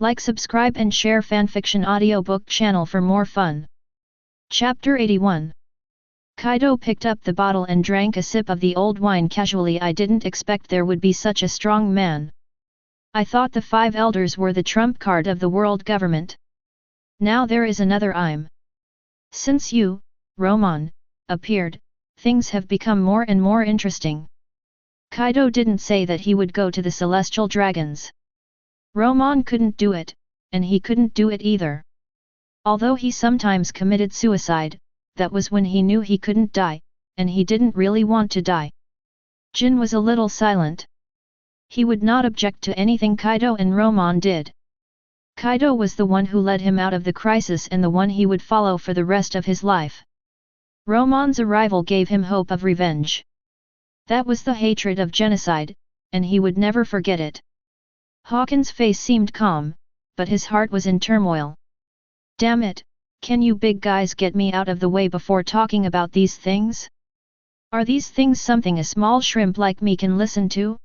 Like, subscribe and share fanfiction audiobook channel for more fun. Chapter 81. Kaido picked up the bottle and drank a sip of the old wine casually. I didn't expect there would be such a strong man. I thought the 5 elders were the trump card of the world government. Now there is another I'm. Since you, Romon, appeared, things have become more and more interesting. Kaido didn't say that he would go to the celestial dragons. Romon couldn't do it, and he couldn't do it either. Although he sometimes committed suicide, that was when he knew he couldn't die, and he didn't really want to die. Jin was a little silent. He would not object to anything Kaido and Romon did. Kaido was the one who led him out of the crisis and the one he would follow for the rest of his life. Romon's arrival gave him hope of revenge. That was the hatred of genocide, and he would never forget it. Hawkins' face seemed calm, but his heart was in turmoil. Damn it, can you big guys get me out of the way before talking about these things? Are these things something a small shrimp like me can listen to?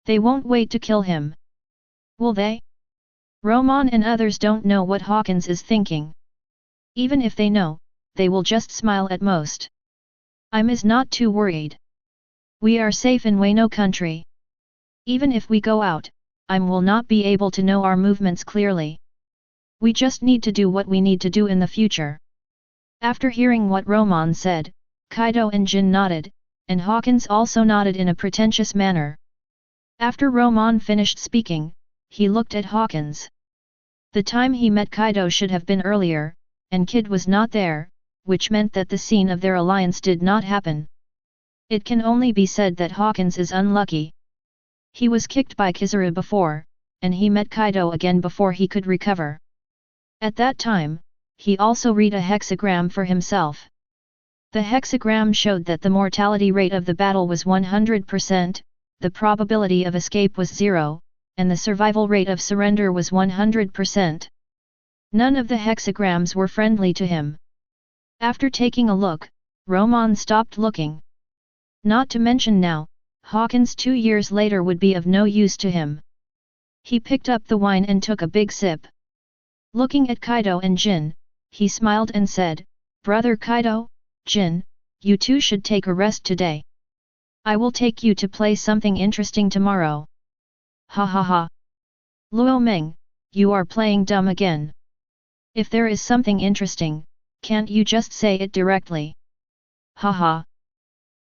They won't wait to kill him. Will they? Romon and others don't know what Hawkins is thinking. Even if they know, they will just smile at most. I'm not too worried. We are safe in Wano country. Even if we go out, will not be able to know our movements clearly. We just need to do what we need to do in the future. After hearing what Romon said, Kaido and Jin nodded, and Hawkins also nodded in a pretentious manner. After Romon finished speaking, he looked at Hawkins. The time he met Kaido should have been earlier, and Kid was not there, which meant that the scene of their alliance did not happen. It can only be said that Hawkins is unlucky. He was kicked by Kizaru before, and he met Kaido again before he could recover. At that time, he also read a hexagram for himself. The hexagram showed that the mortality rate of the battle was 100%, the probability of escape was 0, and the survival rate of surrender was 100%. None of the hexagrams were friendly to him. After taking a look, Romon stopped looking. Not to mention now, Hawkins 2 years later would be of no use to him. He picked up the wine and took a big sip. Looking at Kaido and Jin, he smiled and said, "Brother Kaido, Jin, you two should take a rest today. I will take you to play something interesting tomorrow." Ha ha ha. Luo Meng, you are playing dumb again. If there is something interesting, can't you just say it directly? Ha ha.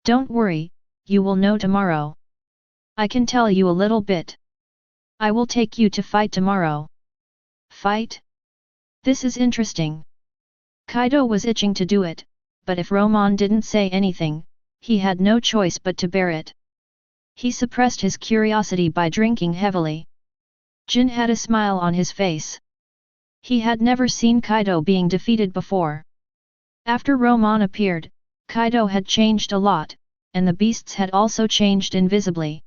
Don't worry, you will know tomorrow. I can tell you a little bit. I will take you to fight tomorrow. Fight? This is interesting. Kaido was itching to do it, but if Romon didn't say anything, he had no choice but to bear it. He suppressed his curiosity by drinking heavily. Jin had a smile on his face. He had never seen Kaido being defeated before. After Romon appeared, Kaido had changed a lot, and the beasts had also changed invisibly.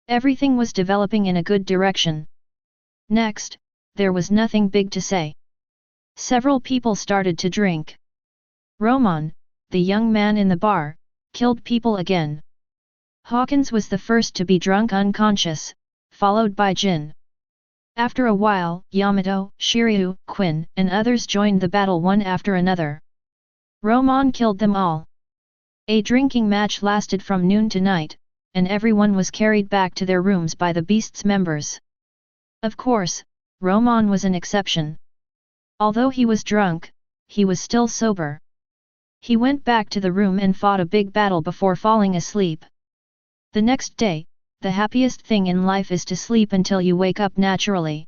Everything was developing in a good direction. Next, there was nothing big to say. Several people started to drink. Romon, the young man in the bar, killed people again. Hawkins was the first to be drunk unconscious, followed by Jin. After a while, Yamato, Shiryu, Quinn, and others joined the battle one after another. Romon killed them all. A drinking match lasted from noon to night, and everyone was carried back to their rooms by the beasts' members. Of course, Romon was an exception. Although he was drunk, he was still sober. He went back to the room and fought a big battle before falling asleep. The next day, the happiest thing in life is to sleep until you wake up naturally.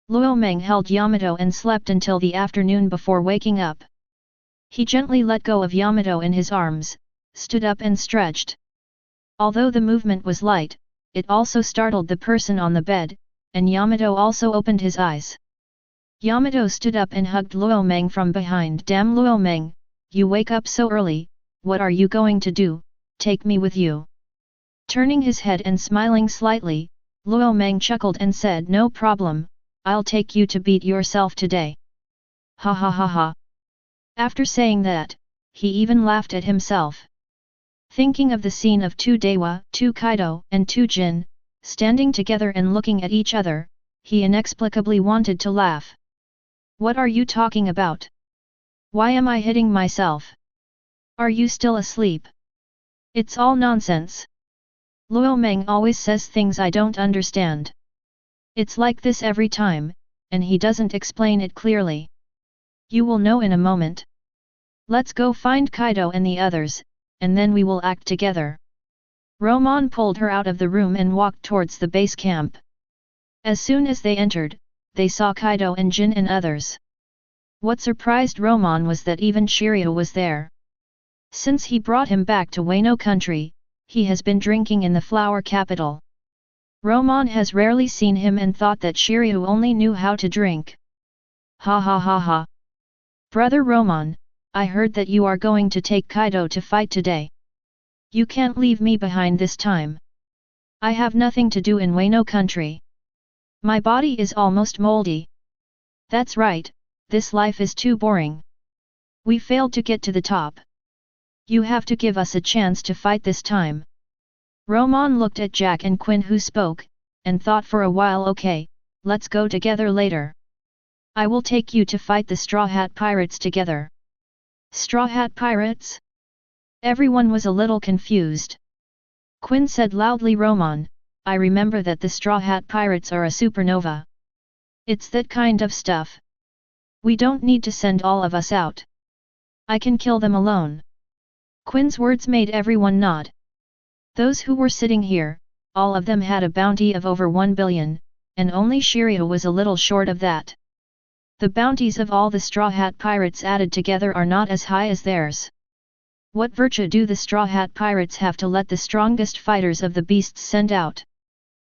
Luo Meng held Yamato and slept until the afternoon before waking up. He gently let go of Yamato in his arms, stood up and stretched. Although the movement was light, it also startled the person on the bed, and Yamato also opened his eyes. Yamato stood up and hugged Luo Meng from behind. "Damn Luo Meng, you wake up so early, what are you going to do? Take me with you." Turning his head and smiling slightly, Luo Meng chuckled and said, "No problem, I'll take you to beat yourself today." Ha ha ha ha. After saying that, he even laughed at himself. Thinking of the scene of two Dewa, two Kaido, and two Jin, standing together and looking at each other, he inexplicably wanted to laugh. What are you talking about? Why am I hitting myself? Are you still asleep? It's all nonsense. Luo Meng always says things I don't understand. It's like this every time, and he doesn't explain it clearly. You will know in a moment. Let's go find Kaido and the others, and then we will act together. Romon pulled her out of the room and walked towards the base camp. As soon as they entered, they saw Kaido and Jin and others. What surprised Romon was that even Shiryu was there. Since he brought him back to Wano country, he has been drinking in the flower capital. Romon has rarely seen him and thought that Shiryu only knew how to drink. Ha ha ha ha. Brother Romon, I heard that you are going to take Kaido to fight today. You can't leave me behind this time. I have nothing to do in Wano country. My body is almost moldy. That's right, this life is too boring. We failed to get to the top. You have to give us a chance to fight this time. Romon looked at Jack and Quinn who spoke, and thought for a while. Okay, let's go together later. I will take you to fight the Straw Hat Pirates together. Straw Hat Pirates? Everyone was a little confused. Quinn said loudly, Romon, I remember that the Straw Hat Pirates are a supernova. It's that kind of stuff. We don't need to send all of us out. I can kill them alone. Quinn's words made everyone nod. Those who were sitting here, all of them had a bounty of over 1 billion, and only Shiryu was a little short of that. The bounties of all the Straw Hat Pirates added together are not as high as theirs. What virtue do the Straw Hat Pirates have to let the strongest fighters of the beasts send out?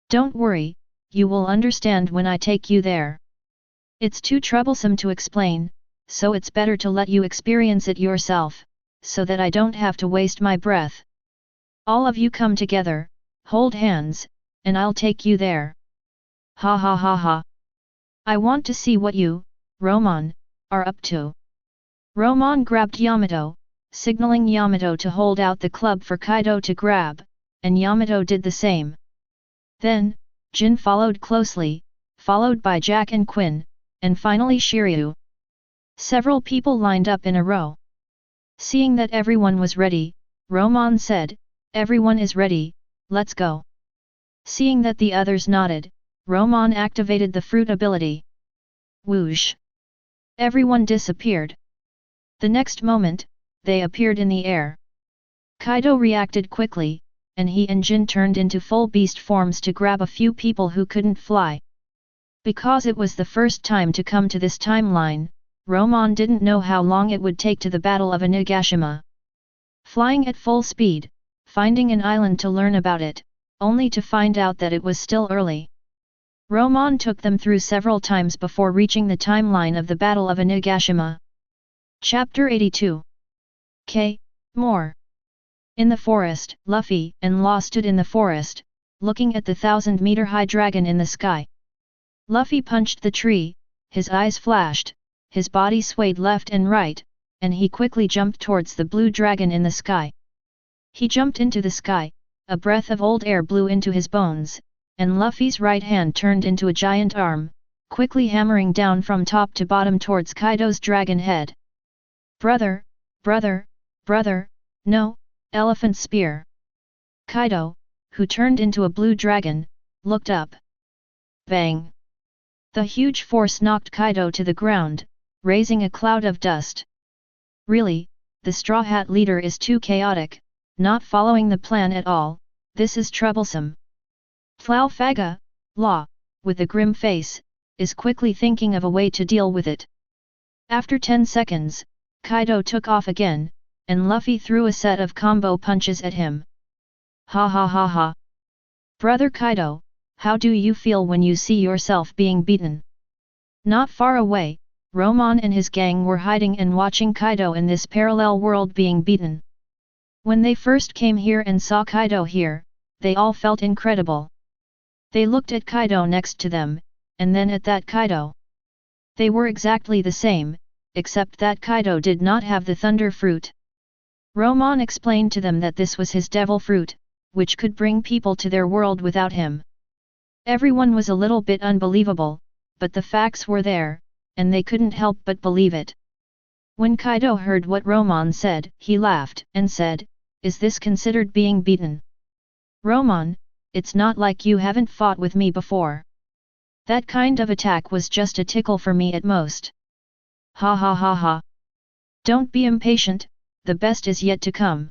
Don't worry, you will understand when I take you there. It's too troublesome to explain, so it's better to let you experience it yourself, so that I don't have to waste my breath. All of you come together, hold hands, and I'll take you there. Ha ha ha ha. I want to see what you, Romon, are up to. Romon grabbed Yamato, signaling Yamato to hold out the club for Kaido to grab, and Yamato did the same. Then, Jin followed closely, followed by Jack and Quinn, and finally Shiryu. Several people lined up in a row. Seeing that everyone was ready, Romon said, Everyone is ready, let's go. Seeing that the others nodded, Romon activated the fruit ability. Whoosh! Everyone disappeared. The next moment, they appeared in the air. Kaido reacted quickly, and he and Jin turned into full beast forms to grab a few people who couldn't fly. Because it was the first time to come to this timeline, Romon didn't know how long it would take to the Battle of Onigashima. Flying at full speed, finding an island to learn about it, only to find out that it was still early. Romon took them through several times before reaching the timeline of the Battle of Onigashima. Chapter 82. More. In the forest, Luffy and Law stood in the forest, looking at the 1,000-meter-high dragon in the sky. Luffy punched the tree, his eyes flashed, his body swayed left and right, and he quickly jumped towards the blue dragon in the sky. He jumped into the sky, a breath of old air blew into his bones, and Luffy's right hand turned into a giant arm, quickly hammering down from top to bottom towards Kaido's dragon head. Brother, brother, brother, no, elephant spear. Kaido, who turned into a blue dragon, looked up. Bang! The huge force knocked Kaido to the ground, raising a cloud of dust. Really, the Straw Hat leader is too chaotic, not following the plan at all, this is troublesome. Tlaofaga, Law, with a grim face, is quickly thinking of a way to deal with it. After 10 seconds, Kaido took off again, and Luffy threw a set of combo punches at him. Ha ha ha ha. Brother Kaido, how do you feel when you see yourself being beaten? Not far away, Romon and his gang were hiding and watching Kaido in this parallel world being beaten. When they first came here and saw Kaido here, they all felt incredible. They looked at Kaido next to them, and then at that Kaido. They were exactly the same, except that Kaido did not have the thunder fruit. Romon explained to them that this was his devil fruit, which could bring people to their world without him. Everyone was a little bit unbelievable, but the facts were there, and they couldn't help but believe it. When Kaido heard what Romon said, he laughed and said, "Is this considered being beaten? Romon, it's not like you haven't fought with me before. That kind of attack was just a tickle for me at most. Ha ha ha ha. Don't be impatient, the best is yet to come."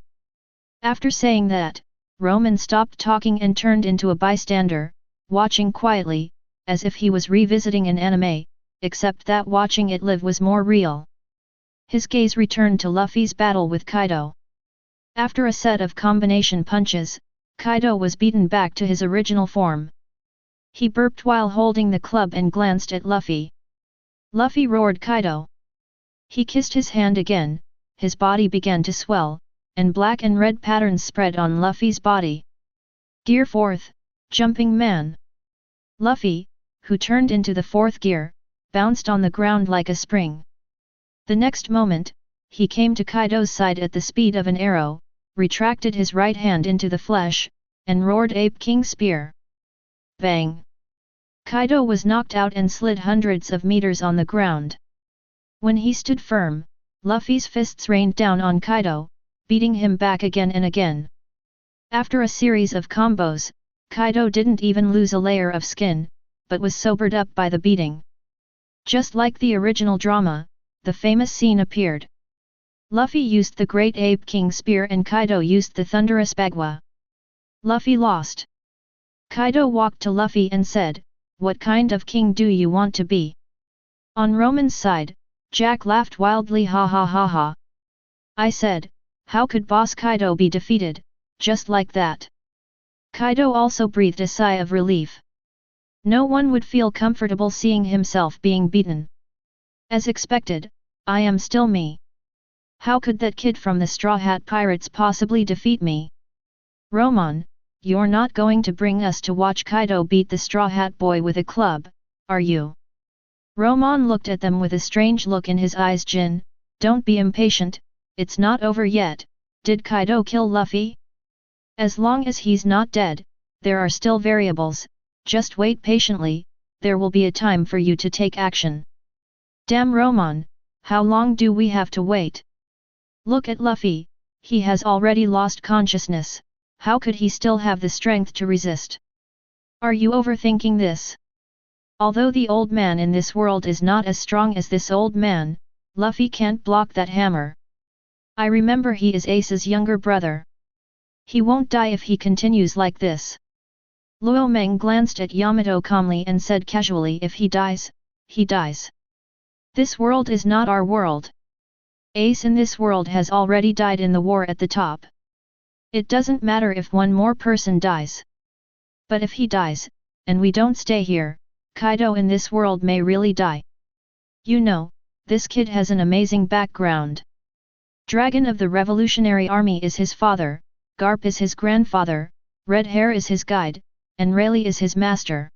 After saying that, Romon stopped talking and turned into a bystander, watching quietly, as if he was revisiting an anime, except that watching it live was more real. His gaze returned to Luffy's battle with Kaido. After a set of combination punches, Kaido was beaten back to his original form. He burped while holding the club and glanced at Luffy. "Luffy," roared Kaido. He kissed his hand again, his body began to swell, and black and red patterns spread on Luffy's body. Gear 4th, Jumping Man. Luffy, who turned into the 4th gear, bounced on the ground like a spring. The next moment, he came to Kaido's side at the speed of an arrow, retracted his right hand into the flesh, and roared Ape King Spear. Bang! Kaido was knocked out and slid hundreds of meters on the ground. When he stood firm, Luffy's fists rained down on Kaido, beating him back again and again. After a series of combos, Kaido didn't even lose a layer of skin, but was sobered up by the beating. Just like the original drama, the famous scene appeared. Luffy used the Great Ape King Spear and Kaido used the Thunderous Bagua. Luffy lost. Kaido walked to Luffy and said, "What kind of king do you want to be?" On Roman's side, Jack laughed wildly, "Ha ha ha ha. I said, how could Boss Kaido be defeated, just like that?" Kaido also breathed a sigh of relief. No one would feel comfortable seeing himself being beaten. As expected, I am still me. How could that kid from the Straw Hat Pirates possibly defeat me? Romon, you're not going to bring us to watch Kaido beat the Straw Hat Boy with a club, are you? Romon looked at them with a strange look in his eyes. "Jin, don't be impatient, it's not over yet. Did Kaido kill Luffy? As long as he's not dead, there are still variables, just wait patiently, there will be a time for you to take action." "Damn Romon, how long do we have to wait? Look at Luffy, he has already lost consciousness, how could he still have the strength to resist? Are you overthinking this? Although the old man in this world is not as strong as this old man, Luffy can't block that hammer. I remember he is Ace's younger brother. He won't die if he continues like this." Luo Meng glanced at Yamato calmly and said casually, "If he dies, he dies. This world is not our world. Ace in this world has already died in the war at the top. It doesn't matter if one more person dies. But if he dies, and we don't stay here, Kaido in this world may really die. You know, this kid has an amazing background. Dragon of the Revolutionary Army is his father, Garp is his grandfather, Red Hair is his guide, and Rayleigh is his master.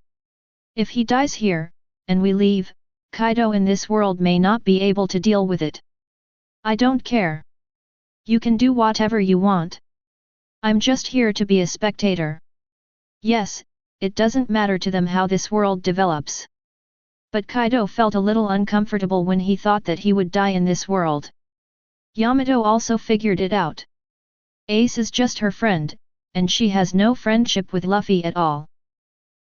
If he dies here, and we leave, Kaido in this world may not be able to deal with it. I don't care. You can do whatever you want. I'm just here to be a spectator." Yes, it doesn't matter to them how this world develops. But Kaido felt a little uncomfortable when he thought that he would die in this world. Yamato also figured it out. Ace is just her friend, and she has no friendship with Luffy at all.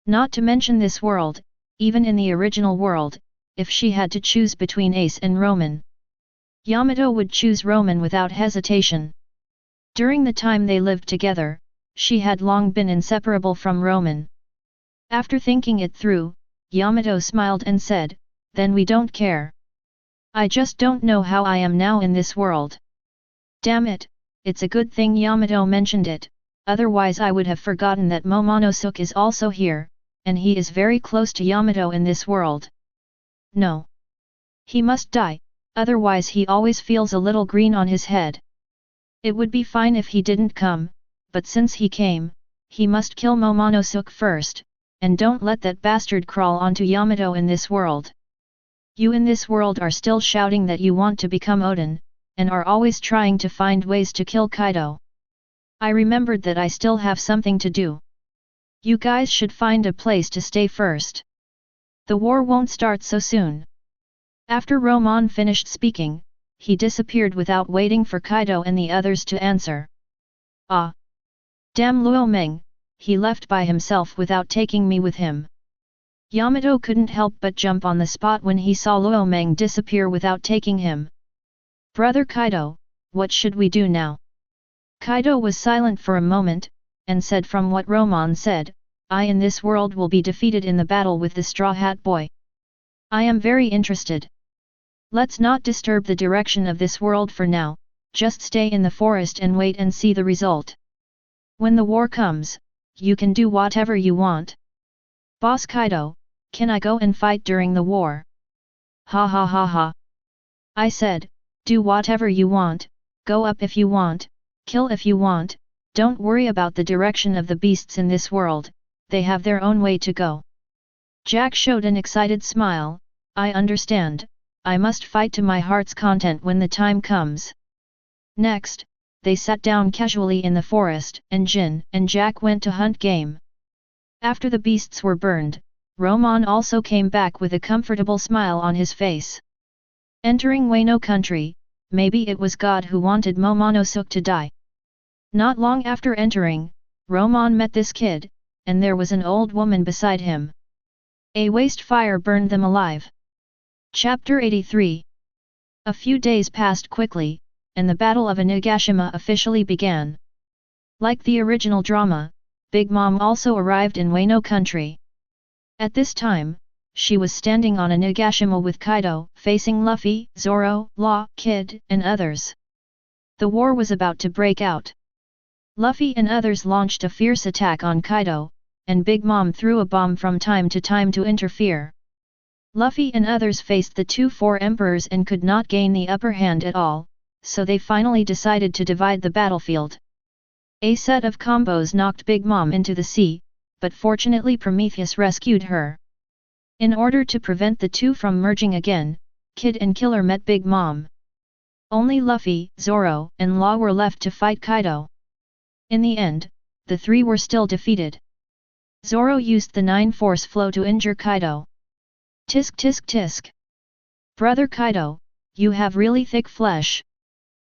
Not to mention this world, even in the original world, if she had to choose between Ace and Romon, Yamato would choose Romon without hesitation. During the time they lived together, she had long been inseparable from Romon. After thinking it through, Yamato smiled and said, "Then we don't care. I just don't know how I am now in this world." Damn it, it's a good thing Yamato mentioned it, otherwise I would have forgotten that Momonosuke is also here, and he is very close to Yamato in this world. No. He must die, otherwise he always feels a little green on his head. It would be fine if he didn't come, but since he came, he must kill Momonosuke first, and don't let that bastard crawl onto Yamato in this world. You in this world are still shouting that you want to become Odin, and are always trying to find ways to kill Kaido. I remembered that I still have something to do. You guys should find a place to stay first. The war won't start so soon. After Romon finished speaking, he disappeared without waiting for Kaido and the others to answer. Ah! Damn Luo Meng, he left by himself without taking me with him. Yamato couldn't help but jump on the spot when he saw Luo Meng disappear without taking him. Brother Kaido, what should we do now? Kaido was silent for a moment, and said from what Romon said, I in this world will be defeated in the battle with the Straw Hat Boy. I am very interested. Let's not disturb the direction of this world for now, just stay in the forest and wait and see the result. When the war comes, you can do whatever you want. Boss Kaido, can I go and fight during the war? Ha ha ha ha. I said, do whatever you want, go up if you want, kill if you want, don't worry about the direction of the beasts in this world, they have their own way to go. Jack showed an excited smile, I understand, I must fight to my heart's content when the time comes. Next, they sat down casually in the forest, and Jin and Jack went to hunt game. After the beasts were burned, Romon also came back with a comfortable smile on his face. Entering Wano country, maybe it was God who wanted Momonosuke to die. Not long after entering, Romon met this kid, and there was an old woman beside him. A waste fire burned them alive. Chapter 83. A few days passed quickly, and the Battle of Onigashima officially began. Like the original drama, Big Mom also arrived in Wano country. At this time, she was standing on Onigashima with Kaido, facing Luffy, Zoro, Law, Kid, and others. The war was about to break out. Luffy and others launched a fierce attack on Kaido, and Big Mom threw a bomb from time to time to interfere. Luffy and others faced the four emperors and could not gain the upper hand at all, so they finally decided to divide the battlefield. A set of combos knocked Big Mom into the sea, but fortunately Prometheus rescued her. In order to prevent the two from merging again, Kid and Killer met Big Mom. Only Luffy, Zoro, and Law were left to fight Kaido. In the end, the three were still defeated. Zoro used the 9 force flow to injure Kaido. Tisk tisk tisk. Brother Kaido, you have really thick flesh.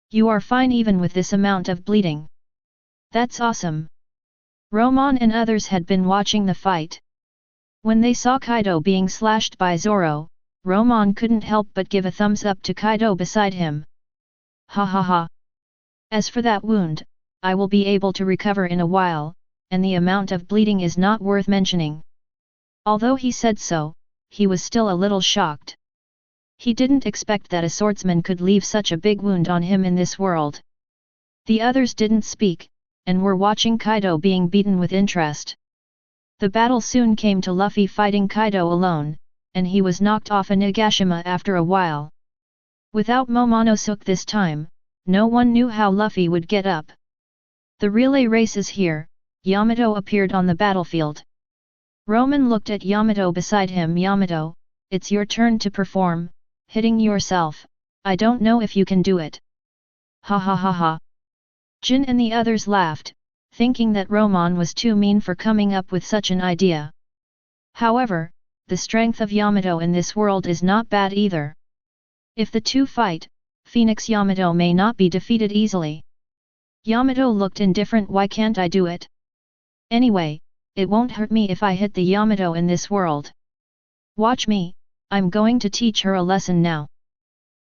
You are fine even with this amount of bleeding. That's awesome. Romon and others had been watching the fight. When they saw Kaido being slashed by Zoro, Romon couldn't help but give a thumbs up to Kaido beside him. Ha ha ha. As for that wound, I will be able to recover in a while, and the amount of bleeding is not worth mentioning. Although he said so, he was still a little shocked. He didn't expect that a swordsman could leave such a big wound on him in this world. The others didn't speak, and were watching Kaido being beaten with interest. The battle soon came to Luffy fighting Kaido alone, and he was knocked off Onigashima after a while. Without Momonosuke this time, no one knew how Luffy would get up. The relay race is here. Yamato appeared on the battlefield. Romon looked at Yamato beside him. Yamato, it's your turn to perform, hitting yourself, I don't know if you can do it. Ha ha ha ha. Jin and the others laughed, thinking that Romon was too mean for coming up with such an idea. However, the strength of Yamato in this world is not bad either. If the two fight, Phoenix Yamato may not be defeated easily. Yamato looked indifferent. Why can't I do it? Anyway, it won't hurt me if I hit the Yamato in this world. Watch me, I'm going to teach her a lesson now.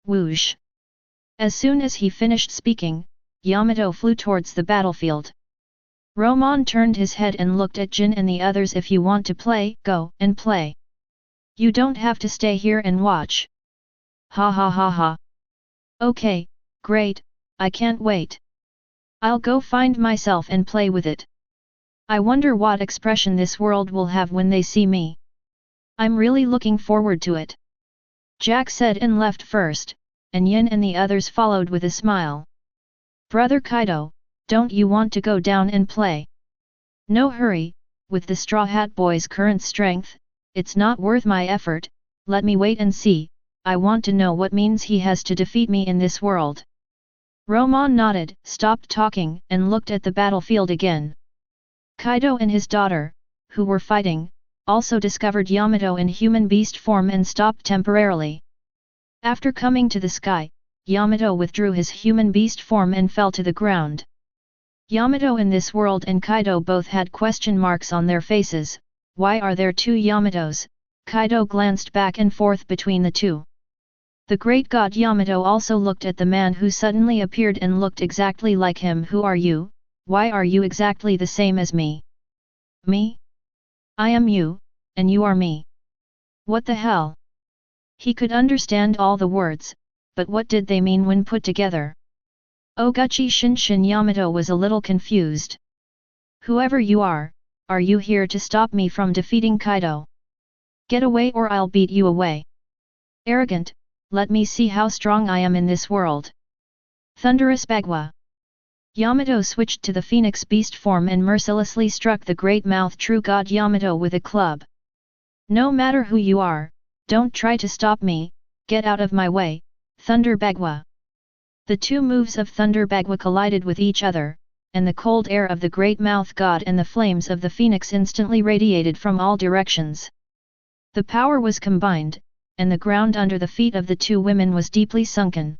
Whoosh! As soon as he finished speaking, Yamato flew towards the battlefield. Romon turned his head and looked at Jin and the others. If you want to play, go and play. You don't have to stay here and watch. Ha ha ha ha. Okay, great, I can't wait. I'll go find myself and play with it. I wonder what expression this world will have when they see me. I'm really looking forward to it. Jack said and left first, and Yin and the others followed with a smile. Brother Kaido, don't you want to go down and play? No hurry, with the Straw Hat Boy's current strength, it's not worth my effort, let me wait and see, I want to know what means he has to defeat me in this world. Romon nodded, stopped talking, and looked at the battlefield again. Kaido and his daughter, who were fighting, also discovered Yamato in human beast form and stopped temporarily. After coming to the sky, Yamato withdrew his human beast form and fell to the ground. Yamato in this world and Kaido both had question marks on their faces. Why are there two Yamatos? Kaido glanced back and forth between the two. The great god Yamato also looked at the man who suddenly appeared and looked exactly like him. Who are you? Why are you exactly the same as me? Me? I am you, and you are me. What the hell? He could understand all the words, but what did they mean when put together? Oguchi Shinshin Yamato was a little confused. Whoever you are you here to stop me from defeating Kaido? Get away or I'll beat you away. Arrogant, let me see how strong I am in this world. Thunderous Bagua. Yamato switched to the phoenix beast form and mercilessly struck the great mouth true god Yamato with a club. No matter who you are, don't try to stop me, get out of my way, Thunder Bagua. The two moves of Thunder Bagua collided with each other, and the cold air of the great mouth god and the flames of the phoenix instantly radiated from all directions. The power was combined, and the ground under the feet of the two women was deeply sunken.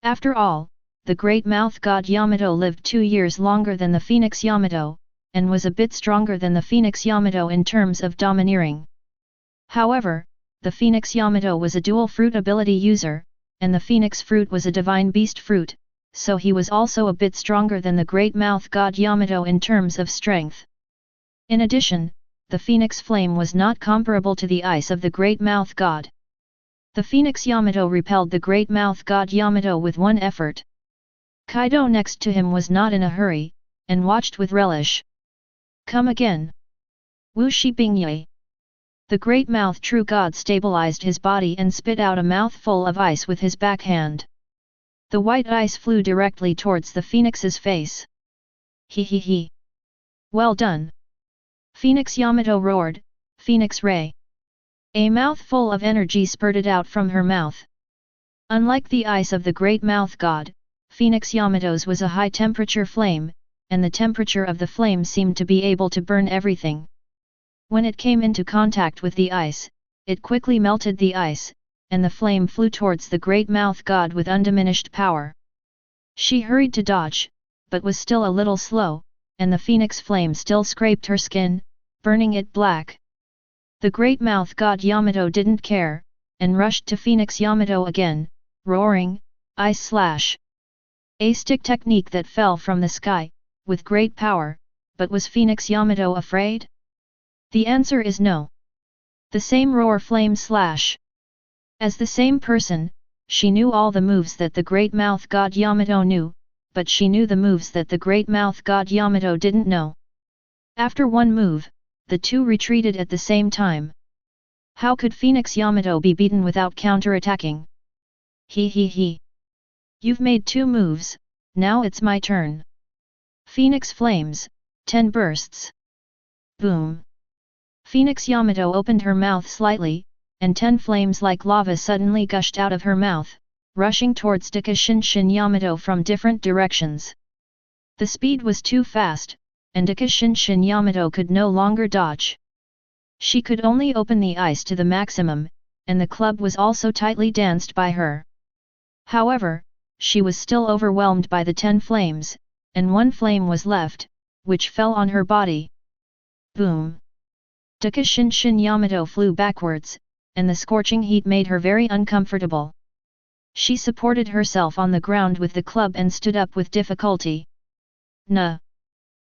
After all, the great mouth god Yamato lived 2 years longer than the phoenix Yamato, and was a bit stronger than the phoenix Yamato in terms of domineering. However, the phoenix Yamato was a dual fruit ability user, and the phoenix fruit was a divine beast fruit, so he was also a bit stronger than the great mouth god Yamato in terms of strength. In addition, the phoenix flame was not comparable to the ice of the great mouth god. The phoenix Yamato repelled the great mouth god Yamato with one effort. Kaido next to him was not in a hurry, and watched with relish. Come again. Wu Shiping Ye. The great mouth true god stabilized his body and spit out a mouthful of ice with his backhand. The white ice flew directly towards the phoenix's face. He. Well done. Phoenix Yamato roared, Phoenix Ray. A mouthful of energy spurted out from her mouth. Unlike the ice of the great mouth god, Phoenix Yamato's was a high-temperature flame, and the temperature of the flame seemed to be able to burn everything. When it came into contact with the ice, it quickly melted the ice, and the flame flew towards the great mouth god with undiminished power. She hurried to dodge, but was still a little slow, and the phoenix flame still scraped her skin, burning it black. The great mouth god Yamato didn't care, and rushed to Phoenix Yamato again, roaring, Ice Slash. A stick technique that fell from the sky, with great power, but was Phoenix Yamato afraid? The answer is no. The same roar flame slash. As the same person, she knew all the moves that the great mouth god Yamato knew, but she knew the moves that the great mouth god Yamato didn't know. After one move, the two retreated at the same time. How could Phoenix Yamato be beaten without counterattacking? He. You've made 2 moves, now it's my turn. Phoenix Flames, 10 bursts. Boom. Phoenix Yamato opened her mouth slightly, and 10 flames like lava suddenly gushed out of her mouth, rushing towards Shinshin Yamato from different directions. The speed was too fast, and Shinshin Yamato could no longer dodge. She could only open the ice to the maximum, and the club was also tightly danced by her. However, she was still overwhelmed by the 10 flames, and 1 flame was left, which fell on her body. Boom! Shinshin Yamato flew backwards, and the scorching heat made her very uncomfortable. She supported herself on the ground with the club and stood up with difficulty. Nah!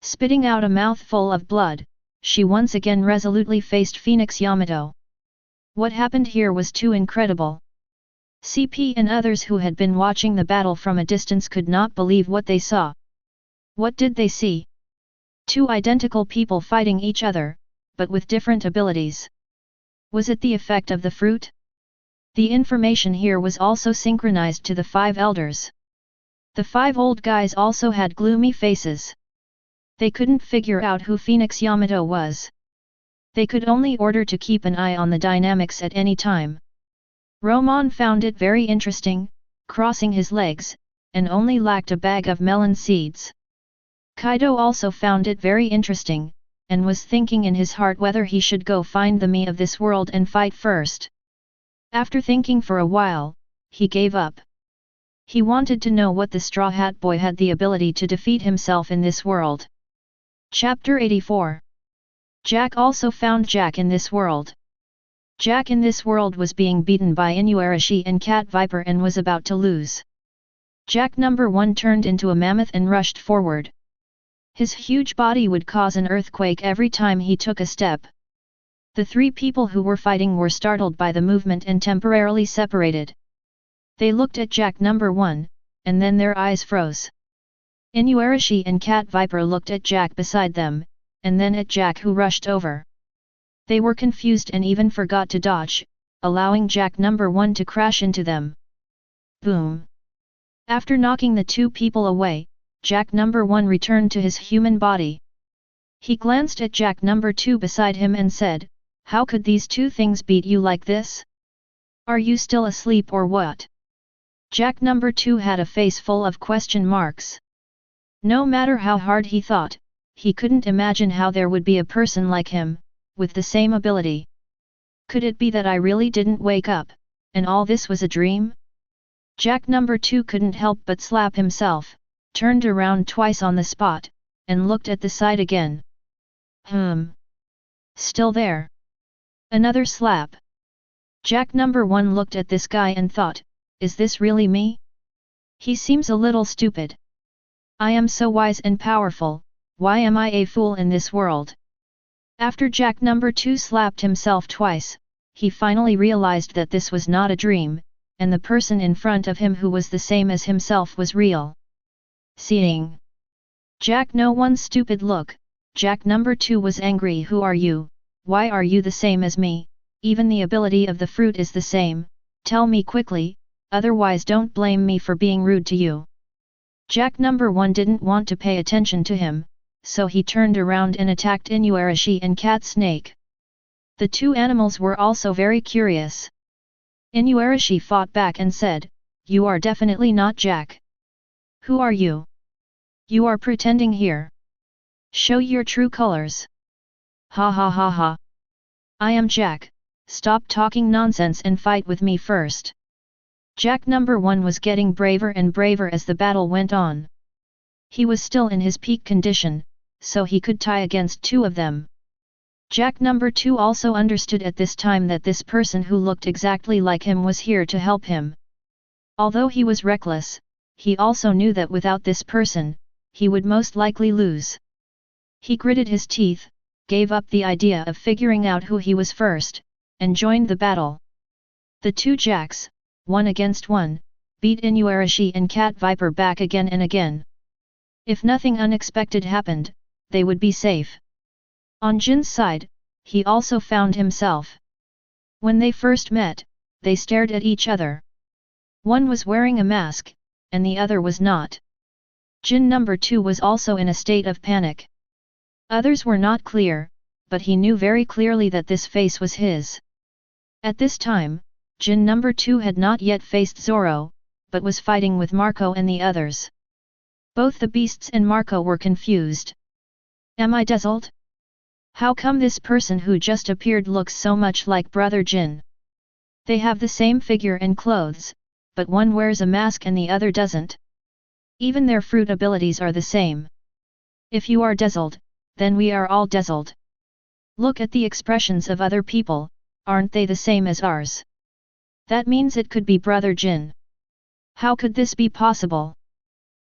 Spitting out a mouthful of blood, she once again resolutely faced Phoenix Yamato. What happened here was too incredible. CP and others who had been watching the battle from a distance could not believe what they saw. What did they see? 2 identical people fighting each other, but with different abilities. Was it the effect of the fruit? The information here was also synchronized to the 5 elders. The 5 old guys also had gloomy faces. They couldn't figure out who Phoenix Yamato was. They could only order to keep an eye on the dynamics at any time. Romon found it very interesting, crossing his legs, and only lacked a bag of melon seeds. Kaido also found it very interesting, and was thinking in his heart whether he should go find the me of this world and fight first. After thinking for a while, he gave up. He wanted to know what the Straw Hat Boy had the ability to defeat himself in this world. Chapter 84. Jack also found Jack in this world. Jack in this world was being beaten by Inuarashi and Cat Viper and was about to lose. Jack number 1 turned into a mammoth and rushed forward. His huge body would cause an earthquake every time he took a step. The 3 people who were fighting were startled by the movement and temporarily separated. They looked at Jack number 1, and then their eyes froze. Inuarashi and Cat Viper looked at Jack beside them, and then at Jack who rushed over. They were confused and even forgot to dodge, allowing Jack number 1 to crash into them. Boom! After knocking the 2 people away, Jack number 1 returned to his human body. He glanced at Jack number 2 beside him and said, "How could these 2 things beat you like this? Are you still asleep or what?" Jack number 2 had a face full of question marks. No matter how hard he thought, he couldn't imagine how there would be a person like him, with the same ability. Could it be that I really didn't wake up, and all this was a dream? Jack number 2 couldn't help but slap himself, turned around twice on the spot, and looked at the side again. Still there. Another slap. Jack number 1 looked at this guy and thought, is this really me? He seems a little stupid. I am so wise and powerful, why am I a fool in this world? After Jack number 2 slapped himself twice, he finally realized that this was not a dream, and the person in front of him who was the same as himself was real. Seeing Jack no 1's stupid look, Jack number 2 was angry. Who are you? Why are you the same as me? Even the ability of the fruit is the same, tell me quickly, otherwise don't blame me for being rude to you. Jack number 1 didn't want to pay attention to him, so he turned around and attacked Inuarashi and Cat Snake. The 2 animals were also very curious. Inuarashi fought back and said, "You are definitely not Jack. Who are you? You are pretending here. Show your true colors." Ha ha ha ha. I am Jack, stop talking nonsense and fight with me first. Jack number 1 was getting braver and braver as the battle went on. He was still in his peak condition, so he could tie against 2 of them. Jack number 2 also understood at this time that this person who looked exactly like him was here to help him. Although he was reckless, he also knew that without this person, he would most likely lose. He gritted his teeth, gave up the idea of figuring out who he was first, and joined the battle. The 2 Jacks, 1 against 1, beat Inuarashi and Cat Viper back again and again. If nothing unexpected happened, they would be safe. On Jin's side, he also found himself. When they first met, they stared at each other. One was wearing a mask, and the other was not. Jin number 2 was also in a state of panic. Others were not clear, but he knew very clearly that this face was his. At this time, Jin number 2 had not yet faced Zoro, but was fighting with Marco and the others. Both the beasts and Marco were confused. Am I dazzled? How come this person who just appeared looks so much like Brother Jin? They have the same figure and clothes, but one wears a mask and the other doesn't. Even their fruit abilities are the same. If you are dazzled, then we are all dazzled. Look at the expressions of other people, aren't they the same as ours? That means it could be Brother Jin. How could this be possible?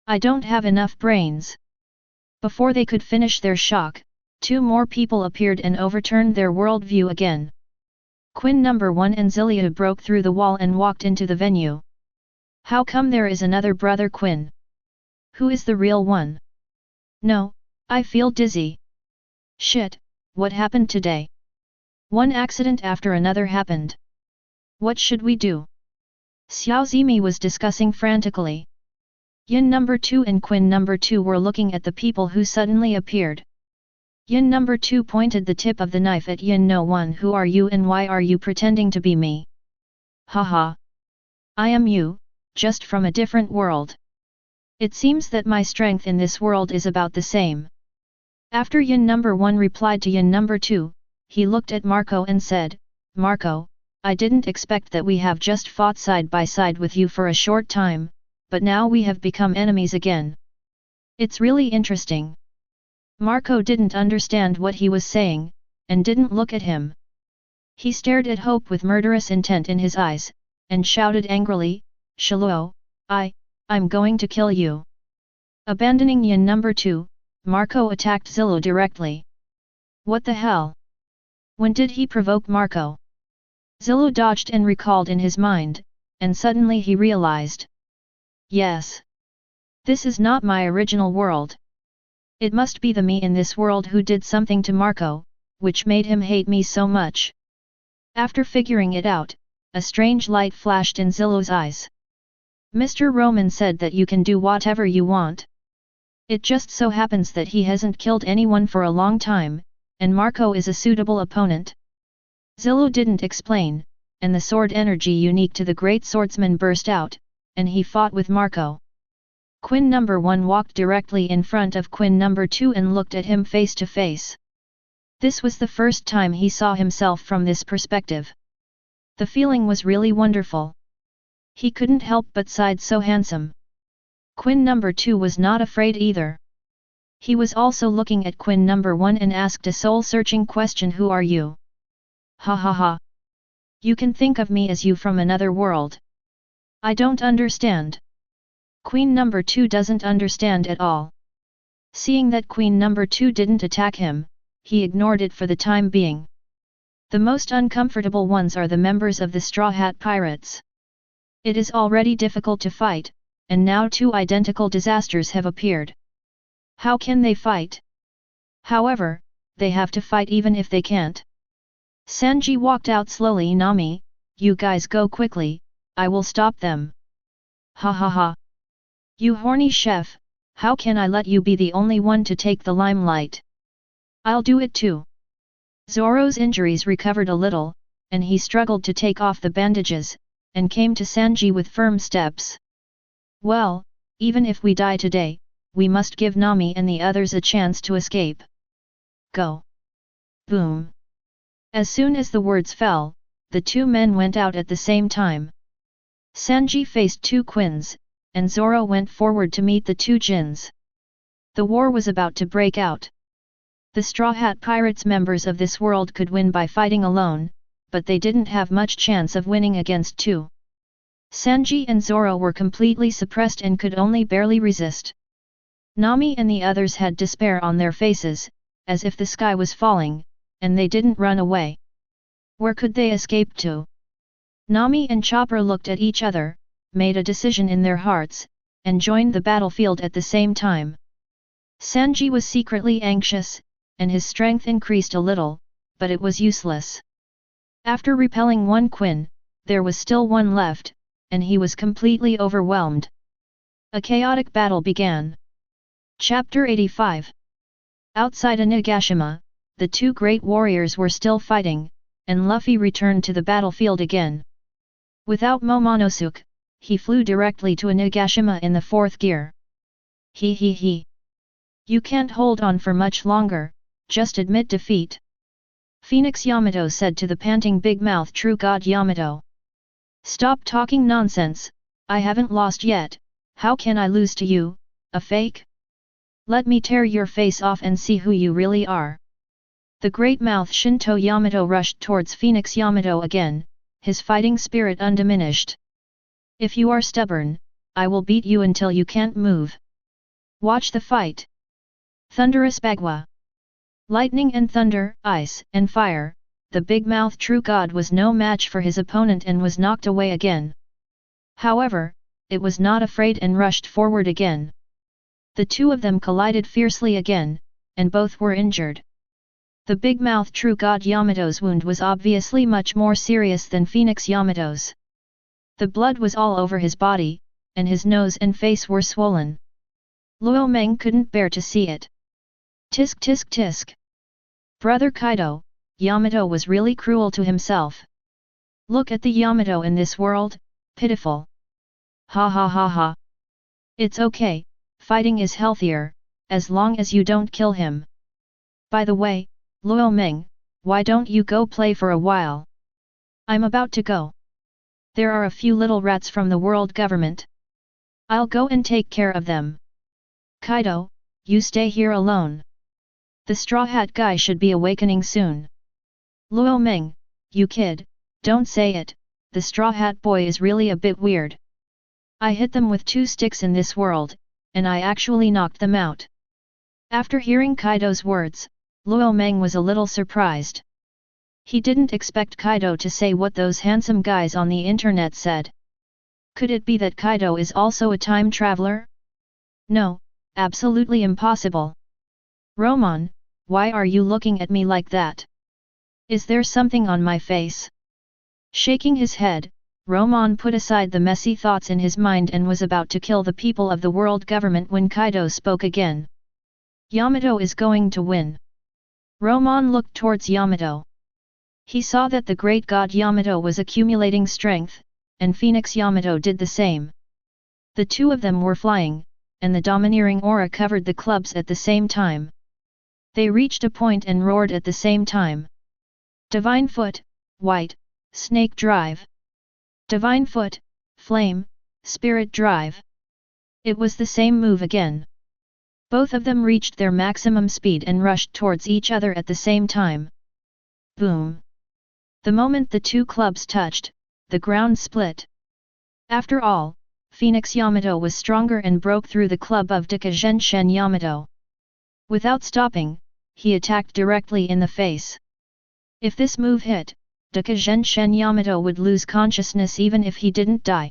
I don't have enough brains. Before they could finish their shock, 2 more people appeared and overturned their worldview again. Quinn number 1 and Zilia broke through the wall and walked into the venue. How come there is another Brother Quinn? Who is the real one? No, I feel dizzy. Shit, what happened today? One accident after another happened. What should we do? Xiao Zimi was discussing frantically. Yin number 2 and Quinn number 2 were looking at the people who suddenly appeared. Yin number 2 pointed the tip of the knife at Yin no 1. Who are you and why are you pretending to be me? Haha. I am you, just from a different world. It seems that my strength in this world is about the same. After Yin number 1 replied to Yin number 2, he looked at Marco and said, Marco, I didn't expect that we have just fought side by side with you for a short time, but now we have become enemies again. It's really interesting. Marco didn't understand what he was saying, and didn't look at him. He stared at Hope with murderous intent in his eyes, and shouted angrily, Shaluo, I'm going to kill you. Abandoning Yin number 2, Marco attacked Zillo directly. What the hell? When did he provoke Marco? Zillo dodged and recalled in his mind, and suddenly he realized. Yes. This is not my original world. It must be the me in this world who did something to Marco, which made him hate me so much. After figuring it out, a strange light flashed in Zillo's eyes. Mr. Romon said that you can do whatever you want. It just so happens that he hasn't killed anyone for a long time, and Marco is a suitable opponent. Zillo didn't explain, and the sword energy unique to the great swordsman burst out, and he fought with Marco. Quinn number 1 walked directly in front of Quinn number 2 and looked at him face to face. This was the first time he saw himself from this perspective. The feeling was really wonderful. He couldn't help but sighed, so handsome. Quinn number 2 was not afraid either. He was also looking at Quinn number 1 and asked a soul-searching question, who are you? Ha ha ha. You can think of me as you from another world. I don't understand. Queen number 2 doesn't understand at all. Seeing that Queen number 2 didn't attack him, he ignored it for the time being. The most uncomfortable ones are the members of the Straw Hat Pirates. It is already difficult to fight, and now 2 identical disasters have appeared. How can they fight? However, they have to fight even if they can't. Sanji walked out slowly. Nami, you guys go quickly, I will stop them. Ha ha ha. You horny chef, how can I let you be the only one to take the limelight? I'll do it too. Zoro's injuries recovered a little, and he struggled to take off the bandages, and came to Sanji with firm steps. Well, even if we die today, we must give Nami and the others a chance to escape. Go. Boom. As soon as the words fell, the 2 men went out at the same time. Sanji faced 2 Quins, and Zoro went forward to meet the 2 Jins. The war was about to break out. The Straw Hat Pirates members of this world could win by fighting alone, but they didn't have much chance of winning against 2. Sanji and Zoro were completely suppressed and could only barely resist. Nami and the others had despair on their faces, as if the sky was falling, and they didn't run away. Where could they escape to? Nami and Chopper looked at each other, made a decision in their hearts, and joined the battlefield at the same time. Sanji was secretly anxious, and his strength increased a little, but it was useless. After repelling 1 Quinn, there was still 1 left, and he was completely overwhelmed. A chaotic battle began. Chapter 85. Outside Onigashima, the 2 great warriors were still fighting, and Luffy returned to the battlefield again. Without Momonosuke, he flew directly to Onigashima in the 4th gear. He. You can't hold on for much longer, just admit defeat. Phoenix Yamato said to the panting big mouth True God Yamato. Stop talking nonsense, I haven't lost yet, how can I lose to you, a fake? Let me tear your face off and see who you really are. The great mouth Shinto Yamato rushed towards Phoenix Yamato again, his fighting spirit undiminished. If you are stubborn, I will beat you until you can't move. Watch the fight. Thunderous Bagua. Lightning and thunder, ice and fire, the big mouth True God was no match for his opponent and was knocked away again. However, it was not afraid and rushed forward again. The 2 of them collided fiercely again, and both were injured. The big mouth True God Yamato's wound was obviously much more serious than Phoenix Yamato's. The blood was all over his body, and his nose and face were swollen. Luo Meng couldn't bear to see it. Tisk tisk tisk. Brother Kaido, Yamato was really cruel to himself. Look at the Yamato in this world, pitiful. Ha ha ha ha. It's okay, fighting is healthier, as long as you don't kill him. By the way, Luo Meng, why don't you go play for a while? I'm about to go. There are a few little rats from the world government. I'll go and take care of them. Kaido, you stay here alone. The Straw Hat guy should be awakening soon. Luo Meng, you kid, don't say it, the Straw Hat boy is really a bit weird. I hit them with 2 sticks in this world, and I actually knocked them out. After hearing Kaido's words, Luo Meng was a little surprised. He didn't expect Kaido to say what those handsome guys on the internet said. Could it be that Kaido is also a time traveler? No, absolutely impossible. Romon, why are you looking at me like that? Is there something on my face? Shaking his head, Romon put aside the messy thoughts in his mind and was about to kill the people of the world government when Kaido spoke again. Yamato is going to win. Romon looked towards Yamato. He saw that the great god Yamato was accumulating strength, and Phoenix Yamato did the same. The two of them were flying, and the domineering aura covered the clubs at the same time. They reached a point and roared at the same time. Divine Foot, White, Snake Drive. Divine Foot, Flame, Spirit Drive. It was the same move again. Both of them reached their maximum speed and rushed towards each other at the same time. Boom! The moment the two clubs touched, the ground split. After all, Phoenix Yamato was stronger and broke through the club of Deka Yamato. Without stopping, he attacked directly in the face. If this move hit, Deka Yamato would lose consciousness even if he didn't die.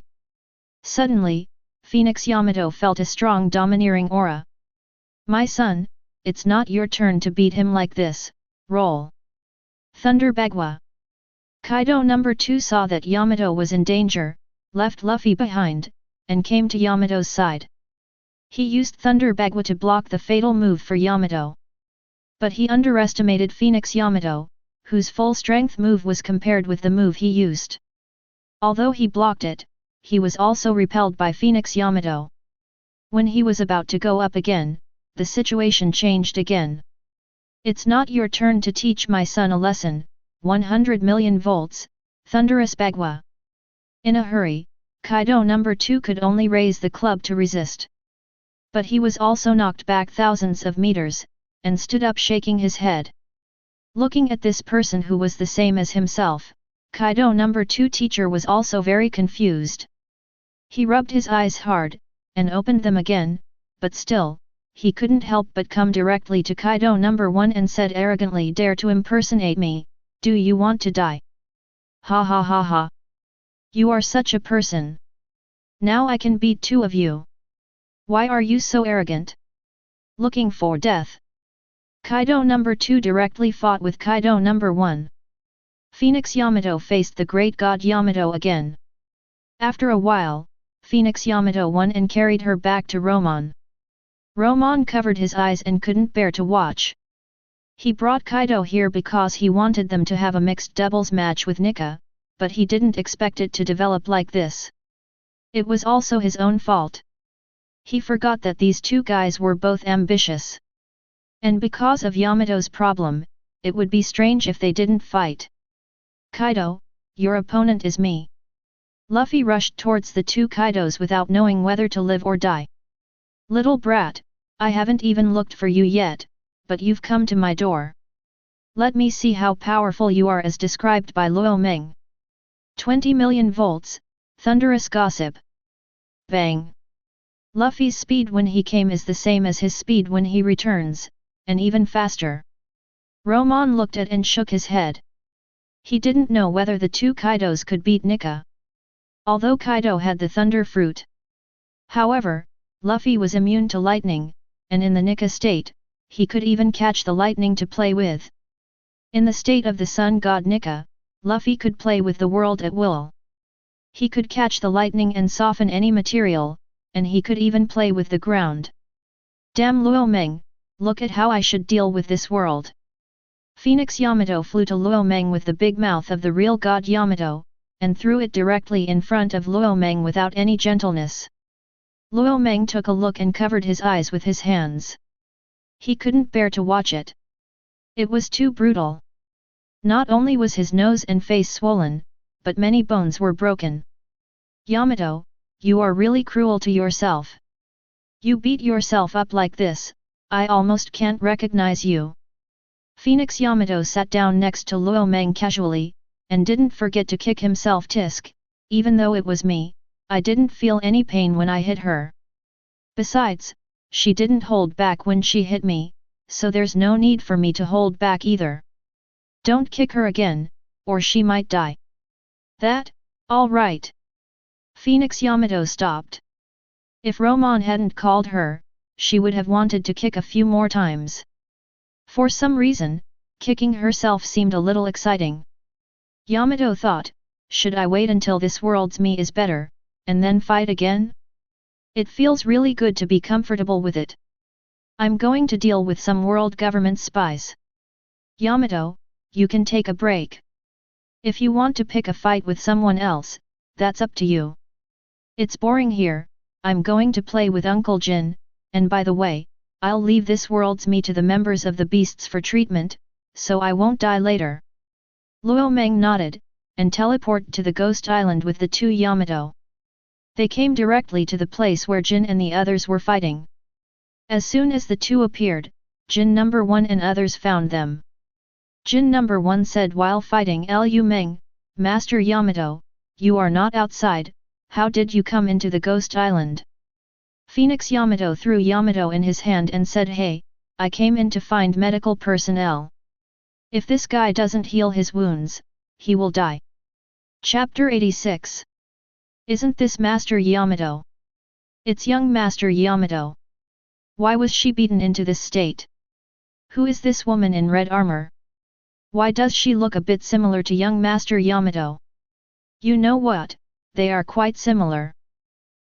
Suddenly, Phoenix Yamato felt a strong domineering aura. My son, it's not your turn to beat him like this, roll. Thunder Bagua. Kaido No. 2 saw that Yamato was in danger, left Luffy behind, and came to Yamato's side. He used Thunder Bagua to block the fatal move for Yamato. But he underestimated Phoenix Yamato, whose full strength move was compared with the move he used. Although he blocked it, he was also repelled by Phoenix Yamato. When he was about to go up again, the situation changed again. It's not your turn to teach my son a lesson, 100 million volts, Thunderous Bagua. In a hurry, Kaido No. 2 could only raise the club to resist. But he was also knocked back thousands of meters, and stood up shaking his head. Looking at this person who was the same as himself, Kaido No. 2 teacher was also very confused. He rubbed his eyes hard, and opened them again, but still, he couldn't help but come directly to Kaido No. 1 and said arrogantly, "Dare to impersonate me, do you want to die? Ha ha ha ha. You are such a person. Now I can beat 2 of you. Why are you so arrogant? Looking for death?" Kaido No. 2 directly fought with Kaido No. 1. Phoenix Yamato faced the great god Yamato again. After a while, Phoenix Yamato won and carried her back to Romon. Romon covered his eyes and couldn't bear to watch. He brought Kaido here because he wanted them to have a mixed doubles match with Nika, but he didn't expect it to develop like this. It was also his own fault. He forgot that these two guys were both ambitious. And because of Yamato's problem, it would be strange if they didn't fight. Kaido, your opponent is me. Luffy rushed towards the two Kaidos without knowing whether to live or die. Little brat, I haven't even looked for you yet, but you've come to my door. Let me see how powerful you are as described by Luo Meng. 20 million volts, Thunderous Gossip. Bang! Luffy's speed when he came is the same as his speed when he returns, and even faster. Romon looked at and shook his head. He didn't know whether the two Kaidos could beat Nika. Although Kaido had the Thunder Fruit. However, Luffy was immune to lightning, and in the Nika state, he could even catch the lightning to play with. In the state of the Sun God Nika, Luffy could play with the world at will. He could catch the lightning and soften any material, and he could even play with the ground. Damn Luo Meng, look at how I should deal with this world. Phoenix Yamato flew to Luo Meng with the big mouth of the real god Yamato, and threw it directly in front of Luo Meng without any gentleness. Luo Meng took a look and covered his eyes with his hands. He couldn't bear to watch it. It was too brutal. Not only was his nose and face swollen, but many bones were broken. Yamato, you are really cruel to yourself. You beat yourself up like this, I almost can't recognize you. Phoenix Yamato sat down next to Romon casually, and didn't forget to kick himself. Tisk, even though it was me, I didn't feel any pain when I hit her. Besides, she didn't hold back when she hit me, so there's no need for me to hold back either. Don't kick her again, or she might die. That, all right. Phoenix Yamato stopped. If Romon hadn't called her, she would have wanted to kick a few more times. For some reason, kicking herself seemed a little exciting. Yamato thought, should I wait until this world's me is better, and then fight again? It feels really good to be comfortable with it. I'm going to deal with some world government spies. Yamato, you can take a break. If you want to pick a fight with someone else, that's up to you. It's boring here, I'm going to play with Uncle Jin, and by the way, I'll leave this world's me to the members of the beasts for treatment, so I won't die later. Romon nodded, and teleported to the ghost island with the two Yamato. They came directly to the place where Jin and the others were fighting. As soon as the two appeared, Jin No. 1 and others found them. Jin No. 1 said while fighting Lu Meng, Master Yamato, you are not outside, how did you come into the ghost island? Phoenix Yamato threw Yamato in his hand and said, hey, I came in to find medical personnel. If this guy doesn't heal his wounds, he will die. Chapter 86. Isn't this Master Yamato? It's young Master Yamato. Why was she beaten into this state? Who is this woman in red armor? Why does she look a bit similar to young Master Yamato? You know what, they are quite similar.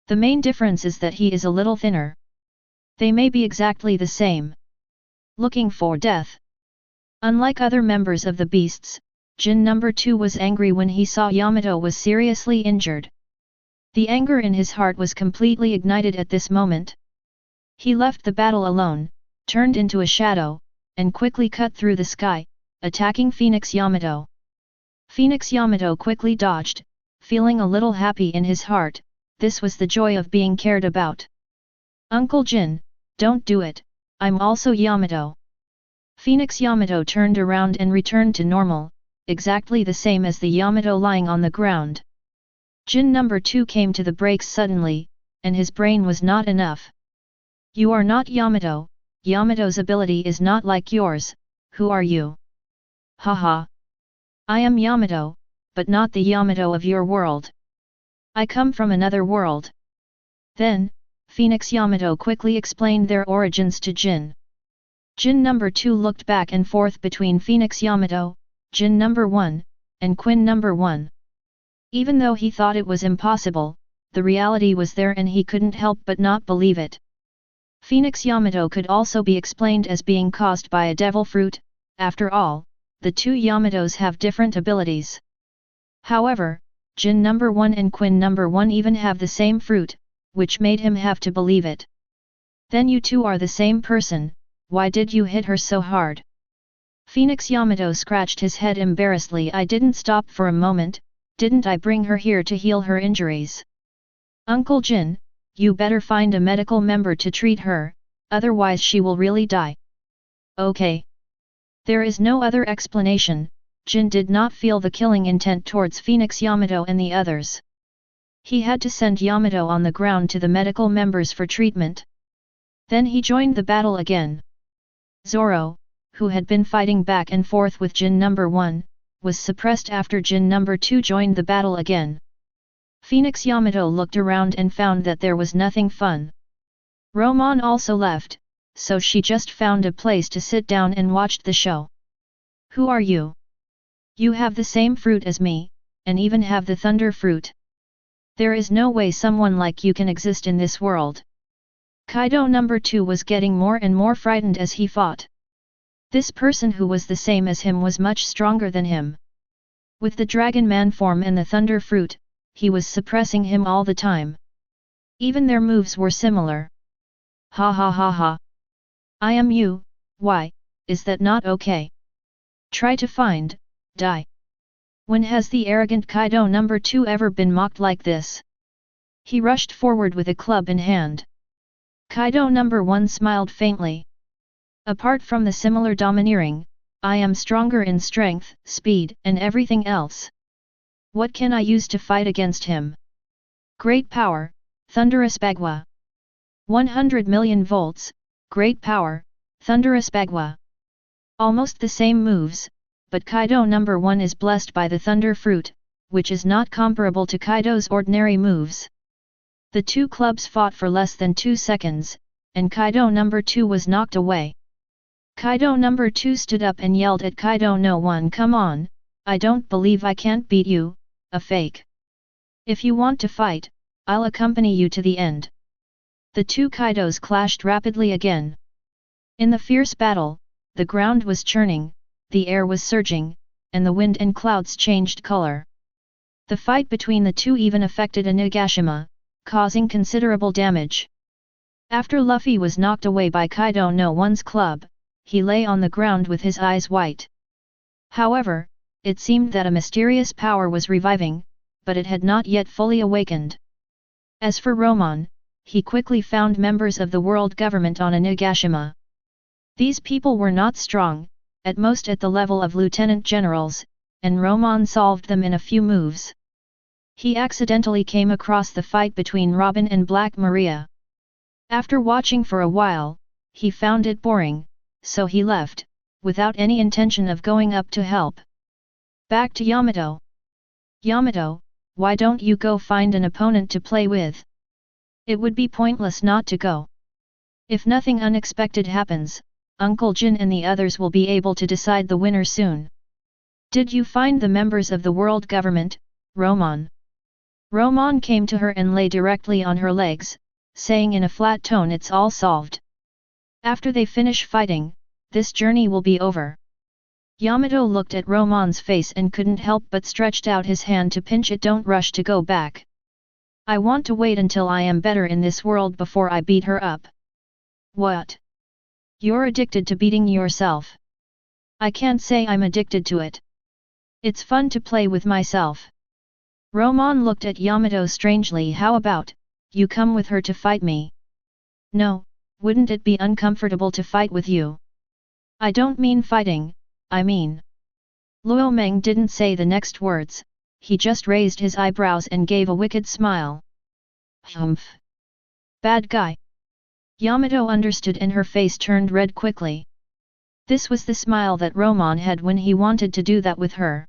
The main difference is that he is a little thinner. They may be exactly the same. Looking for death. Unlike other members of the beasts, Jin No. 2 was angry when he saw Yamato was seriously injured. The anger in his heart was completely ignited at this moment. He left the battle alone, turned into a shadow, and quickly cut through the sky, attacking Phoenix Yamato. Phoenix Yamato quickly dodged, feeling a little happy in his heart. This was the joy of being cared about. Uncle Jin, don't do it, I'm also Yamato. Phoenix Yamato turned around and returned to normal, exactly the same as the Yamato lying on the ground. Jin No. 2 came to the brakes suddenly, and his brain was not enough. You are not Yamato, Yamato's ability is not like yours, who are you? Haha. I am Yamato, but not the Yamato of your world. I come from another world. Then, Phoenix Yamato quickly explained their origins to Jin. Jin No. 2 looked back and forth between Phoenix Yamato, Jin No. 1, and Quinn No. 1. Even though he thought it was impossible, the reality was there and he couldn't help but not believe it. Phoenix Yamato could also be explained as being caused by a devil fruit, after all, the two Yamatos have different abilities. However, Jin No. 1 and Quinn No. 1 even have the same fruit, which made him have to believe it. Then you two are the same person, why did you hit her so hard? Phoenix Yamato scratched his head embarrassedly. I didn't stop for a moment, didn't I bring her here to heal her injuries? Uncle Jin, you better find a medical member to treat her, otherwise she will really die. Okay. There is no other explanation. Jin did not feel the killing intent towards Phoenix Yamato and the others. He had to send Yamato on the ground to the medical members for treatment. Then he joined the battle again. Zoro, who had been fighting back and forth with Jin No. 1, was suppressed after Jin No. 2 joined the battle again. Phoenix Yamato looked around and found that there was nothing fun. Romon also left, so she just found a place to sit down and watched the show. Who are you? You have the same fruit as me, and even have the thunder fruit. There is no way someone like you can exist in this world. Kaido No. 2 was getting more and more frightened as he fought. This person who was the same as him was much stronger than him. With the Dragon Man form and the thunder fruit, he was suppressing him all the time. Even their moves were similar. Ha ha ha ha. I am you, why, is that not okay? Try to find, die. When has the arrogant Kaido number 2 ever been mocked like this? He rushed forward with a club in hand. Kaido number 1 smiled faintly. Apart from the similar domineering, I am stronger in strength, speed, and everything else. What can I use to fight against him? Great power, Thunderous Bagua. 100 million volts, great power, Thunderous Bagua. Almost the same moves, but Kaido number 1 is blessed by the Thunder Fruit, which is not comparable to Kaido's ordinary moves. The two clubs fought for less than 2 seconds, and Kaido number 2 was knocked away. Kaido number 2 stood up and yelled at Kaido no 1, come on, I don't believe I can't beat you, a fake. If you want to fight, I'll accompany you to the end. The two Kaidos clashed rapidly again. In the fierce battle, the ground was churning, the air was surging, and the wind and clouds changed color. The fight between the two even affected Onigashima, causing considerable damage. After Luffy was knocked away by Kaido no 1's club, he lay on the ground with his eyes white. However, it seemed that a mysterious power was reviving, but it had not yet fully awakened. As for Romon, he quickly found members of the world government on Onigashima. These people were not strong, at most at the level of lieutenant generals, and Romon solved them in a few moves. He accidentally came across the fight between Robin and Black Maria. After watching for a while, he found it boring, so he left, without any intention of going up to help. Back to Yamato. Yamato, why don't you go find an opponent to play with? It would be pointless not to go. If nothing unexpected happens, Uncle Jin and the others will be able to decide the winner soon. Did you find the members of the world government, Romon? Romon came to her and lay directly on her legs, saying in a flat tone, it's all solved. After they finish fighting, this journey will be over. Yamato looked at Romon's face and couldn't help but stretched out his hand to pinch it. Don't rush to go back. I want to wait until I am better in this world before I beat her up. What? You're addicted to beating yourself. I can't say I'm addicted to it. It's fun to play with myself. Romon looked at Yamato strangely. How about, you come with her to fight me? No, wouldn't it be uncomfortable to fight with you? I don't mean fighting, I mean. Luo Meng didn't say the next words, he just raised his eyebrows and gave a wicked smile. Humph. Bad guy. Yamato understood and her face turned red quickly. This was the smile that Romon had when he wanted to do that with her.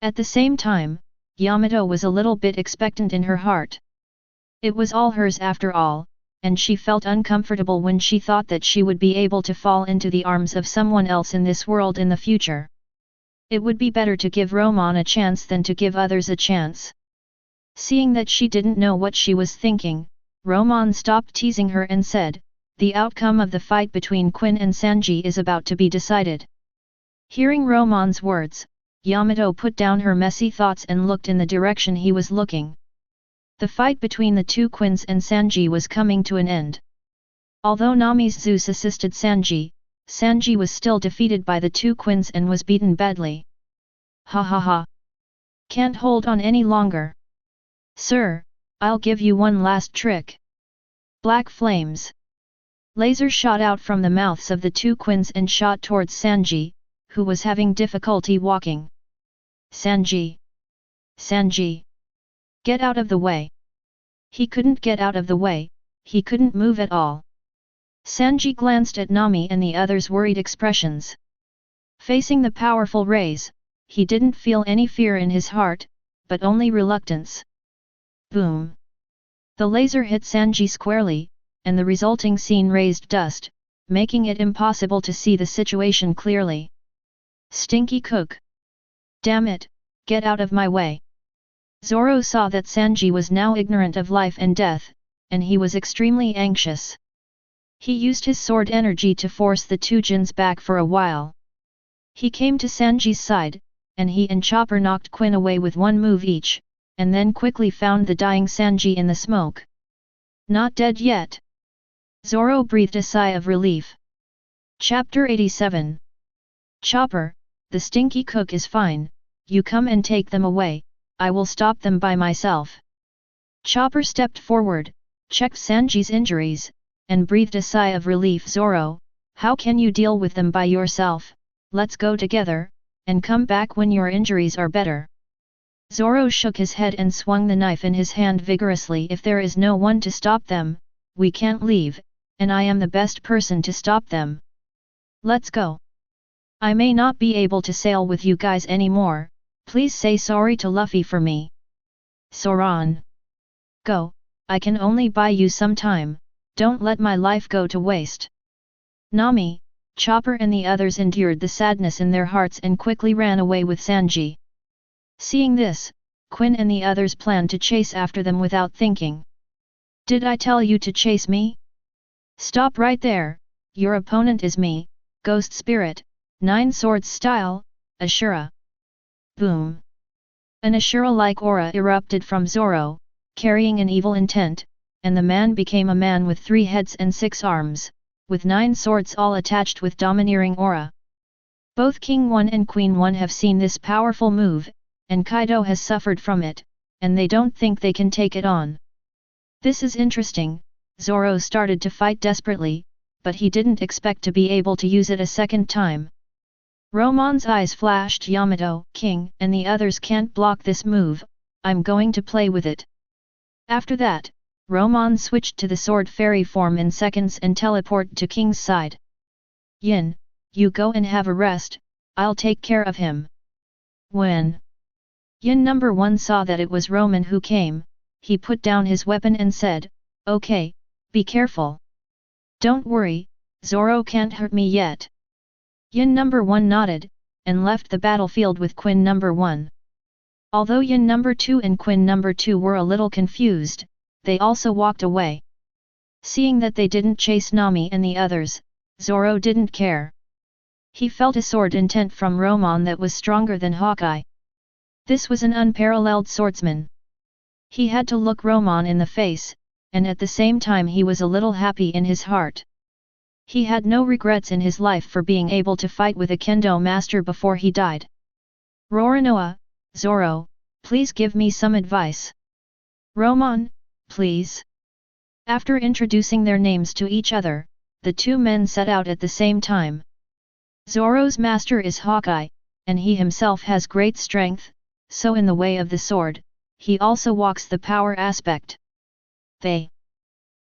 At the same time, Yamato was a little bit expectant in her heart. It was all hers after all, and she felt uncomfortable when she thought that she would be able to fall into the arms of someone else in this world in the future. It would be better to give Romon a chance than to give others a chance. Seeing that she didn't know what she was thinking, Romon stopped teasing her and said, the outcome of the fight between Quinn and Sanji is about to be decided. Hearing Romon's words, Yamato put down her messy thoughts and looked in the direction he was looking. The fight between the two Quinns and Sanji was coming to an end. Although Nami's Zeus assisted Sanji, Sanji was still defeated by the two Quinns and was beaten badly. Ha ha ha. Can't hold on any longer. Sir, I'll give you one last trick. Black flames. Lasers shot out from the mouths of the two Quinns and shot towards Sanji, who was having difficulty walking. Sanji! Sanji! Get out of the way! He couldn't get out of the way, he couldn't move at all. Sanji glanced at Nami and the others' worried expressions. Facing the powerful rays, he didn't feel any fear in his heart, but only reluctance. Boom! The laser hit Sanji squarely, and the resulting scene raised dust, making it impossible to see the situation clearly. Stinky cook! Damn it, get out of my way! Zoro saw that Sanji was now ignorant of life and death, and he was extremely anxious. He used his sword energy to force the two Jins back for a while. He came to Sanji's side, and he and Chopper knocked Quinn away with one move each, and then quickly found the dying Sanji in the smoke. Not dead yet. Zoro breathed a sigh of relief. Chapter 87. Chopper, the stinky cook is fine, you come and take them away, I will stop them by myself. Chopper stepped forward, checked Sanji's injuries, and breathed a sigh of relief. Zoro, how can you deal with them by yourself? Let's go together, and come back when your injuries are better. Zoro shook his head and swung the knife in his hand vigorously. If there is no one to stop them, we can't leave, and I am the best person to stop them. Let's go. I may not be able to sail with you guys anymore, please say sorry to Luffy for me. Soran. Go, I can only buy you some time, don't let my life go to waste. Nami, Chopper and the others endured the sadness in their hearts and quickly ran away with Sanji. Seeing this, Quinn and the others planned to chase after them without thinking. Did I tell you to chase me? Stop right there, your opponent is me, Ghost Spirit, 9 Swords Style, Ashura. Boom! An Ashura-like aura erupted from Zoro, carrying an evil intent, and the man became a man with 3 heads and 6 arms, with 9 swords all attached with domineering aura. Both King 1 and Queen 1 have seen this powerful move, and Kaido has suffered from it, and they don't think they can take it on. This is interesting. Zoro started to fight desperately, but he didn't expect to be able to use it a second time. Romon's eyes flashed. Yamato, King, and the others can't block this move, I'm going to play with it. After that, Romon switched to the sword fairy form in seconds and teleported to King's side. Yin, you go and have a rest, I'll take care of him. When Yin number 1 saw that it was Romon who came, he put down his weapon and said, okay, be careful. Don't worry, Zoro can't hurt me yet. Yin number 1 nodded, and left the battlefield with Quinn number 1. Although Yin number 2 and Quinn number 2 were a little confused, they also walked away. Seeing that they didn't chase Nami and the others, Zoro didn't care. He felt a sword intent from Romon that was stronger than Hawkeye. This was an unparalleled swordsman. He had to look Romon in the face, and at the same time he was a little happy in his heart. He had no regrets in his life for being able to fight with a kendo master before he died. Roronoa, Zoro, please give me some advice. Romon, please. After introducing their names to each other, the two men set out at the same time. Zoro's master is Hawkeye, and he himself has great strength, so in the way of the sword, he also walks the power aspect. The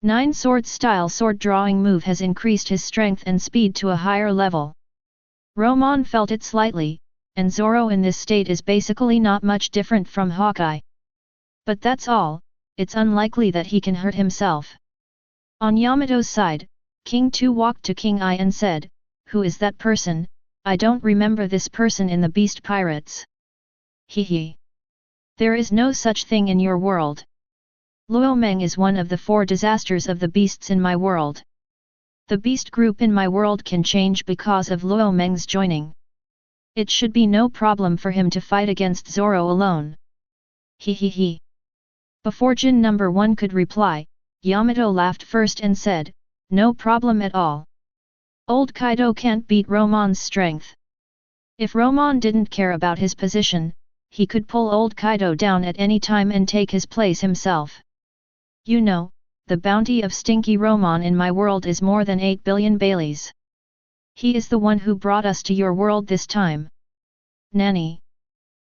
9 Swords style sword drawing move has increased his strength and speed to a higher level. Romon felt it slightly, and Zoro in this state is basically not much different from Hawkeye. But that's all, it's unlikely that he can hurt himself. On Yamato's side, King 2 walked to King I and said, who is that person? I don't remember this person in the Beast Pirates. Hee. There is no such thing in your world. Luomeng is one of the 4 disasters of the beasts in my world. The beast group in my world can change because of Luomeng's joining. It should be no problem for him to fight against Zoro alone. Hee. Before Jin number 1 could reply, Yamato laughed first and said, no problem at all. Old Kaido can't beat Romon's strength. If Romon didn't care about his position, he could pull old Kaido down at any time and take his place himself. You know, the bounty of Stinky Romon in my world is more than 8 billion Baileys. He is the one who brought us to your world this time. Nanny.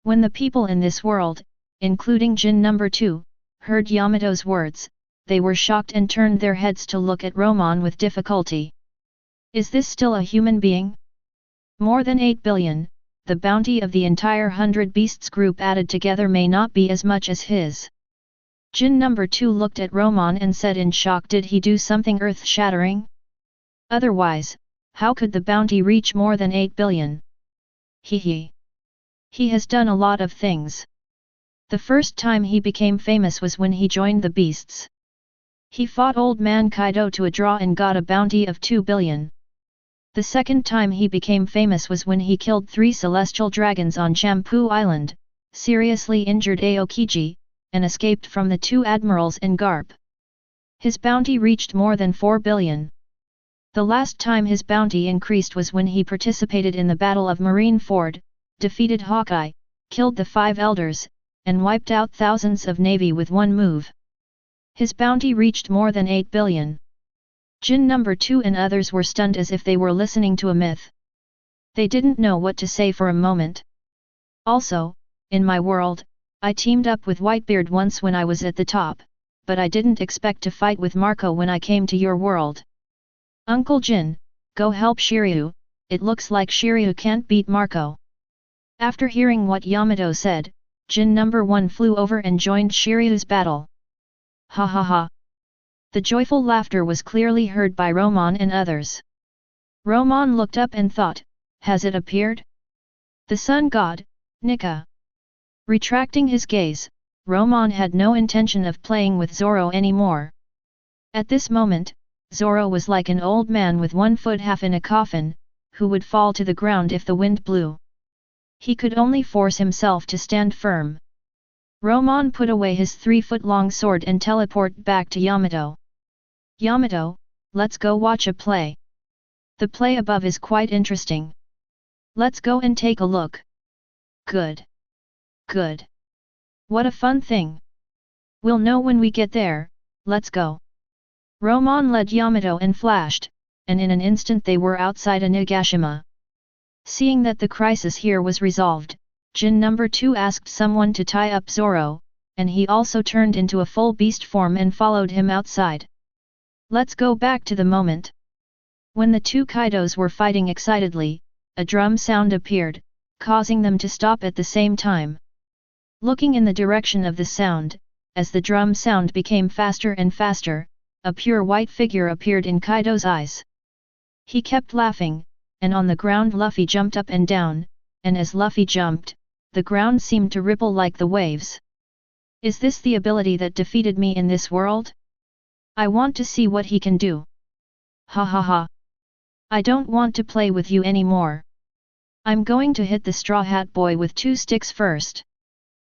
When the people in this world, including Jin number 2, heard Yamato's words, they were shocked and turned their heads to look at Romon with difficulty. Is this still a human being? More than 8 billion, the bounty of the entire 100 beasts group added together may not be as much as his. Jin number 2 looked at Romon and said in shock, did he do something earth-shattering? Otherwise, how could the bounty reach more than 8 billion? He has done a lot of things. The first time he became famous was when he joined the beasts. He fought Old Man Kaido to a draw and got a bounty of 2 billion. The second time he became famous was when he killed 3 celestial dragons on Champu Island, seriously injured Aokiji, and escaped from the 2 admirals in Garp. His bounty reached more than 4 billion. The last time his bounty increased was when he participated in the Battle of Marineford, defeated Hawkeye, killed the 5 elders, and wiped out thousands of navy with one move. His bounty reached more than 8 billion. Jin No. 2 and others were stunned as if they were listening to a myth. They didn't know what to say for a moment. Also, in my world, I teamed up with Whitebeard once when I was at the top, but I didn't expect to fight with Marco when I came to your world. Uncle Jin, go help Shiryu, it looks like Shiryu can't beat Marco. After hearing what Yamato said, Jin No. 1 flew over and joined Shiryu's battle. Ha ha ha. The joyful laughter was clearly heard by Romon and others. Romon looked up and thought, has it appeared? The sun god, Nika. Retracting his gaze, Romon had no intention of playing with Zoro anymore. At this moment, Zoro was like an old man with 1 foot half in a coffin, who would fall to the ground if the wind blew. He could only force himself to stand firm. Romon put away his 3-foot-long sword and teleported back to Yamato. Yamato, let's go watch a play. The play above is quite interesting. Let's go and take a look. Good. Good. What a fun thing. We'll know when we get there, let's go. Romon led Yamato and flashed, and in an instant they were outside Onigashima. Seeing that the crisis here was resolved, Jin No. 2 asked someone to tie up Zoro, and he also turned into a full beast form and followed him outside. Let's go back to the moment. When the 2 Kaidos were fighting excitedly, a drum sound appeared, causing them to stop at the same time. Looking in the direction of the sound, as the drum sound became faster and faster, a pure white figure appeared in Kaido's eyes. He kept laughing, and on the ground Luffy jumped up and down, and as Luffy jumped, the ground seemed to ripple like the waves. Is this the ability that defeated me in this world? I want to see what he can do. Ha ha ha. I don't want to play with you anymore. I'm going to hit the Straw Hat Boy with 2 sticks first.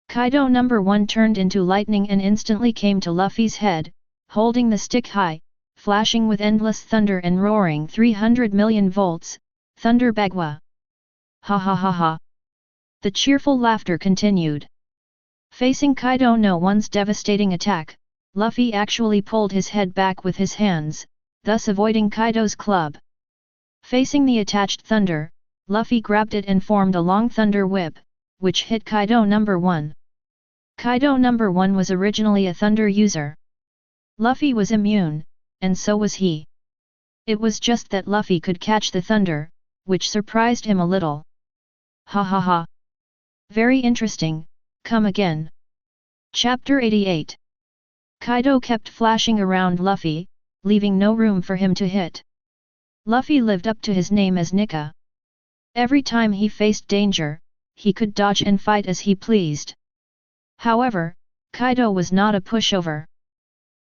Kaido No. 1 turned into lightning and instantly came to Luffy's head, holding the stick high, flashing with endless thunder and roaring 300 million volts, Thunder Bagua. Ha ha ha ha. The cheerful laughter continued. Facing Kaido No. 1's devastating attack, Luffy actually pulled his head back with his hands, thus avoiding Kaido's club. Facing the attached thunder, Luffy grabbed it and formed a long thunder whip, which hit Kaido No. 1. Kaido No. 1 was originally a thunder user. Luffy was immune, and so was he. It was just that Luffy could catch the thunder, which surprised him a little. Ha ha ha. Very interesting, come again. Chapter 88. Kaido kept flashing around Luffy, leaving no room for him to hit. Luffy lived up to his name as Nika. Every time he faced danger, he could dodge and fight as he pleased. However, Kaido was not a pushover.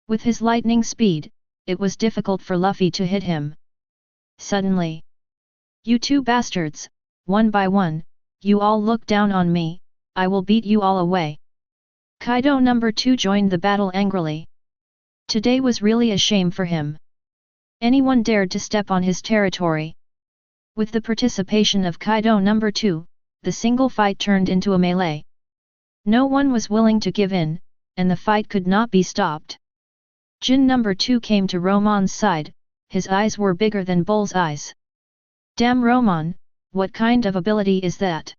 With his lightning speed, it was difficult for Luffy to hit him. Suddenly, you 2 bastards, one by one, you all look down on me, I will beat you all away. Kaido No. 2 joined the battle angrily. Today was really a shame for him. Anyone dared to step on his territory. With the participation of Kaido No. 2, the single fight turned into a melee. No one was willing to give in, and the fight could not be stopped. Jin No. 2 came to Romon's side, his eyes were bigger than bull's eyes. Damn Romon, what kind of ability is that?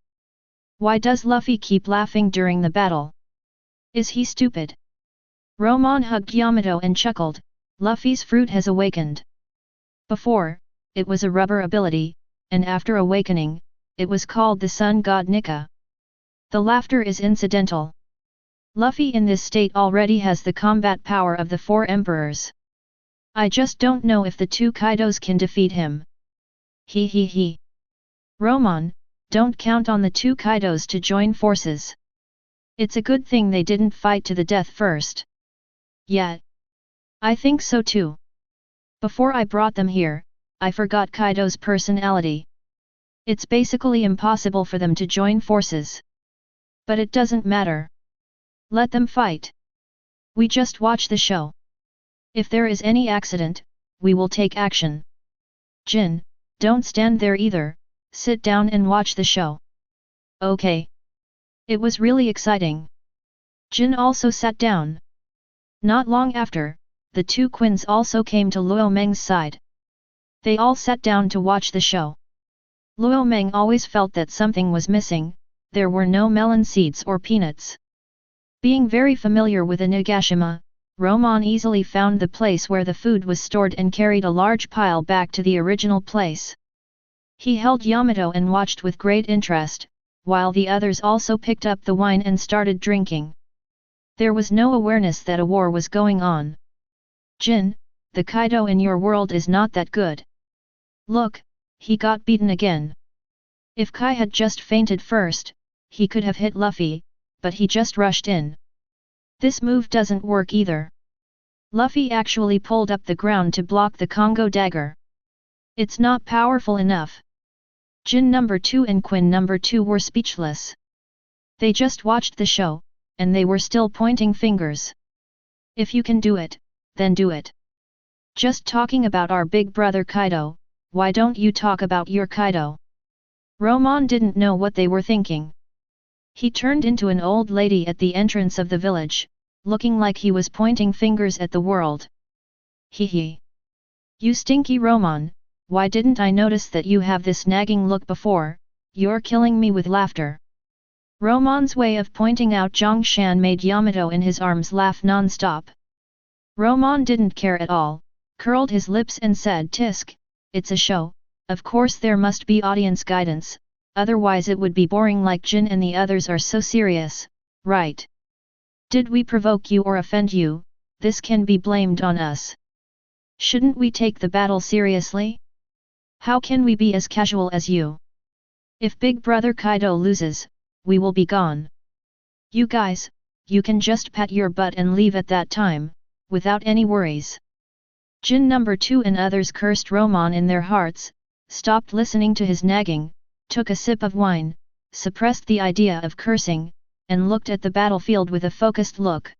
Why does Luffy keep laughing during the battle? Is he stupid? Romon hugged Yamato and chuckled, Luffy's fruit has awakened. Before, it was a rubber ability, and after awakening, it was called the sun god Nika. The laughter is incidental. Luffy in this state already has the combat power of the 4 emperors. I just don't know if the 2 Kaidos can defeat him. He he he. Romon, don't count on the 2 Kaidos to join forces. It's a good thing they didn't fight to the death first. Yeah. I think so too. Before I brought them here, I forgot Kaido's personality. It's basically impossible for them to join forces. But it doesn't matter. Let them fight. We just watch the show. If there is any accident, we will take action. Jin, don't stand there either, sit down and watch the show. Okay. It was really exciting. Jin also sat down. Not long after, the two quins also came to Luo Meng's side. They all sat down to watch the show. Luo Meng always felt that something was missing, there were no melon seeds or peanuts. Being very familiar with a Nagashima, Romon easily found the place where the food was stored and carried a large pile back to the original place. He held Yamato and watched with great interest, while the others also picked up the wine and started drinking. There was no awareness that a war was going on. Jin, the Kaido in your world is not that good. Look, he got beaten again. If Kai had just fainted first, he could have hit Luffy, but he just rushed in. This move doesn't work either. Luffy actually pulled up the ground to block the Congo dagger. It's not powerful enough. Jin number 2 and Quinn number 2 were speechless. They just watched the show, and they were still pointing fingers. If you can do it, then do it. Just talking about our big brother Kaido, why don't you talk about your Kaido? Romon didn't know what they were thinking. He turned into an old lady at the entrance of the village, looking like he was pointing fingers at the world. Hee hee. You stinky Romon, why didn't I notice that you have this nagging look before, you're killing me with laughter. Romon's way of pointing out Zhongshan made Yamato in his arms laugh non-stop. Romon didn't care at all, curled his lips and said Tisk, it's a show, of course there must be audience guidance, otherwise it would be boring like Jin and the others are so serious, right? Did we provoke you or offend you? This can be blamed on us. Shouldn't we take the battle seriously? How can we be as casual as you? If Big Brother Kaido loses, we will be gone. You guys, you can just pat your butt and leave at that time, without any worries. Jin number 2 and others cursed Romon in their hearts, stopped listening to his nagging, took a sip of wine, suppressed the idea of cursing, and looked at the battlefield with a focused look.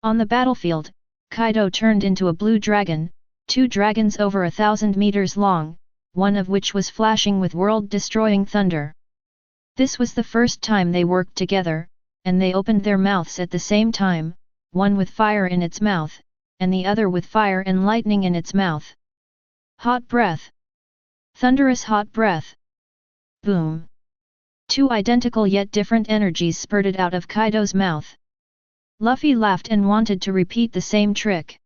On the battlefield, Kaido turned into a blue dragon, 2 dragons over 1,000 meters long, one of which was flashing with world-destroying thunder. This was the first time they worked together, and they opened their mouths at the same time, one with fire in its mouth, and the other with fire and lightning in its mouth. Hot breath. Thunderous hot breath. Boom. 2 identical yet different energies spurted out of Kaido's mouth. Luffy laughed and wanted to repeat the same trick.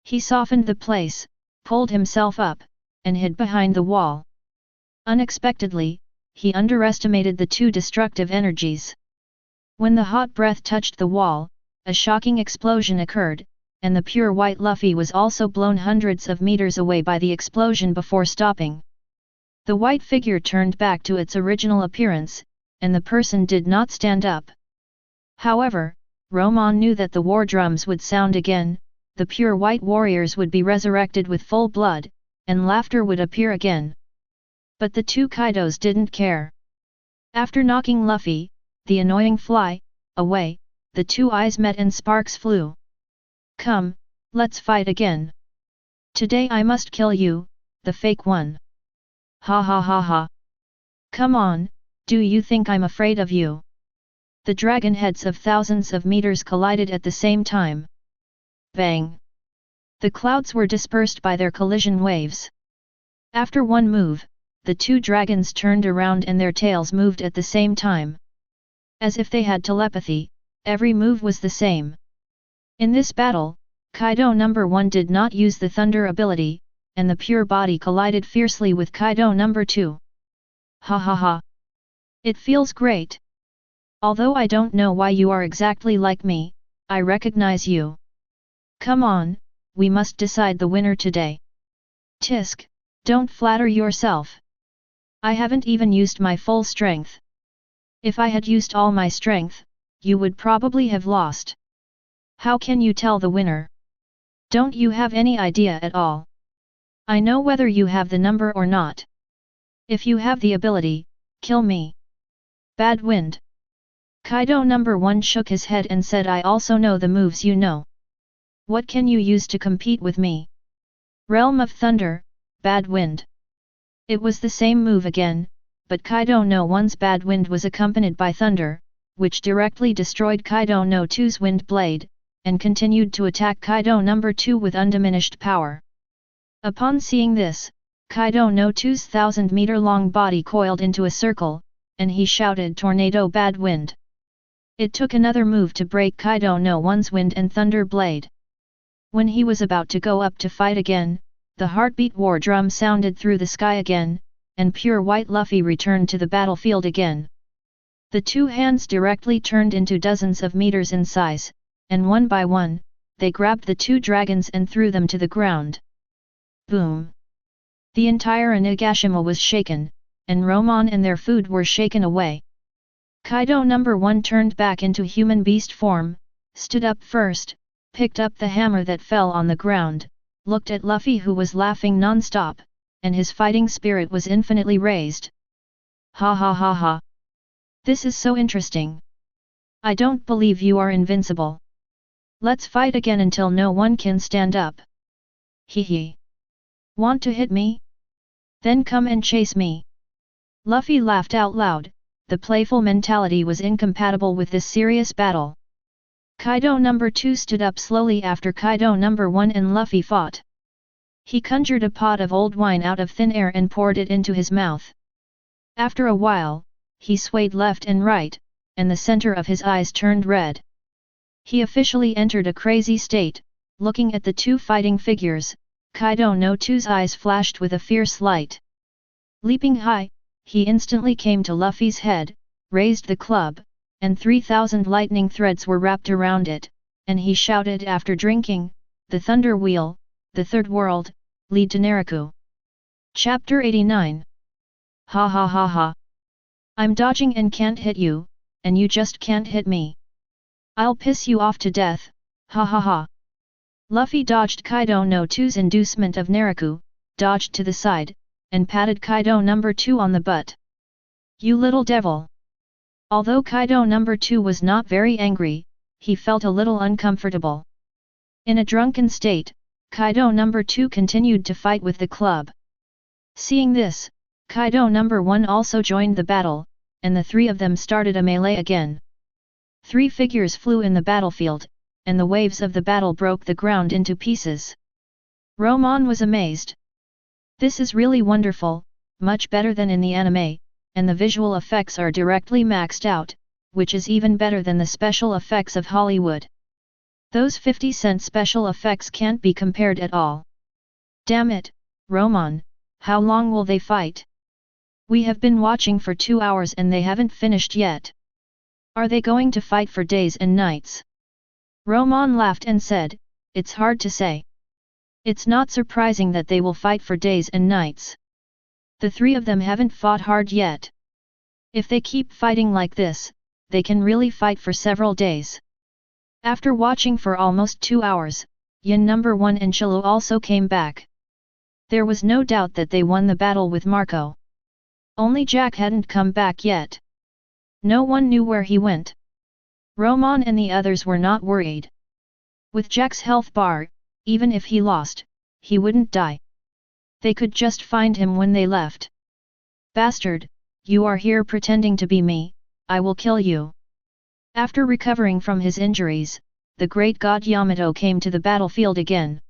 He softened the place, pulled himself up, and hid behind the wall. Unexpectedly, he underestimated the 2 destructive energies. When the hot breath touched the wall, a shocking explosion occurred, and the pure white Luffy was also blown hundreds of meters away by the explosion before stopping. The white figure turned back to its original appearance, and the person did not stand up. However, Romon knew that the war drums would sound again, the pure white warriors would be resurrected with full blood, and laughter would appear again. But the 2 Kaidos didn't care. After knocking Luffy, the annoying fly, away, the 2 eyes met and sparks flew. Come, let's fight again. Today I must kill you, the fake one. Ha ha ha ha. Come on, do you think I'm afraid of you? The dragon heads of thousands of meters collided at the same time. Bang! The clouds were dispersed by their collision waves. After one move, the 2 dragons turned around and their tails moved at the same time. As if they had telepathy, every move was the same. In this battle, Kaido number 1 did not use the thunder ability, and the pure body collided fiercely with Kaido number 2. Ha ha ha! It feels great. Although I don't know why you are exactly like me, I recognize you. Come on, we must decide the winner today. Tisk, don't flatter yourself. I haven't even used my full strength. If I had used all my strength, you would probably have lost. How can you tell the winner? Don't you have any idea at all? I know whether you have the number or not. If you have the ability, kill me. Bad wind. Kaido number 1 shook his head and said, I also know the moves you know. What can you use to compete with me? Realm of Thunder, bad wind. It was the same move again, but Kaido no 1's bad wind was accompanied by thunder, which directly destroyed Kaido no 2's wind blade, and continued to attack Kaido no. 2 with undiminished power. Upon seeing this, Kaido no 2's 1,000-meter-long body coiled into a circle, and he shouted tornado bad wind. It took another move to break Kaido no 1's wind and thunder blade. When he was about to go up to fight again, the heartbeat war drum sounded through the sky again, and pure white Luffy returned to the battlefield again. The two hands directly turned into dozens of meters in size, and one by one, they grabbed the two dragons and threw them to the ground. Boom! The entire Onigashima was shaken, and Romon and their food were shaken away. Kaido no. 1 turned back into human beast form, stood up first, picked up the hammer that fell on the ground, looked at Luffy who was laughing non-stop, and his fighting spirit was infinitely raised. Ha ha ha ha! This is so interesting. I don't believe you are invincible. Let's fight again until no one can stand up. Hee hee. Want to hit me? Then come and chase me. Luffy laughed out loud. The playful mentality was incompatible with this serious battle. Kaido no. 2 stood up slowly after Kaido no. 1 and Luffy fought. He conjured a pot of old wine out of thin air and poured it into his mouth. After a while, he swayed left and right, and the center of his eyes turned red. He officially entered a crazy state. Looking at the two fighting figures, Kaido no 2's eyes flashed with a fierce light. Leaping high, he instantly came to Luffy's head, raised the club, and 3,000 lightning threads were wrapped around it, and he shouted after drinking, "The Thunder Wheel, the Third World, lead to Naraku." Chapter 89. Ha ha ha ha. I'm dodging and can't hit you, and you just can't hit me. I'll piss you off to death, ha ha ha. Luffy dodged Kaido no 2's inducement of Naraku, dodged to the side, and patted Kaido no. 2 on the butt. You little devil! Although Kaido no. 2 was not very angry, he felt a little uncomfortable. In a drunken state, Kaido no. 2 continued to fight with the club. Seeing this, Kaido no. 1 also joined the battle, and the three of them started a melee again. 3 figures flew in the battlefield, and the waves of the battle broke the ground into pieces. Romon was amazed. This is really wonderful, much better than in the anime, and the visual effects are directly maxed out, which is even better than the special effects of Hollywood. Those 50-cent special effects can't be compared at all. Damn it, Romon, how long will they fight? We have been watching for 2 hours and they haven't finished yet. Are they going to fight for days and nights? Romon laughed and said, it's hard to say. It's not surprising that they will fight for days and nights. The three of them haven't fought hard yet. If they keep fighting like this, they can really fight for several days. After watching for almost 2 hours, Yin no. 1 and Chilo also came back. There was no doubt that they won the battle with Marco. Only Jack hadn't come back yet. No one knew where he went. Romon and the others were not worried. With Jack's health bar, even if he lost, he wouldn't die. They could just find him when they left. Bastard, you are here pretending to be me, I will kill you. After recovering from his injuries, the great god Yamato came to the battlefield again.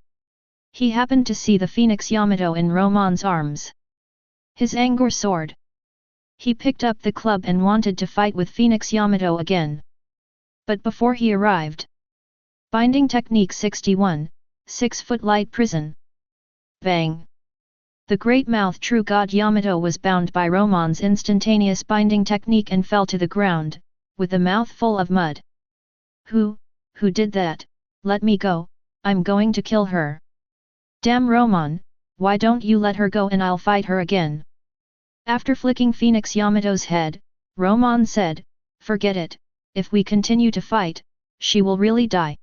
He happened to see the Phoenix Yamato in Romon's arms. His anger soared. He picked up the club and wanted to fight with Phoenix Yamato again. But before he arrived. Binding Technique 61, 6-foot light prison. Bang! The great mouth true god Yamato was bound by Romon's instantaneous binding technique and fell to the ground, with a mouth full of mud. Who did that? Let me go, I'm going to kill her. Damn Romon, why don't you let her go and I'll fight her again? After flicking Phoenix Yamato's head, Romon said, forget it, if we continue to fight, she will really die.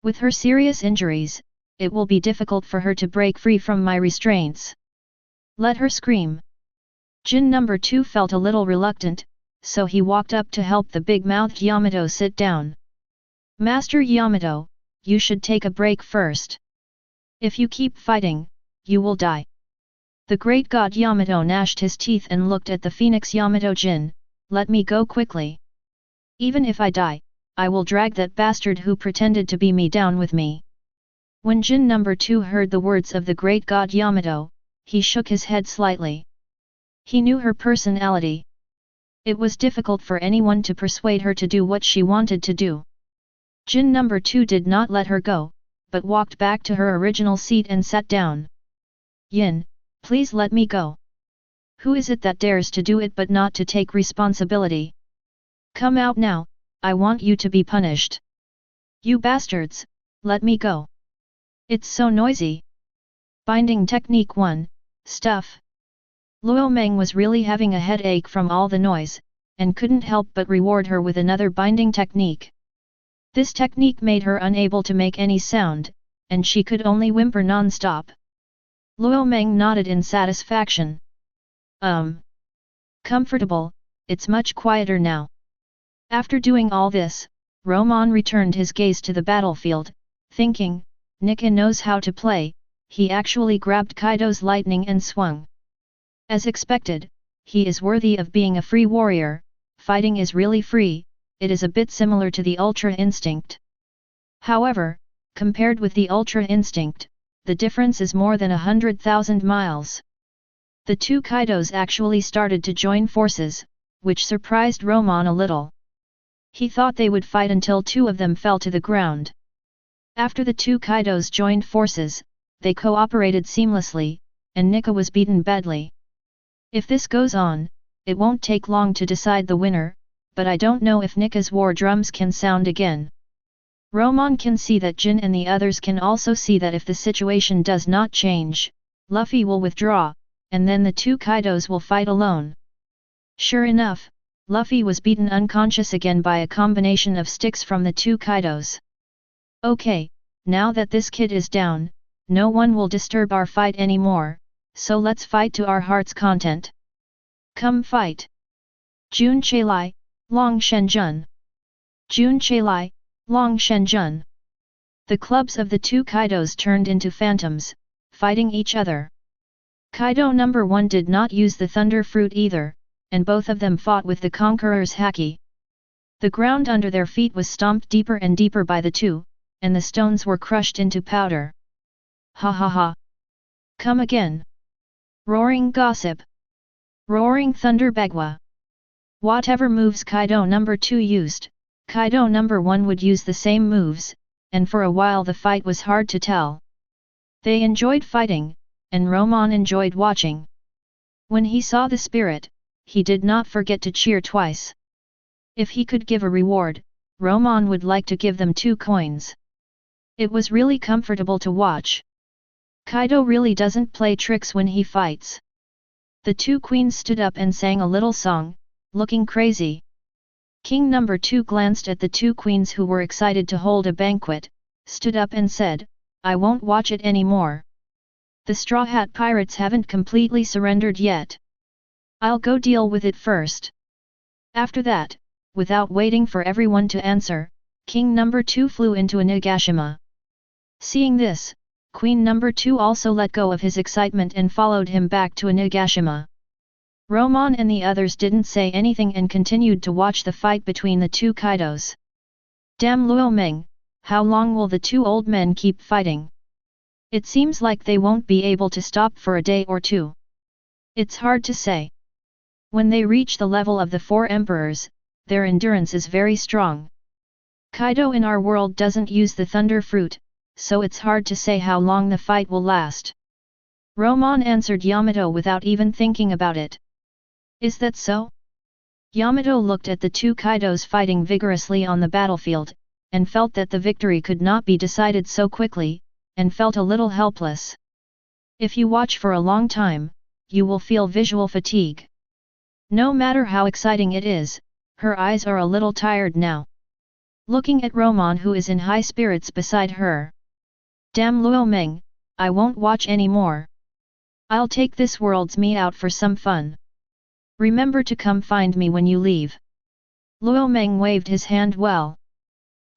With her serious injuries, it will be difficult for her to break free from my restraints. Let her scream. Jin no. 2 felt a little reluctant, so he walked up to help the big-mouthed Yamato sit down. Master Yamato, you should take a break first. If you keep fighting, you will die. The great god Yamato gnashed his teeth and looked at the phoenix Yamato Jin. Let me go quickly. Even if I die, I will drag that bastard who pretended to be me down with me. When Jin number 2 heard the words of the great god Yamato, he shook his head slightly. He knew her personality. It was difficult for anyone to persuade her to do what she wanted to do. Jin number 2 did not let her go, but walked back to her original seat and sat down. Yin, please let me go. Who is it that dares to do it but not to take responsibility? Come out now, I want you to be punished. You bastards, let me go. It's so noisy. Binding Technique 1, Stuff. Luo Meng was really having a headache from all the noise, and couldn't help but reward her with another binding technique. This technique made her unable to make any sound, and she could only whimper non-stop. Luo Meng nodded in satisfaction. Comfortable, it's much quieter now. After doing all this, Romon returned his gaze to the battlefield, thinking, Nika knows how to play. He actually grabbed Kaido's lightning and swung. As expected, he is worthy of being a free warrior. Fighting is really free, it is a bit similar to the Ultra Instinct. However, compared with the Ultra Instinct, the difference is more than 100,000 miles. The two Kaidos actually started to join forces, which surprised Romon a little. He thought they would fight until two of them fell to the ground. After the two Kaidos joined forces, they cooperated seamlessly, and Nika was beaten badly. If this goes on, it won't take long to decide the winner, but I don't know if Nika's war drums can sound again. Romon can see that Jin and the others can also see that if the situation does not change, Luffy will withdraw, and then the two Kaidos will fight alone. Sure enough, Luffy was beaten unconscious again by a combination of sticks from the two Kaidos. Okay, now that this kid is down, no one will disturb our fight anymore, so let's fight to our heart's content. Come fight! Jun Chelai, Long Shenjun. Jun Chelai, Long Shenjun. The clubs of the two Kaidos turned into phantoms, fighting each other. Kaido number 1 did not use the thunder fruit either, and both of them fought with the conqueror's haki. The ground under their feet was stomped deeper and deeper by the two, and the stones were crushed into powder. Ha ha ha! Come again! Roaring Gossip! Roaring Thunder Bagua! Whatever moves Kaido number 2 used, Kaido number 1 would use the same moves, and for a while the fight was hard to tell. They enjoyed fighting, and Romon enjoyed watching. When he saw the spirit, he did not forget to cheer twice. If he could give a reward, Romon would like to give them 2 coins. It was really comfortable to watch. Kaido really doesn't play tricks when he fights. The two queens stood up and sang a little song, looking crazy. King number 2 glanced at the two queens who were excited to hold a banquet, stood up and said, I won't watch it anymore. The Straw Hat Pirates haven't completely surrendered yet. I'll go deal with it first. After that, without waiting for everyone to answer, King number 2 flew into a Nagashima. Seeing this, Queen number 2 also let go of his excitement and followed him back to a Nagashima. Romon and the others didn't say anything and continued to watch the fight between the two Kaidos. Damn Luo Meng, how long will the two old men keep fighting? It seems like they won't be able to stop for a day or two. It's hard to say. When they reach the level of the 4 emperors, their endurance is very strong. Kaido in our world doesn't use the thunder fruit, so it's hard to say how long the fight will last. Romon answered Yamato without even thinking about it. Is that so? Yamato looked at the two Kaidos fighting vigorously on the battlefield, and felt that the victory could not be decided so quickly, and felt a little helpless. If you watch for a long time, you will feel visual fatigue. No matter how exciting it is, her eyes are a little tired now. Looking at Romon who is in high spirits beside her. Damn Luo Meng, I won't watch anymore. I'll take this world's me out for some fun. Remember to come find me when you leave. Luo Meng waved his hand well.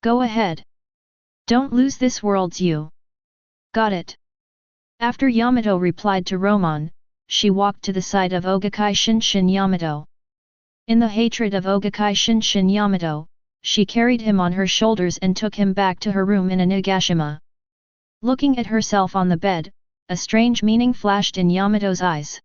Go ahead. Don't lose this world's you. Got it. After Yamato replied to Romon, she walked to the side of Ogakai Shinshin Yamato. In the hatred of Ogakai Shinshin Yamato, she carried him on her shoulders and took him back to her room in Onigashima. Looking at herself on the bed, a strange meaning flashed in Yamato's eyes.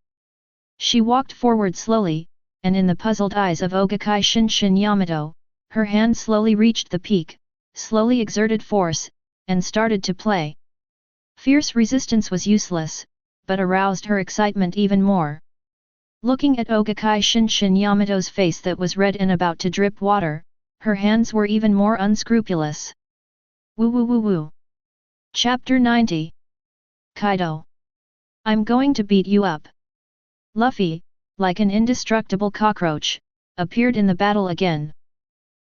She walked forward slowly, and in the puzzled eyes of Ogakai Shinshin Yamato, her hand slowly reached the peak, slowly exerted force, and started to play. Fierce resistance was useless, but aroused her excitement even more. Looking at Ogakai Shinshin Yamato's face that was red and about to drip water, her hands were even more unscrupulous. Woo woo woo woo. Chapter 90. Kaido. I'm going to beat you up. Luffy, like an indestructible cockroach, appeared in the battle again.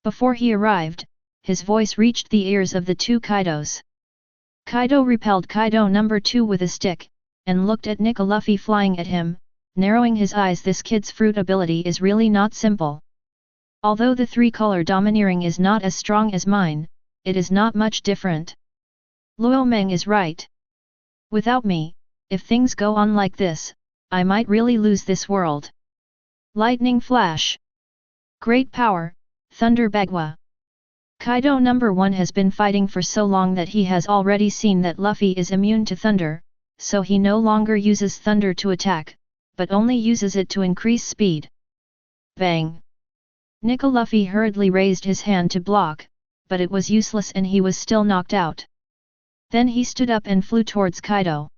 Before he arrived, his voice reached the ears of the two Kaidos. Kaido repelled Kaido number 2 with a stick, and looked at Nika Luffy flying at him, narrowing his eyes. This kid's fruit ability is really not simple. Although the three-color domineering is not as strong as mine, it is not much different. Luo Meng is right. Without me, if things go on like this, I might really lose this world. Lightning Flash. Great Power, Thunder Bagua. Kaido number 1 has been fighting for so long that he has already seen that Luffy is immune to thunder, so he no longer uses thunder to attack, but only uses it to increase speed. Bang! Nika Luffy hurriedly raised his hand to block, but it was useless and he was still knocked out. Then he stood up and flew towards Kaido.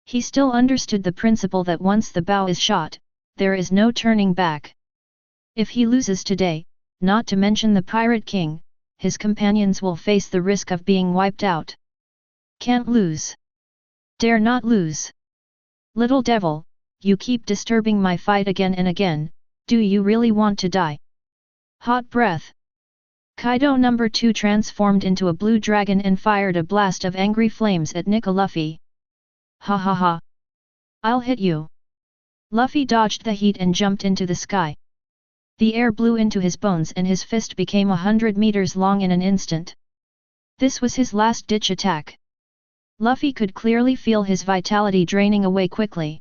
He still understood the principle that once the bow is shot, there is no turning back. If he loses today, not to mention the Pirate King, his companions will face the risk of being wiped out. Can't lose. Dare not lose. Little devil, you keep disturbing my fight again and again, do you really want to die? Hot breath. Kaido number 2 transformed into a blue dragon and fired a blast of angry flames at Nika Luffy. Ha ha ha. I'll hit you. Luffy dodged the heat and jumped into the sky. The air blew into his bones and his fist became 100 meters long in an instant. This was his last-ditch attack. Luffy could clearly feel his vitality draining away quickly.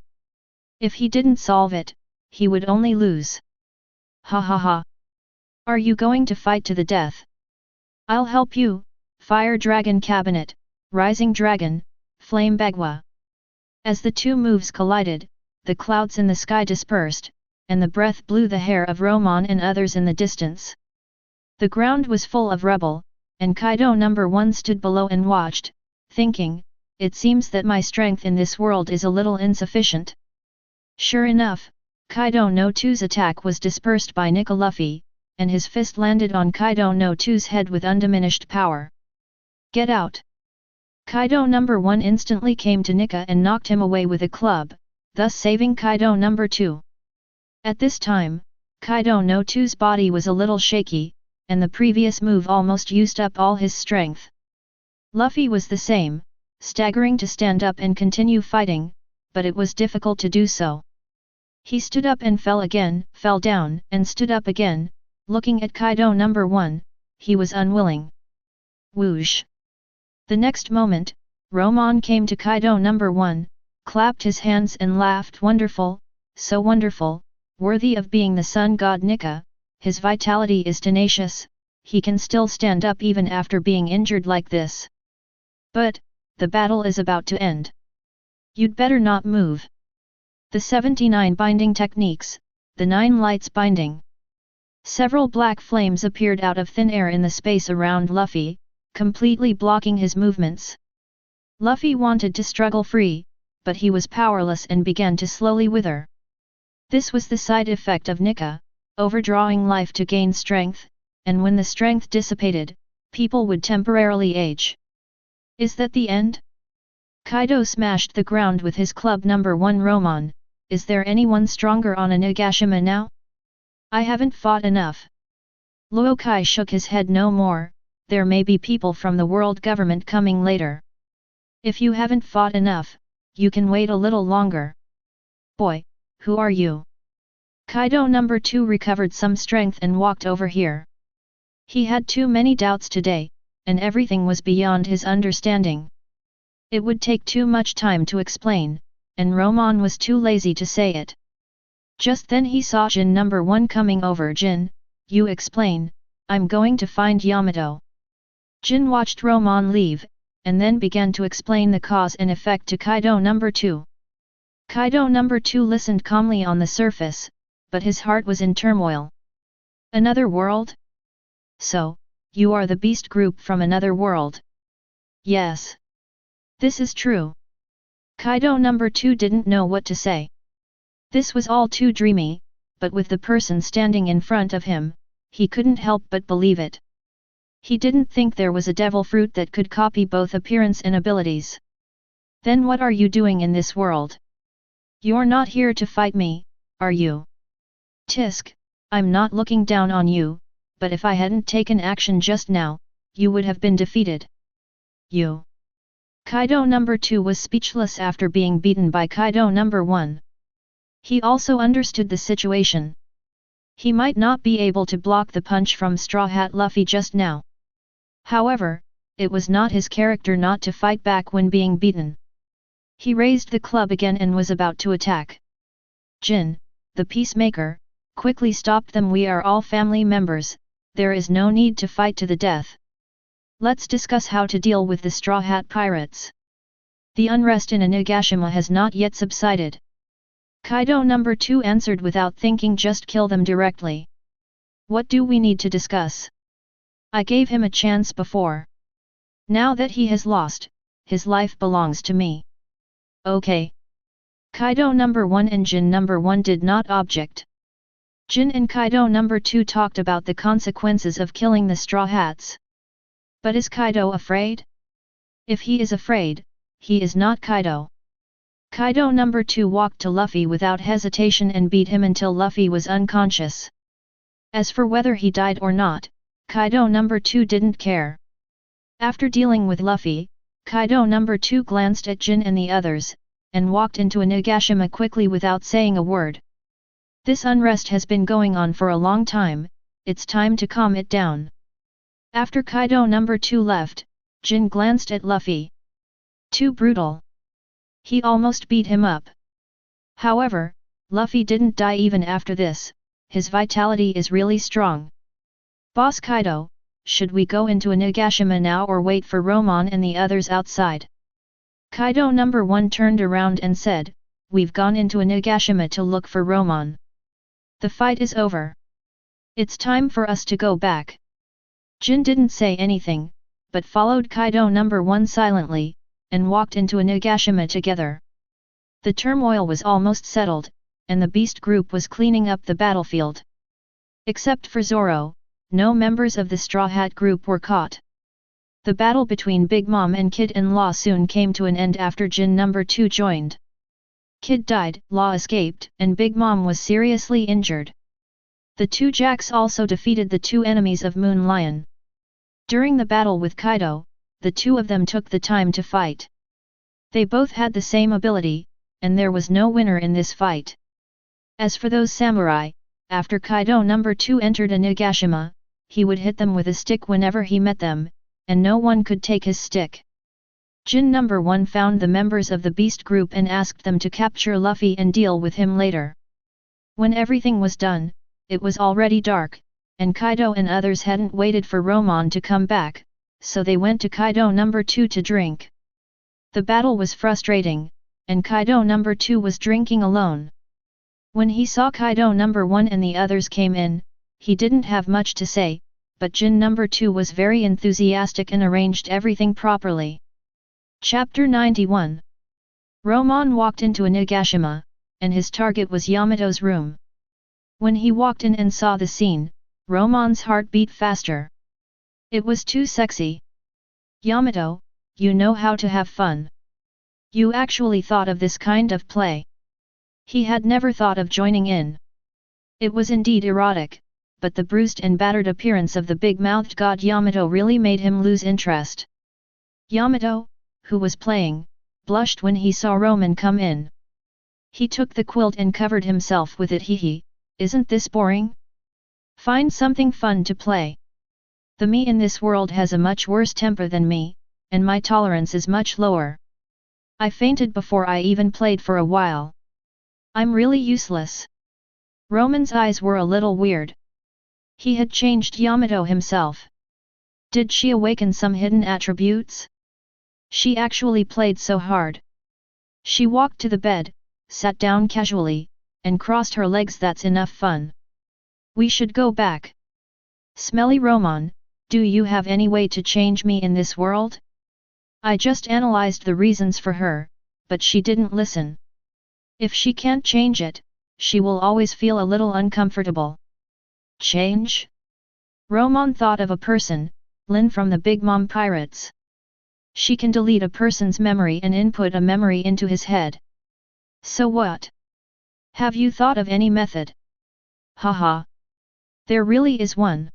If he didn't solve it, he would only lose. Ha ha ha. Are you going to fight to the death? I'll help you, Fire Dragon Cabinet, Rising Dragon, Flame Bagua. As the two moves collided, the clouds in the sky dispersed, and the breath blew the hair of Romon and others in the distance. The ground was full of rubble, and Kaido number 1 stood below and watched, thinking, it seems that my strength in this world is a little insufficient. Sure enough, Kaido no 2's attack was dispersed by Nika Luffy, and his fist landed on Kaido no 2's head with undiminished power. Get out! Kaido number 1 instantly came to Nika and knocked him away with a club, thus saving Kaido number 2. At this time, Kaido no 2's body was a little shaky, and the previous move almost used up all his strength. Luffy was the same, staggering to stand up and continue fighting, but it was difficult to do so. He stood up and fell again, fell down, and stood up again, looking at Kaido number 1, he was unwilling. Whoosh! The next moment, Romon came to Kaido number 1, clapped his hands and laughed. Wonderful, so wonderful, worthy of being the sun god Nika, his vitality is tenacious, he can still stand up even after being injured like this. But, the battle is about to end. You'd better not move. The 79 binding techniques, the 9 lights binding. Several black flames appeared out of thin air in the space around Luffy, completely blocking his movements. Luffy wanted to struggle free, but he was powerless and began to slowly wither. This was the side effect of Nika, overdrawing life to gain strength, and when the strength dissipated, people would temporarily age. Is that the end? Kaido smashed the ground with his club number 1. Romon, is there anyone stronger on Onigashima now? I haven't fought enough. Luokai shook his head. No more, there may be people from the world government coming later. If you haven't fought enough, you can wait a little longer. Boy, who are you? Kaido number 2 recovered some strength and walked over here. He had too many doubts today, and everything was beyond his understanding. It would take too much time to explain, and Romon was too lazy to say it. Just then he saw Jin number 1 coming over. Jin, you explain, I'm going to find Yamato. Jin watched Romon leave, and then began to explain the cause and effect to Kaido number 2. Kaido number 2 listened calmly on the surface, but his heart was in turmoil. Another world? So, you are the beast group from another world? Yes. This is true. Kaido number 2 didn't know what to say. This was all too dreamy, but with the person standing in front of him, he couldn't help but believe it. He didn't think there was a devil fruit that could copy both appearance and abilities. Then what are you doing in this world? You're not here to fight me, are you? Tisk, I'm not looking down on you, but if I hadn't taken action just now, you would have been defeated. You. Kaido number 2 was speechless after being beaten by Kaido number 1. He also understood the situation. He might not be able to block the punch from Straw Hat Luffy just now. However, it was not his character not to fight back when being beaten. He raised the club again and was about to attack. Jin, the peacemaker, quickly stopped them. We are all family members, there is no need to fight to the death. Let's discuss how to deal with the Straw Hat Pirates. The unrest in Onigashima has not yet subsided. Kaido number 2 answered without thinking. Just kill them directly. What do we need to discuss? I gave him a chance before. Now that he has lost, his life belongs to me. Okay. Kaido number 1 and Jin number 1 did not object. Jin and Kaido number 2 talked about the consequences of killing the Straw Hats. But is Kaido afraid? If he is afraid, he is not Kaido. Kaido number 2 walked to Luffy without hesitation and beat him until Luffy was unconscious. As for whether he died or not, Kaido number 2 didn't care. After dealing with Luffy, Kaido number 2 glanced at Jin and the others, and walked into Onigashima quickly without saying a word. This unrest has been going on for a long time, it's time to calm it down. After Kaido number 2 left, Jin glanced at Luffy. Too brutal. He almost beat him up. However, Luffy didn't die even after this, his vitality is really strong. Boss Kaido, should we go into Onigashima now or wait for Romon and the others outside? Kaido number 1 turned around and said, we've gone into Onigashima to look for Romon. The fight is over. It's time for us to go back. Jin didn't say anything, but followed Kaido number 1 silently, and walked into Onigashima together. The turmoil was almost settled, and the beast group was cleaning up the battlefield. Except for Zoro, no members of the Straw Hat group were caught. The battle between Big Mom and Kid and Law soon came to an end after Jin number 2 joined. Kid died, Law escaped, and Big Mom was seriously injured. The two Jacks also defeated the two enemies of Moon Lion. During the battle with Kaido, the two of them took the time to fight. They both had the same ability, and there was no winner in this fight. As for those samurai, after Kaido number 2 entered Onigashima, he would hit them with a stick whenever he met them, and no one could take his stick. Jin number 1 found the members of the beast group and asked them to capture Luffy and deal with him later. When everything was done, it was already dark, and Kaido and others hadn't waited for Romon to come back, so they went to Kaido number 2 to drink. The battle was frustrating, and Kaido number 2 was drinking alone. When he saw Kaido number 1 and the others came in, he didn't have much to say, but Jin number 2 was very enthusiastic and arranged everything properly. Chapter 91. Romon walked into Onigashima, and his target was Yamato's room. When he walked in and saw the scene, Romon's heart beat faster. It was too sexy. Yamato, you know how to have fun. You actually thought of this kind of play. He had never thought of joining in. It was indeed erotic, but the bruised and battered appearance of the big-mouthed god Yamato really made him lose interest. Yamato, who was playing, blushed when he saw Romon come in. He took the quilt and covered himself with it. Hee, isn't this boring? Find something fun to play. The me in this world has a much worse temper than me, and my tolerance is much lower. I fainted before I even played for a while. I'm really useless. Romon's eyes were a little weird. He had changed Yamato himself. Did she awaken some hidden attributes? She actually played so hard. She walked to the bed, sat down casually, and crossed her legs. That's enough fun. We should go back. Smelly Romon, do you have any way to change me in this world? I just analyzed the reasons for her, but she didn't listen. If she can't change it, she will always feel a little uncomfortable. Change? Romon thought of a person, Lin from the Big Mom Pirates. She can delete a person's memory and input a memory into his head. So what? Have you thought of any method? Haha. There really is one.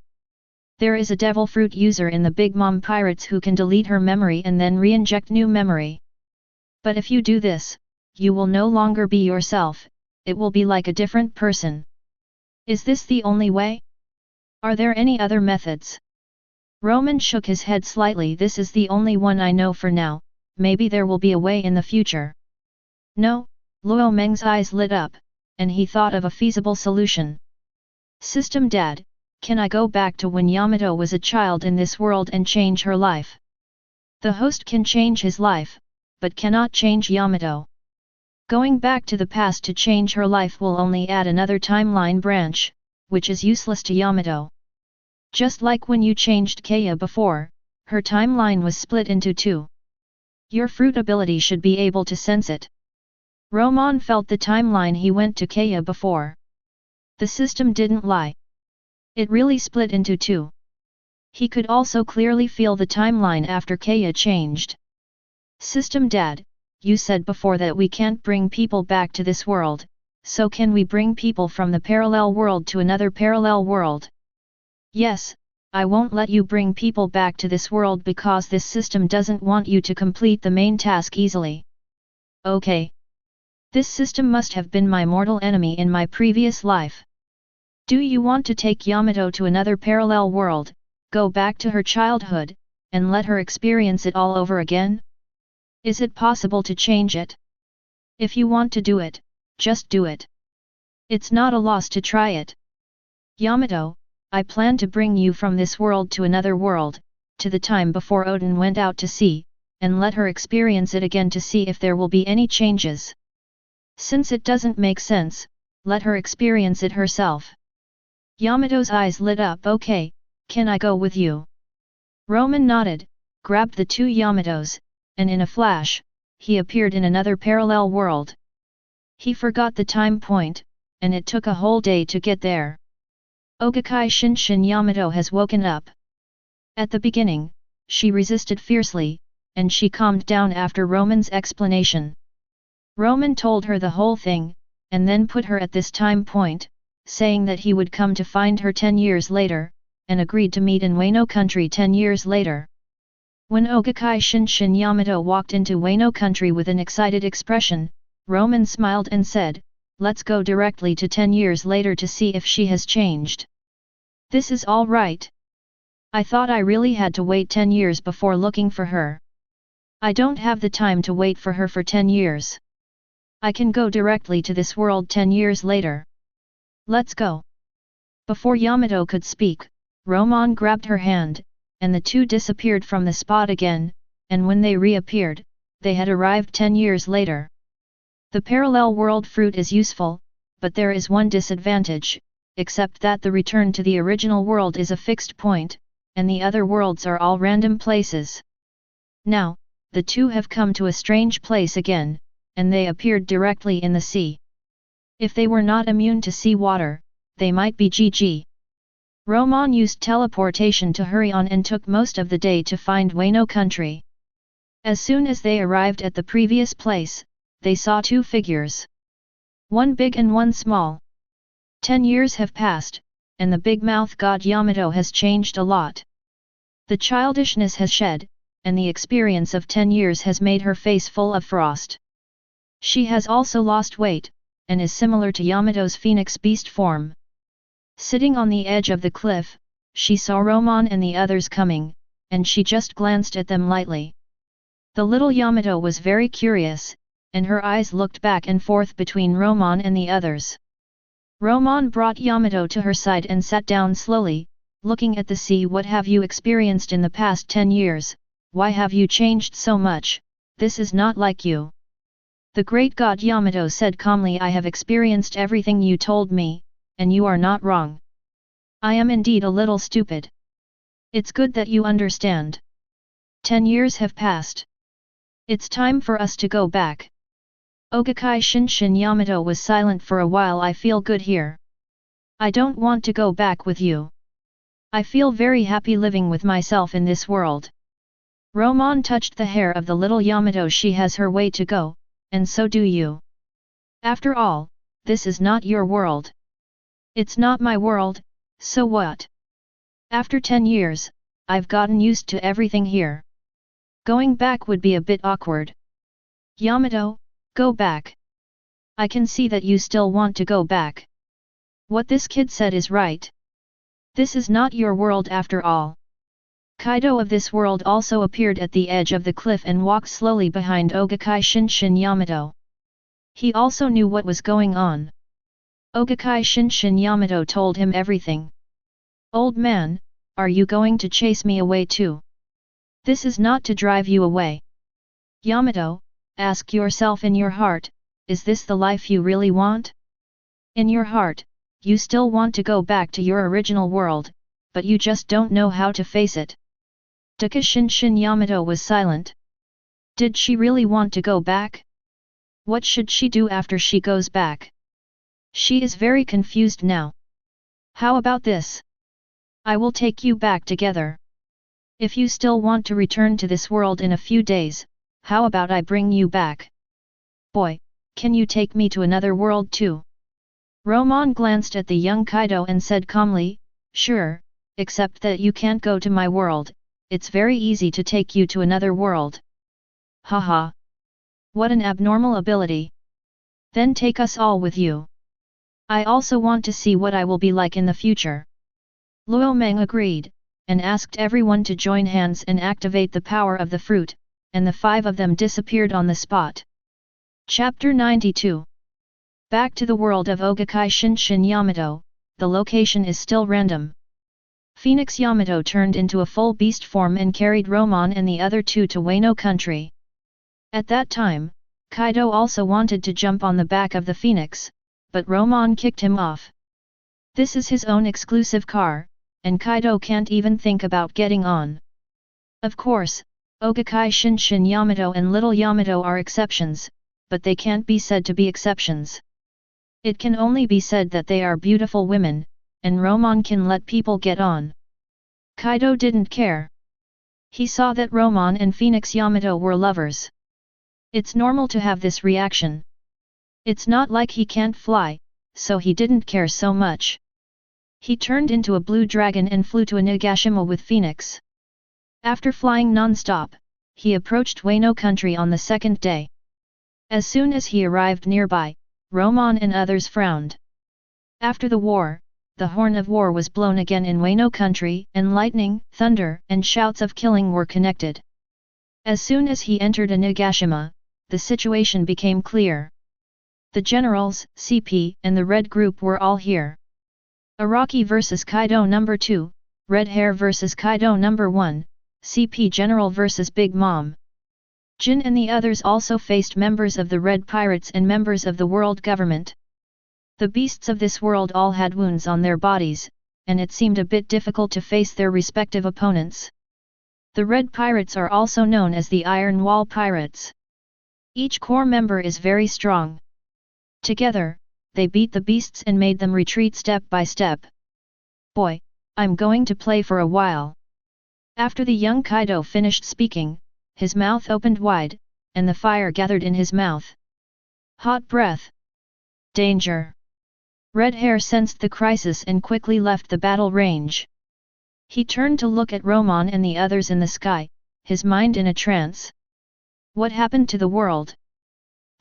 There is a devil fruit user in the Big Mom Pirates who can delete her memory and then re-inject new memory. But if you do this, you will no longer be yourself, it will be like a different person. Is this the only way? Are there any other methods? Romon shook his head slightly. This is the only one I know for now, maybe there will be a way in the future. No, Luo Meng's eyes lit up, and he thought of a feasible solution. System Dad, can I go back to when Yamato was a child in this world and change her life? The host can change his life, but cannot change Yamato. Going back to the past to change her life will only add another timeline branch, which is useless to Yamato. Just like when you changed Kaya before, her timeline was split into two. Your fruit ability should be able to sense it. Romon felt the timeline he went to Kaya before. The system didn't lie. It really split into two. He could also clearly feel the timeline after Kaya changed. System Dad, you said before that we can't bring people back to this world, so can we bring people from the parallel world to another parallel world? Yes, I won't let you bring people back to this world because this system doesn't want you to complete the main task easily. Okay. This system must have been my mortal enemy in my previous life. Do you want to take Yamato to another parallel world, go back to her childhood, and let her experience it all over again? Is it possible to change it? If you want to do it, just do it. It's not a loss to try it. Yamato, I plan to bring you from this world to another world, to the time before Odin went out to sea, and let her experience it again to see if there will be any changes. Since it doesn't make sense, let her experience it herself. Yamato's eyes lit up. Okay, can I go with you? Romon nodded, grabbed the two Yamatos, and in a flash, he appeared in another parallel world. He forgot the time point, and it took a whole day to get there. Ogakai Shinshin Yamato has woken up. At the beginning, she resisted fiercely, and she calmed down after Romon's explanation. Romon told her the whole thing, and then put her at this time point, saying that he would come to find her 10 years later, and agreed to meet in Wano country 10 years later. When Ogakai Shinshin Yamato walked into Wano country with an excited expression, Romon smiled and said, "Let's go directly to 10 years later to see if she has changed." This is all right. I thought I really had to wait 10 years before looking for her. I don't have the time to wait for her for 10 years. I can go directly to this world 10 years later. Let's go. Before Yamato could speak, Romon grabbed her hand, and the two disappeared from the spot again, and when they reappeared, they had arrived 10 years later. The parallel world fruit is useful, but there is one disadvantage, except that the return to the original world is a fixed point, and the other worlds are all random places. Now, the two have come to a strange place again, and they appeared directly in the sea. If they were not immune to sea water, they might be GG. Romon used teleportation to hurry on and took most of the day to find Wano country. As soon as they arrived at the previous place, they saw two figures. One big and one small. 10 years have passed, and the big mouth god Yamato has changed a lot. The childishness has shed, and the experience of 10 years has made her face full of frost. She has also lost weight, and is similar to Yamato's phoenix beast form. Sitting on the edge of the cliff, she saw Romon and the others coming, and she just glanced at them lightly. The little Yamato was very curious, and her eyes looked back and forth between Romon and the others. Romon brought Yamato to her side and sat down slowly, looking at the sea. What have you experienced in the past 10 years, why have you changed so much, this is not like you. The great god Yamato said calmly, I have experienced everything you told me, and you are not wrong. I am indeed a little stupid. It's good that you understand. 10 years have passed. It's time for us to go back. Ogakai Shinshin Yamato was silent for a while. I feel good here. I don't want to go back with you. I feel very happy living with myself in this world. Romon touched the hair of the little Yamato. She has her way to go, and so do you. After all, this is not your world. It's not my world, so what? After 10 years, I've gotten used to everything here. Going back would be a bit awkward. Yamato, go back. I can see that you still want to go back. What this kid said is right. This is not your world after all. Kaido of this world also appeared at the edge of the cliff and walked slowly behind Ogakai Shinshin Yamato. He also knew what was going on. Ogakai Shinshin Yamato told him everything. Old man, are you going to chase me away too? This is not to drive you away. Yamato, ask yourself in your heart, is this the life you really want? In your heart, you still want to go back to your original world, but you just don't know how to face it. Daka Shinshin Yamato was silent. Did she really want to go back? What should she do after she goes back? She is very confused now. How about this? I will take you back together. If you still want to return to this world in a few days, how about I bring you back? Boy, can you take me to another world too? Romon glanced at the young Kaido and said calmly, sure, except that you can't go to my world, it's very easy to take you to another world. Haha. What an abnormal ability. Then take us all with you. I also want to see what I will be like in the future. Luo Meng agreed, and asked everyone to join hands and activate the power of the fruit, and the 5 of them disappeared on the spot. Chapter 92. Back to the world of Ogakai Shinshin Yamato, the location is still random. Phoenix Yamato turned into a full beast form and carried Romon and the other 2 to Wano country. At that time, Kaido also wanted to jump on the back of the Phoenix, but Romon kicked him off. This is his own exclusive car, and Kaido can't even think about getting on. Of course, Ogakai Shinshin Yamato and Little Yamato are exceptions, but they can't be said to be exceptions. It can only be said that they are beautiful women, and Romon can let people get on. Kaido didn't care. He saw that Romon and Phoenix Yamato were lovers. It's normal to have this reaction. It's not like he can't fly, so he didn't care so much. He turned into a blue dragon and flew to Onigashima with Phoenix. After flying non-stop, he approached Wano country on the second day. As soon as he arrived nearby, Romon and others frowned. After the war, the horn of war was blown again in Wano country, and lightning, thunder, and shouts of killing were connected. As soon as he entered Onigashima, the situation became clear. The generals, CP, and the Red Group were all here. Araki vs Kaido No. 2, Red Hair vs Kaido No. 1, CP General vs Big Mom. Jin and the others also faced members of the Red Pirates and members of the world government. The beasts of this world all had wounds on their bodies, and it seemed a bit difficult to face their respective opponents. The Red Pirates are also known as the Iron Wall Pirates. Each core member is very strong. Together, they beat the beasts and made them retreat step by step. Boy, I'm going to play for a while. After the young Kaido finished speaking, his mouth opened wide, and the fire gathered in his mouth. Hot breath. Danger. Red Hair sensed the crisis and quickly left the battle range. He turned to look at Romon and the others in the sky, his mind in a trance. What happened to the world?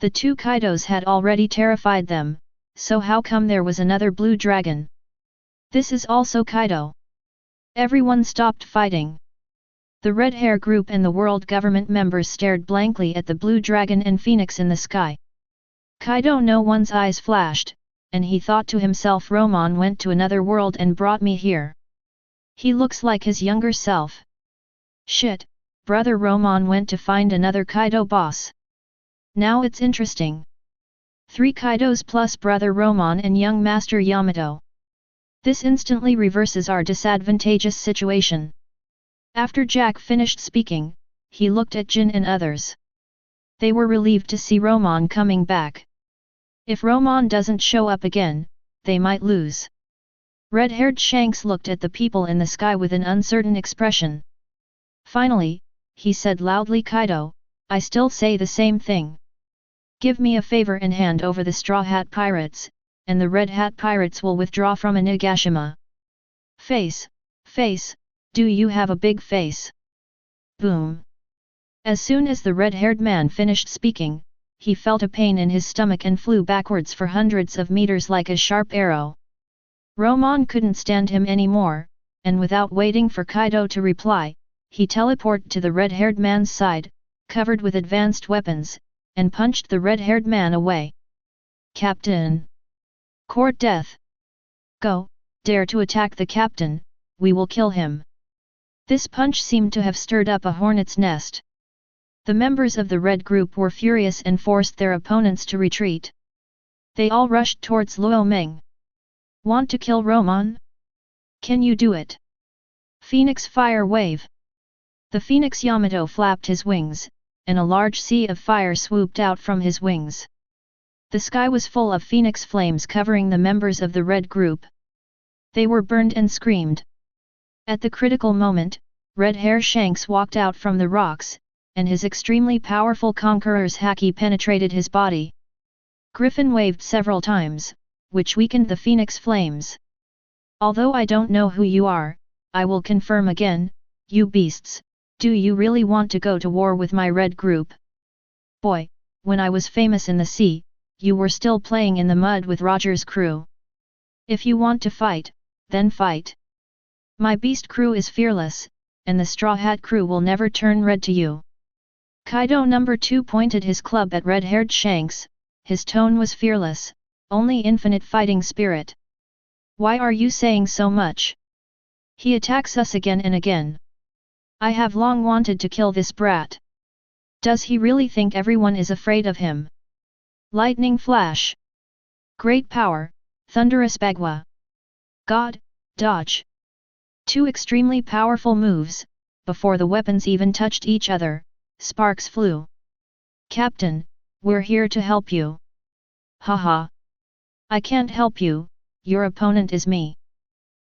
The 2 Kaidos had already terrified them, so how come there was another blue dragon? This is also Kaido. Everyone stopped fighting. The Red Hair Group and the world government members stared blankly at the blue dragon and phoenix in the sky. Kaido, no one's eyes flashed, and he thought to himself, Romon went to another world and brought me here. He looks like his younger self. Shit, brother Romon went to find another Kaido boss. Now it's interesting. 3 Kaidos plus brother Romon and young master Yamato. This instantly reverses our disadvantageous situation. After Jack finished speaking, he looked at Jin and others. They were relieved to see Romon coming back. If Romon doesn't show up again, they might lose. Red-haired Shanks looked at the people in the sky with an uncertain expression. Finally, he said loudly, Kaido, I still say the same thing. Give me a favor and hand over the Straw Hat Pirates, and the Red Hat Pirates will withdraw from Onigashima. Face, do you have a big face? Boom. As soon as the red-haired man finished speaking, he felt a pain in his stomach and flew backwards for hundreds of meters like a sharp arrow. Romon couldn't stand him anymore, and without waiting for Kaido to reply, he teleported to the red-haired man's side, covered with advanced weapons, and punched the red-haired man away. Captain! Court death! Go, dare to attack the captain, we will kill him. This punch seemed to have stirred up a hornet's nest. The members of the red group were furious and forced their opponents to retreat. They all rushed towards Luo Meng. Want to kill Romon? Can you do it? Phoenix Fire Wave. The Phoenix Yamato flapped his wings, and a large sea of fire swooped out from his wings. The sky was full of phoenix flames covering the members of the red group. They were burned and screamed. At the critical moment, Red Hair Shanks walked out from the rocks, and his extremely powerful conqueror's haki penetrated his body. Griffin waved several times, which weakened the phoenix flames. Although I don't know who you are, I will confirm again, you beasts, do you really want to go to war with my red group? Boy, when I was famous in the sea, you were still playing in the mud with Roger's crew. If you want to fight, then fight. My beast crew is fearless, and the Straw Hat crew will never turn red to you. Kaido No. 2 pointed his club at red-haired Shanks, his tone was fearless, only infinite fighting spirit. Why are you saying so much? He attacks us again and again. I have long wanted to kill this brat. Does he really think everyone is afraid of him? Lightning Flash. Great Power, Thunderous Bagua. God, Dodge. 2 extremely powerful moves, before the weapons even touched each other, sparks flew. Captain, we're here to help you. Haha. I can't help you, your opponent is me.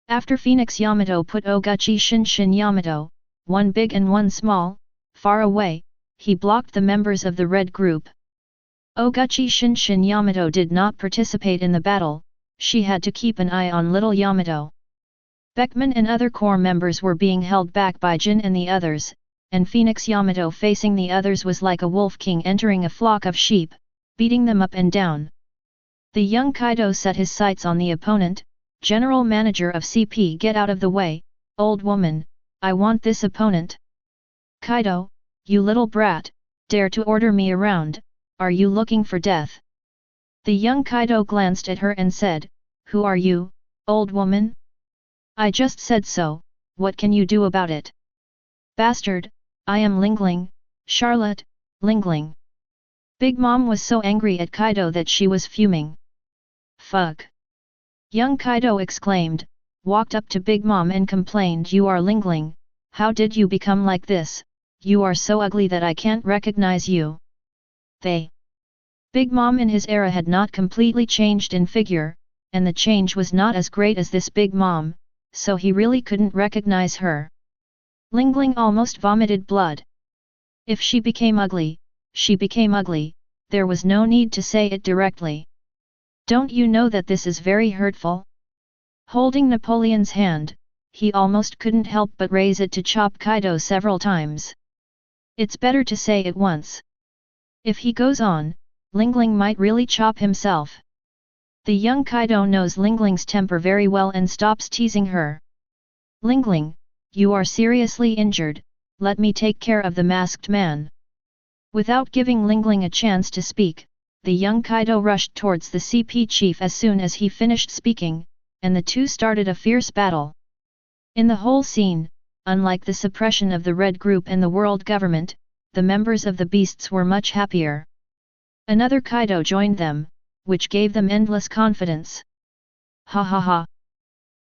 After Phoenix Yamato put Oguchi Shinshin Yamato, one big and one small, far away, he blocked the members of the red group. Oguchi Shinshin Yamato did not participate in the battle, she had to keep an eye on little Yamato. Beckman and other corps members were being held back by Jin and the others, and Phoenix Yamato facing the others was like a wolf king entering a flock of sheep, beating them up and down. The young Kaido set his sights on the opponent. General Manager of CP, get out of the way, old woman, I want this opponent. Kaido, you little brat, dare to order me around, are you looking for death? The young Kaido glanced at her and said, who are you, old woman? I just said so, what can you do about it? Bastard, I am Lingling, Charlotte, Lingling. Big Mom was so angry at Kaido that she was fuming. Fuck. Young Kaido exclaimed, walked up to Big Mom and complained, you are Lingling, how did you become like this, you are so ugly that I can't recognize you. Big Mom in his era had not completely changed in figure, and the change was not as great as this Big Mom, so he really couldn't recognize her. Lingling almost vomited blood. If she became ugly, she became ugly, there was no need to say it directly. Don't you know that this is very hurtful? Holding Napoleon's hand, he almost couldn't help but raise it to chop Kaido several times. It's better to say it once. If he goes on, Lingling might really chop himself. The young Kaido knows Lingling's temper very well and stops teasing her. Lingling, you are seriously injured, let me take care of the masked man. Without giving Ling Ling a chance to speak, the young Kaido rushed towards the CP chief as soon as he finished speaking, and the two started a fierce battle. In the whole scene, unlike the suppression of the Red Group and the world government, the members of the beasts were much happier. Another Kaido joined them, which gave them endless confidence. Ha ha ha!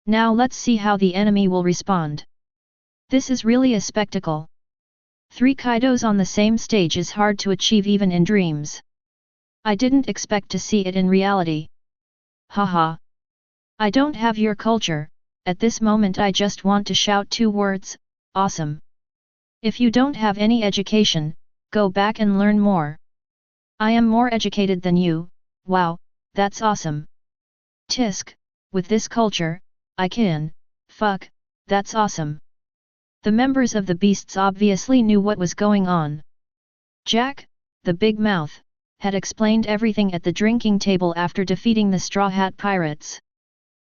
Now let's see how the enemy will respond. This is really a spectacle. 3 Kaidos on the same stage is hard to achieve even in dreams. I didn't expect to see it in reality. Haha. I don't have your culture, at this moment I just want to shout 2 words, awesome. If you don't have any education, go back and learn more. I am more educated than you, wow, that's awesome. Tisk, with this culture, I can, fuck, that's awesome. The members of the beasts obviously knew what was going on. Jack, the big mouth, had explained everything at the drinking table after defeating the Straw Hat Pirates.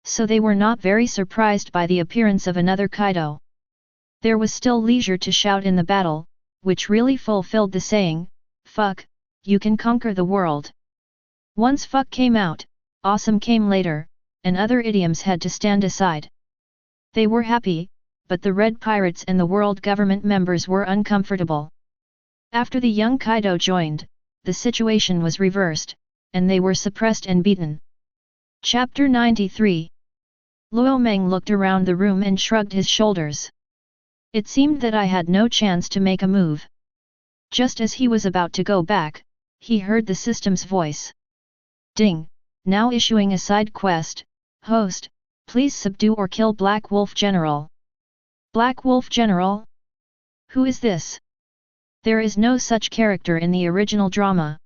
So they were not very surprised by the appearance of another Kaido. There was still leisure to shout in the battle, which really fulfilled the saying, fuck, you can conquer the world. Once fuck came out, awesome came later, and other idioms had to stand aside. They were happy, but the Red Pirates and the world government members were uncomfortable. After the young Kaido joined, the situation was reversed, and they were suppressed and beaten. Chapter 93. Luo Meng looked around the room and shrugged his shoulders. It seemed that I had no chance to make a move. Just as he was about to go back, he heard the system's voice. Ding, now issuing a side quest, host, please subdue or kill Black Wolf General. Black Wolf General? Who is this? There is no such character in the original drama.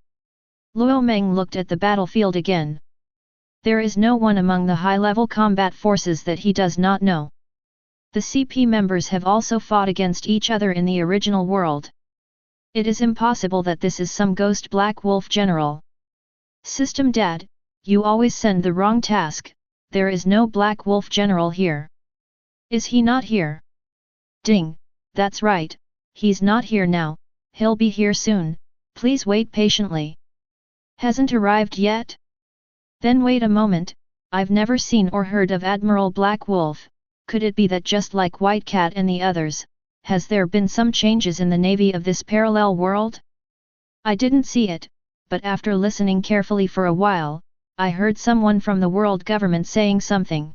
Luo Meng looked at the battlefield again. There is no one among the high-level combat forces that he does not know. The CP members have also fought against each other in the original world. It is impossible that this is some ghost Black Wolf General. System Dad, you always send the wrong task, there is no Black Wolf General here. Is he not here? Ding, that's right, he's not here now. He'll be here soon, please wait patiently. Hasn't arrived yet? Then wait a moment, I've never seen or heard of Admiral Black Wolf, could it be that just like White Cat and the others, has there been some changes in the navy of this parallel world? I didn't see it, but after listening carefully for a while, I heard someone from the world government saying something.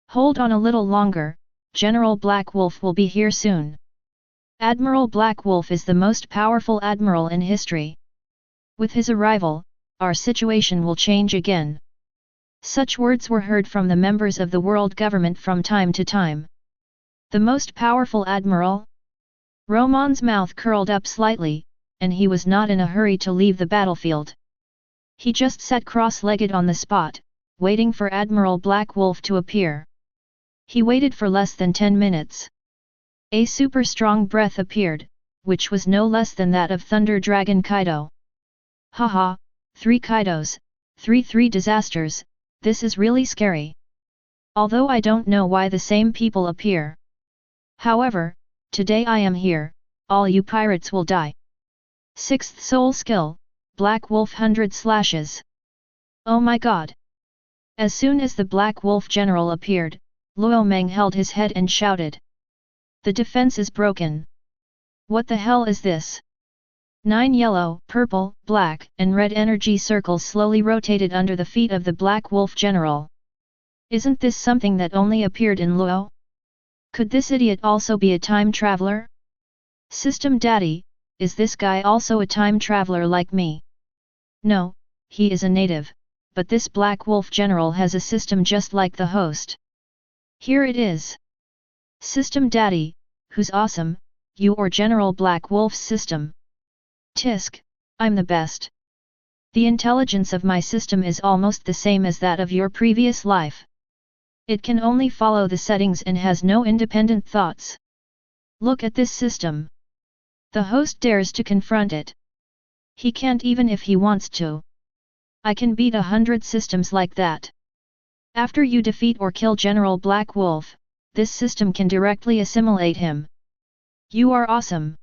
Hold on a little longer, General Black Wolf will be here soon. Admiral Black Wolf is the most powerful admiral in history. With his arrival, our situation will change again. Such words were heard from the members of the world government from time to time. The most powerful admiral? Romon's mouth curled up slightly, and he was not in a hurry to leave the battlefield. He just sat cross-legged on the spot, waiting for Admiral Black Wolf to appear. He waited for less than 10 minutes. A super strong breath appeared, which was no less than that of Thunder Dragon Kaido. Haha, 3 Kaidos, 3 disasters, this is really scary. Although I don't know why the same people appear. However, today I am here, all you pirates will die. 6th Soul Skill, Black Wolf 100 slashes. Oh my god! As soon as the Black Wolf General appeared, Luo Meng held his head and shouted. The defense is broken. What the hell is this? 9 yellow, purple, black, and red energy circles slowly rotated under the feet of the Black Wolf General. Isn't this something that only appeared in Luo? Could this idiot also be a time traveler? System Daddy, is this guy also a time traveler like me? No, he is a native, but this Black Wolf General has a system just like the host. Here it is. System Daddy, who's awesome, you or General Black Wolf's system? Tisk, I'm the best. The intelligence of my system is almost the same as that of your previous life. It can only follow the settings and has no independent thoughts. Look at this system. The host dares to confront it. He can't even if he wants to. I can beat 100 systems like that. After you defeat or kill General Black Wolf, this system can directly assimilate him. You are awesome.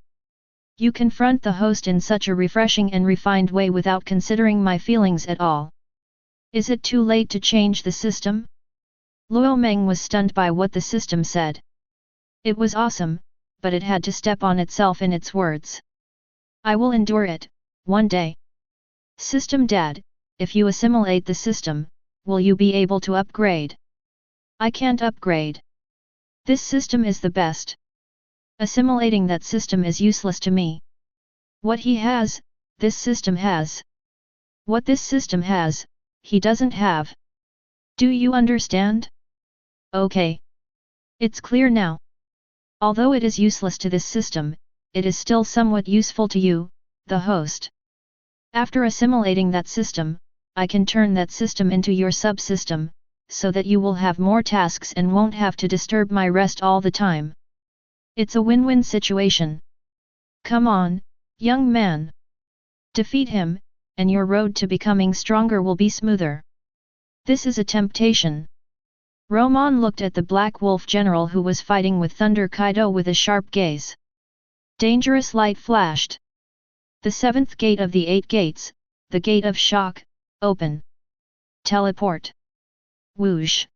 You confront the host in such a refreshing and refined way without considering my feelings at all. Is it too late to change the system? Luo Meng was stunned by what the system said. It was awesome, but it had to step on itself in its words. I will endure it, one day. System Dad, if you assimilate the system, will you be able to upgrade? I can't upgrade. This system is the best. Assimilating that system is useless to me. What he has, this system has. What this system has, he doesn't have. Do you understand? Okay. It's clear now. Although it is useless to this system, it is still somewhat useful to you, the host. After assimilating that system, I can turn that system into your subsystem, so that you will have more tasks and won't have to disturb my rest all the time. It's a win-win situation. Come on, young man. Defeat him, and your road to becoming stronger will be smoother. This is a temptation. Romon looked at the Black Wolf general who was fighting with Thunder Kaido with a sharp gaze. Dangerous light flashed. The seventh gate of the 8 gates, the gate of shock, open. Teleport. Whoosh.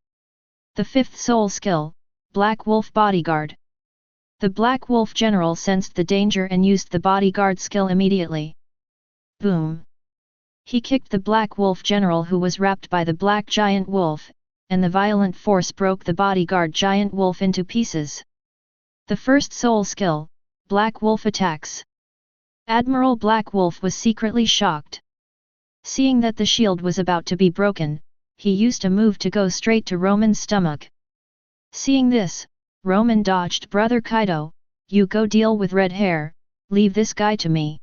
The fifth soul skill, Black Wolf Bodyguard. The Black Wolf general sensed the danger and used the bodyguard skill immediately. Boom. He kicked the Black Wolf general who was wrapped by the Black Giant Wolf, and the violent force broke the bodyguard Giant Wolf into pieces. The first soul skill, Black Wolf attacks. Admiral Black Wolf was secretly shocked. Seeing that the shield was about to be broken, he used a move to go straight to Romon's stomach. Seeing this, Romon dodged. Brother Kaido, you go deal with red hair, leave this guy to me.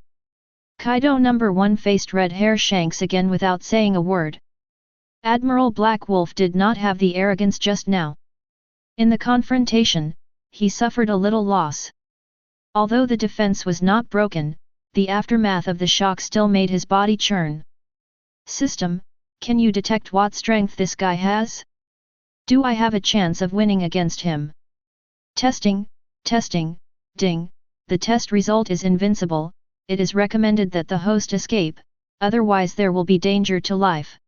Kaido number 1 faced red hair Shanks again without saying a word. Admiral Black Wolf did not have the arrogance just now. In the confrontation, he suffered a little loss. Although the defense was not broken, the aftermath of the shock still made his body churn. System, can you detect what strength this guy has? Do I have a chance of winning against him? Testing, ding, the test result is invincible. It is recommended that the host escape, otherwise there will be danger to life.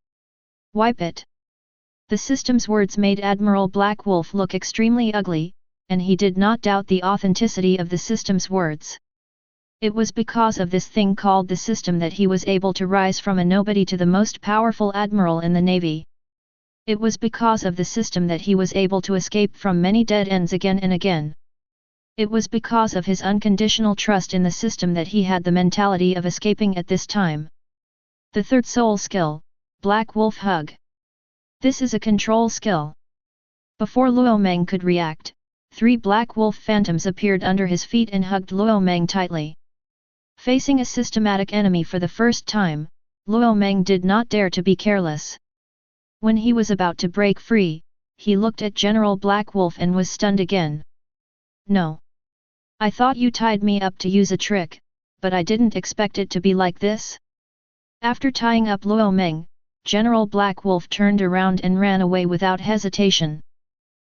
Wipe it. The system's words made Admiral Black Wolf look extremely ugly, and he did not doubt the authenticity of the system's words. It was because of this thing called the system that he was able to rise from a nobody to the most powerful admiral in the Navy. It was because of the system that he was able to escape from many dead ends again and again. It was because of his unconditional trust in the system that he had the mentality of escaping at this time. The third soul skill, Black Wolf Hug. This is a control skill. Before Luo Meng could react, 3 Black Wolf phantoms appeared under his feet and hugged Luo Meng tightly. Facing a systematic enemy for the first time, Luo Meng did not dare to be careless. When he was about to break free, he looked at General Black Wolf and was stunned again. No. I thought you tied me up to use a trick, but I didn't expect it to be like this. After tying up Luo Meng, General Black Wolf turned around and ran away without hesitation.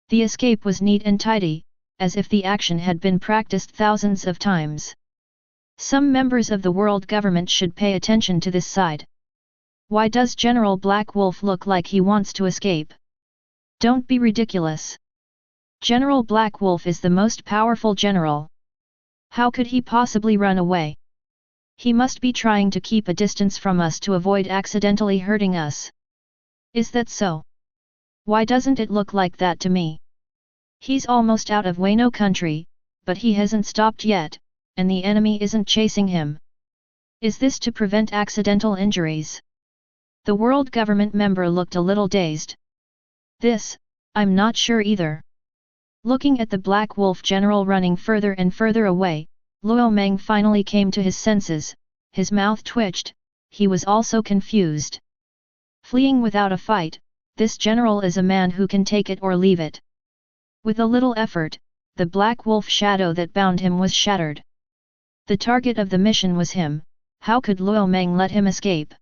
The escape was neat and tidy, as if the action had been practiced thousands of times. Some members of the world government should pay attention to this side. Why does General Black Wolf look like he wants to escape? Don't be ridiculous. General Black Wolf is the most powerful general. How could he possibly run away? He must be trying to keep a distance from us to avoid accidentally hurting us. Is that so? Why doesn't it look like that to me? He's almost out of Wano country, but he hasn't stopped yet, and the enemy isn't chasing him. Is this to prevent accidental injuries? The world government member looked a little dazed. This, I'm not sure either. Looking at the Black Wolf general running further and further away, Luo Meng finally came to his senses, his mouth twitched, he was also confused. Fleeing without a fight, this general is a man who can take it or leave it. With a little effort, the Black Wolf shadow that bound him was shattered. The target of the mission was him, how could Luo Meng let him escape?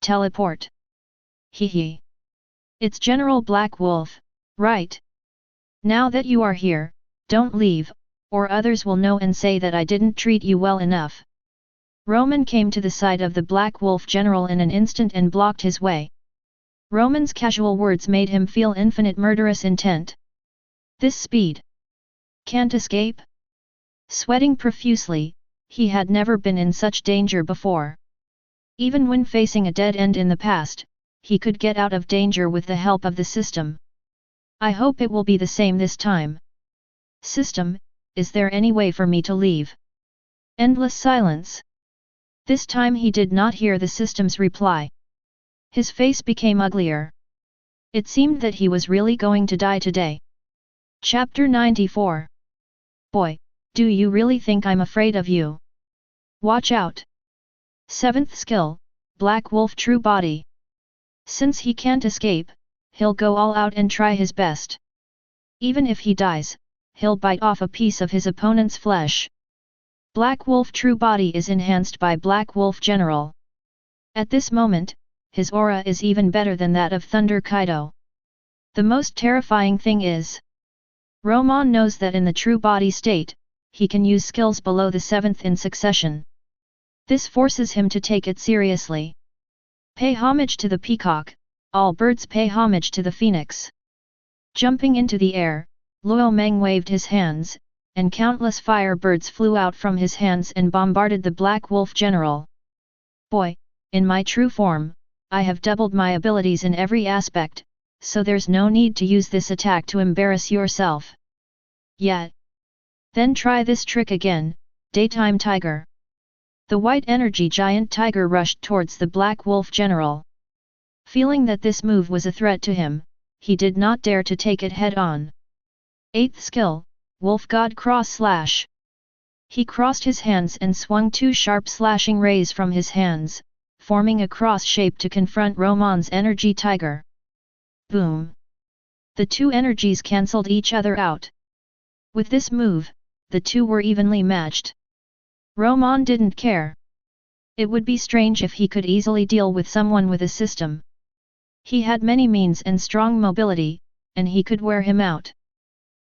Teleport. Hee. It's General Black Wolf, right? Now that you are here, don't leave, or others will know and say that I didn't treat you well enough." Romon came to the side of the Black Wolf general in an instant and blocked his way. Romon's casual words made him feel infinite murderous intent. This speed. Can't escape? Sweating profusely, he had never been in such danger before. Even when facing a dead end in the past, he could get out of danger with the help of the system. I hope it will be the same this time. System, is there any way for me to leave? Endless silence. This time he did not hear the system's reply. His face became uglier. It seemed that he was really going to die today. Chapter 94. Boy, do you really think I'm afraid of you? Watch out. 7th skill, Black Wolf True Body. Since he can't escape, he'll go all out and try his best. Even if he dies, he'll bite off a piece of his opponent's flesh. Black Wolf True Body is enhanced by Black Wolf General. At this moment, his aura is even better than that of Thunder Kaido. The most terrifying thing is, Romon knows that in the true body state, he can use skills below the 7th in succession. This forces him to take it seriously. Pay homage to the peacock, all birds pay homage to the phoenix. Jumping into the air, Luo Meng waved his hands, and countless fire birds flew out from his hands and bombarded the Black Wolf general. Boy, in my true form, I have doubled my abilities in every aspect, so there's no need to use this attack to embarrass yourself. Yet. Then try this trick again, Daytime Tiger. The white energy giant tiger rushed towards the Black Wolf general. Feeling that this move was a threat to him, he did not dare to take it head-on. 8th skill, Wolf God Cross Slash. He crossed his hands and swung 2 sharp slashing rays from his hands, forming a cross shape to confront Romon's energy tiger. Boom! The 2 energies cancelled each other out. With this move, the 2 were evenly matched. Romon didn't care. It would be strange if he could easily deal with someone with a system. He had many means and strong mobility, and he could wear him out.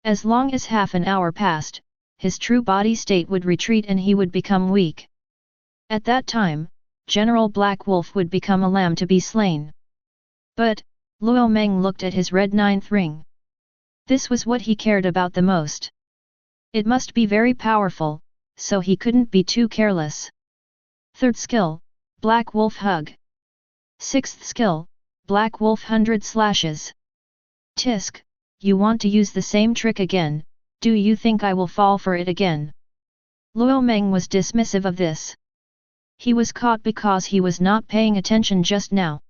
As long as half an hour passed, his true body state would retreat and he would become weak. At that time, General Black Wolf would become a lamb to be slain. But, Luo Meng looked at his red 9th ring. This was what he cared about the most. It must be very powerful, so he couldn't be too careless. 3rd skill, Black Wolf Hug. 6th skill, Black Wolf 100 Slashes. Tisk, you want to use the same trick again, do you think I will fall for it again? Luo Meng was dismissive of this. He was caught because he was not paying attention just now.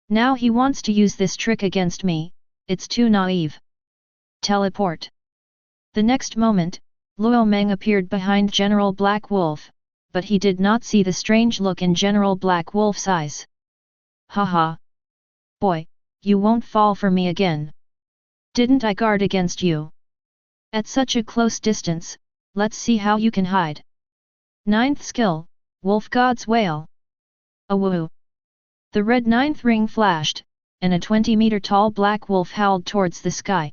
Now he wants to use this trick against me, it's too naive. Teleport. The next moment, Luo Meng appeared behind General Black Wolf, but he did not see the strange look in General Black Wolf's eyes. Haha! Boy, you won't fall for me again. Didn't I guard against you? At such a close distance, let's see how you can hide. 9th skill, Wolf God's Wail. Awoo! The red 9th ring flashed, and a 20-meter tall black wolf howled towards the sky.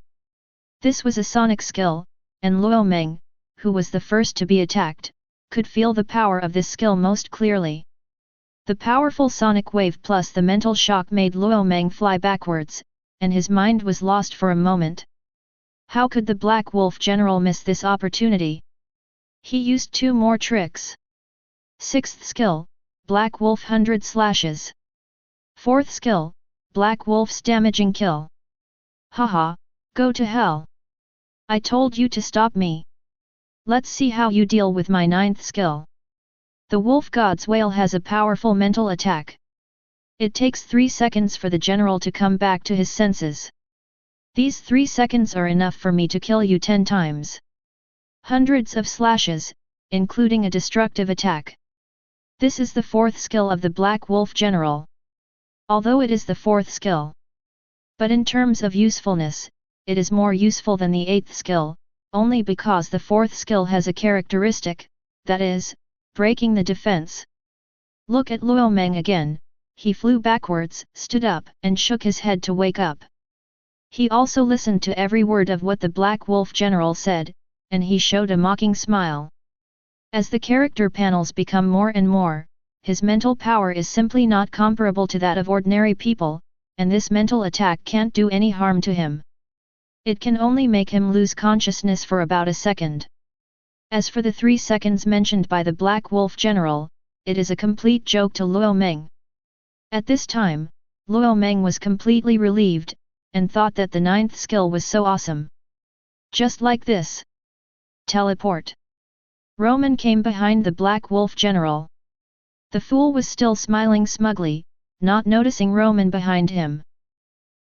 This was a sonic skill, and Luo Meng, who was the first to be attacked, could feel the power of this skill most clearly. The powerful sonic wave plus the mental shock made Luo Meng fly backwards, and his mind was lost for a moment. How could the Black Wolf general miss this opportunity? He used 2 more tricks. 6th skill, Black Wolf 100 Slashes. 4th skill, Black Wolf's Damaging Kill. Haha, go to hell. I told you to stop me. Let's see how you deal with my 9th skill. The Wolf God's Wail has a powerful mental attack. It takes 3 seconds for the general to come back to his senses. These 3 seconds are enough for me to kill you 10 times. Hundreds of slashes, including a destructive attack. This is the 4th skill of the Black Wolf General. Although it is the 4th skill. But in terms of usefulness, it is more useful than the 8th skill, only because the 4th skill has a characteristic, that is, breaking the defense. Look at Luo Meng again, he flew backwards, stood up, and shook his head to wake up. He also listened to every word of what the Black Wolf General said, and he showed a mocking smile. As the character panels become more and more, his mental power is simply not comparable to that of ordinary people, and this mental attack can't do any harm to him. It can only make him lose consciousness for about a second. As for the 3 seconds mentioned by the Black Wolf General, it is a complete joke to Luo Meng. At this time, Luo Meng was completely relieved, and thought that the 9th skill was so awesome. Just like this. Teleport. Romon came behind the Black Wolf General. The fool was still smiling smugly, not noticing Romon behind him.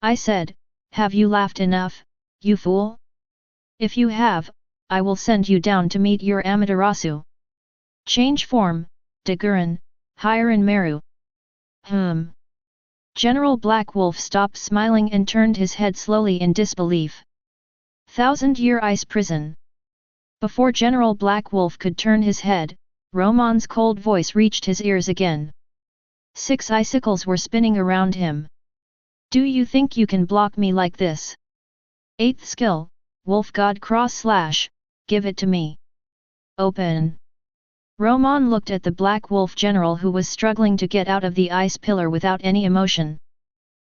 I said, have you laughed enough, you fool? If you have, I will send you down to meet your Amaterasu. Change form, Dagurin, Hiren Meru. General Black Wolf stopped smiling and turned his head slowly in disbelief. 1000-year ice prison. Before General Black Wolf could turn his head, Romon's cold voice reached his ears again. 6 icicles were spinning around him. Do you think you can block me like this? 8th skill, Wolf God Cross / give it to me. Open. Romon looked at the Black Wolf General who was struggling to get out of the ice pillar without any emotion.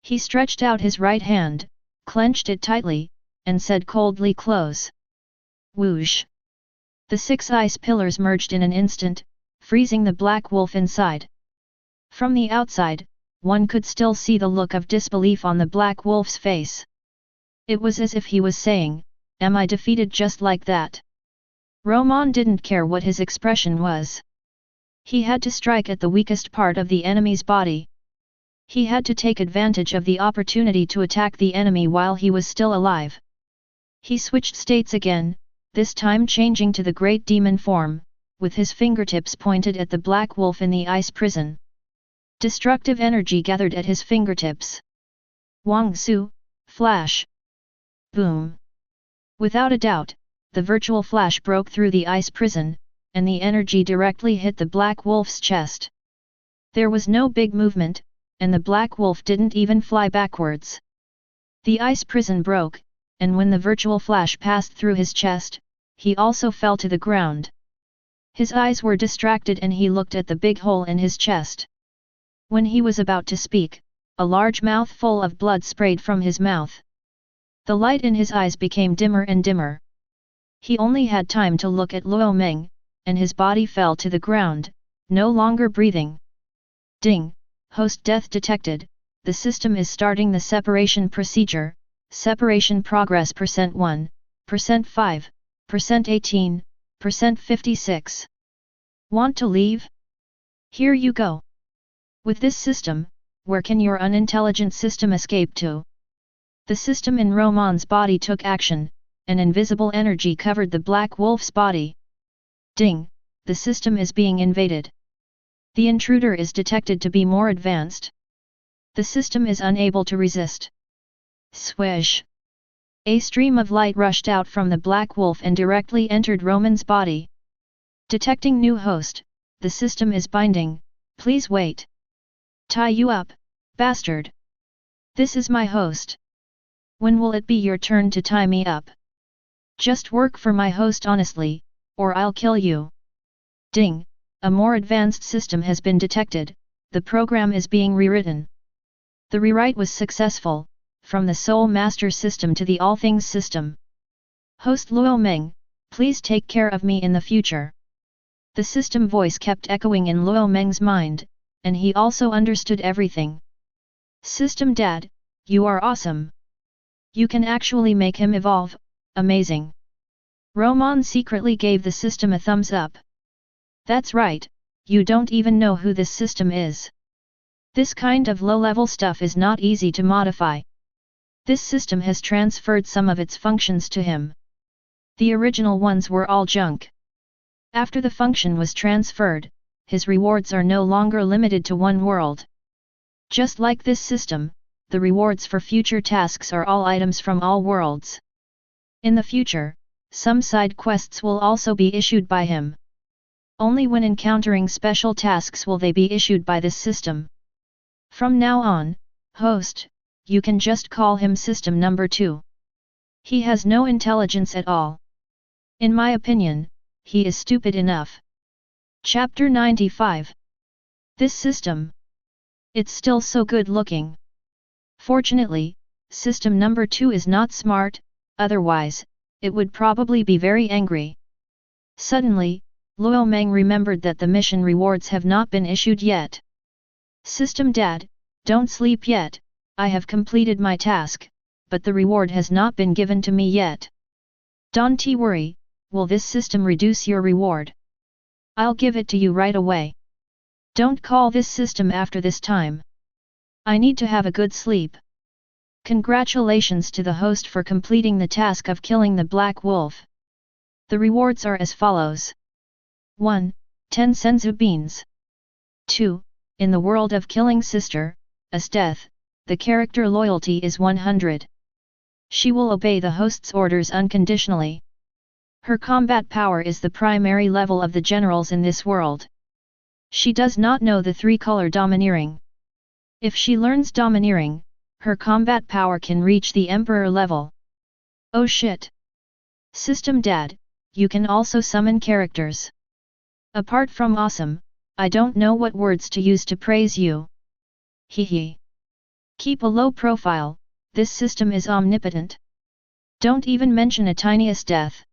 He stretched out his right hand, clenched it tightly, and said coldly close. Whoosh! The 6 ice pillars merged in an instant, freezing the Black Wolf inside. From the outside, one could still see the look of disbelief on the Black Wolf's face. It was as if he was saying, am I defeated just like that? Romon didn't care what his expression was. He had to strike at the weakest part of the enemy's body. He had to take advantage of the opportunity to attack the enemy while he was still alive. He switched states again, this time changing to the Great Demon form, with his fingertips pointed at the Black Wolf in the ice prison. Destructive energy gathered at his fingertips. Wang Su, flash. Boom. Without a doubt, the virtual flash broke through the ice prison, and the energy directly hit the Black Wolf's chest. There was no big movement, and the Black Wolf didn't even fly backwards. The ice prison broke, and when the virtual flash passed through his chest, he also fell to the ground. His eyes were distracted and he looked at the big hole in his chest. When he was about to speak, a large mouthful of blood sprayed from his mouth. The light in his eyes became dimmer and dimmer. He only had time to look at Luo Meng, and his body fell to the ground, no longer breathing. Ding! Host death detected, the system is starting the separation procedure, separation progress %1, %5, %18, %56. Want to leave? Here you go. With this system, where can your unintelligent system escape to? The system in Romon's body took action, and invisible energy covered the Black Wolf's body. Ding! The system is being invaded. The intruder is detected to be more advanced. The system is unable to resist. Swish! A stream of light rushed out from the Black Wolf and directly entered Romon's body. Detecting new host, the system is binding, please wait. Tie you up, bastard! This is my host. When will it be your turn to tie me up? Just work for my host honestly, or I'll kill you. Ding! A more advanced system has been detected, the program is being rewritten. The rewrite was successful, from the Soul Master system to the All Things system. Host Luo Meng, please take care of me in the future. The system voice kept echoing in Luo Meng's mind, and he also understood everything. System Dad, you are awesome. You can actually make him evolve, amazing. Romon secretly gave the system a thumbs up. That's right, you don't even know who this system is. This kind of low-level stuff is not easy to modify. This system has transferred some of its functions to him. The original ones were all junk. After the function was transferred, his rewards are no longer limited to one world. Just like this system, the rewards for future tasks are all items from all worlds. In the future, some side quests will also be issued by him. Only when encountering special tasks will they be issued by this system. From now on, host, you can just call him System Number 2. He has no intelligence at all. In my opinion, he is stupid enough. Chapter 95. This system. It's still so good looking. Fortunately, system number 2 is not smart, otherwise, it would probably be very angry. Suddenly, Romon remembered that the mission rewards have not been issued yet. System Dad, don't sleep yet, I have completed my task, but the reward has not been given to me yet. Don't worry, will this system reduce your reward? I'll give it to you right away. Don't call this system after this time. I need to have a good sleep. Congratulations to the host for completing the task of killing the Black Wolf. The rewards are as follows. 1. 10 senzu beans. 2. In the world of killing sister, as death, the character loyalty is 100. She will obey the host's orders unconditionally. Her combat power is the primary level of the generals in this world. She does not know the 3-color domineering. If she learns domineering, her combat power can reach the emperor level. Oh shit! System Dad, you can also summon characters. Apart from awesome, I don't know what words to use to praise you. Hehe. Keep a low profile, this system is omnipotent. Don't even mention a tiniest death.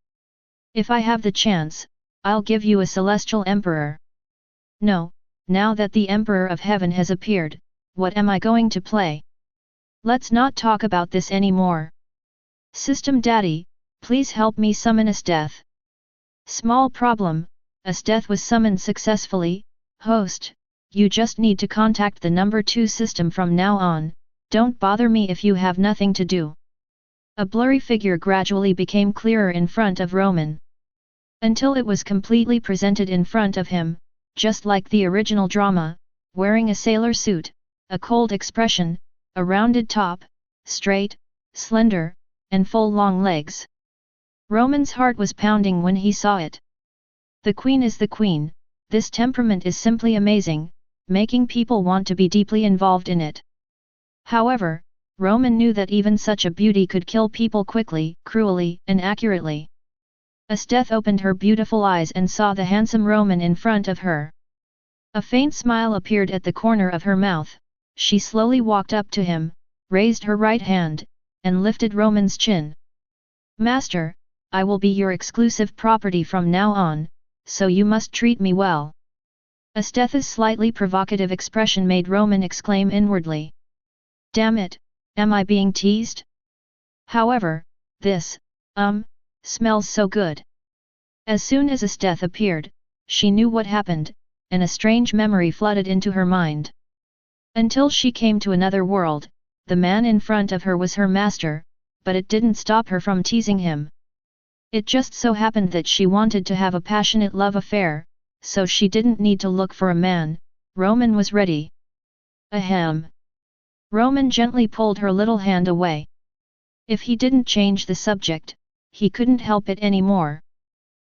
If I have the chance, I'll give you a celestial emperor. No, now that the Emperor of Heaven has appeared, what am I going to play? Let's not talk about this anymore. System Daddy, please help me summon Asdeath. Small problem, Asdeath was summoned successfully. Host, you just need to contact the number 2 system from now on, don't bother me if you have nothing to do. A blurry figure gradually became clearer in front of Romon. Until it was completely presented in front of him, just like the original drama, wearing a sailor suit, a cold expression, a rounded top, straight, slender, and full long legs. Romon's heart was pounding when he saw it. The queen is the queen, this temperament is simply amazing, making people want to be deeply involved in it. However, Romon knew that even such a beauty could kill people quickly, cruelly, and accurately. Asdeath opened her beautiful eyes and saw the handsome Romon in front of her. A faint smile appeared at the corner of her mouth. She slowly walked up to him, raised her right hand, and lifted Romon's chin. Master, I will be your exclusive property from now on, so you must treat me well. Asdeath's slightly provocative expression made Romon exclaim inwardly. Damn it, am I being teased? However, this, smells so good. As soon as Asdeath appeared, she knew what happened, and a strange memory flooded into her mind. Until she came to another world, the man in front of her was her master, but it didn't stop her from teasing him. It just so happened that she wanted to have a passionate love affair, so she didn't need to look for a man. Romon was ready. Ahem. Romon gently pulled her little hand away. If he didn't change the subject, he couldn't help it anymore.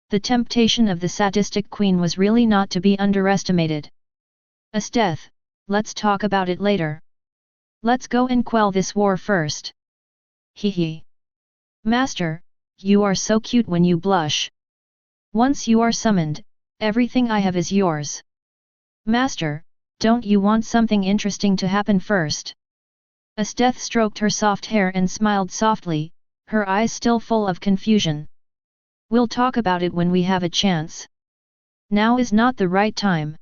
The temptation of the sadistic queen was really not to be underestimated. Asdeath, let's talk about it later. Let's go and quell this war first. Hehe. Master, you are so cute when you blush. Once you are summoned, everything I have is yours. Master, don't you want something interesting to happen first? Asdeath stroked her soft hair and smiled softly, her eyes still full of confusion. We'll talk about it when we have a chance. Now is not the right time.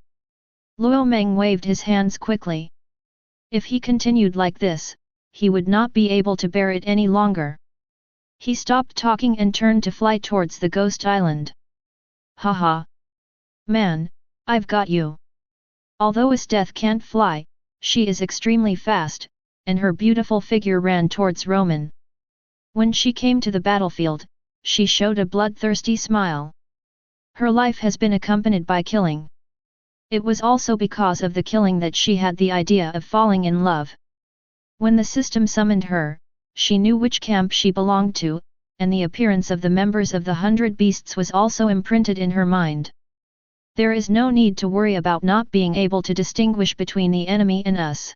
Romon waved his hands quickly. If he continued like this, he would not be able to bear it any longer. He stopped talking and turned to fly towards the ghost island. Haha. Man, I've got you. Although Asdeath can't fly, she is extremely fast, and her beautiful figure ran towards Romon. When she came to the battlefield, she showed a bloodthirsty smile. Her life has been accompanied by killing. It was also because of the killing that she had the idea of falling in love. When the system summoned her, she knew which camp she belonged to, and the appearance of the members of the 100 Beasts was also imprinted in her mind. There is no need to worry about not being able to distinguish between the enemy and us.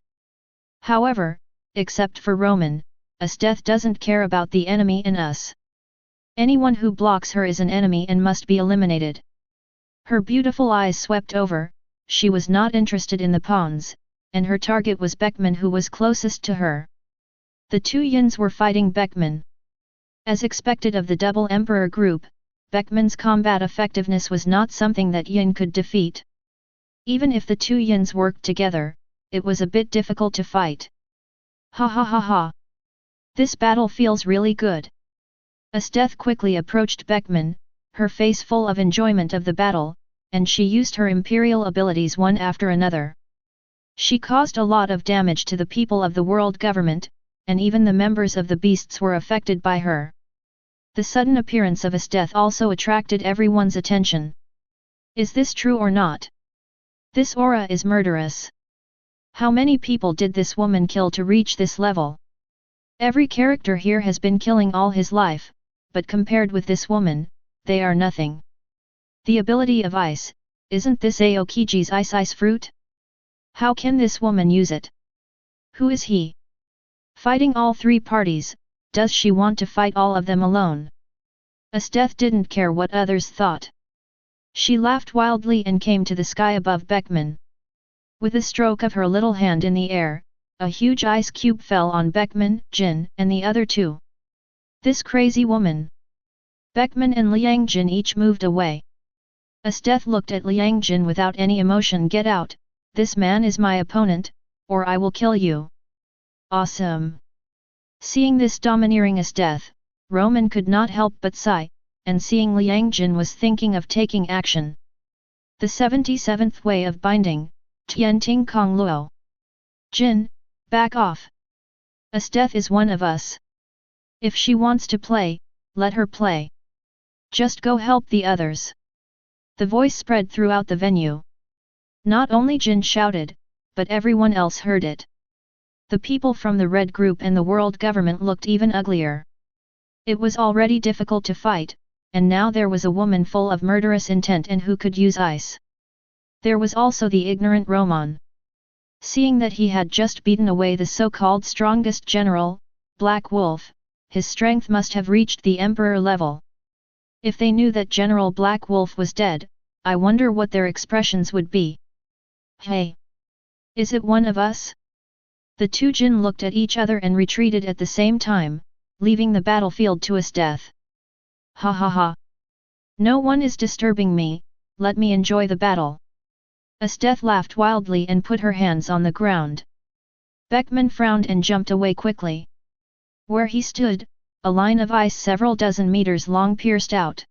However, except for Romon, Asdeath doesn't care about the enemy and us. Anyone who blocks her is an enemy and must be eliminated. Her beautiful eyes swept over, she was not interested in the pawns, and her target was Beckman, who was closest to her. The two Yins were fighting Beckman. As expected of the Double Emperor group, Beckman's combat effectiveness was not something that Yin could defeat. Even if the two Yins worked together, it was a bit difficult to fight. Ha ha ha ha! This battle feels really good. Esteth quickly approached Beckman, her face full of enjoyment of the battle, and she used her imperial abilities one after another. She caused a lot of damage to the people of the world government, and even the members of the beasts were affected by her. The sudden appearance of Esteth also attracted everyone's attention. Is this true or not? This aura is murderous. How many people did this woman kill to reach this level? Every character here has been killing all his life, but compared with this woman, they are nothing. The ability of ice, isn't this Aokiji's ice fruit? How can this woman use it? Who is he? Fighting all three parties, does she want to fight all of them alone? Esteth didn't care what others thought. She laughed wildly and came to the sky above Beckman. With a stroke of her little hand in the air, a huge ice cube fell on Beckman, Jin, and the other two. This crazy woman! Beckman and Liang Jin each moved away. Esteth looked at Liang Jin without any emotion. Get out, this man is my opponent, or I will kill you. Awesome! Seeing this domineering Esteth, Romon could not help but sigh, and seeing Liang Jin was thinking of taking action. The 77th way of binding, Tian Ting Kong Luo. Jin, back off. Esteth is one of us. If she wants to play, let her play. Just go help the others. The voice spread throughout the venue. Not only Jin shouted, but everyone else heard it. The people from the Red Group and the world government looked even uglier. It was already difficult to fight, and now there was a woman full of murderous intent and who could use ice. There was also the ignorant Romon. Seeing that he had just beaten away the so-called strongest general, Black Wolf, his strength must have reached the emperor level. If they knew that General Black Wolf was dead, I wonder what their expressions would be. Hey! Is it one of us? The two Jin looked at each other and retreated at the same time, leaving the battlefield to Esteth. Ha ha ha! No one is disturbing me, let me enjoy the battle. Esteth laughed wildly and put her hands on the ground. Beckman frowned and jumped away quickly. Where he stood, a line of ice several dozen meters long pierced out.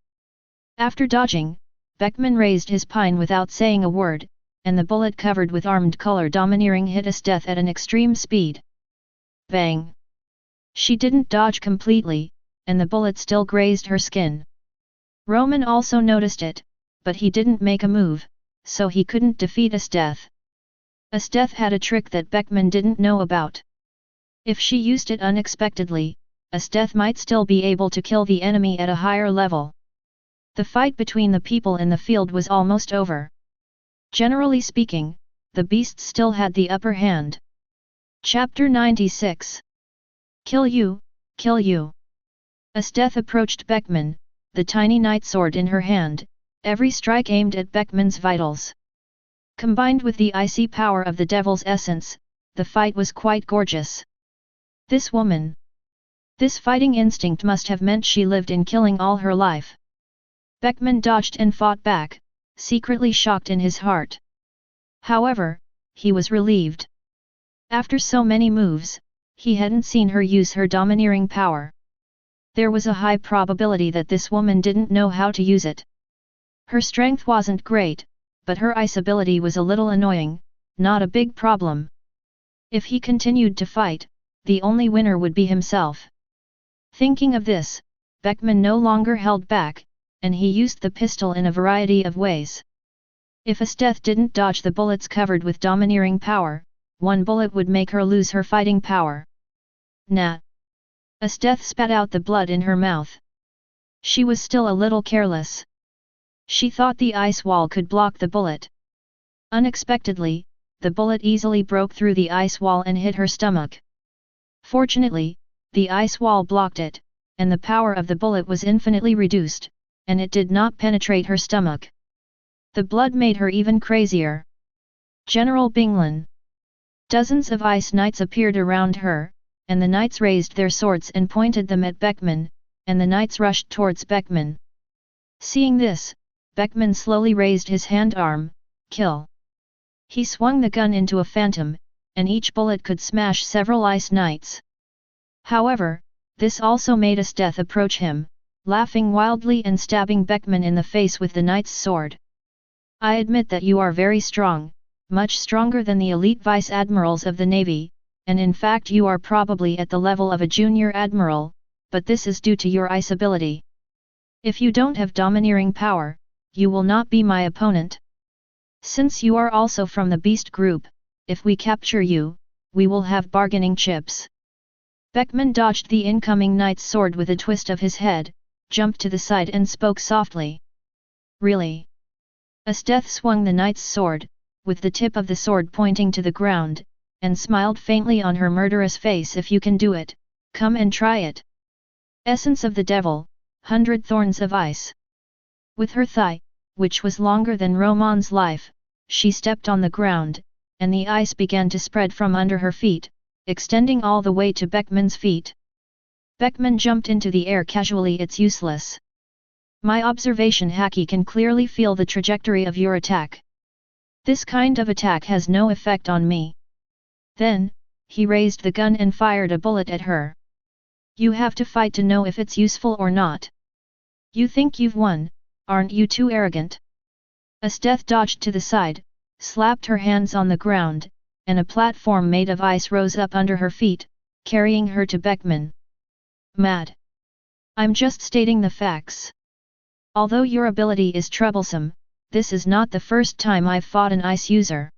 After dodging, Beckman raised his pine without saying a word, and the bullet covered with armed color domineering hit Esteth at an extreme speed. Bang! She didn't dodge completely, and the bullet still grazed her skin. Romon also noticed it, but he didn't make a move, so he couldn't defeat Esteth. Esteth had a trick that Beckman didn't know about. If she used it unexpectedly, Esteth might still be able to kill the enemy at a higher level. The fight between the people in the field was almost over. Generally speaking, the beasts still had the upper hand. Chapter 96. Kill you, kill you. Esteth approached Beckman, the tiny night sword in her hand, every strike aimed at Beckman's vitals. Combined with the icy power of the devil's essence, the fight was quite gorgeous. This woman. This fighting instinct must have meant she lived in killing all her life. Beckman dodged and fought back, secretly shocked in his heart. However, he was relieved. After so many moves, he hadn't seen her use her domineering power. There was a high probability that this woman didn't know how to use it. Her strength wasn't great, but her ice ability was a little annoying, not a big problem. If he continued to fight, the only winner would be himself. Thinking of this, Beckman no longer held back, and he used the pistol in a variety of ways. If Esteth didn't dodge the bullets covered with domineering power, one bullet would make her lose her fighting power. Nah! Esteth spat out the blood in her mouth. She was still a little careless. She thought the ice wall could block the bullet. Unexpectedly, the bullet easily broke through the ice wall and hit her stomach. Fortunately, the ice wall blocked it, and the power of the bullet was infinitely reduced, and it did not penetrate her stomach. The blood made her even crazier. General Binglin. Dozens of ice knights appeared around her, and the knights raised their swords and pointed them at Beckman, and the knights rushed towards Beckman. Seeing this, Beckman slowly raised his hand arm, kill. He swung the gun into a phantom, and each bullet could smash several ice knights. However, this also made Esteth approach him, laughing wildly and stabbing Beckman in the face with the knight's sword. I admit that you are very strong, much stronger than the elite vice admirals of the navy, and in fact you are probably at the level of a junior admiral, but this is due to your ice ability. If you don't have domineering power, you will not be my opponent. Since you are also from the beast group, if we capture you, we will have bargaining chips. Beckman dodged the incoming knight's sword with a twist of his head, jumped to the side and spoke softly. Really? Esteth swung the knight's sword, with the tip of the sword pointing to the ground, and smiled faintly on her murderous face. If you can do it, come and try it. Essence of the devil, 100 thorns of ice. With her thigh, which was longer than Romon's life, she stepped on the ground, and the ice began to spread from under her feet, extending all the way to Beckman's feet. Beckman jumped into the air casually. It's useless. My observation Haki can clearly feel the trajectory of your attack. This kind of attack has no effect on me. Then, he raised the gun and fired a bullet at her. You have to fight to know if it's useful or not. You think you've won, aren't you too arrogant? Esteth dodged to the side, slapped her hands on the ground, and a platform made of ice rose up under her feet, carrying her to Beckman. Mad. I'm just stating the facts. Although your ability is troublesome, this is not the first time I've fought an ice user.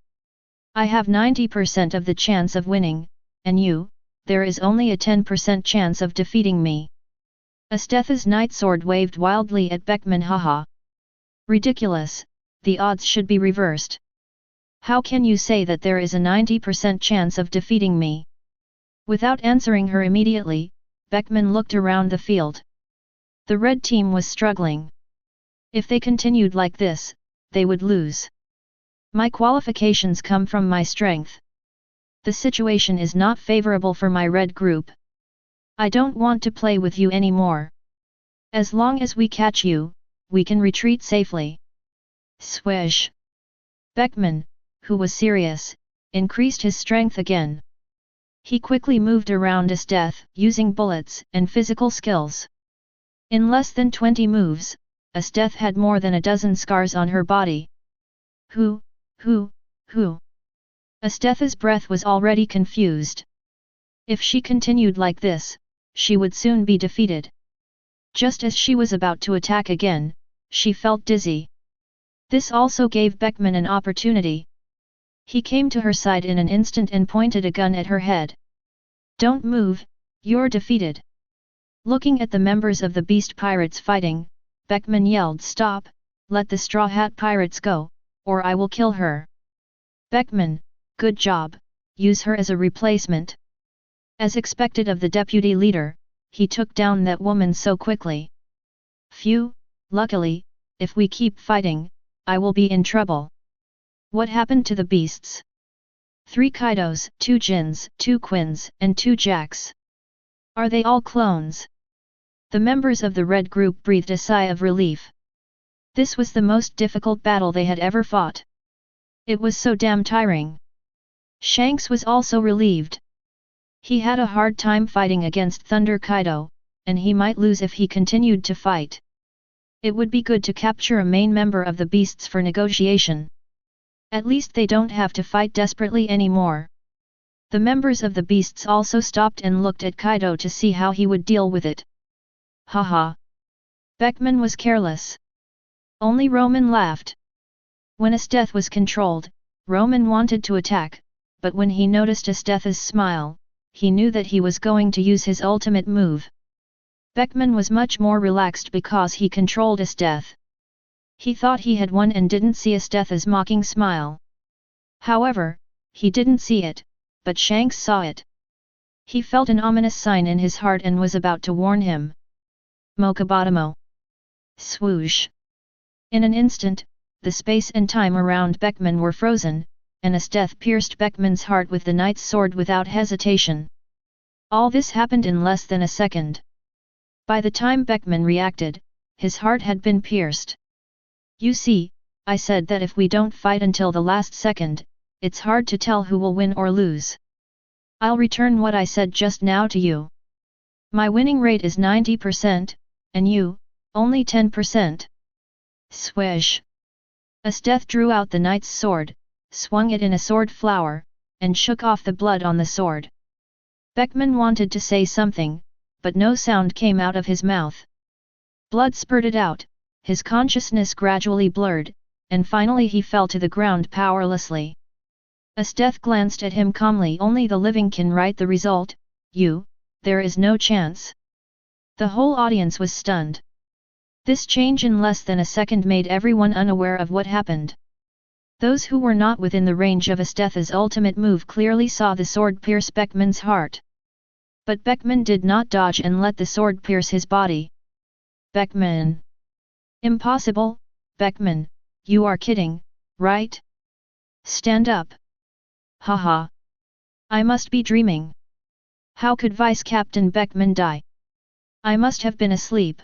I have 90% of the chance of winning, and you, there is only a 10% chance of defeating me. Esteth's night sword waved wildly at Beckman. Haha. Ridiculous, the odds should be reversed. How can you say that there is a 90% chance of defeating me? Without answering her immediately, Beckman looked around the field. The red team was struggling. If they continued like this, they would lose. My qualifications come from my strength. The situation is not favorable for my red group. I don't want to play with you anymore. As long as we catch you, we can retreat safely. Swish. Beckman, who was serious, increased his strength again. He quickly moved around Esteth, using bullets and physical skills. In less than 20 moves, Esteth had more than a dozen scars on her body. Who? Esteth's breath was already confused. If she continued like this, she would soon be defeated. Just as she was about to attack again, she felt dizzy. This also gave Beckman an opportunity. He came to her side in an instant and pointed a gun at her head. Don't move, you're defeated. Looking at the members of the Beast Pirates fighting, Beckman yelled, Stop, let the Straw Hat Pirates go, or I will kill her. Beckman, good job, use her as a replacement. As expected of the deputy leader, he took down that woman so quickly. Phew, luckily, if we keep fighting, I will be in trouble. What happened to the beasts? 3 Kaidos, 2 Jins, 2 Quins, and 2 Jacks. Are they all clones? The members of the red group breathed a sigh of relief. This was the most difficult battle they had ever fought. It was so damn tiring. Shanks was also relieved. He had a hard time fighting against Thunder Kaido, and he might lose if he continued to fight. It would be good to capture a main member of the beasts for negotiation. At least they don't have to fight desperately anymore. The members of the beasts also stopped and looked at Kaido to see how he would deal with it. Haha. Beckman was careless. Only Romon laughed. When Esteth was controlled, Romon wanted to attack, but when he noticed Esteth's smile, he knew that he was going to use his ultimate move. Beckman was much more relaxed because he controlled Esteth. He thought he had won and didn't see Esteth's mocking smile. However, he didn't see it, but Shanks saw it. He felt an ominous sign in his heart and was about to warn him. Mokabotomo. Swoosh. In an instant, the space and time around Beckman were frozen, and a death pierced Beckman's heart with the knight's sword without hesitation. All this happened in less than a second. By the time Beckman reacted, his heart had been pierced. You see, I said that if we don't fight until the last second, it's hard to tell who will win or lose. I'll return what I said just now to you. My winning rate is 90%, and you, only 10%. Swish. Esteth drew out the knight's sword, swung it in a sword flower, and shook off the blood on the sword. Beckman wanted to say something, but no sound came out of his mouth. Blood spurted out, his consciousness gradually blurred, and finally he fell to the ground powerlessly. Esteth glanced at him calmly. Only the living can write the result, there is no chance. The whole audience was stunned. This change in less than a second made everyone unaware of what happened. Those who were not within the range of Esteth's ultimate move clearly saw the sword pierce Beckman's heart. But Beckman did not dodge and let the sword pierce his body. Beckman. Impossible, Beckman, you are kidding, right? Stand up. Haha. I must be dreaming. How could Vice Captain Beckman die? I must have been asleep.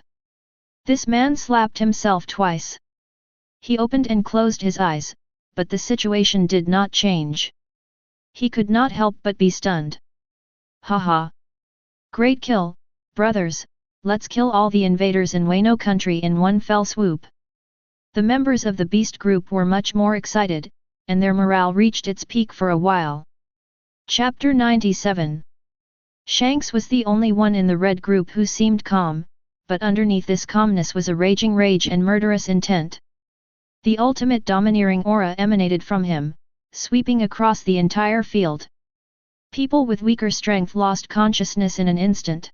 This man slapped himself twice. He opened and closed his eyes, but the situation did not change. He could not help but be stunned. Haha. Great kill, brothers, let's kill all the invaders in Wano country in one fell swoop. The members of the beast group were much more excited, and their morale reached its peak for a while. Chapter 97. Shanks was the only one in the red group who seemed calm, but underneath this calmness was a raging rage and murderous intent. The ultimate domineering aura emanated from him, sweeping across the entire field. People with weaker strength lost consciousness in an instant.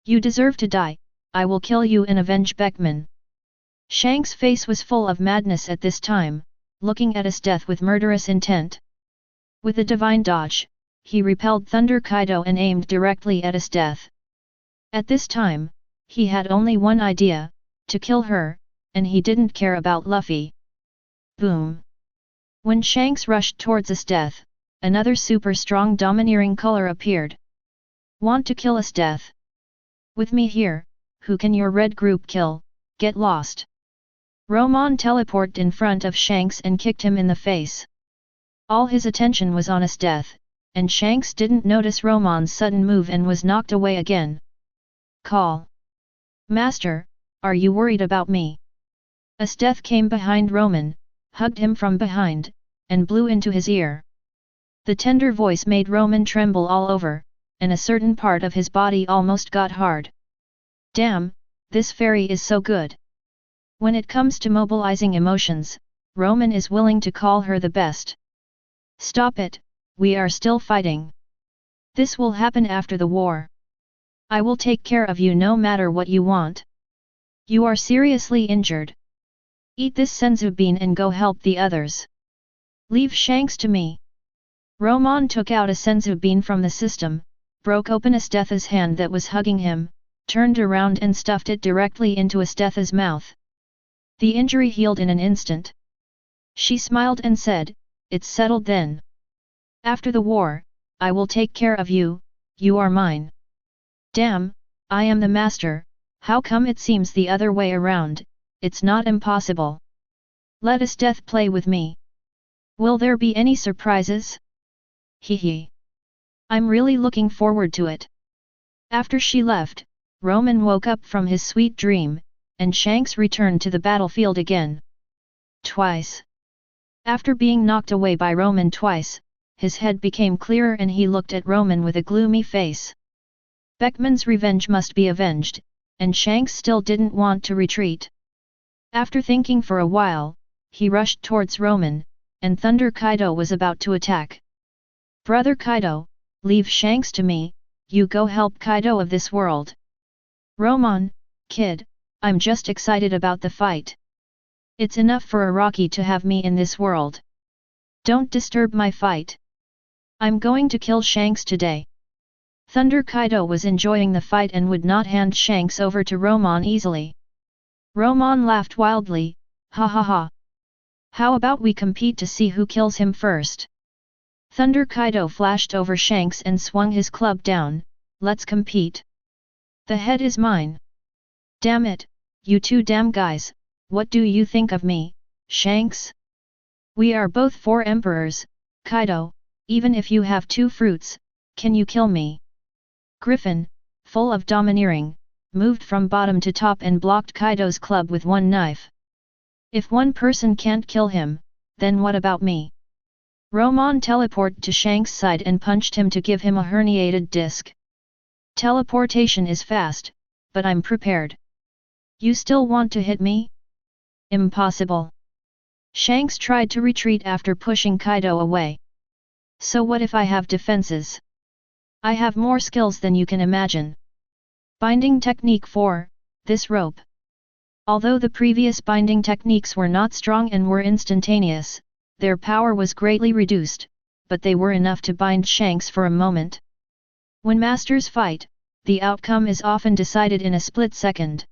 You deserve to die, I will kill you and avenge Beckman. Shanks' face was full of madness at this time, looking at his death with murderous intent. With a divine dodge, he repelled Thunder Kaido and aimed directly at his death. At this time, he had only one idea, to kill her, and he didn't care about Luffy. Boom! When Shanks rushed towards Esteth, another super strong domineering color appeared. Want to kill Esteth? With me here, who can your red group kill? Get lost! Romon teleported in front of Shanks and kicked him in the face. All his attention was on Esteth, and Shanks didn't notice Romon's sudden move and was knocked away again. Call! Master, are you worried about me? Esteth came behind Romon, hugged him from behind, and blew into his ear. The tender voice made Romon tremble all over, and a certain part of his body almost got hard. Damn, this fairy is so good. When it comes to mobilizing emotions, Romon is willing to call her the best. Stop it, we are still fighting. This will happen after the war. I will take care of you no matter what you want. You are seriously injured. Eat this senzu bean and go help the others. Leave Shanks to me. Romon took out a senzu bean from the system, broke open Esteth's hand that was hugging him, turned around and stuffed it directly into Esteth's mouth. The injury healed in an instant. She smiled and said, "It's settled then. After the war, I will take care of you, you are mine." Damn, I am the master, how come it seems the other way around? It's not impossible. Let Esteth play with me. Will there be any surprises? Hee. I'm really looking forward to it. After she left, Romon woke up from his sweet dream, and Shanks returned to the battlefield again. Twice. After being knocked away by Romon twice, his head became clearer and he looked at Romon with a gloomy face. Beckman's revenge must be avenged, and Shanks still didn't want to retreat. After thinking for a while, he rushed towards Romon, and Thunder Kaido was about to attack. Brother Kaido, leave Shanks to me, you go help Kaido of this world. Romon, kid, I'm just excited about the fight. It's enough for a Rocky to have me in this world. Don't disturb my fight. I'm going to kill Shanks today. Thunder Kaido was enjoying the fight and would not hand Shanks over to Romon easily. Romon laughed wildly, ha ha ha. How about we compete to see who kills him first? Thunder Kaido flashed over Shanks and swung his club down, let's compete. The head is mine. Damn it, you two damn guys, what do you think of me, Shanks? We are both 4 emperors, Kaido, even if you have 2 fruits, can you kill me? Griffin, full of domineering, moved from bottom to top and blocked Kaido's club with one knife. If one person can't kill him, then what about me? Romon teleported to Shanks' side and punched him to give him a herniated disc. Teleportation is fast, but I'm prepared. You still want to hit me? Impossible. Shanks tried to retreat after pushing Kaido away. So what if I have defenses? I have more skills than you can imagine. Binding Technique 4, this rope. Although the previous binding techniques were not strong and were instantaneous, their power was greatly reduced, but they were enough to bind Shanks for a moment. When masters fight, the outcome is often decided in a split second.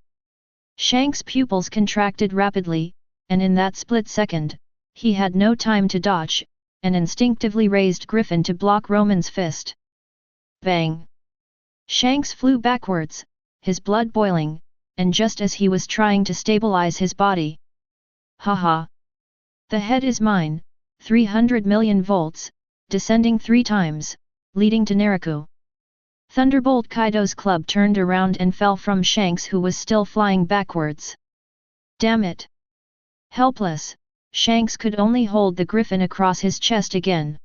Shanks' pupils contracted rapidly, and in that split second, he had no time to dodge, and instinctively raised Griffin to block Romon's fist. Bang! Shanks flew backwards, his blood boiling, and just as he was trying to stabilize his body. Haha! The head is mine, 300 million volts, descending 3 times, leading to Naraku. Thunderbolt Kaido's club turned around and fell from Shanks, who was still flying backwards. Damn it! Helpless, Shanks could only hold the Griffin across his chest again.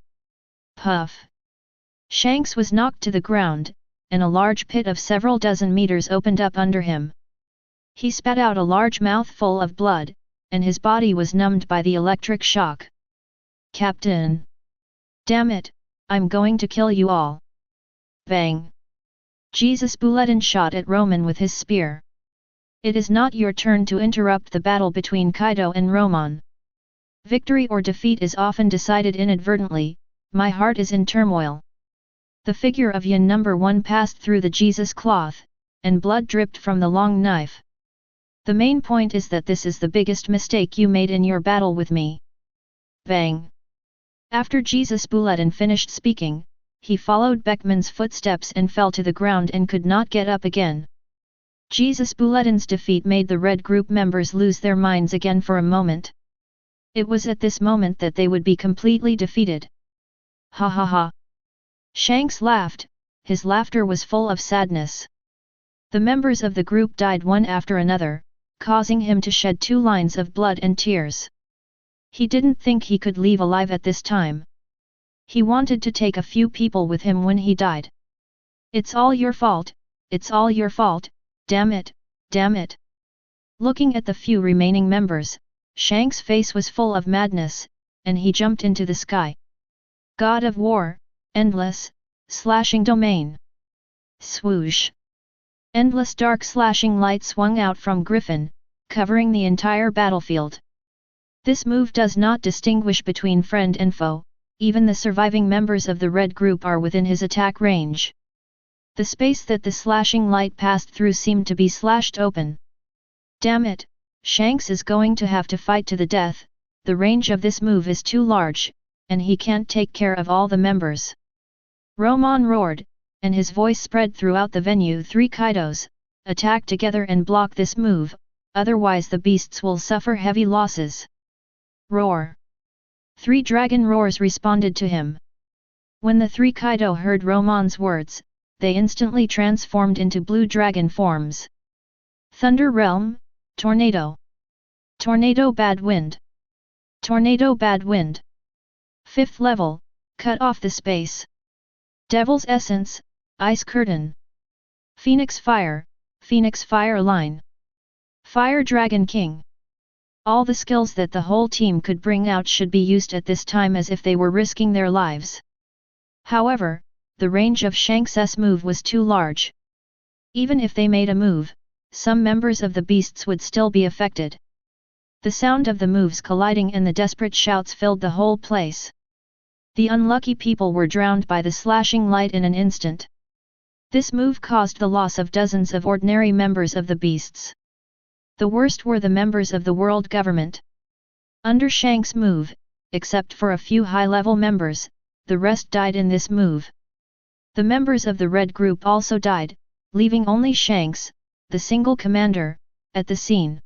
Puff! Shanks was knocked to the ground, and a large pit of several dozen meters opened up under him. He spat out a large mouthful of blood, and his body was numbed by the electric shock. Captain! Damn it, I'm going to kill you all! Bang! Jesus Bulletin shot at Romon with his spear. It is not your turn to interrupt the battle between Kaido and Romon. Victory or defeat is often decided inadvertently, my heart is in turmoil. The figure of Yin number 1 passed through the Jesus cloth, and blood dripped from the long knife. The main point is that this is the biggest mistake you made in your battle with me. Bang! After Jesus Bulletin finished speaking, he followed Beckman's footsteps and fell to the ground and could not get up again. Jesus Bulletin's defeat made the Red Group members lose their minds again for a moment. It was at this moment that they would be completely defeated. Ha ha ha! Shanks laughed, his laughter was full of sadness. The members of the group died one after another, causing him to shed 2 lines of blood and tears. He didn't think he could leave alive at this time. He wanted to take a few people with him when he died. It's all your fault, it's all your fault, damn it, damn it. Looking at the few remaining members, Shanks' face was full of madness, and he jumped into the sky. God of War, endless, slashing domain. Swoosh! Endless dark slashing light swung out from Griffin, covering the entire battlefield. This move does not distinguish between friend and foe, even the surviving members of the Red Group are within his attack range. The space that the slashing light passed through seemed to be slashed open. Damn it, Shanks is going to have to fight to the death, the range of this move is too large, and he can't take care of all the members. Romon roared, and his voice spread throughout the venue. 3 Kaidos, attack together and block this move, otherwise the beasts will suffer heavy losses. Roar! 3 dragon roars responded to him. When the 3 Kaido heard Romon's words, they instantly transformed into blue dragon forms. Thunder Realm, Tornado. Tornado Bad Wind. Tornado Bad Wind. 5th level, cut off the space. Devil's Essence, Ice Curtain. Phoenix Fire Line. Fire Dragon King. All the skills that the whole team could bring out should be used at this time as if they were risking their lives. However, the range of Shanks' move was too large. Even if they made a move, some members of the beasts would still be affected. The sound of the moves colliding and the desperate shouts filled the whole place. The unlucky people were drowned by the slashing light in an instant. This move caused the loss of dozens of ordinary members of the beasts. The worst were the members of the world government. Under Shanks' move, except for a few high-level members, the rest died in this move. The members of the Red Group also died, leaving only Shanks, the single commander, at the scene.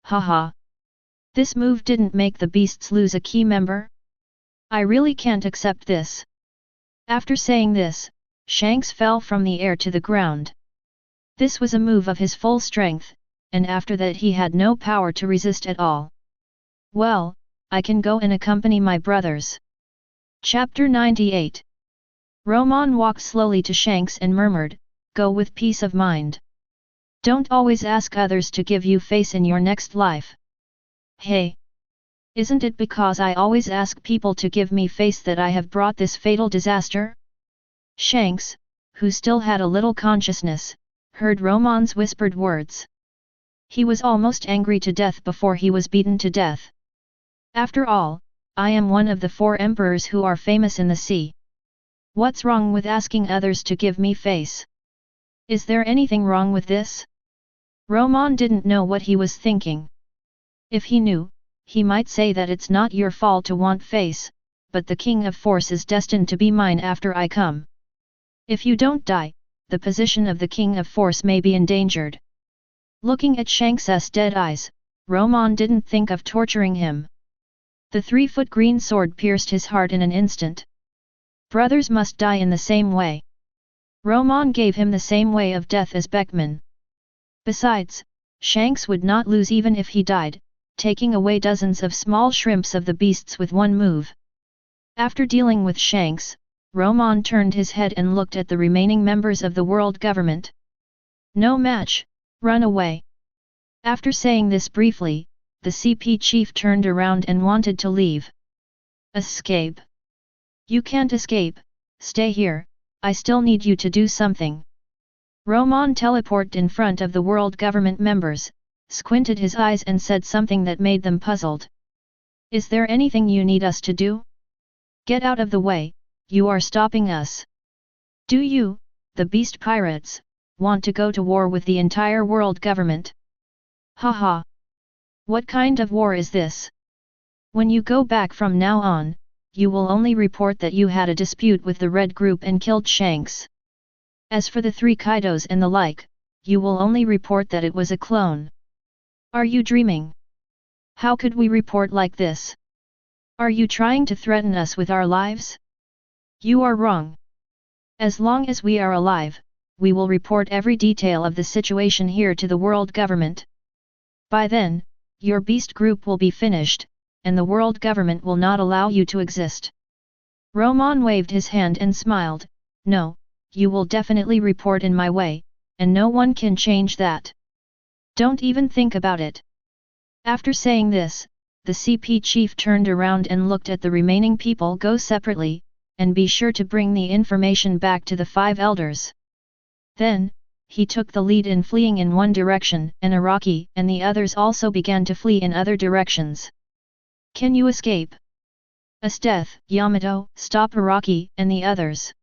Haha! This move didn't make the beasts lose a key member? I really can't accept this. After saying this, Shanks fell from the air to the ground. This was a move of his full strength, and after that he had no power to resist at all. Well, I can go and accompany my brothers. Chapter 98. Romon walked slowly to Shanks and murmured, "Go with peace of mind. Don't always ask others to give you face in your next life." Hey! Isn't it because I always ask people to give me face that I have brought this fatal disaster? Shanks, who still had a little consciousness, heard Romon's whispered words. He was almost angry to death before he was beaten to death. After all, I am one of the 4 emperors who are famous in the sea. What's wrong with asking others to give me face? Is there anything wrong with this? Romon didn't know what he was thinking. If he knew, he might say that it's not your fault to want face, but the King of Force is destined to be mine after I come. If you don't die, the position of the King of Force may be endangered. Looking at Shanks's dead eyes, Romon didn't think of torturing him. The 3-foot green sword pierced his heart in an instant. Brothers must die in the same way. Romon gave him the same way of death as Beckman. Besides, Shanks would not lose even if he died, taking away dozens of small shrimps of the beasts with one move. After dealing with Shanks, Romon turned his head and looked at the remaining members of the world government. No match, run away. After saying this briefly, the CP chief turned around and wanted to leave. Escape? You can't escape, stay here, I still need you to do something. Romon teleported in front of the world government members, squinted his eyes and said something that made them puzzled. Is there anything you need us to do? Get out of the way, you are stopping us. Do you, the beast pirates, want to go to war with the entire world government? Haha! What kind of war is this? When you go back from now on, you will only report that you had a dispute with the Red Group and killed Shanks. As for the 3 Kaidos and the like, you will only report that it was a clone. Are you dreaming? How could we report like this? Are you trying to threaten us with our lives? You are wrong. As long as we are alive, we will report every detail of the situation here to the world government. By then, your beast group will be finished, and the world government will not allow you to exist. Romon waved his hand and smiled, no, you will definitely report in my way, and no one can change that. Don't even think about it. After saying this, the CP chief turned around and looked at the remaining people. Go separately, and be sure to bring the information back to the 5 elders. Then, he took the lead in fleeing in one direction, and Araki and the others also began to flee in other directions. Can you escape? Esteth, Yamato, stop Araki and the others.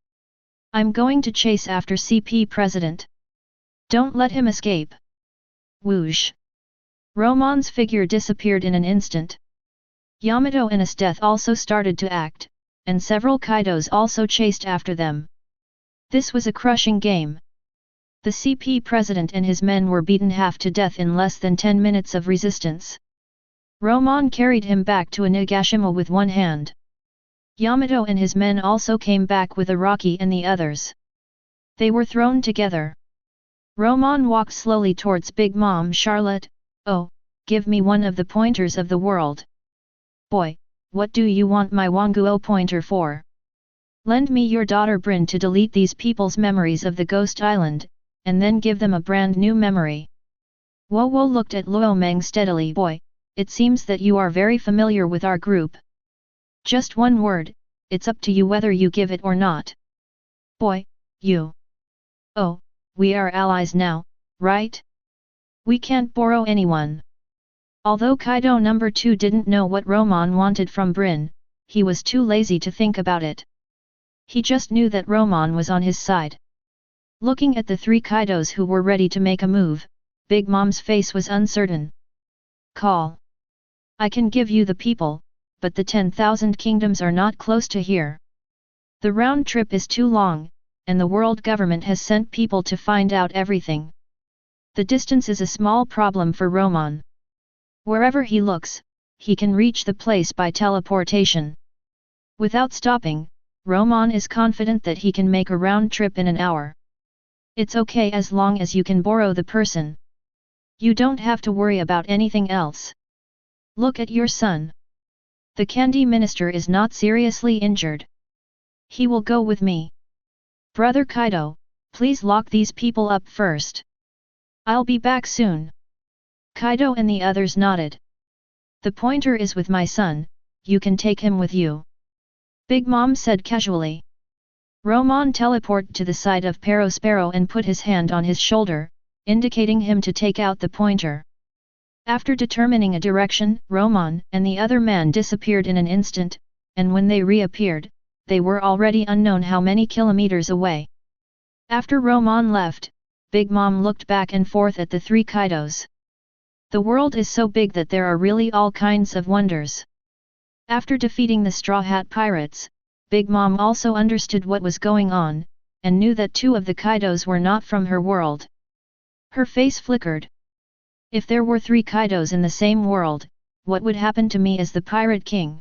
I'm going to chase after CP President. Don't let him escape. Whoosh! Romon's figure disappeared in an instant. Yamato and Esteth also started to act, and several Kaidos also chased after them. This was a crushing game. The CP President and his men were beaten half to death in less than 10 minutes of resistance. Romon carried him back to Onigashima with one hand. Yamato and his men also came back with Araki and the others. They were thrown together. Romon walked slowly towards Big Mom Charlotte. Oh, give me one of the pointers of the world. Boy, what do you want my Wanguo pointer for? Lend me your daughter Bryn to delete these people's memories of the Ghost Island, and then give them a brand new memory. Wowo looked at Luomeng steadily. Boy, it seems that you are very familiar with our group. Just one word, it's up to you whether you give it or not. Boy, you. Oh, we are allies now, right? We can't borrow anyone. Although Kaido number 2 didn't know what Romon wanted from Bryn, he was too lazy to think about it. He just knew that Romon was on his side. Looking at the three Kaidos who were ready to make a move, Big Mom's face was uncertain. Call. I can give you the people, but the 10,000 kingdoms are not close to here. The round trip is too long, and the world government has sent people to find out everything. The distance is a small problem for Romon. Wherever he looks, he can reach the place by teleportation. Without stopping, Romon is confident that he can make a round trip in an hour. It's okay as long as you can borrow the person. You don't have to worry about anything else. Look at your son. The candy minister is not seriously injured. He will go with me. Brother Kaido, please lock these people up first. I'll be back soon. Kaido and the others nodded. The pointer is with my son, you can take him with you. Big Mom said casually. Romon teleported to the side of Perospero and put his hand on his shoulder, indicating him to take out the pointer. After determining a direction, Romon and the other man disappeared in an instant, and when they reappeared, they were already unknown how many kilometers away. After Romon left, Big Mom looked back and forth at the three Kaidos. The world is so big that there are really all kinds of wonders. After defeating the Straw Hat Pirates, Big Mom also understood what was going on, and knew that two of the Kaidos were not from her world. Her face flickered. If there were three Kaidos in the same world, what would happen to me as the Pirate King?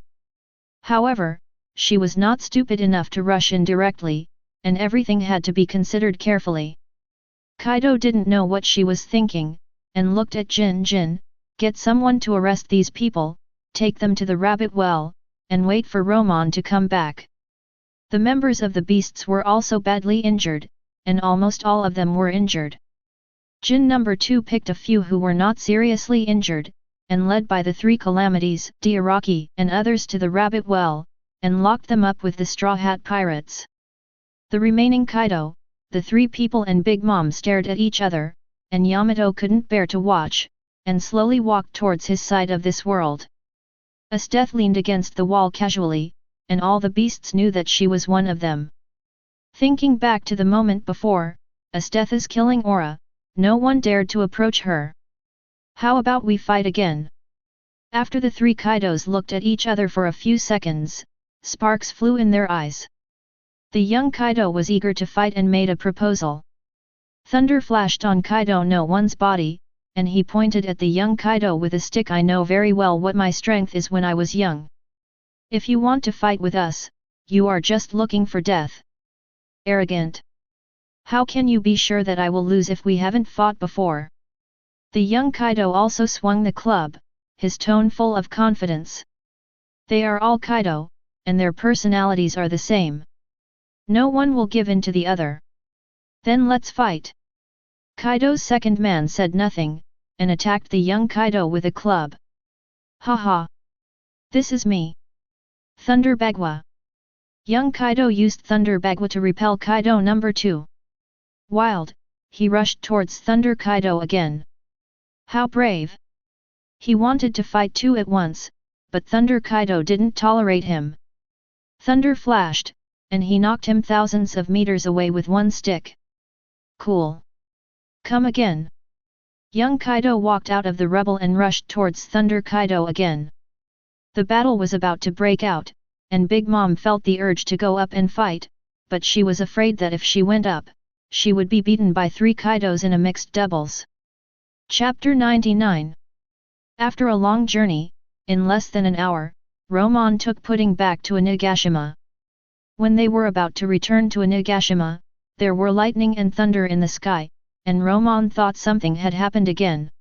However, she was not stupid enough to rush in directly, and everything had to be considered carefully. Kaido didn't know what she was thinking, and looked at Jin, get someone to arrest these people, take them to the rabbit well, and wait for Romon to come back. The members of the beasts were also badly injured, and almost all of them were injured. Jin number 2 picked a few who were not seriously injured, and led by the three calamities, Diaraki and others to the rabbit well, and locked them up with the Straw Hat Pirates. The remaining Kaido, the three people and Big Mom stared at each other, and Yamato couldn't bear to watch, and slowly walked towards his side of this world. Esteth leaned against the wall casually, and all the beasts knew that she was one of them. Thinking back to the moment before, Esteth's killing aura, no one dared to approach her. How about we fight again? After the three Kaidos looked at each other for a few seconds, sparks flew in their eyes. The young Kaido was eager to fight and made a proposal. Thunder flashed on Kaido no one's body, and he pointed at the young Kaido with a stick. I know very well what my strength is when I was young. If you want to fight with us, you are just looking for death. Arrogant. How can you be sure that I will lose if we haven't fought before? The young Kaido also swung the club, his tone full of confidence. They are all Kaido, and their personalities are the same. No one will give in to the other. Then let's fight. Kaido's second man said nothing, and attacked the young Kaido with a club. Haha! This is me. Thunder Bagua. Young Kaido used Thunder Bagua to repel Kaido number 2. Wild, he rushed towards Thunder Kaido again. How brave! He wanted to fight two at once, but Thunder Kaido didn't tolerate him. Thunder flashed, and he knocked him thousands of meters away with one stick. Cool. Come again. Young Kaido walked out of the rubble and rushed towards Thunder Kaido again. The battle was about to break out, and Big Mom felt the urge to go up and fight, but she was afraid that if she went up, she would be beaten by three Kaidos in a mixed doubles. Chapter 99. After a long journey, in less than an hour, Romon took pudding back to Onigashima. When they were about to return to Onigashima, there were lightning and thunder in the sky, and Romon thought something had happened again.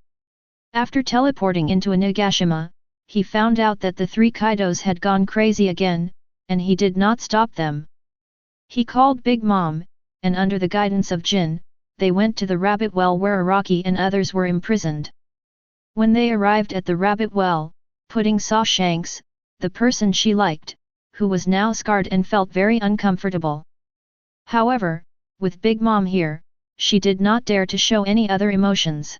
After teleporting into Onigashima, he found out that the three Kaidos had gone crazy again, and he did not stop them. He called Big Mom, and under the guidance of Jin, they went to the rabbit well where Araki and others were imprisoned. When they arrived at the rabbit well, Pudding saw Shanks, the person she liked, who was now scarred and felt very uncomfortable. However, with Big Mom here, she did not dare to show any other emotions.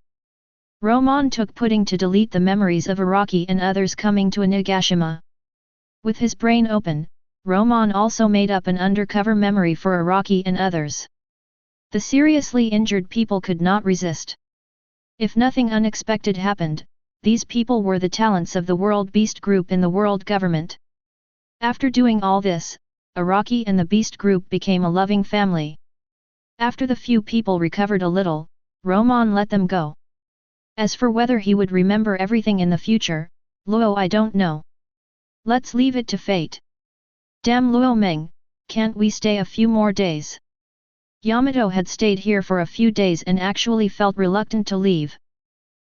Romon took Pudding to delete the memories of Araki and others coming to Onigashima. With his brain open, Romon also made up an undercover memory for Araki and others. The seriously injured people could not resist. If nothing unexpected happened, these people were the talents of the World Beast Group in the world government. After doing all this, Araki and the Beast Group became a loving family. After the few people recovered a little, Romon let them go. As for whether he would remember everything in the future, Luo, I don't know. Let's leave it to fate. Damn Luo Meng, can't we stay a few more days? Yamato had stayed here for a few days and actually felt reluctant to leave.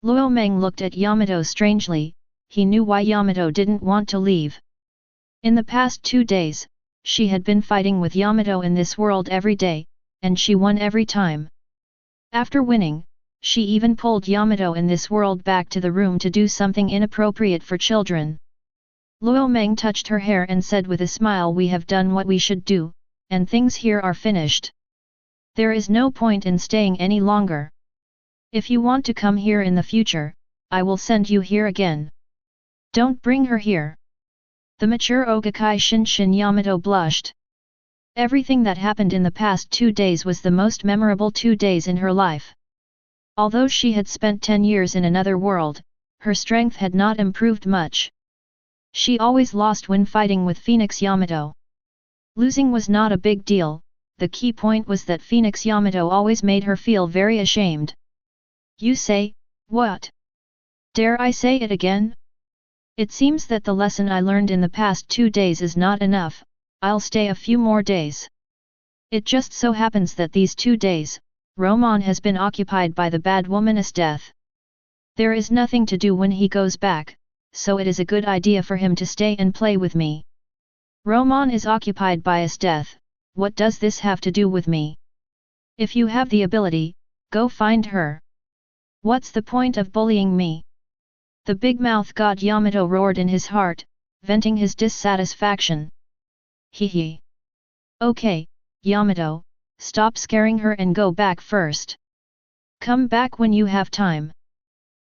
Luo Meng looked at Yamato strangely, he knew why Yamato didn't want to leave. In the past 2 days, she had been fighting with Yamato in this world every day, and she won every time. After winning, she even pulled Yamato in this world back to the room to do something inappropriate for children. Luo Meng touched her hair and said with a smile, we have done what we should do, and things here are finished. There is no point in staying any longer. If you want to come here in the future, I will send you here again. Don't bring her here. The mature Ogakai Shinshin Yamato blushed. Everything that happened in the past 2 days was the most memorable 2 days in her life. Although she had spent 10 years in another world, her strength had not improved much. She always lost when fighting with Phoenix Yamato. Losing was not a big deal, the key point was that Phoenix Yamato always made her feel very ashamed. You say, what? Dare I say it again? It seems that the lesson I learned in the past 2 days is not enough, I'll stay a few more days. It just so happens that these 2 days, Romon has been occupied by the bad woman's death. There is nothing to do when he goes back, so it is a good idea for him to stay and play with me. Romon is occupied by his death, what does this have to do with me? If you have the ability, go find her. What's the point of bullying me? The big mouth god Yamato roared in his heart, venting his dissatisfaction. Hee. Okay, Yamato, stop scaring her and go back first. Come back when you have time.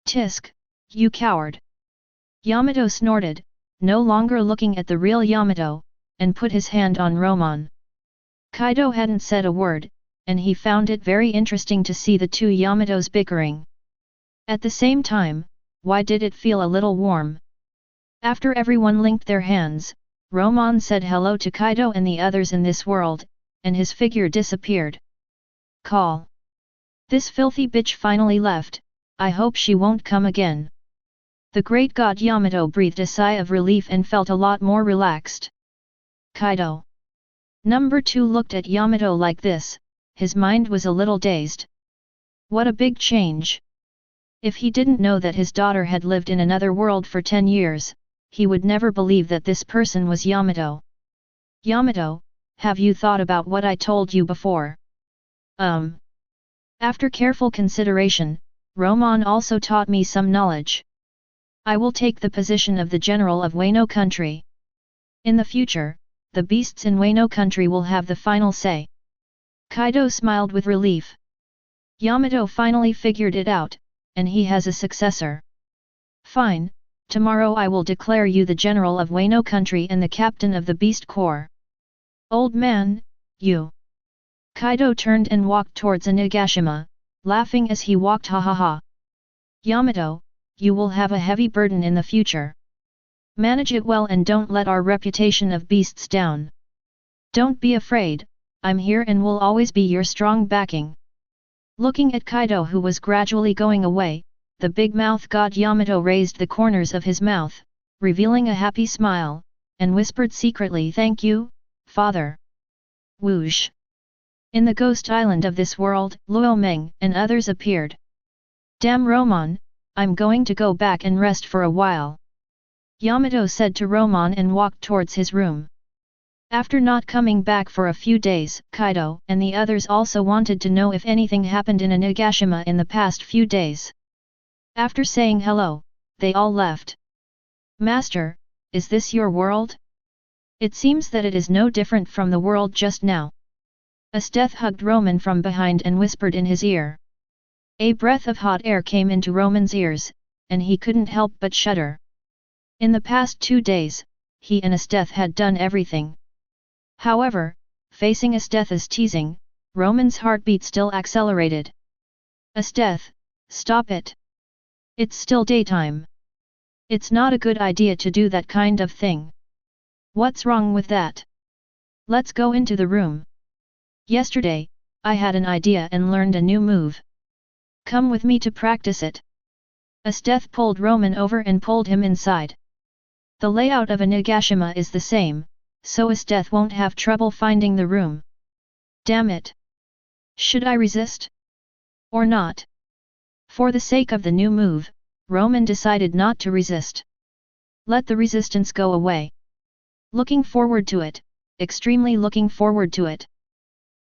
Tisk, you coward. Yamato snorted, no longer looking at the real Yamato, and put his hand on Romon. Kaido hadn't said a word, and he found it very interesting to see the two Yamatos bickering. At the same time, why did it feel a little warm? After everyone linked their hands, Romon said hello to Kaido and the others in this world, and his figure disappeared. Call. This filthy bitch finally left, I hope she won't come again. The great god Yamato breathed a sigh of relief and felt a lot more relaxed. Kaido. Number 2 looked at Yamato like this, his mind was a little dazed. What a big change. If he didn't know that his daughter had lived in another world for 10 years, he would never believe that this person was Yamato. Yamato, have you thought about what I told you before? After careful consideration, Romon also taught me some knowledge. I will take the position of the general of Wano country. In the future, the beasts in Wano country will have the final say. Kaido smiled with relief. Yamato finally figured it out, and he has a successor. Fine, tomorrow I will declare you the general of Wano country and the captain of the beast corps. Old man, you. Kaido turned and walked towards Onigashima, laughing as he walked, ha ha ha. Yamato, you will have a heavy burden in the future. Manage it well and don't let our reputation of beasts down. Don't be afraid, I'm here and will always be your strong backing. Looking at Kaido, who was gradually going away, the big mouth god Yamato raised the corners of his mouth, revealing a happy smile, and whispered secretly, thank you, father. Whoosh. In the ghost island of this world, Luo Meng and others appeared. Damn Romon, I'm going to go back and rest for a while. Yamato said to Romon and walked towards his room. After not coming back for a few days, Kaido and the others also wanted to know if anything happened in Onigashima in the past few days. After saying hello, they all left. Master, is this your world? It seems that it is no different from the world just now. Esteth hugged Romon from behind and whispered in his ear. A breath of hot air came into Romon's ears, and he couldn't help but shudder. In the past 2 days, he and Esteth had done everything. However, facing Esteth's teasing, Romon's heartbeat still accelerated. Esteth, stop it. It's still daytime. It's not a good idea to do that kind of thing. What's wrong with that? Let's go into the room. Yesterday, I had an idea and learned a new move. Come with me to practice it. Esteth pulled Romon over and pulled him inside. The layout of a Nagashima is the same, so Esteth won't have trouble finding the room. Damn it! Should I resist? Or not? For the sake of the new move, Romon decided not to resist. Let the resistance go away. Looking forward to it, extremely looking forward to it.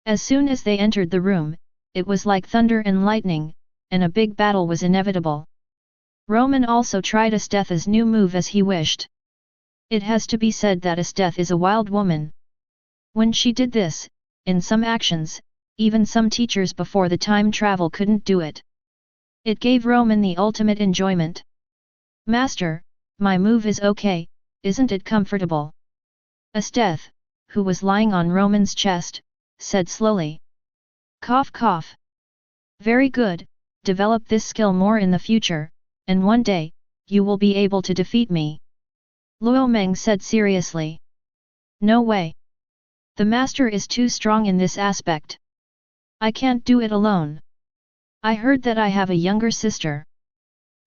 As soon as they entered the room, it was like thunder and lightning, and a big battle was inevitable. Romon also tried Esteth's new move as he wished. It has to be said that Esteth is a wild woman. When she did this, in some actions, even some teachers before the time travel couldn't do it. It gave Romon the ultimate enjoyment. Master, my move is okay, isn't it comfortable? Esteth, who was lying on Romon's chest, said slowly. Cough cough. Very good, develop this skill more in the future, and one day, you will be able to defeat me. Luo Meng said seriously. No way. The master is too strong in this aspect. I can't do it alone. I heard that I have a younger sister.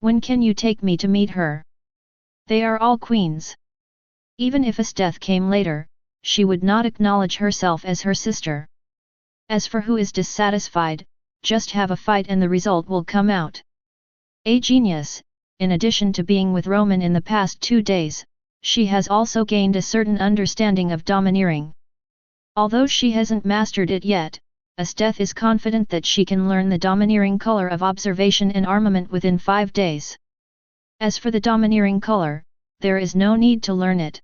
When can you take me to meet her? They are all queens. Even if Esteth came later, she would not acknowledge herself as her sister. As for who is dissatisfied, just have a fight and the result will come out. A genius, in addition to being with Romon in the past 2 days, she has also gained a certain understanding of domineering. Although she hasn't mastered it yet, Esteth is confident that she can learn the domineering color of observation and armament within 5 days. As for the domineering color, there is no need to learn it.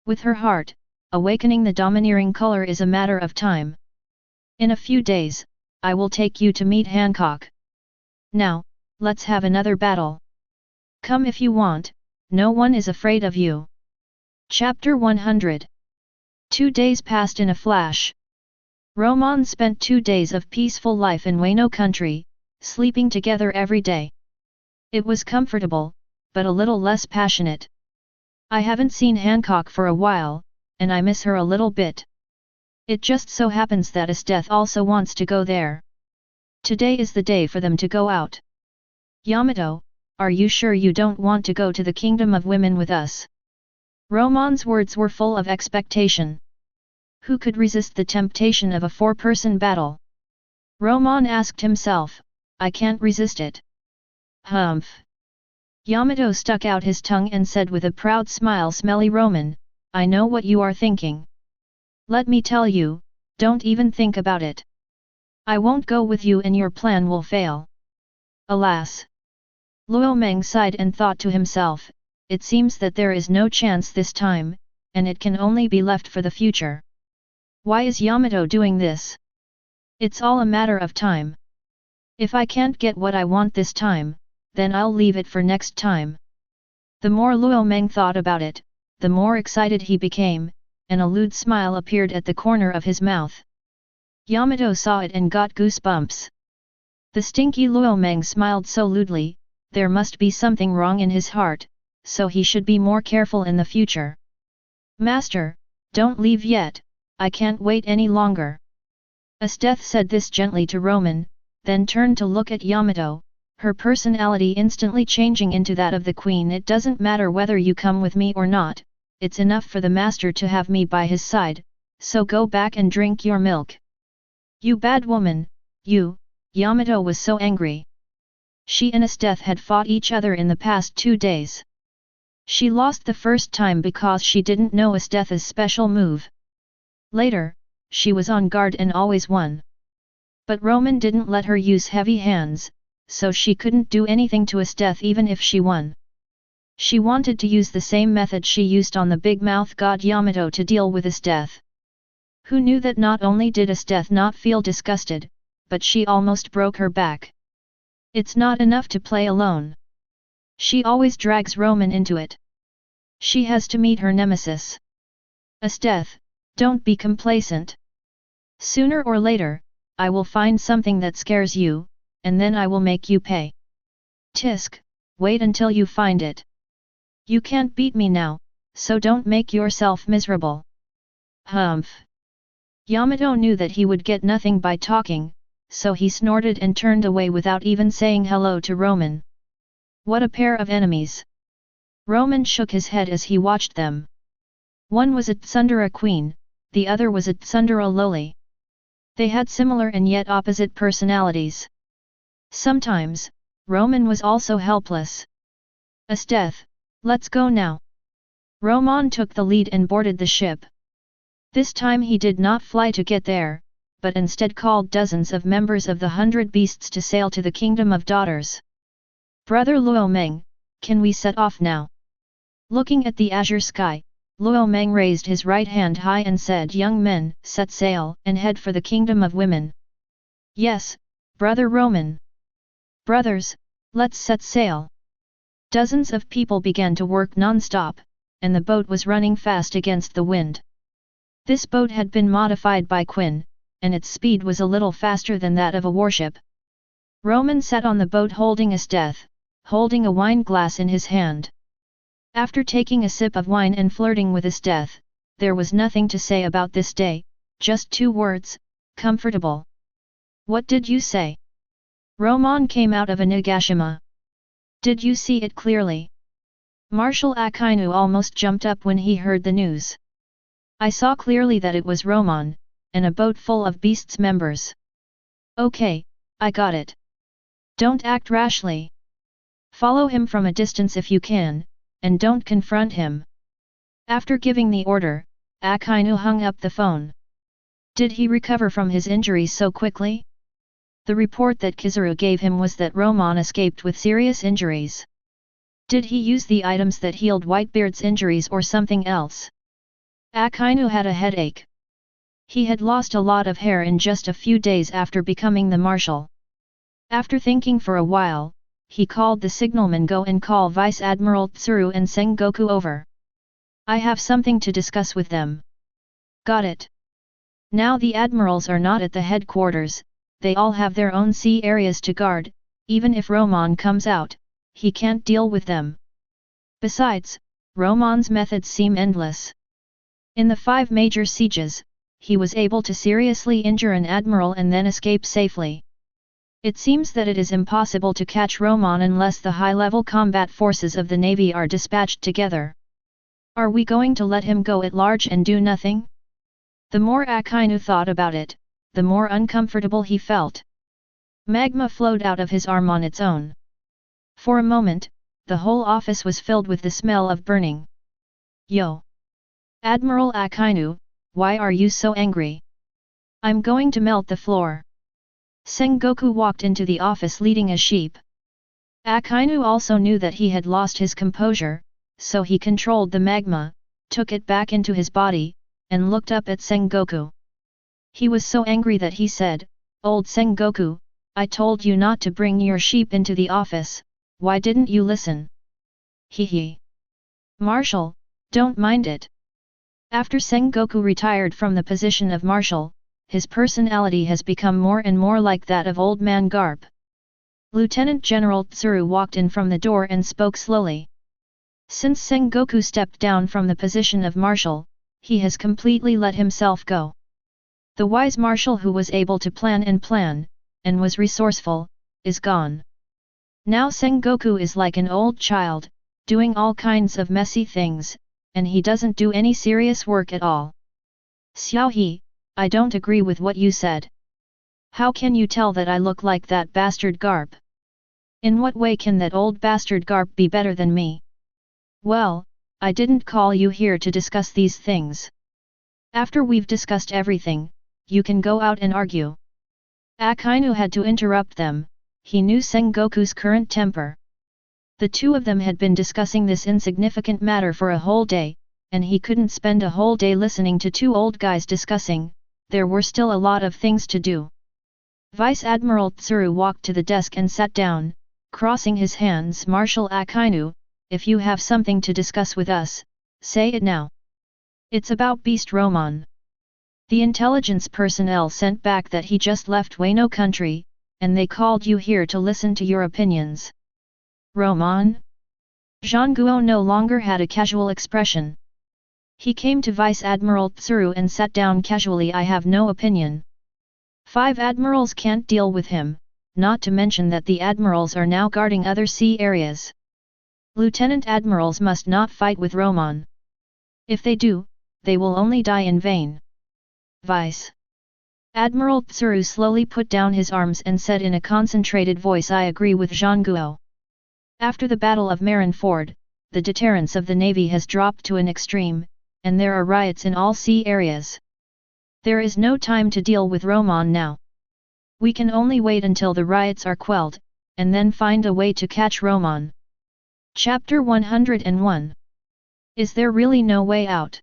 With her heart, awakening the domineering color is a matter of time. In a few days, I will take you to meet Hancock. Now, let's have another battle. Come if you want, no one is afraid of you. Chapter 100. 2 days passed in a flash. Romon spent 2 days of peaceful life in Wano country, sleeping together every day. It was comfortable, but a little less passionate. I haven't seen Hancock for a while, and I miss her a little bit. It just so happens that Esteth also wants to go there. Today is the day for them to go out. Yamato, are you sure you don't want to go to the Kingdom of Women with us? Romon's words were full of expectation. Who could resist the temptation of a 4-person battle? Romon asked himself. I can't resist it. Humph. Yamato stuck out his tongue and said with a proud smile, Smelly Romon, I know what you are thinking. Let me tell you, don't even think about it. I won't go with you and your plan will fail. Alas. Luo Meng sighed and thought to himself, it seems that there is no chance this time, and it can only be left for the future. Why is Yamato doing this? It's all a matter of time. If I can't get what I want this time, then I'll leave it for next time. The more Luo Meng thought about it, the more excited he became, and a lewd smile appeared at the corner of his mouth. Yamato saw it and got goosebumps. The stinky Luo Meng smiled so lewdly, there must be something wrong in his heart, so he should be more careful in the future. Master, don't leave yet, I can't wait any longer. Esteth said this gently to Romon, then turned to look at Yamato, her personality instantly changing into that of the queen. It doesn't matter whether you come with me or not, it's enough for the master to have me by his side, so go back and drink your milk. You bad woman, you! Yamato was so angry. She and Esteth had fought each other in the past 2 days. She lost the first time because she didn't know Esteth's special move. Later, she was on guard and always won. But Romon didn't let her use heavy hands, so she couldn't do anything to Esteth even if she won. She wanted to use the same method she used on the big mouth god Yamato to deal with Esteth. Who knew that not only did Esteth not feel disgusted, but she almost broke her back. It's not enough to play alone. She always drags Romon into it. She has to meet her nemesis. Esteth, don't be complacent. Sooner or later, I will find something that scares you, and then I will make you pay. Tisk, wait until you find it. You can't beat me now, so don't make yourself miserable. Humph. Yamato knew that he would get nothing by talking, so he snorted and turned away without even saying hello to Romon. What a pair of enemies! Romon shook his head as he watched them. One was a Tsundere queen, the other was a Tsundere loli. They had similar and yet opposite personalities. Sometimes, Romon was also helpless. Asteth, let's go now. Romon took the lead and boarded the ship. This time he did not fly to get there, but instead called dozens of members of the 100 Beasts to sail to the Kingdom of Daughters. Brother Luo Meng, can we set off now? Looking at the azure sky, Luo Meng raised his right hand high and said, young men, set sail and head for the Kingdom of Women. Yes, Brother Romon. Brothers, let's set sail. Dozens of people began to work non-stop, and the boat was running fast against the wind. This boat had been modified by Quinn, and its speed was a little faster than that of a warship. Romon sat on the boat holding Asteth, holding a wine glass in his hand. After taking a sip of wine and flirting with Asteth, there was nothing to say about this day, just 2 words, comfortable. What did you say? Romon came out of a Nagashima. Did you see it clearly? Marshal Akainu almost jumped up when he heard the news. I saw clearly that it was Romon, and a boat full of beasts members. Okay, I got it. Don't act rashly. Follow him from a distance if you can, and don't confront him. After giving the order, Akainu hung up the phone. Did he recover from his injuries so quickly? The report that Kizaru gave him was that Romon escaped with serious injuries. Did he use the items that healed Whitebeard's injuries or something else? Akainu had a headache. He had lost a lot of hair in just a few days after becoming the marshal. After thinking for a while, he called the signalman go and call Vice Admiral Tsuru and Sengoku over. I have something to discuss with them. Got it. Now the admirals are not at the headquarters, they all have their own sea areas to guard, even if Romon comes out, he can't deal with them. Besides, Romon's methods seem endless. In the 5 major sieges, he was able to seriously injure an admiral and then escape safely. It seems that it is impossible to catch Romon unless the high-level combat forces of the Navy are dispatched together. Are we going to let him go at large and do nothing? The more Akainu thought about it, the more uncomfortable he felt. Magma flowed out of his arm on its own. For a moment, the whole office was filled with the smell of burning. Yo! Admiral Akainu, why are you so angry? I'm going to melt the floor. Sengoku walked into the office leading a sheep. Akainu also knew that he had lost his composure, so he controlled the magma, took it back into his body, and looked up at Sengoku. He was so angry that he said, Old Sengoku, I told you not to bring your sheep into the office, why didn't you listen? Hee. Marshal, don't mind it. After Sengoku retired from the position of marshal, his personality has become more and more like that of Old Man Garp. Lieutenant General Tsuru walked in from the door and spoke slowly. Since Sengoku stepped down from the position of marshal, he has completely let himself go. The wise marshal who was able to plan, and was resourceful, is gone. Now Sengoku is like an old child, doing all kinds of messy things, and he doesn't do any serious work at all. Xiaohe, I don't agree with what you said. How can you tell that I look like that bastard Garp? In what way can that old bastard Garp be better than me? Well, I didn't call you here to discuss these things. After we've discussed everything, you can go out and argue. Akainu had to interrupt them, he knew Sengoku's current temper. The two of them had been discussing this insignificant matter for a whole day, and he couldn't spend a whole day listening to 2 old guys discussing, there were still a lot of things to do. Vice Admiral Tsuru walked to the desk and sat down, crossing his hands. Marshal Akainu, if you have something to discuss with us, say it now. It's about Beast Romon. The intelligence personnel sent back that he just left Wano country, and they called you here to listen to your opinions. Romon? Zhang Guo no longer had a casual expression. He came to Vice Admiral Tsuru and sat down casually. I have no opinion. 5 admirals can't deal with him, not to mention that the admirals are now guarding other sea areas. Lieutenant admirals must not fight with Romon. If they do, they will only die in vain. Vice Admiral Tsuru slowly put down his arms and said in a concentrated voice, I agree with Zhang Guo. After the Battle of Marineford, the deterrence of the Navy has dropped to an extreme, and there are riots in all sea areas. There is no time to deal with Romon now. We can only wait until the riots are quelled, and then find a way to catch Romon. Chapter 101. Is there really no way out?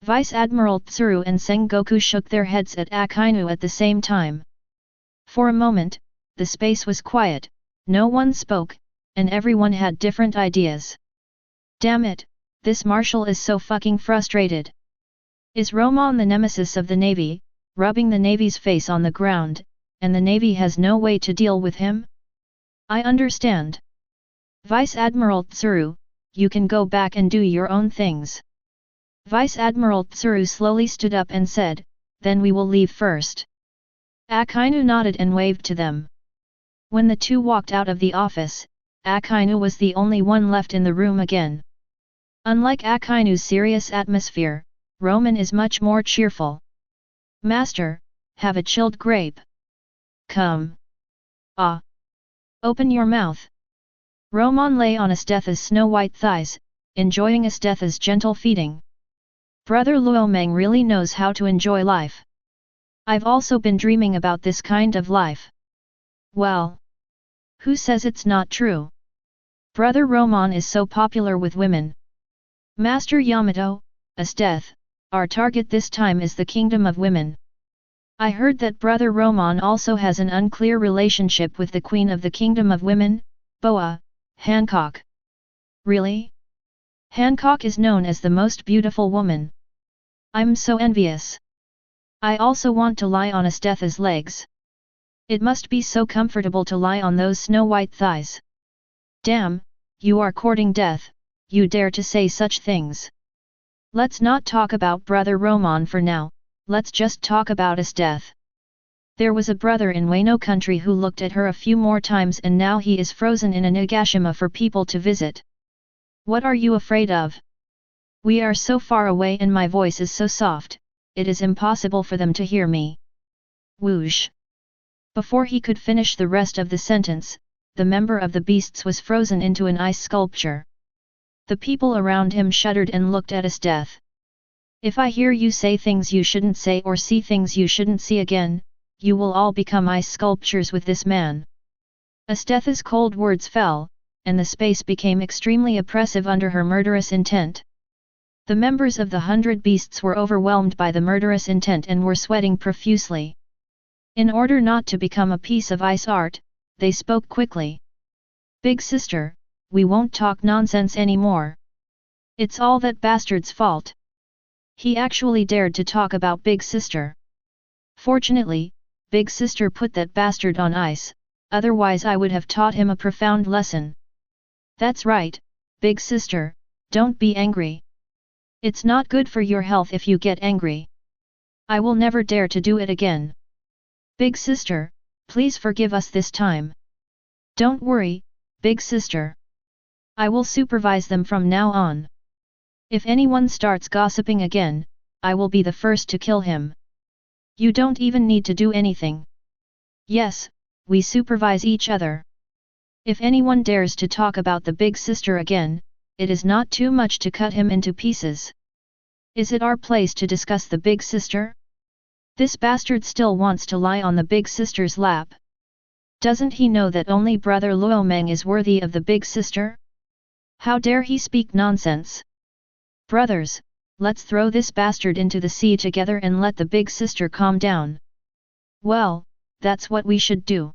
Vice Admiral Tsuru and Sengoku shook their heads at Akainu at the same time. For a moment, the space was quiet, no one spoke, and everyone had different ideas. Damn it, this marshal is so fucking frustrated. Is Romon the nemesis of the Navy, rubbing the Navy's face on the ground, and the Navy has no way to deal with him? I understand. Vice Admiral Tsuru, you can go back and do your own things. Vice Admiral Tsuru slowly stood up and said, then we will leave first. Akainu nodded and waved to them. When the two walked out of the office, Akainu was the only one left in the room again. Unlike Akainu's serious atmosphere, Romon is much more cheerful. Master, have a chilled grape. Come. Ah. Open your mouth. Romon lay on Astetha's snow-white thighs, enjoying Astetha's gentle feeding. Brother Luomeng really knows how to enjoy life. I've also been dreaming about this kind of life. Well. Who says it's not true? Brother Romon is so popular with women. Master Yamato, Asteth, our target this time is the kingdom of women. I heard that Brother Romon also has an unclear relationship with the queen of the kingdom of women, Boa, Hancock. Really? Hancock is known as the most beautiful woman. I'm so envious. I also want to lie on Astetha's legs. It must be so comfortable to lie on those snow-white thighs. Damn, you are courting death, you dare to say such things. Let's not talk about Brother Romon for now, let's just talk about Asteth. There was a brother in Wano country who looked at her a few more times and now he is frozen in a Nagashima for people to visit. What are you afraid of? We are so far away and my voice is so soft, it is impossible for them to hear me. Whoosh! Before he could finish the rest of the sentence, the member of the beasts was frozen into an ice sculpture. The people around him shuddered and looked at Asteth. If I hear you say things you shouldn't say or see things you shouldn't see again, you will all become ice sculptures with this man. Astetha's cold words fell, and the space became extremely oppressive under her murderous intent. The members of the 100 beasts were overwhelmed by the murderous intent and were sweating profusely. In order not to become a piece of ice art, they spoke quickly. Big sister, we won't talk nonsense anymore. It's all that bastard's fault. He actually dared to talk about Big Sister. Fortunately, Big Sister put that bastard on ice, otherwise I would have taught him a profound lesson. That's right, Big Sister, don't be angry. It's not good for your health if you get angry. I will never dare to do it again. Big Sister, please forgive us this time. Don't worry, Big Sister. I will supervise them from now on. If anyone starts gossiping again, I will be the first to kill him. You don't even need to do anything. Yes, we supervise each other. If anyone dares to talk about the Big Sister again, it is not too much to cut him into pieces. Is it our place to discuss the Big Sister? This bastard still wants to lie on the Big Sister's lap. Doesn't he know that only Brother Luomeng is worthy of the Big Sister? How dare he speak nonsense? Brothers, let's throw this bastard into the sea together and let the Big Sister calm down. Well, that's what we should do.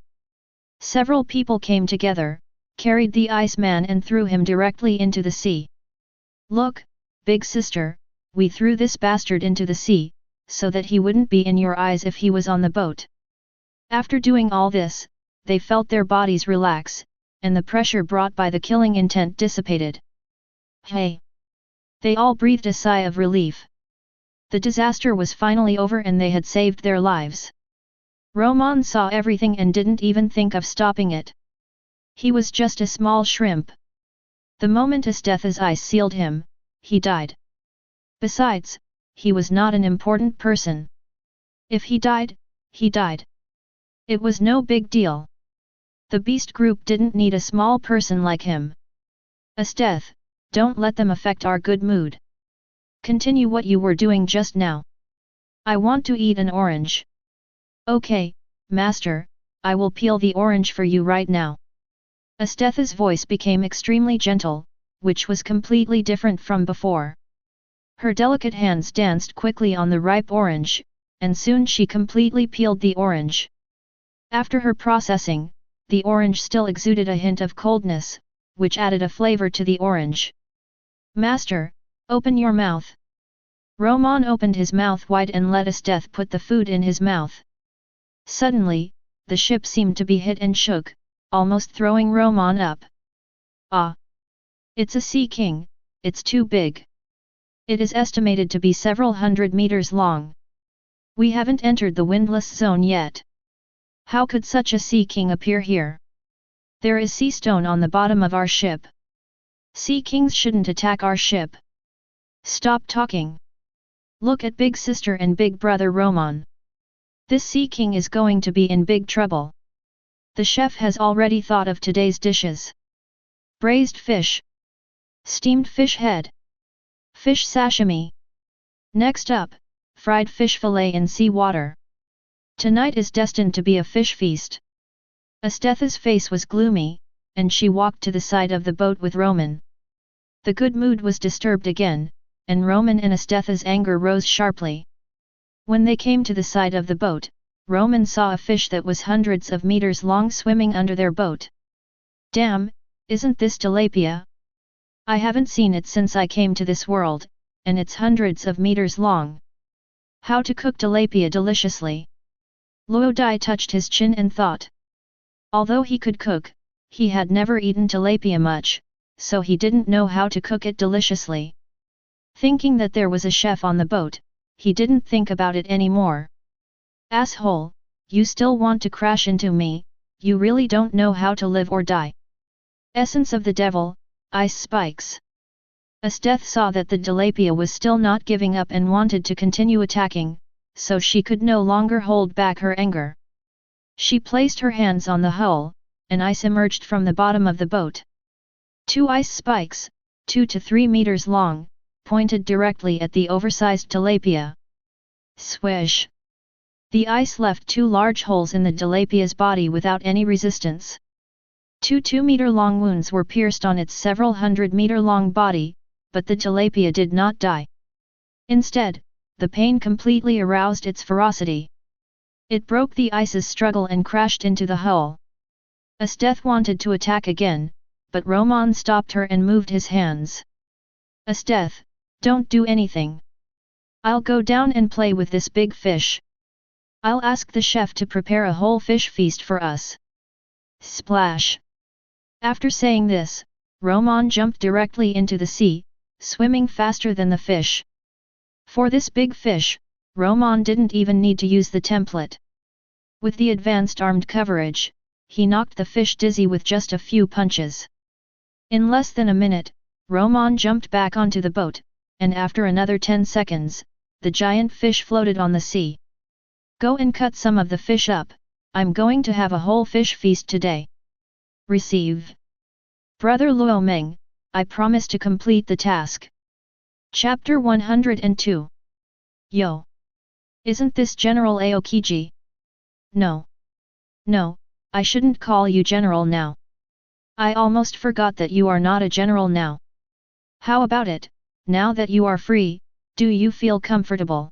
Several people came together, carried the Iceman and threw him directly into the sea. Look, Big Sister, we threw this bastard into the sea, so that he wouldn't be in your eyes if he was on the boat. After doing all this, they felt their bodies relax, and the pressure brought by the killing intent dissipated. Hey! They all breathed a sigh of relief. The disaster was finally over and they had saved their lives. Romon saw everything and didn't even think of stopping it. He was just a small shrimp. The moment Estetha's eyes sealed him, he died. Besides, he was not an important person. If he died, he died. It was no big deal. The beast group didn't need a small person like him. Estetha, don't let them affect our good mood. Continue what you were doing just now. I want to eat an orange. Okay, master, I will peel the orange for you right now. Estetha's voice became extremely gentle, which was completely different from before. Her delicate hands danced quickly on the ripe orange, and soon she completely peeled the orange. After her processing, the orange still exuded a hint of coldness, which added a flavor to the orange. Master, open your mouth. Romon opened his mouth wide and let Estetha put the food in his mouth. Suddenly, the ship seemed to be hit and shook, almost throwing Romon up. Ah! It's a sea king, it's too big. It is estimated to be several hundred meters long. We haven't entered the windless zone yet. How could such a sea king appear here? There is sea stone on the bottom of our ship. Sea kings shouldn't attack our ship. Stop talking. Look at big sister and big brother Romon. This sea king is going to be in big trouble. The chef has already thought of today's dishes. Braised fish. Steamed fish head. Fish sashimi. Next up, fried fish fillet in seawater. Tonight is destined to be a fish feast. Estetha's face was gloomy, and she walked to the side of the boat with Romon. The good mood was disturbed again, and Romon and Estetha's anger rose sharply. When they came to the side of the boat, Romon saw a fish that was hundreds of meters long swimming under their boat. Damn, isn't this tilapia? I haven't seen it since I came to this world, and it's hundreds of meters long. How to cook tilapia deliciously? Luo Dai touched his chin and thought. Although he could cook, he had never eaten tilapia much, so he didn't know how to cook it deliciously. Thinking that there was a chef on the boat, he didn't think about it anymore. Asshole, you still want to crash into me, you really don't know how to live or die. Essence of the devil, ice spikes. Estetha saw that the tilapia was still not giving up and wanted to continue attacking, so she could no longer hold back her anger. She placed her hands on the hull, and ice emerged from the bottom of the boat. 2 ice spikes, 2 to 3 meters long, pointed directly at the oversized tilapia. Swish! The ice left 2 large holes in the tilapia's body without any resistance. 2 2-meter-long wounds were pierced on its several hundred-meter-long body, but the tilapia did not die. Instead, the pain completely aroused its ferocity. It broke the ice's struggle and crashed into the hull. Estetha wanted to attack again, but Romon stopped her and moved his hands. Estetha, don't do anything. I'll go down and play with this big fish. I'll ask the chef to prepare a whole fish feast for us. Splash! After saying this, Romon jumped directly into the sea, swimming faster than the fish. For this big fish, Romon didn't even need to use the template. With the advanced armed coverage, he knocked the fish dizzy with just a few punches. In less than a minute, Romon jumped back onto the boat, and after another 10 seconds, the giant fish floated on the sea. Go and cut some of the fish up, I'm going to have a whole fish feast today. Receive. Brother Luo Meng, I promise to complete the task. Chapter 102. Yo! Isn't this General Aokiji? No. No, I shouldn't call you General now. I almost forgot that you are not a general now. How about it, now that you are free, do you feel comfortable?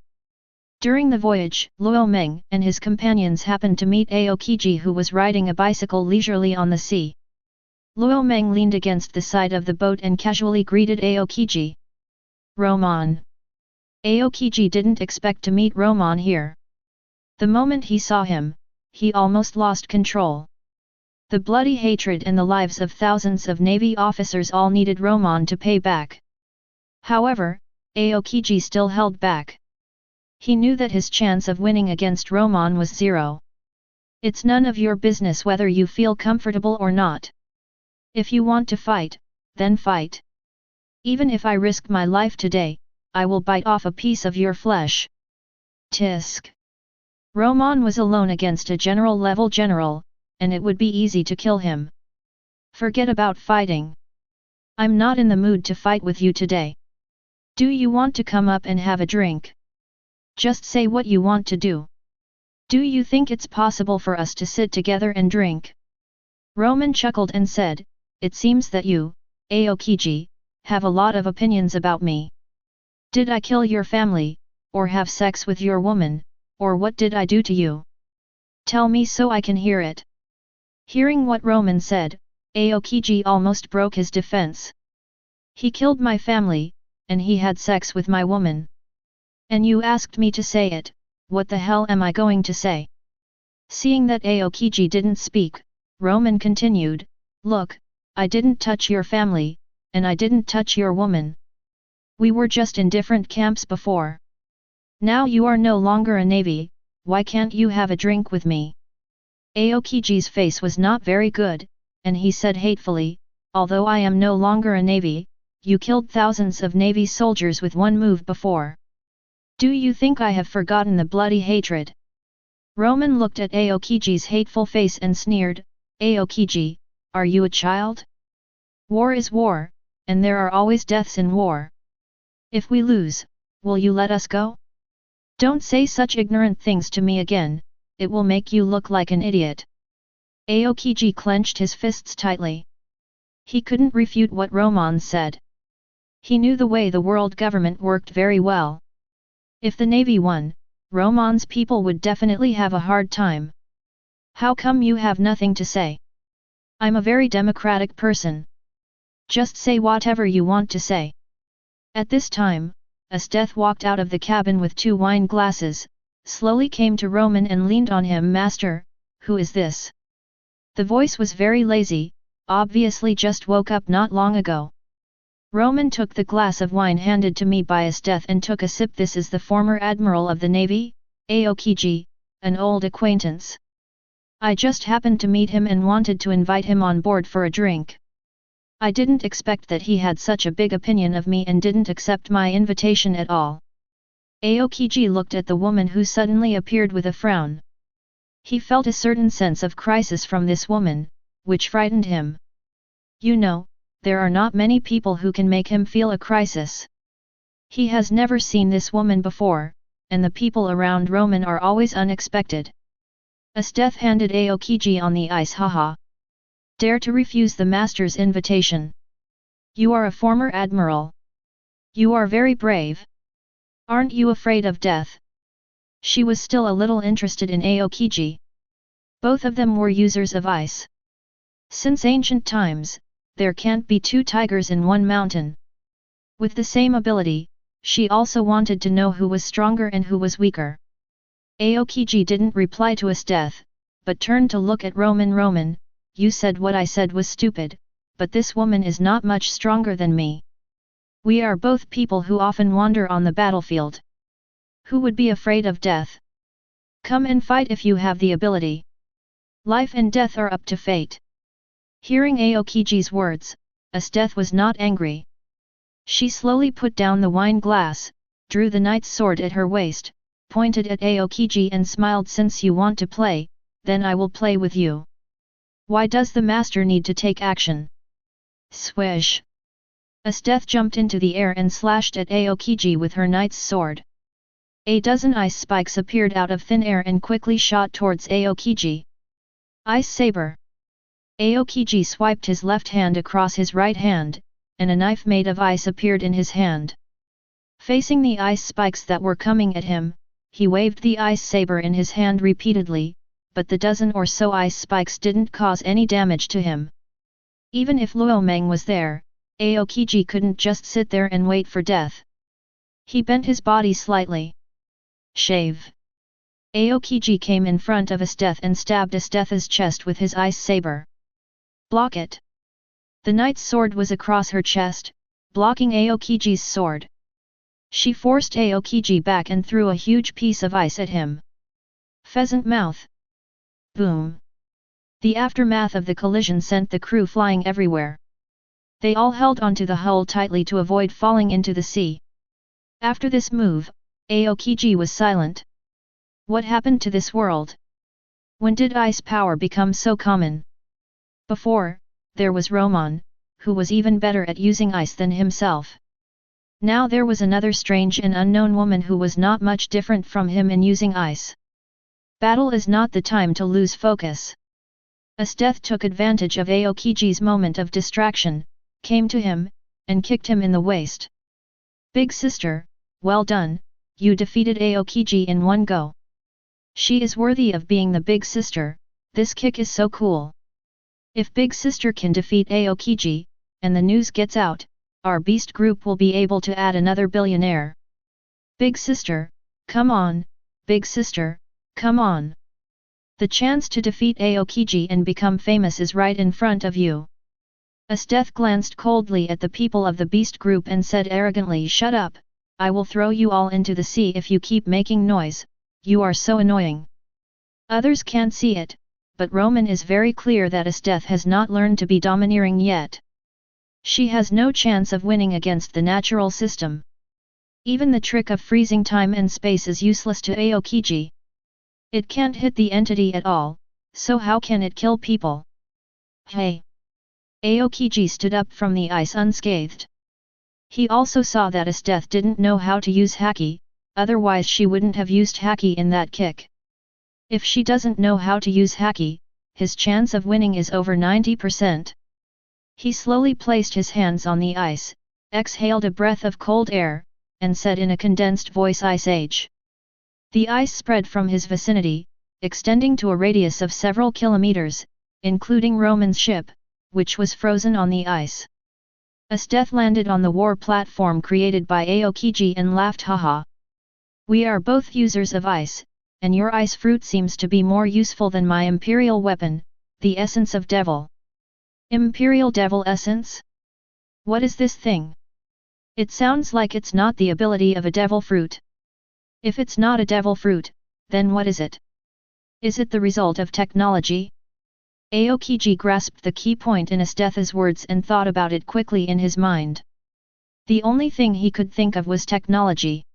During the voyage, Luo Meng and his companions happened to meet Aokiji, who was riding a bicycle leisurely on the sea. Luo Meng leaned against the side of the boat and casually greeted Aokiji. Romon. Aokiji didn't expect to meet Romon here. The moment he saw him, he almost lost control. The bloody hatred and the lives of thousands of Navy officers all needed Romon to pay back. However, Aokiji still held back. He knew that his chance of winning against Romon was zero. It's none of your business whether you feel comfortable or not. If you want to fight, then fight. Even if I risk my life today, I will bite off a piece of your flesh. Tisk. Romon was alone against a general-level general, and it would be easy to kill him. Forget about fighting. I'm not in the mood to fight with you today. Do you want to come up and have a drink? Just say what you want to do. Do you think it's possible for us to sit together and drink? Romon chuckled and said, it seems that you, Aokiji, have a lot of opinions about me. Did I kill your family, or have sex with your woman, or what did I do to you? Tell me so I can hear it. Hearing what Romon said, Aokiji almost broke his defense. He killed my family, and he had sex with my woman. And you asked me to say it, what the hell am I going to say? Seeing that Aokiji didn't speak, Romon continued, look, I didn't touch your family, and I didn't touch your woman. We were just in different camps before. Now you are no longer a Navy, why can't you have a drink with me? Aokiji's face was not very good, and he said hatefully, although I am no longer a Navy, you killed thousands of Navy soldiers with one move before. Do you think I have forgotten the bloody hatred? Romon looked at Aokiji's hateful face and sneered, Aokiji, are you a child? War is war, and there are always deaths in war. If we lose, will you let us go? Don't say such ignorant things to me again, it will make you look like an idiot. Aokiji clenched his fists tightly. He couldn't refute what Romon said. He knew the way the world government worked very well. If the Navy won, Romon's people would definitely have a hard time. How come you have nothing to say? I'm a very democratic person. Just say whatever you want to say. At this time, Esteth walked out of the cabin with 2 wine glasses, slowly came to Romon and leaned on him. Master, who is this? The voice was very lazy, obviously just woke up not long ago. Romon took the glass of wine handed to me by Esteth and took a sip. This is the former Admiral of the Navy, Aokiji, an old acquaintance. I just happened to meet him and wanted to invite him on board for a drink. I didn't expect that he had such a big opinion of me and didn't accept my invitation at all. Aokiji looked at the woman who suddenly appeared with a frown. He felt a certain sense of crisis from this woman, which frightened him. You know, there are not many people who can make him feel a crisis. He has never seen this woman before, and the people around Romon are always unexpected. Esteth handed Aokiji on the ice. Haha. Dare to refuse the master's invitation. You are a former admiral. You are very brave. Aren't you afraid of death? She was still a little interested in Aokiji. Both of them were users of ice. Since ancient times, there can't be 2 tigers in one mountain. With the same ability, she also wanted to know who was stronger and who was weaker. Aokiji didn't reply to Esteth, but turned to look at Romon. Romon, you said what I said was stupid, but this woman is not much stronger than me. We are both people who often wander on the battlefield. Who would be afraid of death? Come and fight if you have the ability. Life and death are up to fate. Hearing Aokiji's words, Esteth was not angry. She slowly put down the wine glass, drew the knight's sword at her waist, pointed at Aokiji and smiled. Since you want to play, then I will play with you. Why does the master need to take action? Swish! Esteth jumped into the air and slashed at Aokiji with her knight's sword. A dozen ice spikes appeared out of thin air and quickly shot towards Aokiji. Ice saber! Aokiji swiped his left hand across his right hand, and a knife made of ice appeared in his hand. Facing the ice spikes that were coming at him, he waved the ice saber in his hand repeatedly, but the dozen or so ice spikes didn't cause any damage to him. Even if Luomeng was there, Aokiji couldn't just sit there and wait for death. He bent his body slightly. Shave. Aokiji came in front of Esteth and stabbed Esteth's chest with his ice saber. Block it. The knight's sword was across her chest, blocking Aokiji's sword. She forced Aokiji back and threw a huge piece of ice at him. Pheasant mouth. Boom. The aftermath of the collision sent the crew flying everywhere. They all held onto the hull tightly to avoid falling into the sea. After this move, Aokiji was silent. What happened to this world? When did ice power become so common? Before, there was Romon, who was even better at using ice than himself. Now there was another strange and unknown woman who was not much different from him in using ice. Battle is not the time to lose focus. Esteth took advantage of Aokiji's moment of distraction, came to him, and kicked him in the waist. Big sister, well done, you defeated Aokiji in one go. She is worthy of being the big sister, this kick is so cool. If big sister can defeat Aokiji, and the news gets out, our beast group will be able to add another billionaire. Big sister, come on, big sister, come on. The chance to defeat Aokiji and become famous is right in front of you. Esteth glanced coldly at the people of the beast group and said arrogantly, shut up, I will throw you all into the sea if you keep making noise, you are so annoying. Others can't see it, but Romon is very clear that Esteth has not learned to be domineering yet. She has no chance of winning against the natural system. Even the trick of freezing time and space is useless to Aokiji. It can't hit the entity at all, so how can it kill people? Hey! Aokiji stood up from the ice unscathed. He also saw that Esteth didn't know how to use haki, otherwise she wouldn't have used haki in that kick. If she doesn't know how to use haki, his chance of winning is over 90%. He slowly placed his hands on the ice, exhaled a breath of cold air, and said in a condensed voice, Ice Age. The ice spread from his vicinity, extending to a radius of several kilometers, including Romon's ship, which was frozen on the ice. Esteth landed on the war platform created by Aokiji and laughed, haha. We are both users of ice, and your ice fruit seems to be more useful than my imperial weapon, the essence of devil. Imperial devil essence? What is this thing? It sounds like it's not the ability of a devil fruit. If it's not a devil fruit, then what is it? Is it the result of technology? Aokiji grasped the key point in Esteth's words and thought about it quickly in his mind. The only thing he could think of was technology.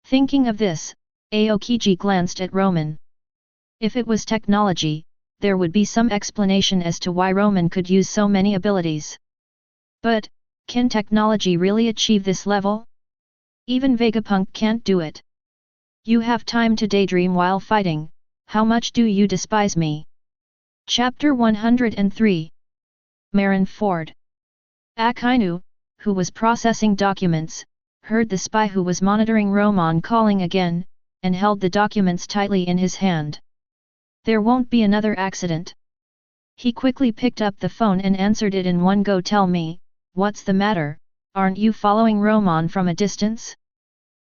Thinking of this, Aokiji glanced at Romon. If it was technology, there would be some explanation as to why Romon could use so many abilities. But, can technology really achieve this level? Even Vegapunk can't do it. You have time to daydream while fighting, how much do you despise me? Chapter 103. Marineford. Akainu, who was processing documents, heard the spy who was monitoring Romon calling again, and held the documents tightly in his hand. There won't be another accident. He quickly picked up the phone and answered it in one go. Tell me, what's the matter, aren't you following Romon from a distance?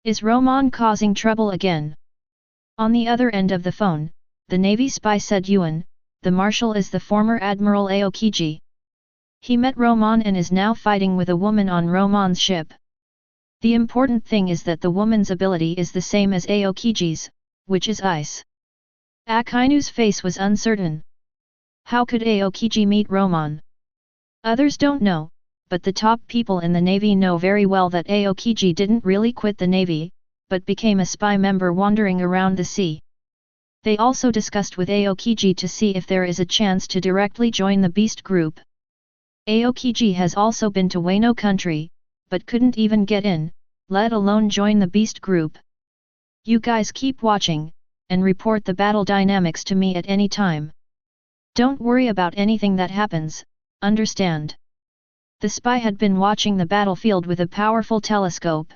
Is Romon causing trouble again? On the other end of the phone, the Navy spy said Yuan, the marshal is the former Admiral Aokiji. He met Romon and is now fighting with a woman on Romon's ship. The important thing is that the woman's ability is the same as Aokiji's, which is ice. Akainu's face was uncertain. How could Aokiji meet Romon? Others don't know, but the top people in the Navy know very well that Aokiji didn't really quit the Navy, but became a spy member wandering around the sea. They also discussed with Aokiji to see if there is a chance to directly join the Beast Group. Aokiji has also been to Wano country, but couldn't even get in, let alone join the Beast Group. You guys keep watching, and report the battle dynamics to me at any time. Don't worry about anything that happens, understand? The spy had been watching the battlefield with a powerful telescope.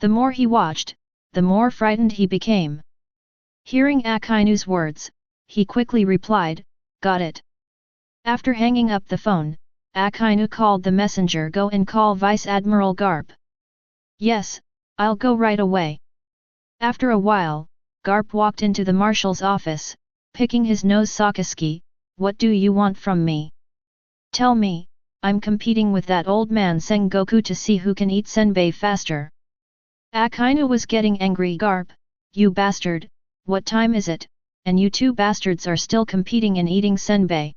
The more he watched, the more frightened he became. Hearing Akainu's words, he quickly replied, got it. After hanging up the phone, Akainu called the messenger, go and call Vice Admiral Garp. Yes, I'll go right away. After a while, Garp walked into the marshal's office, picking his nose. Sasuke, what do you want from me? Tell me, I'm competing with that old man Sengoku to see who can eat senbei faster. Akainu was getting angry. Garp, you bastard, what time is it, and you two bastards are still competing in eating senbei?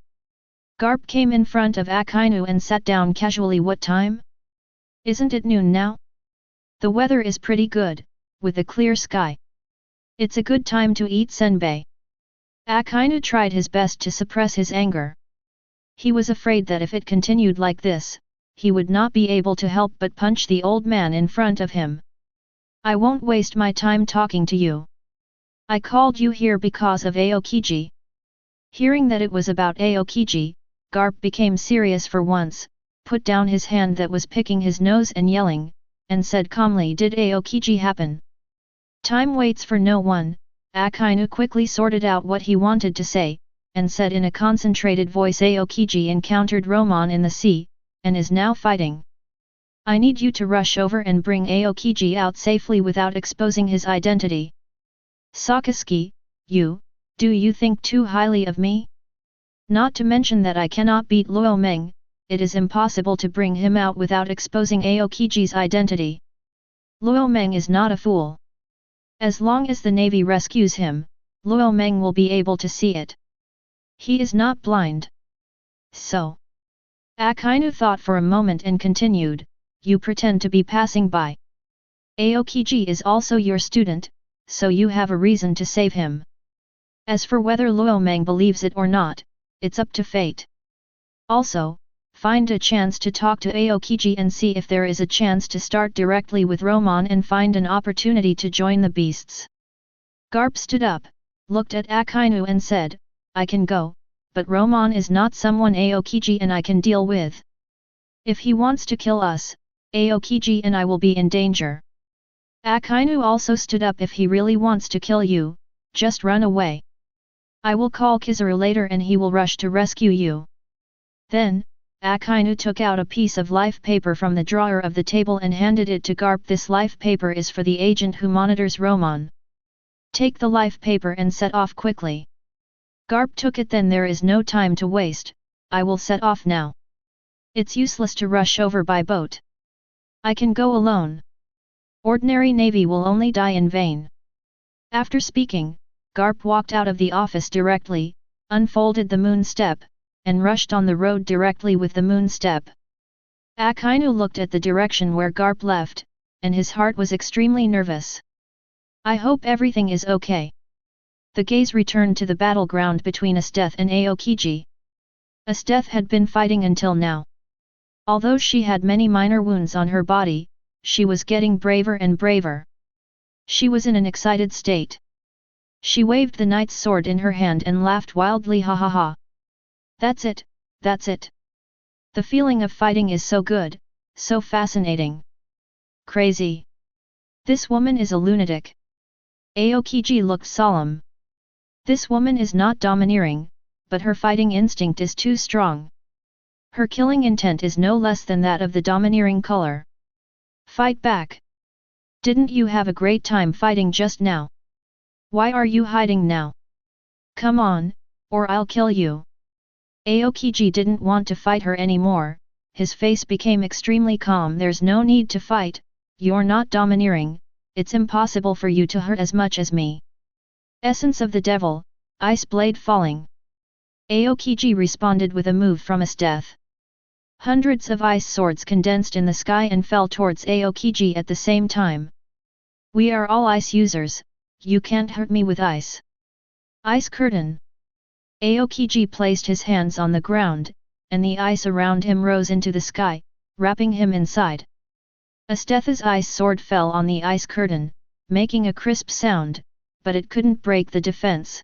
Garp came in front of Akainu and sat down casually. What time? Isn't it noon now? The weather is pretty good, with a clear sky. It's a good time to eat senbei. Akainu tried his best to suppress his anger. He was afraid that if it continued like this, he would not be able to help but punch the old man in front of him. I won't waste my time talking to you. I called you here because of Aokiji. Hearing that it was about Aokiji, Garp became serious for once, put down his hand that was picking his nose and yelling, and said calmly, did Aokiji happen? Time waits for no one. Akainu quickly sorted out what he wanted to say, and said in a concentrated voice, Aokiji encountered Romon in the sea, and is now fighting. I need you to rush over and bring Aokiji out safely without exposing his identity. Sasuke, do you think too highly of me? Not to mention that I cannot beat Luomeng, it is impossible to bring him out without exposing Aokiji's identity. Luomeng is not a fool. As long as the navy rescues him, Luomeng will be able to see it. He is not blind. So. Akainu thought for a moment and continued, you pretend to be passing by. Aokiji is also your student, so you have a reason to save him. As for whether Luomeng believes it or not, it's up to fate. Also, find a chance to talk to Aokiji and see if there is a chance to start directly with Romon and find an opportunity to join the beasts. Garp stood up, looked at Akainu and said, I can go, but Romon is not someone Aokiji and I can deal with. If he wants to kill us, Aokiji and I will be in danger. Akainu also stood up. If he really wants to kill you, just run away. I will call Kizaru later and he will rush to rescue you. Then, Akainu took out a piece of life paper from the drawer of the table and handed it to Garp. This life paper is for the agent who monitors Romon. Take the life paper and set off quickly. Garp took it. Then there is no time to waste, I will set off now. It's useless to rush over by boat. I can go alone. Ordinary navy will only die in vain. After speaking, Garp walked out of the office directly, unfolded the moon step, and rushed on the road directly with the moon step. Akainu looked at the direction where Garp left, and his heart was extremely nervous. I hope everything is okay. The gaze returned to the battleground between Esdeath and Aokiji. Esdeath had been fighting until now. Although she had many minor wounds on her body, she was getting braver and braver. She was in an excited state. She waved the knight's sword in her hand and laughed wildly, ha ha ha. That's it, that's it. The feeling of fighting is so good, so fascinating. Crazy. This woman is a lunatic. Aokiji looked solemn. This woman is not domineering, but her fighting instinct is too strong. Her killing intent is no less than that of the domineering color. Fight back. Didn't you have a great time fighting just now? Why are you hiding now? Come on, or I'll kill you. Aokiji didn't want to fight her anymore, his face became extremely calm. There's no need to fight, you're not domineering, it's impossible for you to hurt as much as me. Essence of the devil, ice blade falling. Aokiji responded with a move from Esdeath. Hundreds of ice swords condensed in the sky and fell towards Aokiji at the same time. We are all ice users, you can't hurt me with ice. Ice curtain. Aokiji placed his hands on the ground, and the ice around him rose into the sky, wrapping him inside. Esdeath's ice sword fell on the ice curtain, making a crisp sound, but it couldn't break the defense.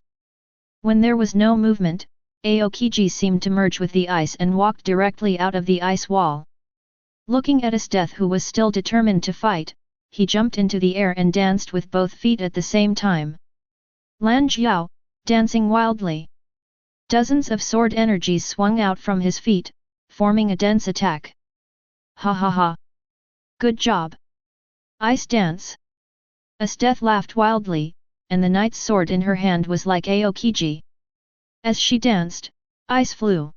When there was no movement, Aokiji seemed to merge with the ice and walked directly out of the ice wall. Looking at Esdeath, who was still determined to fight, he jumped into the air and danced with both feet at the same time. Lan Jiao, dancing wildly. Dozens of sword energies swung out from his feet, forming a dense attack. Ha ha ha! Good job! Ice dance. Esteth laughed wildly, and the knight's sword in her hand was like Aokiji. As she danced, ice flew.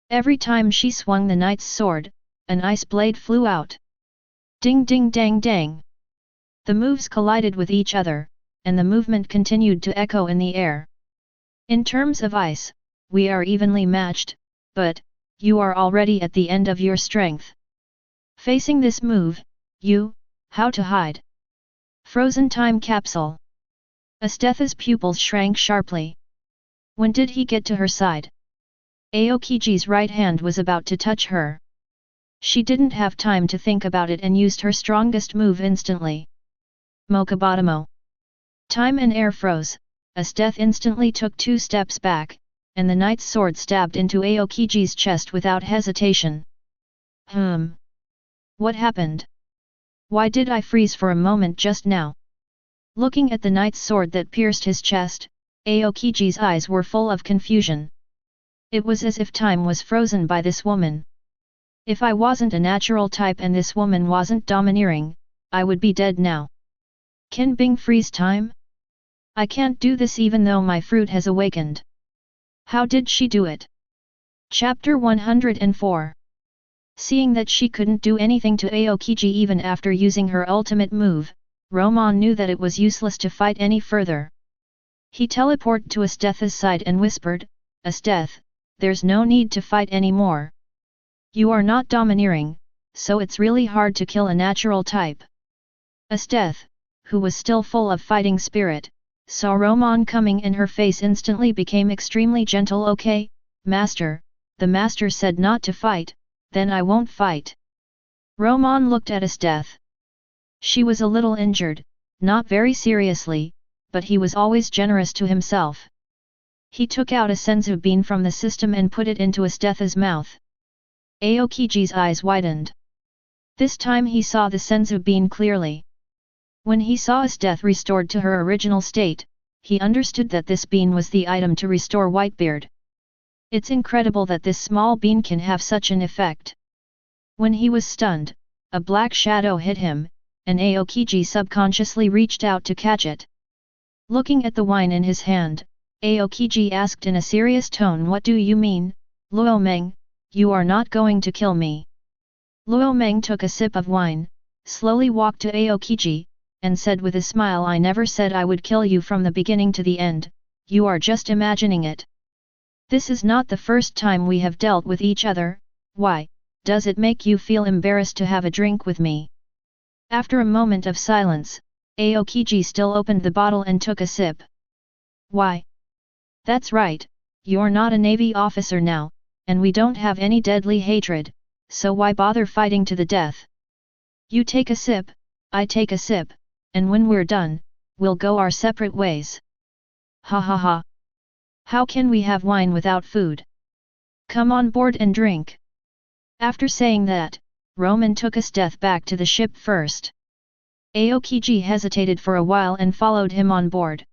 Every time she swung the knight's sword, an ice blade flew out. Ding ding dang dang. The moves collided with each other, and the movement continued to echo in the air. In terms of ice, we are evenly matched, but, you are already at the end of your strength. Facing this move, how to hide? Frozen time capsule. Esteth's pupils shrank sharply. When did he get to her side? Aokiji's right hand was about to touch her. She didn't have time to think about it and used her strongest move instantly. Mokubatamo. Time and air froze. Esteth instantly took 2 steps back, and the knight's sword stabbed into Aokiji's chest without hesitation. What happened? Why did I freeze for a moment just now? Looking at the knight's sword that pierced his chest, Aokiji's eyes were full of confusion. It was as if time was frozen by this woman. If I wasn't a natural type and this woman wasn't domineering, I would be dead now. Can Bing freeze time? I can't do this even though my fruit has awakened. How did she do it? Chapter 104. Seeing that she couldn't do anything to Aokiji even after using her ultimate move, Romon knew that it was useless to fight any further. He teleported to Esteth's side and whispered, Esteth, there's no need to fight anymore. You are not domineering, so it's really hard to kill a natural type. Esteth, who was still full of fighting spirit, saw Romon coming and her face instantly became extremely gentle. Okay, master, the master said not to fight, then I won't fight. Romon looked at Esteth. She was a little injured, not very seriously, but he was always generous to himself. He took out a senzu bean from the system and put it into Esteth's mouth. Aokiji's eyes widened. This time he saw the senzu bean clearly. When he saw Esteth restored to her original state, he understood that this bean was the item to restore Whitebeard. It's incredible that this small bean can have such an effect. When he was stunned, a black shadow hit him, and Aokiji subconsciously reached out to catch it. Looking at the wine in his hand, Aokiji asked in a serious tone, what do you mean, Luo Meng, you are not going to kill me? Luo Meng took a sip of wine, slowly walked to Aokiji, and said with a smile, I never said I would kill you from the beginning to the end, you are just imagining it. This is not the first time we have dealt with each other, why, does it make you feel embarrassed to have a drink with me? After a moment of silence, Aokiji still opened the bottle and took a sip. Why? That's right, you're not a navy officer now, and we don't have any deadly hatred, so why bother fighting to the death? You take a sip, I take a sip, and when we're done, we'll go our separate ways. Ha ha ha. How can we have wine without food? Come on board and drink. After saying that, Romon took Esteth back to the ship first. Aokiji hesitated for a while and followed him on board.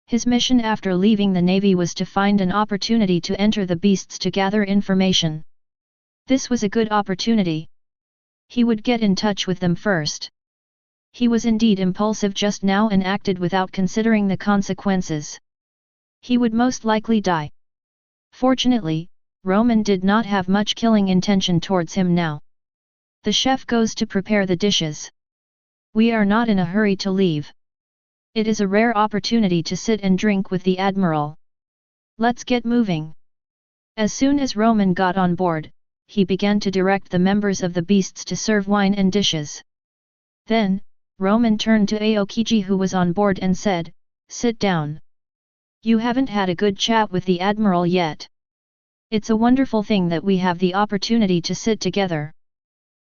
His mission after leaving the navy was to find an opportunity to enter the beasts to gather information. This was a good opportunity. He would get in touch with them first. He was indeed impulsive just now and acted without considering the consequences. He would most likely die. Fortunately, Romon did not have much killing intention towards him now. The chef goes to prepare the dishes. We are not in a hurry to leave. It is a rare opportunity to sit and drink with the Admiral. Let's get moving. As soon as Romon got on board, he began to direct the members of the beasts to serve wine and dishes. Then, Romon turned to Aokiji who was on board and said, sit down. You haven't had a good chat with the Admiral yet. It's a wonderful thing that we have the opportunity to sit together.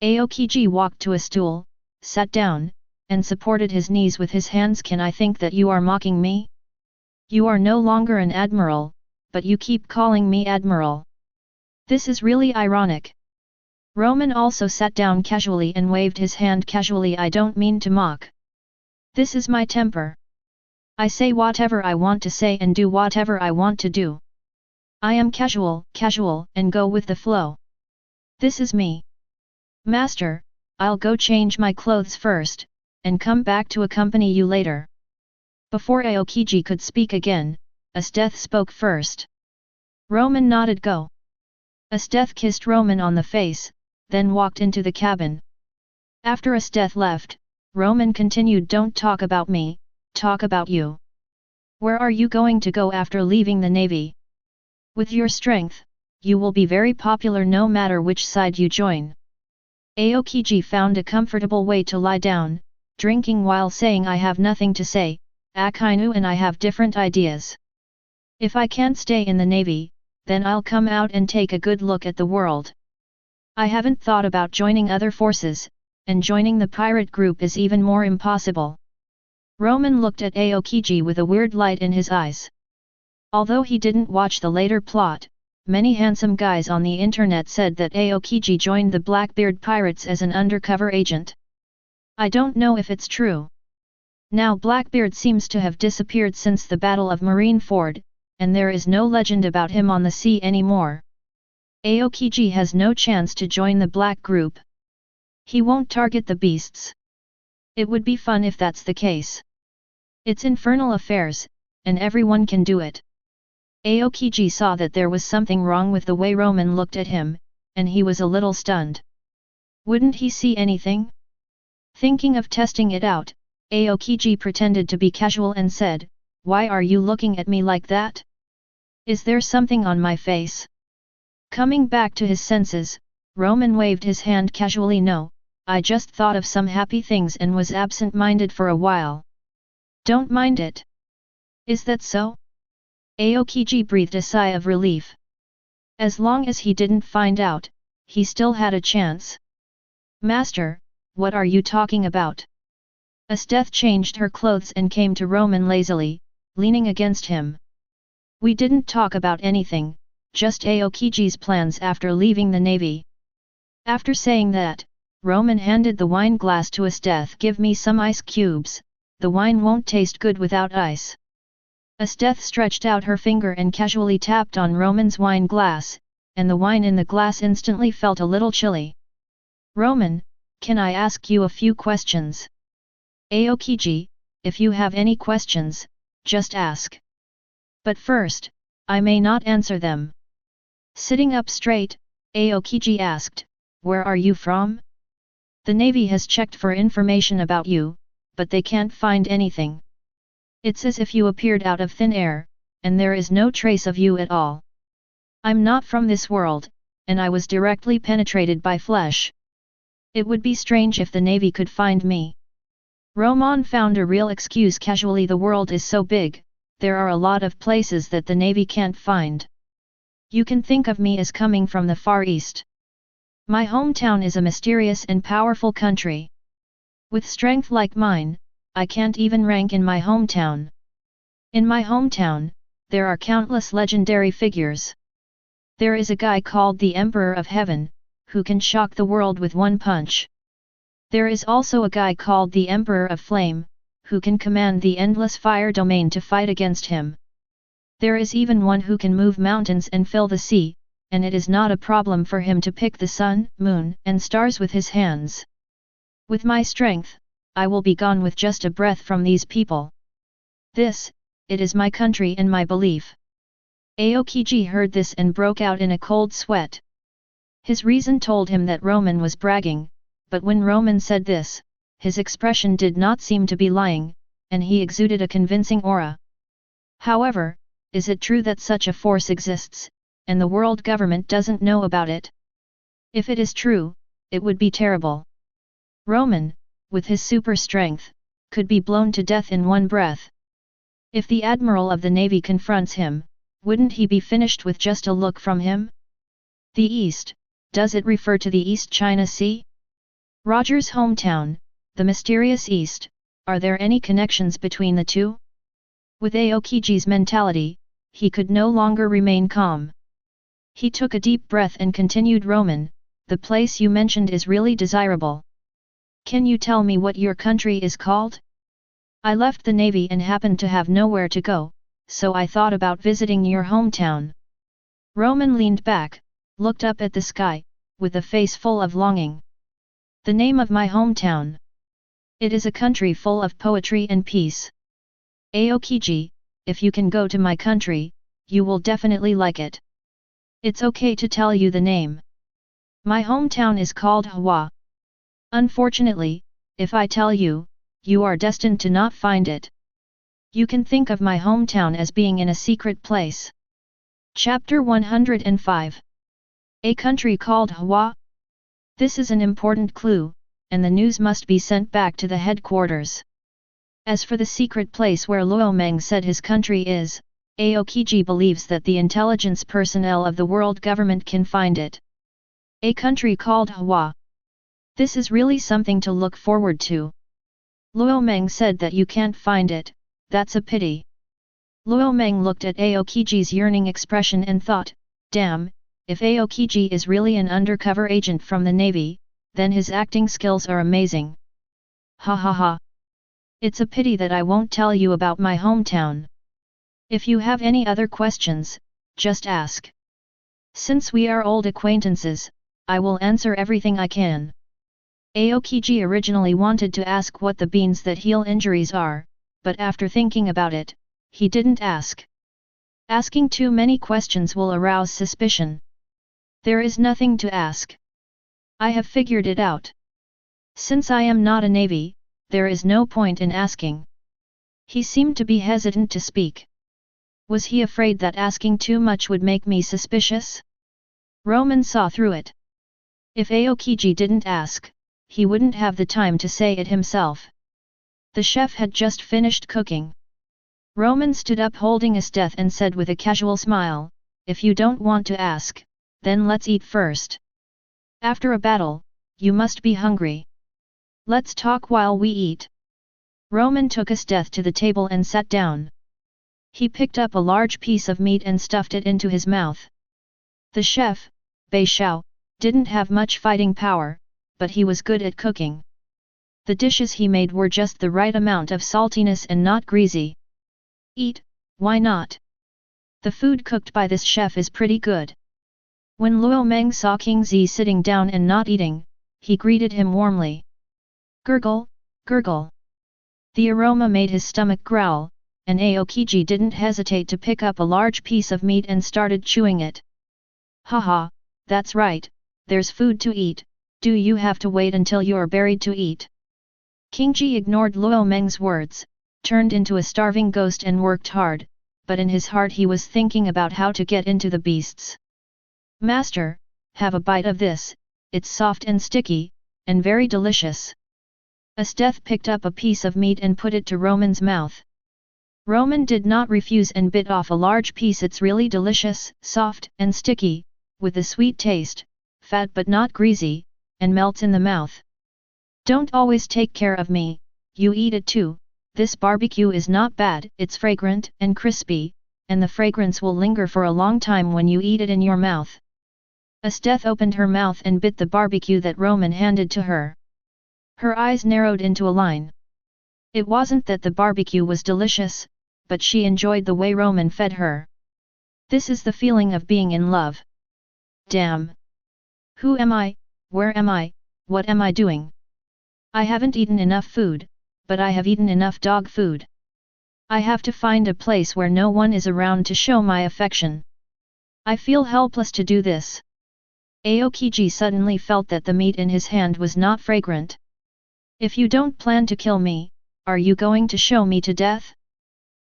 Aokiji walked to a stool, sat down, and supported his knees with his hands. Can I think that you are mocking me? You are no longer an admiral, but you keep calling me admiral. This is really ironic. Romon also sat down casually and waved his hand casually. I don't mean to mock. This is my temper. I say whatever I want to say and do whatever I want to do. I am casual, and go with the flow. This is me. Master, I'll go change my clothes first, and come back to accompany you later. Before Aokiji could speak again, Esteth spoke first. Romon nodded go. Esteth kissed Romon on the face, then walked into the cabin. After Esteth left, Romon continued, don't talk about me, talk about you. Where are you going to go after leaving the navy? With your strength, you will be very popular no matter which side you join. Aokiji found a comfortable way to lie down, drinking while saying I have nothing to say, Akainu and I have different ideas. If I can't stay in the navy, then I'll come out and take a good look at the world. I haven't thought about joining other forces, and joining the pirate group is even more impossible. Romon looked at Aokiji with a weird light in his eyes. Although he didn't watch the later plot, many handsome guys on the internet said that Aokiji joined the Blackbeard pirates as an undercover agent. I don't know if it's true. Now Blackbeard seems to have disappeared since the Battle of Marineford, and there is no legend about him on the sea anymore. Aokiji has no chance to join the Black Group. He won't target the beasts. It would be fun if that's the case. It's infernal affairs, and everyone can do it. Aokiji saw that there was something wrong with the way Romon looked at him, and he was a little stunned. Wouldn't he see anything? Thinking of testing it out, Aokiji pretended to be casual and said, why are you looking at me like that? Is there something on my face? Coming back to his senses, Romon waved his hand casually. No, I just thought of some happy things and was absent-minded for a while. Don't mind it. Is that so? Aokiji breathed a sigh of relief. As long as he didn't find out, he still had a chance. Master, what are you talking about? Esteth changed her clothes and came to Romon lazily, leaning against him. We didn't talk about anything, just Aokiji's plans after leaving the navy. After saying that, Romon handed the wine glass to Esteth. Give me some ice cubes, the wine won't taste good without ice. Esteth stretched out her finger and casually tapped on Romon's wine glass, and the wine in the glass instantly felt a little chilly. Romon, can I ask you a few questions? Aokiji, if you have any questions, just ask. But first, I may not answer them. Sitting up straight, Aokiji asked, where are you from? The Navy has checked for information about you, but they can't find anything. It's as if you appeared out of thin air, and there is no trace of you at all. I'm not from this world, and I was directly penetrated by flesh. It would be strange if the Navy could find me. Romon found a real excuse casually. The world is so big, there are a lot of places that the Navy can't find. You can think of me as coming from the Far East. My hometown is a mysterious and powerful country. With strength like mine, I can't even rank in my hometown. In my hometown, there are countless legendary figures. There is a guy called the Emperor of Heaven, who can shock the world with one punch. There is also a guy called the Emperor of Flame, who can command the endless fire domain to fight against him. There is even one who can move mountains and fill the sea, and it is not a problem for him to pick the sun, moon, and stars with his hands. With my strength, I will be gone with just a breath from these people. It is my country and my belief. Aokiji heard this and broke out in a cold sweat. His reason told him that Romon was bragging, but when Romon said this, his expression did not seem to be lying, and he exuded a convincing aura. However, is it true that such a force exists, and the world government doesn't know about it? If it is true, it would be terrible. Romon, with his super strength, could be blown to death in one breath. If the Admiral of the Navy confronts him, wouldn't he be finished with just a look from him? The East, does it refer to the East China Sea? Roger's hometown, the mysterious East, are there any connections between the two? With Aokiji's mentality, he could no longer remain calm. He took a deep breath and continued. Romon, the place you mentioned is really desirable. Can you tell me what your country is called? I left the Navy and happened to have nowhere to go, so I thought about visiting your hometown. Romon leaned back, looked up at the sky, with a face full of longing. The name of my hometown. It is a country full of poetry and peace. Aokiji, if you can go to my country, you will definitely like it. It's okay to tell you the name. My hometown is called Hwa. Unfortunately, if I tell you, you are destined to not find it. You can think of my hometown as being in a secret place. Chapter 105. A country called Hwa? This is an important clue, and the news must be sent back to the headquarters. As for the secret place where Luomeng said his country is, Aokiji believes that the intelligence personnel of the world government can find it. A country called Hwa. This is really something to look forward to. Luomeng said that you can't find it, that's a pity. Luomeng looked at Aokiji's yearning expression and thought, damn, if Aokiji is really an undercover agent from the Navy, then his acting skills are amazing. Ha ha ha. It's a pity that I won't tell you about my hometown. If you have any other questions, just ask. Since we are old acquaintances, I will answer everything I can. Aokiji originally wanted to ask what the beans that heal injuries are, but after thinking about it, he didn't ask. Asking too many questions will arouse suspicion. There is nothing to ask. I have figured it out. Since I am not a navy, there is no point in asking. He seemed to be hesitant to speak. Was he afraid that asking too much would make me suspicious? Romon saw through it. If Aokiji didn't ask, he wouldn't have the time to say it himself. The chef had just finished cooking. Romon stood up holding his death and said with a casual smile, if you don't want to ask, then let's eat first. After a battle, you must be hungry. Let's talk while we eat. Romon took his death to the table and sat down. He picked up a large piece of meat and stuffed it into his mouth. The chef, Bei Xiao, didn't have much fighting power, but he was good at cooking. The dishes he made were just the right amount of saltiness and not greasy. Eat, why not? The food cooked by this chef is pretty good. When Luomeng saw King Zi sitting down and not eating, he greeted him warmly. Gurgle, gurgle. The aroma made his stomach growl, and Aokiji didn't hesitate to pick up a large piece of meat and started chewing it. Haha, that's right, there's food to eat, do you have to wait until you're buried to eat? King Ji ignored Luomeng's words, turned into a starving ghost and worked hard, but in his heart he was thinking about how to get into the beasts. Master, have a bite of this, it's soft and sticky, and very delicious. Esteth picked up a piece of meat and put it to Romon's mouth. Romon did not refuse and bit off a large piece. It's really delicious, soft and sticky, with a sweet taste, fat but not greasy, and melts in the mouth. Don't always take care of me, you eat it too. This barbecue is not bad, it's fragrant and crispy, and the fragrance will linger for a long time when you eat it in your mouth. Esteth opened her mouth and bit the barbecue that Romon handed to her. Her eyes narrowed into a line. It wasn't that the barbecue was delicious, but she enjoyed the way Romon fed her. This is the feeling of being in love. Damn! Who am I, where am I, what am I doing? I haven't eaten enough food, but I have eaten enough dog food. I have to find a place where no one is around to show my affection. I feel helpless to do this. Aokiji suddenly felt that the meat in his hand was not fragrant. If you don't plan to kill me, are you going to show me to death?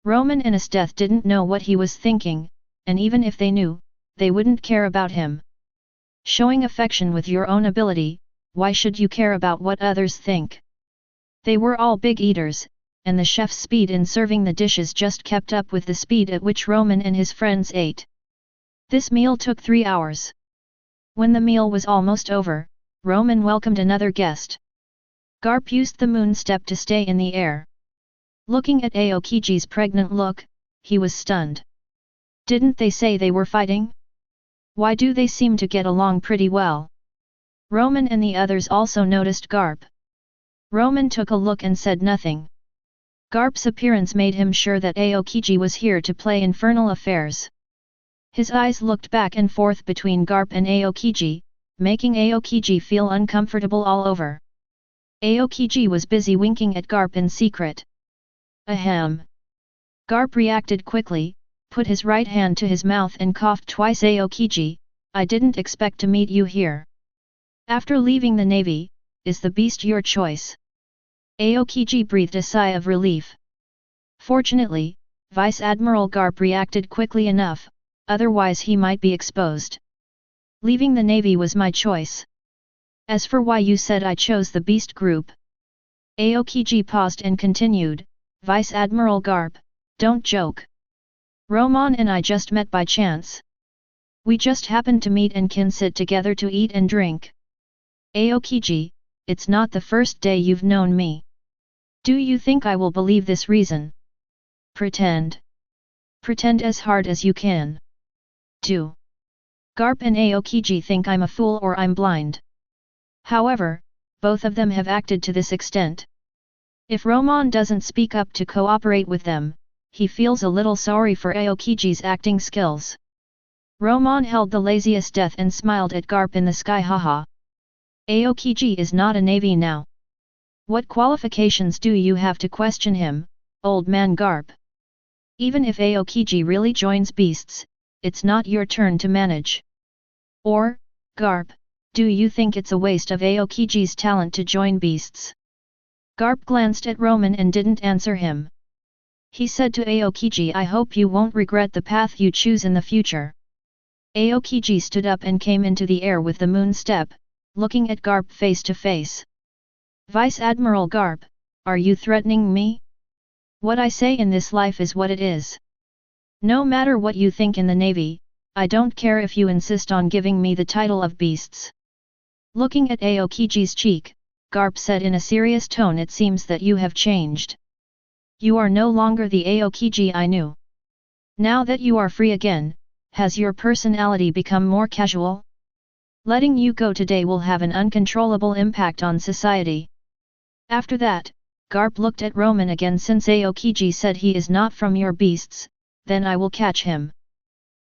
Romon and Esteth didn't know what he was thinking, and even if they knew, they wouldn't care about him. Showing affection with your own ability, why should you care about what others think? They were all big eaters, and the chef's speed in serving the dishes just kept up with the speed at which Romon and his friends ate. This meal took 3 hours. When the meal was almost over, Romon welcomed another guest. Garp used the moon step to stay in the air. Looking at Aokiji's pregnant look, he was stunned. Didn't they say they were fighting? Why do they seem to get along pretty well? Romon and the others also noticed Garp. Romon took a look and said nothing. Garp's appearance made him sure that Aokiji was here to play infernal affairs. His eyes looked back and forth between Garp and Aokiji, making Aokiji feel uncomfortable all over. Aokiji was busy winking at Garp in secret. Ahem. Garp reacted quickly, put his right hand to his mouth and coughed twice. Aokiji, I didn't expect to meet you here. After leaving the navy, is the beast your choice? Aokiji breathed a sigh of relief. Fortunately, Vice Admiral Garp reacted quickly enough, otherwise he might be exposed. Leaving the navy was my choice. As for why you said I chose the beast group. Aokiji paused and continued, Vice Admiral Garp, don't joke. Romon and I just met by chance. We just happened to meet and can sit together to eat and drink. Aokiji, it's not the first day you've known me. Do you think I will believe this reason? Pretend. Pretend as hard as you can. Do. Garp and Aokiji think I'm a fool or I'm blind. However, both of them have acted to this extent. If Romon doesn't speak up to cooperate with them, he feels a little sorry for Aokiji's acting skills. Romon held the laziest death and smiled at Garp in the sky. Haha. Aokiji is not a navy now. What qualifications do you have to question him, old man Garp? Even if Aokiji really joins beasts, it's not your turn to manage. Or, Garp, do you think it's a waste of Aokiji's talent to join beasts? Garp glanced at Romon and didn't answer him. He said to Aokiji, I hope you won't regret the path you choose in the future. Aokiji stood up and came into the air with the moon step, looking at Garp face to face. Vice Admiral Garp, are you threatening me? What I say in this life is what it is. No matter what you think in the navy, I don't care if you insist on giving me the title of beasts. Looking at Aokiji's cheek, Garp said in a serious tone, it seems that you have changed. You are no longer the Aokiji I knew. Now that you are free again, has your personality become more casual? Letting you go today will have an uncontrollable impact on society. After that, Garp looked at Romon again. Since Aokiji said he is not from your beasts, then I will catch him.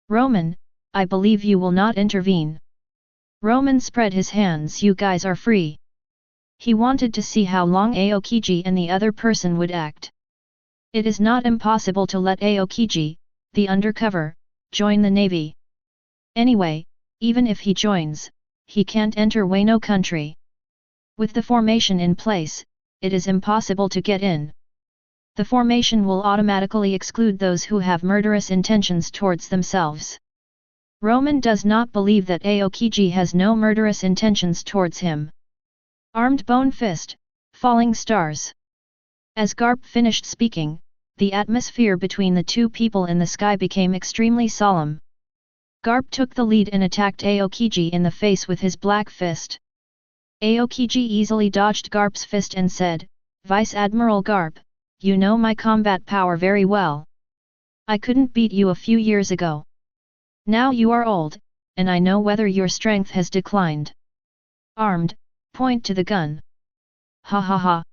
Romon, I believe you will not intervene. Romon spread his hands. You guys are free. He wanted to see how long Aokiji and the other person would act. It is not impossible to let Aokiji, the undercover, join the navy. Anyway, even if he joins, he can't enter Wano country. With the formation in place, it is impossible to get in. The formation will automatically exclude those who have murderous intentions towards themselves. Romon does not believe that Aokiji has no murderous intentions towards him. Armed bone fist, falling stars. As Garp finished speaking, the atmosphere between the two people in the sky became extremely solemn. Garp took the lead and attacked Aokiji in the face with his black fist. Aokiji easily dodged Garp's fist and said, Vice Admiral Garp, you know my combat power very well. I couldn't beat you a few years ago. Now you are old, and I know whether your strength has declined. Armed, point to the gun. Ha ha ha.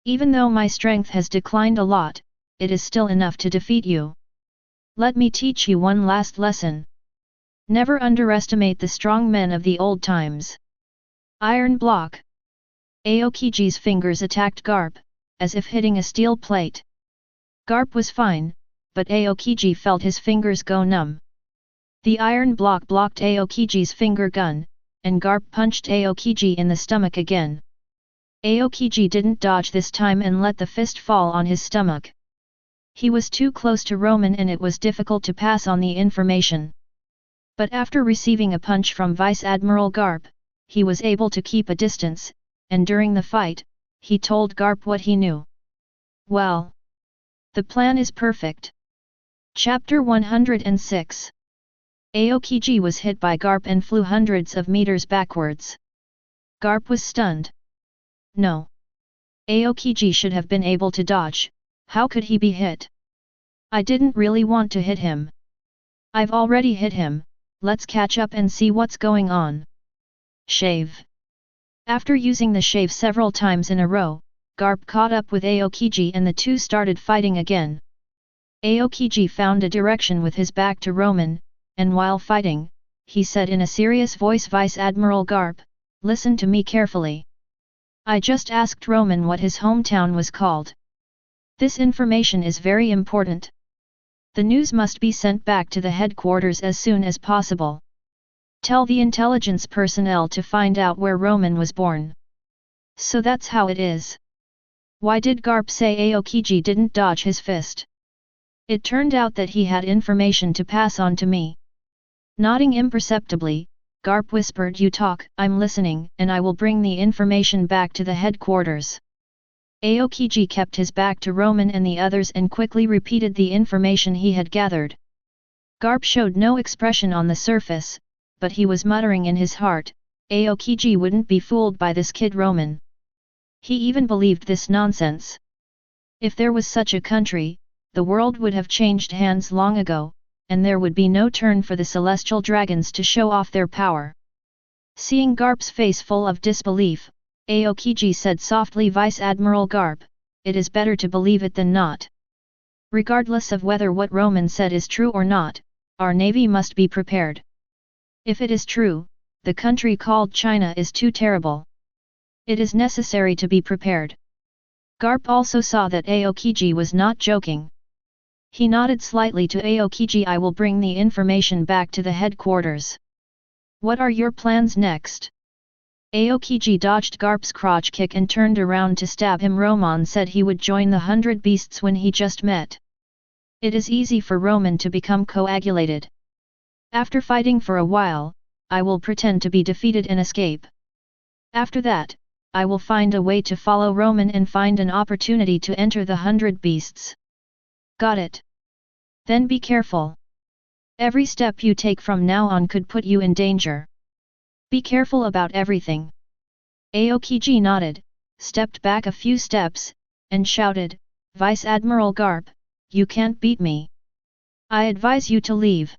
Even though my strength has declined a lot, it is still enough to defeat you. Let me teach you one last lesson. Never underestimate the strong men of the old times. Iron block. Aokiji's fingers attacked Garp, as if hitting a steel plate. Garp was fine, but Aokiji felt his fingers go numb. The iron block blocked Aokiji's finger gun, and Garp punched Aokiji in the stomach again. Aokiji didn't dodge this time and let the fist fall on his stomach. He was too close to Romon and it was difficult to pass on the information. But after receiving a punch from Vice Admiral Garp, he was able to keep a distance, and during the fight, he told Garp what he knew. Well, the plan is perfect. Chapter 106. Aokiji was hit by Garp and flew hundreds of meters backwards. Garp was stunned. No. Aokiji should have been able to dodge. How could he be hit? I didn't really want to hit him. I've already hit him, let's catch up and see what's going on. Shave. After using the shave several times in a row, Garp caught up with Aokiji and the two started fighting again. Aokiji found a direction with his back to Romon, and while fighting, he said in a serious voice, Vice Admiral Garp, listen to me carefully. I just asked Romon what his hometown was called. This information is very important. The news must be sent back to the headquarters as soon as possible. Tell the intelligence personnel to find out where Romon was born. So that's how it is. Why did Garp say Aokiji didn't dodge his fist? It turned out that he had information to pass on to me. Nodding imperceptibly, Garp whispered, "You talk, I'm listening, and I will bring the information back to the headquarters." Aokiji kept his back to Romon and the others and quickly repeated the information he had gathered. Garp showed no expression on the surface, but he was muttering in his heart, Aokiji wouldn't be fooled by this kid Romon. He even believed this nonsense. If there was such a country, the world would have changed hands long ago, and there would be no turn for the celestial dragons to show off their power. Seeing Garp's face full of disbelief, Aokiji said softly, "Vice Admiral Garp, it is better to believe it than not. Regardless of whether what Romon said is true or not, our navy must be prepared. If it is true, the country called China is too terrible. It is necessary to be prepared." Garp also saw that Aokiji was not joking. He nodded slightly to Aokiji. "I will bring the information back to the headquarters. What are your plans next?" Aokiji dodged Garp's crotch kick and turned around to stab him. Romon said he would join the 100 beasts when he just met. It is easy for Romon to become coagulated. After fighting for a while, I will pretend to be defeated and escape. After that, I will find a way to follow Romon and find an opportunity to enter the 100 beasts. Got it? Then be careful. Every step you take from now on could put you in danger. Be careful about everything." Aokiji nodded, stepped back a few steps, and shouted, "Vice Admiral Garp, you can't beat me. I advise you to leave.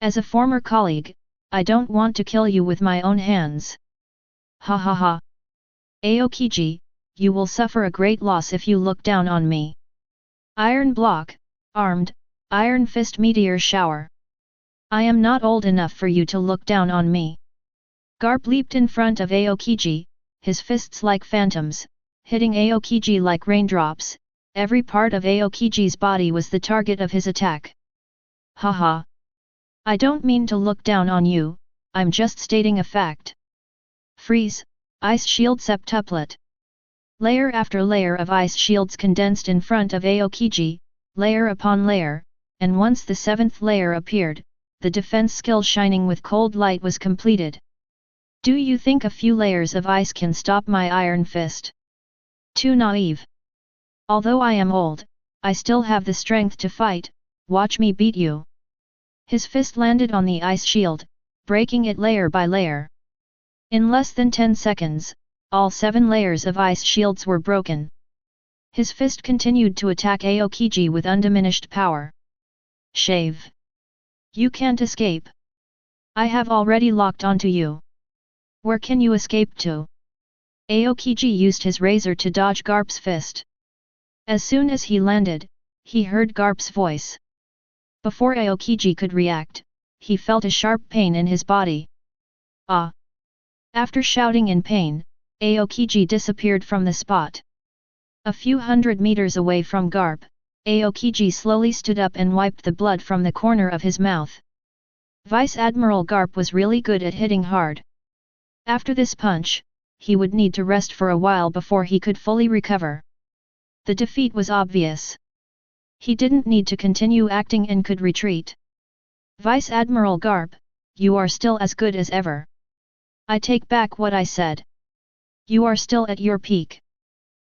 As a former colleague, I don't want to kill you with my own hands." "Ha ha ha. Aokiji, you will suffer a great loss if you look down on me. Iron block, armed, iron fist meteor shower. I am not old enough for you to look down on me." Garp leaped in front of Aokiji, his fists like phantoms, hitting Aokiji like raindrops. Every part of Aokiji's body was the target of his attack. "Haha. I don't mean to look down on you, I'm just stating a fact. Freeze, ice shield septuplet." Layer after layer of ice shields condensed in front of Aokiji, layer upon layer, and once the 7th layer appeared, the defense skill shining with cold light was completed. "Do you think a few layers of ice can stop my iron fist? Too naive. Although I am old, I still have the strength to fight, watch me beat you." His fist landed on the ice shield, breaking it layer by layer. In less than 10 seconds, all 7 layers of ice shields were broken. His fist continued to attack Aokiji with undiminished power. "Shave. You can't escape. I have already locked onto you. Where can you escape to?" Aokiji used his razor to dodge Garp's fist. As soon as he landed, he heard Garp's voice. Before Aokiji could react, he felt a sharp pain in his body. "Ah!" After shouting in pain, Aokiji disappeared from the spot. A few hundred meters away from Garp, Aokiji slowly stood up and wiped the blood from the corner of his mouth. Vice Admiral Garp was really good at hitting hard. After this punch, he would need to rest for a while before he could fully recover. The defeat was obvious. He didn't need to continue acting and could retreat. "Vice Admiral Garp, you are still as good as ever. I take back what I said. You are still at your peak.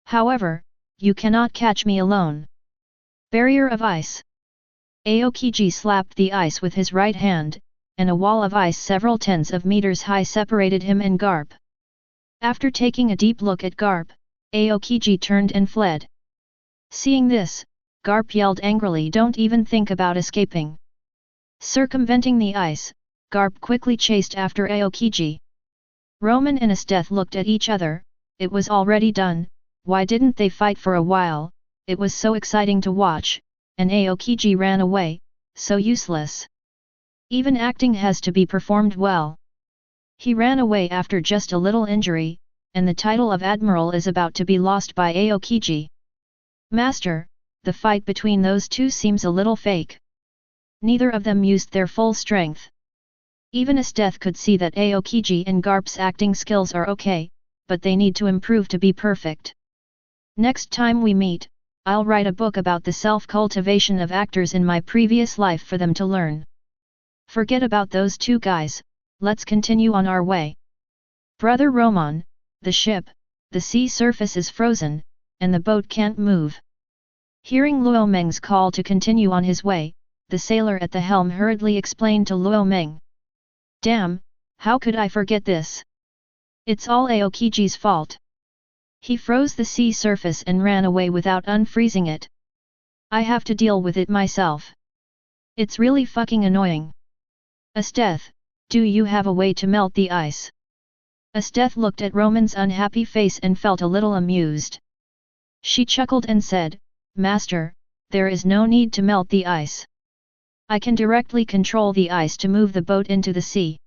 However, you cannot catch me alone." Barrier of ice. Aokiji slapped the ice with his right hand, and a wall of ice several tens of meters high separated him and Garp. After taking a deep look at Garp, Aokiji turned and fled. Seeing this, Garp yelled angrily, "Don't even think about escaping." Circumventing the ice, Garp quickly chased after Aokiji. Romon and Esteth looked at each other. It was already done. Why didn't they fight for a while? It was so exciting to watch, and Aokiji ran away, so useless. Even acting has to be performed well. He ran away after just a little injury, and the title of Admiral is about to be lost by Aokiji. Master, the fight between those two seems a little fake. Neither of them used their full strength. Even Esteth could see that Aokiji and Garp's acting skills are okay, but they need to improve to be perfect. Next time we meet, I'll write a book about the self-cultivation of actors in my previous life for them to learn. Forget about those two guys, let's continue on our way. Brother Romon, the ship, the sea surface is frozen, and the boat can't move. Hearing Luo Meng's call to continue on his way, the sailor at the helm hurriedly explained to Luo Meng. Damn, how could I forget this? It's all Aokiji's fault. He froze the sea surface and ran away without unfreezing it. I have to deal with it myself. It's really fucking annoying. Esteth, do you have a way to melt the ice? Esteth looked at Romon's unhappy face and felt a little amused. She chuckled and said, Master, there is no need to melt the ice. I can directly control the ice to move the boat into the sea.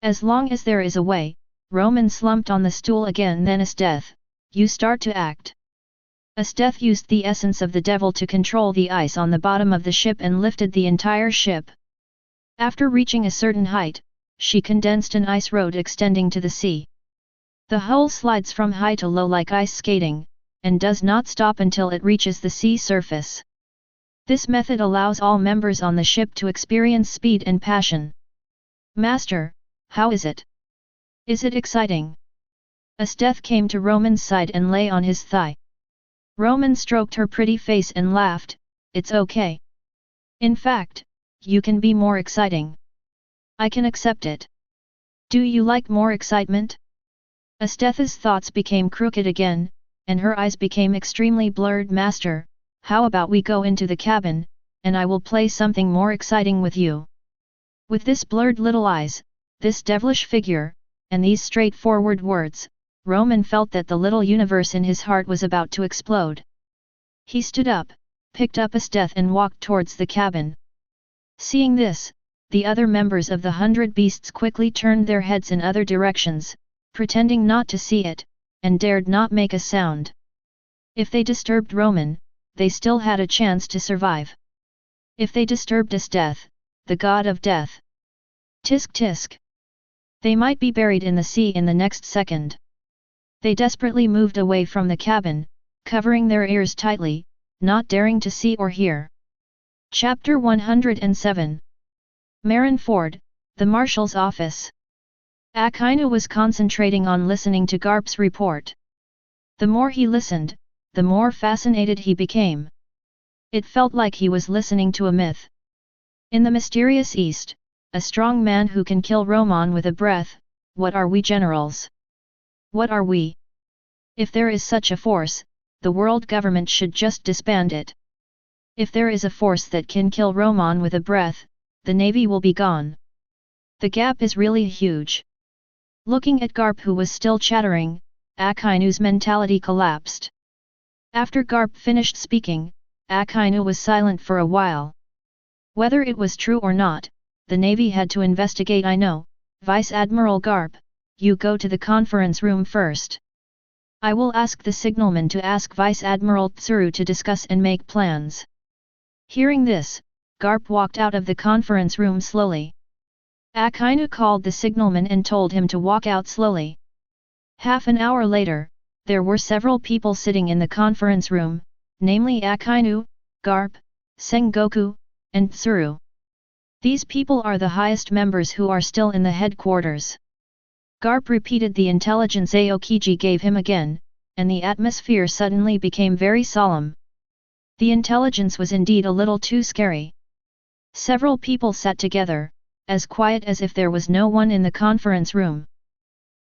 As long as there is a way. Romon slumped on the stool again. Then Esteth, you start to act. Esteth used the essence of the devil to control the ice on the bottom of the ship and lifted the entire ship. After reaching a certain height, she condensed an ice road extending to the sea. The hull slides from high to low like ice skating, and does not stop until it reaches the sea surface. This method allows all members on the ship to experience speed and passion. Master, how is it? Is it exciting? Esteth came to Romon's side and lay on his thigh. Romon stroked her pretty face and laughed, it's okay. In fact, you can be more exciting. I can accept it. Do you like more excitement? Esteth's thoughts became crooked again, and her eyes became extremely blurred. Master, how about we go into the cabin, and I will play something more exciting with you. With this blurred little eyes, this devilish figure, and these straightforward words, Romon felt that the little universe in his heart was about to explode. He stood up, picked up Esteth and walked towards the cabin. Seeing this, the other members of the 100 Beasts quickly turned their heads in other directions, pretending not to see it, and dared not make a sound. If they disturbed Romon, they still had a chance to survive. If they disturbed Esteth, the god of death. Tisk tisk. They might be buried in the sea in the next second. They desperately moved away from the cabin, covering their ears tightly, not daring to see or hear. Chapter 107. Marineford, the Marshal's office. Akainu was concentrating on listening to Garp's report. The more he listened, the more fascinated he became. It felt like he was listening to a myth. In the mysterious East, a strong man who can kill Romon with a breath. What are we, generals? What are we? If there is such a force, the world government should just disband it. If there is a force that can kill Romon with a breath, the navy will be gone. The gap is really huge. Looking at Garp, who was still chattering, Akainu's mentality collapsed. After Garp finished speaking, Akainu was silent for a while. Whether it was true or not, the Navy had to investigate. I know, Vice Admiral Garp, you go to the conference room first. I will ask the signalman to ask Vice Admiral Tsuru to discuss and make plans. Hearing this, Garp walked out of the conference room slowly. Akainu called the signalman and told him to walk out slowly. Half an hour later, there were several people sitting in the conference room, namely Akainu, Garp, Sengoku, and Tsuru. These people are the highest members who are still in the headquarters. Garp repeated the intelligence Aokiji gave him again, and the atmosphere suddenly became very solemn. The intelligence was indeed a little too scary. Several people sat together, as quiet as if there was no one in the conference room.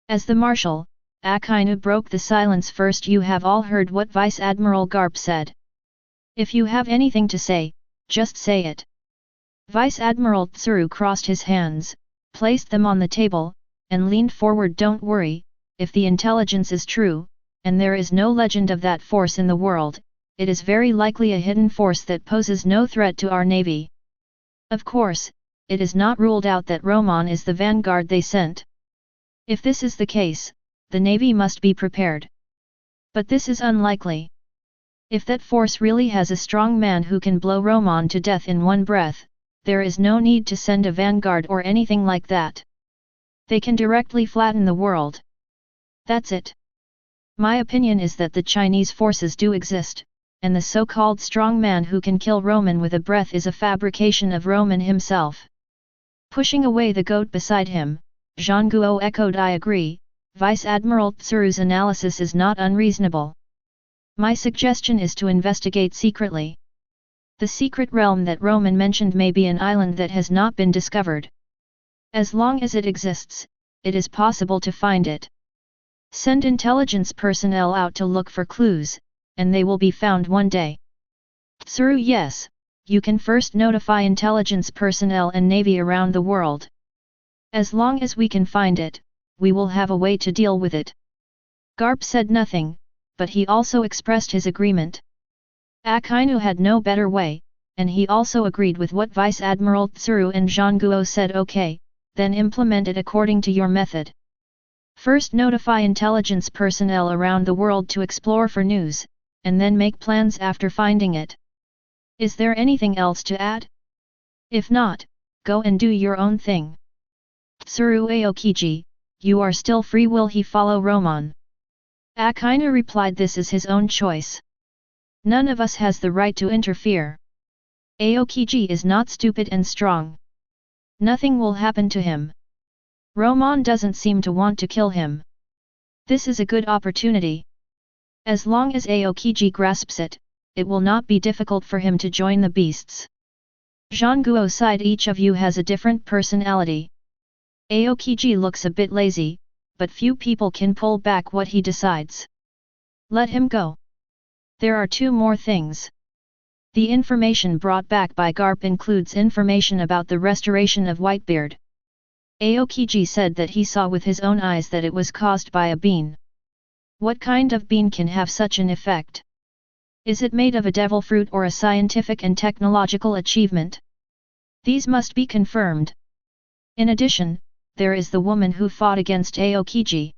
As the Marshal, Akainu broke the silence. First, you have all heard what Vice Admiral Garp said. If you have anything to say, just say it. Vice Admiral Tsuru crossed his hands, placed them on the table, and leaned forward. Don't worry, if the intelligence is true, and there is no legend of that force in the world, it is very likely a hidden force that poses no threat to our navy. Of course, it is not ruled out that Romon is the vanguard they sent. If this is the case, the Navy must be prepared. But this is unlikely. If that force really has a strong man who can blow Romon to death in one breath, there is no need to send a vanguard or anything like that. They can directly flatten the world. That's it. My opinion is that the Chinese forces do exist, and the so-called strong man who can kill Romon with a breath is a fabrication of Romon himself. Pushing away the goat beside him, Zhang Guo echoed, I agree, Vice Admiral Tsuru's analysis is not unreasonable. My suggestion is to investigate secretly. The secret realm that Romon mentioned may be an island that has not been discovered. As long as it exists, it is possible to find it. Send intelligence personnel out to look for clues, and they will be found one day. Tsuru, yes, you can first notify intelligence personnel and Navy around the world. As long as we can find it, we will have a way to deal with it. Garp said nothing, but he also expressed his agreement. Akainu had no better way, and he also agreed with what Vice Admiral Tsuru and Zhang Guo said. Okay, then implement it according to your method. First notify intelligence personnel around the world to explore for news, and then make plans after finding it. Is there anything else to add? If not, go and do your own thing. Tsuru Aokiji, you are still free. Will he follow Romon? Akainu replied, this is his own choice. None of us has the right to interfere. Aokiji is not stupid and strong. Nothing will happen to him. Romon doesn't seem to want to kill him. This is a good opportunity. As long as Aokiji grasps it, it will not be difficult for him to join the beasts. Zhang Guo sighed, each of you has a different personality. Aokiji looks a bit lazy, but few people can pull back what he decides. Let him go. There are two more things. The information brought back by Garp includes information about the restoration of Whitebeard. Aokiji said that he saw with his own eyes that it was caused by a bean. What kind of bean can have such an effect? Is it made of a devil fruit or a scientific and technological achievement? These must be confirmed. In addition, there is the woman who fought against Aokiji.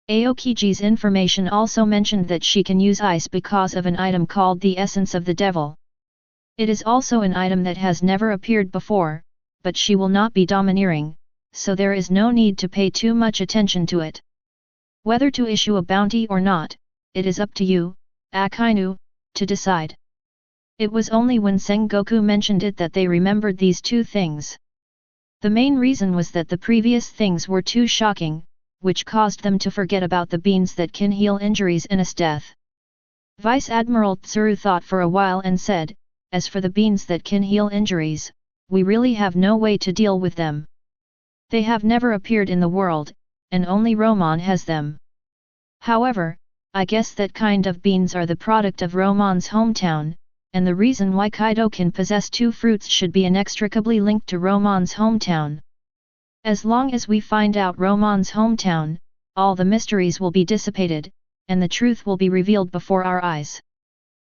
Aokiji's information also mentioned that she can use ice because of an item called the essence of the devil. It is also an item that has never appeared before, but she will not be domineering, so there is no need to pay too much attention to it. Whether to issue a bounty or not, it is up to you, Akainu, to decide. It was only when Sengoku mentioned it that they remembered these two things. The main reason was that the previous things were too shocking, which caused them to forget about the beans that can heal injuries in a death. Vice Admiral Tsuru thought for a while and said, as for the beans that can heal injuries, we really have no way to deal with them. They have never appeared in the world, and only Romon has them. However, I guess that kind of beans are the product of Romon's hometown, and the reason why Kaido can possess two fruits should be inextricably linked to Romon's hometown. As long as we find out Romon's hometown, all the mysteries will be dissipated, and the truth will be revealed before our eyes.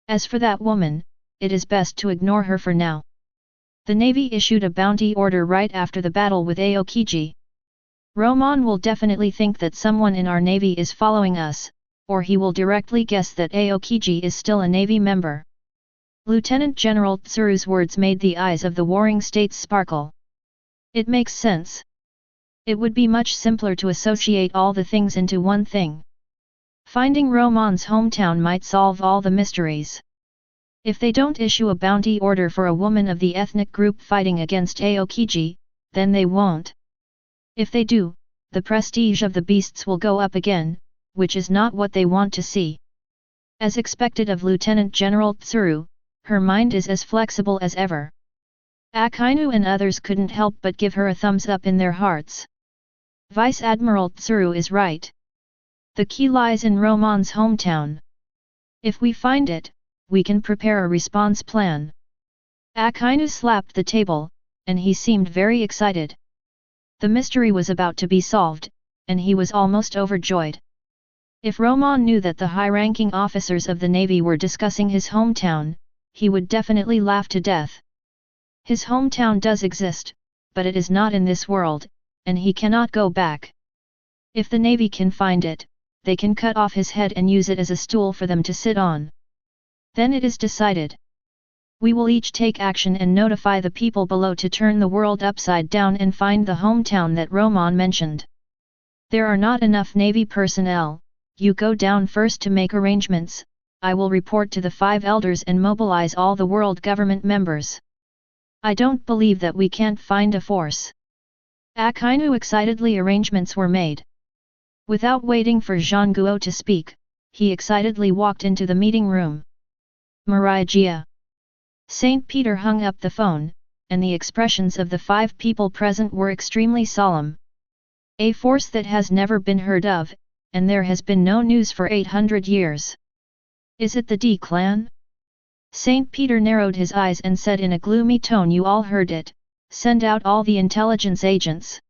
As for that woman, it is best to ignore her for now. The Navy issued a bounty order right after the battle with Aokiji. Romon will definitely think that someone in our Navy is following us, or he will directly guess that Aokiji is still a Navy member. Lieutenant General Tsuru's words made the eyes of the warring states sparkle. It makes sense. It would be much simpler to associate all the things into one thing. Finding Romon's hometown might solve all the mysteries. If they don't issue a bounty order for a woman of the ethnic group fighting against Aokiji, then they won't. If they do, the prestige of the beasts will go up again, which is not what they want to see. As expected of Lieutenant General Tsuru, her mind is as flexible as ever. Akainu and others couldn't help but give her a thumbs up in their hearts. Vice Admiral Tsuru is right. The key lies in Romon's hometown. If we find it, we can prepare a response plan. Akainu slapped the table, and he seemed very excited. The mystery was about to be solved, and he was almost overjoyed. If Romon knew that the high-ranking officers of the Navy were discussing his hometown, he would definitely laugh to death. His hometown does exist, but it is not in this world, and he cannot go back. If the Navy can find it, they can cut off his head and use it as a stool for them to sit on. Then it is decided. We will each take action and notify the people below to turn the world upside down and find the hometown that Romon mentioned. There are not enough Navy personnel, you go down first to make arrangements, I will report to the 5 elders and mobilize all the world government members. I don't believe that we can't find a force. Akainu excitedly arrangements were made. Without waiting for Zhang Guo to speak, he excitedly walked into the meeting room. Mirai Jia. Saint Peter hung up the phone, and the expressions of the 5 people present were extremely solemn. A force that has never been heard of, and there has been no news for 800 years. Is it the D clan? Saint Peter narrowed his eyes and said in a gloomy tone, you all heard it, send out all the intelligence agents.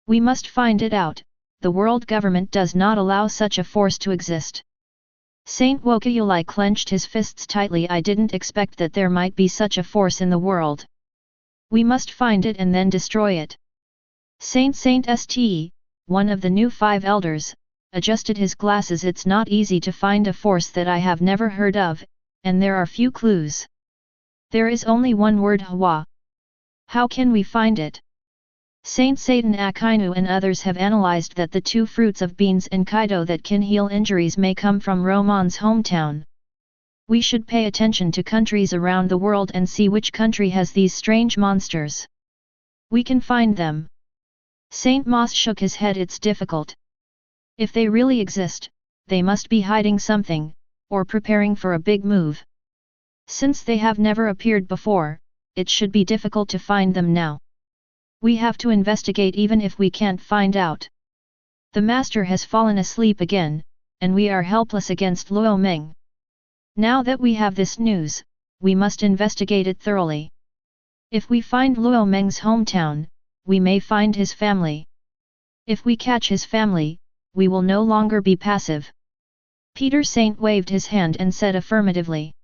We must find it out, the world government does not allow such a force to exist. Saint Wokayulai clenched his fists tightly. I didn't expect that there might be such a force in the world. We must find it and then destroy it. Saint Ste, one of the new 5 elders, adjusted his glasses. It's not easy to find a force that I have never heard of, and there are few clues. There is only one word, Hwa. How can we find it? Saint Satan Akainu and others have analyzed that the 2 fruits of beans and Kaido that can heal injuries may come from Romon's hometown. We should pay attention to countries around the world and see which country has these strange monsters. We can find them. Saint Moss shook his head. It's difficult. If they really exist, they must be hiding something, or preparing for a big move. Since they have never appeared before, it should be difficult to find them now. We have to investigate even if we can't find out. The master has fallen asleep again, and we are helpless against Luo Meng. Now that we have this news, we must investigate it thoroughly. If we find Luo Meng's hometown, we may find his family. If we catch his family, we will no longer be passive. Peter Saint waved his hand and said affirmatively.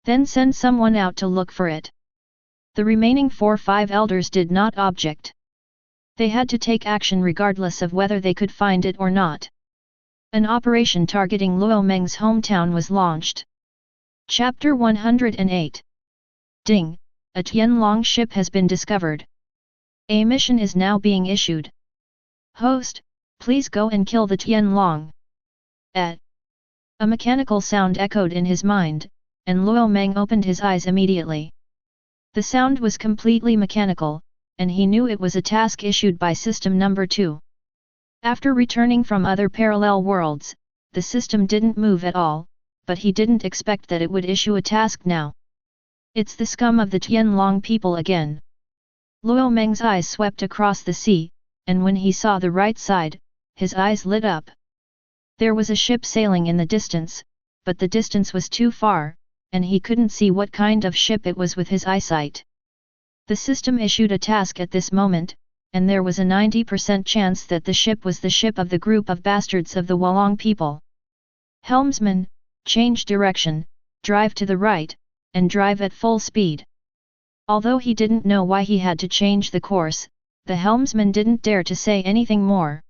Then send someone out to look for it. The remaining 4-5 elders did not object. They had to take action regardless of whether they could find it or not. An operation targeting Luo Meng's hometown was launched. Chapter 108. Ding! A Tianlong ship has been discovered. A mission is now being issued. Host, please go and kill the Tianlong. A mechanical sound echoed in his mind, and Luo Meng opened his eyes immediately. The sound was completely mechanical, and he knew it was a task issued by System Number 2. After returning from other parallel worlds, the system didn't move at all, but he didn't expect that it would issue a task now. It's the scum of the Tianlong people again. Luo Meng's eyes swept across the sea, and when he saw the right side, his eyes lit up. There was a ship sailing in the distance, but the distance was too far, and he couldn't see what kind of ship it was with his eyesight. The system issued a task at this moment, and there was a 90% chance that the ship was the ship of the group of bastards of the Wolong people. Helmsman, change direction, drive to the right, and drive at full speed. Although he didn't know why he had to change the course, the helmsman didn't dare to say anything more.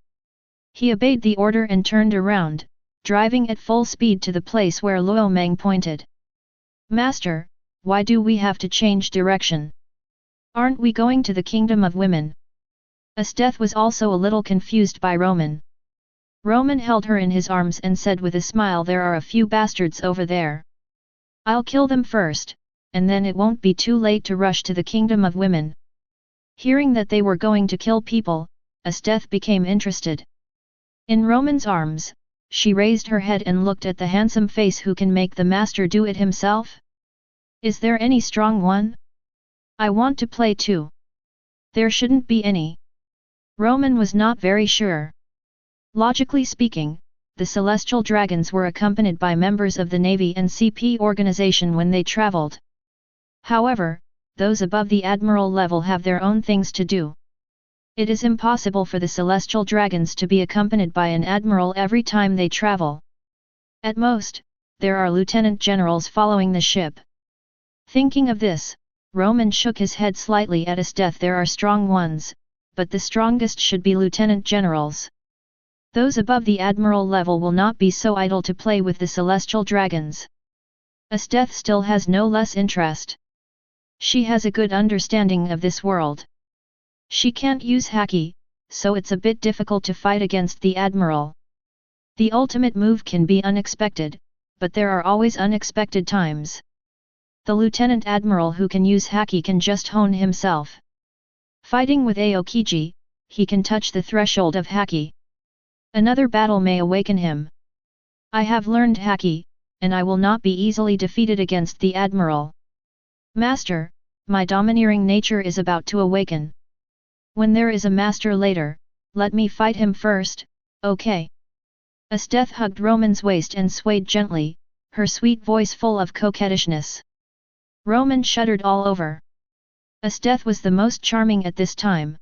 He obeyed the order and turned around, driving at full speed to the place where Luo Meng pointed. Master, why do we have to change direction? Aren't we going to the kingdom of women? Esteth was also a little confused by Romon. Romon held her in his arms and said with a smile, there are a few bastards over there. I'll kill them first, and then it won't be too late to rush to the kingdom of women. Hearing that they were going to kill people, Esteth became interested. In Romon's arms, she raised her head and looked at the handsome face. Who can make the master do it himself? Is there any strong one? I want to play too. There shouldn't be any. Romon was not very sure. Logically speaking, the celestial dragons were accompanied by members of the Navy and CP organization when they traveled. However, those above the admiral level have their own things to do. It is impossible for the celestial dragons to be accompanied by an admiral every time they travel. At most, there are lieutenant generals following the ship. Thinking of this, Romon shook his head slightly at Esteth. There are strong ones, but the strongest should be lieutenant generals. Those above the admiral level will not be so idle to play with the celestial dragons. Esteth still has no less interest. She has a good understanding of this world. She can't use haki, so it's a bit difficult to fight against the admiral. The ultimate move can be unexpected, but there are always unexpected times. The lieutenant admiral who can use haki can just hone himself. Fighting with Aokiji, he can touch the threshold of haki. Another battle may awaken him. I have learned haki, and I will not be easily defeated against the admiral. Master, my domineering nature is about to awaken. When there is a master later, let me fight him first, okay? Esteth hugged Romon's waist and swayed gently, her sweet voice full of coquettishness. Romon shuddered all over. Esteth was the most charming at this time.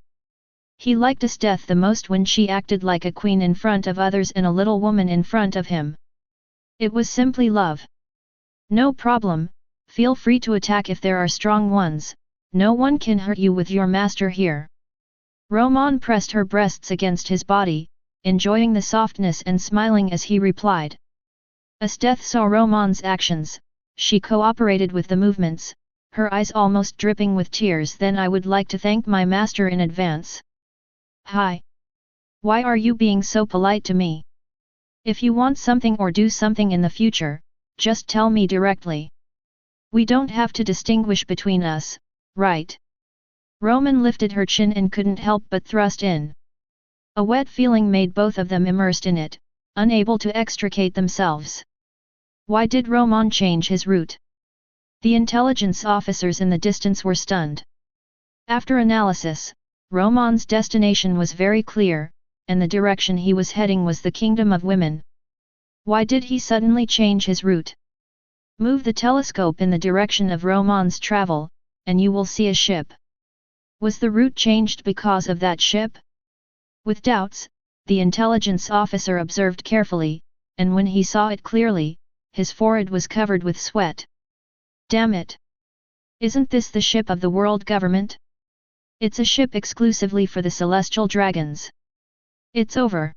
He liked Esteth the most when she acted like a queen in front of others and a little woman in front of him. It was simply love. No problem, feel free to attack if there are strong ones, no one can hurt you with your master here. Romon pressed her breasts against his body, enjoying the softness and smiling as he replied. Esteth saw Romon's actions, she cooperated with the movements, her eyes almost dripping with tears. Then I would like to thank my master in advance. Hi. Why are you being so polite to me? If you want something or do something in the future, just tell me directly. We don't have to distinguish between us, right? Romon lifted her chin and couldn't help but thrust in. A wet feeling made both of them immersed in it, unable to extricate themselves. Why did Romon change his route? The intelligence officers in the distance were stunned. After analysis, Romon's destination was very clear, and the direction he was heading was the kingdom of women. Why did he suddenly change his route? Move the telescope in the direction of Romon's travel, and you will see a ship. Was the route changed because of that ship? With doubts, the intelligence officer observed carefully, and when he saw it clearly, his forehead was covered with sweat. Damn it! Isn't this the ship of the world government? It's a ship exclusively for the celestial dragons. It's over.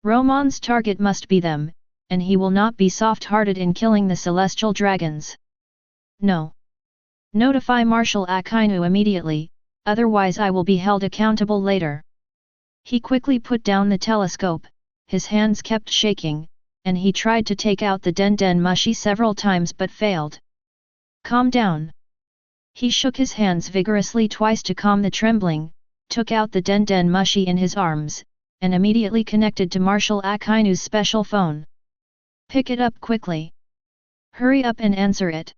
Romon's target must be them, and he will not be soft-hearted in killing the celestial dragons. No. Notify Marshal Akainu immediately, otherwise I will be held accountable later. He quickly put down the telescope, his hands kept shaking, and he tried to take out the den mushi several times but failed. Calm down. He shook his hands vigorously twice to calm the trembling, took out the den mushi in his arms, and immediately connected to Marshal Akainu's special phone. Pick it up quickly. Hurry up and answer it.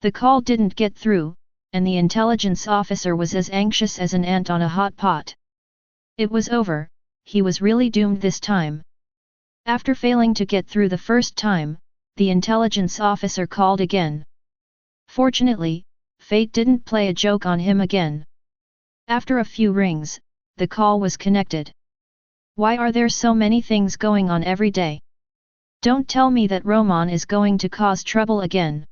The call didn't get through, and the intelligence officer was as anxious as an ant on a hot pot. It was over, he was really doomed this time. After failing to get through the first time, the intelligence officer called again. Fortunately, fate didn't play a joke on him again. After a few rings, the call was connected. Why are there so many things going on every day? Don't tell me that Romon is going to cause trouble again.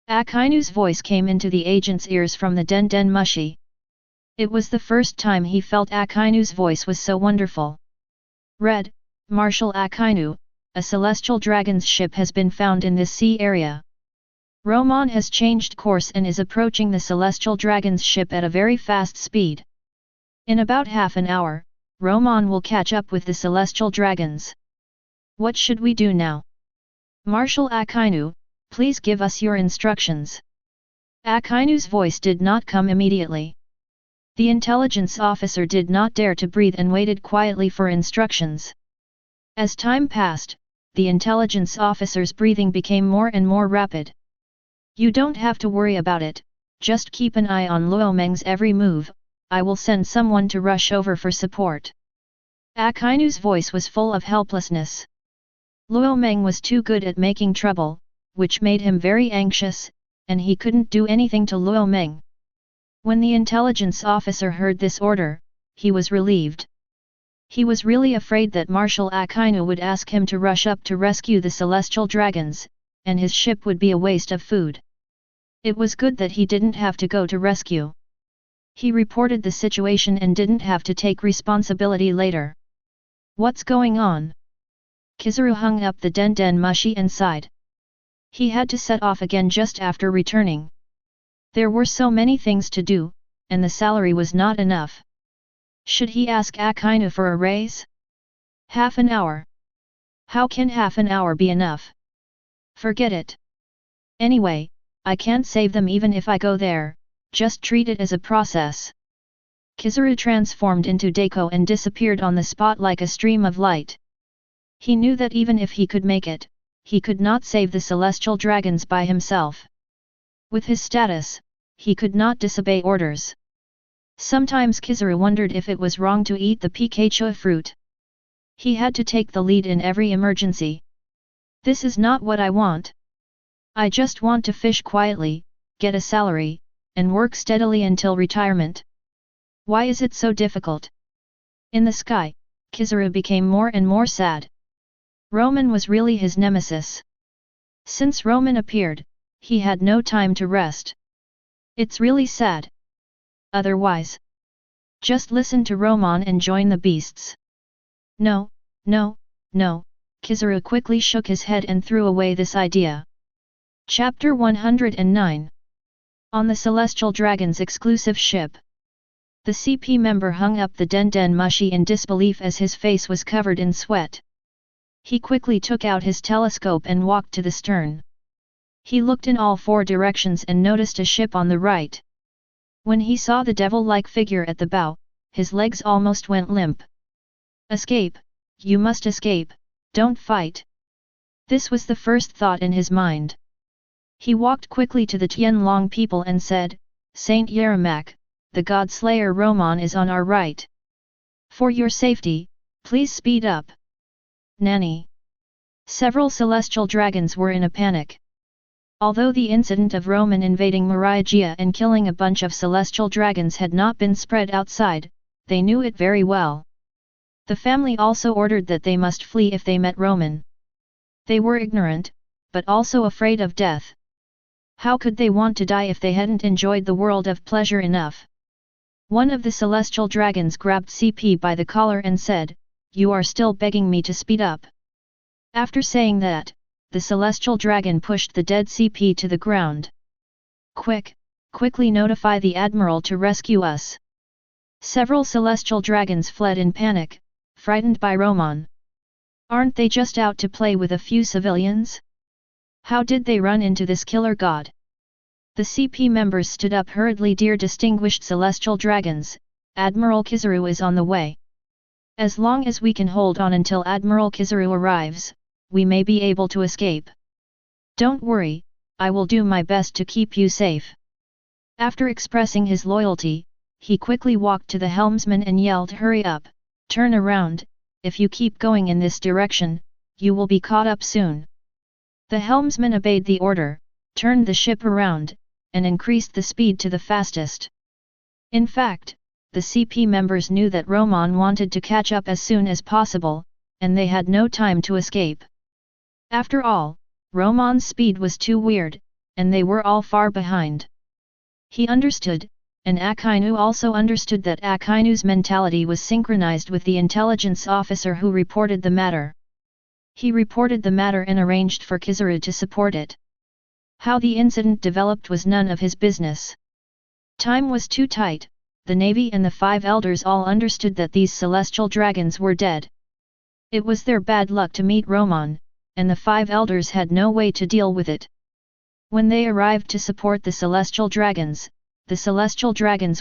Akainu's voice came into the agent's ears from the den mushi. It was the first time he felt Akainu's voice was so wonderful. Read, Marshal Akainu, a celestial dragon's ship has been found in this sea area. Romon has changed course and is approaching the celestial dragon's ship at a very fast speed. In about half an hour, Romon will catch up with the celestial dragons. What should we do now? Marshal Akainu, please give us your instructions. Akainu's voice did not come immediately. The intelligence officer did not dare to breathe and waited quietly for instructions. As time passed, the intelligence officer's breathing became more and more rapid. You don't have to worry about it, just keep an eye on Luo Meng's every move, I will send someone to rush over for support. Akainu's voice was full of helplessness. Luo Meng was too good at making trouble, which made him very anxious, and he couldn't do anything to Luo Meng. When the intelligence officer heard this order, he was relieved. He was really afraid that Marshal Akainu would ask him to rush up to rescue the celestial dragons, and his ship would be a waste of food. It was good that he didn't have to go to rescue. He reported the situation and didn't have to take responsibility later. What's going on? Kizaru hung up the den mushi and sighed. He had to set off again just after returning. There were so many things to do, and the salary was not enough. Should he ask Akainu for a raise? Half an hour. How can half an hour be enough? Forget it. Anyway, I can't save them even if I go there, just treat it as a process. Kizaru transformed into Deiko and disappeared on the spot like a stream of light. He knew that even if he could make it, he could not save the celestial dragons by himself. With his status, he could not disobey orders. Sometimes Kizaru wondered if it was wrong to eat the Pikachu fruit. He had to take the lead in every emergency. This is not what I want. I just want to fish quietly, get a salary, and work steadily until retirement. Why is it so difficult? In the sky, Kizaru became more and more sad. Romon was really his nemesis. Since Romon appeared, he had no time to rest. It's really sad. Otherwise, just listen to Romon and join the beasts. No, no, no, Kizaru quickly shook his head and threw away this idea. Chapter 109. On the Celestial Dragon's exclusive ship. The CP member hung up the den mushi in disbelief as his face was covered in sweat. He quickly took out his telescope and walked to the stern. He looked in all four directions and noticed a ship on the right. When he saw the devil-like figure at the bow, his legs almost went limp. Escape, you must escape, don't fight. This was the first thought in his mind. He walked quickly to the Tianlong people and said, Saint Yeramak, the God Slayer Romon is on our right. For your safety, please speed up. Nanny. Several celestial dragons were in a panic. Although the incident of Romon invading Mariagia and killing a bunch of celestial dragons had not been spread outside, they knew it very well. The family also ordered that they must flee if they met Romon. They were ignorant, but also afraid of death. How could they want to die if they hadn't enjoyed the world of pleasure enough? One of the celestial dragons grabbed CP by the collar and said, You are still begging me to speed up. After saying that, the celestial dragon pushed the dead CP to the ground. Quickly notify the Admiral to rescue us. Several celestial dragons fled in panic, frightened by Romon. Aren't they just out to play with a few civilians? How did they run into this killer god? The CP members stood up hurriedly. Dear distinguished celestial dragons, Admiral Kizaru is on the way. As long as we can hold on until Admiral Kizaru arrives, we may be able to escape. Don't worry, I will do my best to keep you safe. After expressing his loyalty, he quickly walked to the helmsman and yelled, Hurry up, turn around, if you keep going in this direction, you will be caught up soon. The helmsman obeyed the order, turned the ship around, and increased the speed to the fastest. In fact, the CP members knew that Romon wanted to catch up as soon as possible, and they had no time to escape. After all, Romon's speed was too weird, and they were all far behind. He understood, and Akainu also understood that Akainu's mentality was synchronized with the intelligence officer who reported the matter. He reported the matter and arranged for Kizaru to support it. How the incident developed was none of his business. Time was too tight. The Navy and the five elders all understood that these celestial dragons were dead. It was their bad luck to meet Romon, and the five elders had no way to deal with it. When they arrived to support the celestial dragons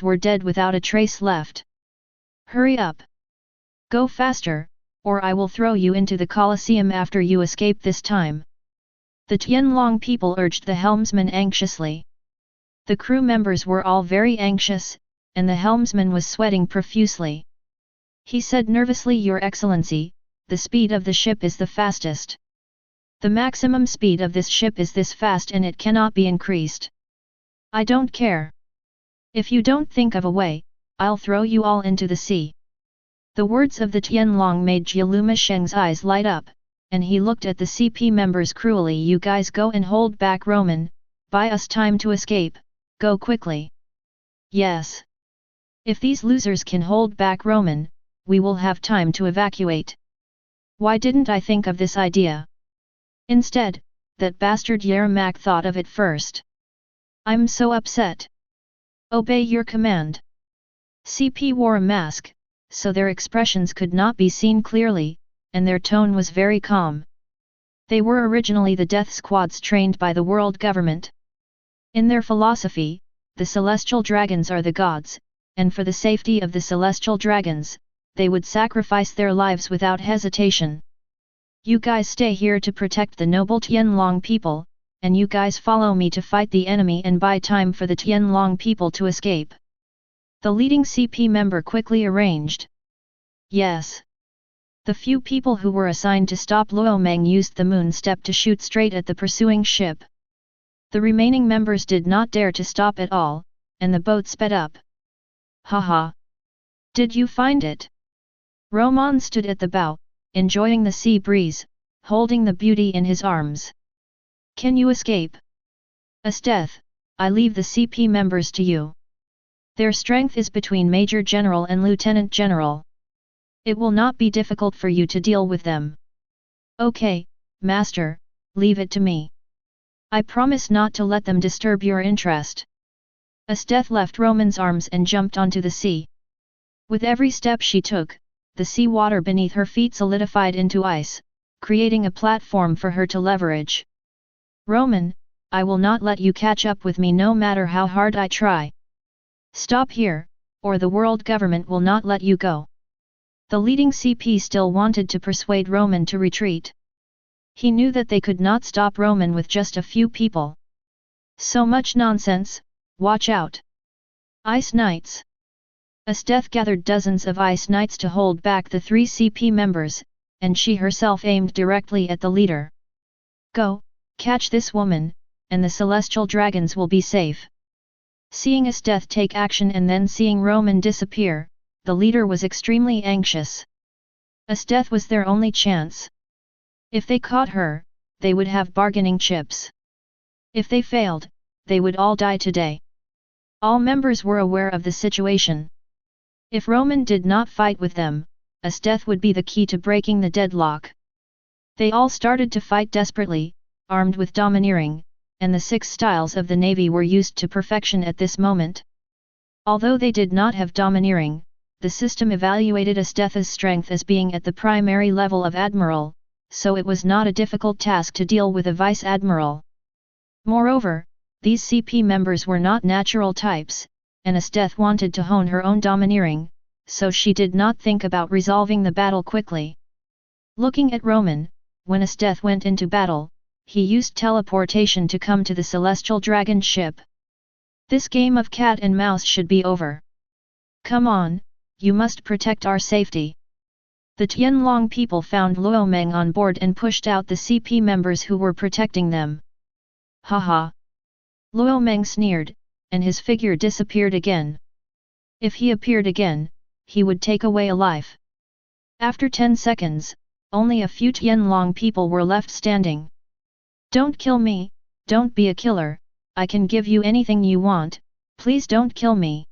were dead without a trace left. Hurry up! Go faster, or I will throw you into the Colosseum after you escape this time. The Tianlong people urged the helmsman anxiously. The crew members were all very anxious, and the helmsman was sweating profusely. He said nervously, Your Excellency, the speed of the ship is the fastest. The maximum speed of this ship is this fast and it cannot be increased. I don't care. If you don't think of a way, I'll throw you all into the sea. The words of the Tianlong made Jialuma Sheng's eyes light up, and he looked at the CP members cruelly. You guys go and hold back Romon, buy us time to escape, go quickly. Yes. If these losers can hold back Romon, we will have time to evacuate. Why didn't I think of this idea? Instead, that bastard Yermak thought of it first. I'm so upset. Obey your command. CP wore a mask, so their expressions could not be seen clearly, and their tone was very calm. They were originally the death squads trained by the world government. In their philosophy, the celestial dragons are the gods, and for the safety of the celestial dragons, they would sacrifice their lives without hesitation. You guys stay here to protect the noble Tianlong people, and you guys follow me to fight the enemy and buy time for the Tianlong people to escape. The leading CP member quickly arranged. Yes. The few people who were assigned to stop Luomeng used the moon step to shoot straight at the pursuing ship. The remaining members did not dare to stop at all, and the boat sped up. Haha! Did you find it? Romon stood at the bow, enjoying the sea breeze, holding the beauty in his arms. Can you escape? Esteth, I leave the CP members to you. Their strength is between Major General and Lieutenant General. It will not be difficult for you to deal with them. Okay, Master, leave it to me. I promise not to let them disturb your interest. Esteth left Romon's arms and jumped onto the sea. With every step she took, the sea water beneath her feet solidified into ice, creating a platform for her to leverage. Romon, I will not let you catch up with me no matter how hard I try. Stop here, or the world government will not let you go. The leading CP still wanted to persuade Romon to retreat. He knew that they could not stop Romon with just a few people. So much nonsense, watch out. Ice Knights. Esteth gathered dozens of Ice Knights to hold back the 3 CP members, and she herself aimed directly at the leader. Go, catch this woman, and the celestial dragons will be safe. Seeing Esteth take action and then seeing Romon disappear, the leader was extremely anxious. Esteth was their only chance. If they caught her, they would have bargaining chips. If they failed, they would all die today. All members were aware of the situation. If Romon did not fight with them, Esteth would be the key to breaking the deadlock. They all started to fight desperately, armed with domineering, and the 6 styles of the navy were used to perfection at this moment. Although they did not have domineering, the system evaluated Esteth's strength as being at the primary level of admiral, so it was not a difficult task to deal with a vice admiral. Moreover, these CP members were not natural types, and Esteth wanted to hone her own domineering, so she did not think about resolving the battle quickly. Looking at Romon, when Esteth went into battle, he used teleportation to come to the celestial dragon ship. This game of cat and mouse should be over. Come on, you must protect our safety. The Tianlong people found Luomeng on board and pushed out the CP members who were protecting them. Haha! Luomeng sneered, and his figure disappeared again. If he appeared again, he would take away a life. After 10 seconds, only a few Tianlong people were left standing. Don't kill me, don't be a killer, I can give you anything you want, please don't kill me.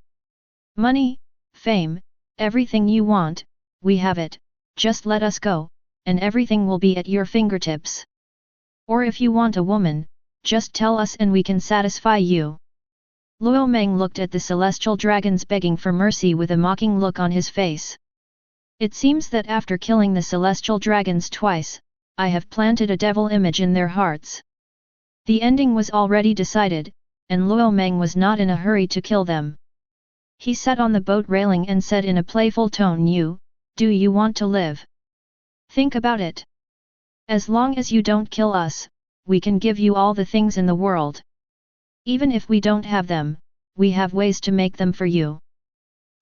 Money, fame, everything you want, we have it, just let us go, and everything will be at your fingertips. Or if you want a woman, just tell us and we can satisfy you. Luomeng looked at the celestial dragons begging for mercy with a mocking look on his face. It seems that after killing the celestial dragons twice, I have planted a devil image in their hearts. The ending was already decided, and Luomeng was not in a hurry to kill them. He sat on the boat railing and said in a playful tone, do you want to live? Think about it. As long as you don't kill us, we can give you all the things in the world. Even if we don't have them, we have ways to make them for you.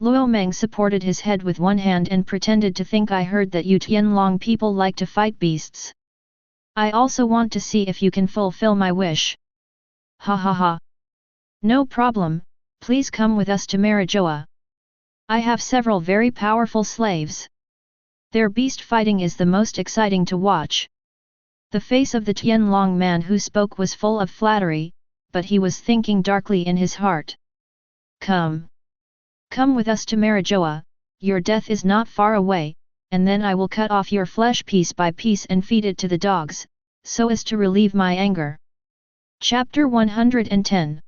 Luomeng supported his head with one hand and pretended to think, I heard that you Tianlong people like to fight beasts. I also want to see if you can fulfill my wish. Ha ha ha. No problem, please come with us to Marijoa. I have several very powerful slaves. Their beast fighting is the most exciting to watch. The face of the Tianlong man who spoke was full of flattery, but he was thinking darkly in his heart. Come with us to Marijoa, your death is not far away, and then I will cut off your flesh piece by piece and feed it to the dogs, so as to relieve my anger. Chapter 110.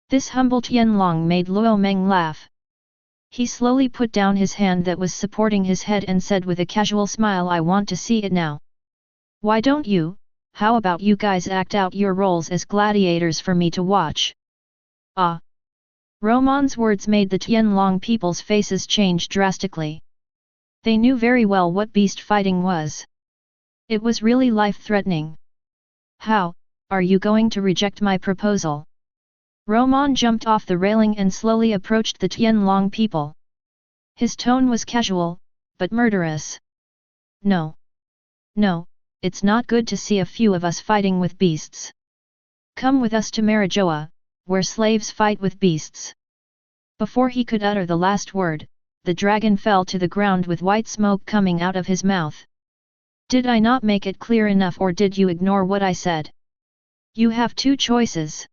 This humble Tianlong made Luo Meng laugh. He slowly put down his hand that was supporting his head and said with a casual smile, I want to see it now. Why don't you? How about you guys act out your roles as gladiators for me to watch? Ah! Romon's words made the Tianlong people's faces change drastically. They knew very well what beast fighting was. It was really life-threatening. How, are you going to reject my proposal? Romon jumped off the railing and slowly approached the Tianlong people. His tone was casual, but murderous. No. No, it's not good to see a few of us fighting with beasts. Come with us to Marijoa, where slaves fight with beasts. Before he could utter the last word, the dragon fell to the ground with white smoke coming out of his mouth. Did I not make it clear enough, or did you ignore what I said? You have two choices.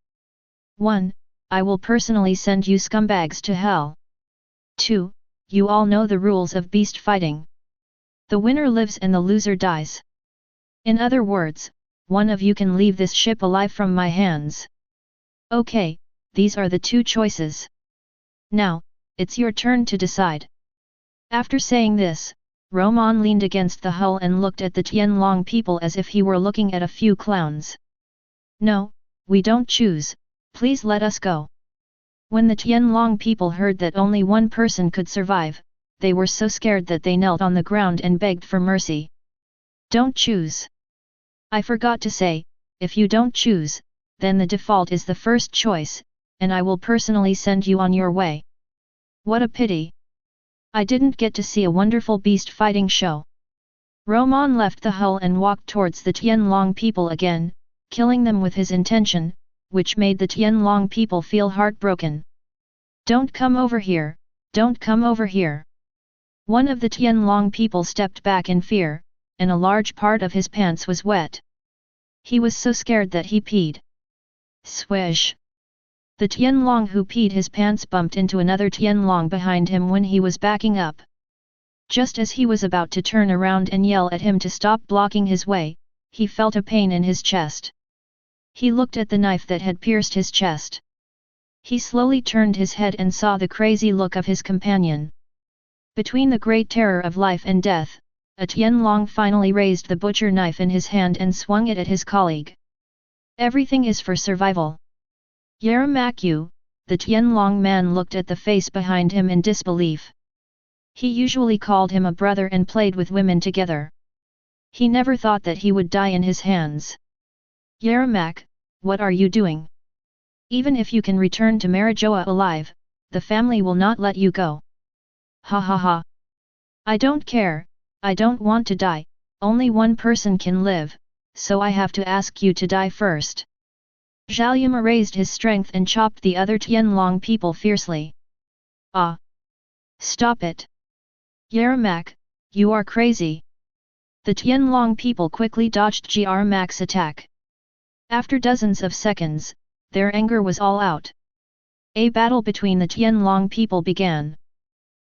1. I will personally send you scumbags to hell. 2. You all know the rules of beast fighting. The winner lives and the loser dies. In other words, one of you can leave this ship alive from my hands. Okay, these are the two choices. Now, it's your turn to decide. After saying this, Romon leaned against the hull and looked at the Tianlong people as if he were looking at a few clowns. No, we don't choose, please let us go. When the Tianlong people heard that only one person could survive, they were so scared that they knelt on the ground and begged for mercy. Don't choose. I forgot to say, if you don't choose, then the default is the first choice, and I will personally send you on your way. What a pity. I didn't get to see a wonderful beast fighting show. Romon left the hull and walked towards the Tianlong people again, killing them with his intention, which made the Tianlong people feel heartbroken. Don't come over here, don't come over here. One of the Tianlong people stepped back in fear, and a large part of his pants was wet. He was so scared that he peed. Swish! The Tianlong who peed his pants bumped into another Tianlong behind him when he was backing up. Just as he was about to turn around and yell at him to stop blocking his way, he felt a pain in his chest. He looked at the knife that had pierced his chest. He slowly turned his head and saw the crazy look of his companion. Between the great terror of life and death, a Tianlong finally raised the butcher knife in his hand and swung it at his colleague. Everything is for survival. Yaramakyu, the Tianlong man looked at the face behind him in disbelief. He usually called him a brother and played with women together. He never thought that he would die in his hands. Yaramak, what are you doing? Even if you can return to Marijoa alive, the family will not let you go. Ha ha ha. I don't care, I don't want to die, only one person can live, so I have to ask you to die first. Zhaoyama raised his strength and chopped the other Tianlong people fiercely. Ah! Stop it! Yaramak, you are crazy! The Tianlong people quickly dodged Yaramak's attack. After dozens of seconds, their anger was all out. A battle between the Tianlong people began.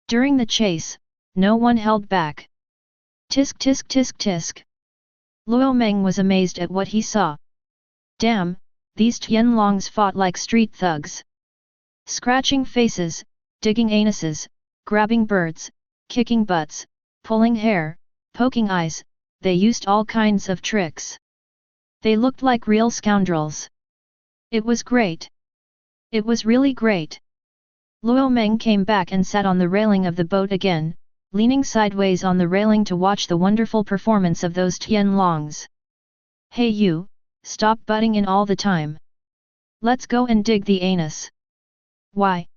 During the chase, no one held back. Tisk tisk tisk tisk. Luo Meng was amazed at what he saw. Damn! These Tianlongs fought like street thugs. Scratching faces, digging anuses, grabbing birds, kicking butts, pulling hair, poking eyes, they used all kinds of tricks. They looked like real scoundrels. It was great. It was really great. Luo Meng came back and sat on the railing of the boat again, leaning sideways on the railing to watch the wonderful performance of those Tianlongs. Hey you! Stop butting in all the time. Let's go and dig the anus. Why?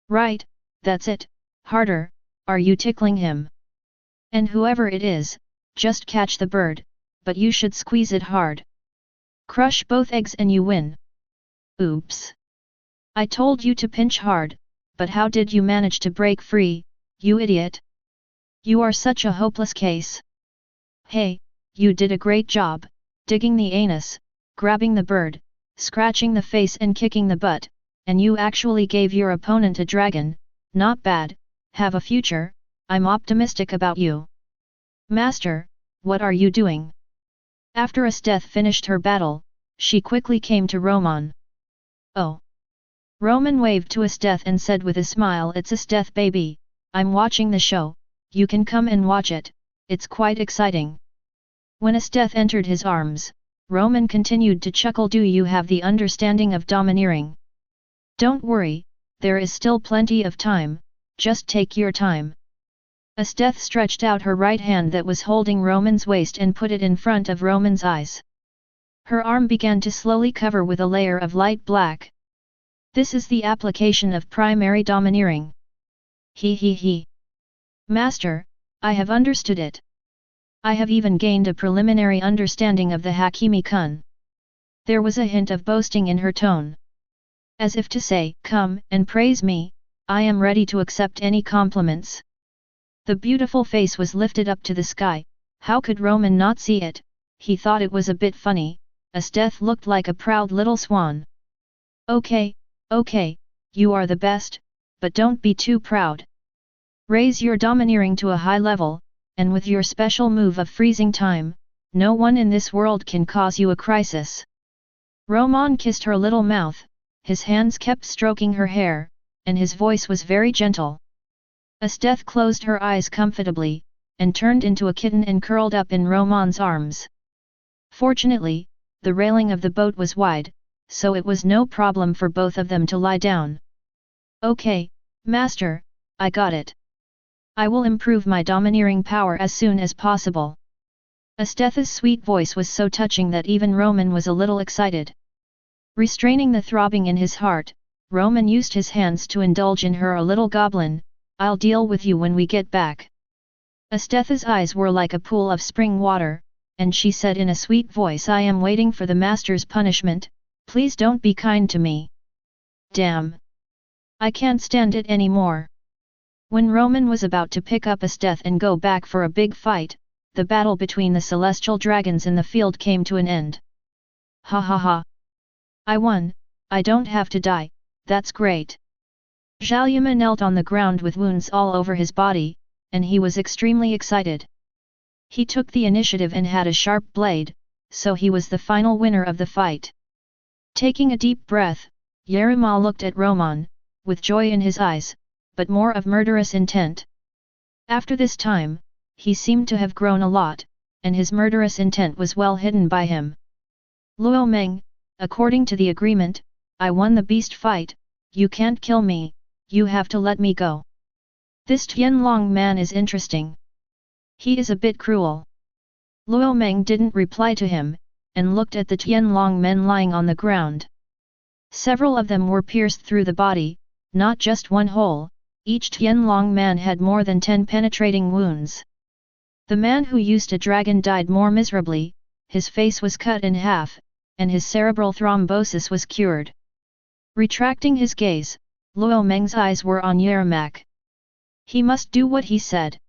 Right, that's it, harder, are you tickling him? And whoever it is, just catch the bird, but you should squeeze it hard. Crush both eggs and you win. Oops. I told you to pinch hard, but how did you manage to break free, you idiot? You are such a hopeless case. Hey, you did a great job. Digging the anus, grabbing the bird, scratching the face and kicking the butt, and you actually gave your opponent a dragon, not bad, have a future, I'm optimistic about you. Master, what are you doing? After Esteth finished her battle, she quickly came to Romon. Oh! Romon waved to Esteth and said with a smile, it's Esteth baby, I'm watching the show, you can come and watch it, it's quite exciting. When Esteth entered his arms, Romon continued to chuckle, do you have the understanding of domineering? Don't worry, there is still plenty of time, just take your time. Esteth stretched out her right hand that was holding Romon's waist and put it in front of Romon's eyes. Her arm began to slowly cover with a layer of light black. This is the application of primary domineering. He. Master, I have understood it. I have even gained a preliminary understanding of the Hakimi-kun. There was a hint of boasting in her tone. As if to say, come and praise me, I am ready to accept any compliments. The beautiful face was lifted up to the sky, how could Romon not see it? He thought it was a bit funny, Esteth looked like a proud little swan. Okay, you are the best, but don't be too proud. Raise your domineering to a high level, and with your special move of freezing time, no one in this world can cause you a crisis. Romon kissed her little mouth, his hands kept stroking her hair, and his voice was very gentle. Esteth closed her eyes comfortably, and turned into a kitten and curled up in Romon's arms. Fortunately, the railing of the boat was wide, so it was no problem for both of them to lie down. Okay, Master, I got it. I will improve my domineering power as soon as possible. Esteth's sweet voice was so touching that even Romon was a little excited. Restraining the throbbing in his heart, Romon used his hands to indulge in her a little goblin, I'll deal with you when we get back. Esteth's eyes were like a pool of spring water, and she said in a sweet voice, I am waiting for the master's punishment, please don't be kind to me. Damn! I can't stand it anymore. When Romon was about to pick up Esteth and go back for a big fight, the battle between the celestial dragons in the field came to an end. Ha! I won, I don't have to die, that's great. Zhaoyama knelt on the ground with wounds all over his body, and he was extremely excited. He took the initiative and had a sharp blade, so he was the final winner of the fight. Taking a deep breath, Yerima looked at Romon, with joy in his eyes, but more of murderous intent. After this time, he seemed to have grown a lot, and his murderous intent was well hidden by him. Luo Meng, according to the agreement, I won the beast fight, you can't kill me, you have to let me go. This Tianlong man is interesting. He is a bit cruel. Luo Meng didn't reply to him, and looked at the Tianlong men lying on the ground. Several of them were pierced through the body, not just one hole, each Tianlong man had more than 10 penetrating wounds. The man who used a dragon died more miserably, his face was cut in half, and his cerebral thrombosis was cured. Retracting his gaze, Luo Meng's eyes were on Yermak. He must do what he said.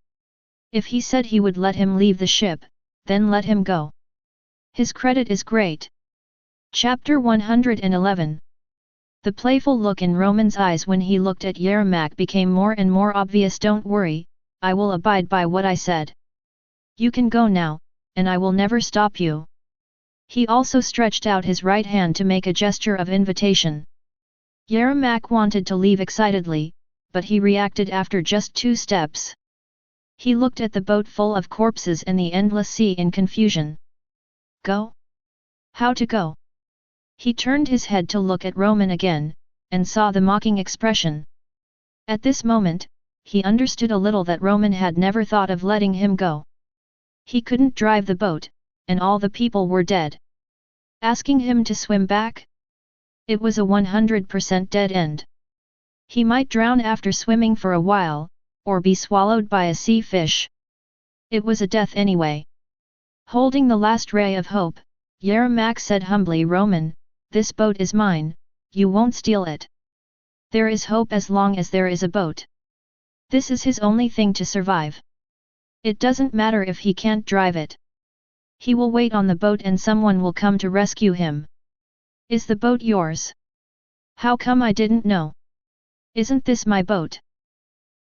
If he said he would let him leave the ship, then let him go. His credit is great. Chapter 111. The playful look in Romon's eyes when he looked at Yermak became more and more obvious. Don't worry, I will abide by what I said. You can go now, and I will never stop you. He also stretched out his right hand to make a gesture of invitation. Yermak wanted to leave excitedly, but he reacted after just 2 steps. He looked at the boat full of corpses and the endless sea in confusion. Go? How to go? He turned his head to look at Romon again, and saw the mocking expression. At this moment, he understood a little that Romon had never thought of letting him go. He couldn't drive the boat, and all the people were dead. Asking him to swim back? It was a 100% dead end. He might drown after swimming for a while, or be swallowed by a sea fish. It was a death anyway. Holding the last ray of hope, Yermak said humbly, Romon, this boat is mine, you won't steal it. There is hope as long as there is a boat. This is his only thing to survive. It doesn't matter if he can't drive it. He will wait on the boat and someone will come to rescue him. Is the boat yours? How come I didn't know? Isn't this my boat?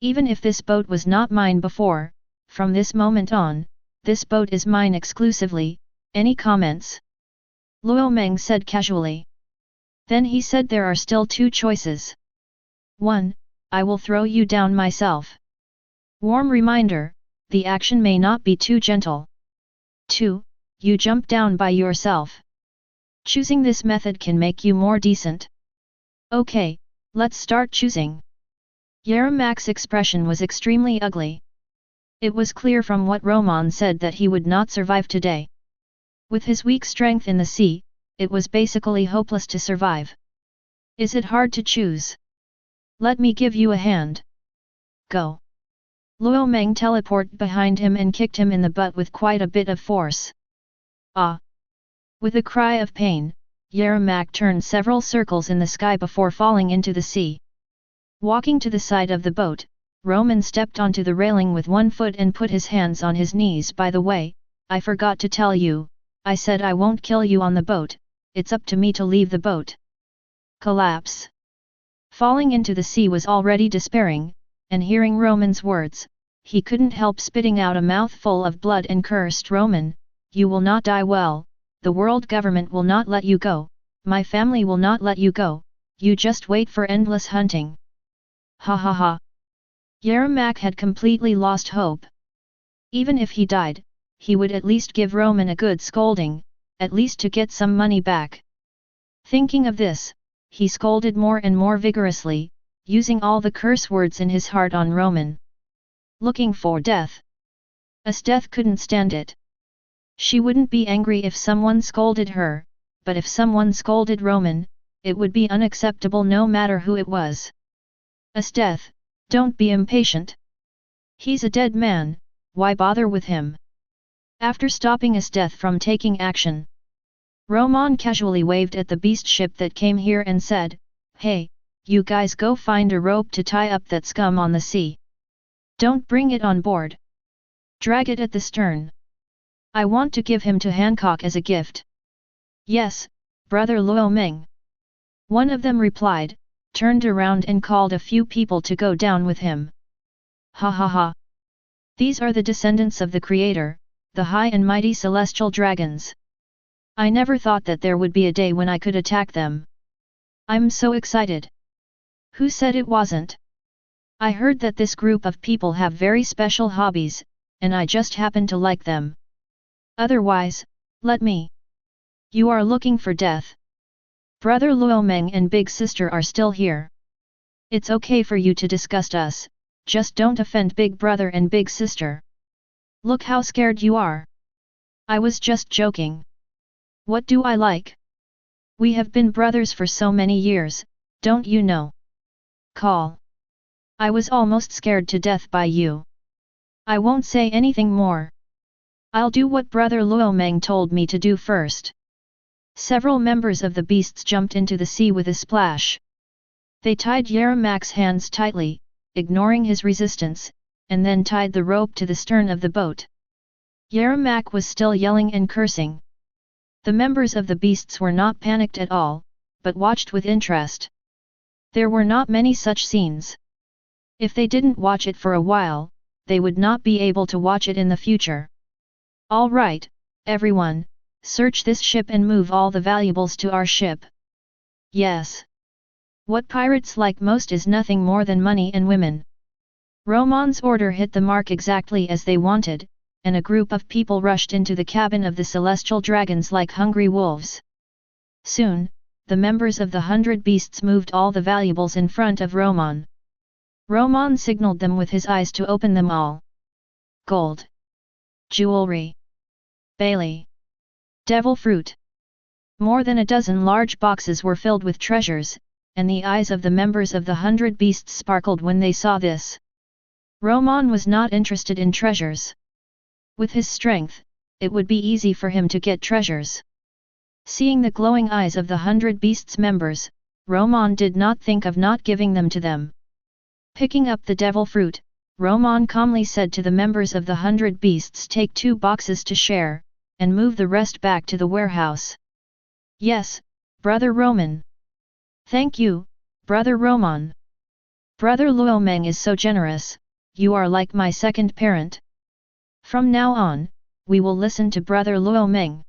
Even if this boat was not mine before, from this moment on, this boat is mine exclusively, any comments? Luomeng said casually. Then he said there are still 2 choices. 1. I will throw you down myself. Warm reminder, the action may not be too gentle. 2. You jump down by yourself. Choosing this method can make you more decent. Okay, let's start choosing. Yeramak's expression was extremely ugly. It was clear from what Romon said that he would not survive today. With his weak strength in the sea, it was basically hopeless to survive. Is it hard to choose? Let me give you a hand. Go. Luomeng teleported behind him and kicked him in the butt with quite a bit of force. Ah! With a cry of pain, Yeramak turned several circles in the sky before falling into the sea. Walking to the side of the boat, Romon stepped onto the railing with one foot and put his hands on his knees. By the way, I forgot to tell you, I said I won't kill you on the boat, it's up to me to leave the boat. Collapse. Falling into the sea was already despairing, and hearing Romon's words, he couldn't help spitting out a mouthful of blood and cursed Romon, you will not die well, the world government will not let you go, my family will not let you go, you just wait for endless hunting. Ha ha ha. Yeramak had completely lost hope. Even if he died, he would at least give Romon a good scolding, at least to get some money back. Thinking of this, he scolded more and more vigorously, using all the curse words in his heart on Romon. Looking for death. Esteth couldn't stand it. She wouldn't be angry if someone scolded her, but if someone scolded Romon, it would be unacceptable no matter who it was. Esteth, don't be impatient. He's a dead man, why bother with him? After stopping Esteth from taking action, Romon casually waved at the beast ship that came here and said, hey, you guys go find a rope to tie up that scum on the sea. Don't bring it on board. Drag it at the stern. I want to give him to Hancock as a gift. Yes, Brother Luomeng. One of them replied, turned around and called a few people to go down with him. Ha ha ha. These are the descendants of the Creator, the high and mighty celestial dragons. I never thought that there would be a day when I could attack them. I'm so excited. Who said it wasn't? I heard that this group of people have very special hobbies, and I just happen to like them. Otherwise, let me. You are looking for death. Brother Luomeng and Big Sister are still here. It's okay for you to disgust us, just don't offend Big Brother and Big Sister. Look how scared you are. I was just joking. What do I like? We have been brothers for so many years, don't you know? Call. I was almost scared to death by you. I won't say anything more. I'll do what Brother Luomeng told me to do first. Several members of the beasts jumped into the sea with a splash. They tied Yeramak's hands tightly, ignoring his resistance, and then tied the rope to the stern of the boat. Yeramak was still yelling and cursing. The members of the beasts were not panicked at all, but watched with interest. There were not many such scenes. If they didn't watch it for a while, they would not be able to watch it in the future. All right, everyone, search this ship and move all the valuables to our ship. Yes. What pirates like most is nothing more than money and women. Romon's order hit the mark exactly as they wanted, and a group of people rushed into the cabin of the celestial dragons like hungry wolves. Soon, the members of the 100 beasts moved all the valuables in front of Romon. Romon signaled them with his eyes to open them all. Gold. Jewelry. Bailey. Devil fruit. More than a dozen large boxes were filled with treasures, and the eyes of the members of the 100 beasts sparkled when they saw this. Romon was not interested in treasures. With his strength, it would be easy for him to get treasures. Seeing the glowing eyes of the 100 beasts members, Romon did not think of not giving them to them. Picking up the devil fruit, Romon calmly said to the members of the 100 beasts, take 2 boxes to share, and move the rest back to the warehouse. Yes, Brother Romon. Thank you, Brother Romon. Brother Luomeng is so generous, you are like my second parent. From now on, we will listen to brother Luo Meng.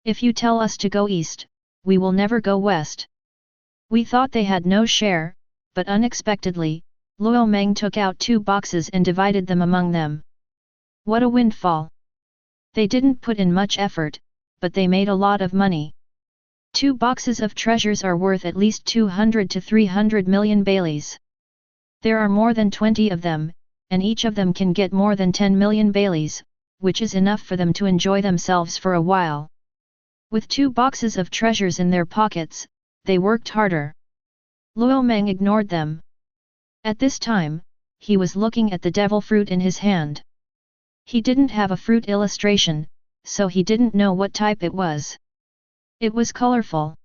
If you tell us to go east, we will never go west. We thought they had no share, but unexpectedly, Luo Meng took out 2 boxes and divided them among them. What a windfall! They didn't put in much effort, but they made a lot of money. 2 boxes of treasures are worth at least 200 to 300 million Baileys. There are more than 20 of them, and each of them can get more than 10 million Baileys, which is enough for them to enjoy themselves for a while. With 2 boxes of treasures in their pockets, they worked harder. Luo Meng ignored them. At this time, he was looking at the devil fruit in his hand. He didn't have a fruit illustration, so he didn't know what type it was. It was colorful.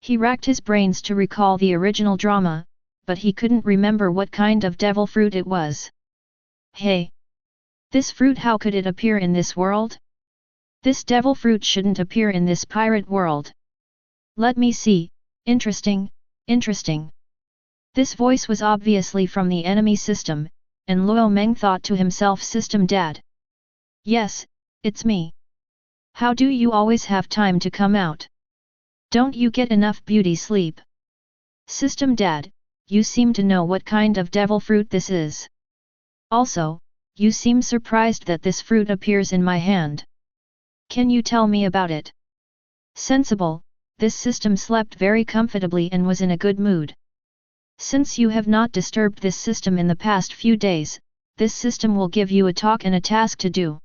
He racked his brains to recall the original drama, but he couldn't remember what kind of devil fruit it was. Hey! This fruit, how could it appear in this world? This devil fruit shouldn't appear in this pirate world. Let me see, interesting, interesting. This voice was obviously from the enemy system, and Luo Meng thought to himself, System Dad. Yes, it's me. How do you always have time to come out? Don't you get enough beauty sleep? System Dad, you seem to know what kind of devil fruit this is. Also, you seem surprised that this fruit appears in my hand. Can you tell me about it? Sensible, this system slept very comfortably and was in a good mood. Since you have not disturbed this system in the past few days, this system will give you a talk and a task to do.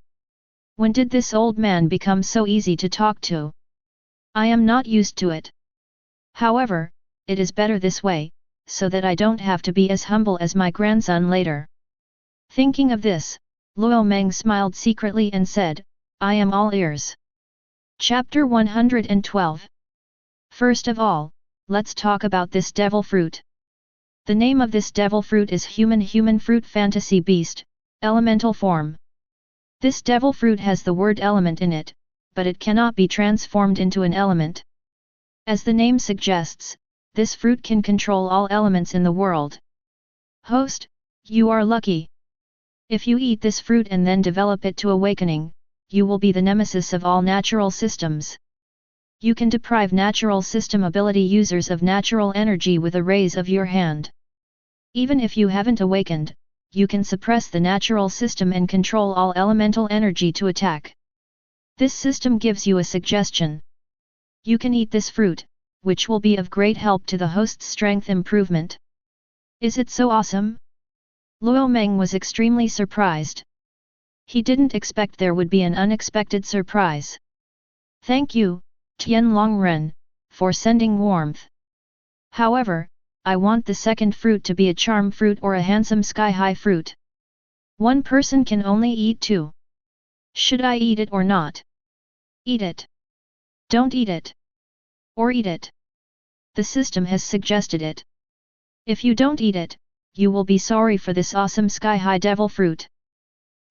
When did this old man become so easy to talk to? I am not used to it. However, it is better this way, so that I don't have to be as humble as my grandson later. Thinking of this, Luo Meng smiled secretly and said, I am all ears. Chapter 112. First of all, let's talk about this devil fruit. The name of this devil fruit is human fruit fantasy beast, elemental form. This devil fruit has the word element in it, but it cannot be transformed into an element. As the name suggests, this fruit can control all elements in the world. Host, you are lucky. If you eat this fruit and then develop it to awakening, you will be the nemesis of all natural systems. You can deprive natural system ability users of natural energy with a raise of your hand. Even if you haven't awakened, you can suppress the natural system and control all elemental energy to attack. This system gives you a suggestion. You can eat this fruit, which will be of great help to the host's strength improvement. Is it so awesome? Luo Meng was extremely surprised. He didn't expect there would be an unexpected surprise. Thank you, Tian Longren, for sending warmth. However, I want the second fruit to be a charm fruit or a handsome sky-high fruit. One person can only eat 2. Should I eat it or not? Eat it. Don't eat it. Or eat it. The system has suggested it. If you don't eat it, you will be sorry for this awesome sky-high devil fruit.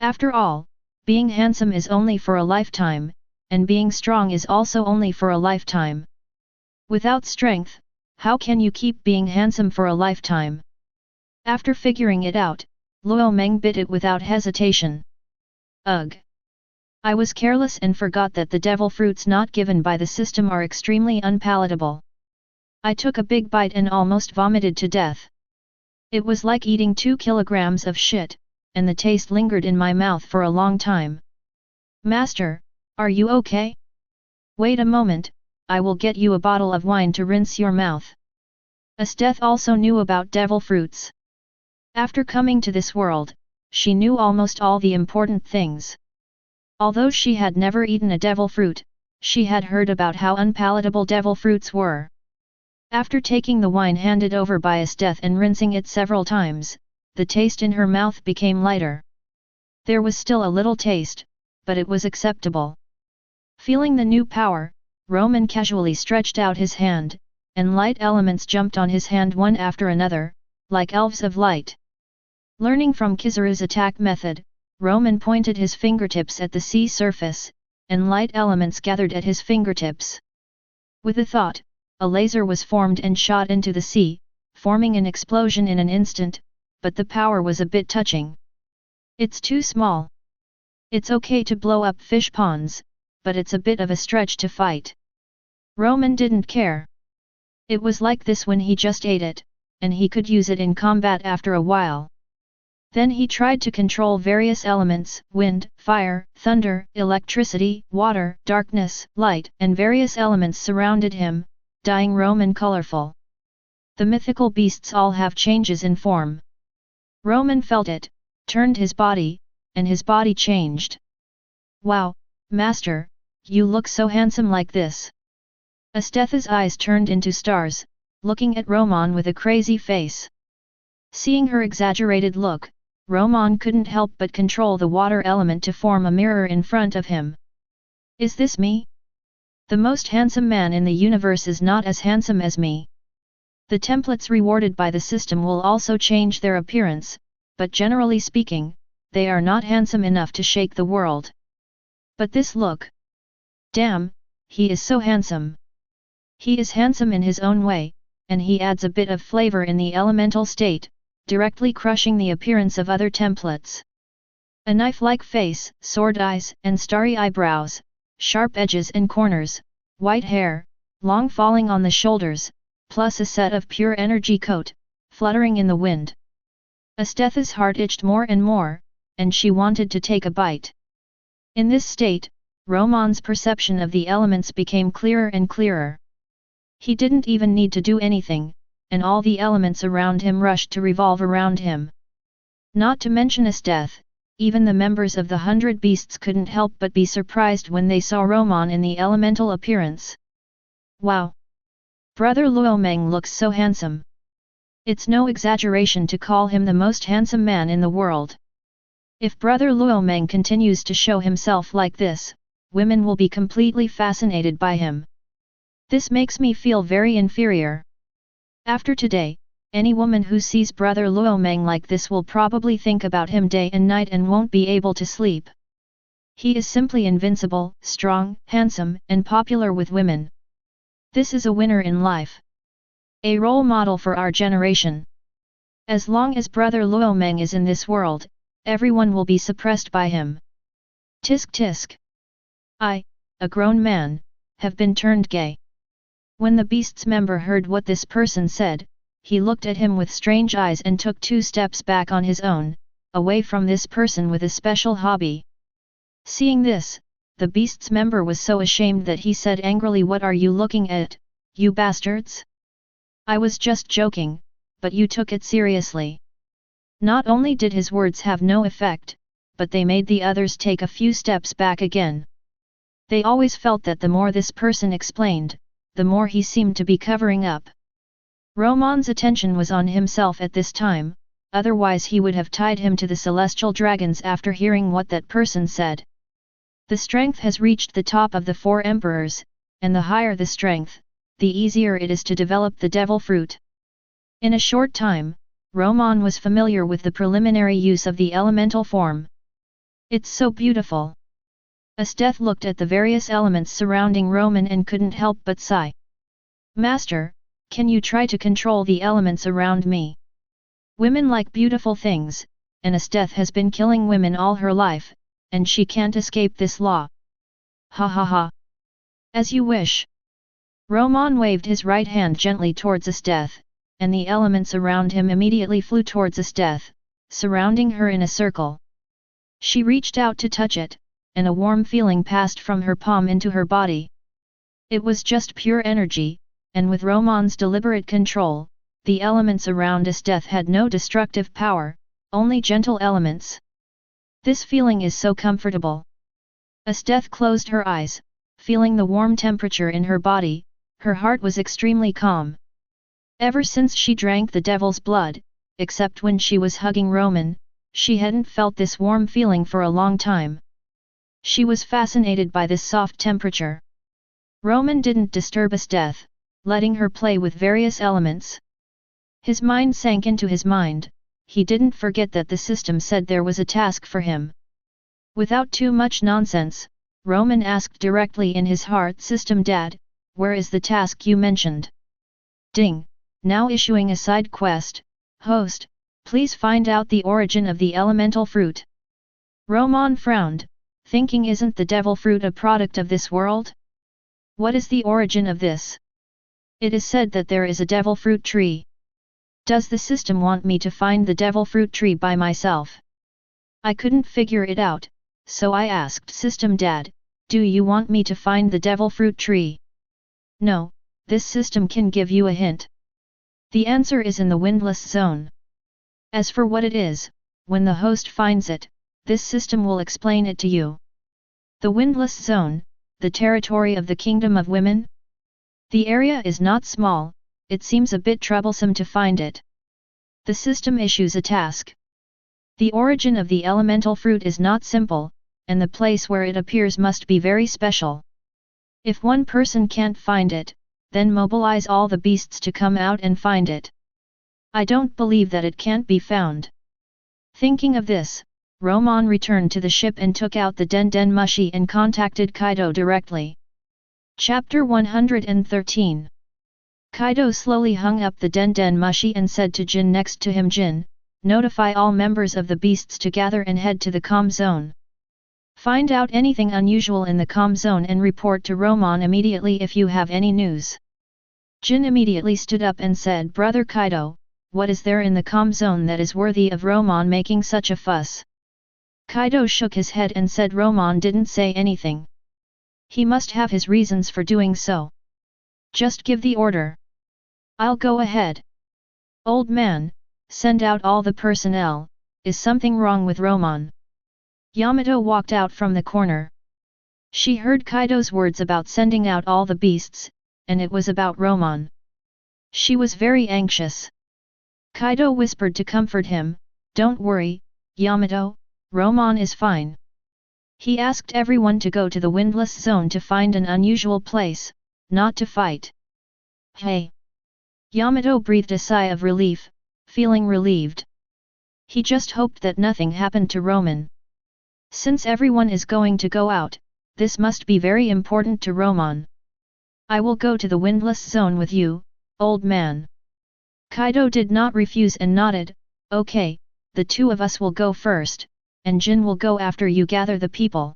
After all, being handsome is only for a lifetime, and being strong is also only for a lifetime. Without strength, how can you keep being handsome for a lifetime? After figuring it out, Luo Meng bit it without hesitation. Ugh! I was careless and forgot that the devil fruits not given by the system are extremely unpalatable. I took a big bite and almost vomited to death. It was like eating 2 kilograms of shit, and the taste lingered in my mouth for a long time. Master, are you okay? Wait a moment, I will get you a bottle of wine to rinse your mouth. Esteth also knew about devil fruits. After coming to this world, she knew almost all the important things. Although she had never eaten a devil fruit, she had heard about how unpalatable devil fruits were. After taking the wine handed over by Esteth and rinsing it several times, the taste in her mouth became lighter. There was still a little taste, but it was acceptable. Feeling the new power, Romon casually stretched out his hand, and light elements jumped on his hand one after another, like elves of light. Learning from Kizaru's attack method, Romon pointed his fingertips at the sea surface, and light elements gathered at his fingertips. With a thought, a laser was formed and shot into the sea, forming an explosion in an instant, but the power was a bit touching. It's too small. It's okay to blow up fish ponds, but it's a bit of a stretch to fight. Romon didn't care. It was like this when he just ate it, and he could use it in combat after a while. Then he tried to control various elements, wind, fire, thunder, electricity, water, darkness, light, and various elements surrounded him, dyeing Romon colorful. The mythical beasts all have changes in form. Romon felt it, turned his body, and his body changed. Wow, Master, you look so handsome like this. Astetha's eyes turned into stars, looking at Romon with a crazy face. Seeing her exaggerated look, Romon couldn't help but control the water element to form a mirror in front of him. Is this me? The most handsome man in the universe is not as handsome as me. The templates rewarded by the system will also change their appearance, but generally speaking, they are not handsome enough to shake the world. But this look! Damn, he is so handsome. He is handsome in his own way, and he adds a bit of flavor in the elemental state, directly crushing the appearance of other templates. A knife-like face, sword eyes and starry eyebrows, sharp edges and corners, white hair, long falling on the shoulders, plus a set of pure energy coat, fluttering in the wind. Astetha's heart itched more and more, and she wanted to take a bite. In this state, Romon's perception of the elements became clearer and clearer. He didn't even need to do anything, and all the elements around him rushed to revolve around him. Not to mention Astetha, even the members of the 100 Beasts couldn't help but be surprised when they saw Romon in the elemental appearance. Wow! Brother Luomeng looks so handsome. It's no exaggeration to call him the most handsome man in the world. If Brother Luomeng continues to show himself like this, women will be completely fascinated by him. This makes me feel very inferior. After today, any woman who sees Brother Luomeng like this will probably think about him day and night and won't be able to sleep. He is simply invincible, strong, handsome, and popular with women. This is a winner in life. A role model for our generation. As long as Brother Luomeng is in this world, everyone will be suppressed by him. Tisk tisk. I, a grown man, have been turned gay. When the Beast's member heard what this person said, he looked at him with strange eyes and took 2 steps back on his own, away from this person with a special hobby. Seeing this, the Beast's member was so ashamed that he said angrily, "What are you looking at, you bastards? I was just joking, but you took it seriously." Not only did his words have no effect, but they made the others take a few steps back again. They always felt that the more this person explained, the more he seemed to be covering up. Romon's attention was on himself at this time, otherwise he would have tied him to the celestial dragons after hearing what that person said. The strength has reached the top of the 4 emperors, and the higher the strength, the easier it is to develop the devil fruit. In a short time, Romon was familiar with the preliminary use of the elemental form. It's so beautiful. Astetha looked at the various elements surrounding Romon and couldn't help but sigh. Master, can you try to control the elements around me? Women like beautiful things, and Astetha has been killing women all her life, and she can't escape this law. Ha ha ha. As you wish. Romon waved his right hand gently towards Astetha, and the elements around him immediately flew towards Astetha, surrounding her in a circle. She reached out to touch it, and a warm feeling passed from her palm into her body. It was just pure energy, and with Romon's deliberate control, the elements around Astetha had no destructive power, only gentle elements. This feeling is so comfortable. Astetha closed her eyes, feeling the warm temperature in her body. Her heart was extremely calm. Ever since she drank the devil's blood, except when she was hugging Romon, she hadn't felt this warm feeling for a long time. She was fascinated by this soft temperature. Romon didn't disturb Astetha, letting her play with various elements. His mind sank into his mind. He didn't forget that the system said there was a task for him. Without too much nonsense, Romon asked directly in his heart, "System Dad, where is the task you mentioned?" Ding, now issuing a side quest. Host, please find out the origin of the elemental fruit. Romon frowned, thinking isn't the devil fruit a product of this world? What is the origin of this? It is said that there is a devil fruit tree. Does the system want me to find the devil fruit tree by myself? I couldn't figure it out, so I asked System Dad, do you want me to find the devil fruit tree? No, this system can give you a hint. The answer is in the windless zone. As for what it is, when the host finds it, this system will explain it to you. The windless zone, the territory of the Kingdom of Women? The area is not small, it seems a bit troublesome to find it. The system issues a task. The origin of the elemental fruit is not simple, and the place where it appears must be very special. If one person can't find it, then mobilize all the beasts to come out and find it. I don't believe that it can't be found. Thinking of this, Romon returned to the ship and took out the Den Mushi and contacted Kaido directly. Chapter 113. Kaido slowly hung up the Den Mushi and said to Jin next to him, Jin, notify all members of the beasts to gather and head to the calm zone. Find out anything unusual in the calm zone and report to Romon immediately if you have any news. Jin immediately stood up and said, Brother Kaido, what is there in the calm zone that is worthy of Romon making such a fuss? Kaido shook his head and said Romon didn't say anything. He must have his reasons for doing so. Just give the order. I'll go ahead. Old man, send out all the personnel, is something wrong with Romon? Yamato walked out from the corner. She heard Kaido's words about sending out all the beasts, and it was about Romon. She was very anxious. Kaido whispered to comfort him, Don't worry, Yamato, Romon is fine. He asked everyone to go to the windless zone to find an unusual place, not to fight. Hey! Yamato breathed a sigh of relief, feeling relieved. He just hoped that nothing happened to Romon. Since everyone is going to go out, this must be very important to Romon. I will go to the windless zone with you, old man. Kaido did not refuse and nodded, Okay, the two of us will go first, and Jin will go after you gather the people.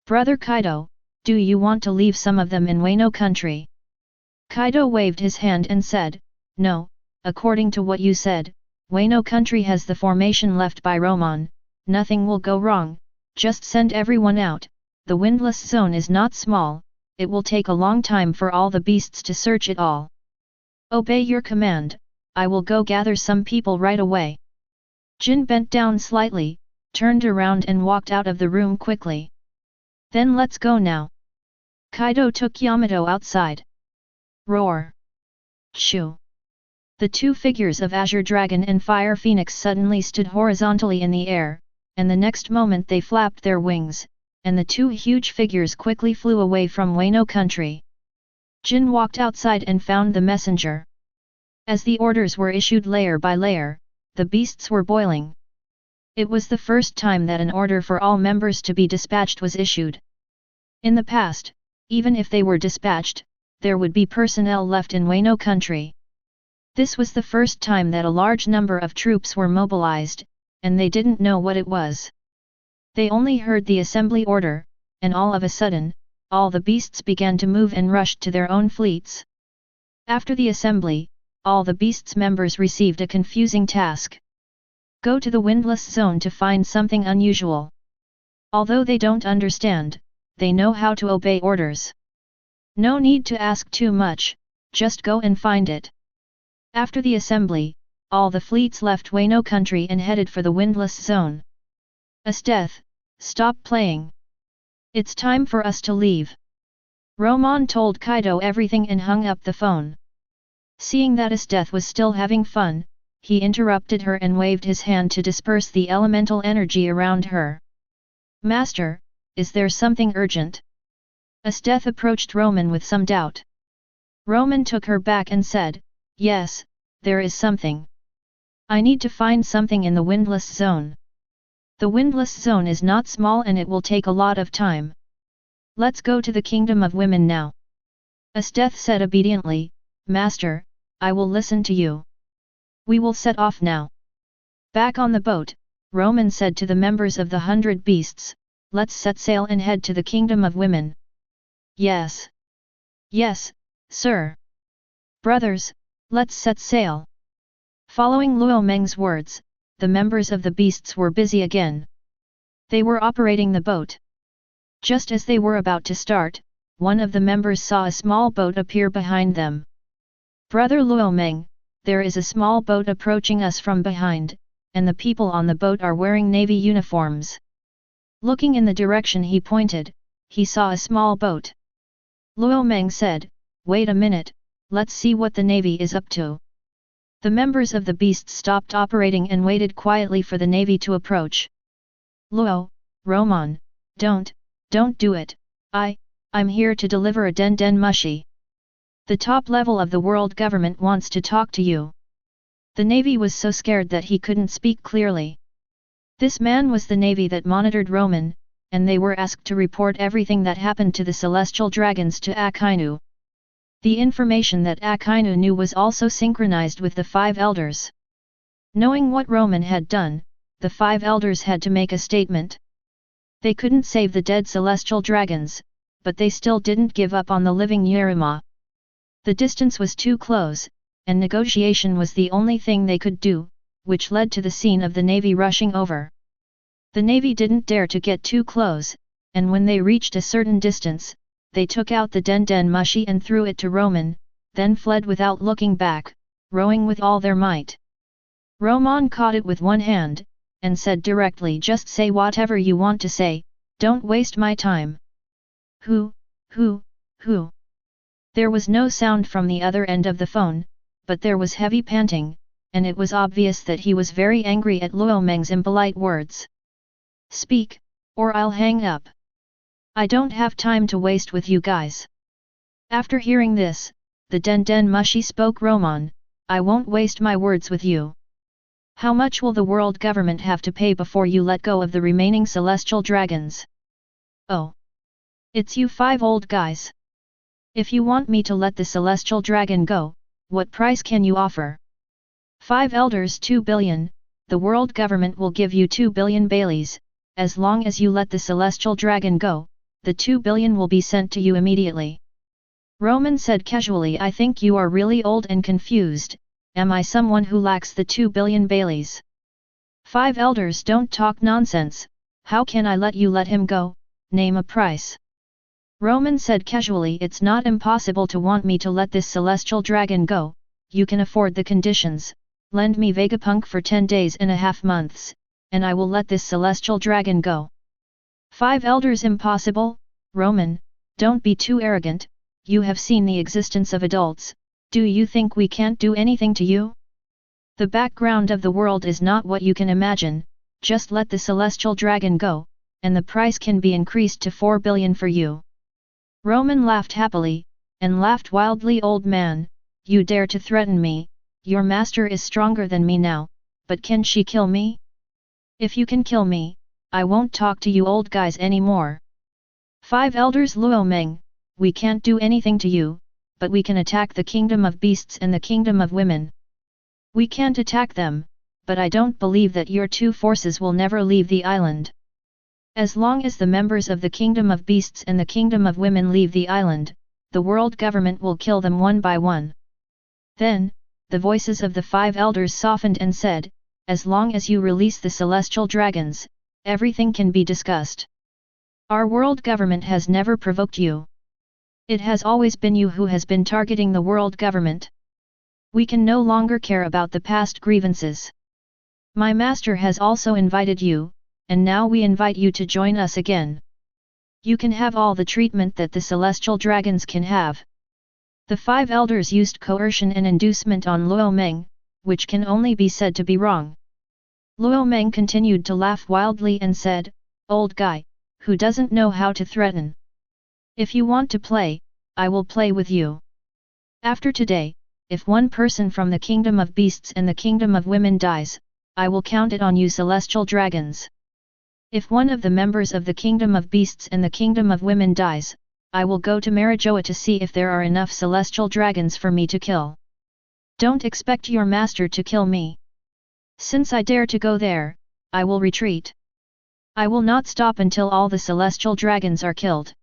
Brother Kaido, do you want to leave some of them in Wano country? Kaido waved his hand and said, No, according to what you said, Wano country has the formation left by Romon, nothing will go wrong, just send everyone out, the windless zone is not small, it will take a long time for all the beasts to search it all. Obey your command, I will go gather some people right away. Jin bent down slightly, turned around and walked out of the room quickly. Then let's go now. Kaido took Yamato outside. Roar! Shoo! The two figures of Azure Dragon and Fire Phoenix suddenly stood horizontally in the air, and the next moment they flapped their wings, and the two huge figures quickly flew away from Wano country. Jin walked outside and found the messenger. As the orders were issued layer by layer, the beasts were boiling. It was the first time that an order for all members to be dispatched was issued. In the past, even if they were dispatched, there would be personnel left in Wano country. This was the first time that a large number of troops were mobilized, and they didn't know what it was. They only heard the assembly order, and all of a sudden, all the beasts began to move and rushed to their own fleets. After the assembly, all the beasts' members received a confusing task. Go to the windless zone to find something unusual. Although they don't understand, they know how to obey orders. No need to ask too much, just go and find it. After the assembly, all the fleets left Wano country and headed for the windless zone. Esteth, stop playing. It's time for us to leave. Romon told Kaido everything and hung up the phone. Seeing that Esteth was still having fun, he interrupted her and waved his hand to disperse the elemental energy around her. Master, is there something urgent? Esteth approached Romon with some doubt. Romon took her back and said, Yes, there is something. I need to find something in the windless zone. The windless zone is not small and it will take a lot of time. Let's go to the Kingdom of Women now. Esteth said obediently, Master, I will listen to you. We will set off now. Back on the boat, Romon said to the members of the 100 Beasts, let's set sail and head to the kingdom of women. Yes. Yes, sir. Brothers, let's set sail. Following Luo Meng's words, the members of the beasts were busy again. They were operating the boat. Just as they were about to start, one of the members saw a small boat appear behind them. Brother Luo Meng, there is a small boat approaching us from behind, and the people on the boat are wearing navy uniforms. Looking in the direction he pointed, he saw a small boat. Luo Meng said, "Wait a minute, let's see what the navy is up to." The members of the beasts stopped operating and waited quietly for the navy to approach. "Luo, Romon, don't do it, I'm here to deliver a den den mushi. The top level of the world government wants to talk to you." The navy was so scared that he couldn't speak clearly. This man was the navy that monitored Romon, and they were asked to report everything that happened to the celestial dragons to Akainu. The information that Akainu knew was also synchronized with the 5 elders. Knowing what Romon had done, the 5 elders had to make a statement. They couldn't save the dead celestial dragons, but they still didn't give up on the living Yerima. The distance was too close, and negotiation was the only thing they could do, which led to the scene of the navy rushing over. The navy didn't dare to get too close, and when they reached a certain distance, they took out the den den mushi and threw it to Romon, then fled without looking back, rowing with all their might. Romon caught it with one hand, and said directly, "Just say whatever you want to say, don't waste my time." Who? There was no sound from the other end of the phone, but there was heavy panting, and it was obvious that he was very angry at Luo Meng's impolite words. "Speak, or I'll hang up. I don't have time to waste with you guys." After hearing this, the den den mushi spoke. "Romon, I won't waste my words with you. How much will the world government have to pay before you let go of the remaining celestial dragons?" "Oh. It's you 5 old guys. If you want me to let the celestial dragon go, what price can you offer?" "5 elders 2 billion, the world government will give you 2 billion baileys, as long as you let the celestial dragon go, the 2 billion will be sent to you immediately." Romon said casually, "I think you are really old and confused. Am I someone who lacks the 2 billion baileys?" "5 elders, don't talk nonsense, how can I let you let him go? Name a price." Romon said casually, "It's not impossible to want me to let this celestial dragon go, you can afford the conditions, lend me Vegapunk for 10 days and a half months, and I will let this celestial dragon go." "5 elders impossible? Romon, don't be too arrogant, you have seen the existence of adults, do you think we can't do anything to you? The background of the world is not what you can imagine, just let the celestial dragon go, and the price can be increased to 4 billion for you." Romon laughed happily, and laughed wildly. "Old man, you dare to threaten me, your master is stronger than me now, but can she kill me? If you can kill me, I won't talk to you old guys anymore." "5 elders, Luo Meng, we can't do anything to you, but we can attack the kingdom of beasts and the kingdom of women. We can't attack them, but I don't believe that your 2 forces will never leave the island. As long as the members of the kingdom of beasts and the kingdom of women leave the island, the world government will kill them one by one." Then, the voices of the 5 elders softened and said, "As long as you release the celestial dragons, everything can be discussed. Our world government has never provoked you. It has always been you who has been targeting the world government. We can no longer care about the past grievances. My master has also invited you, and now we invite you to join us again. You can have all the treatment that the celestial dragons can have." The 5 elders used coercion and inducement on Luo Meng, which can only be said to be wrong. Luo Meng continued to laugh wildly and said, "Old guy, who doesn't know how to threaten? If you want to play, I will play with you. After today, if one person from the kingdom of beasts and the kingdom of women dies, I will count it on you celestial dragons. If one of the members of the kingdom of beasts and the kingdom of women dies, I will go to Marijoa to see if there are enough celestial dragons for me to kill. Don't expect your master to kill me. Since I dare to go there, I will retreat." I will not stop until all the celestial dragons are killed.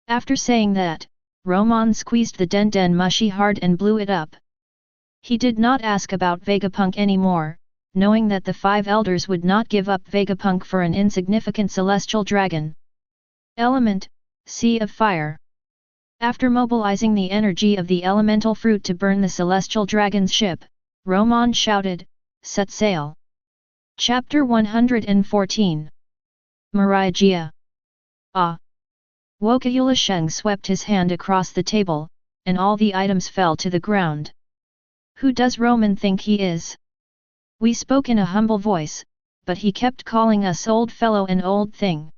After saying that, Romon squeezed the den mushy hard and blew it up. He did not ask about Vegapunk anymore, knowing that the 5 elders would not give up Vegapunk for an insignificant celestial dragon. Element, Sea of Fire. After mobilizing the energy of the elemental fruit to burn the celestial dragon's ship, Romon shouted, "Set sail!" Chapter 114. Marigia. Ah! Wokayula Sheng swept his hand across the table, and all the items fell to the ground. Who does Romon think he is? We spoke in a humble voice, but he kept calling us old fellow and old thing.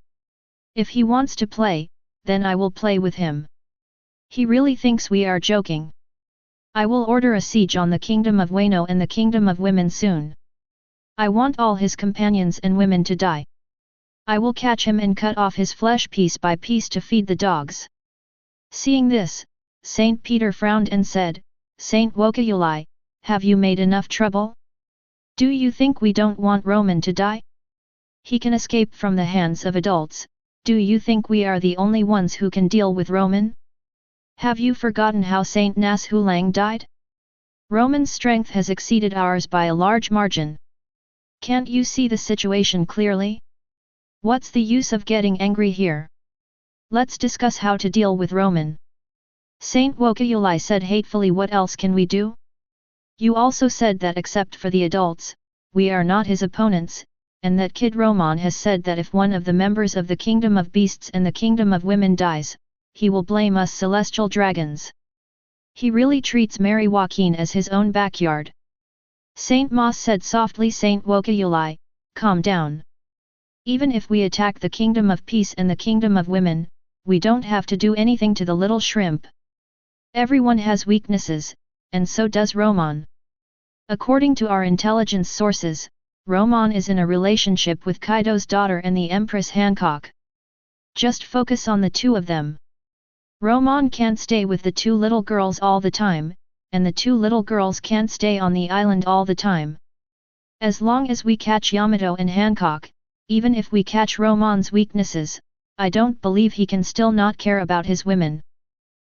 If he wants to play, then I will play with him. He really thinks we are joking. I will order a siege on the kingdom of Wano and the kingdom of women soon. I want all his companions and women to die. I will catch him and cut off his flesh piece by piece to feed the dogs. Seeing this, Saint Peter frowned and said, "Saint Wokayulai, have you made enough trouble? Do you think we don't want Romon to die? He can escape from the hands of adults. Do you think we are the only ones who can deal with Romon? Have you forgotten how Saint Nas Hulang died? Romon's strength has exceeded ours by a large margin. Can't you see the situation clearly? What's the use of getting angry here? Let's discuss how to deal with Romon." Saint Wokayulai said hatefully, "What else can we do? You also said that except for the adults, we are not his opponents, and that Kid Romon has said that if one of the members of the Kingdom of Beasts and the Kingdom of Women dies, he will blame us celestial dragons. He really treats Mary Joaquin as his own backyard." Saint Moss said softly. "Saint Wokayulai, calm down. Even if we attack the Kingdom of Peace and the Kingdom of Women, we don't have to do anything to the little shrimp. Everyone has weaknesses, and so does Romon. According to our intelligence sources, Romon is in a relationship with Kaido's daughter and the Empress Hancock. Just focus on the 2 of them. Romon can't stay with the 2 little girls all the time, and the 2 little girls can't stay on the island all the time. As long as we catch Yamato and Hancock, even if we catch Romon's weaknesses, I don't believe he can still not care about his women."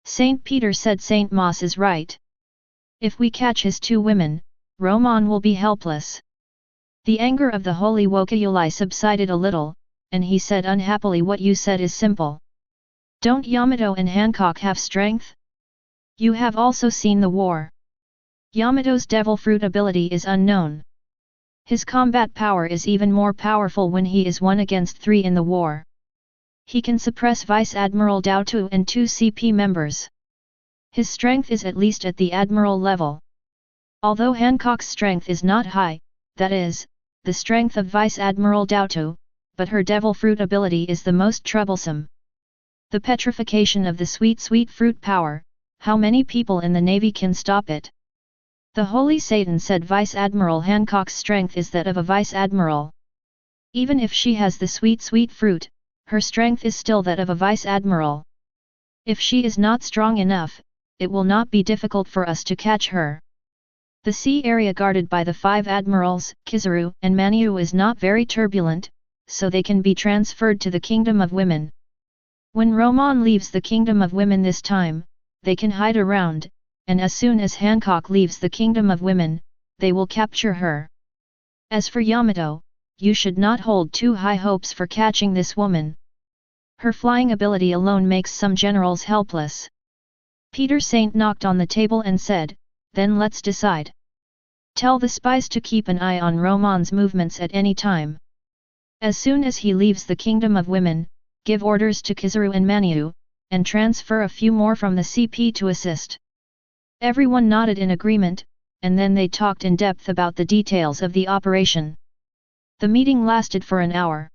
Saint Peter said. "Saint Moss is right. If we catch his 2 women, Romon will be helpless." The anger of the holy Wokayulai subsided a little, and he said unhappily, "What you said is simple. Don't Yamato and Hancock have strength? You have also seen the war. Yamato's devil fruit ability is unknown. His combat power is even more powerful when he is 1 against 3 in the war. He can suppress Vice Admiral Dao Tu and 2 CP members. His strength is at least at the Admiral level. Although Hancock's strength is not high, that is, the strength of Vice Admiral Dao Tu, but her devil fruit ability is the most troublesome. The petrification of the sweet fruit power, how many people in the Navy can stop it?" The Holy Satan said. "Vice Admiral Hancock's strength is that of a Vice Admiral. Even if she has the sweet fruit, her strength is still that of a Vice Admiral. If she is not strong enough, it will not be difficult for us to catch her. The sea area guarded by the 5 admirals, Kizaru and Manyu, is not very turbulent, so they can be transferred to the Kingdom of Women. When Romon leaves the Kingdom of Women this time, they can hide around, and as soon as Hancock leaves the Kingdom of Women, they will capture her. As for Yamato, you should not hold too high hopes for catching this woman. Her flying ability alone makes some generals helpless." Peter Saint knocked on the table and said, "Then let's decide. Tell the spies to keep an eye on Romon's movements at any time. As soon as he leaves the Kingdom of Women, give orders to Kizaru and Manyu, and transfer a few more from the CP to assist." Everyone nodded in agreement, and then they talked in depth about the details of the operation. The meeting lasted for an hour.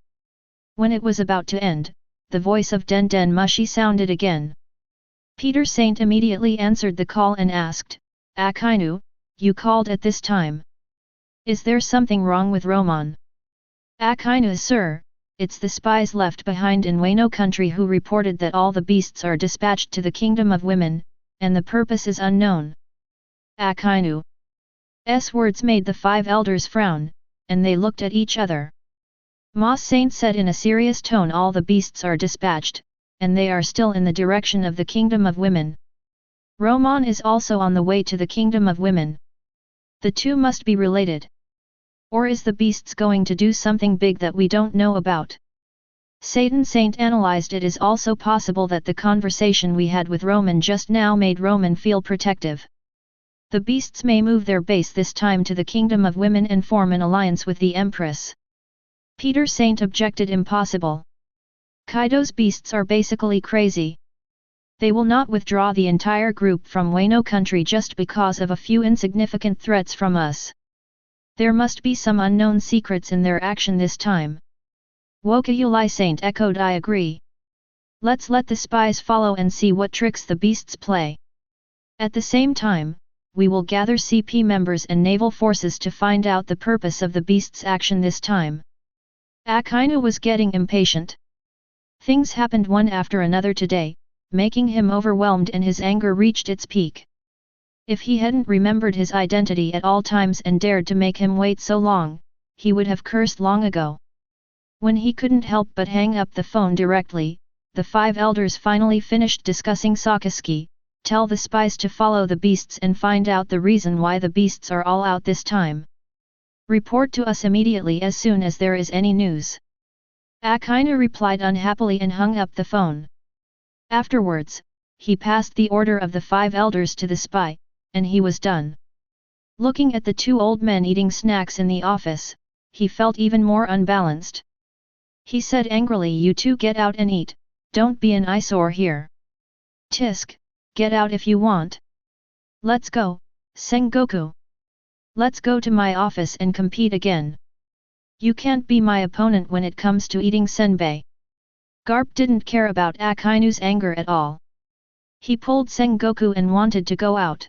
When it was about to end, the voice of Den Mushi sounded again. Peter Saint immediately answered the call and asked, "Akainu, you called at this time. Is there something wrong with Romon?" "Akainu, sir, it's the spies left behind in Wano country who reported that all the beasts are dispatched to the Kingdom of Women, and the purpose is unknown." Akainu's words made the 5 elders frown, and they looked at each other. Ma Saint said in a serious tone. All the beasts are dispatched, and they are still in the direction of the Kingdom of Women. Romon is also on the way to the Kingdom of Women. The two must be related. Or is the beasts going to do something big that we don't know about? Satan Saint analyzed. It is also possible that the conversation we had with Romon just now made Romon feel protective. The beasts may move their base this time to the Kingdom of Women and form an alliance with the Empress. Peter Saint objected. Impossible. Kaido's beasts are basically crazy. They will not withdraw the entire group from Wano country just because of a few insignificant threats from us. There must be some unknown secrets in their action this time. Wokayulai Saint echoed. I agree. Let's let the spies follow and see what tricks the beasts play. At the same time, we will gather CP members and naval forces to find out the purpose of the beasts' action this time. Akainu was getting impatient. Things happened one after another today, making him overwhelmed, and his anger reached its peak. If he hadn't remembered his identity at all times and dared to make him wait so long, he would have cursed long ago. When he couldn't help but hang up the phone directly, the 5 elders finally finished discussing Sakasuke. Tell the spies to follow the beasts and find out the reason why the beasts are all out this time. Report to us immediately as soon as there is any news. Akainu replied unhappily and hung up the phone. Afterwards, he passed the order of the 5 elders to the spy, and he was done. Looking at the 2 old men eating snacks in the office, he felt even more unbalanced. He said angrily, you two get out and eat, don't be an eyesore here. Tisk, get out if you want. Let's go, Sengoku. Let's go to my office and compete again. You can't be my opponent when it comes to eating senbei. Garp didn't care about Akainu's anger at all. He pulled Sengoku and wanted to go out.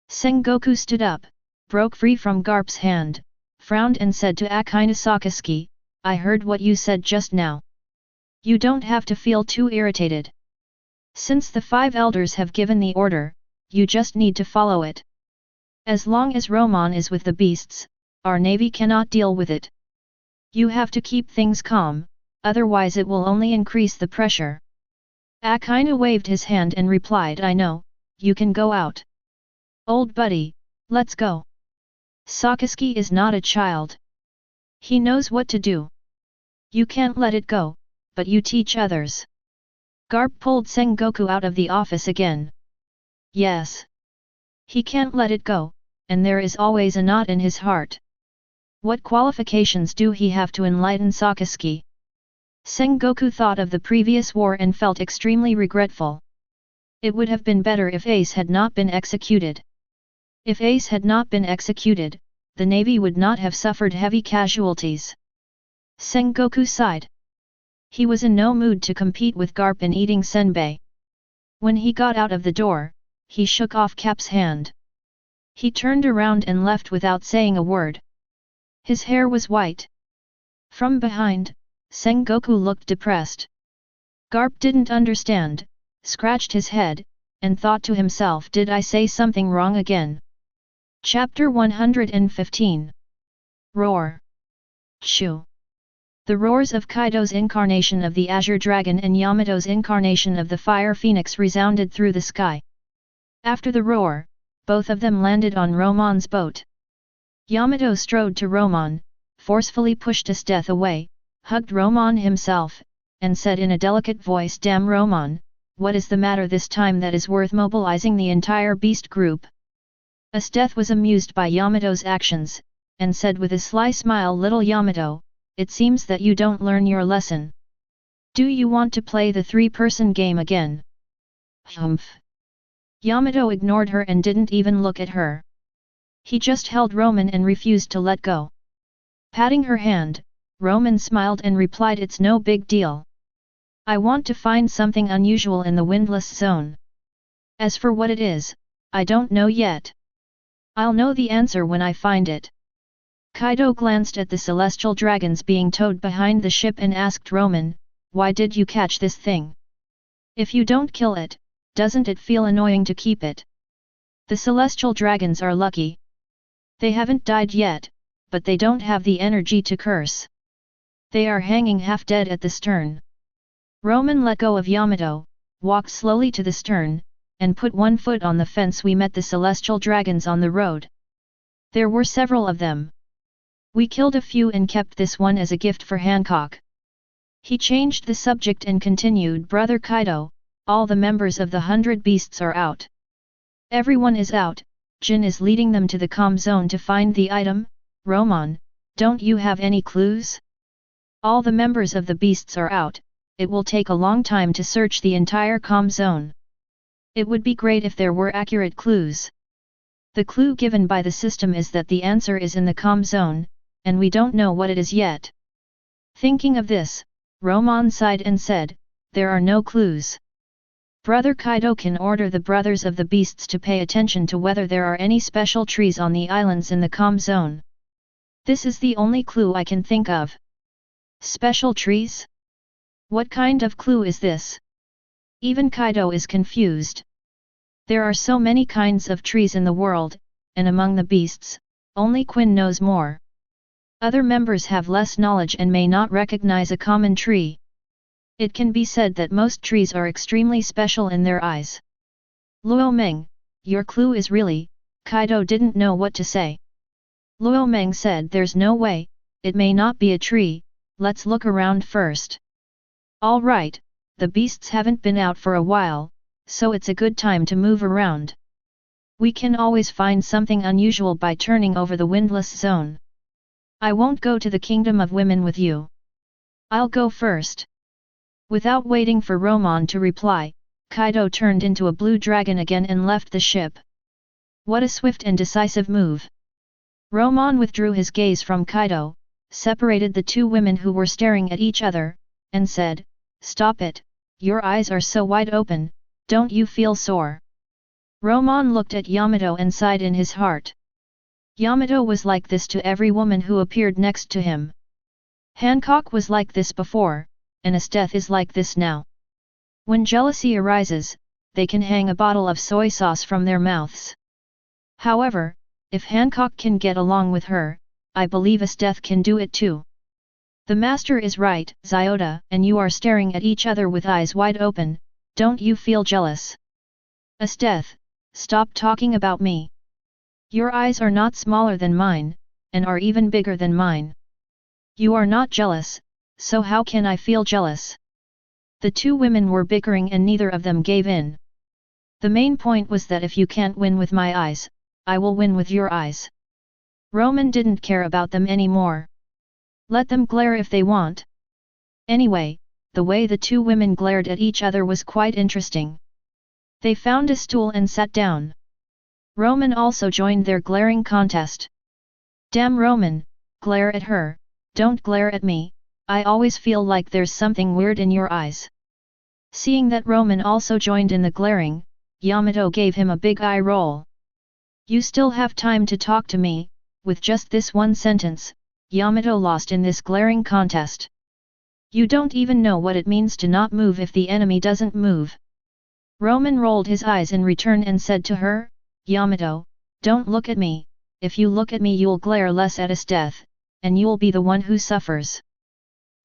Sengoku stood up, broke free from Garp's hand, frowned and said to Akainu, Sakasuke, I heard what you said just now. You don't have to feel too irritated. Since the 5 elders have given the order, you just need to follow it. As long as Romon is with the beasts, our navy cannot deal with it. You have to keep things calm, otherwise it will only increase the pressure. Akainu waved his hand and replied, I know, you can go out. Old buddy, let's go. Sakasuke is not a child. He knows what to do. You can't let it go, but you teach others. Garp pulled Sengoku out of the office again. Yes. He can't let it go, and there is always a knot in his heart. What qualifications do he have to enlighten Sakasuke? Sengoku thought of the previous war and felt extremely regretful. It would have been better if Ace had not been executed. If Ace had not been executed, the navy would not have suffered heavy casualties. Sengoku sighed. He was in no mood to compete with Garp in eating senbei. When he got out of the door, he shook off Cap's hand. He turned around and left without saying a word. His hair was white. From behind, Sengoku looked depressed. Garp didn't understand, scratched his head, and thought to himself, did I say something wrong again? Chapter 115. Roar. Shoo. The roars of Kaido's incarnation of the Azure Dragon and Yamato's incarnation of the Fire Phoenix resounded through the sky. After the roar, both of them landed on Romon's boat. Yamato strode to Romon, forcefully pushed his death away, hugged Romon himself, and said in a delicate voice, Damn Romon, what is the matter this time that is worth mobilizing the entire beast group? Death was amused by Yamato's actions, and said with a sly smile, Little Yamato, it seems that you don't learn your lesson. Do you want to play the 3-person game again? Humph. Yamato ignored her and didn't even look at her. He just held Romon and refused to let go. Patting her hand, Romon smiled and replied, It's no big deal. I want to find something unusual in the windless zone. As for what it is, I don't know yet. I'll know the answer when I find it. Kaido glanced at the celestial dragons being towed behind the ship and asked Romon, Why did you catch this thing? If you don't kill it, doesn't it feel annoying to keep it? The celestial dragons are lucky. They haven't died yet, but they don't have the energy to curse. They are hanging half dead at the stern. Romon let go of Yamato, walked slowly to the stern, and put one foot on the fence. We met the celestial dragons on the road. There were several of them. We killed a few and kept this one as a gift for Hancock. He changed the subject and continued, Brother Kaido, all the members of the 100 beasts are out. Everyone is out. Jin is leading them to the calm zone to find the item. Romon, don't you have any clues? All the members of the beasts are out. It will take a long time to search the entire calm zone. It would be great if there were accurate clues. The clue given by the system is that the answer is in the calm zone, and we don't know what it is yet. Thinking of this, Romon sighed and said, there are no clues. Brother Kaido can order the brothers of the beasts to pay attention to whether there are any special trees on the islands in the calm zone. This is the only clue I can think of. Special trees? What kind of clue is this? Even Kaido is confused. There are so many kinds of trees in the world, and among the beasts, only Quinn knows more. Other members have less knowledge and may not recognize a common tree. It can be said that most trees are extremely special in their eyes. Luo Meng, your clue is really. Kaido didn't know what to say. Luo Meng said, there's no way, it may not be a tree, let's look around first. All right, the beasts haven't been out for a while, so it's a good time to move around. We can always find something unusual by turning over the windless zone. I won't go to the kingdom of women with you. I'll go first. Without waiting for Romon to reply, Kaido turned into a blue dragon again and left the ship. What a swift and decisive move! Romon withdrew his gaze from Kaido, separated the two women who were staring at each other, and said, Stop it, your eyes are so wide open, don't you feel sore? Romon looked at Yamato and sighed in his heart. Yamato was like this to every woman who appeared next to him. Hancock was like this before, and Esteth is like this now. When jealousy arises, they can hang a bottle of soy sauce from their mouths. However, if Hancock can get along with her, I believe Esteth can do it too. The master is right, Xiota, and you are staring at each other with eyes wide open, don't you feel jealous? Esteth, stop talking about me. Your eyes are not smaller than mine, and are even bigger than mine. You are not jealous, so how can I feel jealous? The two women were bickering and neither of them gave in. The main point was that if you can't win with my eyes, I will win with your eyes. Romon didn't care about them anymore. Let them glare if they want. Anyway, the way the two women glared at each other was quite interesting. They found a stool and sat down. Romon also joined their glaring contest. Damn Romon, glare at her, don't glare at me, I always feel like there's something weird in your eyes. Seeing that Romon also joined in the glaring, Yamato gave him a big eye roll. You still have time to talk to me. With just this one sentence, Yamato lost in this glaring contest. You don't even know what it means to not move if the enemy doesn't move. Romon rolled his eyes in return and said to her, Yamato, don't look at me, if you look at me you'll glare less at Esteth, and you'll be the one who suffers.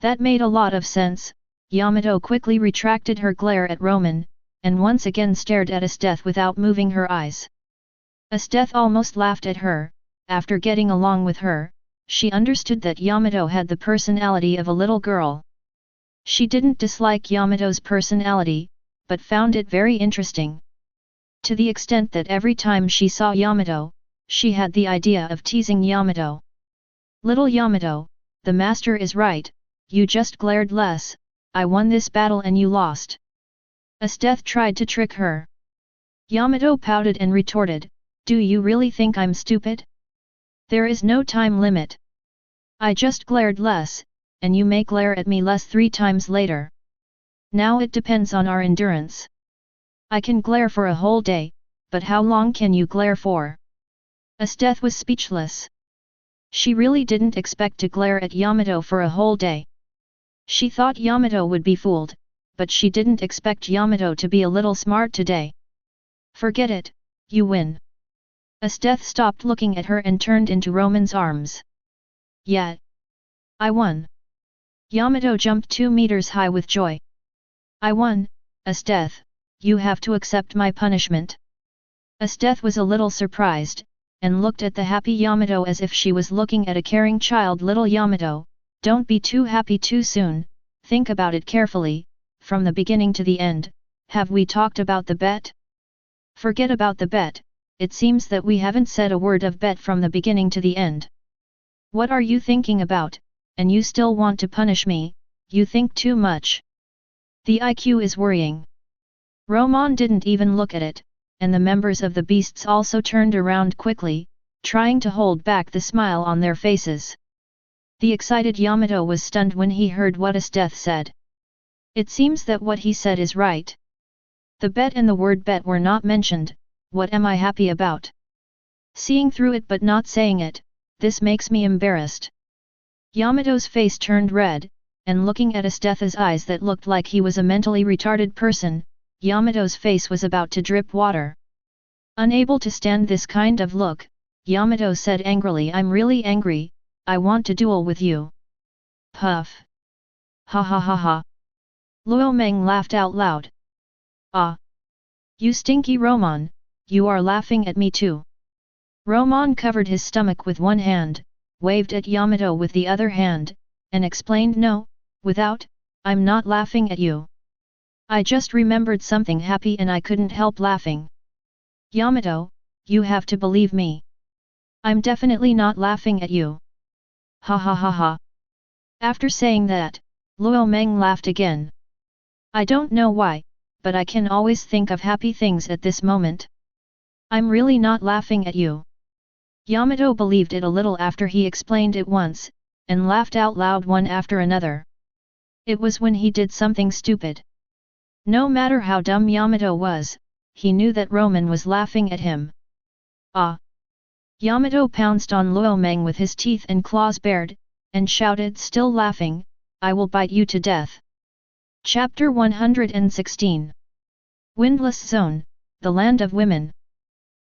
That made a lot of sense. Yamato quickly retracted her glare at Romon, and once again stared at Esteth without moving her eyes. Esteth almost laughed at her. After getting along with her, she understood that Yamato had the personality of a little girl. She didn't dislike Yamato's personality, but found it very interesting. To the extent that every time she saw Yamato, she had the idea of teasing Yamato. Little Yamato, the master is right, you just glared less, I won this battle and you lost. Esteth tried to trick her. Yamato pouted and retorted, do you really think I'm stupid? There is no time limit. I just glared less, and you may glare at me less 3 times later. Now it depends on our endurance. I can glare for a whole day, but how long can you glare for? Esteth was speechless. She really didn't expect to glare at Yamato for a whole day. She thought Yamato would be fooled, but she didn't expect Yamato to be a little smart today. Forget it, you win. Esteth stopped looking at her and turned into Romon's arms. Yeah. I won. Yamato jumped 2 meters high with joy. I won, Esteth, you have to accept my punishment. Esteth was a little surprised, and looked at the happy Yamato as if she was looking at a caring child. Little Yamato, don't be too happy too soon, think about it carefully, from the beginning to the end, have we talked about the bet? Forget about the bet, it seems that we haven't said a word of bet from the beginning to the end. What are you thinking about, and you still want to punish me, you think too much. The IQ is worrying. Romon didn't even look at it, and the members of the beasts also turned around quickly, trying to hold back the smile on their faces. The excited Yamato was stunned when he heard what Esteth said. It seems that what he said is right. The bet and the word bet were not mentioned, what am I happy about? Seeing through it but not saying it, this makes me embarrassed. Yamato's face turned red, and looking at Esteth's eyes that looked like he was a mentally retarded person, Yamato's face was about to drip water. Unable to stand this kind of look, Yamato said angrily, I'm really angry, I want to duel with you. Puff. Ha ha ha ha. Luo Meng laughed out loud. Ah! You stinky Romon, you are laughing at me too. Romon covered his stomach with one hand, waved at Yamato with the other hand, and explained, no, I'm not laughing at you. I just remembered something happy and I couldn't help laughing. Yamato, you have to believe me. I'm definitely not laughing at you. Ha ha ha ha. After saying that, Luo Meng laughed again. I don't know why, but I can always think of happy things at this moment. I'm really not laughing at you. Yamato believed it a little after he explained it once, and laughed out loud one after another. It was when he did something stupid. No matter how dumb Yamato was, he knew that Romon was laughing at him. Ah! Yamato pounced on Luo Meng with his teeth and claws bared, and shouted, still laughing, I will bite you to death. Chapter 116. Windless Zone, the Land of Women.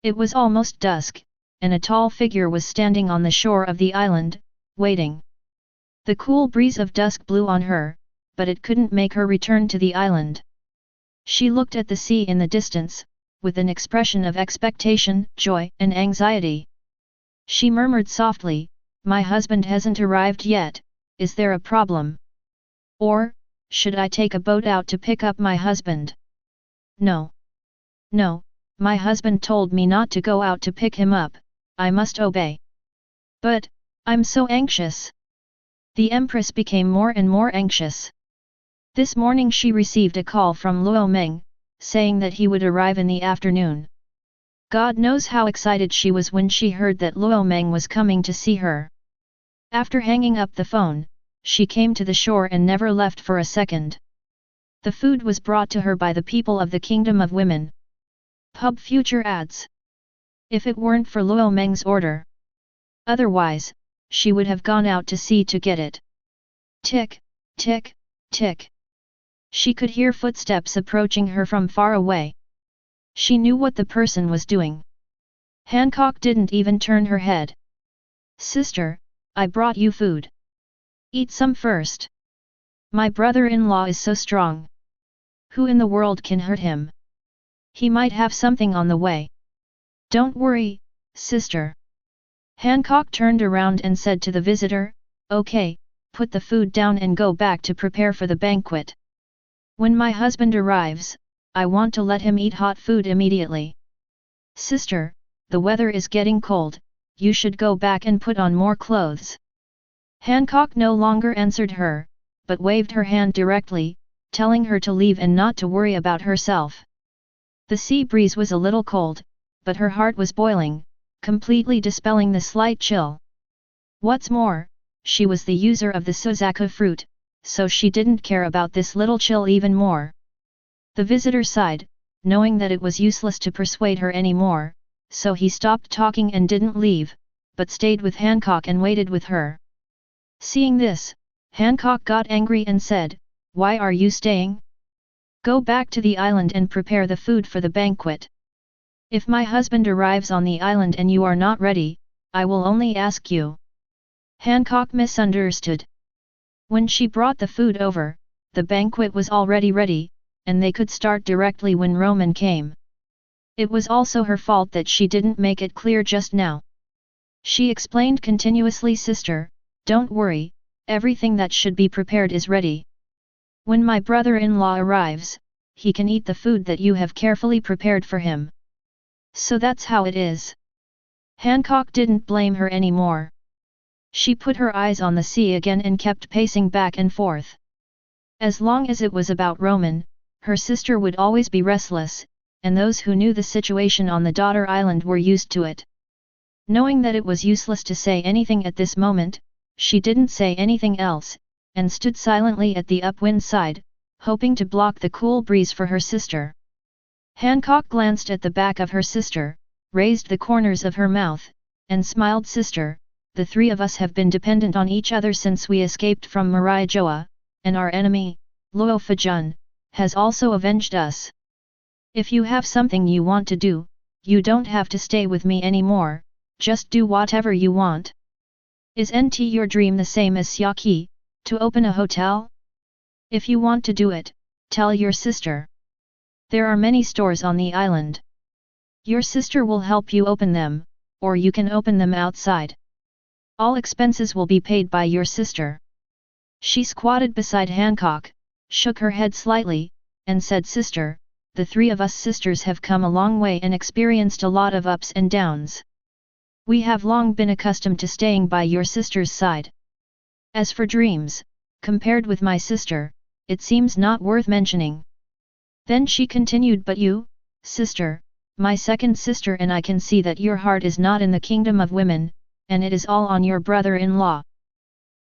It was almost dusk, and a tall figure was standing on the shore of the island, waiting. The cool breeze of dusk blew on her, but it couldn't make her return to the island. She looked at the sea in the distance, with an expression of expectation, joy, and anxiety. She murmured softly, my husband hasn't arrived yet, is there a problem? Or, should I take a boat out to pick up my husband? No. No, my husband told me not to go out to pick him up, I must obey. But, I'm so anxious. The Empress became more and more anxious. This morning she received a call from Luo Meng, saying that he would arrive in the afternoon. God knows how excited she was when she heard that Luo Meng was coming to see her. After hanging up the phone, she came to the shore and never left for a second. The food was brought to her by the people of the Kingdom of Women. Pub Future ads. If it weren't for Luo Meng's order. Otherwise, she would have gone out to sea to get it. Tick, tick, tick. She could hear footsteps approaching her from far away. She knew what the person was doing. Hancock didn't even turn her head. Sister, I brought you food. Eat some first. My brother-in-law is so strong. Who in the world can hurt him? He might have something on the way. Don't worry, sister. Hancock turned around and said to the visitor, okay, put the food down and go back to prepare for the banquet. When my husband arrives, I want to let him eat hot food immediately. Sister, the weather is getting cold, you should go back and put on more clothes. Hancock no longer answered her, but waved her hand directly, telling her to leave and not to worry about herself. The sea breeze was a little cold, but her heart was boiling, completely dispelling the slight chill. What's more, she was the user of the Suzaku fruit, so she didn't care about this little chill even more. The visitor sighed, knowing that it was useless to persuade her anymore, so he stopped talking and didn't leave, but stayed with Hancock and waited with her. Seeing this, Hancock got angry and said, why are you staying? Go back to the island and prepare the food for the banquet. If my husband arrives on the island and you are not ready, I will only ask you. Hancock misunderstood. When she brought the food over, the banquet was already ready, and they could start directly when Romon came. It was also her fault that she didn't make it clear just now. She explained continuously, "Sister, don't worry, everything that should be prepared is ready. When my brother-in-law arrives, he can eat the food that you have carefully prepared for him." So that's how it is. Hancock didn't blame her anymore. She put her eyes on the sea again and kept pacing back and forth. As long as it was about Romon, her sister would always be restless, and those who knew the situation on the daughter island were used to it. Knowing that it was useless to say anything at this moment, she didn't say anything else, and stood silently at the upwind side, hoping to block the cool breeze for her sister. Hancock glanced at the back of her sister, raised the corners of her mouth, and smiled. "Sister, the three of us have been dependent on each other since we escaped from Marijoa, and our enemy, Luo Fajun, has also avenged us. If you have something you want to do, you don't have to stay with me anymore, just do whatever you want. Is NT your dream the same as Xiaqi, to open a hotel? If you want to do it, tell your sister. There are many stores on the island. Your sister will help you open them, or you can open them outside. All expenses will be paid by your sister." She squatted beside Hancock, shook her head slightly, and said, "Sister, the three of us sisters have come a long way and experienced a lot of ups and downs. We have long been accustomed to staying by your sister's side. As for dreams, compared with my sister, it seems not worth mentioning." Then she continued, "But you, sister, my second sister, and I can see that your heart is not in the kingdom of women, and it is all on your brother-in-law.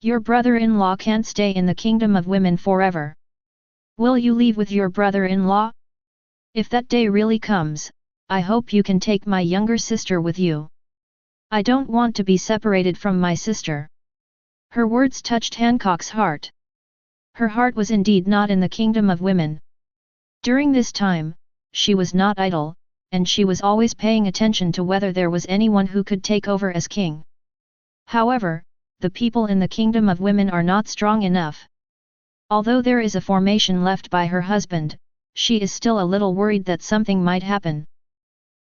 Your brother-in-law can't stay in the kingdom of women forever. Will you leave with your brother-in-law? If that day really comes, I hope you can take my younger sister with you. I don't want to be separated from my sister." Her words touched Hancock's heart. Her heart was indeed not in the kingdom of women. During this time, she was not idle, and she was always paying attention to whether there was anyone who could take over as king. However, the people in the kingdom of women are not strong enough. Although there is a formation left by her husband, she is still a little worried that something might happen.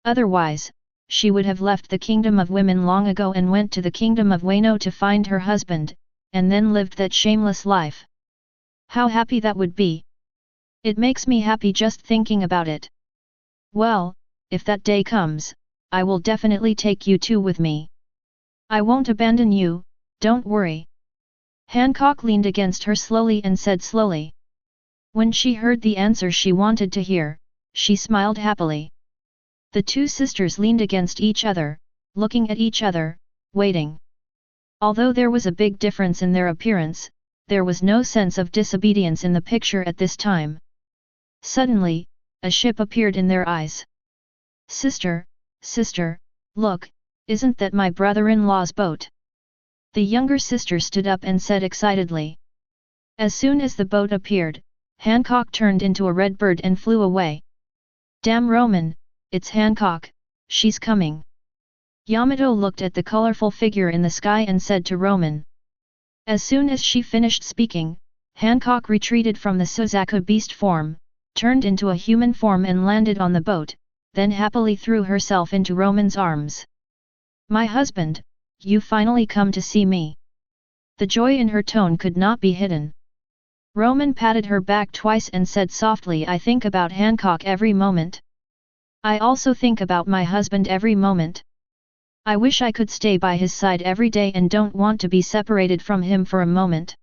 Otherwise, she would have left the kingdom of women long ago and went to the kingdom of Wano to find her husband, and then lived that shameless life. How happy that would be! It makes me happy just thinking about it. Well, if that day comes, I will definitely take you two with me. I won't abandon you, don't worry." Hancock leaned against her slowly and said slowly. When she heard the answer she wanted to hear, she smiled happily. The two sisters leaned against each other, looking at each other, waiting. Although there was a big difference in their appearance, there was no sense of disobedience in the picture at this time. Suddenly, a ship appeared in their eyes. "Sister, sister, look, isn't that my brother-in-law's boat?" The younger sister stood up and said excitedly. As soon as the boat appeared, Hancock turned into a red bird and flew away. "Damn Romon, it's Hancock, she's coming." Yamato looked at the colorful figure in the sky and said to Romon. As soon as she finished speaking, Hancock retreated from the Suzaku beast form, turned into a human form and landed on the boat, then happily threw herself into Romon's arms. "My husband, you finally come to see me." The joy in her tone could not be hidden. Romon patted her back twice and said softly, "I think about Hancock every moment. I also think about my husband every moment. I wish I could stay by his side every day and don't want to be separated from him for a moment."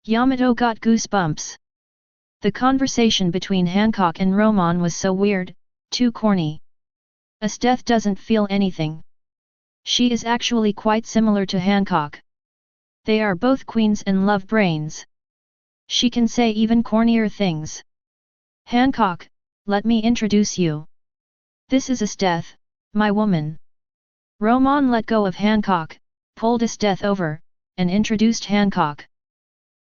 Yamato got goosebumps. The conversation between Hancock and Romon was so weird, too corny. Esteth doesn't feel anything. She is actually quite similar to Hancock. They are both queens and love brains. She can say even cornier things. "Hancock, let me introduce you. This is Esteth, my woman." Romon let go of Hancock, pulled Esteth over, and introduced Hancock.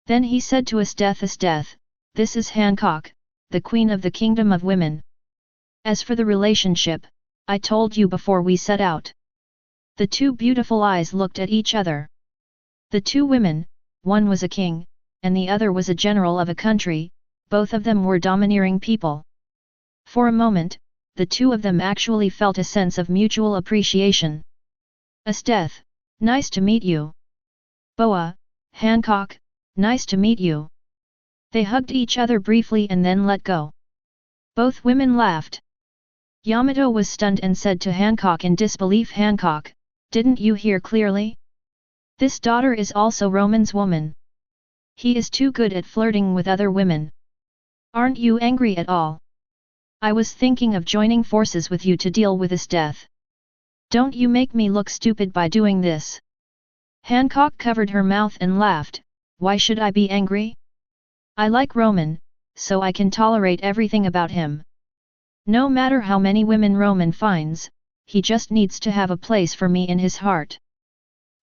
Then he said to Esteth, "Esteth, this is Hancock, the queen of the kingdom of women. As for the relationship, I told you before we set out." The two beautiful eyes looked at each other. The two women, one was a king, and the other was a general of a country, both of them were domineering people. For a moment, the two of them actually felt a sense of mutual appreciation. Esteth, nice to meet you. Boa, Hancock, nice to meet you. They hugged each other briefly and then let go. Both women laughed. Yamato was stunned and said to Hancock in disbelief, Hancock, didn't you hear clearly? This daughter is also Romon's woman. He is too good at flirting with other women. Aren't you angry at all? I was thinking of joining forces with you to deal with his death. Don't you make me look stupid by doing this. Hancock covered her mouth and laughed, why should I be angry? I like Romon, so I can tolerate everything about him. No matter how many women Romon finds, he just needs to have a place for me in his heart.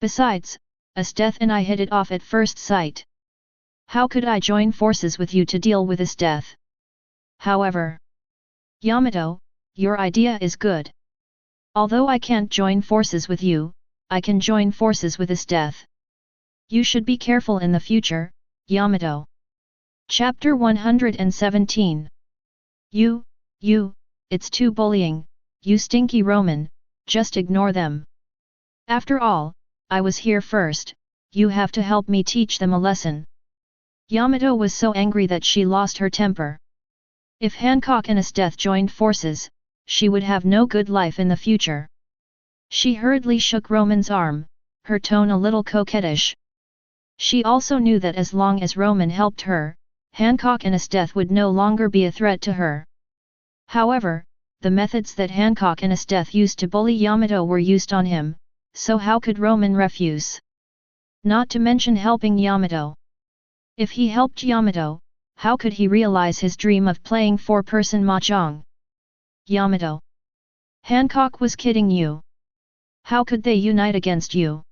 Besides, Esteth and I hit it off at first sight. How could I join forces with you to deal with his death? However, Yamato, your idea is good. Although I can't join forces with you, I can join forces with his death. You should be careful in the future, Yamato. Chapter 117. You, it's too bullying, you stinky Romon, just ignore them. After all, I was here first, you have to help me teach them a lesson. Yamato was so angry that she lost her temper. If Hancock and Esteth joined forces, she would have no good life in the future. She hurriedly shook Romon's arm, her tone a little coquettish. She also knew that as long as Romon helped her, Hancock and Esteth would no longer be a threat to her. However, the methods that Hancock and Esteth used to bully Yamato were used on him, so how could Romon refuse? Not to mention helping Yamato. If he helped Yamato, how could he realize his dream of playing four-person mahjong? Yamato. Hancock was kidding you. How could they unite against you?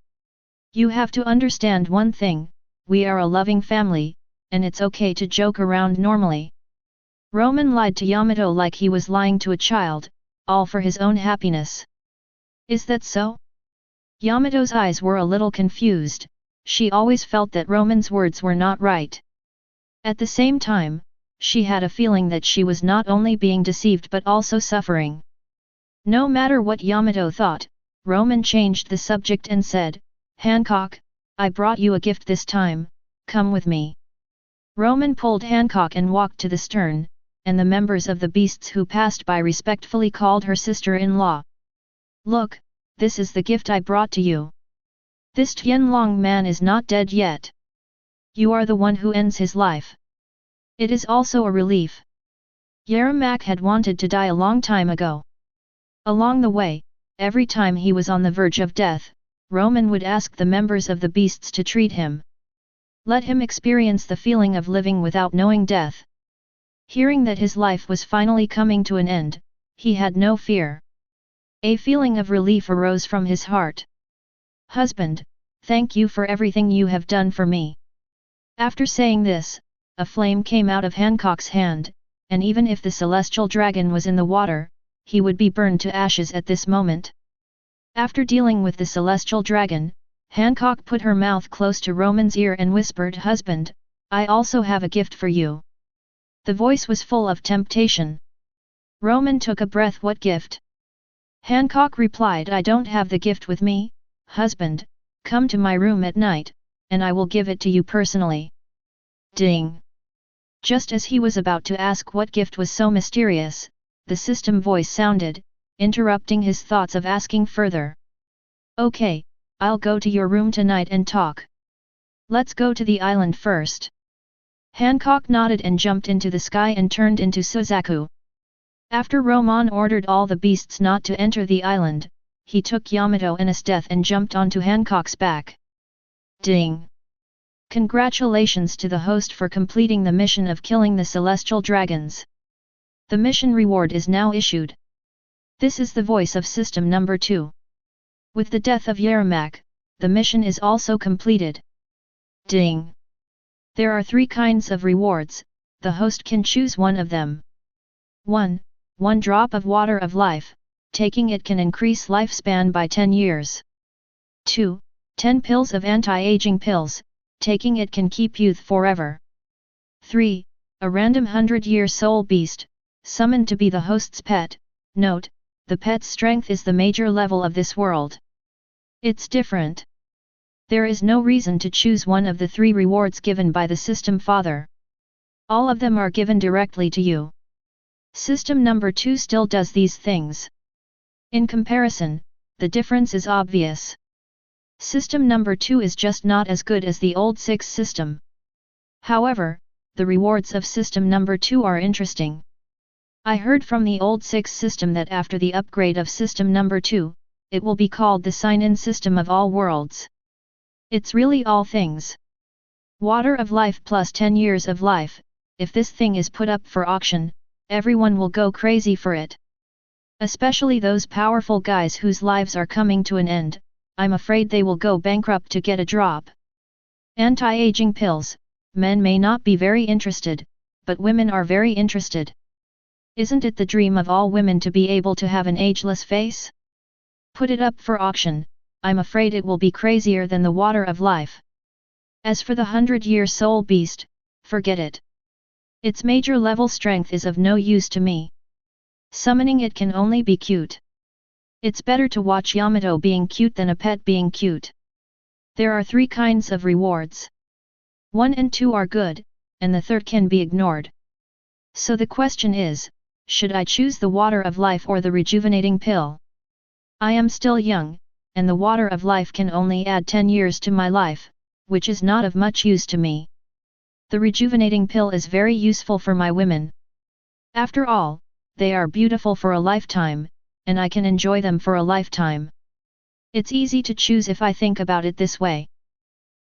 You have to understand one thing, we are a loving family, and it's okay to joke around normally. Romon lied to Yamato like he was lying to a child, all for his own happiness. Is that so? Yamato's eyes were a little confused, she always felt that Romon's words were not right. At the same time, she had a feeling that she was not only being deceived but also suffering. No matter what Yamato thought, Romon changed the subject and said, Hancock, I brought you a gift this time, come with me. Romon pulled Hancock and walked to the stern, and the members of the beasts who passed by respectfully called her sister-in-law. Look, this is the gift I brought to you. This Tianlong man is not dead yet. You are the one who ends his life. It is also a relief. Yermak had wanted to die a long time ago. Along the way, every time he was on the verge of death, Romon would ask the members of the beasts to treat him. Let him experience the feeling of living without knowing death. Hearing that his life was finally coming to an end, he had no fear. A feeling of relief arose from his heart. Husband, thank you for everything you have done for me. After saying this, a flame came out of Hancock's hand, and even if the celestial dragon was in the water, he would be burned to ashes at this moment. After dealing with the celestial dragon, Hancock put her mouth close to Romon's ear and whispered, Husband, I also have a gift for you. The voice was full of temptation. Romon took a breath. What gift? Hancock replied, I don't have the gift with me, husband, come to my room at night, and I will give it to you personally. Ding! Just as he was about to ask what gift was so mysterious, the system voice sounded, interrupting his thoughts of asking further. Okay, I'll go to your room tonight and talk. Let's go to the island first. Hancock nodded and jumped into the sky and turned into Suzaku. After Romon ordered all the beasts not to enter the island, he took Yamato and Esteth and jumped onto Hancock's back. Ding! Congratulations to the host for completing the mission of killing the celestial dragons. The mission reward is now issued. This is the voice of system number 2. With the death of Yermak, the mission is also completed. Ding! There are 3 kinds of rewards, the host can choose one of them. 1. 1 drop of water of life, taking it can increase lifespan by 10 years. 2. 10 pills of anti-aging pills, taking it can keep youth forever. 3. A random 100-year soul beast, summoned to be the host's pet. Note, the pet's strength is the major level of this world. It's different. There is no reason to choose one of the 3 rewards given by the system father. All of them are given directly to you. System number 2 still does these things. In comparison, the difference is obvious. System number 2 is just not as good as the old 6 system. However, the rewards of system number 2 are interesting. I heard from the old 6 system that after the upgrade of system number 2, it will be called the sign-in system of all worlds. It's really all things. Water of life plus 10 years of life. If this thing is put up for auction, everyone will go crazy for it. Especially those powerful guys whose lives are coming to an end. I'm afraid they will go bankrupt to get a drop. Anti-aging pills. Men may not be very interested, but women are very interested. Isn't it the dream of all women to be able to have an ageless face? Put it up for auction. I'm afraid it will be crazier than the water of life. As for the 100-year soul beast, forget it. Its major level strength is of no use to me. Summoning it can only be cute. It's better to watch Yamato being cute than a pet being cute. There are 3 kinds of rewards. 1 and 2 are good, and the third can be ignored. So the question is, should I choose the water of life or the rejuvenating pill? I am still young, and the water of life can only add 10 years to my life, which is not of much use to me. The rejuvenating pill is very useful for my women. After all, they are beautiful for a lifetime, and I can enjoy them for a lifetime. It's easy to choose if I think about it this way.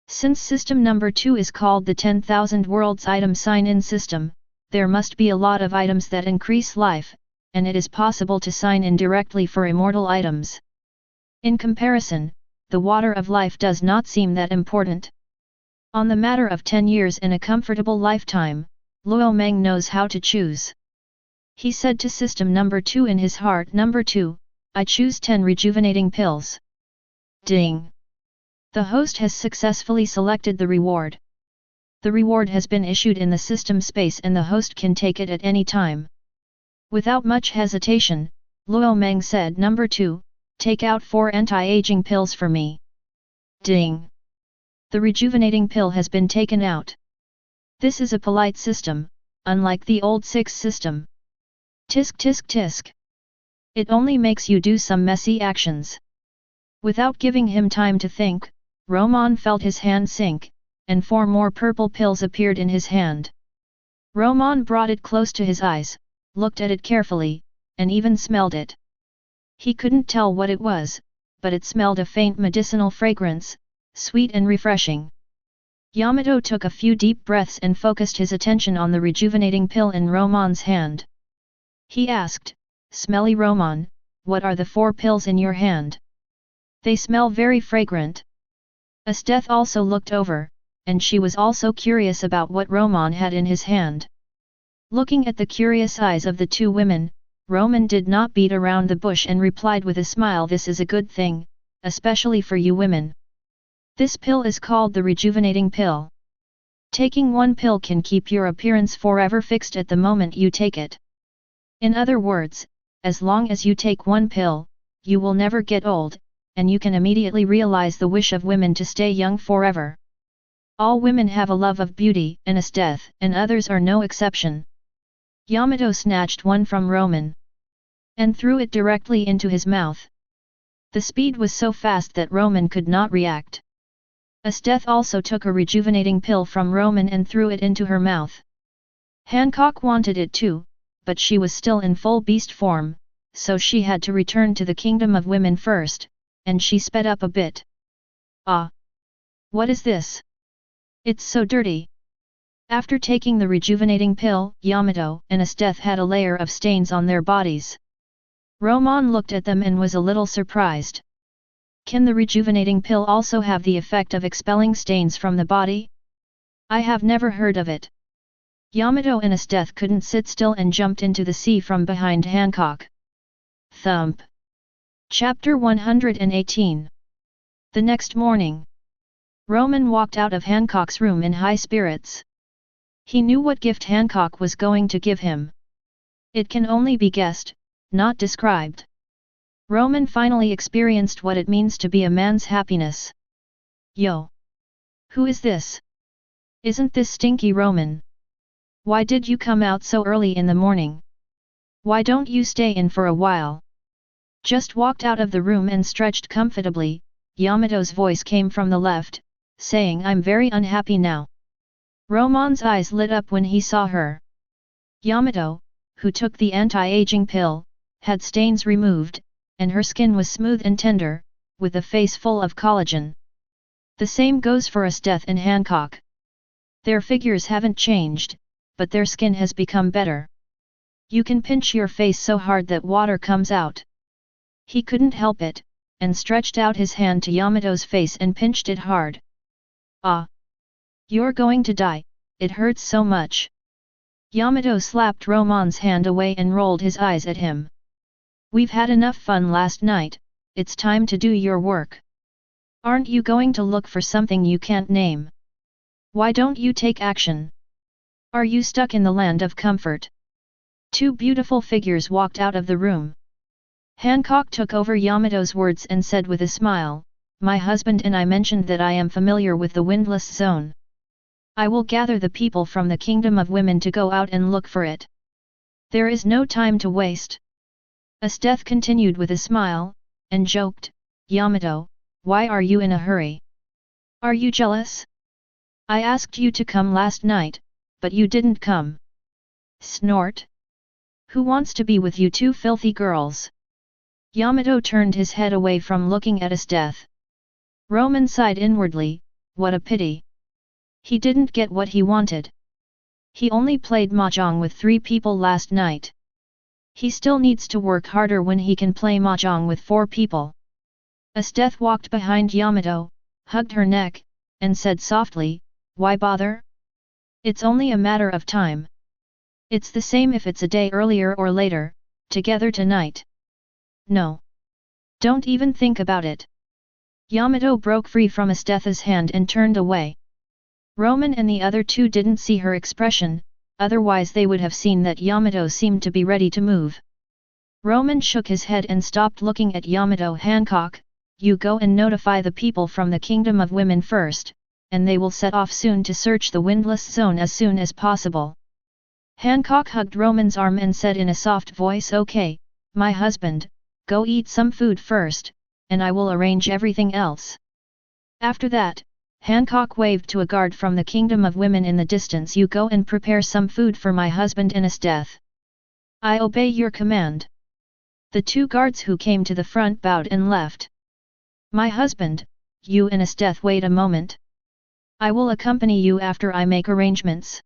Since system number 2 is called the 10,000 worlds item sign-in system, there must be a lot of items that increase life, and it is possible to sign in directly for immortal items. In comparison, the water of life does not seem that important. On the matter of 10 years in a comfortable lifetime, Romon knows how to choose. He said to system number 2 in his heart, number 2, I choose 10 rejuvenating pills. Ding! The host has successfully selected the reward. The reward has been issued in the system space and the host can take it at any time. Without much hesitation, Romon said, number 2, take out 4 anti-aging pills for me. Ding! The rejuvenating pill has been taken out. This is a polite system, unlike the old 6 system. Tisk tisk tisk. It only makes you do some messy actions. Without giving him time to think, Romon felt his hand sink, and 4 more purple pills appeared in his hand. Romon brought it close to his eyes, looked at it carefully, and even smelled it. He couldn't tell what it was, but it smelled a faint medicinal fragrance, sweet and refreshing. Yamato took a few deep breaths and focused his attention on the rejuvenating pill in Romon's hand. He asked, Smelly Romon, what are the 4 pills in your hand? They smell very fragrant. Esteth also looked over, and she was also curious about what Romon had in his hand. Looking at the curious eyes of the 2 women, Romon did not beat around the bush and replied with a smile, this is a good thing, especially for you women. This pill is called the rejuvenating pill. Taking 1 pill can keep your appearance forever fixed at the moment you take it. In other words, as long as you take 1 pill, you will never get old, and you can immediately realize the wish of women to stay young forever. All women have a love of beauty, and Esteth and others are no exception. Yamato snatched 1 from Romon and threw it directly into his mouth. The speed was so fast that Romon could not react. Esteth also took a rejuvenating pill from Romon and threw it into her mouth. Hancock wanted it too, but she was still in full beast form, so she had to return to the kingdom of women first, and she sped up a bit. Ah! What is this? It's so dirty. After taking the rejuvenating pill, Yamato and Esteth had a layer of stains on their bodies. Romon looked at them and was a little surprised. Can the rejuvenating pill also have the effect of expelling stains from the body? I have never heard of it. Yamato and Esteth couldn't sit still and jumped into the sea from behind Hancock. Thump. Chapter 118. The next morning. Romon walked out of Hancock's room in high spirits. He knew what gift Hancock was going to give him. It can only be guessed, not described. Romon finally experienced what it means to be a man's happiness. Yo! Who is this? Isn't this stinky Romon? Why did you come out so early in the morning? Why don't you stay in for a while? Just walked out of the room and stretched comfortably, Yamato's voice came from the left, saying I'm very unhappy now. Romon's eyes lit up when he saw her. Yamato, who took the anti-aging pill, had stains removed, and her skin was smooth and tender, with a face full of collagen. The same goes for Esteth and Hancock. Their figures haven't changed, but their skin has become better. You can pinch your face so hard that water comes out. He couldn't help it, and stretched out his hand to Yamato's face and pinched it hard. Ah! You're going to die, it hurts so much. Yamato slapped Romon's hand away and rolled his eyes at him. We've had enough fun last night, it's time to do your work. Aren't you going to look for something you can't name? Why don't you take action? Are you stuck in the land of comfort? Two beautiful figures walked out of the room. Hancock took over Yamato's words and said with a smile, my husband and I mentioned that I am familiar with the windless zone. I will gather the people from the kingdom of women to go out and look for it. There is no time to waste. Esteth continued with a smile, and joked, Yamato, why are you in a hurry? Are you jealous? I asked you to come last night, but you didn't come. Snort. Who wants to be with you two filthy girls? Yamato turned his head away from looking at Esteth. Romon sighed inwardly, what a pity. He didn't get what he wanted. He only played mahjong with 3 people last night. He still needs to work harder when he can play mahjong with 4 people. Esteth walked behind Yamato, hugged her neck, and said softly, why bother? It's only a matter of time. It's the same if it's a day earlier or later, together tonight. No. Don't even think about it. Yamato broke free from Esteth's hand and turned away. Romon and the other 2 didn't see her expression, otherwise they would have seen that Yamato seemed to be ready to move. Romon shook his head and stopped looking at Yamato. Hancock, you go and notify the people from the kingdom of women first, and they will set off soon to search the windless zone as soon as possible. Hancock hugged Romon's arm and said in a soft voice, okay, my husband, go eat some food first, and I will arrange everything else. After that, Hancock waved to a guard from the kingdom of women in the distance, you go and prepare some food for my husband and Esteth. I obey your command. The 2 guards who came to the front bowed and left. My husband, you and Esteth wait a moment. I will accompany you after I make arrangements.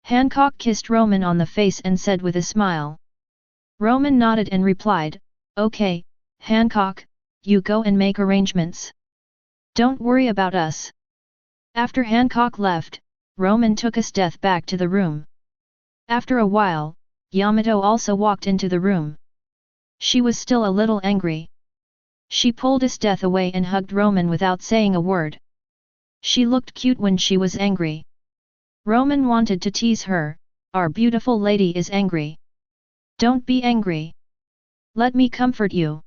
Hancock kissed Romon on the face and said with a smile. Romon nodded and replied, okay, Hancock, you go and make arrangements. Don't worry about us. After Hancock left, Romon took Esteth back to the room. After a while, Yamato also walked into the room. She was still a little angry. She pulled Esteth away and hugged Romon without saying a word. She looked cute when she was angry. Romon wanted to tease her, our beautiful lady is angry. Don't be angry. Let me comfort you.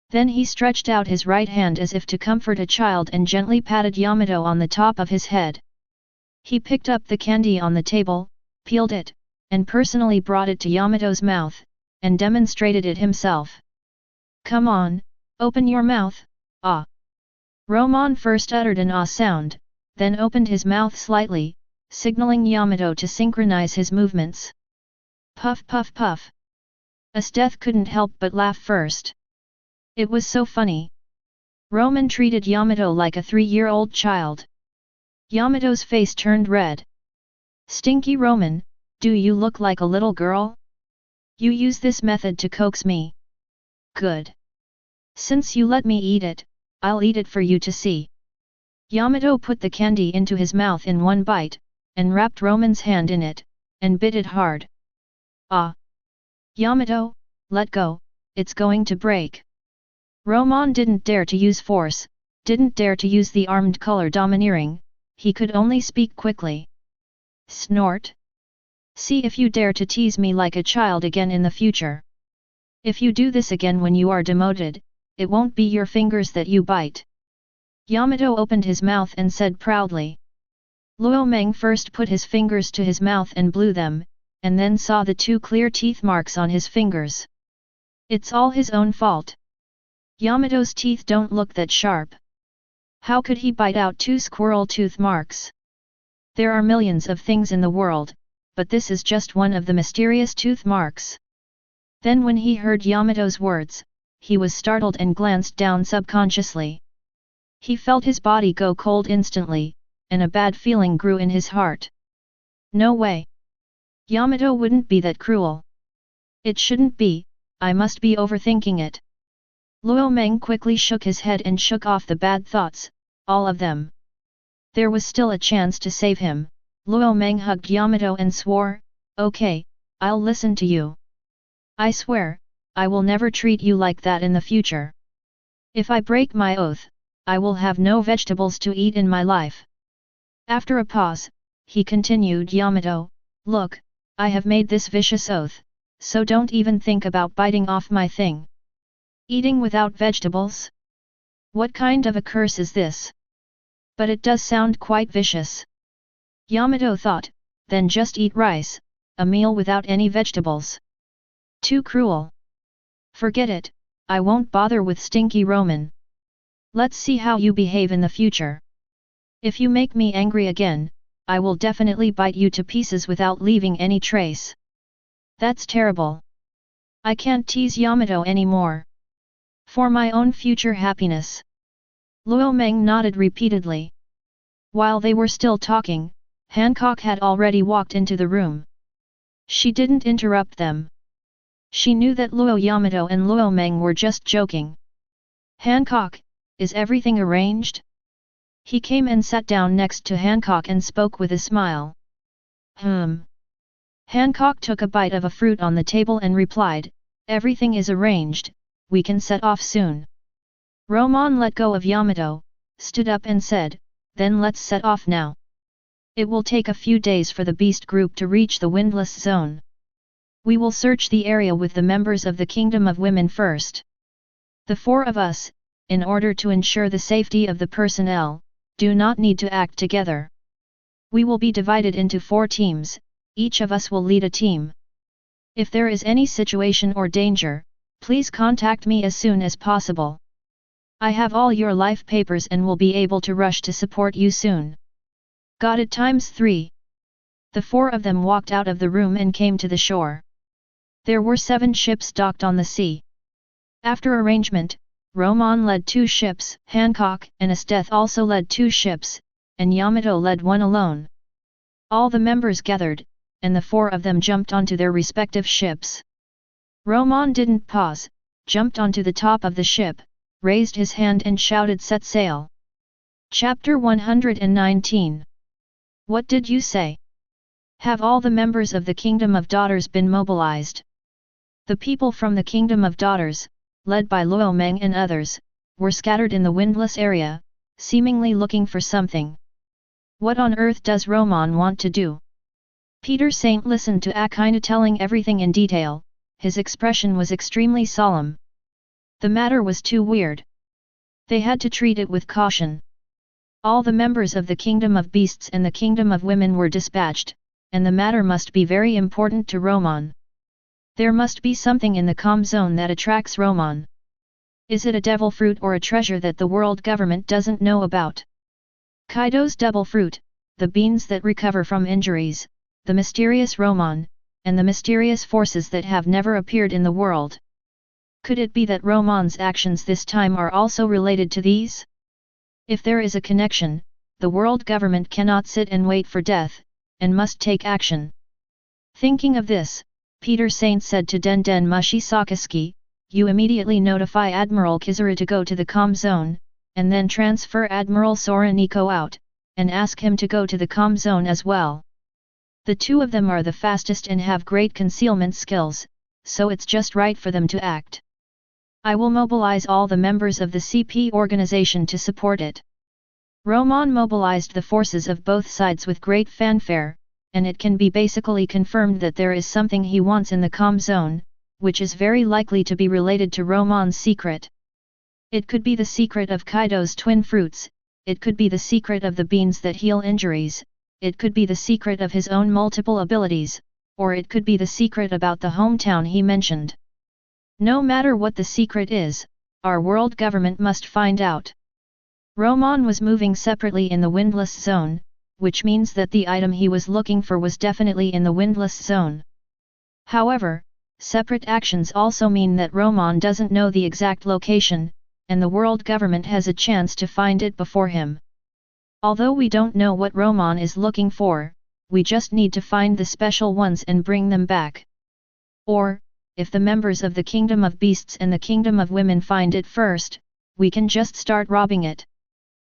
Then he stretched out his right hand as if to comfort a child and gently patted Yamato on the top of his head. He picked up the candy on the table, peeled it, and personally brought it to Yamato's mouth, and demonstrated it himself. Come on, open your mouth, ah. Romon first uttered an ah sound, then opened his mouth slightly, signaling Yamato to synchronize his movements. Puff puff puff. Esteth couldn't help but laugh first. It was so funny. Romon treated Yamato like a 3-year-old child. Yamato's face turned red. Stinky Romon, do you look like a little girl? You use this method to coax me. Good. Since you let me eat it, I'll eat it for you to see. Yamato put the candy into his mouth in one bite, and wrapped Romon's hand in it, and bit it hard. Ah! Yamato, let go, it's going to break. Romon didn't dare to use force, didn't dare to use the armed color domineering, he could only speak quickly. Snort. See if you dare to tease me like a child again in the future. If you do this again when you are demoted, it won't be your fingers that you bite. Yamato opened his mouth and said proudly. Luo Meng first put his fingers to his mouth and blew them, and then saw the 2 clear teeth marks on his fingers. It's all his own fault. Yamato's teeth don't look that sharp. How could he bite out 2 squirrel tooth marks? There are millions of things in the world, but this is just one of the mysterious tooth marks. Then when he heard Yamato's words, he was startled and glanced down subconsciously. He felt his body go cold instantly, and a bad feeling grew in his heart. No way! Yamato wouldn't be that cruel. It shouldn't be, I must be overthinking it. Luo Meng quickly shook his head and shook off the bad thoughts, all of them. There was still a chance to save him. Luo Meng hugged Yamato and swore, okay, I'll listen to you. I swear, I will never treat you like that in the future. If I break my oath, I will have no vegetables to eat in my life. After a pause, he continued, Yamato, look, I have made this vicious oath, so don't even think about biting off my thing. Eating without vegetables? What kind of a curse is this? But it does sound quite vicious. Yamato thought, then just eat rice, a meal without any vegetables. Too cruel. Forget it, I won't bother with stinky Romon. Let's see how you behave in the future. If you make me angry again, I will definitely bite you to pieces without leaving any trace. That's terrible. I can't tease Yamato anymore. For my own future happiness. Luo Meng nodded repeatedly. While they were still talking, Hancock had already walked into the room. She didn't interrupt them. She knew that Luo Yamato and Luo Meng were just joking. Hancock, is everything arranged? He came and sat down next to Hancock and spoke with a smile. Hancock took a bite of a fruit on the table and replied, everything is arranged, we can set off soon. Romon let go of Yamato, stood up and said, then let's set off now. It will take a few days for the beast group to reach the windless zone. We will search the area with the members of the Kingdom of Women first. The 4 of us, in order to ensure the safety of the personnel, do not need to act together. We will be divided into 4 teams, each of us will lead a team. If there is any situation or danger, please contact me as soon as possible. I have all your life papers and will be able to rush to support you soon. Got it ×3. The 4 of them walked out of the room and came to the shore. There were 7 ships docked on the sea. After arrangement, Romon led 2 ships, Hancock and Esteth also led 2 ships, and Yamato led 1 alone. All the members gathered, and the 4 of them jumped onto their respective ships. Romon didn't pause, jumped onto the top of the ship, raised his hand and shouted, set sail. Chapter 119. What did you say? Have all the members of the Kingdom of Daughters been mobilized? The people from the Kingdom of Daughters, led by Luo Meng and others, were scattered in the windless area, seemingly looking for something. What on earth does Romon want to do? Peter Saint listened to Akina telling everything in detail, his expression was extremely solemn. The matter was too weird. They had to treat it with caution. All the members of the Kingdom of Beasts and the Kingdom of Women were dispatched, and the matter must be very important to Romon. There must be something in the calm zone that attracts Romon. Is it a devil fruit or a treasure that the world government doesn't know about? Kaido's devil fruit, the beans that recover from injuries, the mysterious Romon, and the mysterious forces that have never appeared in the world. Could it be that Romon's actions this time are also related to these? If there is a connection, the world government cannot sit and wait for death, and must take action. Thinking of this, Peter Saint said to Den Den Mushi Sakaski, you immediately notify Admiral Kizaru to go to the calm zone, and then transfer Admiral Soraniko out, and ask him to go to the calm zone as well. The 2 of them are the fastest and have great concealment skills, so it's just right for them to act. I will mobilize all the members of the CP organization to support it. Romon mobilized the forces of both sides with great fanfare, and it can be basically confirmed that there is something he wants in the calm zone, which is very likely to be related to Romon's secret. It could be the secret of Kaido's twin fruits, it could be the secret of the beans that heal injuries, it could be the secret of his own multiple abilities, or it could be the secret about the hometown he mentioned. No matter what the secret is, our world government must find out. Romon was moving separately in the windless zone, which means that the item he was looking for was definitely in the windless zone. However, separate actions also mean that Romon doesn't know the exact location, and the world government has a chance to find it before him. Although we don't know what Romon is looking for, we just need to find the special ones and bring them back. Or, if the members of the Kingdom of Beasts and the Kingdom of Women find it first, we can just start robbing it.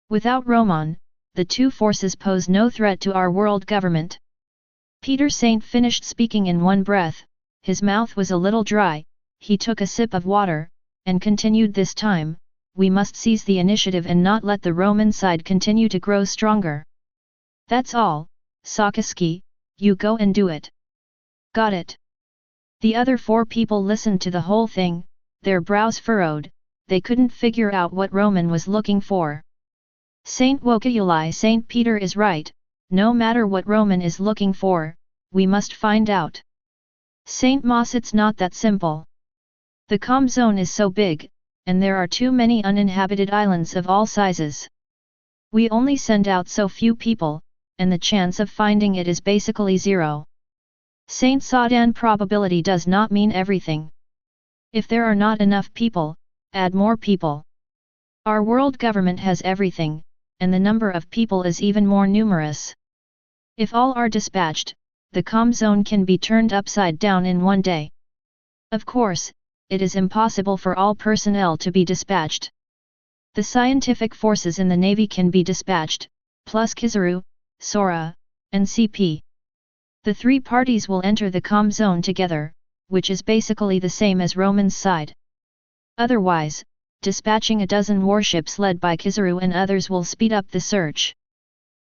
Without Romon, the two forces pose no threat to our world government. Peter Saint finished speaking in one breath, his mouth was a little dry, he took a sip of water, and continued this time, we must seize the initiative and not let the Roman side continue to grow stronger. That's all, Sakazuki, you go and do it. Got it. The other four people listened to the whole thing, their brows furrowed, they couldn't figure out what Romon was looking for. Saint Wokayuli, Saint Peter is right, no matter what Romon is looking for, we must find out. Saint Moss, it's not that simple. The calm zone is so big, and there are too many uninhabited islands of all sizes. We only send out so few people, and the chance of finding it is basically zero. Saint Saudan, probability does not mean everything. If there are not enough people, add more people. Our world government has everything, and the number of people is even more numerous. If all are dispatched, the calm zone can be turned upside down in one day. Of course, it is impossible for all personnel to be dispatched. The scientific forces in the Navy can be dispatched, plus Kizaru, Sora, and CP. The three parties will enter the calm zone together, which is basically the same as Romon's side. Otherwise, dispatching a dozen warships led by Kizaru and others will speed up the search.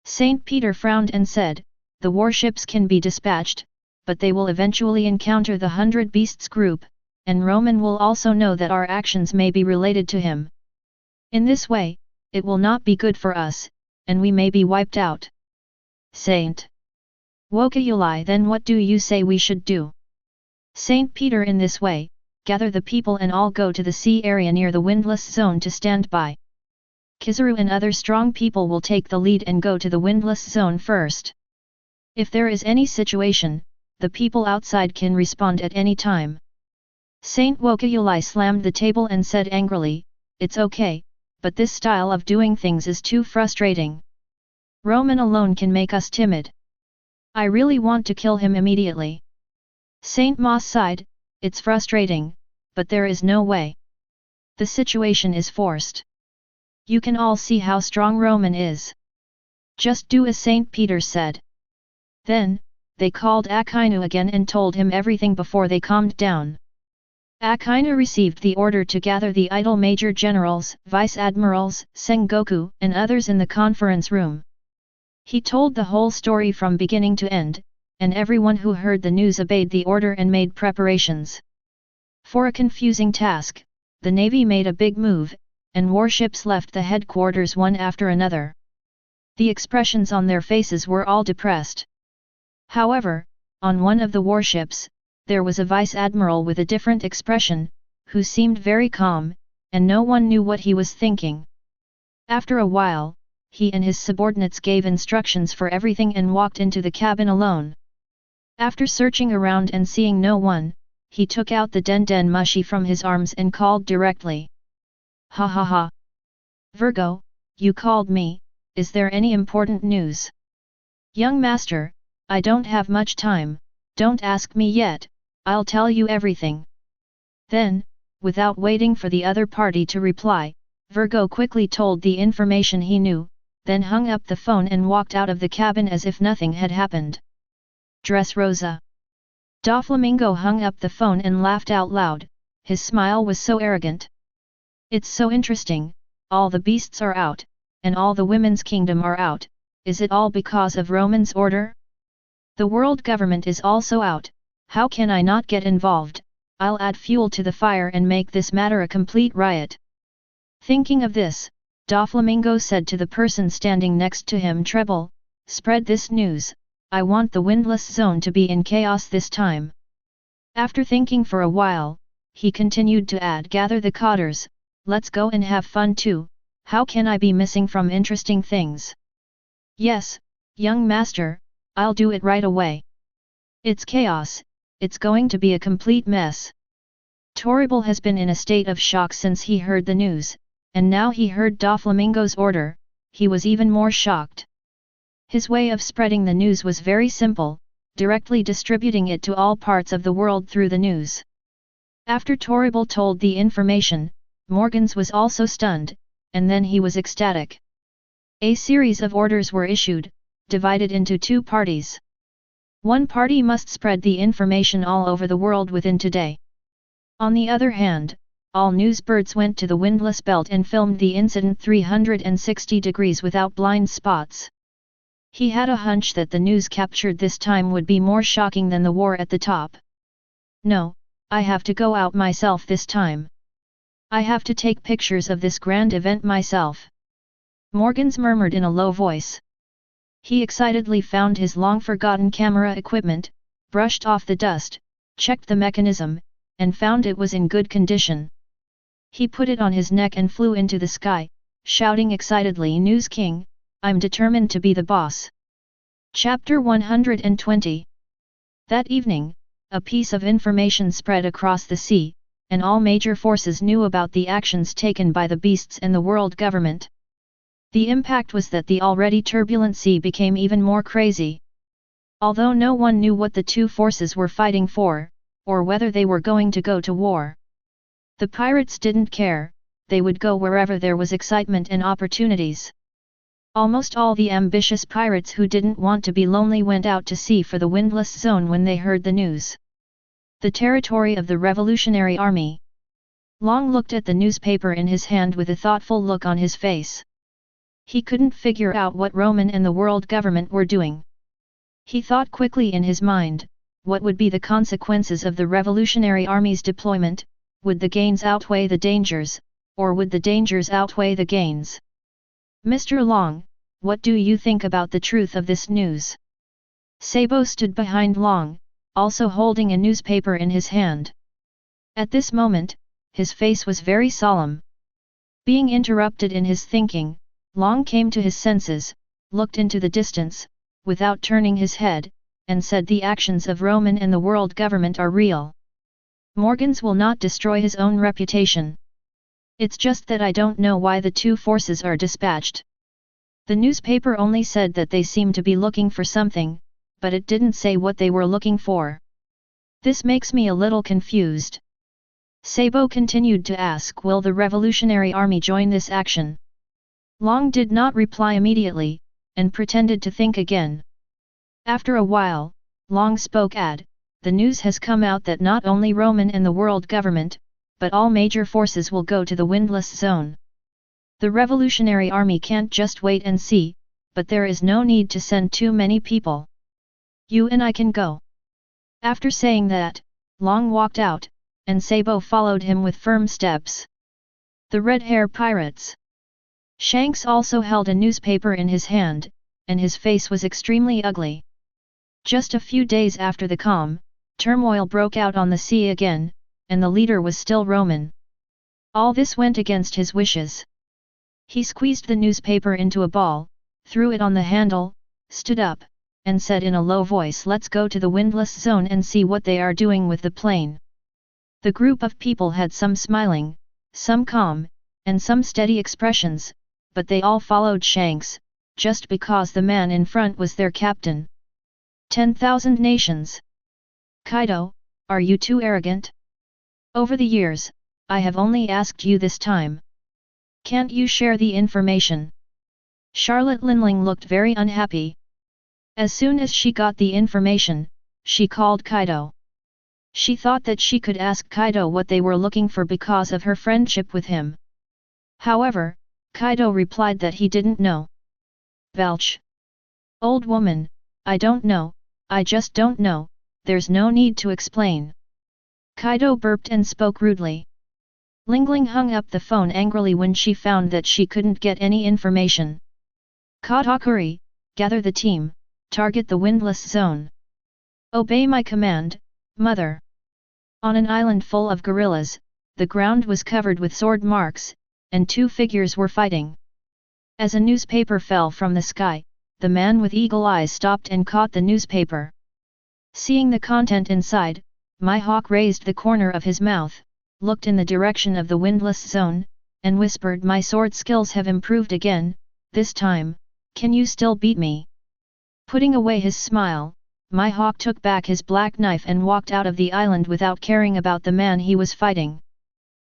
Saint Peter frowned and said, the warships can be dispatched, but they will eventually encounter the 100 Beasts group, and Romon will also know that our actions may be related to him. In this way, it will not be good for us, and we may be wiped out. Saint Wokayuli, then what do you say we should do? Saint Peter, in this way, gather the people and all go to the sea area near the windless zone to stand by. Kizaru and other strong people will take the lead and go to the windless zone first. If there is any situation, the people outside can respond at any time. Saint Wokayuli slammed the table and said angrily, it's okay, but this style of doing things is too frustrating. Romon alone can make us timid. I really want to kill him immediately. Saint Moss sighed, it's frustrating, but there is no way. The situation is forced. You can all see how strong Romon is. Just do as Saint Peter said. Then, they called Akainu again and told him everything before they calmed down. Akainu received the order to gather the idle major generals, vice admirals, Sengoku, and others in the conference room. He told the whole story from beginning to end, and everyone who heard the news obeyed the order and made preparations. For a confusing task, the Navy made a big move, and warships left the headquarters one after another. The expressions on their faces were all depressed. However, on one of the warships, there was a vice admiral with a different expression, who seemed very calm, and no one knew what he was thinking. After a while, he and his subordinates gave instructions for everything and walked into the cabin alone. After searching around and seeing no one, he took out the den mushi from his arms and called directly. Ha ha ha. Virgo, you called me, is there any important news? Young master, I don't have much time, don't ask me yet, I'll tell you everything. Then, without waiting for the other party to reply, Virgo quickly told the information he knew, then hung up the phone and walked out of the cabin as if nothing had happened. Dressrosa. Doflamingo hung up the phone and laughed out loud, his smile was so arrogant. It's so interesting, all the beasts are out, and all the women's kingdom are out, is it all because of Romon's order? The world government is also out, how can I not get involved? I'll add fuel to the fire and make this matter a complete riot. Thinking of this, Doflamingo said to the person standing next to him, Treble, spread this news, I want the windless zone to be in chaos this time. After thinking for a while, he continued to add, gather the cotters, let's go and have fun too, how can I be missing from interesting things? Yes, young master, I'll do it right away. It's chaos, it's going to be a complete mess. Toribel has been in a state of shock since he heard the news, and now he heard Doflamingo's order, he was even more shocked. His way of spreading the news was very simple, directly distributing it to all parts of the world through the news. After Toribel told the information, Morgans was also stunned, and then he was ecstatic. A series of orders were issued, divided into two parties. One party must spread the information all over the world within today. On the other hand, all newsbirds went to the windless belt and filmed the incident 360 degrees without blind spots. He had a hunch that the news captured this time would be more shocking than the war at the top. No, I have to go out myself this time. I have to take pictures of this grand event myself. Morgans murmured in a low voice. He excitedly found his long-forgotten camera equipment, brushed off the dust, checked the mechanism, and found it was in good condition. He put it on his neck and flew into the sky, shouting excitedly, News King, I'm determined to be the boss. Chapter 120. That evening, a piece of information spread across the sea, and all major forces knew about the actions taken by the beasts and the world government. The impact was that the already turbulent sea became even more crazy. Although no one knew what the two forces were fighting for, or whether they were going to go to war. The pirates didn't care, they would go wherever there was excitement and opportunities. Almost all the ambitious pirates who didn't want to be lonely went out to sea for the windless zone when they heard the news. The territory of the Revolutionary Army. Long looked at the newspaper in his hand with a thoughtful look on his face. He couldn't figure out what Romon and the world government were doing. He thought quickly in his mind, what would be the consequences of the Revolutionary Army's deployment? Would the gains outweigh the dangers, or would the dangers outweigh the gains? Mr. Long, what do you think about the truth of this news? Sabo stood behind Long, also holding a newspaper in his hand. At this moment, his face was very solemn. Being interrupted in his thinking, Long came to his senses, looked into the distance, without turning his head, and said the actions of Romon and the world government are real. Morgans will not destroy his own reputation. It's just that I don't know why the two forces are dispatched. The newspaper only said that they seem to be looking for something, but it didn't say what they were looking for. This makes me a little confused. Sabo continued to ask, will the Revolutionary Army join this action? Long did not reply immediately, and pretended to think again. After a while, Long spoke. The news has come out that not only Romon and the world government, but all major forces will go to the windless zone. The Revolutionary Army can't just wait and see, but there is no need to send too many people. You and I can go. After saying that, Long walked out, and Sabo followed him with firm steps. The Red Hair Pirates. Shanks also held a newspaper in his hand, and his face was extremely ugly. Just a few days after the calm, turmoil broke out on the sea again, and the leader was still Romon. All this went against his wishes. He squeezed the newspaper into a ball, threw it on the handle, stood up, and said in a low voice, let's go to the windless zone and see what they are doing with the plane. The group of people had some smiling, some calm, and some steady expressions, but they all followed Shanks, just because the man in front was their captain. 10,000 nations. Kaido, are you too arrogant? Over the years, I have only asked you this time. Can't you share the information? Charlotte Linling looked very unhappy. As soon as she got the information, she called Kaido. She thought that she could ask Kaido what they were looking for because of her friendship with him. However, Kaido replied that he didn't know. Belch. Old woman, I don't know, I just don't know, there's no need to explain. Kaido burped and spoke rudely. Lingling hung up the phone angrily when she found that she couldn't get any information. Katakuri, gather the team, target the windless zone. Obey my command, mother. On an island full of gorillas, the ground was covered with sword marks, and two figures were fighting. As a newspaper fell from the sky, the man with eagle eyes stopped and caught the newspaper. Seeing the content inside, Mihawk raised the corner of his mouth, looked in the direction of the windless zone, and whispered, my sword skills have improved again, this time, can you still beat me? Putting away his smile, Mihawk took back his black knife and walked out of the island without caring about the man he was fighting.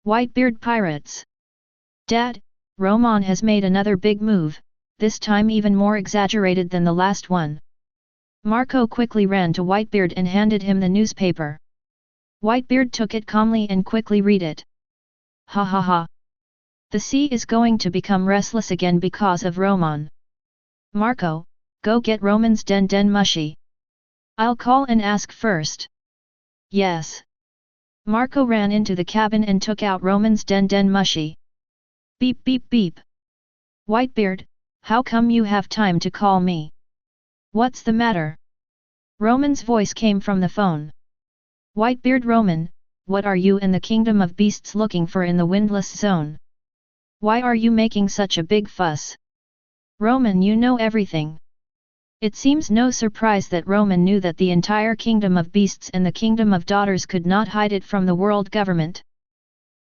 Whitebeard pirates. Dad, Romon has made another big move, this time even more exaggerated than the last one. Marco quickly ran to Whitebeard and handed him the newspaper. Whitebeard took it calmly and quickly read it. Ha ha ha. The sea is going to become restless again because of Romon. Marco, go get Romon's den mushi. I'll call and ask first. Yes. Marco ran into the cabin and took out Romon's den mushi. Beep beep beep. Whitebeard, how come you have time to call me? What's the matter? Romon's voice came from the phone. Whitebeard Romon, what are you and the kingdom of beasts looking for in the windless zone? Why are you making such a big fuss? Romon, you know everything. It seems no surprise that Romon knew that the entire kingdom of beasts and the kingdom of daughters could not hide it from the world government.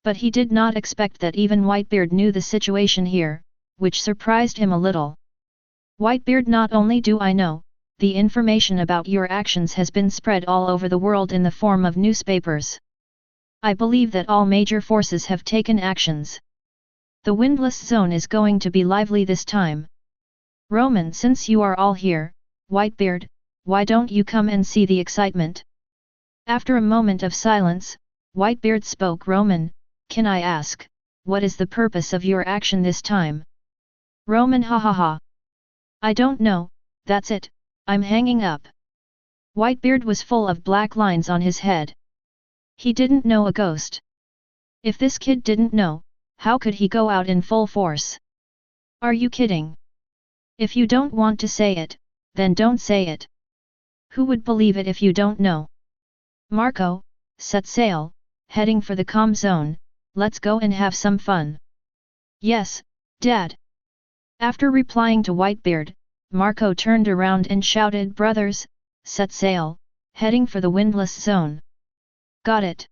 But he did not expect that even Whitebeard knew the situation here, which surprised him a little. Whitebeard, not only do I know, the information about your actions has been spread all over the world in the form of newspapers. I believe that all major forces have taken actions. The windless zone is going to be lively this time. Romon, since you are all here, Whitebeard, why don't you come and see the excitement? After a moment of silence, Whitebeard spoke. Romon, can I ask, what is the purpose of your action this time? Romon, ha ha ha. I don't know, that's it, I'm hanging up. Whitebeard was full of black lines on his head. He didn't know a ghost. If this kid didn't know, how could he go out in full force? Are you kidding? If you don't want to say it, then don't say it. Who would believe it if you don't know? Marco, set sail, heading for the calm zone, let's go and have some fun. Yes, Dad. After replying to Whitebeard, Marco turned around and shouted, brothers, set sail, heading for the windless zone. Got it.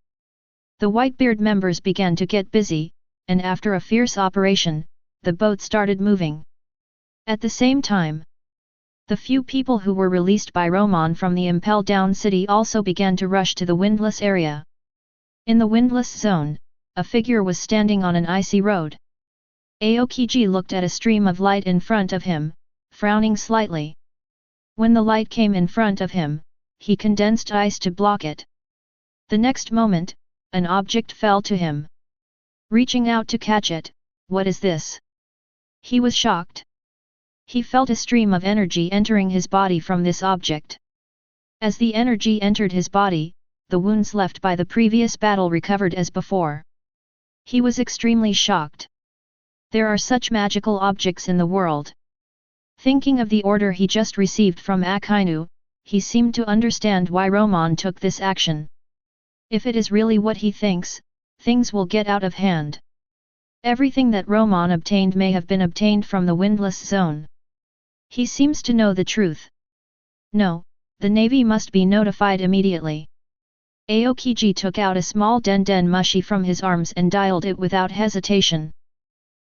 The Whitebeard members began to get busy, and after a fierce operation, the boat started moving. At the same time, the few people who were released by Romon from the Impel Down city also began to rush to the windless area. In the windless zone, a figure was standing on an icy road. Aokiji looked at a stream of light in front of him, frowning slightly. When the light came in front of him, he condensed ice to block it. The next moment, an object fell to him. Reaching out to catch it, what is this? He was shocked. He felt a stream of energy entering his body from this object. As the energy entered his body, the wounds left by the previous battle recovered as before. He was extremely shocked. There are such magical objects in the world. Thinking of the order he just received from Akainu, he seemed to understand why Romon took this action. If it is really what he thinks, things will get out of hand. Everything that Romon obtained may have been obtained from the windless zone. He seems to know the truth. No, the Navy must be notified immediately. Aokiji took out a small den mushi from his arms and dialed it without hesitation.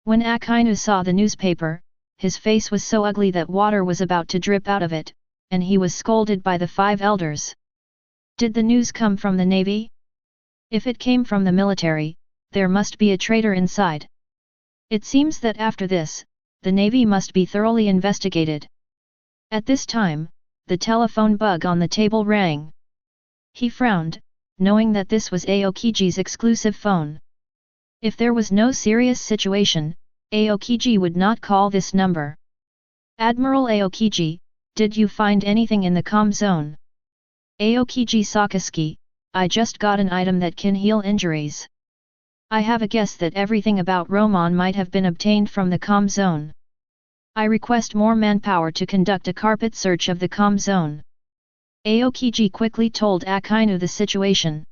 When Akainu saw the newspaper, his face was so ugly that water was about to drip out of it, and he was scolded by the 5 elders. Did the news come from the Navy? If it came from the military, there must be a traitor inside. It seems that after this, the Navy must be thoroughly investigated. At this time, the telephone bug on the table rang. He frowned, knowing that this was Aokiji's exclusive phone. If there was no serious situation, Aokiji would not call this number. Admiral Aokiji, did you find anything in the comm zone? Aokiji Sakazuki, I just got an item that can heal injuries. I have a guess that everything about Romon might have been obtained from the comm zone. I request more manpower to conduct a carpet search of the comm zone. Aokiji quickly told Akainu the situation.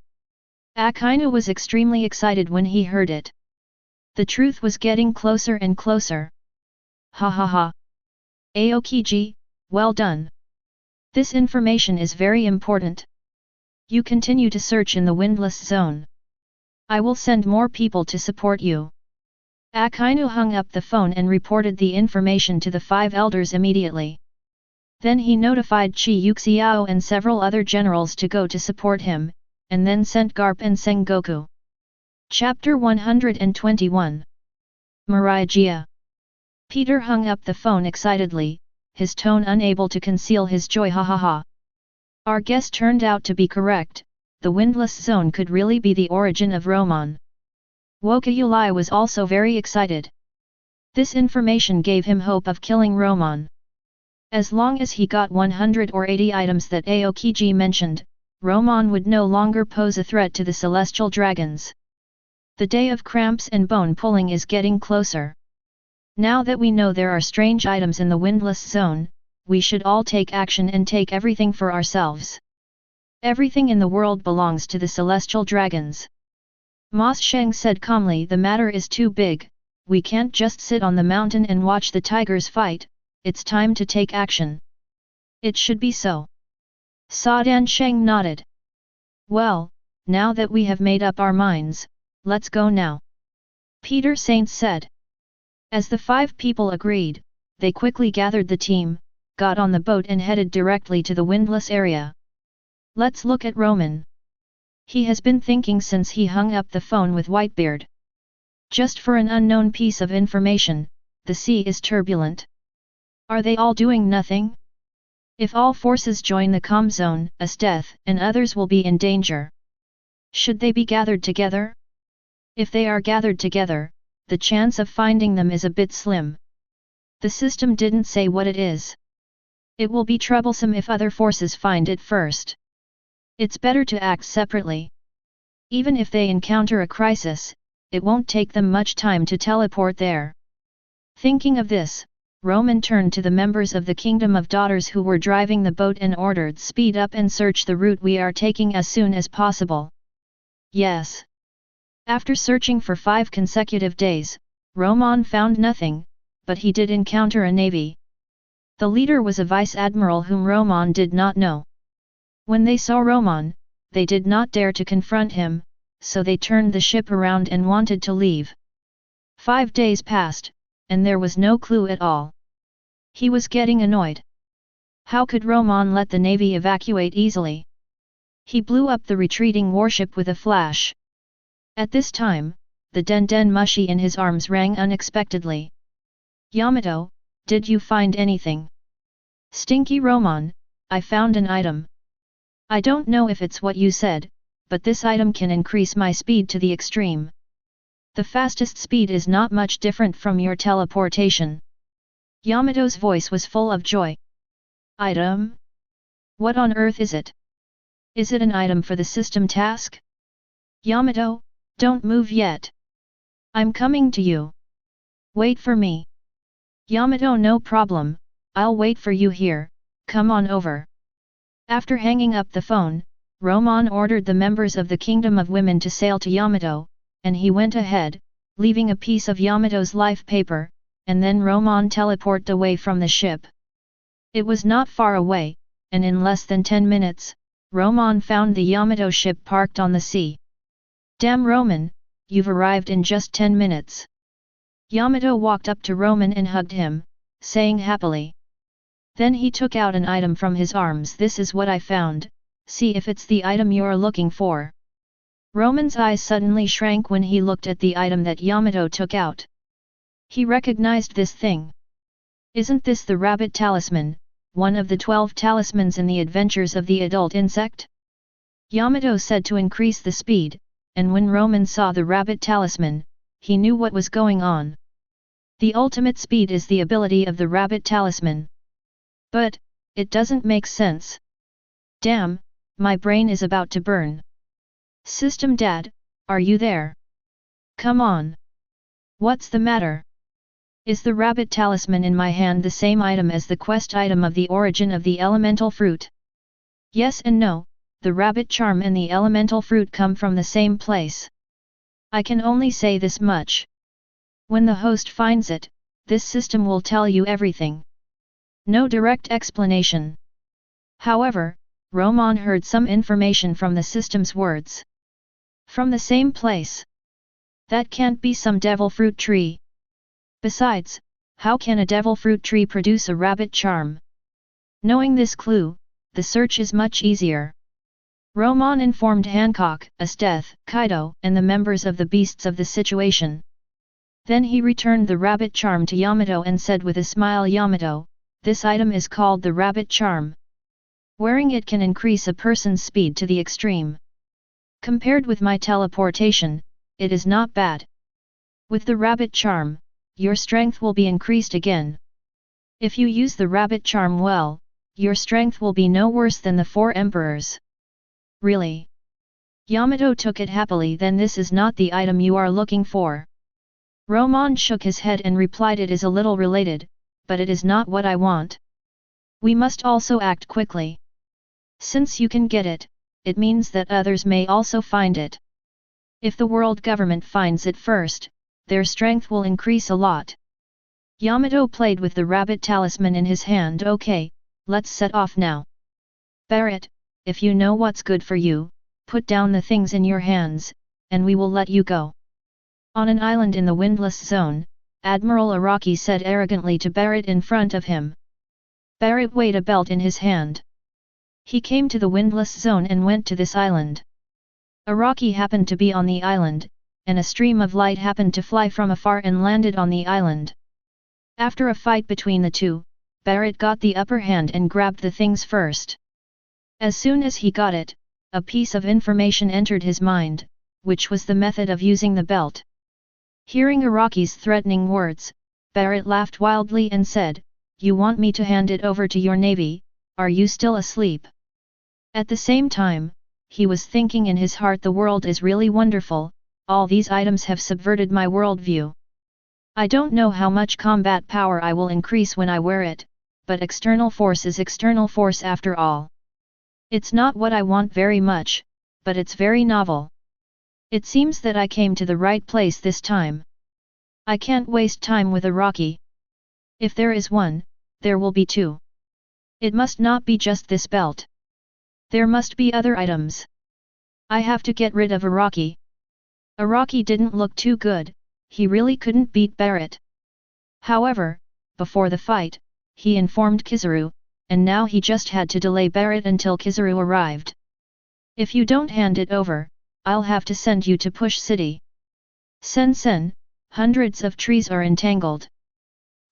Akainu was extremely excited when he heard it. The truth was getting closer and closer. Ha ha ha. Aokiji, well done. This information is very important. You continue to search in the windless zone. I will send more people to support you. Akainu hung up the phone and reported the information to the 5 elders immediately. Then he notified Chi Yuxiao and several other generals to go to support him, and then sent Garp and Sengoku. Chapter 121. Mirai Jia. Peter hung up the phone excitedly, his tone unable to conceal his joy. Ha ha ha. Our guess turned out to be correct, the windless zone could really be the origin of Romon. Wokayulai was also very excited. This information gave him hope of killing Romon. As long as he got 100 or 80 items that Aokiji mentioned, Romon would no longer pose a threat to the celestial dragons. The day of cramps and bone pulling is getting closer. Now that we know there are strange items in the windless zone, we should all take action and take everything for ourselves. Everything in the world belongs to the celestial dragons. Ma Sheng said calmly, the matter is too big, we can't just sit on the mountain and watch the tigers fight, it's time to take action. It should be so. Sa Dan Sheng nodded. Well, now that we have made up our minds, let's go now. Peter Saint said. As the 5 people agreed, they quickly gathered the team, got on the boat and headed directly to the windless area. Let's look at Romon. He has been thinking since he hung up the phone with Whitebeard. Just for an unknown piece of information, the sea is turbulent. Are they all doing nothing? If all forces join the comm zone, Esteth and others will be in danger. Should they be gathered together? If they are gathered together, the chance of finding them is a bit slim. The system didn't say what it is. It will be troublesome if other forces find it first. It's better to act separately. Even if they encounter a crisis, it won't take them much time to teleport there. Thinking of this, Romon turned to the members of the Kingdom of Daughters who were driving the boat and ordered, speed up and search the route we are taking as soon as possible. Yes. After searching for 5 consecutive days, Romon found nothing, but he did encounter a navy. The leader was a vice admiral whom Romon did not know. When they saw Romon, they did not dare to confront him, so they turned the ship around and wanted to leave. 5 days passed, and there was no clue at all. He was getting annoyed. How could Romon let the navy evacuate easily? He blew up the retreating warship with a flash. At this time, the Den Mushi in his arms rang unexpectedly. Yamato, did you find anything? Stinky Romon, I found an item. I don't know if it's what you said, but this item can increase my speed to the extreme. The fastest speed is not much different from your teleportation. Yamato's voice was full of joy. Item? What on earth is it? Is it an item for the system task? Yamato, don't move yet. I'm coming to you. Wait for me. Yamato, no problem, I'll wait for you here, come on over. After hanging up the phone, Romon ordered the members of the Kingdom of Women to sail to Yamato, and he went ahead, leaving a piece of Yamato's life paper, and then Romon teleported away from the ship. It was not far away, and in less than 10 minutes, Romon found the Yamato ship parked on the sea. Damn Romon, you've arrived in just 10 minutes. Yamato walked up to Romon and hugged him, saying happily. Then he took out an item from his arms. This is what I found, see if it's the item you're looking for. Romon's eyes suddenly shrank when he looked at the item that Yamato took out. He recognized this thing. Isn't this the rabbit talisman, one of the 12 talismans in the adventures of the adult insect? Yamato said to increase the speed, and when Romon saw the rabbit talisman, he knew what was going on. The ultimate speed is the ability of the rabbit talisman. But, it doesn't make sense. Damn, my brain is about to burn. System Dad, are you there? Come on. What's the matter? Is the rabbit talisman in my hand the same item as the quest item of the origin of the elemental fruit? Yes and no, the rabbit charm and the elemental fruit come from the same place. I can only say this much. When the host finds it, this system will tell you everything. No direct explanation. However, Romon heard some information from the system's words. From the same place. That can't be some devil fruit tree. Besides, how can a devil fruit tree produce a rabbit charm? Knowing this clue, the search is much easier. Romon informed Hancock, Esteth, Kaido, and the members of the beasts of the situation. Then he returned the rabbit charm to Yamato and said with a smile, Yamato, this item is called the rabbit charm. Wearing it can increase a person's speed to the extreme. Compared with my teleportation, it is not bad. With the rabbit charm, your strength will be increased again. If you use the rabbit charm well, your strength will be no worse than the 4 emperors. Really? Yamato took it happily. Then this is not the item you are looking for. Romon shook his head and replied, it is a little related, but it is not what I want. We must also act quickly. Since you can get it, it means that others may also find it. If the world government finds it first, their strength will increase a lot. Yamato played with the rabbit talisman in his hand. Okay, let's set off now. Barrett, if you know what's good for you, put down the things in your hands, and we will let you go. On an island in the windless zone, Admiral Araki said arrogantly to Barrett in front of him. Barrett weighed a belt in his hand. He came to the windless zone and went to this island. Araki happened to be on the island, and a stream of light happened to fly from afar and landed on the island. After a fight between the two, Barrett got the upper hand and grabbed the things first. As soon as he got it, a piece of information entered his mind, which was the method of using the belt. Hearing Araki's threatening words, Barrett laughed wildly and said, "You want me to hand it over to your navy, are you still asleep?" At the same time, he was thinking in his heart, the world is really wonderful, all these items have subverted my worldview. I don't know how much combat power I will increase when I wear it, but external force is external force after all. It's not what I want very much, but it's very novel. It seems that I came to the right place this time. I can't waste time with Araki. If there is one, there will be two. It must not be just this belt. There must be other items. I have to get rid of Araki. Araki didn't look too good, he really couldn't beat Barrett. However, before the fight, he informed Kizaru, and now he just had to delay Barrett until Kizaru arrived. If you don't hand it over, I'll have to send you to Push City. Sen, hundreds of trees are entangled.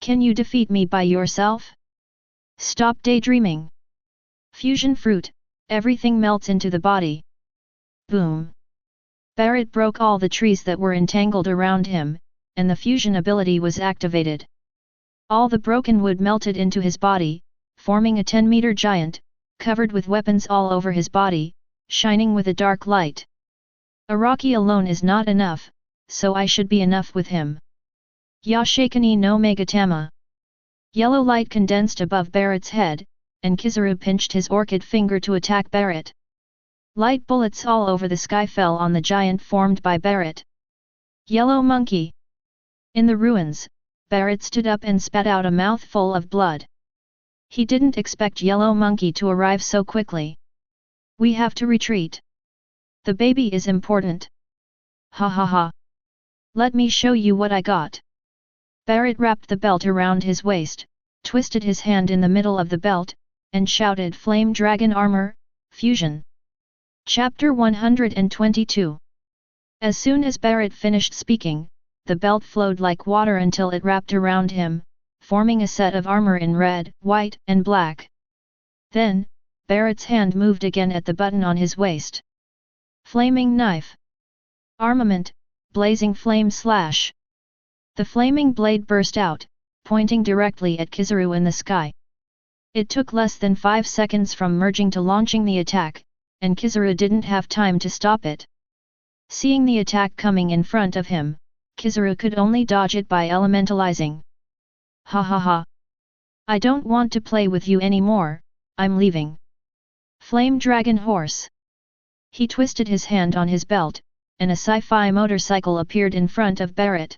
Can you defeat me by yourself? Stop daydreaming. Fusion fruit, everything melts into the body. Boom. Barrett broke all the trees that were entangled around him, and the fusion ability was activated. All the broken wood melted into his body, forming a 10-meter giant, covered with weapons all over his body, shining with a dark light. Araki alone is not enough, so I should be enough with him. Yashikani no Megatama. Yellow light condensed above Barrett's head, and Kizaru pinched his orchid finger to attack Barrett. Light bullets all over the sky fell on the giant formed by Barrett. Yellow monkey. In the ruins, Barrett stood up and spat out a mouthful of blood. He didn't expect Yellow Monkey to arrive so quickly. We have to retreat. The baby is important. Ha ha ha. Let me show you what I got. Barrett wrapped the belt around his waist, twisted his hand in the middle of the belt, and shouted, Flame Dragon Armor, Fusion. Chapter 122. As soon as Barrett finished speaking, the belt flowed like water until it wrapped around him, forming a set of armor in red, white, and black. Then, Barrett's hand moved again at the button on his waist. Flaming knife. Armament, blazing flame slash. The flaming blade burst out, pointing directly at Kizaru in the sky. It took less than 5 seconds from merging to launching the attack, and Kizaru didn't have time to stop it. Seeing the attack coming in front of him, Kizaru could only dodge it by elementalizing. Ha ha ha. I don't want to play with you anymore, I'm leaving. Flame Dragon Horse. He twisted his hand on his belt, and a sci-fi motorcycle appeared in front of Barrett.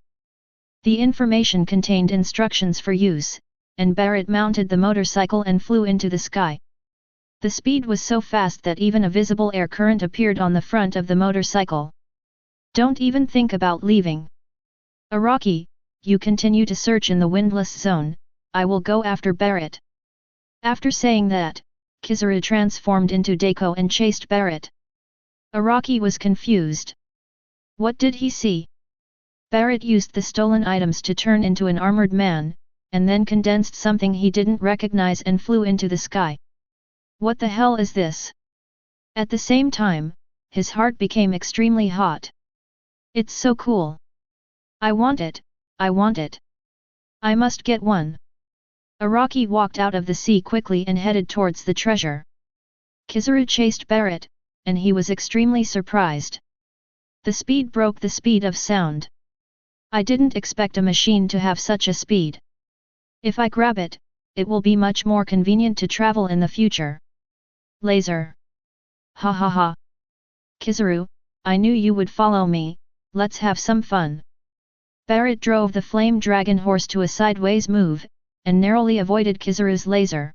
The information contained instructions for use, and Barrett mounted the motorcycle and flew into the sky. The speed was so fast that even a visible air current appeared on the front of the motorcycle. Don't even think about leaving. Araki, you continue to search in the windless zone, I will go after Barrett. After saying that, Kizaru transformed into Deiko and chased Barrett. Araki was confused. What did he see? Barrett used the stolen items to turn into an armored man, and then condensed something he didn't recognize and flew into the sky. What the hell is this? At the same time, his heart became extremely hot. It's so cool. I want it, I want it. I must get one. Araki walked out of the sea quickly and headed towards the treasure. Kizaru chased Barrett, and he was extremely surprised. The speed broke the speed of sound. I didn't expect a machine to have such a speed. If I grab it, it will be much more convenient to travel in the future. Laser. Ha ha ha. Kizaru, I knew you would follow me, let's have some fun. Barrett drove the flame dragon horse to a sideways move, and narrowly avoided Kizaru's laser.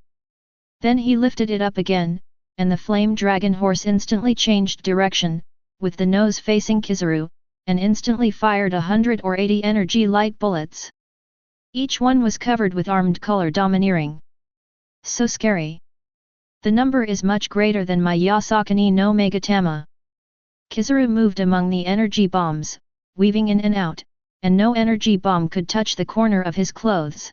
Then he lifted it up again, and the flame dragon horse instantly changed direction, with the nose facing Kizaru, and instantly fired 100 or 80 energy light bullets. Each one was covered with armed color domineering. So scary. The number is much greater than my Yasakani no Megatama. Kizaru moved among the energy bombs, weaving in and out, and no energy bomb could touch the corner of his clothes.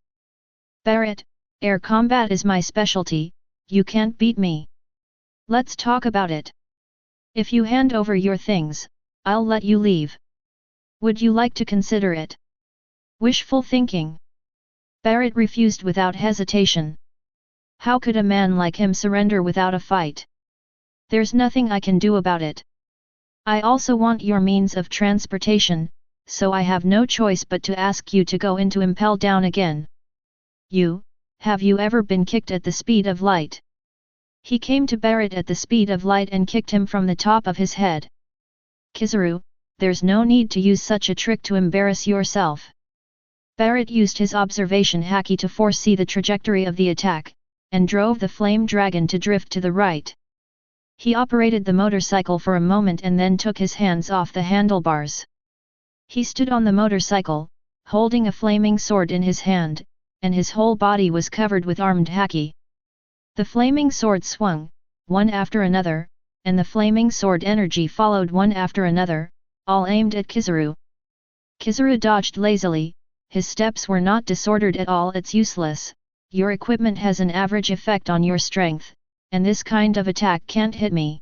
Barrett, air combat is my specialty, you can't beat me. Let's talk about it. If you hand over your things, I'll let you leave. Would you like to consider it? Wishful thinking. Barrett refused without hesitation. How could a man like him surrender without a fight? There's nothing I can do about it. I also want your means of transportation, so I have no choice but to ask you to go into Impel Down again. Have you ever been kicked at the speed of light? He came to Barrett at the speed of light and kicked him from the top of his head. Kizaru, there's no need to use such a trick to embarrass yourself. Barrett used his observation haki to foresee the trajectory of the attack, and drove the flame dragon to drift to the right. He operated the motorcycle for a moment and then took his hands off the handlebars. He stood on the motorcycle, holding a flaming sword in his hand, and his whole body was covered with armed haki. The flaming sword swung, one after another, and the flaming sword energy followed one after another, all aimed at Kizaru. Kizaru dodged lazily, his steps were not disordered at all. It's useless, your equipment has an average effect on your strength, and this kind of attack can't hit me.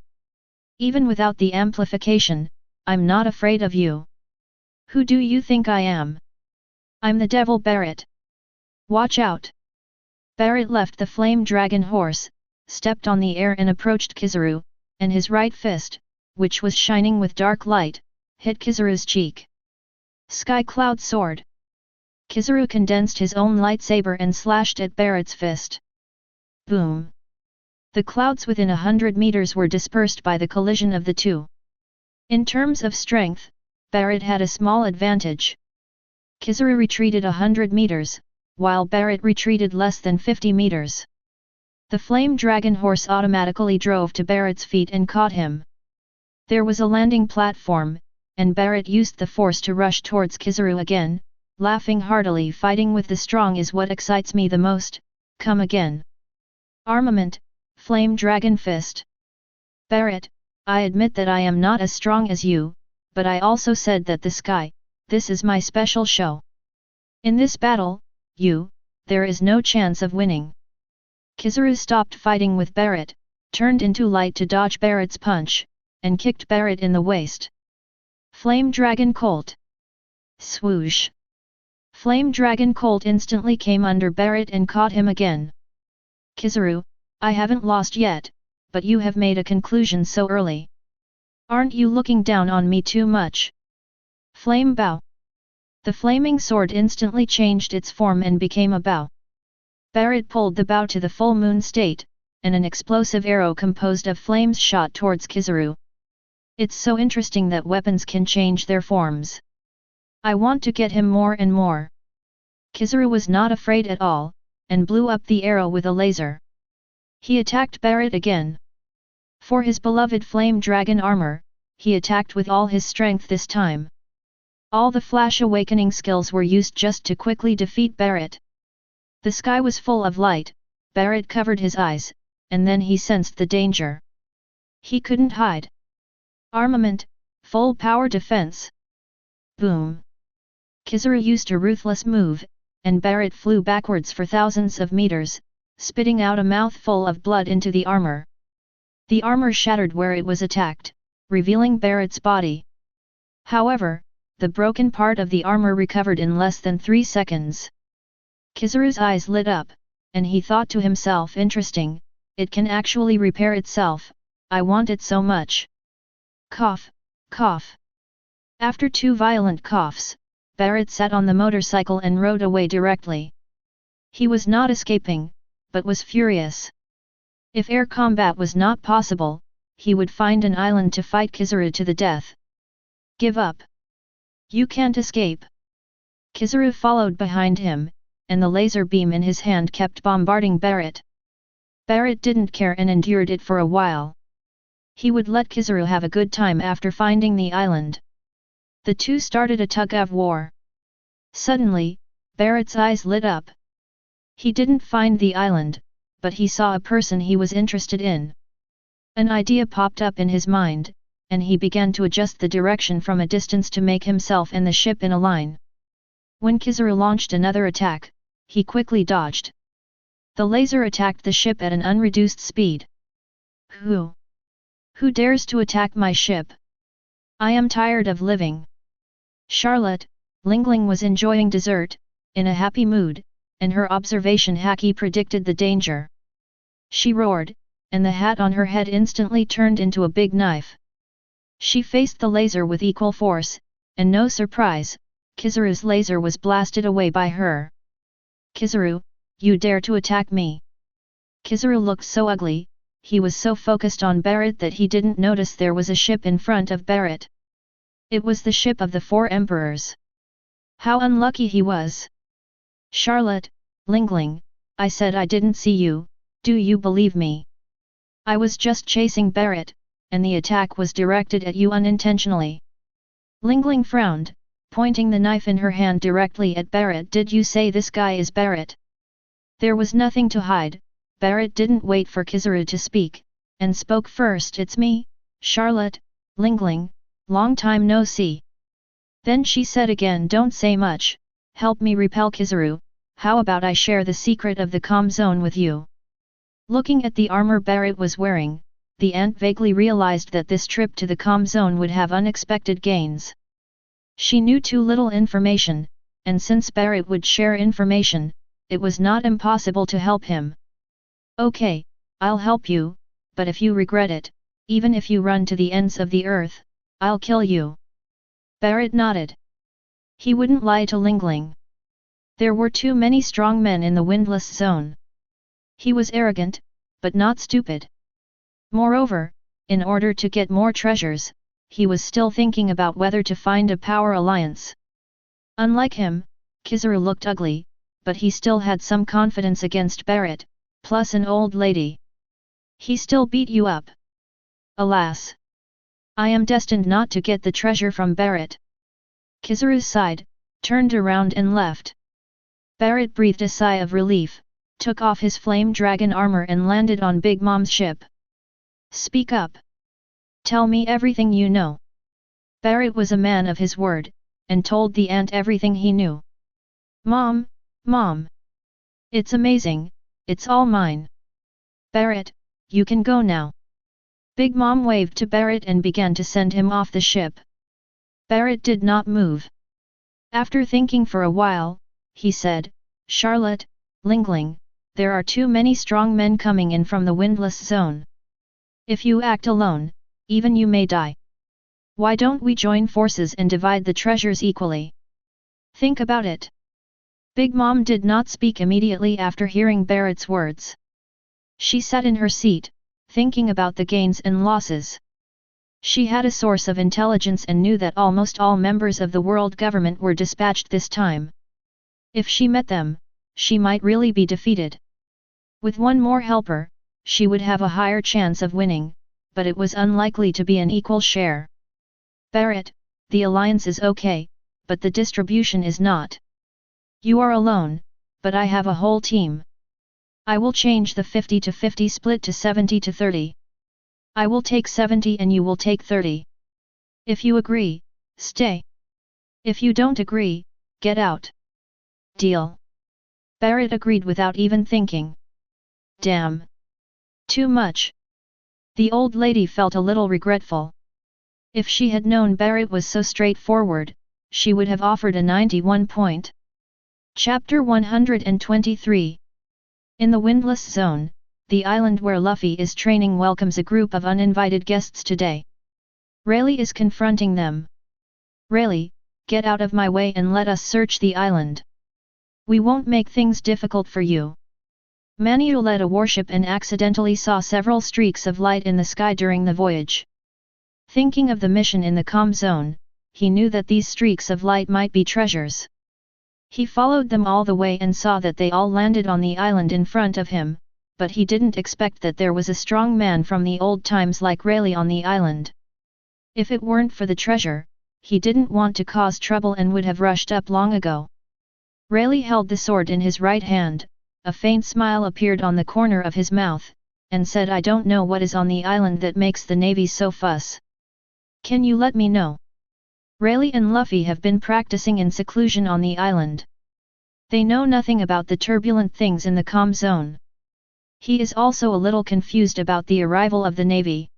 Even without the amplification, I'm not afraid of you. Who do you think I am? I'm the devil Barrett. Watch out! Barrett left the flame dragon horse, stepped on the air and approached Kizaru, and his right fist, which was shining with dark light, hit Kizaru's cheek. Sky Cloud Sword. Kizaru condensed his own lightsaber and slashed at Barrett's fist. Boom! The clouds within 100 meters were dispersed by the collision of the two. In terms of strength, Barrett had a small advantage. Kizaru retreated 100 meters, while Barrett retreated less than 50 meters. The flame dragon horse automatically drove to Barrett's feet and caught him. There was a landing platform, and Barrett used the force to rush towards Kizaru again, laughing heartily. Fighting with the strong is what excites me the most, come again. Armament, Flame Dragon Fist. Barrett, I admit that I am not as strong as you, but I also said that this is my special show. In this battle, there is no chance of winning. Kizaru stopped fighting with Barrett, turned into light to dodge Barrett's punch, and kicked Barrett in the waist. Flame Dragon Colt! Swoosh! Flame Dragon Colt instantly came under Barrett and caught him again. Kizaru, I haven't lost yet, but you have made a conclusion so early. Aren't you looking down on me too much? Flame Bow! The flaming sword instantly changed its form and became a bow. Barrett pulled the bow to the full moon state, and an explosive arrow composed of flames shot towards Kizaru. It's so interesting that weapons can change their forms. I want to get him more and more. Kizaru was not afraid at all, and blew up the arrow with a laser. He attacked Barrett again. For his beloved flame dragon armor, he attacked with all his strength this time. All the flash awakening skills were used just to quickly defeat Barrett. The sky was full of light, Barrett covered his eyes, and then he sensed the danger. He couldn't hide. Armament, full power defense. Boom! Kizaru used a ruthless move, and Barrett flew backwards for thousands of meters, spitting out a mouthful of blood into the armor. The armor shattered where it was attacked, revealing Barrett's body. However, the broken part of the armor recovered in less than 3 seconds. Kizaru's eyes lit up, and he thought to himself, interesting, it can actually repair itself, I want it so much. Cough, cough. After 2 violent coughs, Barrett sat on the motorcycle and rode away directly. He was not escaping, but was furious. If air combat was not possible, he would find an island to fight Kizaru to the death. Give up. You can't escape. Kizaru followed behind him, and the laser beam in his hand kept bombarding Barrett. Barrett didn't care and endured it for a while. He would let Kizaru have a good time after finding the island. The two started a tug-of-war. Suddenly, Barrett's eyes lit up. He didn't find the island, but he saw a person he was interested in. An idea popped up in his mind, and he began to adjust the direction from a distance to make himself and the ship in a line. When Kizaru launched another attack, he quickly dodged. The laser attacked the ship at an unreduced speed. Who dares to attack my ship? I am tired of living. Charlotte, Lingling was enjoying dessert, in a happy mood, and her observation haki predicted the danger. She roared, and the hat on her head instantly turned into a big knife. She faced the laser with equal force, and no surprise, Kizaru's laser was blasted away by her. Kizaru, you dare to attack me? Kizaru looked so ugly, he was so focused on Barrett that he didn't notice there was a ship in front of Barrett. It was the ship of the 4 emperors. How unlucky he was! Charlotte, Lingling, I said I didn't see you, do you believe me? I was just chasing Barrett, and the attack was directed at you unintentionally. Lingling frowned, pointing the knife in her hand directly at Barrett. Did you say this guy is Barrett? There was nothing to hide. Barrett didn't wait for Kizaru to speak, and spoke first. It's me, Charlotte, Lingling, long time no see. Then she said again, don't say much, help me repel Kizaru, how about I share the secret of the calm zone with you? Looking at the armor Barrett was wearing, the ant vaguely realized that this trip to the calm zone would have unexpected gains. She knew too little information, and since Barrett would share information, it was not impossible to help him. Okay, I'll help you, but if you regret it, even if you run to the ends of the earth, I'll kill you. Barrett nodded. He wouldn't lie to Lingling. There were too many strong men in the windless zone. He was arrogant, but not stupid. Moreover, in order to get more treasures, he was still thinking about whether to find a power alliance. Unlike him, Kizaru looked ugly, but he still had some confidence against Barrett, plus an old lady. He still beat you up. Alas! I am destined not to get the treasure from Barrett. Kizaru sighed, turned around and left. Barrett breathed a sigh of relief, took off his flame dragon armor and landed on Big Mom's ship. Speak up. Tell me everything you know. Barrett was a man of his word, and told the ant everything he knew. Mom, Mom! It's amazing, it's all mine. Barrett, you can go now. Big Mom waved to Barrett and began to send him off the ship. Barrett did not move. After thinking for a while, he said, "Charlotte, Lingling, there are too many strong men coming in from the windless zone. If you act alone, even you may die. Why don't we join forces and divide the treasures equally? Think about it." Big Mom did not speak immediately after hearing Barrett's words. She sat in her seat, thinking about the gains and losses. She had a source of intelligence and knew that almost all members of the world government were dispatched this time. If she met them, she might really be defeated. With one more helper, she would have a higher chance of winning, but it was unlikely to be an equal share. "Barrett, the alliance is okay, but the distribution is not. You are alone, but I have a whole team. I will change the 50-50 split to 70-30. I will take 70 and you will take 30. If you agree, stay. If you don't agree, get out. Deal." Barrett agreed without even thinking. Damn. Too much. The old lady felt a little regretful. If she had known Barrett was so straightforward, she would have offered a 91 point. Chapter 123. In the Windless Zone, the island where Luffy is training welcomes a group of uninvited guests today. Rayleigh is confronting them. "Rayleigh, get out of my way and let us search the island. We won't make things difficult for you." Manitou led a warship and accidentally saw several streaks of light in the sky during the voyage. Thinking of the mission in the calm zone, he knew that these streaks of light might be treasures. He followed them all the way and saw that they all landed on the island in front of him, but he didn't expect that there was a strong man from the old times like Rayleigh on the island. If it weren't for the treasure, he didn't want to cause trouble and would have rushed up long ago. Rayleigh held the sword in his right hand, a faint smile appeared on the corner of his mouth, and said, "I don't know what is on the island that makes the Navy so fuss. Can you let me know?" Rayleigh and Luffy have been practicing in seclusion on the island. They know nothing about the turbulent things in the calm zone. He is also a little confused about the arrival of the Navy.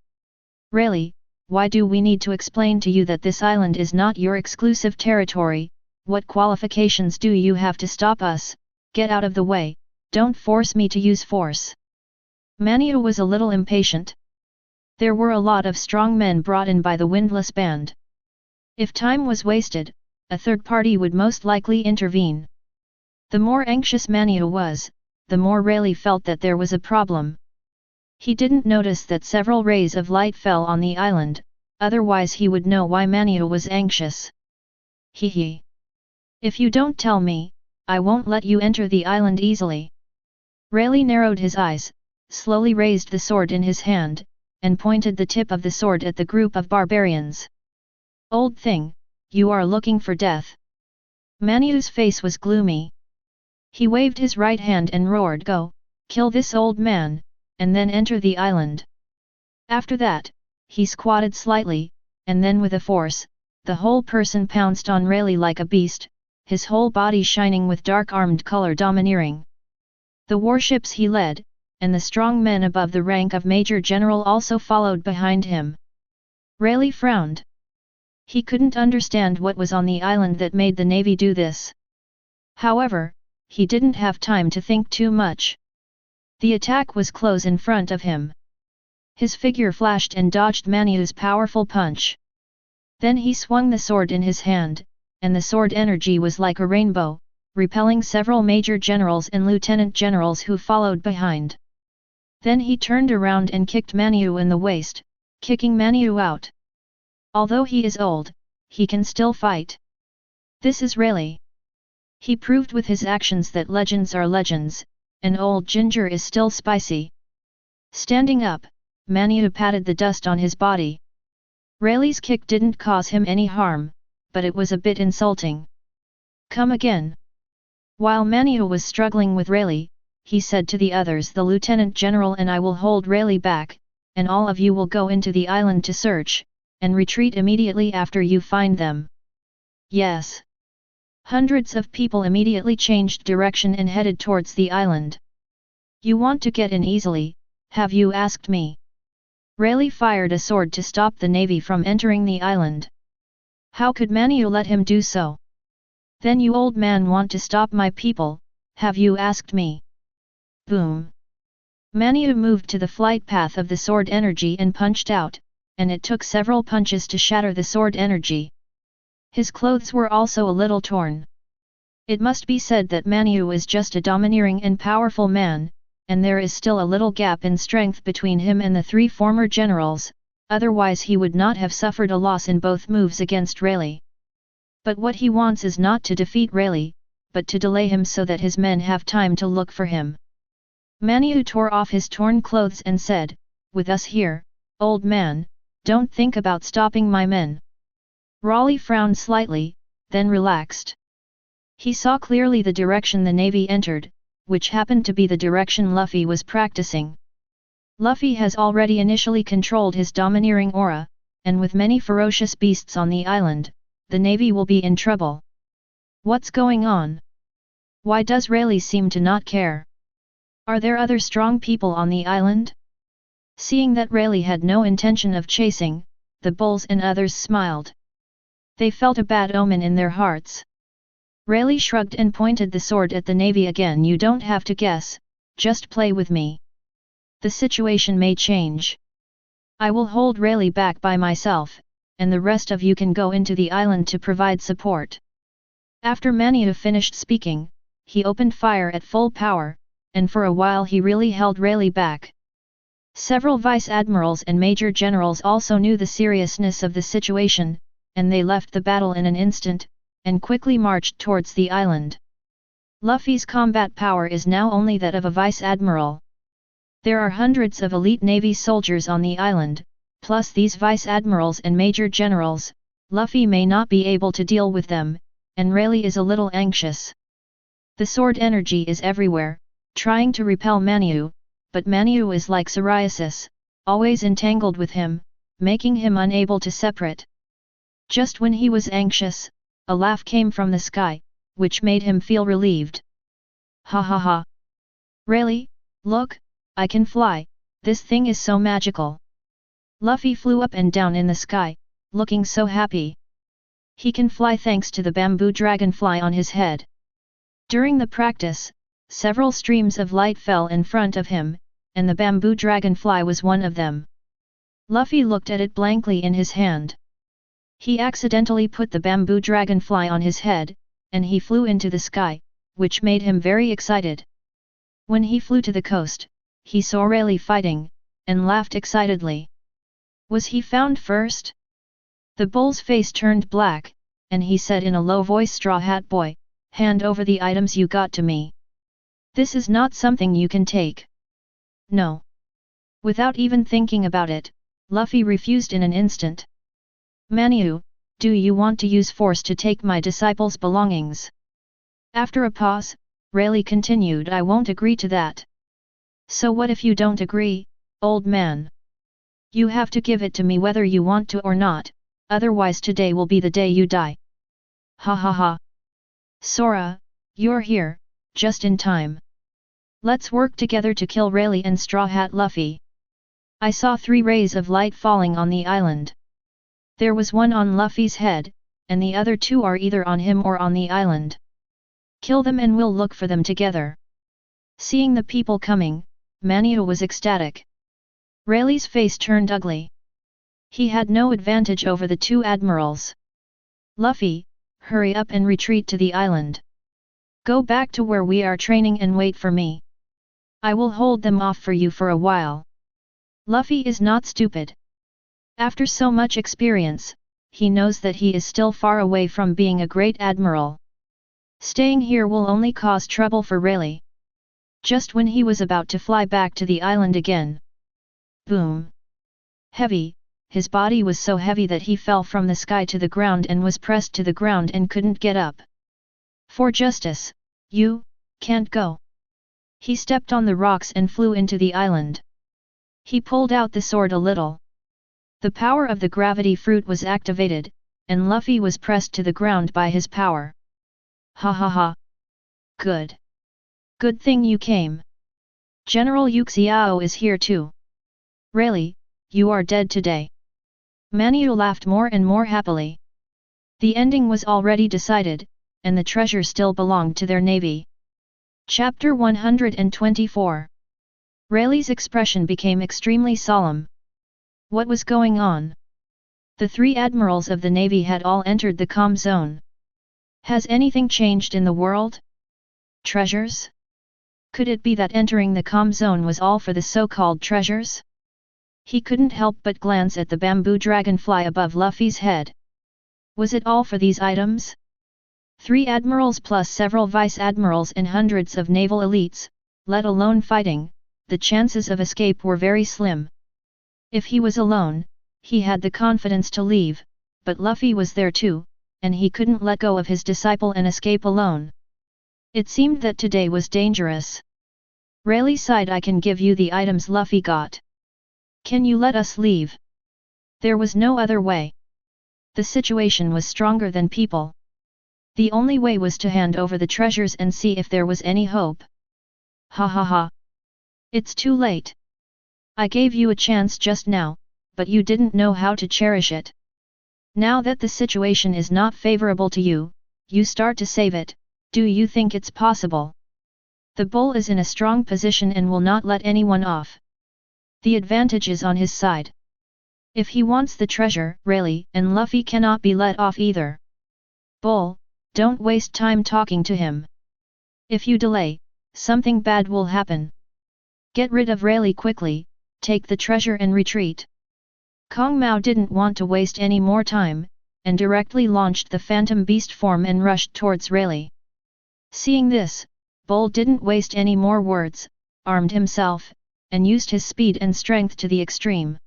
"Rayleigh, why do we need to explain to you that this island is not your exclusive territory? What qualifications do you have to stop us? Get out of the way, don't force me to use force." Manitou was a little impatient. There were a lot of strong men brought in by the Windless Band. If time was wasted, a third party would most likely intervene. The more anxious Manitou was, the more Rayleigh felt that there was a problem. He didn't notice that several rays of light fell on the island, otherwise he would know why Manitou was anxious. Hee. "If you don't tell me, I won't let you enter the island easily." Rayleigh narrowed his eyes, slowly raised the sword in his hand, and pointed the tip of the sword at the group of barbarians. "Old thing, you are looking for death." Manitou's face was gloomy. He waved his right hand and roared, "Go, kill this old man, and then enter the island." After that, he squatted slightly, and then with a force, the whole person pounced on Rayleigh like a beast, his whole body shining with dark armed color domineering. The warships he led, and the strong men above the rank of Major General also followed behind him. Rayleigh frowned. He couldn't understand what was on the island that made the Navy do this. However, he didn't have time to think too much. The attack was close in front of him. His figure flashed and dodged Manitou's powerful punch. Then he swung the sword in his hand, and the sword energy was like a rainbow, repelling several major generals and lieutenant generals who followed behind. Then he turned around and kicked Manitou in the waist, kicking Manitou out. Although he is old, he can still fight. This is Rayleigh. He proved with his actions that legends are legends, and old ginger is still spicy. Standing up, Manitou patted the dust on his body. Rayleigh's kick didn't cause him any harm, but it was a bit insulting. "Come again." While Manitou was struggling with Rayleigh, he said to the others, "The Lieutenant General and I will hold Rayleigh back, and all of you will go into the island to search, and retreat immediately after you find them." "Yes." Hundreds of people immediately changed direction and headed towards the island. "You want to get in easily, have you asked me?" Rayleigh fired a sword to stop the navy from entering the island. How could Maniou let him do so? Then you old man want to stop my people, have you asked me? Boom! Maniou moved to the flight path of the sword energy and punched out, and it took several punches to shatter the sword energy. His clothes were also a little torn. It must be said that Maniou is just a domineering and powerful man, and there is still a little gap in strength between him and the three former generals, otherwise he would not have suffered a loss in both moves against Rayleigh. But what he wants is not to defeat Rayleigh, but to delay him so that his men have time to look for him. Maniou tore off his torn clothes and said, "With us here, old man, don't think about stopping my men." Raleigh frowned slightly, then relaxed. He saw clearly the direction the navy entered, which happened to be the direction Luffy was practicing. Luffy has already initially controlled his domineering aura, and with many ferocious beasts on the island, the navy will be in trouble. What's going on? Why does Rayleigh seem to not care? Are there other strong people on the island? Seeing that Rayleigh had no intention of chasing, the bulls and others smiled. They felt a bad omen in their hearts. Rayleigh shrugged and pointed the sword at the navy again. "You don't have to guess, just play with me. The situation may change. I will hold Rayleigh back by myself, and the rest of you can go into the island to provide support." After Maniou finished speaking, he opened fire at full power, and for a while he really held Rayleigh back. Several vice-admirals and major generals also knew the seriousness of the situation, and they left the battle in an instant, and quickly marched towards the island. Luffy's combat power is now only that of a vice-admiral. There are hundreds of elite navy soldiers on the island, plus these vice-admirals and major generals. Luffy may not be able to deal with them, and Rayleigh is a little anxious. The sword energy is everywhere, trying to repel Maniou, but Maniou is like psoriasis, always entangled with him, making him unable to separate. Just when he was anxious, a laugh came from the sky, which made him feel relieved. "Ha ha ha! Rayleigh, look, I can fly, this thing is so magical." Luffy flew up and down in the sky, looking so happy. He can fly thanks to the bamboo dragonfly on his head. During the practice, several streams of light fell in front of him, and the bamboo dragonfly was one of them. Luffy looked at it blankly in his hand. He accidentally put the bamboo dragonfly on his head, and he flew into the sky, which made him very excited. When he flew to the coast, he saw Rayleigh fighting, and laughed excitedly. Was he found first? The bull's face turned black, and he said in a low voice, "Straw Hat Boy, hand over the items you got to me. This is not something you can take." "No." Without even thinking about it, Luffy refused in an instant. "Maniou, do you want to use force to take my disciples' belongings?" After a pause, Rayleigh continued, "I won't agree to that." "So what if you don't agree, old man? You have to give it to me whether you want to or not, otherwise today will be the day you die." "Ha ha ha! Sora, you're here, just in time. Let's work together to kill Rayleigh and Straw Hat Luffy." I saw 3 rays of light falling on the island. There was one on Luffy's head, and the other 2 are either on him or on the island. Kill them and we'll look for them together. Seeing the people coming, Maniou was ecstatic. Rayleigh's face turned ugly. He had no advantage over the 2 admirals. "Luffy, hurry up and retreat to the island. Go back to where we are training and wait for me. I will hold them off for you for a while." Luffy is not stupid. After so much experience, he knows that he is still far away from being a great admiral. Staying here will only cause trouble for Rayleigh. Just when he was about to fly back to the island again. Boom! Heavy, his body was so heavy that he fell from the sky to the ground and was pressed to the ground and couldn't get up. "For justice, you can't go." He stepped on the rocks and flew into the island. He pulled out the sword a little. The power of the gravity fruit was activated, and Luffy was pressed to the ground by his power. "Ha ha ha! Good! Good thing you came. General Yuxiao is here too. Rayleigh, you are dead today. Maniou laughed more and more happily. The ending was already decided, and the treasure still belonged to their navy. Chapter 124. Rayleigh's expression became extremely solemn. What was going on? The three admirals of the navy had all entered the calm zone. Has anything changed in the world? Treasures? Could it be that entering the calm zone was all for the so-called treasures? He couldn't help but glance at the bamboo dragonfly above Luffy's head. Was it all for these items? 3 admirals plus several vice-admirals and hundreds of naval elites, let alone fighting, the chances of escape were very slim. If he was alone, he had the confidence to leave, but Luffy was there too, and he couldn't let go of his disciple and escape alone. It seemed that today was dangerous. Rayleigh sighed. I can give you the items Luffy got. Can you let us leave? There was no other way. The situation was stronger than people. The only way was to hand over the treasures and see if there was any hope. Ha ha ha. It's too late. I gave you a chance just now, but you didn't know how to cherish it. Now that the situation is not favorable to you, you start to save it. Do you think it's possible? The bull is in a strong position and will not let anyone off. The advantage is on his side. If he wants the treasure, Rayleigh and Luffy cannot be let off either. Bull, don't waste time talking to him. If you delay, something bad will happen. Get rid of Rayleigh quickly, take the treasure and retreat. Kong Mao didn't want to waste any more time, and directly launched the phantom beast form and rushed towards Rayleigh. Seeing this, Bull didn't waste any more words, armed himself, and used his speed and strength to the extreme.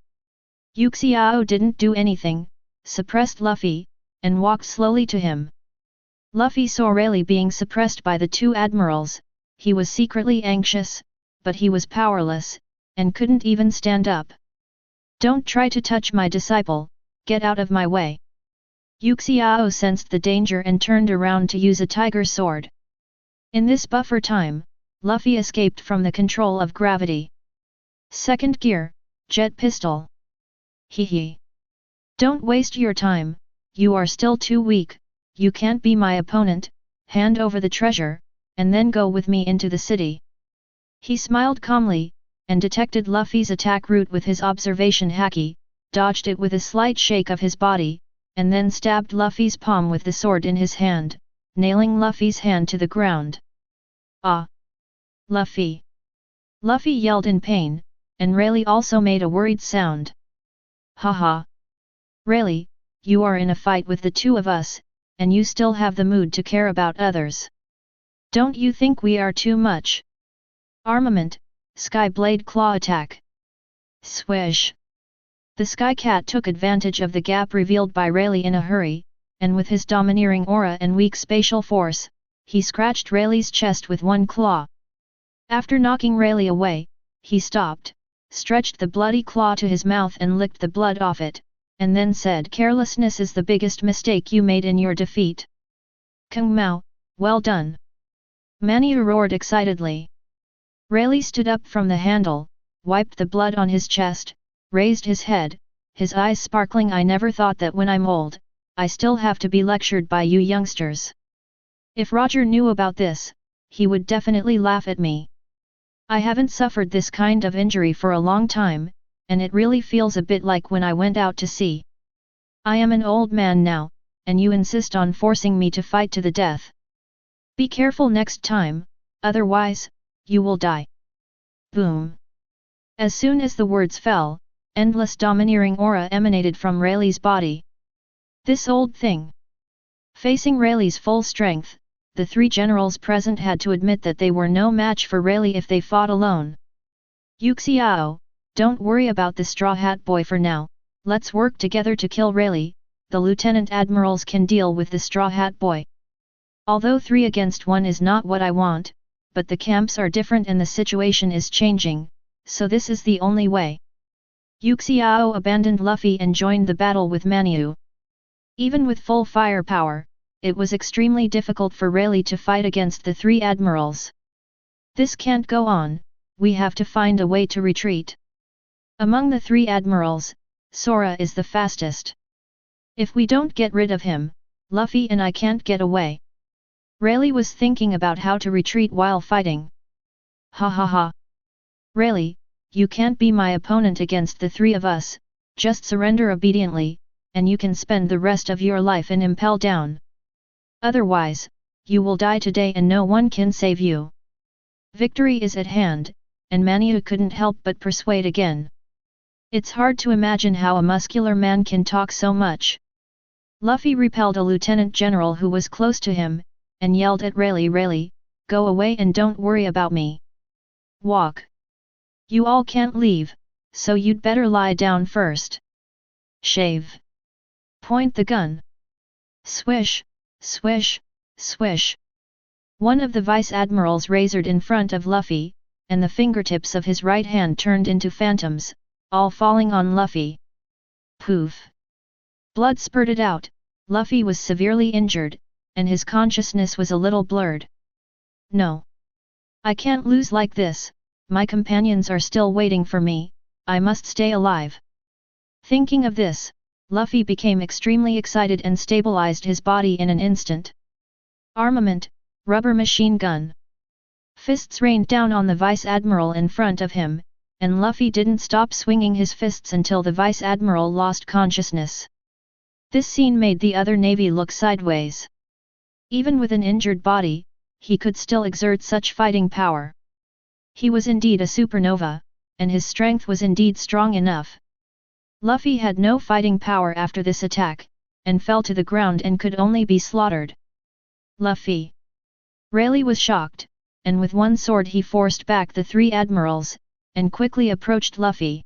Yuxiao didn't do anything, suppressed Luffy, and walked slowly to him. Luffy saw Rayleigh being suppressed by the 2 admirals. He was secretly anxious, but he was powerless, and couldn't even stand up. Don't try to touch my disciple, get out of my way. Yuxiao sensed the danger and turned around to use a tiger sword. In this buffer time, Luffy escaped from the control of gravity. Second gear, jet pistol. Hee. Don't waste your time, you are still too weak, you can't be my opponent, hand over the treasure, and then go with me into the city. He smiled calmly, and detected Luffy's attack route with his observation haki, dodged it with a slight shake of his body, and then stabbed Luffy's palm with the sword in his hand, nailing Luffy's hand to the ground. Ah! Luffy! Luffy yelled in pain, and Rayleigh also made a worried sound. Haha! Rayleigh, you are in a fight with the 2 of us, and you still have the mood to care about others. Don't you think we are too much? Armament, Sky Blade Claw Attack. Swish! The Sky Cat took advantage of the gap revealed by Rayleigh in a hurry, and with his domineering aura and weak spatial force, he scratched Rayleigh's chest with one claw. After knocking Rayleigh away, he stopped, stretched the bloody claw to his mouth and licked the blood off it, and then said, "Carelessness is the biggest mistake you made in your defeat. Kung Mao, well done." Maniou roared excitedly. Rayleigh stood up from the handle, wiped the blood on his chest, raised his head, his eyes sparkling. "I never thought that when I'm old, I still have to be lectured by you youngsters. If Roger knew about this, he would definitely laugh at me. I haven't suffered this kind of injury for a long time, and it really feels a bit like when I went out to sea. I am an old man now, and you insist on forcing me to fight to the death. Be careful next time, otherwise, you will die." Boom! As soon as the words fell, endless domineering aura emanated from Rayleigh's body. This old thing! Facing Rayleigh's full strength, the 3 generals present had to admit that they were no match for Rayleigh if they fought alone. "Yuxiao, don't worry about the Straw Hat Boy for now, let's work together to kill Rayleigh. The Lieutenant Admirals can deal with the Straw Hat Boy. Although 3 against 1 is not what I want, but the camps are different and the situation is changing, so this is the only way." Yuxiao abandoned Luffy and joined the battle with Maniou. Even with full firepower, it was extremely difficult for Rayleigh to fight against the 3 admirals. "This can't go on, we have to find a way to retreat." Among the three admirals, Sora is the fastest. If we don't get rid of him, Luffy and I can't get away. Rayleigh was thinking about how to retreat while fighting. Ha ha ha. Rayleigh, you can't be my opponent against the three of us, just surrender obediently, and you can spend the rest of your life in Impel Down. Otherwise, you will die today and no one can save you. Victory is at hand, and Manu couldn't help but persuade again. It's hard to imagine how a muscular man can talk so much. Luffy repelled a lieutenant general who was close to him, and yelled at Rayleigh, "Rayleigh, go away and don't worry about me. Walk. You all can't leave, so you'd better lie down first. Shave. Point the gun. Swish, swish, swish." One of the vice-admirals razored in front of Luffy, and the fingertips of his right hand turned into phantoms, all falling on Luffy. Poof! Blood spurted out, Luffy was severely injured, and his consciousness was a little blurred. No! I can't lose like this, my companions are still waiting for me, I must stay alive. Thinking of this, Luffy became extremely excited and stabilized his body in an instant. Armament, rubber machine gun. Fists rained down on the vice-admiral in front of him, and Luffy didn't stop swinging his fists until the vice-admiral lost consciousness. This scene made the other navy look sideways. Even with an injured body, he could still exert such fighting power. He was indeed a supernova, and his strength was indeed strong enough. Luffy had no fighting power after this attack, and fell to the ground and could only be slaughtered. Luffy! Rayleigh was shocked, and with one sword he forced back the three admirals, and quickly approached Luffy.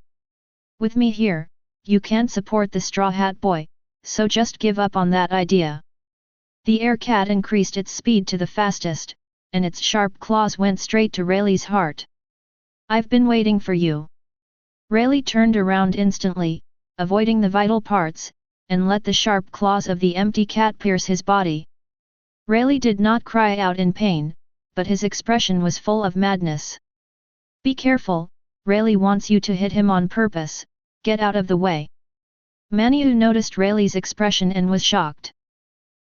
"With me here, you can't support the Straw Hat Boy, so just give up on that idea." The air cat increased its speed to the fastest, and its sharp claws went straight to Rayleigh's heart. "I've been waiting for you." Rayleigh turned around instantly, avoiding the vital parts, and let the sharp claws of the empty cat pierce his body. Rayleigh did not cry out in pain, but his expression was full of madness. "Be careful, Rayleigh wants you to hit him on purpose, get out of the way." Manu noticed Rayleigh's expression and was shocked.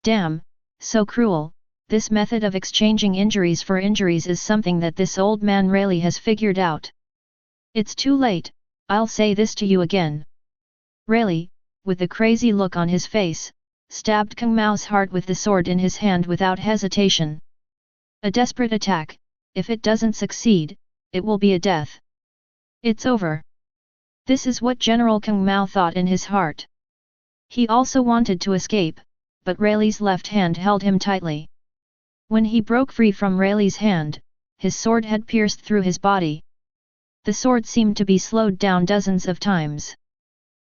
Damn, so cruel, this method of exchanging injuries for injuries is something that this old man Rayleigh has figured out. "It's too late, I'll say this to you again." Rayleigh, with the crazy look on his face, stabbed Kung Mao's heart with the sword in his hand without hesitation. A desperate attack, if it doesn't succeed, it will be a death. It's over. This is what General Kung Mao thought in his heart. He also wanted to escape, but Rayleigh's left hand held him tightly. When he broke free from Rayleigh's hand, his sword had pierced through his body. The sword seemed to be slowed down dozens of times.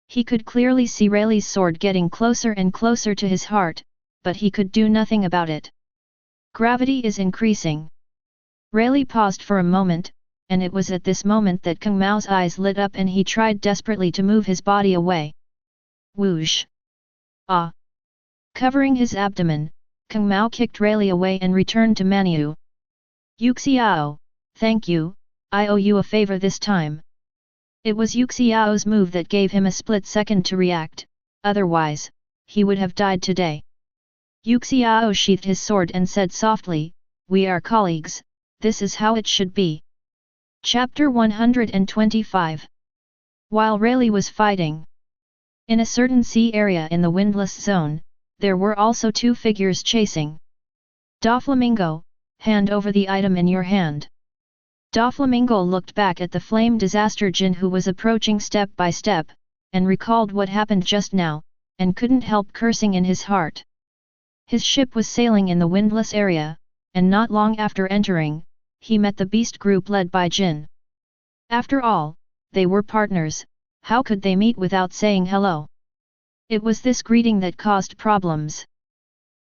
He could clearly see Rayleigh's sword getting closer and closer to his heart, but he could do nothing about it. Gravity is increasing. Rayleigh paused for a moment, and it was at this moment that Kung Mao's eyes lit up and he tried desperately to move his body away. Whoosh! Ah! Covering his abdomen, Kung Mao kicked Rayleigh away and returned to Manu. "Yuxiao, thank you, I owe you a favor this time." It was Yuxiao's move that gave him a split second to react, otherwise, he would have died today. Yuxiao sheathed his sword and said softly, "We are colleagues, this is how it should be." Chapter 125. While Rayleigh was fighting in a certain sea area in the windless zone, there were also two figures chasing. Doflamingo, hand over the item in your hand. Doflamingo looked back at the flame disaster Jin who was approaching step by step, and recalled what happened just now, and couldn't help cursing in his heart. His ship was sailing in the windless area, and not long after entering, he met the beast group led by Jin. After all, they were partners, how could they meet without saying hello? It was this greeting that caused problems.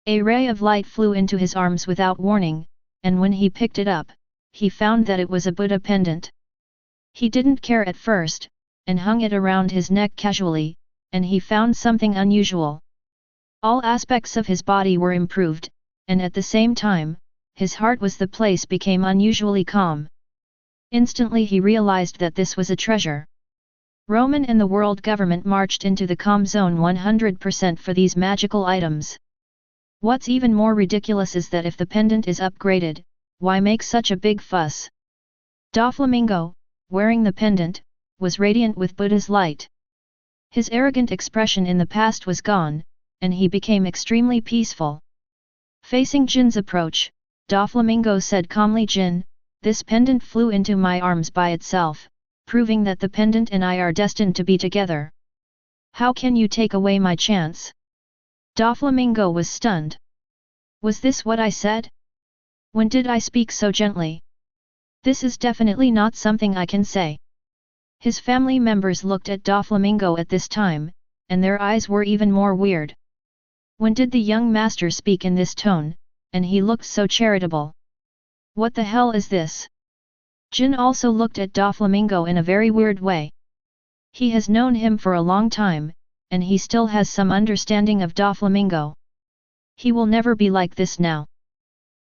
A ray of light flew into his arms without warning, and when he picked it up, he found that it was a Buddha pendant. He didn't care at first, and hung it around his neck casually, and he found something unusual. All aspects of his body were improved, and at the same time, his heart was the place became unusually calm. Instantly he realized that this was a treasure. Romon and the world government marched into the com zone 100% for these magical items. What's even more ridiculous is that if the pendant is upgraded, why make such a big fuss? Doflamingo, wearing the pendant, was radiant with Buddha's light. His arrogant expression in the past was gone, and he became extremely peaceful. Facing Jin's approach, Doflamingo said calmly, "Jin, this pendant flew into my arms by itself, proving that the pendant and I are destined to be together. How can you take away my chance?" Doflamingo was stunned. Was this what I said? When did I speak so gently? This is definitely not something I can say. His family members looked at Doflamingo at this time, and their eyes were even more weird. When did the young master speak in this tone, and he looked so charitable? What the hell is this? Jin also looked at Doflamingo in a very weird way. He has known him for a long time, and he still has some understanding of Doflamingo. He will never be like this now.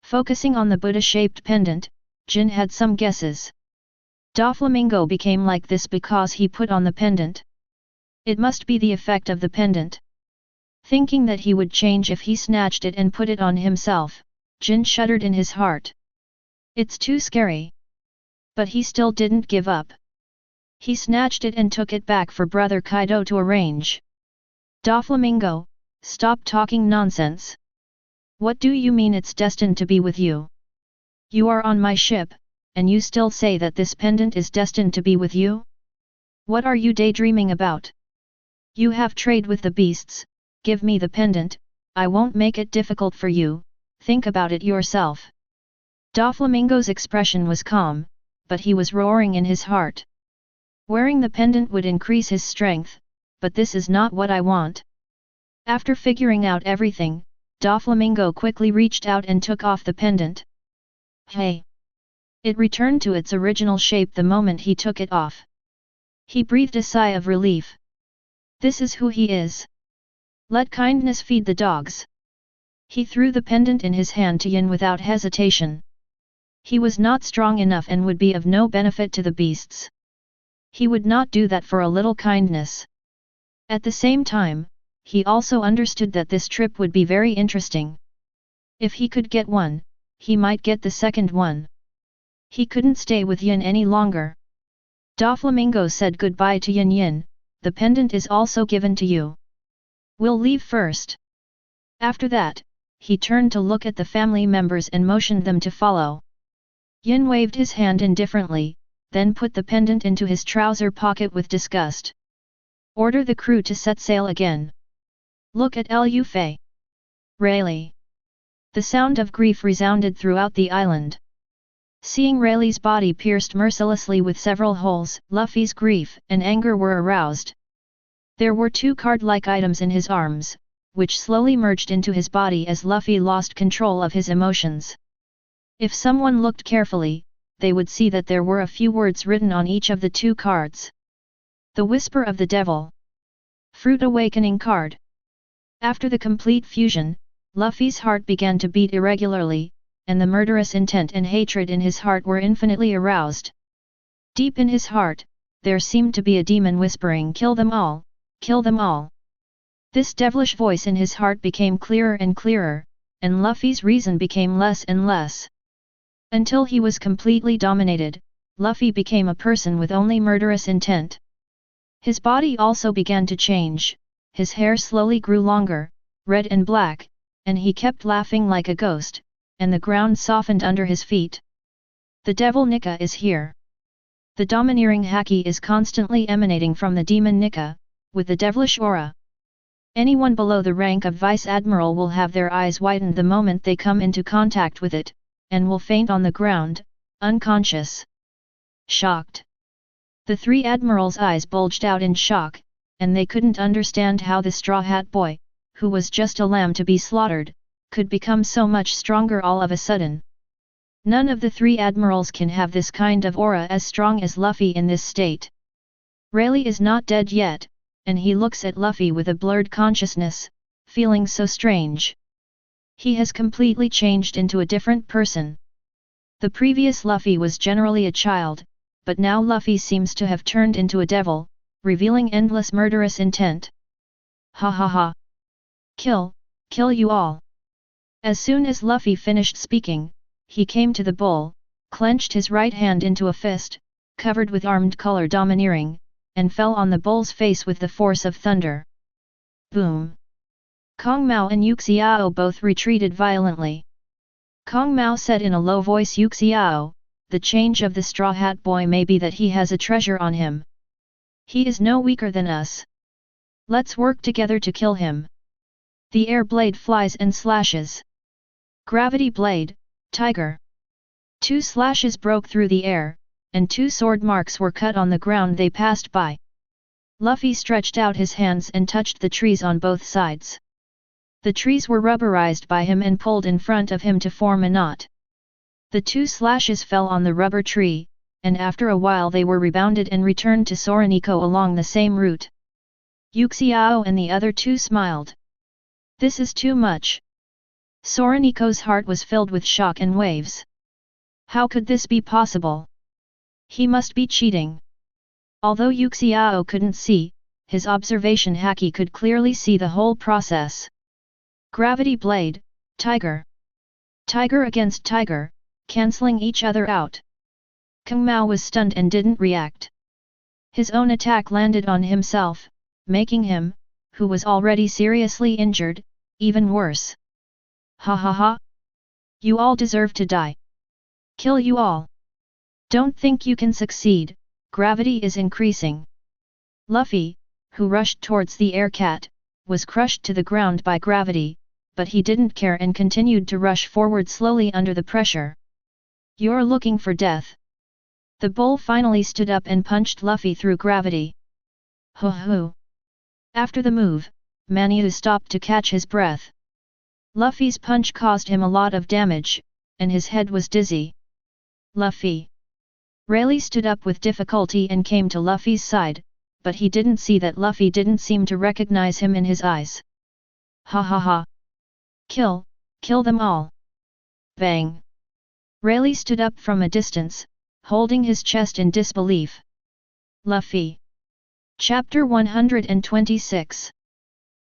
Focusing on the Buddha-shaped pendant, Jin had some guesses. Doflamingo became like this because he put on the pendant. It must be the effect of the pendant. Thinking that he would change if he snatched it and put it on himself, Jin shuddered in his heart. It's too scary. But he still didn't give up. He snatched it and took it back for brother Kaido to arrange. Doflamingo, stop talking nonsense. What do you mean it's destined to be with you? You are on my ship, and you still say that this pendant is destined to be with you? What are you daydreaming about? You have trade with the beasts, give me the pendant, I won't make it difficult for you, think about it yourself. Doflamingo's expression was calm, but he was roaring in his heart. Wearing the pendant would increase his strength, but this is not what I want. After figuring out everything, Doflamingo quickly reached out and took off the pendant. Hey! It returned to its original shape the moment he took it off. He breathed a sigh of relief. This is who he is. Let kindness feed the dogs. He threw the pendant in his hand to Yin without hesitation. He was not strong enough and would be of no benefit to the beasts. He would not do that for a little kindness. At the same time, he also understood that this trip would be very interesting. If he could get one, he might get the second one. He couldn't stay with Yin any longer. Doflamingo said goodbye to Yin. The pendant is also given to you. We'll leave first. After that, he turned to look at the family members and motioned them to follow. Yin waved his hand indifferently, then put the pendant into his trouser pocket with disgust. Order the crew to set sail again. Look at Lu Fei. Rayleigh. The sound of grief resounded throughout the island. Seeing Rayleigh's body pierced mercilessly with several holes, Luffy's grief and anger were aroused. There were two card-like items in his arms, which slowly merged into his body as Luffy lost control of his emotions. If someone looked carefully, they would see that there were a few words written on each of the two cards. The Whisper of the Devil. Fruit Awakening card. After the complete fusion, Luffy's heart began to beat irregularly, and the murderous intent and hatred in his heart were infinitely aroused. Deep in his heart, there seemed to be a demon whispering, "Kill them all, kill them all." This devilish voice in his heart became clearer and clearer, and Luffy's reason became less and less. Until he was completely dominated, Luffy became a person with only murderous intent. His body also began to change, his hair slowly grew longer, red and black, and he kept laughing like a ghost, and the ground softened under his feet. The devil Nika is here. The domineering Haki is constantly emanating from the demon Nika, with the devilish aura. Anyone below the rank of Vice Admiral will have their eyes widened the moment they come into contact with it, and will faint on the ground, unconscious. Shocked. The three admirals' eyes bulged out in shock, and they couldn't understand how the Straw Hat Boy, who was just a lamb to be slaughtered, could become so much stronger all of a sudden. None of the three admirals can have this kind of aura as strong as Luffy in this state. Rayleigh is not dead yet, and he looks at Luffy with a blurred consciousness, feeling so strange. He has completely changed into a different person. The previous Luffy was generally a child, but now Luffy seems to have turned into a devil, revealing endless murderous intent. Ha ha ha! Kill you all! As soon as Luffy finished speaking, he came to the bull, clenched his right hand into a fist, covered with armed color domineering, and fell on the bull's face with the force of thunder. Boom! Kong Mao and Yuxiao both retreated violently. Kong Mao said in a low voice, Yuxiao, the change of the Straw Hat Boy may be that he has a treasure on him. He is no weaker than us. Let's work together to kill him. The air blade flies and slashes. Gravity blade, tiger. 2 slashes broke through the air, and 2 sword marks were cut on the ground they passed by. Luffy stretched out his hands and touched the trees on both sides. The trees were rubberized by him and pulled in front of him to form a knot. The 2 slashes fell on the rubber tree, and after a while they were rebounded and returned to Soraniko along the same route. Yuxiao and the other 2 smiled. This is too much. Soraniko's heart was filled with shock and waves. How could this be possible? He must be cheating. Although Yuxiao couldn't see, his observation haki could clearly see the whole process. Gravity blade, tiger. Tiger against tiger, cancelling each other out. Kung Mao was stunned and didn't react. His own attack landed on himself, making him, who was already seriously injured, even worse. Ha ha ha! You all deserve to die. Kill you all. Don't think you can succeed, gravity is increasing. Luffy, who rushed towards the air cat, was crushed to the ground by gravity, but he didn't care and continued to rush forward slowly under the pressure. You're looking for death. The bull finally stood up and punched Luffy through gravity. Ho ho! After the move, Manyu stopped to catch his breath. Luffy's punch caused him a lot of damage, and his head was dizzy. Luffy! Rayleigh stood up with difficulty and came to Luffy's side, but he didn't see that Luffy didn't seem to recognize him in his eyes. Ha ha ha! Kill them all! Bang! Rayleigh stood up from a distance, holding his chest in disbelief. Luffy. Chapter 126.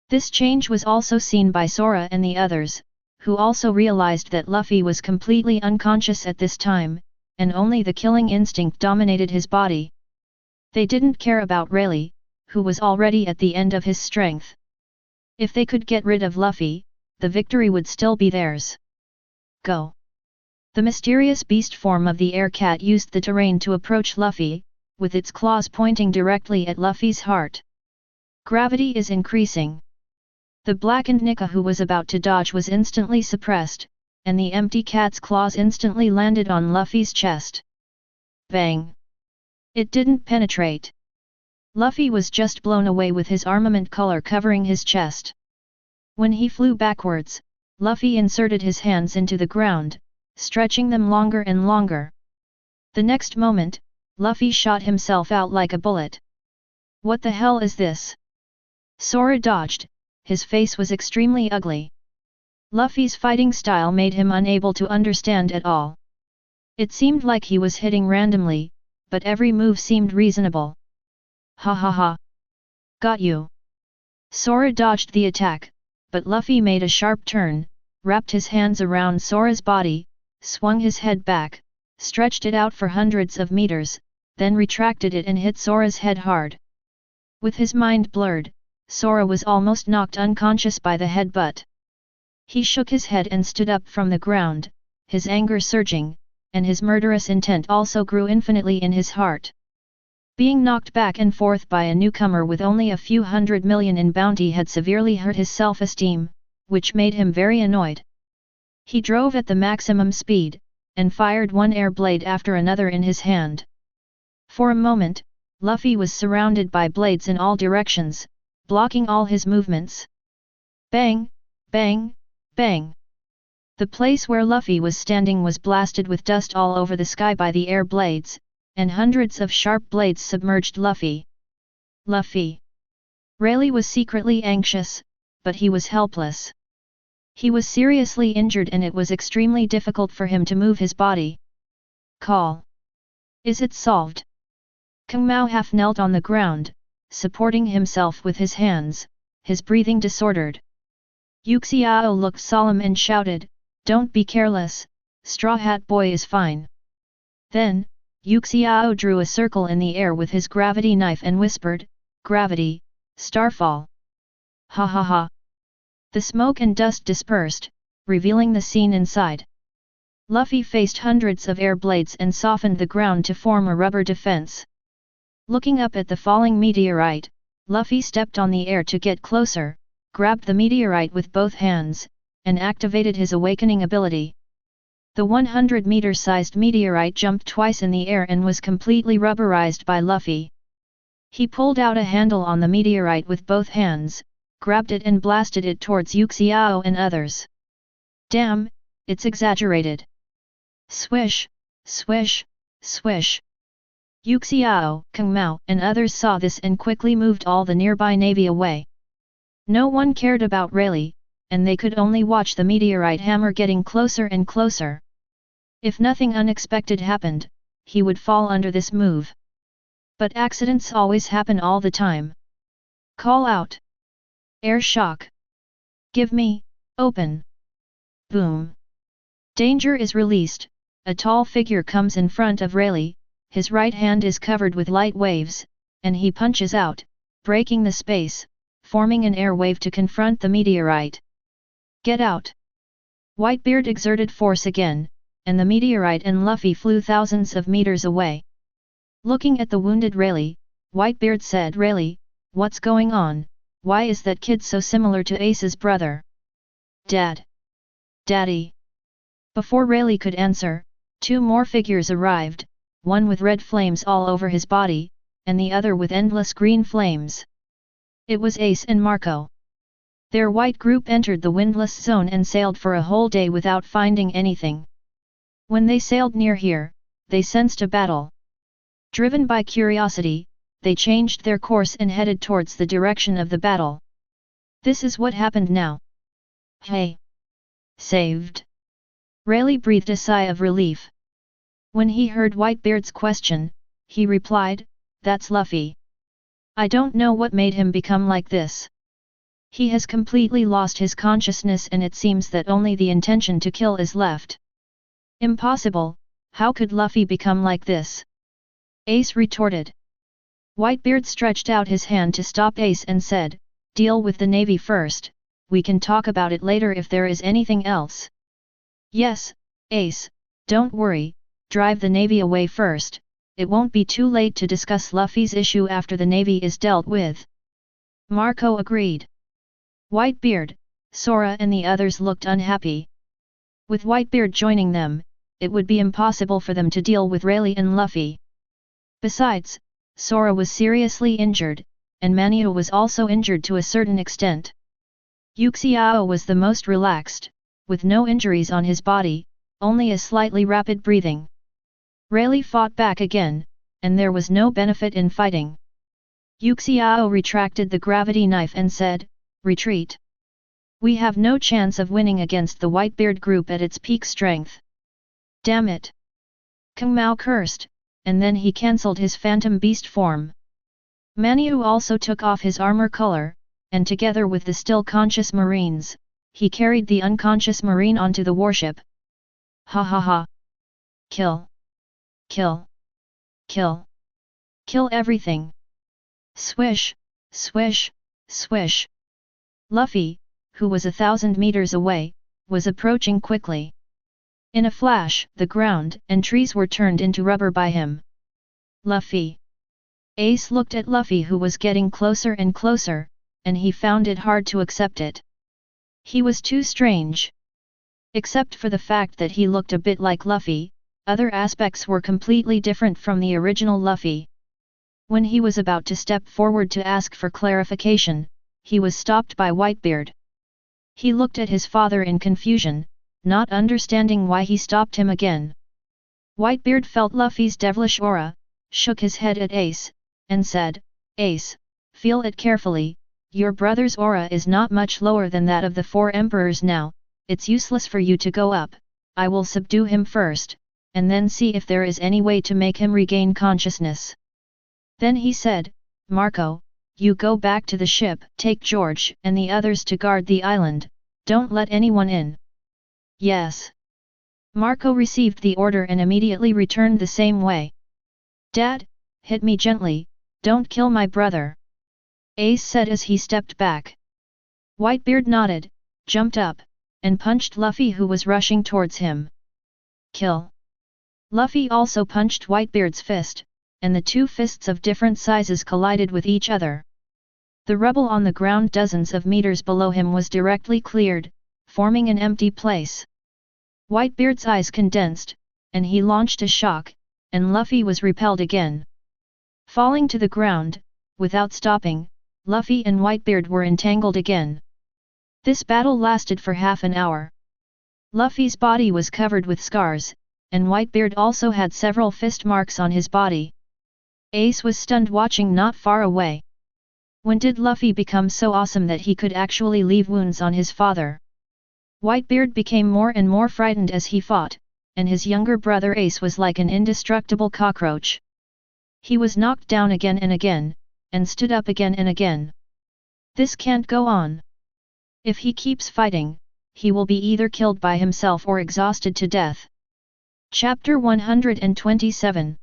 This change was also seen by Sora and the others, who also realized that Luffy was completely unconscious at this time, and only the killing instinct dominated his body. They didn't care about Rayleigh, who was already at the end of his strength. If they could get rid of Luffy, the victory would still be theirs. Go! The mysterious beast form of the air cat used the terrain to approach Luffy, with its claws pointing directly at Luffy's heart. Gravity is increasing. The blackened Nika who was about to dodge was instantly suppressed, and the empty cat's claws instantly landed on Luffy's chest. Bang! It didn't penetrate. Luffy was just blown away with his armament color covering his chest. When he flew backwards, Luffy inserted his hands into the ground, stretching them longer and longer. The next moment, Luffy shot himself out like a bullet. What the hell is this? Sora dodged, his face was extremely ugly. Luffy's fighting style made him unable to understand at all. It seemed like he was hitting randomly, but every move seemed reasonable. Ha ha ha! Got you! Sora dodged the attack, but Luffy made a sharp turn, wrapped his hands around Sora's body, swung his head back, stretched it out for hundreds of meters, then retracted it and hit Sora's head hard. With his mind blurred, Sora was almost knocked unconscious by the headbutt. He shook his head and stood up from the ground, his anger surging, and his murderous intent also grew infinitely in his heart. Being knocked back and forth by a newcomer with only a few 100 million in bounty had severely hurt his self-esteem, which made him very annoyed. He drove at the maximum speed, and fired one air blade after another in his hand. For a moment, Luffy was surrounded by blades in all directions, blocking all his movements. Bang! Bang! Bang! The place where Luffy was standing was blasted with dust all over the sky by the air blades, and hundreds of sharp blades submerged Luffy. Luffy! Rayleigh was secretly anxious, but he was helpless. He was seriously injured and it was extremely difficult for him to move his body. Call. Is it solved? Kung Mao half knelt on the ground, supporting himself with his hands, his breathing disordered. Yuxiao looked solemn and shouted, "Don't be careless, Straw Hat Boy is fine." Then, Yuxiao drew a circle in the air with his gravity knife and whispered, "Gravity, starfall." Ha ha ha. The smoke and dust dispersed, revealing the scene inside. Luffy faced hundreds of air blades and softened the ground to form a rubber defense. Looking up at the falling meteorite, Luffy stepped on the air to get closer, grabbed the meteorite with both hands, and activated his awakening ability. The 100-meter-sized meteorite jumped twice in the air and was completely rubberized by Luffy. He pulled out a handle on the meteorite with both hands, grabbed it and blasted it towards Yuxiao and others. Damn, it's exaggerated. Swish, swish, swish. Yuxiao, Kung Mao and others saw this and quickly moved all the nearby navy away. No one cared about Rayleigh, and they could only watch the meteorite hammer getting closer and closer. If nothing unexpected happened, he would fall under this move. But accidents always happen all the time. Call out. Air shock. Give me, open. Boom. Danger is released, a tall figure comes in front of Rayleigh, his right hand is covered with light waves, and he punches out, breaking the space, forming an air wave to confront the meteorite. Get out! Whitebeard exerted force again, and the meteorite and Luffy flew thousands of meters away. Looking at the wounded Rayleigh, Whitebeard said, "Rayleigh, what's going on? Why is that kid so similar to Ace's brother?" "Dad! Daddy!" Before Rayleigh could answer, two more figures arrived, one with red flames all over his body, and the other with endless green flames. It was Ace and Marco. Their white group entered the windless zone and sailed for a whole day without finding anything. When they sailed near here, they sensed a battle. Driven by curiosity, they changed their course and headed towards the direction of the battle. This is what happened now. Hey! Saved! Rayleigh breathed a sigh of relief. When he heard Whitebeard's question, he replied, "That's Luffy. I don't know what made him become like this. He has completely lost his consciousness and it seems that only the intention to kill is left." "Impossible, how could Luffy become like this?" Ace retorted. Whitebeard stretched out his hand to stop Ace and said, "Deal with the navy first, we can talk about it later if there is anything else." "Yes, Ace, don't worry, drive the navy away first, it won't be too late to discuss Luffy's issue after the navy is dealt with." Marco agreed. Whitebeard, Sora and the others looked unhappy. With Whitebeard joining them, it would be impossible for them to deal with Rayleigh and Luffy. Besides, Sora was seriously injured, and Manio was also injured to a certain extent. Yuxiao was the most relaxed, with no injuries on his body, only a slightly rapid breathing. Rayleigh fought back again, and there was no benefit in fighting. Yuxiao retracted the gravity knife and said, "Retreat. We have no chance of winning against the Whitebeard group at its peak strength." "Damn it!" Kung Mao cursed, and then he cancelled his phantom beast form. Manio also took off his armor color, and together with the still conscious marines, he carried the unconscious marine onto the warship. Ha ha ha! Kill! Kill! Kill! Kill everything! Swish! Swish! Swish! Luffy, who was 1,000 meters away, was approaching quickly. In a flash, the ground and trees were turned into rubber by him. Luffy! Ace looked at Luffy who was getting closer and closer, and he found it hard to accept it. He was too strange. Except for the fact that he looked a bit like Luffy, other aspects were completely different from the original Luffy. When he was about to step forward to ask for clarification, he was stopped by Whitebeard. He looked at his father in confusion, not understanding why he stopped him again. Whitebeard felt Luffy's devilish aura, shook his head at Ace, and said, "Ace, feel it carefully, your brother's aura is not much lower than that of the 4 emperors now, it's useless for you to go up, I will subdue him first, and then see if there is any way to make him regain consciousness." Then he said, "Marco, you go back to the ship, take George and the others to guard the island, don't let anyone in. Yes. Marco received the order and immediately returned the same way. Dad, hit me gently, don't kill my brother. Ace said as he stepped back. Whitebeard nodded, jumped up, and punched Luffy who was rushing towards him. Kill. Luffy also punched Whitebeard's fist, and the two fists of different sizes collided with each other. The rubble on the ground dozens of meters below him was directly cleared, forming an empty place. Whitebeard's eyes condensed, and he launched a shock, and Luffy was repelled again. Falling to the ground, without stopping, Luffy and Whitebeard were entangled again. This battle lasted for half an hour. Luffy's body was covered with scars, and Whitebeard also had several fist marks on his body. Ace was stunned watching not far away. When did Luffy become so awesome that he could actually leave wounds on his father? Whitebeard became more and more frightened as he fought, and his younger brother Ace was like an indestructible cockroach. He was knocked down again and again, and stood up again and again. This can't go on. If he keeps fighting, he will be either killed by himself or exhausted to death. Chapter 127.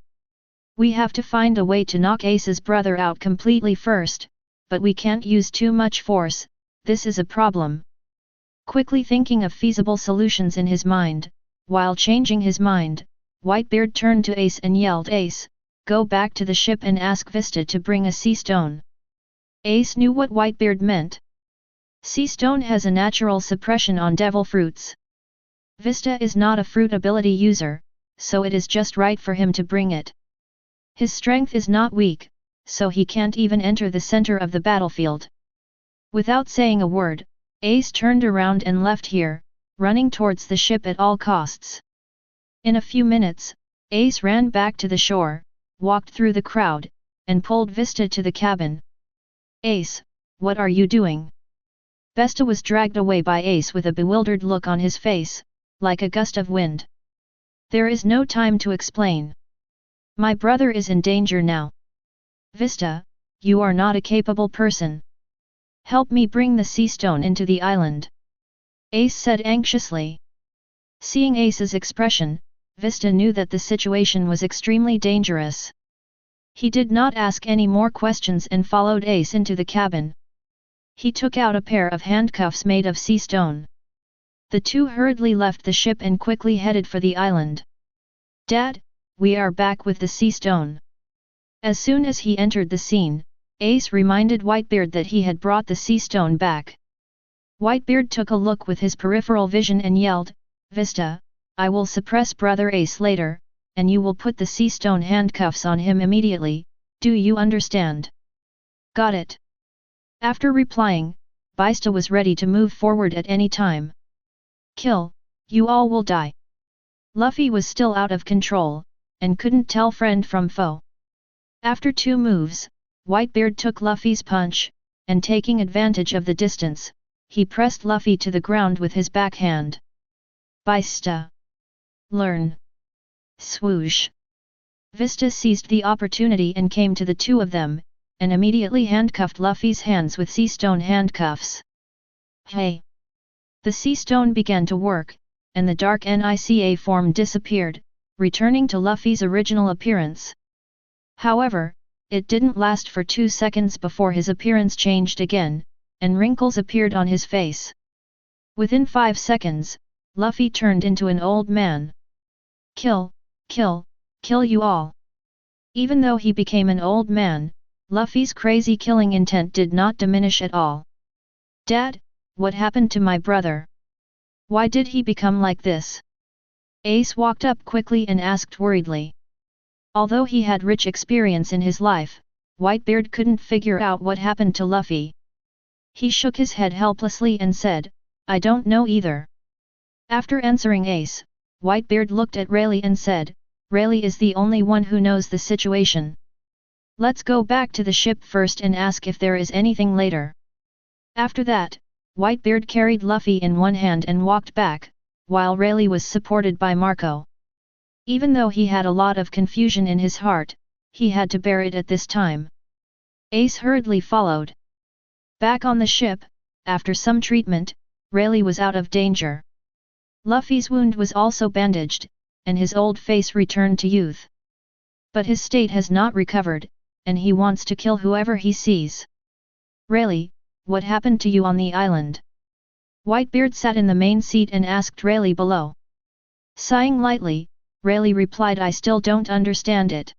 We have to find a way to knock Ace's brother out completely first, but we can't use too much force, this is a problem. Quickly thinking of feasible solutions in his mind, while changing his mind, Whitebeard turned to Ace and yelled, Ace, go back to the ship and ask Vista to bring a sea stone. Ace knew what Whitebeard meant. Sea stone has a natural suppression on devil fruits. Vista is not a fruit ability user, so it is just right for him to bring it. His strength is not weak, so he can't even enter the center of the battlefield. Without saying a word, Ace turned around and left here, running towards the ship at all costs. In a few minutes, Ace ran back to the shore, walked through the crowd, and pulled Vista to the cabin. Ace, what are you doing? Vesta was dragged away by Ace with a bewildered look on his face, like a gust of wind. There is no time to explain. My brother is in danger now. Vista, you are not a capable person. Help me bring the sea stone into the island. Ace said anxiously. Seeing Ace's expression, Vista knew that the situation was extremely dangerous. He did not ask any more questions and followed Ace into the cabin. He took out a pair of handcuffs made of sea stone. The two hurriedly left the ship and quickly headed for the island. Dad, we are back with the sea stone. As soon as he entered the scene, Ace reminded Whitebeard that he had brought the sea stone back. Whitebeard took a look with his peripheral vision and yelled, Vista, I will suppress Brother Ace later, and you will put the sea stone handcuffs on him immediately, do you understand? Got it. After replying, Vista was ready to move forward at any time. Kill, you all will die. Luffy was still out of control, and couldn't tell friend from foe. After 2 moves, Whitebeard took Luffy's punch, and taking advantage of the distance, he pressed Luffy to the ground with his backhand. Vista. Learn. Swoosh. Vista seized the opportunity and came to the two of them, and immediately handcuffed Luffy's hands with sea stone handcuffs. Hey! The sea stone began to work, and the dark Nica form disappeared, returning to Luffy's original appearance. However, it didn't last for 2 seconds before his appearance changed again, and wrinkles appeared on his face. Within 5 seconds, Luffy turned into an old man. Kill, kill, kill you all. Even though he became an old man, Luffy's crazy killing intent did not diminish at all. Dad, what happened to my brother? Why did he become like this? Ace walked up quickly and asked worriedly. Although he had rich experience in his life, Whitebeard couldn't figure out what happened to Luffy. He shook his head helplessly and said, I don't know either. After answering Ace, Whitebeard looked at Rayleigh and said, Rayleigh is the only one who knows the situation. Let's go back to the ship first and ask if there is anything later. After that, Whitebeard carried Luffy in one hand and walked back, while Rayleigh was supported by Marco. Even though he had a lot of confusion in his heart, he had to bear it at this time. Ace hurriedly followed. Back on the ship, after some treatment, Rayleigh was out of danger. Luffy's wound was also bandaged, and his old face returned to youth. But his state has not recovered, and he wants to kill whoever he sees. Rayleigh, what happened to you on the island? Whitebeard sat in the main seat and asked Rayleigh below. Sighing lightly, Rayleigh replied, I still don't understand it.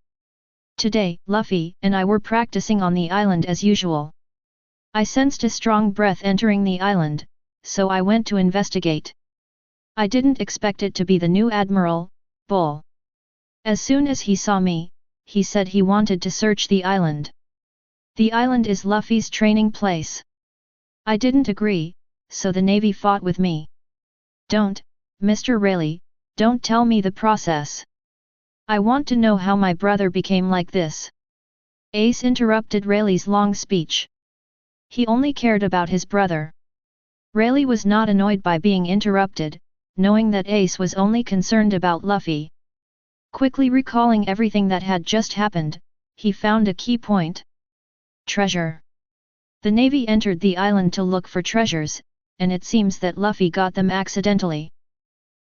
Today, Luffy and I were practicing on the island as usual. I sensed a strong breath entering the island, so I went to investigate. I didn't expect it to be the new Admiral, Bull. As soon as he saw me, he said he wanted to search the island. The island is Luffy's training place. I didn't agree, so the Navy fought with me. Don't, Mr. Rayleigh, don't tell me the process. I want to know how my brother became like this. Ace interrupted Rayleigh's long speech. He only cared about his brother. Rayleigh was not annoyed by being interrupted, knowing that Ace was only concerned about Luffy. Quickly recalling everything that had just happened, he found a key point. Treasure. The Navy entered the island to look for treasures, and it seems that Luffy got them accidentally.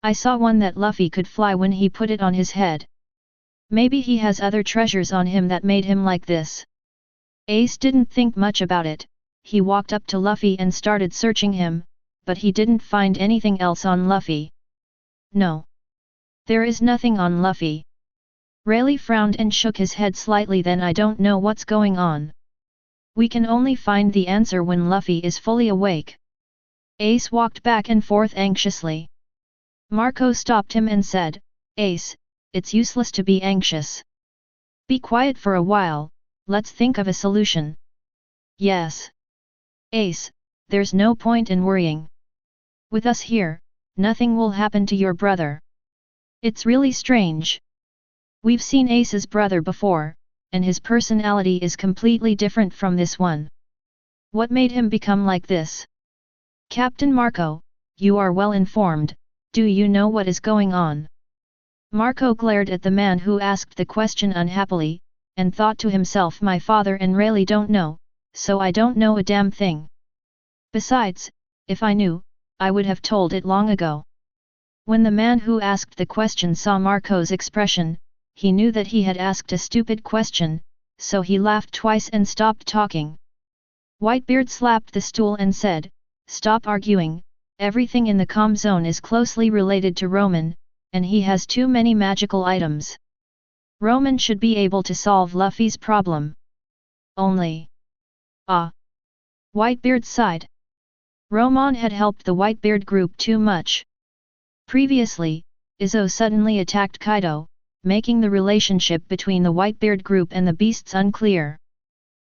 I saw one that Luffy could fly when he put it on his head. Maybe he has other treasures on him that made him like this. Ace didn't think much about it, he walked up to Luffy and started searching him, but he didn't find anything else on Luffy. No. There is nothing on Luffy. Rayleigh frowned and shook his head slightly. Then I don't know what's going on. We can only find the answer when Luffy is fully awake. Ace walked back and forth anxiously. Marco stopped him and said, Ace, it's useless to be anxious. Be quiet for a while, let's think of a solution. Yes. Ace, there's no point in worrying. With us here, nothing will happen to your brother. It's really strange. We've seen Ace's brother before, and his personality is completely different from this one. What made him become like this? Captain Marco, you are well informed, do you know what is going on? Marco glared at the man who asked the question unhappily, and thought to himself, my father and Rayleigh don't know, so I don't know a damn thing. Besides, if I knew, I would have told it long ago. When the man who asked the question saw Marco's expression, he knew that he had asked a stupid question, so he laughed twice and stopped talking. Whitebeard slapped the stool and said, Stop arguing, everything in the comm zone is closely related to Romon, and he has too many magical items. Romon should be able to solve Luffy's problem. Only. Whitebeard sighed. Romon had helped the Whitebeard group too much. Previously, Izzo suddenly attacked Kaido, making the relationship between the Whitebeard group and the beasts unclear.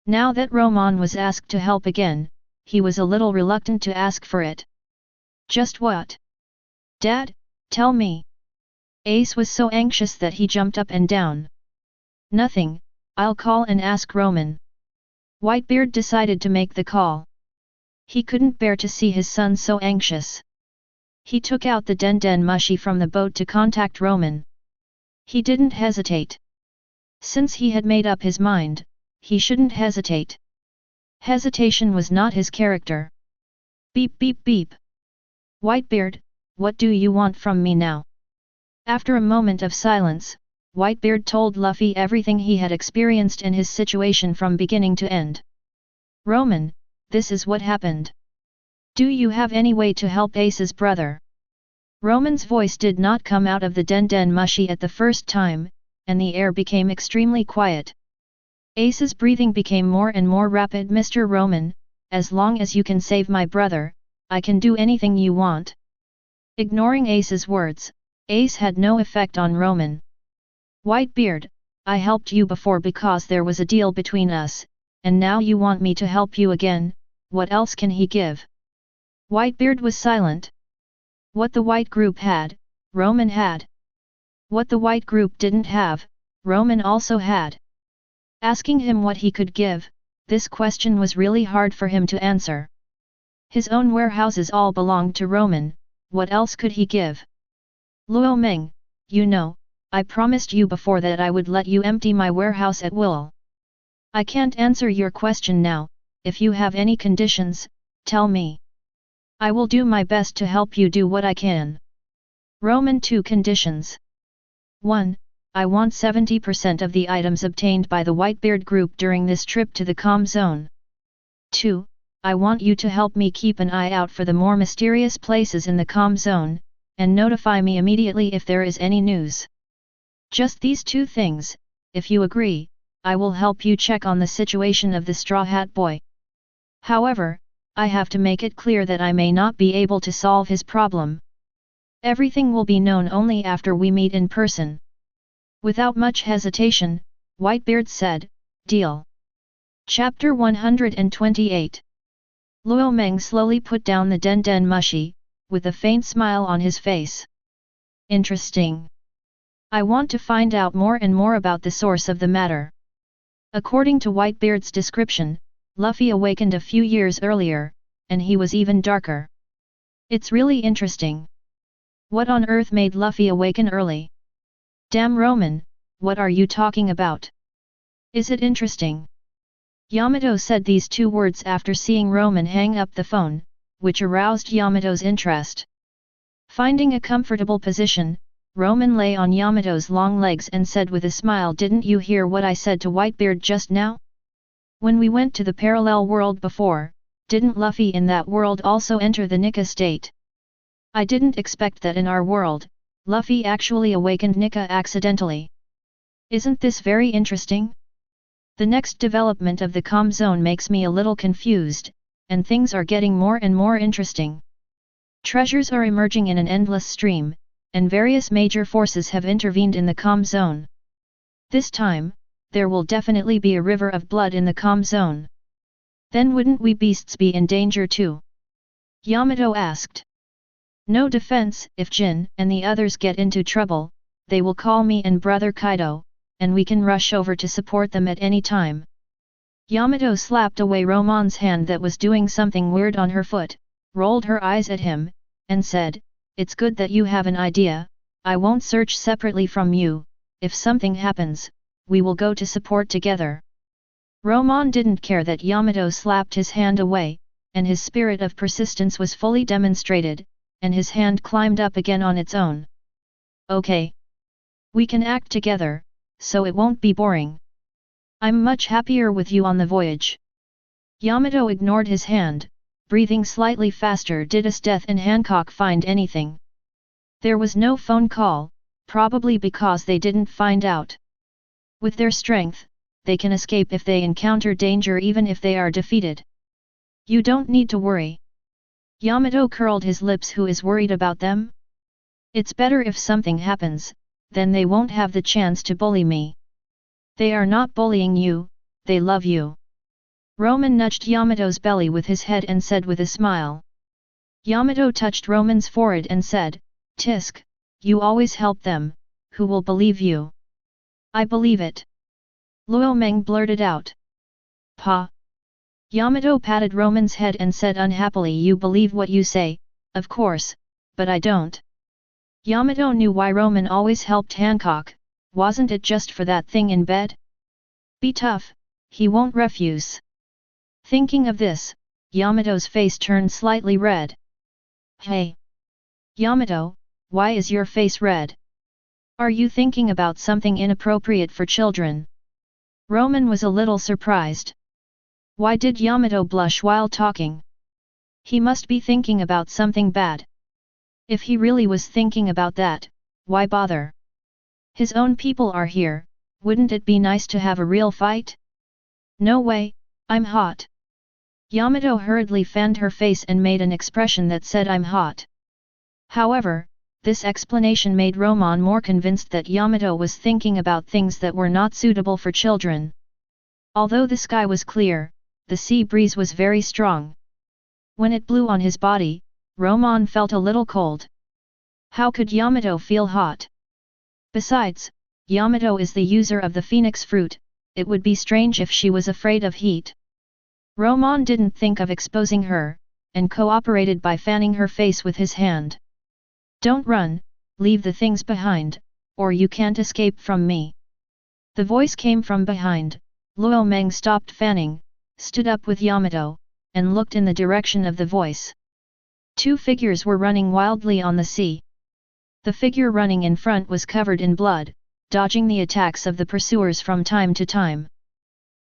Now that Romon was asked to help again, he was a little reluctant to ask for it. Just what? Dad, tell me. Ace was so anxious that he jumped up and down. Nothing, I'll call and ask Romon. Whitebeard decided to make the call. He couldn't bear to see his son so anxious. He took out the den mushi from the boat to contact Romon. He didn't hesitate. Since he had made up his mind, he shouldn't hesitate. Hesitation was not his character. Beep beep beep. Whitebeard, what do you want from me now? After a moment of silence, Whitebeard told Luffy everything he had experienced and his situation from beginning to end. Romon, this is what happened. Do you have any way to help Ace's brother? Romon's voice did not come out of the den mushi at the first time, and the air became extremely quiet. Ace's breathing became more and more rapid. Mr. Romon, as long as you can save my brother, I can do anything you want. Ignoring Ace's words, Ace had no effect on Romon. Whitebeard, I helped you before because there was a deal between us, and now you want me to help you again, what else can he give? Whitebeard was silent. What the White group had, Romon had. What the White group didn't have, Romon also had. Asking him what he could give, this question was really hard for him to answer. His own warehouses all belonged to Romon, what else could he give? Luo Meng, you know, I promised you before that I would let you empty my warehouse at will. I can't answer your question now. If you have any conditions, tell me. I will do my best to help you do what I can. Romon 2 conditions. 1. I want 70% of the items obtained by the Whitebeard group during this trip to the calm zone. 2. I want you to help me keep an eye out for the more mysterious places in the calm zone, and notify me immediately if there is any news. Just these 2 things. If you agree, I will help you check on the situation of the Straw Hat Boy. However, I have to make it clear that I may not be able to solve his problem. Everything will be known only after we meet in person. Without much hesitation, Whitebeard said, "Deal." Chapter 128. Luo Meng slowly put down the Den Den Mushi, with a faint smile on his face. Interesting. I want to find out more and more about the source of the matter. According to Whitebeard's description, Luffy awakened a few years earlier, and he was even darker. It's really interesting. What on earth made Luffy awaken early? Damn Romon, what are you talking about? Is it interesting? Yamato said these 2 words after seeing Romon hang up the phone, which aroused Yamato's interest. Finding a comfortable position, Romon lay on Yamato's long legs and said with a smile, "Didn't you hear what I said to Whitebeard just now? When we went to the parallel world before, didn't Luffy in that world also enter the Nika state? I didn't expect that in our world, Luffy actually awakened Nika accidentally. Isn't this very interesting? The next development of the calm zone makes me a little confused, and things are getting more and more interesting. Treasures are emerging in an endless stream, and various major forces have intervened in the calm zone. This time, there will definitely be a river of blood in the calm zone. Then wouldn't we beasts be in danger too?" Yamato asked. "No defense. If Jin and the others get into trouble, they will call me and brother Kaido, and we can rush over to support them at any time." Yamato slapped away Romon's hand that was doing something weird on her foot, rolled her eyes at him, and said, "It's good that you have an idea. I won't search separately from you. If something happens, we will go to support together." Romon didn't care that Yamato slapped his hand away, and his spirit of persistence was fully demonstrated, and his hand climbed up again on its own. "Okay. We can act together, so it won't be boring. I'm much happier with you on the voyage." Yamato ignored his hand, breathing slightly faster. Did Death and Hancock find anything? There was no phone call, probably because they didn't find out. With their strength, they can escape if they encounter danger even if they are defeated. You don't need to worry. Yamato curled his lips. Who is worried about them? It's better if something happens, then they won't have the chance to bully me. They are not bullying you, they love you. Romon nudged Yamato's belly with his head and said with a smile. Yamato touched Romon's forehead and said, "Tisk, you always help them, who will believe you?" "I believe it." Luo Meng blurted out. "Pa." Yamato patted Romon's head and said unhappily, "You believe what you say, of course, but I don't." Yamato knew why Romon always helped Hancock. Wasn't it just for that thing in bed? Be tough, he won't refuse. Thinking of this, Yamato's face turned slightly red. "Hey! Yamato, why is your face red? Are you thinking about something inappropriate for children?" Romon was a little surprised. Why did Yamato blush while talking? He must be thinking about something bad. If he really was thinking about that, why bother? His own people are here, wouldn't it be nice to have a real fight? "No way, I'm hot." Yamato hurriedly fanned her face and made an expression that said "I'm hot." However, this explanation made Romon more convinced that Yamato was thinking about things that were not suitable for children. Although the sky was clear, the sea breeze was very strong. When it blew on his body, Romon felt a little cold. How could Yamato feel hot? Besides, Yamato is the user of the phoenix fruit, it would be strange if she was afraid of heat. Romon didn't think of exposing her, and cooperated by fanning her face with his hand. "Don't run, leave the things behind, or you can't escape from me." The voice came from behind, Luo Meng stopped fanning, stood up with Yamato, and looked in the direction of the voice. Two figures were running wildly on the sea. The figure running in front was covered in blood, dodging the attacks of the pursuers from time to time.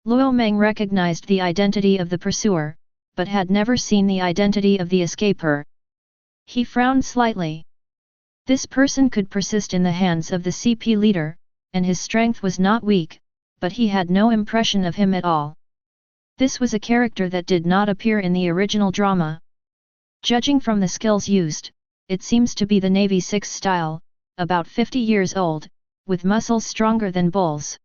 Luo Meng recognized the identity of the pursuer, but had never seen the identity of the escaper. He frowned slightly. This person could persist in the hands of the CP leader, and his strength was not weak, but he had no impression of him at all. This was a character that did not appear in the original drama. Judging from the skills used, it seems to be the Navy 6 style, about 50 years old, with muscles stronger than bulls.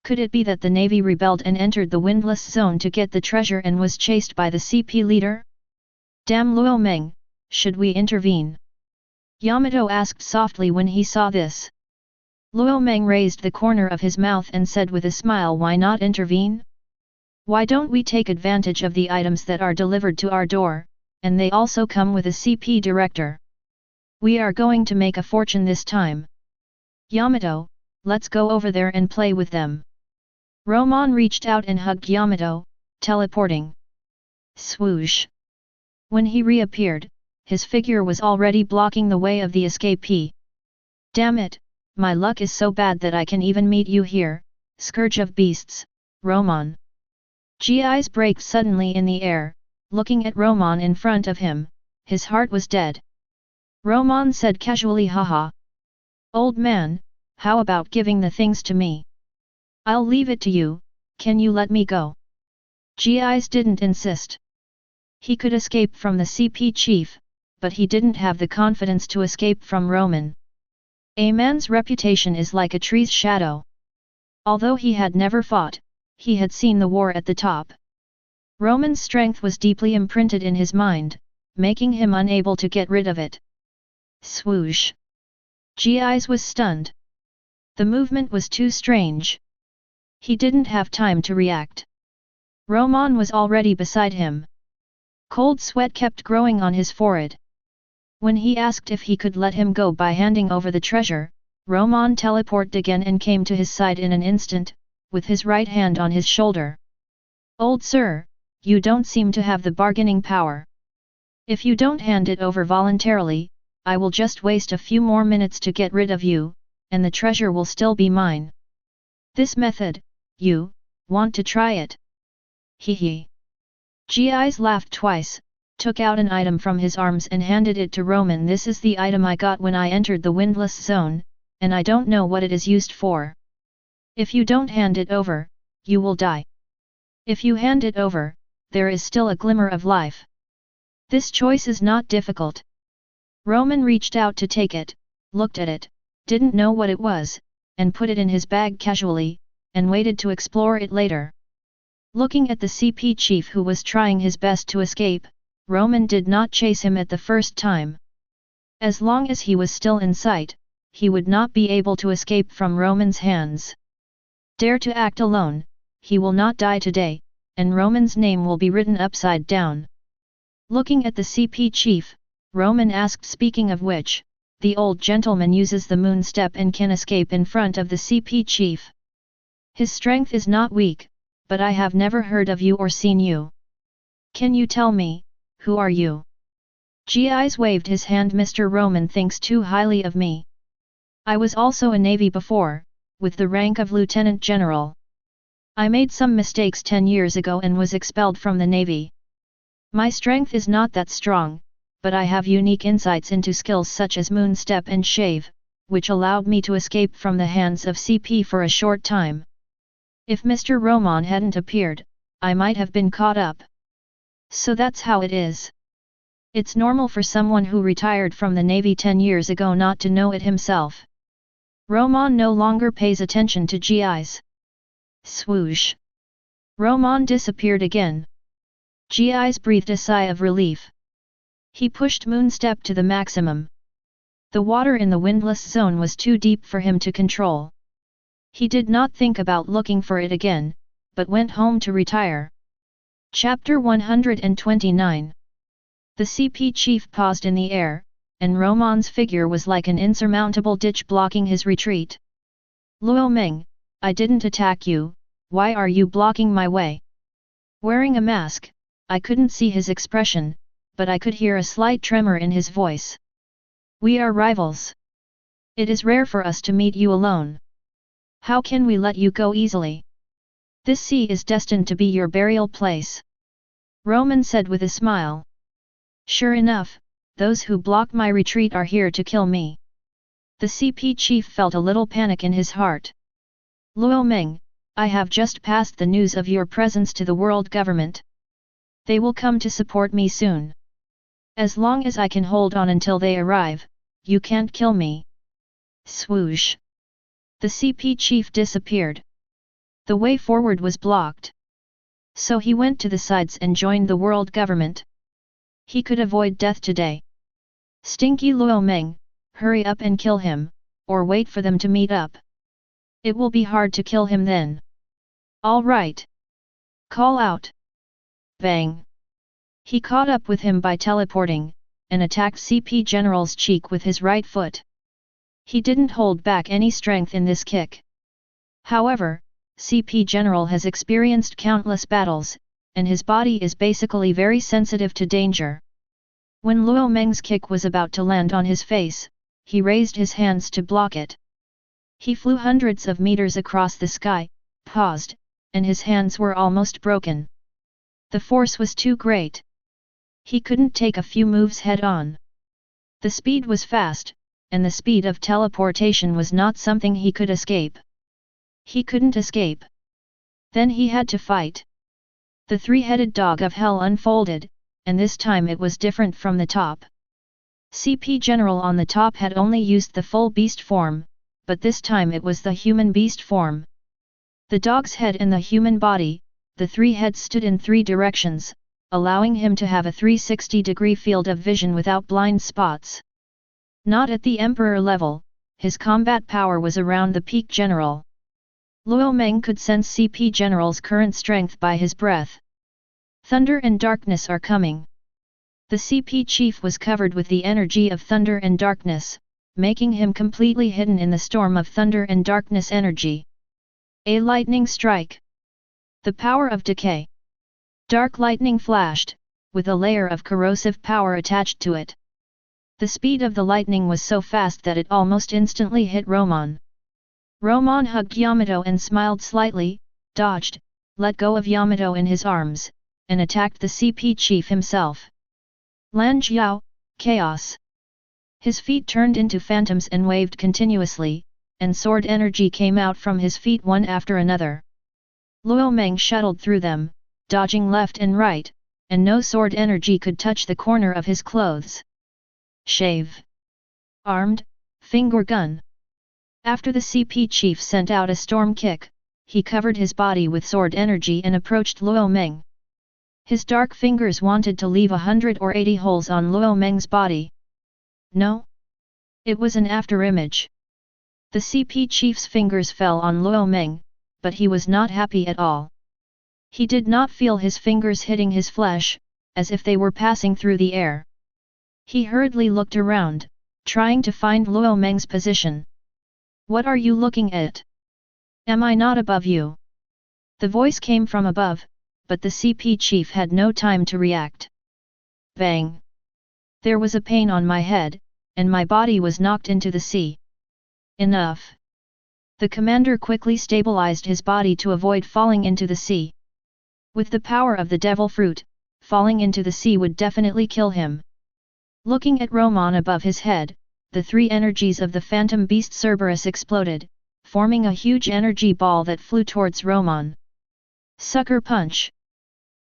Could it be that the Navy rebelled and entered the windless zone to get the treasure and was chased by the CP leader? Damn Luo Meng, should we intervene? Yamato asked softly when he saw this. Luo Meng raised the corner of his mouth and said with a smile, why not intervene? Why don't we take advantage of the items that are delivered to our door, and they also come with a CP director. We are going to make a fortune this time. Yamato, let's go over there and play with them. Romon reached out and hugged Yamato, teleporting. Swoosh! When he reappeared, his figure was already blocking the way of the escapee. Damn it, my luck is so bad that I can even meet you here, scourge of beasts, Romon. Gi's braked suddenly in the air, looking at Romon in front of him, his heart was dead. Romon said casually, haha. Old man, how about giving the things to me? I'll leave it to you, can you let me go? Gi's didn't insist. He could escape from the CP chief, but he didn't have the confidence to escape from Romon. A man's reputation is like a tree's shadow. Although he had never fought, he had seen the war at the top. Romon's strength was deeply imprinted in his mind, making him unable to get rid of it. Swoosh! Gi's was stunned. The movement was too strange. He didn't have time to react. Romon was already beside him. Cold sweat kept growing on his forehead. When he asked if he could let him go by handing over the treasure, Romon teleported again and came to his side in an instant, with his right hand on his shoulder. Old sir, you don't seem to have the bargaining power. If you don't hand it over voluntarily, I will just waste a few more minutes to get rid of you, and the treasure will still be mine. This method, you want to try it? Hee. Gi's laughed twice, took out an item from his arms and handed it to Romon. This is the item I got when I entered the windless zone, and I don't know what it is used for. If you don't hand it over, you will die. If you hand it over, there is still a glimmer of life. This choice is not difficult. Romon reached out to take it, looked at it, didn't know what it was, and put it in his bag casually, and waited to explore it later. Looking at the CP chief who was trying his best to escape, Romon did not chase him at the first time. As long as he was still in sight, he would not be able to escape from Romon's hands. Dare to act alone, he will not die today, and Romon's name will be written upside down. Looking at the CP chief, Romon asked, speaking of which, the old gentleman uses the moon step and can escape in front of the CP chief. His strength is not weak, but I have never heard of you or seen you. Can you tell me, who are you? Gi's waved his hand. Mr. Romon thinks too highly of me. I was also a Navy before, with the rank of Lieutenant General. I made some mistakes 10 years ago and was expelled from the Navy. My strength is not that strong, but I have unique insights into skills such as moon step and shave, which allowed me to escape from the hands of CP for a short time. If Mr. Romon hadn't appeared, I might have been caught up. So that's how it is. It's normal for someone who retired from the Navy 10 years ago not to know it himself. Romon no longer pays attention to Gi's. Swoosh! Romon disappeared again. Gi's breathed a sigh of relief. He pushed Moonstep to the maximum. The water in the windless zone was too deep for him to control. He did not think about looking for it again, but went home to retire. Chapter 129. The CP chief paused in the air, and Romon's figure was like an insurmountable ditch blocking his retreat. Luo Meng, I didn't attack you, why are you blocking my way? Wearing a mask, I couldn't see his expression, but I could hear a slight tremor in his voice. We are rivals. It is rare for us to meet you alone. How can we let you go easily? This sea is destined to be your burial place. Romon said with a smile. Sure enough, those who block my retreat are here to kill me. The CP chief felt a little panic in his heart. Luo Meng, I have just passed the news of your presence to the world government. They will come to support me soon. As long as I can hold on until they arrive, you can't kill me. Swoosh. The CP chief disappeared. The way forward was blocked. So he went to the sides and joined the world government. He could avoid death today. Stinky Luo Meng, hurry up and kill him, or wait for them to meet up. It will be hard to kill him then. All right. Call out. Bang. He caught up with him by teleporting, and attacked CP General's cheek with his right foot. He didn't hold back any strength in this kick. However, CP General has experienced countless battles, and his body is basically very sensitive to danger. When Luo Meng's kick was about to land on his face, he raised his hands to block it. He flew hundreds of meters across the sky, paused, and his hands were almost broken. The force was too great. He couldn't take a few moves head-on. The speed was fast, and the speed of teleportation was not something he could escape. He couldn't escape. Then he had to fight. The three-headed dog of hell unfolded, and this time it was different from the top. CP General on the top had only used the full beast form, but this time it was the human beast form. The dog's head and the human body, the three heads stood in three directions, allowing him to have a 360-degree field of vision without blind spots. Not at the Emperor level, his combat power was around the peak general. Luo Meng could sense CP General's current strength by his breath. Thunder and darkness are coming. The CP chief was covered with the energy of thunder and darkness, making him completely hidden in the storm of thunder and darkness energy. A lightning strike. The power of decay. Dark lightning flashed, with a layer of corrosive power attached to it. The speed of the lightning was so fast that it almost instantly hit Romon. Romon hugged Yamato and smiled slightly, dodged, let go of Yamato in his arms, and attacked the CP chief himself. Lan Jiao, chaos. His feet turned into phantoms and waved continuously, and sword energy came out from his feet one after another. Luo Meng shuttled through them, dodging left and right, and no sword energy could touch the corner of his clothes. Shave. Armed, finger gun. After the CP chief sent out a storm kick, he covered his body with sword energy and approached Luo Meng. His dark fingers wanted to leave 180 holes on Luo Meng's body. No? It was an afterimage. The CP chief's fingers fell on Luo Meng, but he was not happy at all. He did not feel his fingers hitting his flesh, as if they were passing through the air. He hurriedly looked around, trying to find Luo Meng's position. What are you looking at? Am I not above you? The voice came from above, but the CP chief had no time to react. Bang! There was a pain on my head, and my body was knocked into the sea. Enough! The commander quickly stabilized his body to avoid falling into the sea. With the power of the devil fruit, falling into the sea would definitely kill him. Looking at Romon above his head, the three energies of the phantom beast Cerberus exploded, forming a huge energy ball that flew towards Romon. Sucker punch!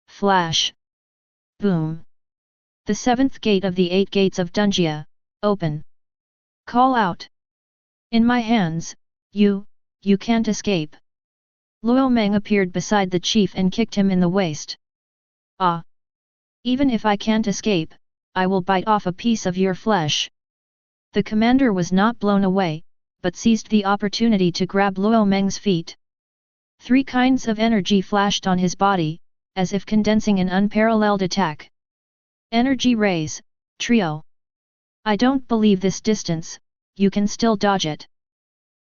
Flash! Boom! The seventh gate of the 8 gates of Dungia, open! Call out! In my hands, you can't escape! Luo Meng appeared beside the chief and kicked him in the waist. Ah! Even if I can't escape, I will bite off a piece of your flesh. The commander was not blown away, but seized the opportunity to grab Luo Meng's feet. 3 kinds of energy flashed on his body, as if condensing an unparalleled attack. Energy rays, trio. I don't believe this distance, you can still dodge it.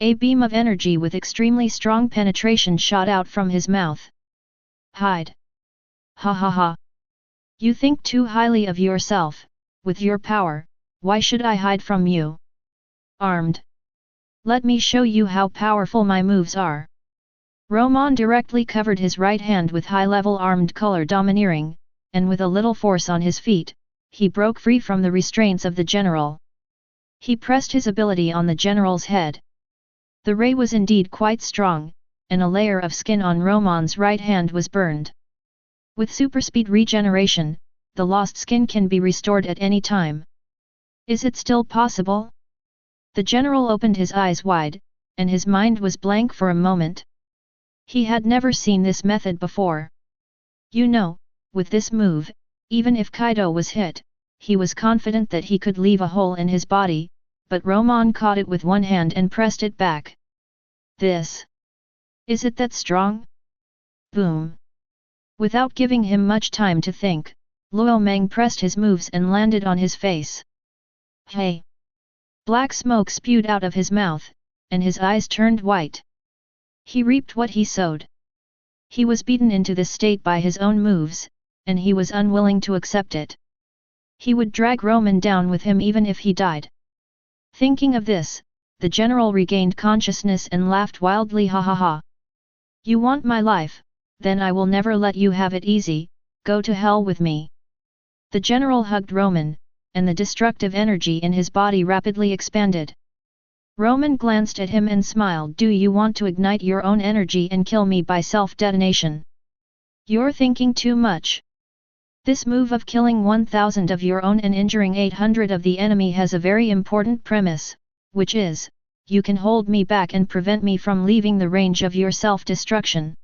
A beam of energy with extremely strong penetration shot out from his mouth. Hide. Ha ha ha. You think too highly of yourself, with your power, why should I hide from you? Armed. Let me show you how powerful my moves are. Romon directly covered his right hand with high-level armed color domineering, and with a little force on his feet, he broke free from the restraints of the general. He pressed his ability on the general's head. The ray was indeed quite strong, and a layer of skin on Romon's right hand was burned. With superspeed regeneration, the lost skin can be restored at any time. Is it still possible? The general opened his eyes wide, and his mind was blank for a moment. He had never seen this method before. You know, with this move, even if Kaido was hit, he was confident that he could leave a hole in his body, but Romon caught it with one hand and pressed it back. This. Is it that strong? Boom. Without giving him much time to think, Luo Meng pressed his moves and landed on his face. Hey! Black smoke spewed out of his mouth, and his eyes turned white. He reaped what he sowed. He was beaten into this state by his own moves, and he was unwilling to accept it. He would drag Romon down with him even if he died. Thinking of this, the general regained consciousness and laughed wildly. Ha ha ha. You want my life, then I will never let you have it easy, go to hell with me. The general hugged Romon, and the destructive energy in his body rapidly expanded. Romon glanced at him and smiled. Do you want to ignite your own energy and kill me by self-detonation? You're thinking too much. This move of killing 1,000 of your own and injuring 800 of the enemy has a very important premise, which is, you can hold me back and prevent me from leaving the range of your self-destruction.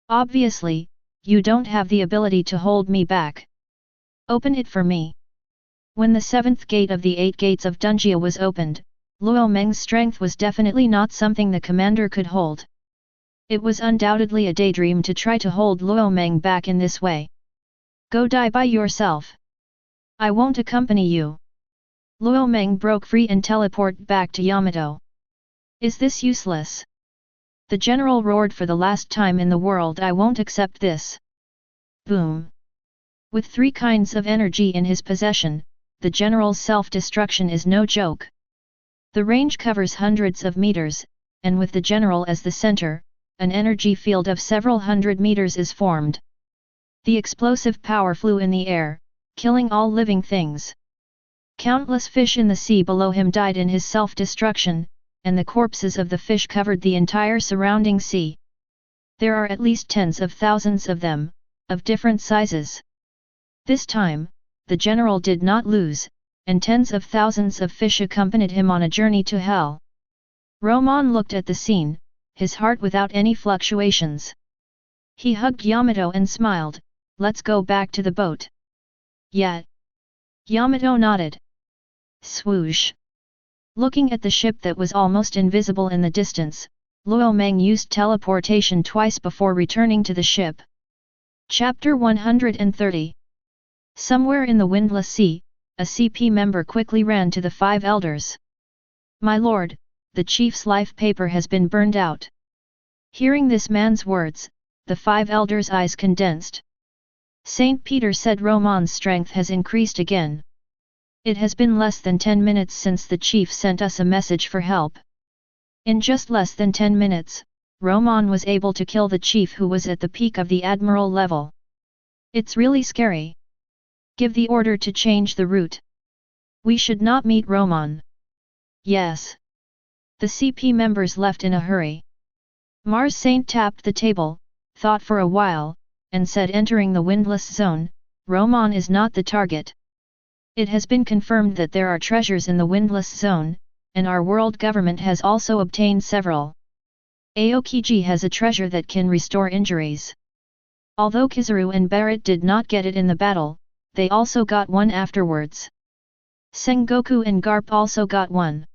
Obviously, you don't have the ability to hold me back. Open it for me. When the seventh gate of the 8 gates of Dungia was opened, Luo Meng's strength was definitely not something the commander could hold. It was undoubtedly a daydream to try to hold Luo Meng back in this way. Go die by yourself. I won't accompany you. Luo Meng broke free and teleported back to Yamato. Is this useless? The general roared. For the last time in the world, I won't accept this. Boom. With 3 kinds of energy in his possession, the general's self-destruction is no joke. The range covers hundreds of meters, and with the general as the center, an energy field of several hundred meters is formed. The explosive power flew in the air, killing all living things. Countless fish in the sea below him died in his self-destruction, and the corpses of the fish covered the entire surrounding sea. There are at least tens of thousands of them, of different sizes. This time, the general did not lose, and tens of thousands of fish accompanied him on a journey to hell. Romon looked at the scene, his heart without any fluctuations. He hugged Yamato and smiled. Let's go back to the boat. Yeah. Yamato nodded. Swoosh. Looking at the ship that was almost invisible in the distance, Luo Meng used teleportation twice before returning to the ship. Chapter 130. Somewhere in the windless sea, a CP member quickly ran to the 5 elders. My lord, the chief's life paper has been burned out. Hearing this man's words, the 5 elders' eyes condensed. Saint Peter said Romon's strength has increased again. It has been less than 10 minutes since the chief sent us a message for help. In just less than 10 minutes, Romon was able to kill the chief who was at the peak of the admiral level. It's really scary. Give the order to change the route. We should not meet Romon. Yes. The CP members left in a hurry. Mars Saint tapped the table, thought for a while, and said, entering the windless zone, Romon is not the target. It has been confirmed that there are treasures in the windless zone, and our world government has also obtained several. Aokiji has a treasure that can restore injuries. Although Kizaru and Barrett did not get it in the battle, they also got one afterwards. Sengoku and Garp also got one.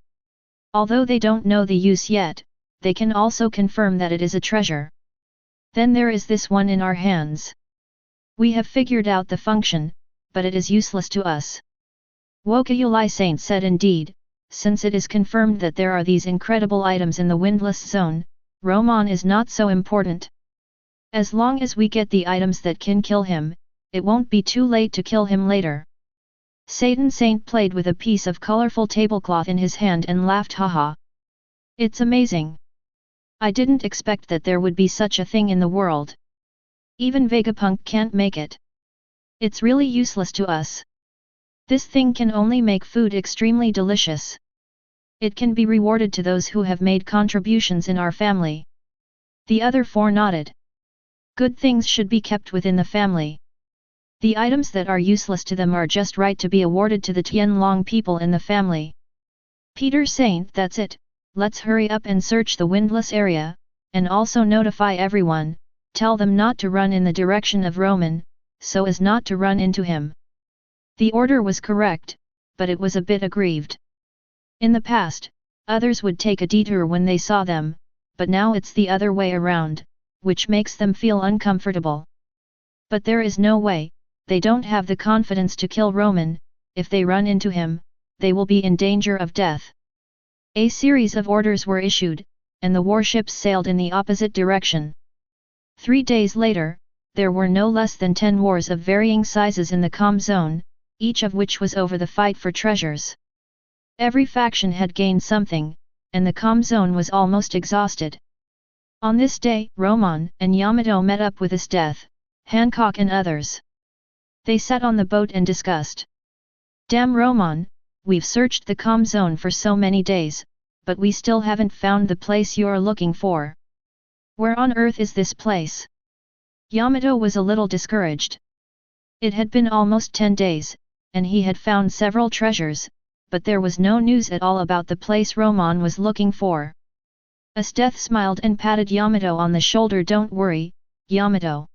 Although they don't know the use yet, they can also confirm that it is a treasure. Then there is this one in our hands. We have figured out the function, but it is useless to us. Wokayulai Saint said, indeed, since it is confirmed that there are these incredible items in the windless zone, Romon is not so important. As long as we get the items that can kill him, it won't be too late to kill him later. Satan Saint played with a piece of colorful tablecloth in his hand and laughed, haha. It's amazing. I didn't expect that there would be such a thing in the world. Even Vegapunk can't make it. It's really useless to us. This thing can only make food extremely delicious. It can be rewarded to those who have made contributions in our family. The other four nodded. Good things should be kept within the family. The items that are useless to them are just right to be awarded to the Tianlong people in the family. Peter Saint, that's it, let's hurry up and search the windless area, and also notify everyone, tell them not to run in the direction of Romon, so as not to run into him. The order was correct, but it was a bit aggrieved. In the past, others would take a detour when they saw them, but now it's the other way around, which makes them feel uncomfortable. But there is no way, they don't have the confidence to kill Romon. If they run into him, they will be in danger of death. A series of orders were issued, and the warships sailed in the opposite direction. 3 days later, there were no less than 10 wars of varying sizes in the Com Zone, each of which was over the fight for treasures. Every faction had gained something, and the Com Zone was almost exhausted. On this day, Romon and Yamato met up with his death, Hancock and others. They sat on the boat and discussed. Damn Romon, we've searched the Com Zone for so many days, but we still haven't found the place you're looking for. Where on earth is this place? Yamato was a little discouraged. It had been almost 10 days, and he had found several treasures, but there was no news at all about the place Romon was looking for. Esdeath smiled and patted Yamato on the shoulder. Don't worry, Yamato.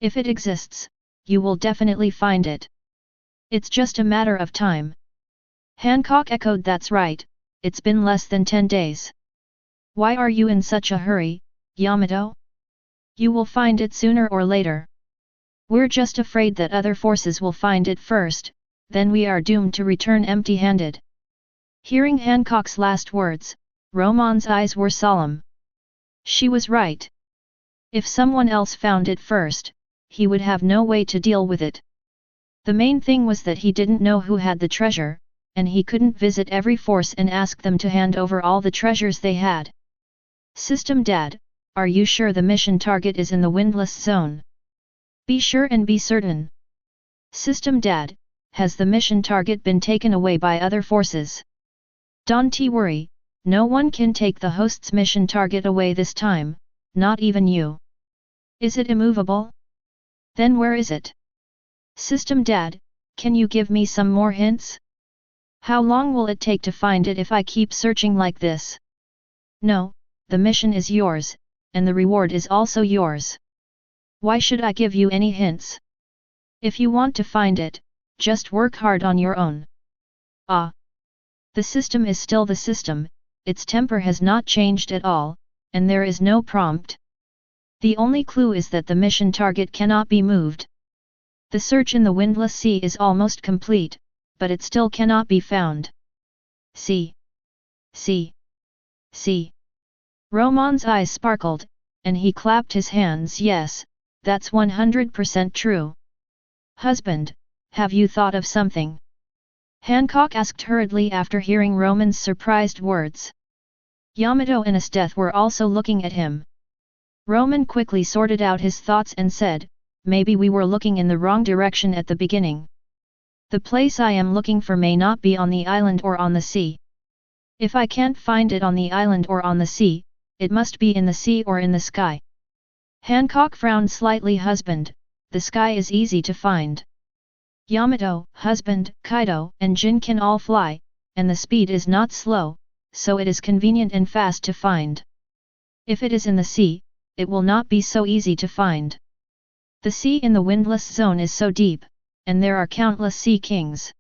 If it exists, you will definitely find it. It's just a matter of time. Hancock echoed. That's right, it's been less than 10 days. Why are you in such a hurry, Yamato? You will find it sooner or later. We're just afraid that other forces will find it first, then we are doomed to return empty-handed. Hearing Hancock's last words, Romon's eyes were solemn. She was right. If someone else found it first, he would have no way to deal with it. The main thing was that he didn't know who had the treasure, and he couldn't visit every force and ask them to hand over all the treasures they had. System Dad, are you sure the mission target is in the windless zone? Be sure and be certain. System Dad, has the mission target been taken away by other forces? Don't worry, no one can take the host's mission target away this time, not even you. Is it immovable? Then where is it? System Dad, can you give me some more hints? How long will it take to find it if I keep searching like this? No, the mission is yours, and the reward is also yours. Why should I give you any hints? If you want to find it, just work hard on your own. Ah! The system is still the system, its temper has not changed at all, and there is no prompt. The only clue is that the mission target cannot be moved. The search in the windless sea is almost complete, but it still cannot be found. See. Romon's eyes sparkled, and he clapped his hands. Yes, that's 100% true. Husband, have you thought of something? Hancock asked hurriedly after hearing Romon's surprised words. Yamato and Esdeath were also looking at him. Romon quickly sorted out his thoughts and said, maybe we were looking in the wrong direction at the beginning. The place I am looking for may not be on the island or on the sea. If I can't find it on the island or on the sea, it must be in the sea or in the sky. Hancock frowned slightly. Husband, the sky is easy to find. Yamato, husband, Kaido, and Jin can all fly, and the speed is not slow, so it is convenient and fast to find. If it is in the sea, it will not be so easy to find. The sea in the windless zone is so deep, and there are countless sea kings.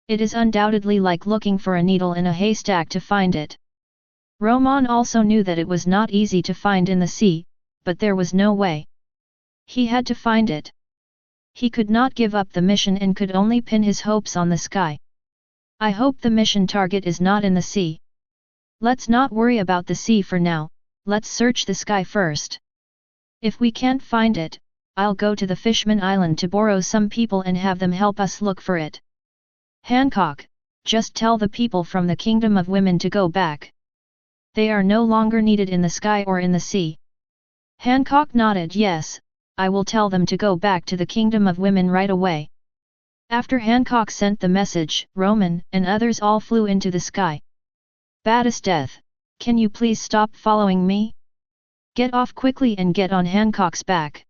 It is undoubtedly like looking for a needle in a haystack to find it. Romon also knew that it was not easy to find in the sea, but there was no way. He had to find it. He could not give up the mission and could only pin his hopes on the sky. I hope the mission target is not in the sea. Let's not worry about the sea for now, let's search the sky first. If we can't find it, I'll go to the Fishman Island to borrow some people and have them help us look for it. Hancock, just tell the people from the Kingdom of Women to go back. They are no longer needed in the sky or in the sea. Hancock nodded yes, I will tell them to go back to the Kingdom of Women right away. After Hancock sent the message, Romon and others all flew into the sky. Bad as death, can you please stop following me? Get off quickly and get on Hancock's back.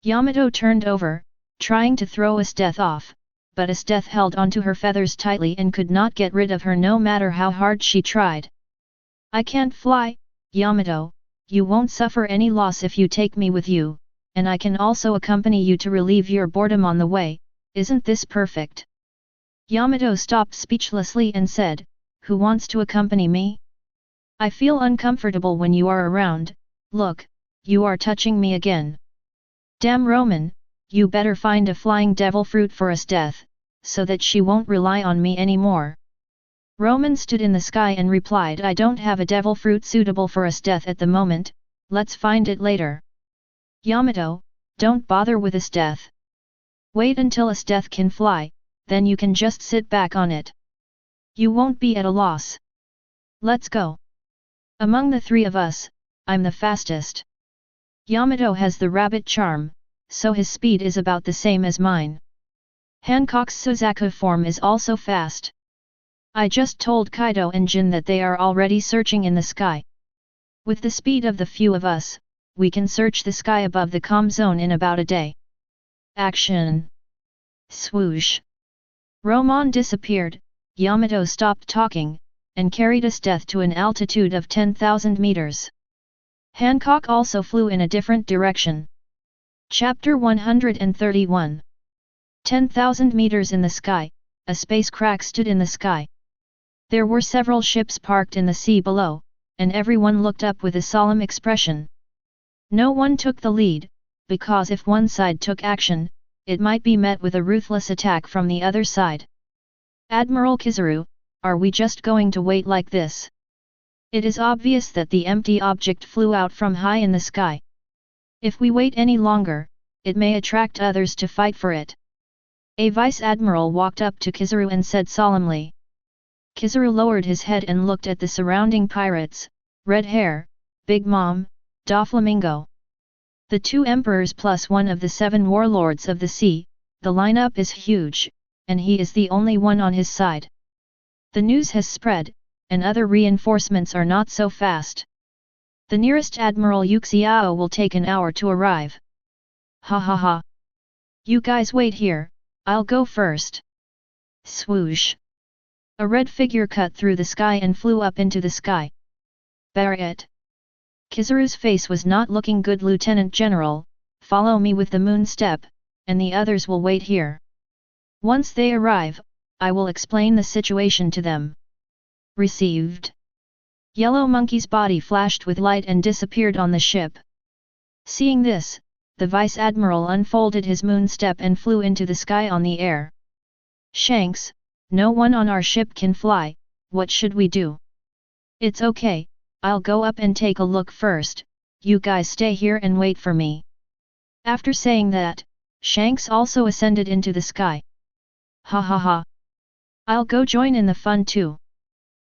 Yamato turned over, trying to throw Esdeath off, but Esdeath held onto her feathers tightly and could not get rid of her no matter how hard she tried. I can't fly, Yamato, you won't suffer any loss if you take me with you, and I can also accompany you to relieve your boredom on the way, isn't this perfect? Yamato stopped speechlessly and said, who wants to accompany me? I feel uncomfortable when you are around, look, you are touching me again. Damn Romon, you better find a flying devil fruit for Esdeath, so that she won't rely on me anymore. Romon stood in the sky and replied I don't have a devil fruit suitable for Esdeath at the moment, let's find it later. Yamato, don't bother with Esdeath. Wait until Esdeath can fly, then you can just sit back on it. You won't be at a loss. Let's go. Among the three of us, I'm the fastest. Yamato has the rabbit charm, so his speed is about the same as mine. Hancock's Suzaku form is also fast. I just told Kaido and Jin that they are already searching in the sky. With the speed of the few of us, we can search the sky above the calm zone in about a day. Action! Swoosh! Romon disappeared, Yamato stopped talking, and carried Esdeath to an altitude of 10,000 meters. Hancock also flew in a different direction. Chapter 131 10,000 meters in the sky, a space crack stood in the sky. There were several ships parked in the sea below, and everyone looked up with a solemn expression. No one took the lead, because if one side took action, it might be met with a ruthless attack from the other side. Admiral Kizaru, are we just going to wait like this? It is obvious that the empty object flew out from high in the sky. If we wait any longer, it may attract others to fight for it. A vice admiral walked up to Kizaru and said solemnly. Kizaru lowered his head and looked at the surrounding pirates, Red Hair, Big Mom, Doflamingo. The two emperors plus one of the 7 warlords of the sea, the lineup is huge, and he is the only one on his side. The news has spread, and other reinforcements are not so fast. The nearest Admiral Yuxiao will take an hour to arrive. Ha ha ha. You guys wait here, I'll go first. Swoosh. A red figure cut through the sky and flew up into the sky. Barret. Kizaru's face was not looking good. Lieutenant General, follow me with the moon step, and the others will wait here. Once they arrive, I will explain the situation to them. Received. Yellow Monkey's body flashed with light and disappeared on the ship. Seeing this, the Vice Admiral unfolded his moon step and flew into the sky on the air. Shanks, no one on our ship can fly, what should we do? It's okay, I'll go up and take a look first, you guys stay here and wait for me. After saying that, Shanks also ascended into the sky. Ha ha ha. I'll go join in the fun too.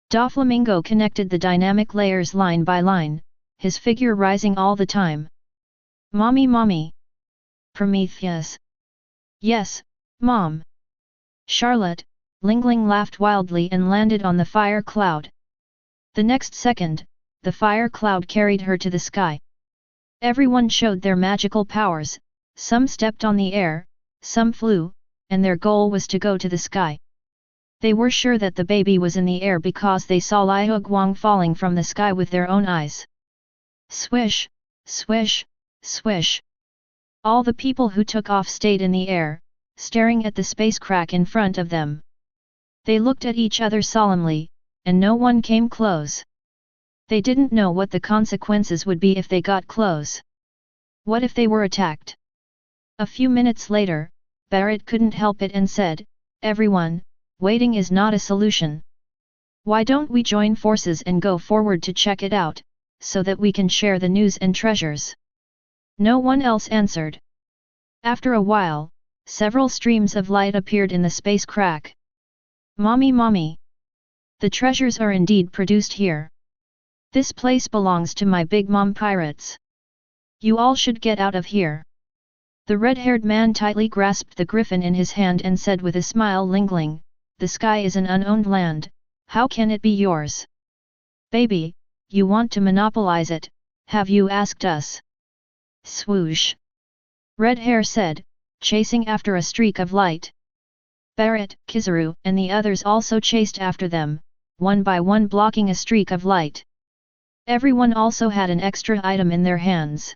Doflamingo connected the dynamic layers line by line, his figure rising all the time. Mommy. Prometheus. Yes, Mom. Charlotte, Lingling laughed wildly and landed on the fire cloud. The next second, the fire cloud carried her to the sky. Everyone showed their magical powers, some stepped on the air, some flew, and their goal was to go to the sky. They were sure that the baby was in the air because they saw Liu Guang falling from the sky with their own eyes. Swish, swish, swish. All the people who took off stayed in the air, staring at the space crack in front of them. They looked at each other solemnly, and no one came close. They didn't know what the consequences would be if they got close. What if they were attacked? A few minutes later, Barret couldn't help it and said, "Everyone, waiting is not a solution. Why don't we join forces and go forward to check it out, so that we can share the news and treasures? No one else answered. After a while, several streams of light appeared in the space crack. Mommy, mommy! The treasures are indeed produced here. This place belongs to my big mom pirates. You all should get out of here. The red-haired man tightly grasped the griffin in his hand and said with a smile, Lingling, the sky is an unowned land, how can it be yours? Baby, you want to monopolize it, have you asked us? Swoosh! Red Hair said, chasing after a streak of light. Barrett, Kizaru, and the others also chased after them, one by one blocking a streak of light. Everyone also had an extra item in their hands.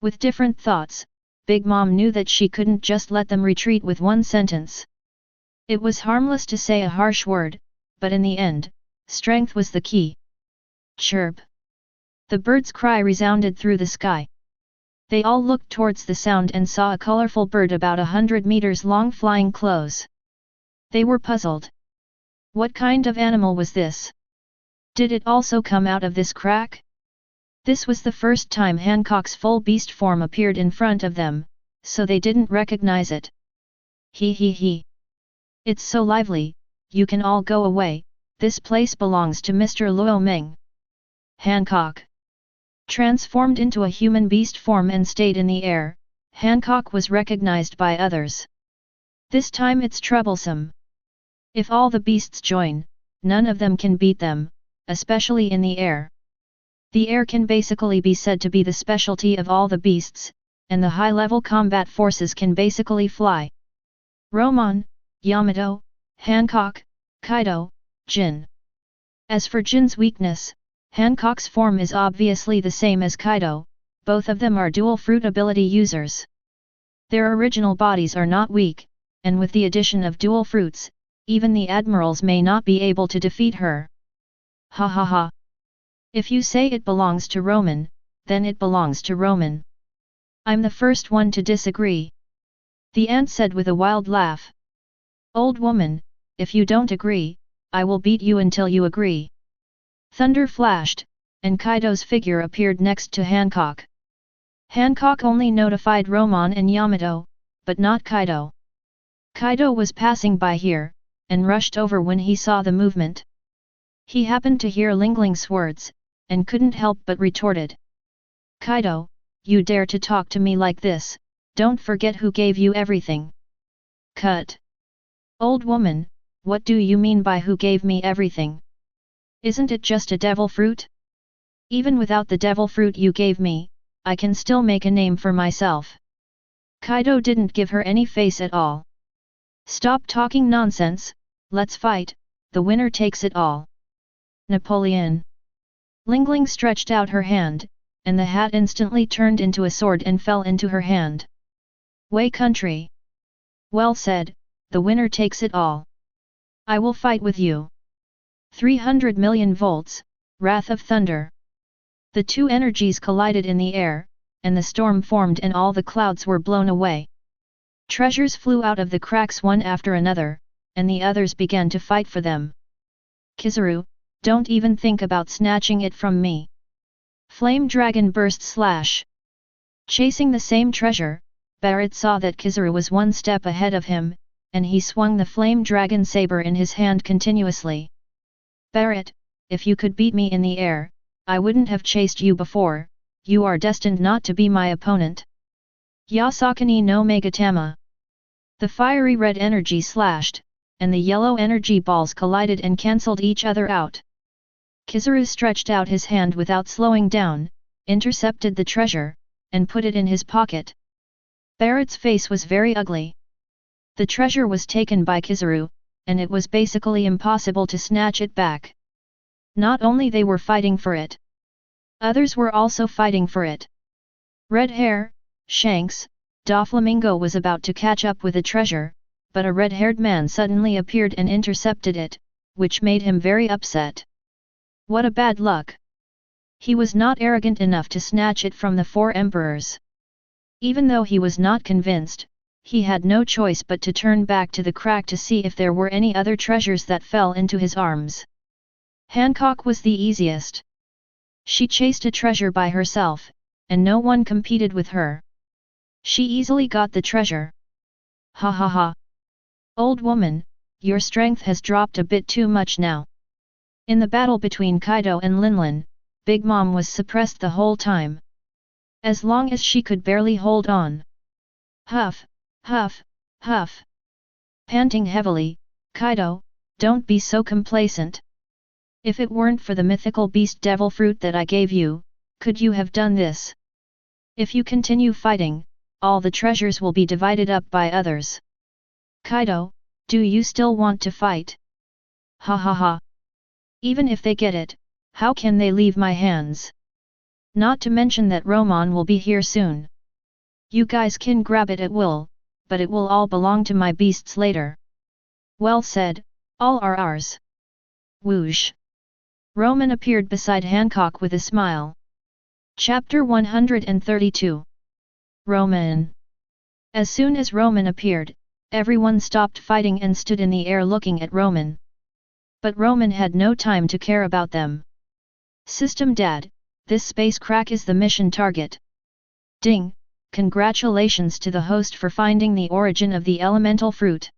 With different thoughts, Big Mom knew that she couldn't just let them retreat with one sentence. It was harmless to say a harsh word, but in the end, strength was the key. Chirp! The bird's cry resounded through the sky. They all looked towards the sound and saw a colorful bird about 100 meters long flying close. They were puzzled. What kind of animal was this? Did it also come out of this crack? This was the first time Hancock's full beast form appeared in front of them, so they didn't recognize it. He. It's so lively, you can all go away, this place belongs to Mr. Luo Meng. Hancock transformed into a human beast form and stayed in the air. Hancock was recognized by others. This time it's troublesome. If all the beasts join, none of them can beat them, especially in the air. The air can basically be said to be the specialty of all the beasts, and the high-level combat forces can basically fly. Romon, Yamato, Hancock, Kaido, Jin. As for Jin's weakness, Hancock's form is obviously the same as Kaido, both of them are dual fruit ability users. Their original bodies are not weak, and with the addition of dual fruits, even the admirals may not be able to defeat her. Ha ha ha! If you say it belongs to Romon, then it belongs to Romon. I'm the first one to disagree. The ant said with a wild laugh. Old woman, if you don't agree, I will beat you until you agree. Thunder flashed, and Kaido's figure appeared next to Hancock. Hancock only notified Romon and Yamato, but not Kaido. Kaido was passing by here, and rushed over when he saw the movement. He happened to hear Lingling's words, and couldn't help but retorted. Kaido, you dare to talk to me like this, don't forget who gave you everything. Cut. Old woman, what do you mean by who gave me everything? Isn't it just a devil fruit? Even without the devil fruit you gave me, I can still make a name for myself. Kaido didn't give her any face at all. Stop talking nonsense, let's fight, the winner takes it all. Napoleon. Lingling stretched out her hand, and the hat instantly turned into a sword and fell into her hand. Wei country. Well said, the winner takes it all. I will fight with you. 300 million volts, Wrath of Thunder. The two energies collided in the air, and the storm formed and all the clouds were blown away. Treasures flew out of the cracks one after another, and the others began to fight for them. Kizaru, don't even think about snatching it from me. Flame Dragon burst slash. Chasing the same treasure, Barrett saw that Kizaru was one step ahead of him, and he swung the Flame Dragon saber in his hand continuously. Barrett, if you could beat me in the air, I wouldn't have chased you before, you are destined not to be my opponent. Yasakani no Megatama. The fiery red energy slashed, and the yellow energy balls collided and cancelled each other out. Kizaru stretched out his hand without slowing down, intercepted the treasure, and put it in his pocket. Barrett's face was very ugly. The treasure was taken by Kizaru, and it was basically impossible to snatch it back. Not only they were fighting for it. Others were also fighting for it. Red Hair, Shanks, Doflamingo was about to catch up with the treasure, but a red-haired man suddenly appeared and intercepted it, which made him very upset. What a bad luck! He was not arrogant enough to snatch it from the four emperors. Even though he was not convinced, he had no choice but to turn back to the crack to see if there were any other treasures that fell into his arms. Hancock was the easiest. She chased a treasure by herself, and no one competed with her. She easily got the treasure. Ha ha ha. Old woman, your strength has dropped a bit too much now. In the battle between Kaido and Linlin, Big Mom was suppressed the whole time. As long as she could barely hold on. Huff, huff, huff. Panting heavily, Kaido, don't be so complacent. If it weren't for the mythical beast devil fruit that I gave you, could you have done this? If you continue fighting, all the treasures will be divided up by others. Kaido, do you still want to fight? Ha ha ha. Even if they get it, how can they leave my hands? Not to mention that Romon will be here soon. You guys can grab it at will, but it will all belong to my beasts later. Well said, all are ours. Whoosh. Romon appeared beside Hancock with a smile. Chapter 132. Romon. As soon as Romon appeared, everyone stopped fighting and stood in the air looking at Romon. But Romon had no time to care about them. System Dad, this space crack is the mission target. Ding, congratulations to the host for finding the origin of the elemental fruit.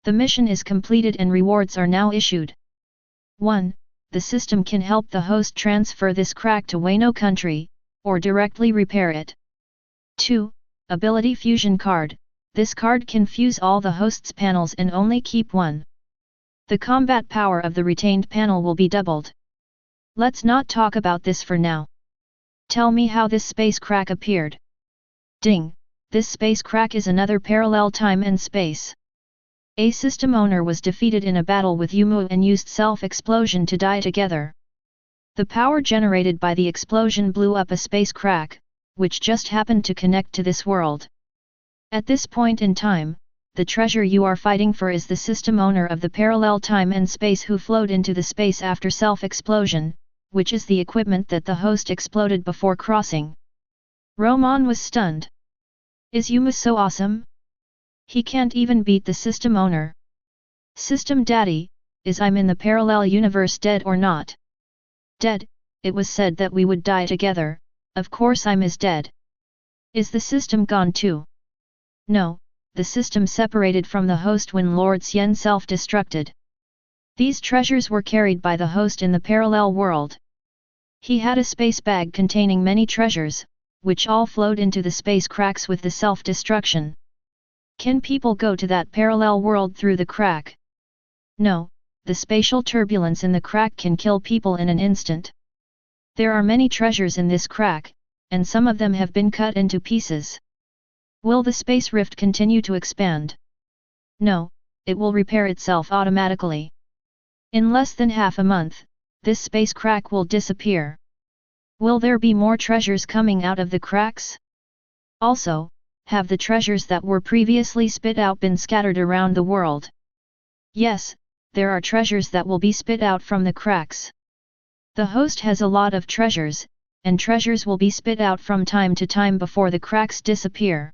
The mission is completed and rewards are now issued. 1. The system can help the host transfer this crack to Wano country, or directly repair it. 2. Ability Fusion Card, this card can fuse all the host's panels and only keep one. The combat power of the retained panel will be doubled. Let's not talk about this for now. Tell me how this space crack appeared. Ding, this space crack is another parallel time and space. A system owner was defeated in a battle with Yumu and used self-explosion to die together. The power generated by the explosion blew up a space crack, which just happened to connect to this world. At this point in time, the treasure you are fighting for is the system owner of the parallel time and space who flowed into the space after self-explosion, which is the equipment that the host exploded before crossing. Romon was stunned. Is Yumu so awesome? He can't even beat the system owner. System Daddy, is I'm in the parallel universe dead or not? Dead, it was said that we would die together, of course I'm is dead. Is the system gone too? No, the system separated from the host when Lord Xian self-destructed. These treasures were carried by the host in the parallel world. He had a space bag containing many treasures, which all flowed into the space cracks with the self-destruction. Can people go to that parallel world through the crack? No, the spatial turbulence in the crack can kill people in an instant. There are many treasures in this crack, and some of them have been cut into pieces. Will the space rift continue to expand? No, it will repair itself automatically. In less than half a month, this space crack will disappear. Will there be more treasures coming out of the cracks? Also, have the treasures that were previously spit out been scattered around the world? Yes, there are treasures that will be spit out from the cracks. The host has a lot of treasures, and treasures will be spit out from time to time before the cracks disappear.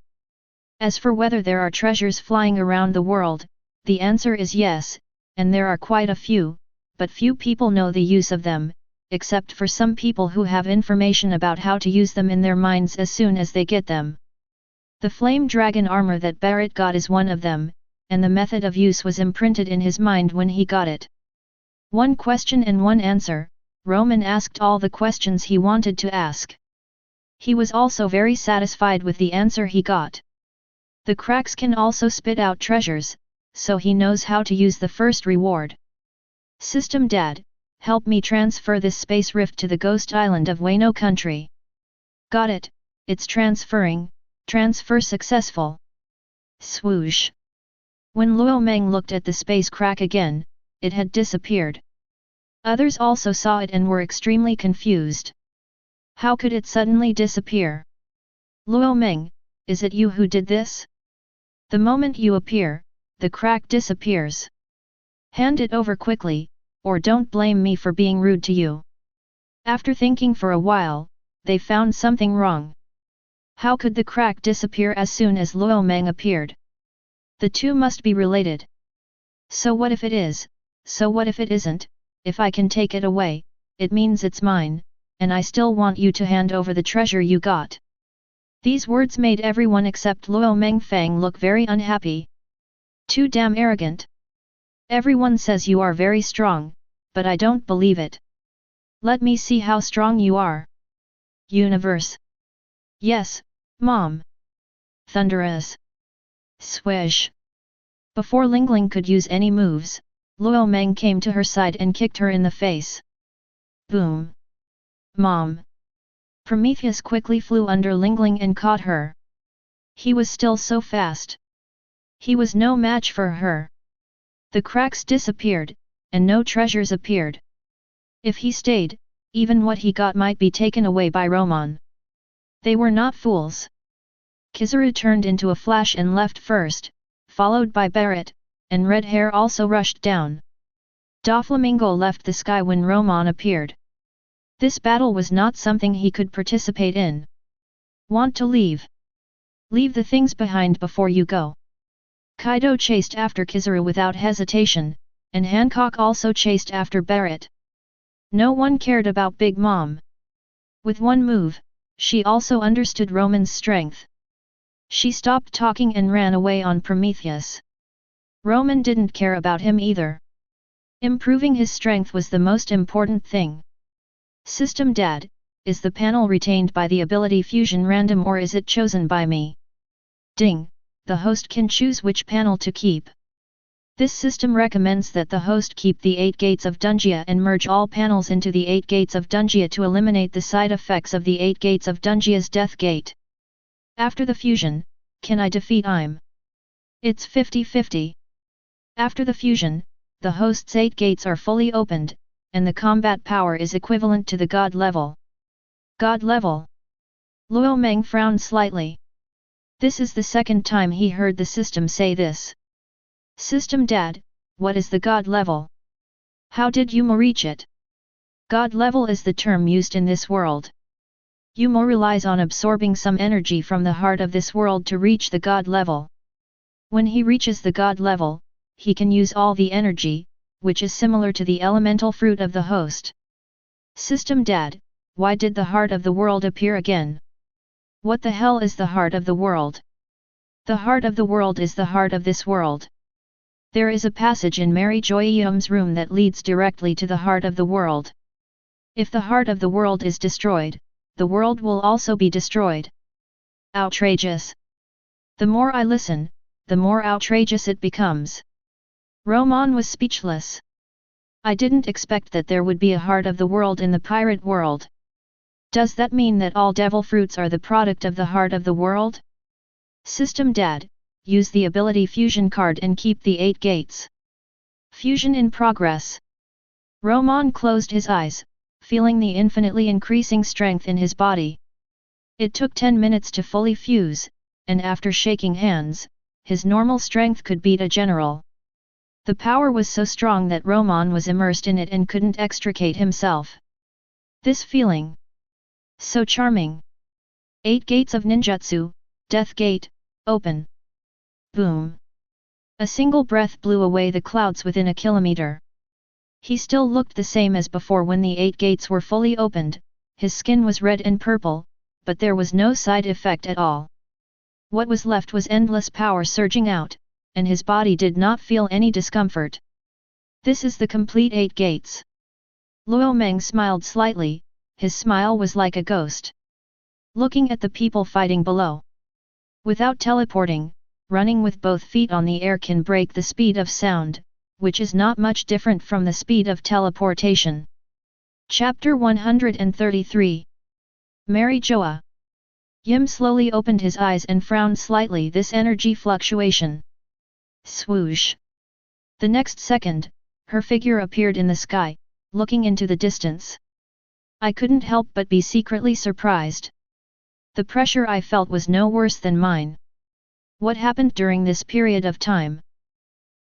As for whether there are treasures flying around the world, the answer is yes, and there are quite a few, but few people know the use of them, except for some people who have information about how to use them in their minds as soon as they get them. The flame dragon armor that Barrett got is one of them, and the method of use was imprinted in his mind when he got it. One question and one answer, Romon asked all the questions he wanted to ask. He was also very satisfied with the answer he got. The cracks can also spit out treasures, so he knows how to use the first reward. System Dad, help me transfer this space rift to the ghost island of Wano country. Got it, it's transferring, transfer successful. Swoosh. When Luo Meng looked at the space crack again, it had disappeared. Others also saw it and were extremely confused. How could it suddenly disappear? Luo Meng, is it you who did this? The moment you appear, the crack disappears. Hand it over quickly, or don't blame me for being rude to you. After thinking for a while, they found something wrong. How could the crack disappear as soon as Romon appeared? The two must be related. So what if it is, so what if it isn't? If I can take it away, it means it's mine, and I still want you to hand over the treasure you got. These words made everyone except Luo Mengfang look very unhappy. Too damn arrogant. Everyone says you are very strong, but I don't believe it. Let me see how strong you are. Universe. Yes, Mom. Thunderous. Swish. Before Lingling could use any moves, Luo Meng came to her side and kicked her in the face. Boom. Mom. Prometheus quickly flew under Lingling and caught her. He was still so fast. He was no match for her. The cracks disappeared, and no treasures appeared. If he stayed, even what he got might be taken away by Romon. They were not fools. Kizaru turned into a flash and left first, followed by Barrett, and Red Hair also rushed down. Doflamingo left the sky when Romon appeared. This battle was not something he could participate in. Want to leave? Leave the things behind before you go. Kaido chased after Kizaru without hesitation, and Hancock also chased after Barrett. No one cared about Big Mom. With one move, she also understood Romon's strength. She stopped talking and ran away on Prometheus. Romon didn't care about him either. Improving his strength was the most important thing. System Dad, is the panel retained by the ability fusion random or is it chosen by me? Ding, the host can choose which panel to keep. This system recommends that the host keep the 8 gates of Dungia and merge all panels into the 8 gates of Dungia to eliminate the side effects of the 8 gates of Dungia's Death Gate. After the fusion, can I defeat IM? It's 50-50. After the fusion, the host's 8 gates are fully opened, and the combat power is equivalent to the God level. God level? Luo Meng frowned slightly. This is the second time he heard the system say this. System Dad, what is the God level? How did Yumo reach it? God level is the term used in this world. Yumo relies on absorbing some energy from the heart of this world to reach the God level. When he reaches the God level, he can use all the energy, which is similar to the elemental fruit of the host. System Dad, why did the heart of the world appear again? What the hell is the heart of the world? The heart of the world is the heart of this world. There is a passage in Mary Joyum's room that leads directly to the heart of the world. If the heart of the world is destroyed, the world will also be destroyed. Outrageous. The more I listen, the more outrageous it becomes. Romon was speechless. I didn't expect that there would be a heart of the world in the pirate world. Does that mean that all devil fruits are the product of the heart of the world? System Dad, use the ability fusion card and keep the 8 gates. Fusion in progress. Romon closed his eyes, feeling the infinitely increasing strength in his body. It took 10 minutes to fully fuse, and after shaking hands, his normal strength could beat a general. The power was so strong that Romon was immersed in it and couldn't extricate himself. This feeling. So charming. 8 gates of ninjutsu, Death Gate, open. Boom. A single breath blew away the clouds within a kilometer. He still looked the same as before when the 8 gates were fully opened, his skin was red and purple, but there was no side effect at all. What was left was endless power surging out, and his body did not feel any discomfort. This is the complete 8 gates. Luo Meng smiled slightly, his smile was like a ghost. Looking at the people fighting below. Without teleporting, running with both feet on the air can break the speed of sound, which is not much different from the speed of teleportation. Chapter 133. Mary Joa. Yim slowly opened his eyes and frowned slightly this energy fluctuation. Swoosh. The next second, her figure appeared in the sky, looking into the distance. I couldn't help but be secretly surprised. The pressure I felt was no worse than mine. What happened during this period of time?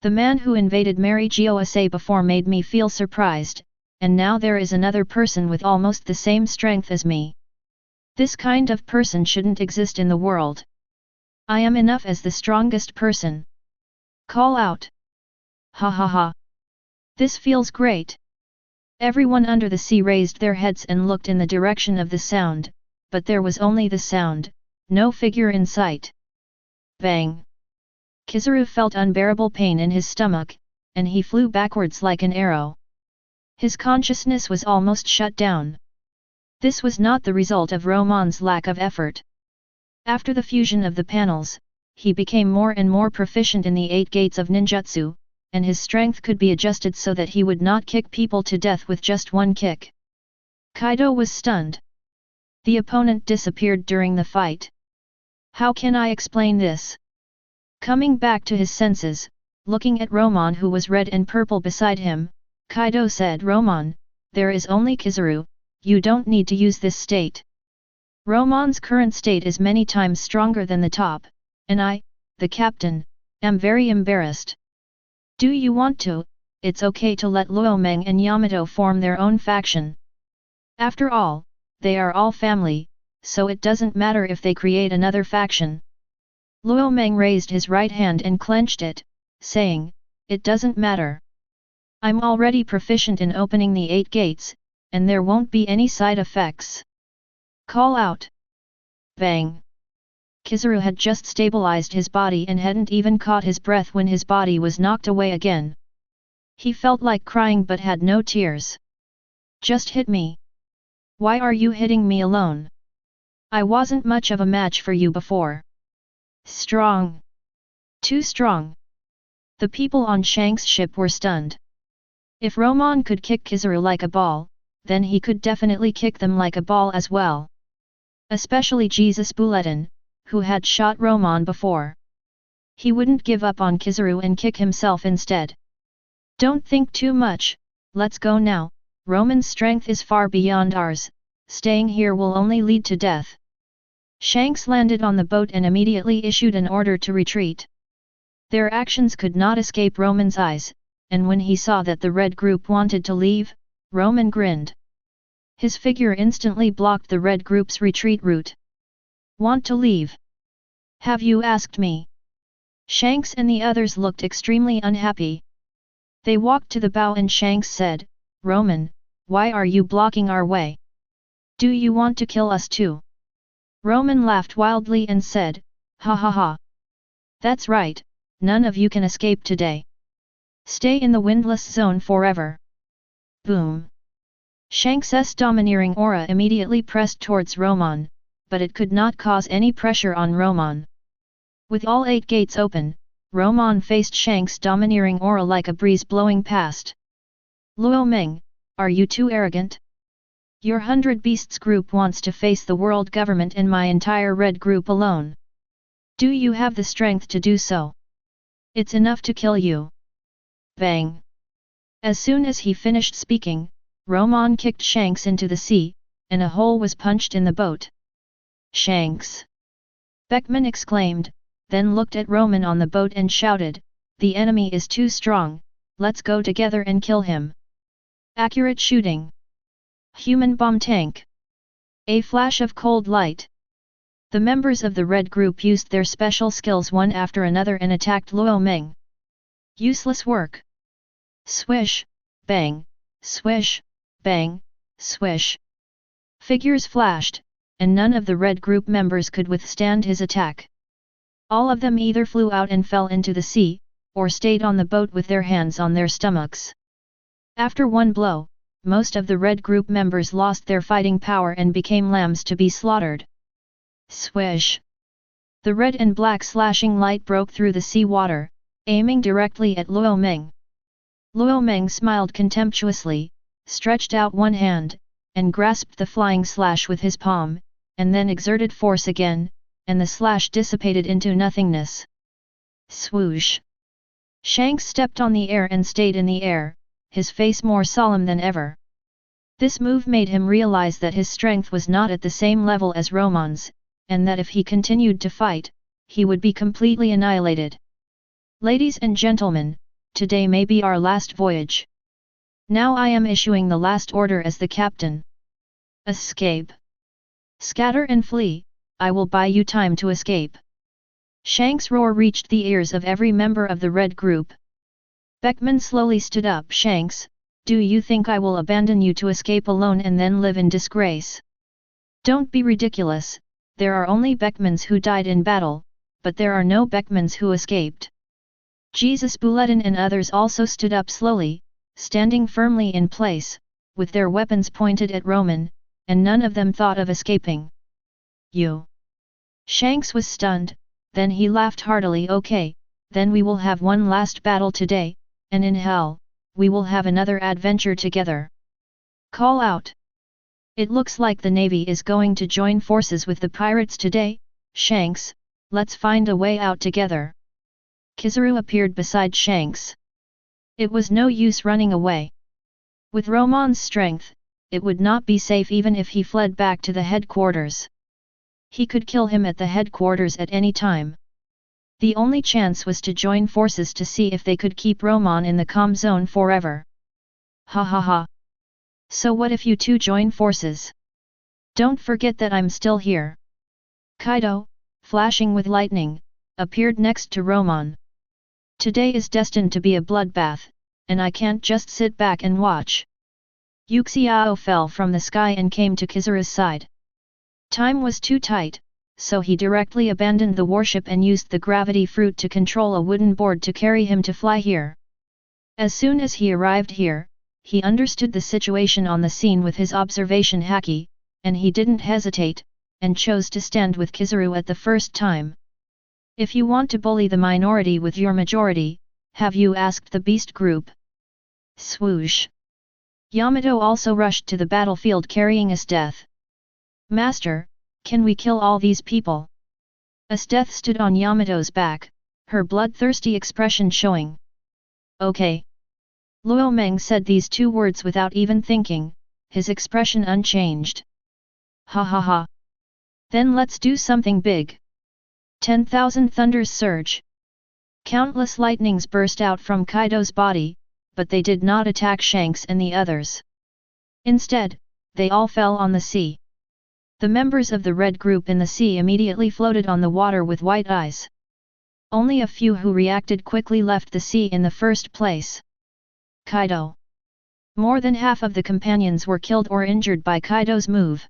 The man who invaded Mary Joa before made me feel surprised, and now there is another person with almost the same strength as me. This kind of person shouldn't exist in the world. I am enough as the strongest person. Call out. Ha ha ha. This feels great. Everyone under the sea raised their heads and looked in the direction of the sound, but there was only the sound, no figure in sight. Bang! Kizaru felt unbearable pain in his stomach, and he flew backwards like an arrow. His consciousness was almost shut down. This was not the result of Romon's lack of effort. After the fusion of the panels, he became more and more proficient in the 8 gates of ninjutsu, and his strength could be adjusted so that he would not kick people to death with just one kick. Kaido was stunned. The opponent disappeared during the fight. How can I explain this? Coming back to his senses, looking at Romon who was red and purple beside him, Kaido said, Romon, there is only Kizaru, you don't need to use this state. Romon's current state is many times stronger than the top, and I, the captain, am very embarrassed. Do you want to? It's okay to let Luomeng and Yamato form their own faction. After all, they are all family, so it doesn't matter if they create another faction. Luomeng raised his right hand and clenched it, saying, it doesn't matter. I'm already proficient in opening the 8 gates, and there won't be any side effects. Call out. Bang! Kizaru had just stabilized his body and hadn't even caught his breath when his body was knocked away again. He felt like crying but had no tears. Just hit me. Why are you hitting me alone? I wasn't much of a match for you before. Strong. Too strong. The people on Shanks' ship were stunned. If Romon could kick Kizaru like a ball, then he could definitely kick them like a ball as well. Especially Jesus Bulletin, who had shot Romon before. He wouldn't give up on Kizaru and kick himself instead. Don't think too much, let's go now. Romon's strength is far beyond ours, staying here will only lead to death. Shanks landed on the boat and immediately issued an order to retreat. Their actions could not escape Romon's eyes, and when he saw that the red group wanted to leave, Romon grinned. His figure instantly blocked the red group's retreat route. Want to leave? Have you asked me? Shanks and the others looked extremely unhappy. They walked to the bow and Shanks said, Romon, why are you blocking our way? Do you want to kill us too? Romon laughed wildly and said, ha ha ha. That's right, none of you can escape today. Stay in the windless zone forever. Boom. Shanks' domineering aura immediately pressed towards Romon, but it could not cause any pressure on Romon. With all 8 gates open, Romon faced Shanks' domineering aura like a breeze blowing past. Luomeng, are you too arrogant? Your 100 Beasts group wants to face the world government and my entire red group alone. Do you have the strength to do so? It's enough to kill you. Bang! As soon as he finished speaking, Romon kicked Shanks into the sea, and a hole was punched in the boat. Shanks! Beckman exclaimed, then looked at Romon on the boat and shouted, the enemy is too strong, let's go together and kill him. Accurate shooting. Human bomb tank. A flash of cold light. The members of the red group used their special skills one after another and attacked Luomeng. Useless work. Swish, bang, swish, bang, swish. Figures flashed, and none of the red group members could withstand his attack. All of them either flew out and fell into the sea, or stayed on the boat with their hands on their stomachs. After one blow, most of the red group members lost their fighting power and became lambs to be slaughtered. Swish! The red and black slashing light broke through the sea water, aiming directly at Luomeng. Luomeng smiled contemptuously, stretched out one hand, and grasped the flying slash with his palm, and then exerted force again, and the slash dissipated into nothingness. Swoosh! Shanks stepped on the air and stayed in the air, his face more solemn than ever. This move made him realize that his strength was not at the same level as Romon's, and that if he continued to fight, he would be completely annihilated. Ladies and gentlemen, today may be our last voyage. Now I am issuing the last order as the captain. Escape. Scatter and flee, I will buy you time to escape. Shanks' roar reached the ears of every member of the red group. Beckman slowly stood up. Shanks, do you think I will abandon you to escape alone and then live in disgrace? Don't be ridiculous, there are only Beckmans who died in battle, but there are no Beckmans who escaped. Jesus Bulletin and others also stood up slowly, standing firmly in place, with their weapons pointed at Romon, and none of them thought of escaping. You! Shanks was stunned, then he laughed heartily. Okay, then we will have one last battle today, and in hell, we will have another adventure together. Call out! It looks like the Navy is going to join forces with the pirates today, Shanks, let's find a way out together. Kizaru appeared beside Shanks. It was no use running away. With Romon's strength, it would not be safe even if he fled back to the headquarters. He could kill him at the headquarters at any time. The only chance was to join forces to see if they could keep Romon in the calm zone forever. Ha ha ha. So what if you two join forces? Don't forget that I'm still here. Kaido, flashing with lightning, appeared next to Romon. Today is destined to be a bloodbath, and I can't just sit back and watch. Uxiao fell from the sky and came to Kizaru's side. Time was too tight, so he directly abandoned the warship and used the gravity fruit to control a wooden board to carry him to fly here. As soon as he arrived here, he understood the situation on the scene with his observation haki, and he didn't hesitate, and chose to stand with Kizaru at the first time. If you want to bully the minority with your majority, have you asked the beast group? Swoosh! Yamato also rushed to the battlefield carrying Esdeath. Master, can we kill all these people? Esdeath stood on Yamato's back, her bloodthirsty expression showing. Okay. Luomeng said these two words without even thinking, his expression unchanged. Ha ha ha. Then let's do something big. 10,000 thunders surge. Countless lightnings burst out from Kaido's body, but they did not attack Shanks and the others. Instead, they all fell on the sea. The members of the red group in the sea immediately floated on the water with white eyes. Only a few who reacted quickly left the sea in the first place. Kaido. More than half of the companions were killed or injured by Kaido's move.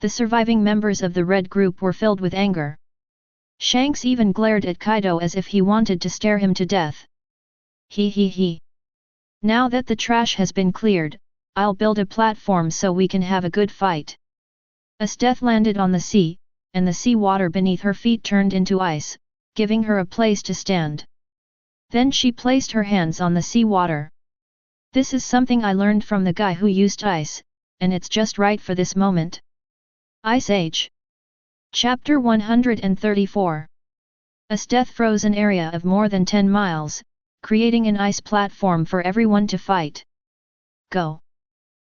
The surviving members of the red group were filled with anger. Shanks even glared at Kaido as if he wanted to stare him to death. He. Now that the trash has been cleared, I'll build a platform so we can have a good fight. Esdeath landed on the sea, and the sea water beneath her feet turned into ice, giving her a place to stand. Then she placed her hands on the sea water. This is something I learned from the guy who used ice, and it's just right for this moment. Ice Age. Chapter 134. Esdeath froze an area of more than 10 miles, creating an ice platform for everyone to fight. Go!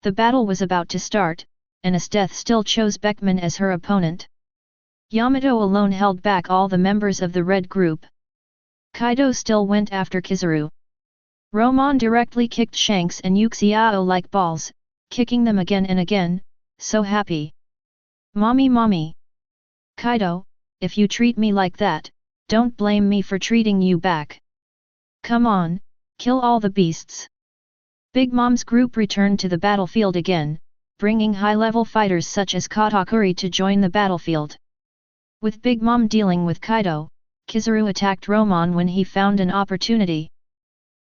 The battle was about to start, and Esdeath still chose Beckman as her opponent. Yamato alone held back all the members of the red group. Kaido still went after Kizaru. Romon directly kicked Shanks and Uxiao like balls, kicking them again and again, so happy. Mommy! Kaido, if you treat me like that, don't blame me for treating you back. Come on, kill all the beasts. Big Mom's group returned to the battlefield again, bringing high-level fighters such as Katakuri to join the battlefield. With Big Mom dealing with Kaido, Kizaru attacked Romon when he found an opportunity.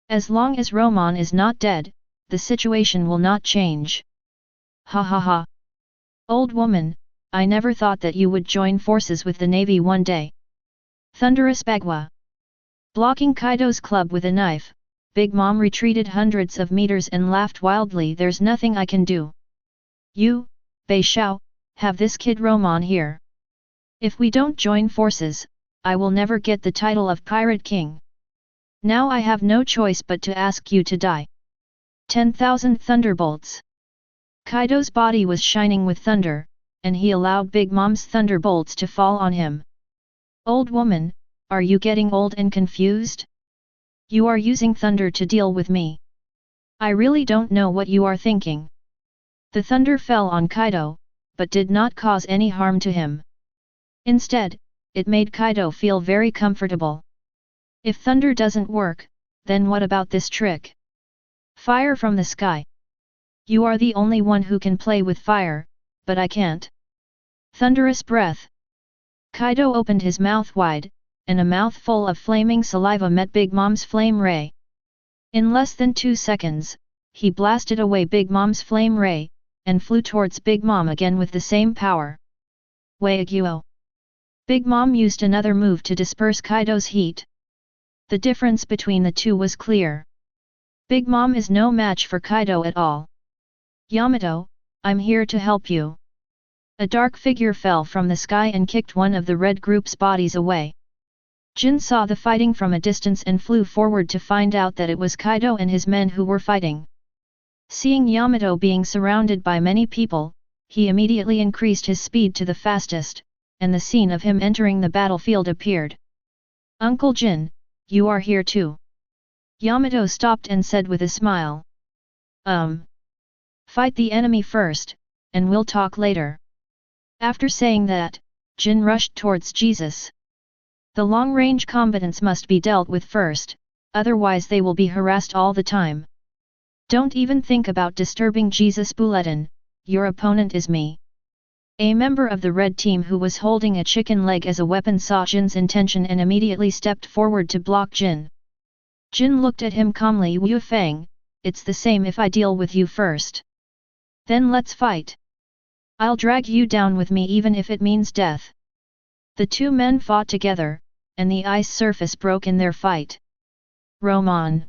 As long as Romon is not dead, the situation will not change. Ha ha ha. Old woman, I never thought that you would join forces with the Navy one day. Thunderous Bagua. Blocking Kaido's club with a knife, Big Mom retreated hundreds of meters and laughed wildly. There's nothing I can do. You, Bei Shao, have this kid Romon here. If we don't join forces, I will never get the title of Pirate King. Now I have no choice but to ask you to die. 10,000 thunderbolts. Kaido's body was shining with thunder, and he allowed Big Mom's thunderbolts to fall on him. Old woman, are you getting old and confused? You are using thunder to deal with me. I really don't know what you are thinking. The thunder fell on Kaido, but did not cause any harm to him. Instead, it made Kaido feel very comfortable. If thunder doesn't work, then what about this trick? Fire from the sky. You are the only one who can play with fire, but I can't. Thunderous breath. Kaido opened his mouth wide, and a mouthful of flaming saliva met Big Mom's flame ray. In less than 2 seconds, he blasted away Big Mom's flame ray, and flew towards Big Mom again with the same power. Wagyu. Big Mom used another move to disperse Kaido's heat. The difference between the two was clear. Big Mom is no match for Kaido at all. Yamato, I'm here to help you. A dark figure fell from the sky and kicked one of the red group's bodies away. Jin saw the fighting from a distance and flew forward to find out that it was Kaido and his men who were fighting. Seeing Yamato being surrounded by many people, he immediately increased his speed to the fastest, and the scene of him entering the battlefield appeared. Uncle Jin, you are here too. Yamato stopped and said with a smile. Fight the enemy first, and we'll talk later. After saying that, Jin rushed towards Jesus. The long-range combatants must be dealt with first, otherwise they will be harassed all the time. Don't even think about disturbing Jesus Bulletin, your opponent is me. A member of the red team who was holding a chicken leg as a weapon saw Jin's intention and immediately stepped forward to block Jin. Jin looked at him calmly. Wu Fang, it's the same if I deal with you first. Then let's fight. I'll drag you down with me even if it means death. The two men fought together, and the ice surface broke in their fight. Romon.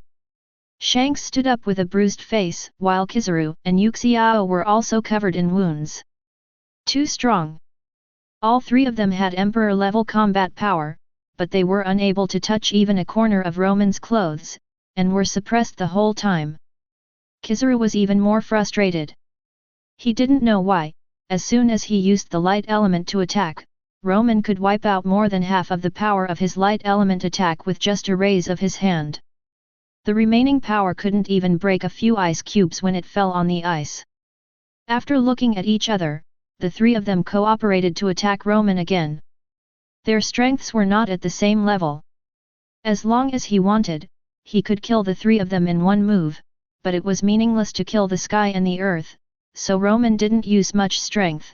Shanks stood up with a bruised face, while Kizaru and Yuxiao were also covered in wounds. Too strong. All three of them had emperor-level combat power, but they were unable to touch even a corner of Romon's clothes, and were suppressed the whole time. Kizaru was even more frustrated. He didn't know why, as soon as he used the light element to attack, Romon could wipe out more than half of the power of his light element attack with just a raise of his hand. The remaining power couldn't even break a few ice cubes when it fell on the ice. After looking at each other, the three of them cooperated to attack Romon again. Their strengths were not at the same level. As long as he wanted, he could kill the three of them in one move, but it was meaningless to kill the sky and the earth, so Romon didn't use much strength.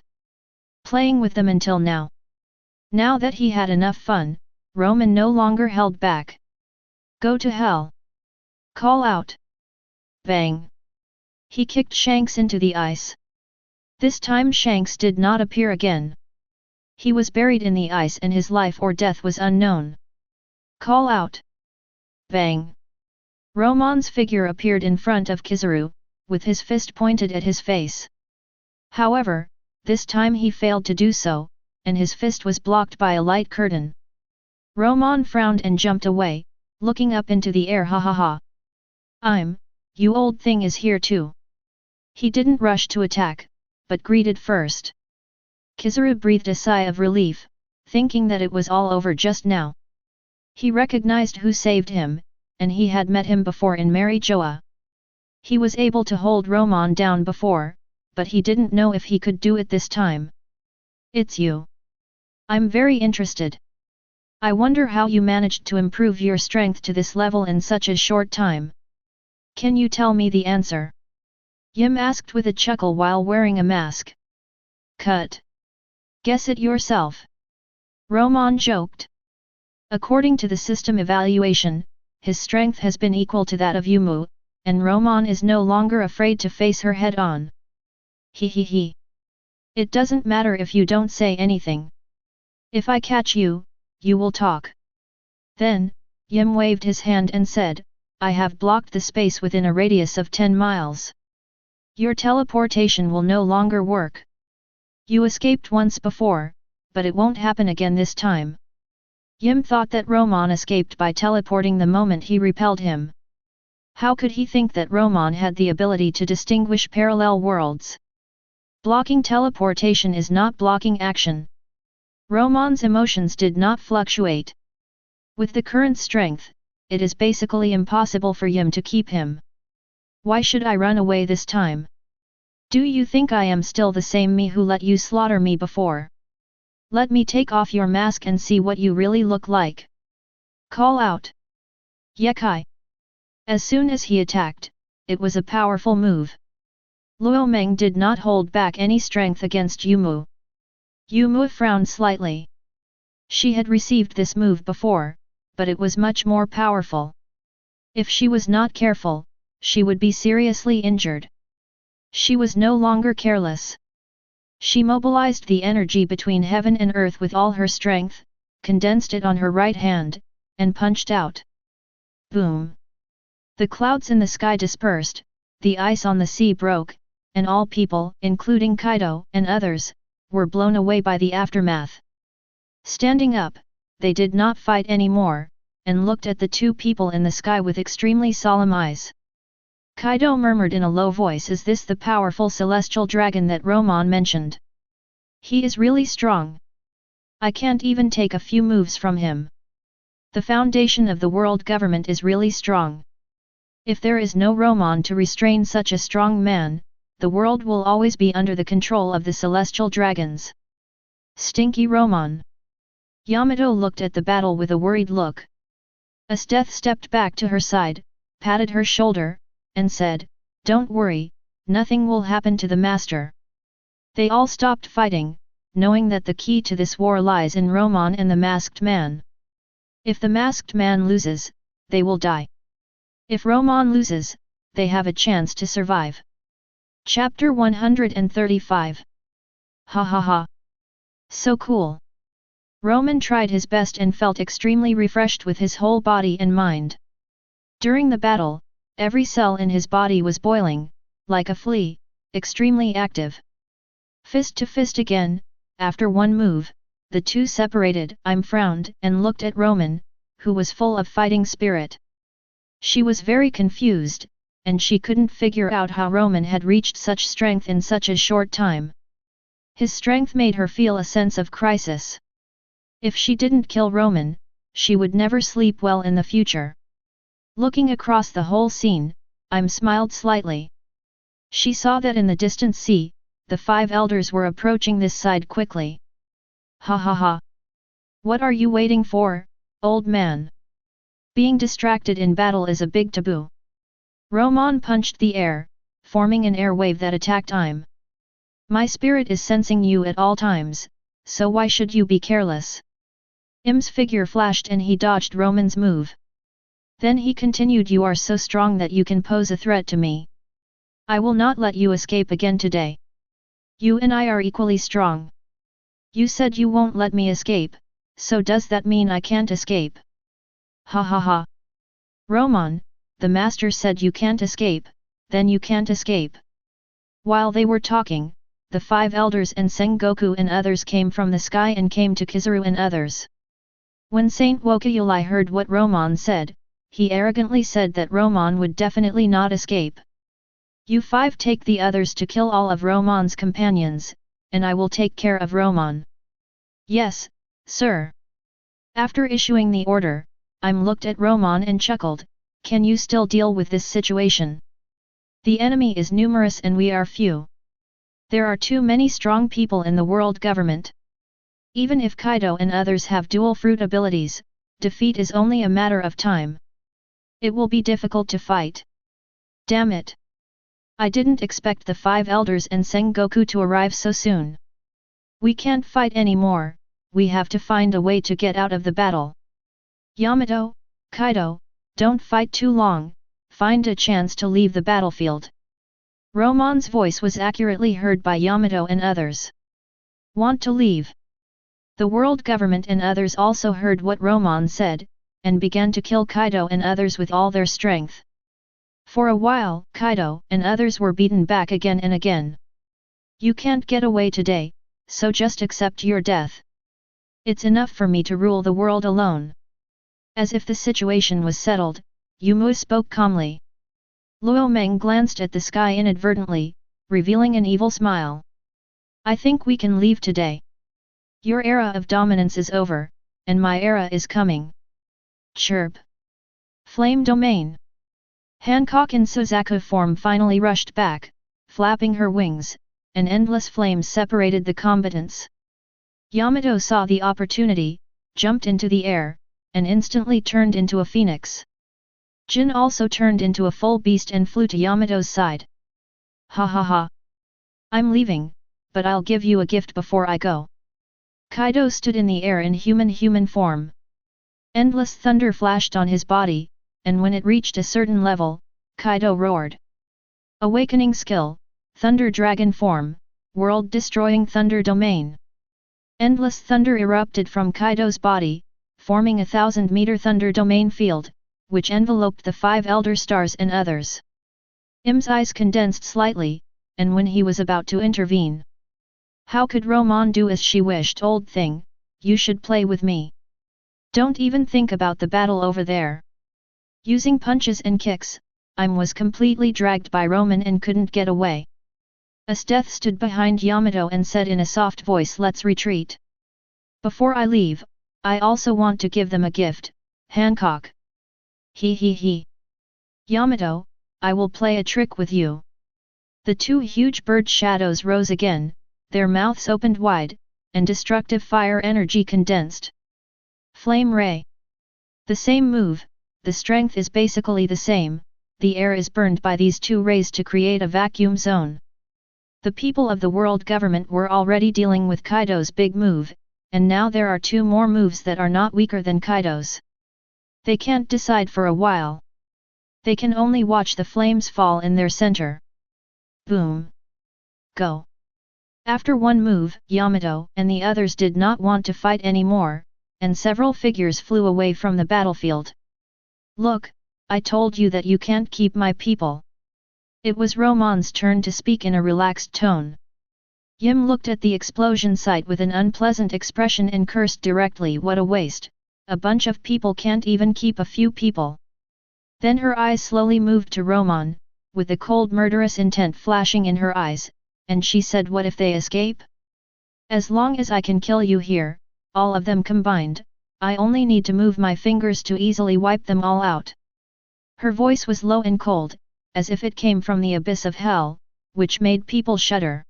Playing with them until now. Now that he had enough fun, Romon no longer held back. Go to hell. Call out. Bang. He kicked Shanks into the ice. This time Shanks did not appear again. He was buried in the ice and his life or death was unknown. Call out. Bang. Romon's figure appeared in front of Kizaru, with his fist pointed at his face. However, this time he failed to do so, and his fist was blocked by a light curtain. Romon frowned and jumped away, looking up into the air. Ha ha ha. You old thing is here too. He didn't rush to attack, but greeted first. Kizaru breathed a sigh of relief, thinking that it was all over just now. He recognized who saved him, and he had met him before in Mary Joa. He was able to hold Romon down before, but he didn't know if he could do it this time. It's you. I'm very interested. I wonder how you managed to improve your strength to this level in such a short time. Can you tell me the answer? Yim asked with a chuckle while wearing a mask. Cut. Guess it yourself. Romon joked. According to the system evaluation, his strength has been equal to that of Yumu, and Romon is no longer afraid to face her head-on. He. It doesn't matter if you don't say anything. If I catch you, you will talk. Then, Yim waved his hand and said, I have blocked the space within a radius of 10 miles. Your teleportation will no longer work. You escaped once before, but it won't happen again this time. Yim thought that Romon escaped by teleporting the moment he repelled him. How could he think that Romon had the ability to distinguish parallel worlds? Blocking teleportation is not blocking action. Romon's emotions did not fluctuate. With the current strength, it is basically impossible for Yim to keep him. Why should I run away this time? Do you think I am still the same me who let you slaughter me before? Let me take off your mask and see what you really look like. Call out. Yekai. As soon as he attacked, it was a powerful move. Luo Meng did not hold back any strength against Yumu. Yumu frowned slightly. She had received this move before, but it was much more powerful. If she was not careful, she would be seriously injured. She was no longer careless. She mobilized the energy between heaven and earth with all her strength, condensed it on her right hand, and punched out. Boom! The clouds in the sky dispersed, the ice on the sea broke, and all people, including Kaido and others, were blown away by the aftermath. Standing up, they did not fight anymore, and looked at the two people in the sky with extremely solemn eyes. Kaido murmured in a low voice, "Is this the powerful celestial dragon that Romon mentioned? He is really strong. I can't even take a few moves from him. The foundation of the world government is really strong. If there is no Romon to restrain such a strong man, the world will always be under the control of the celestial dragons. Stinky Romon." Yamato looked at the battle with a worried look. Esteth stepped back to her side, patted her shoulder, and said, "Don't worry, nothing will happen to the master." They all stopped fighting, knowing that the key to this war lies in Romon and the masked man. If the masked man loses, they will die. If Romon loses, they have a chance to survive. Chapter 135. Ha ha ha. So cool. Romon tried his best and felt extremely refreshed with his whole body and mind. During the battle, every cell in his body was boiling, like a flea, extremely active. Fist to fist again, after one move, the two separated. Frowned and looked at Romon, who was full of fighting spirit. She was very confused, and she couldn't figure out how Romon had reached such strength in such a short time. His strength made her feel a sense of crisis. If she didn't kill Romon, she would never sleep well in the future. Looking across the whole scene, smiled slightly. She saw that in the distant sea, the 5 elders were approaching this side quickly. Ha ha ha! What are you waiting for, old man? Being distracted in battle is a big taboo. Romon punched the air, forming an air wave that attacked Im. My spirit is sensing you at all times, so why should you be careless? Im's figure flashed and he dodged Romon's move. Then he continued, "You are so strong that you can pose a threat to me. I will not let you escape again today. You and I are equally strong. You said you won't let me escape, so does that mean I can't escape?" Ha ha ha. Romon, the master said you can't escape, then you can't escape. While they were talking, the 5 elders and Sengoku and others came from the sky and came to Kizaru and others. When Saint Wokayuli heard what Romon said, he arrogantly said that Romon would definitely not escape. You 5 take the others to kill all of Romon's companions, and I will take care of Romon. Yes, sir. After issuing the order, looked at Romon and chuckled, "Can you still deal with this situation? The enemy is numerous and we are few. There are too many strong people in the world government. Even if Kaido and others have dual fruit abilities, defeat is only a matter of time. It will be difficult to fight. Damn it! I didn't expect the 5 elders and Sengoku to arrive so soon. We can't fight anymore, we have to find a way to get out of the battle. Yamato, Kaido, don't fight too long, find a chance to leave the battlefield." Romon's voice was accurately heard by Yamato and others. Want to leave? The world government and others also heard what Romon said, and began to kill Kaido and others with all their strength. For a while, Kaido and others were beaten back again and again. You can't get away today, so just accept your death. It's enough for me to rule the world alone. As if the situation was settled, Yumu spoke calmly. Luo Meng glanced at the sky inadvertently, revealing an evil smile. I think we can leave today. Your era of dominance is over, and my era is coming. Chirp. Flame domain. Hancock and Suzaku form finally rushed back, flapping her wings, and endless flames separated the combatants. Yamato saw the opportunity, jumped into the air, and instantly turned into a phoenix. Jin also turned into a full beast and flew to Yamato's side. Ha ha ha! I'm leaving, but I'll give you a gift before I go. Kaido stood in the air in human form. Endless thunder flashed on his body, and when it reached a certain level, Kaido roared. Awakening skill, Thunder Dragon form, world-destroying thunder domain. Endless thunder erupted from Kaido's body, forming 1,000-meter thunder domain field, which enveloped the 5 elder stars and others. Im's eyes condensed slightly, and when he was about to intervene. How could Romon do as she wished? Old thing, you should play with me. Don't even think about the battle over there. Using punches and kicks, Im was completely dragged by Romon and couldn't get away. Asteth stood behind Yamato and said in a soft voice, let's retreat. Before I leave, I also want to give them a gift, Hancock. He. Yamato, I will play a trick with you. The 2 huge bird shadows rose again, their mouths opened wide, and destructive fire energy condensed. Flame Ray. The same move, the strength is basically the same, the air is burned by these 2 rays to create a vacuum zone. The people of the world government were already dealing with Kaido's big move, and now there are 2 more moves that are not weaker than Kaido's. They can't decide for a while. They can only watch the flames fall in their center. Boom! Go! After one move, Yamato and the others did not want to fight anymore, and several figures flew away from the battlefield. Look, I told you that you can't keep my people. It was Romon's turn to speak in a relaxed tone. Yim looked at the explosion site with an unpleasant expression and cursed directly. What a waste, a bunch of people can't even keep a few people. Then her eyes slowly moved to Romon, with the cold murderous intent flashing in her eyes, and she said, what if they escape? As long as I can kill you here, all of them combined, I only need to move my fingers to easily wipe them all out. Her voice was low and cold, as if it came from the abyss of hell, which made people shudder.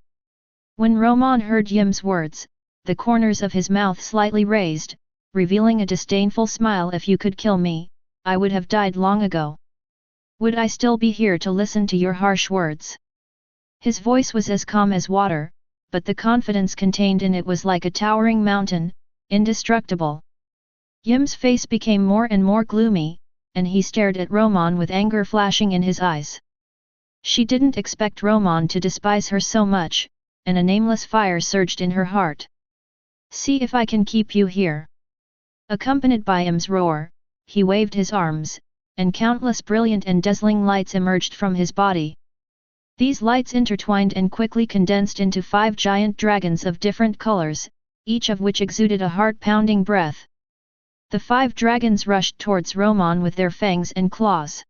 When Romon heard Yim's words, the corners of his mouth slightly raised, revealing a disdainful smile. If you could kill me, I would have died long ago. Would I still be here to listen to your harsh words? His voice was as calm as water, but the confidence contained in it was like a towering mountain, indestructible. Yim's face became more and more gloomy, and he stared at Romon with anger flashing in his eyes. She didn't expect Romon to despise her so much, and a nameless fire surged in her heart. See if I can keep you here. Accompanied by Im's roar, he waved his arms, and countless brilliant and dazzling lights emerged from his body. These lights intertwined and quickly condensed into 5 giant dragons of different colors, each of which exuded a heart-pounding breath. The 5 dragons rushed towards Romon with their fangs and claws.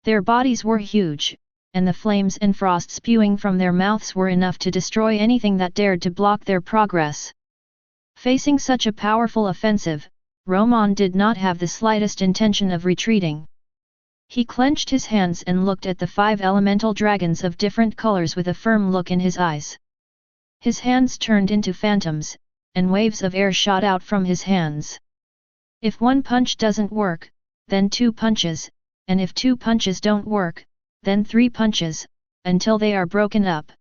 Their bodies were huge, and the flames and frost spewing from their mouths were enough to destroy anything that dared to block their progress. Facing such a powerful offensive, Romon did not have the slightest intention of retreating. He clenched his hands and looked at the 5 elemental dragons of different colors with a firm look in his eyes. His hands turned into phantoms, and waves of air shot out from his hands. If 1 punch doesn't work, then 2 punches, and if 2 punches don't work, then 3 punches, until they are broken up.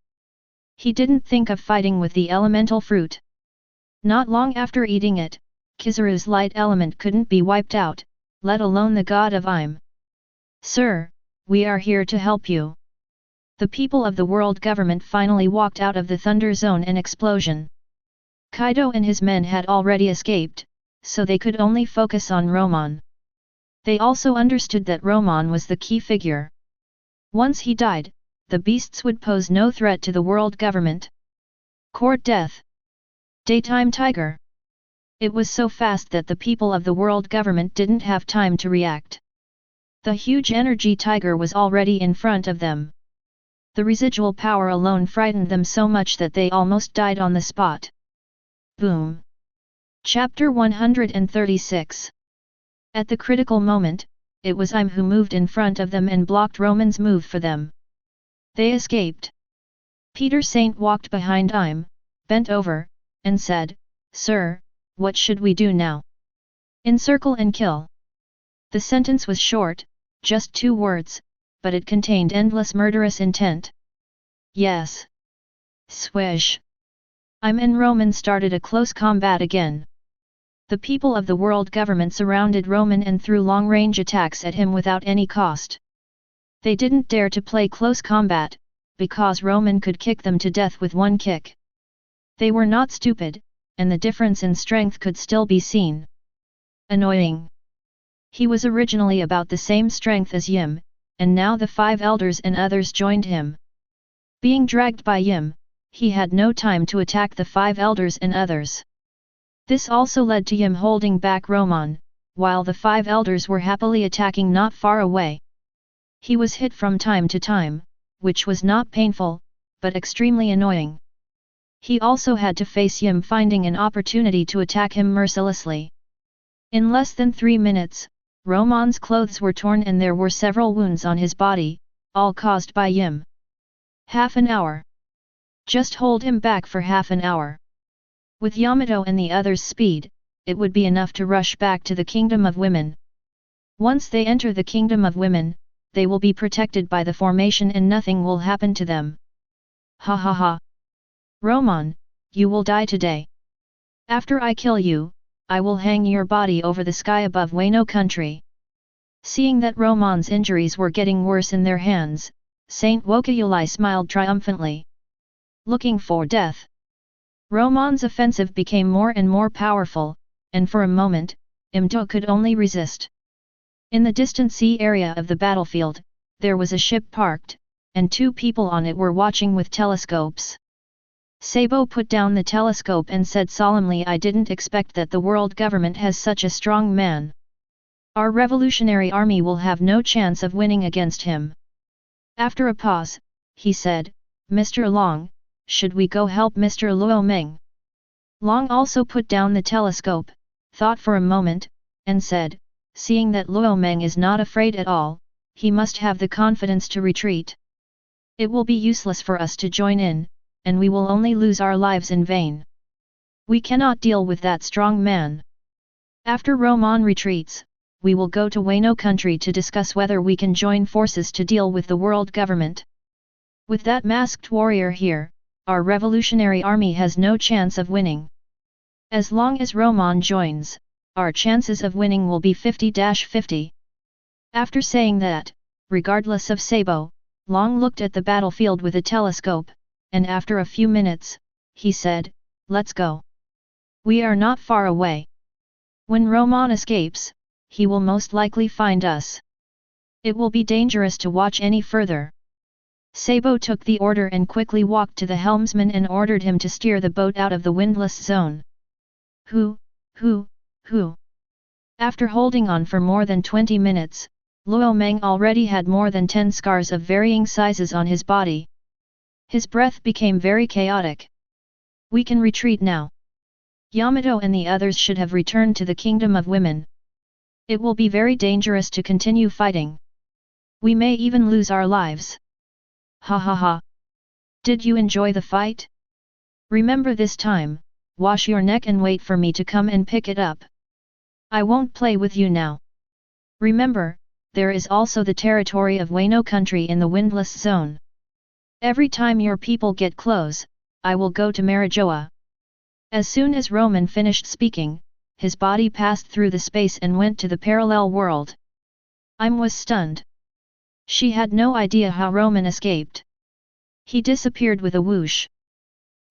He didn't think of fighting with the elemental fruit. Not long after eating it, Kizaru's light element couldn't be wiped out, let alone the god of Im. Sir, we are here to help you. The people of the world government finally walked out of the thunder zone and explosion. Kaido and his men had already escaped, so they could only focus on Romon. They also understood that Romon was the key figure. Once he died, the beasts would pose no threat to the world government. Court death. Daytime tiger. It was so fast that the people of the world government didn't have time to react. The huge energy tiger was already in front of them. The residual power alone frightened them so much that they almost died on the spot. Boom! Chapter 136. At the critical moment, it was Im who moved in front of them and blocked Romon's move for them. They escaped. Peter Saint walked behind Im, bent over, and said, "Sir, what should we do now?" "Encircle and kill." The sentence was short, just 2 words, but it contained endless murderous intent. "Yes." Swish! Im and Romon started a close combat again. The people of the world government surrounded Romon and threw long-range attacks at him without any cost. They didn't dare to play close combat, because Romon could kick them to death with 1 kick. They were not stupid, and the difference in strength could still be seen. Annoying. He was originally about the same strength as Yim, and now the 5 elders and others joined him. Being dragged by Yim, he had no time to attack the 5 elders and others. This also led to Yim holding back Romon, while the 5 elders were happily attacking not far away. He was hit from time to time, which was not painful, but extremely annoying. He also had to face Yim finding an opportunity to attack him mercilessly. In less than 3 minutes, Romon's clothes were torn and there were several wounds on his body, all caused by Yim. Half an hour. Just hold him back for half an hour. With Yamato and the others' speed, it would be enough to rush back to the Kingdom of Women. Once they enter the Kingdom of Women, they will be protected by the formation and nothing will happen to them. Ha ha ha. Romon, you will die today. After I kill you, I will hang your body over the sky above Wano country. Seeing that Romon's injuries were getting worse in their hands, Saint Wokayuli smiled triumphantly. Looking for death. Romon's offensive became more and more powerful, and for a moment, Imdo could only resist. In the distant sea area of the battlefield, there was a ship parked, and 2 people on it were watching with telescopes. Sabo put down the telescope and said solemnly, "I didn't expect that the world government has such a strong man. Our revolutionary army will have no chance of winning against him." After a pause, he said, "Mr. Long, should we go help Mr. Luo Meng?" Long also put down the telescope, thought for a moment, and said, "Seeing that Luo Meng is not afraid at all, he must have the confidence to retreat. It will be useless for us to join in, and we will only lose our lives in vain. We cannot deal with that strong man. After Romon retreats, we will go to Wano country to discuss whether we can join forces to deal with the world government. With that masked warrior here, our revolutionary army has no chance of winning. As long as Romon joins, our chances of winning will be 50-50. After saying that, regardless of Sabo, Long looked at the battlefield with a telescope, and after a few minutes, he said, "Let's go. We are not far away. When Romon escapes, he will most likely find us. It will be dangerous to watch any further." Sabo took the order and quickly walked to the helmsman and ordered him to steer the boat out of the windless zone. Who? After holding on for more than 20 minutes, Luo Meng already had more than 10 scars of varying sizes on his body. His breath became very chaotic. "We can retreat now. Yamato and the others should have returned to the Kingdom of Women. It will be very dangerous to continue fighting. We may even lose our lives." Ha ha ha. Did you enjoy the fight? Remember this time, wash your neck and wait for me to come and pick it up. I won't play with you now. Remember, there is also the territory of Wano country in the windless zone. Every time your people get close, I will go to Marijoa. As soon as Romon finished speaking, his body passed through the space and went to the parallel world. Im was stunned. She had no idea how Romon escaped. He disappeared with a whoosh.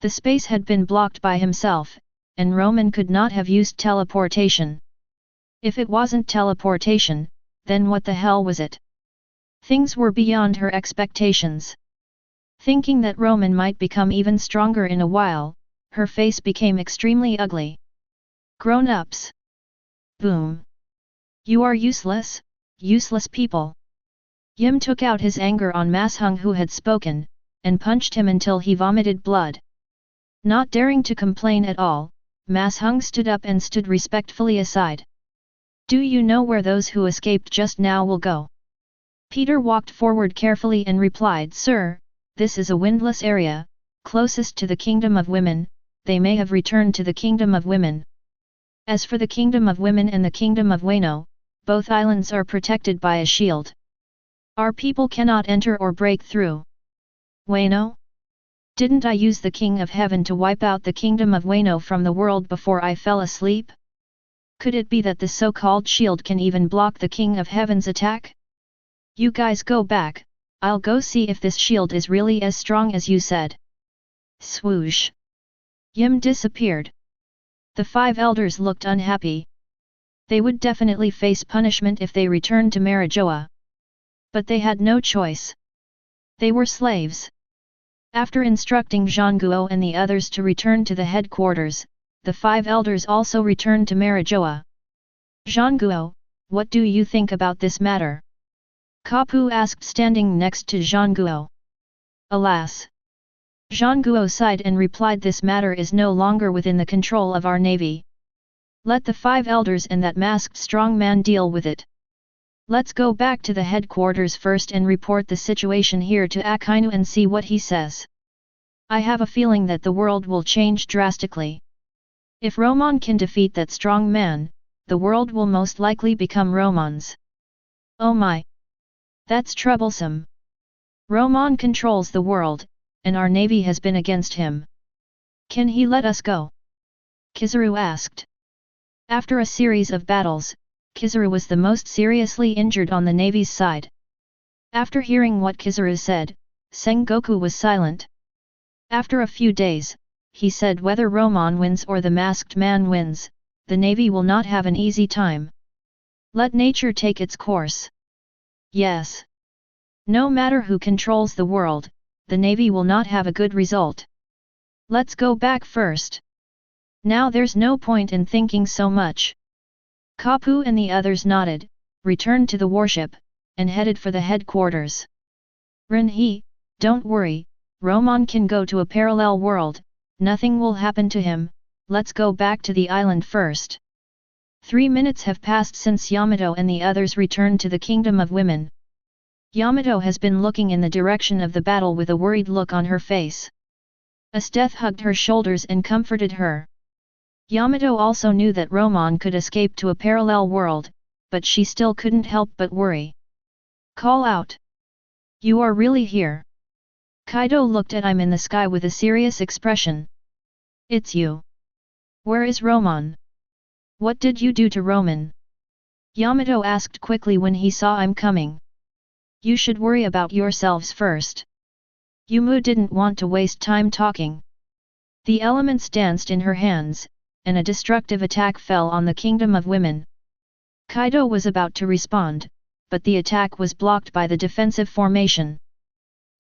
The space had been blocked by himself, and Romon could not have used teleportation. If it wasn't teleportation, then what the hell was it? Things were beyond her expectations. Thinking that Romon might become even stronger in a while, her face became extremely ugly. Grown-ups! Boom! You are useless, useless people! Yim took out his anger on Mashung who had spoken, and punched him until he vomited blood. Not daring to complain at all, Mashung stood up and stood respectfully aside. "Do you know where those who escaped just now will go?" Peter walked forward carefully and replied, "Sir, this is a windless area, closest to the kingdom of women, they may have returned to the kingdom of women. As for the kingdom of women and the kingdom of Wano, both islands are protected by a shield. Our people cannot enter or break through. Wano? Didn't I use the King of Heaven to wipe out the kingdom of Wano from the world before I fell asleep? Could it be that the so-called shield can even block the King of Heaven's attack? You guys go back, I'll go see if this shield is really as strong as you said. Swoosh! Yim disappeared. The 5 elders looked unhappy. They would definitely face punishment if they returned to Marijoa. But they had no choice. They were slaves. After instructing Zhangguo and the others to return to the headquarters, the 5 elders also returned to Marijoa. Zhangguo, what do you think about this matter? Kapu asked standing next to Zhangguo. Alas! Zhangguo sighed and replied, this matter is no longer within the control of our navy. Let the 5 elders and that masked strong man deal with it. Let's go back to the headquarters first and report the situation here to Akainu and see what he says. I have a feeling that the world will change drastically. If Romon can defeat that strong man, the world will most likely become Romon's. Oh my! That's troublesome. Romon controls the world, and our navy has been against him. Can he let us go? Kizaru asked. After a series of battles, Kizaru was the most seriously injured on the navy's side. After hearing what Kizaru said, Sengoku was silent. After a few days, he said, whether Romon wins or the masked man wins, the navy will not have an easy time. Let nature take its course. Yes. No matter who controls the world, the navy will not have a good result. Let's go back first. Now there's no point in thinking so much. Kapu and the others nodded, returned to the warship, and headed for the headquarters. Renhe, don't worry, Romon can go to a parallel world, nothing will happen to him, let's go back to the island first. 3 minutes have passed since Yamato and the others returned to the kingdom of women. Yamato has been looking in the direction of the battle with a worried look on her face. Esteth hugged her shoulders and comforted her. Yamato also knew that Romon could escape to a parallel world, but she still couldn't help but worry. Call out! You are really here? Kaido looked at him in the sky with a serious expression. It's you. Where is Romon? What did you do to Romon? Yamato asked quickly when he saw him coming. You should worry about yourselves first. Yumu didn't want to waste time talking. The elements danced in her hands, and a destructive attack fell on the kingdom of women. Kaido was about to respond, but the attack was blocked by the defensive formation.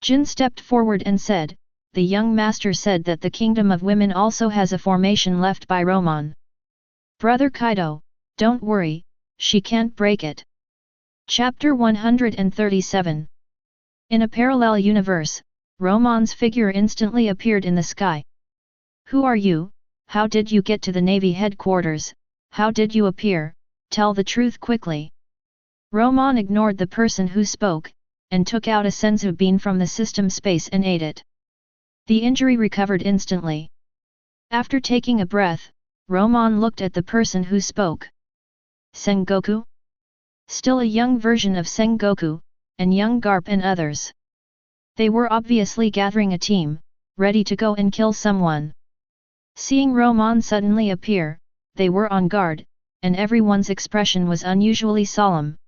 Jin stepped forward and said, the young master said that the kingdom of women also has a formation left by Romon. Brother Kaido, don't worry, she can't break it. Chapter 137. In a parallel universe, Romon's figure instantly appeared in the sky. Who are you? How did you get to the Navy headquarters? How did you appear? Tell the truth quickly. Romon ignored the person who spoke, and took out a senzu bean from the system space and ate it. The injury recovered instantly. After taking a breath, Romon looked at the person who spoke. Sengoku? Still a young version of Sengoku, and young Garp and others. They were obviously gathering a team, ready to go and kill someone. Seeing Romon suddenly appear, they were on guard, and everyone's expression was unusually solemn.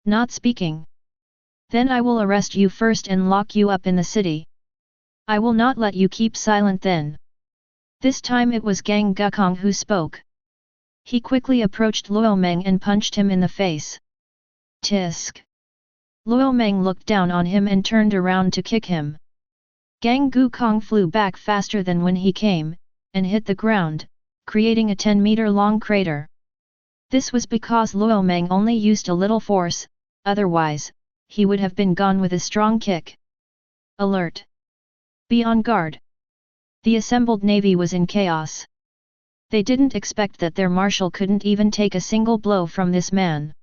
Not speaking. Then I will arrest you first and lock you up in the city. I will not let you keep silent then. This time it was Gang Gukong who spoke. He quickly approached Luomeng and punched him in the face. Tisk. Luomeng looked down on him and turned around to kick him. Gang Gukong flew back faster than when he came, and hit the ground, creating a 10-meter-long crater. This was because Luomeng only used a little force, otherwise, he would have been gone with a strong kick. Alert! Be on guard! The assembled navy was in chaos. They didn't expect that their marshal couldn't even take a single blow from this man.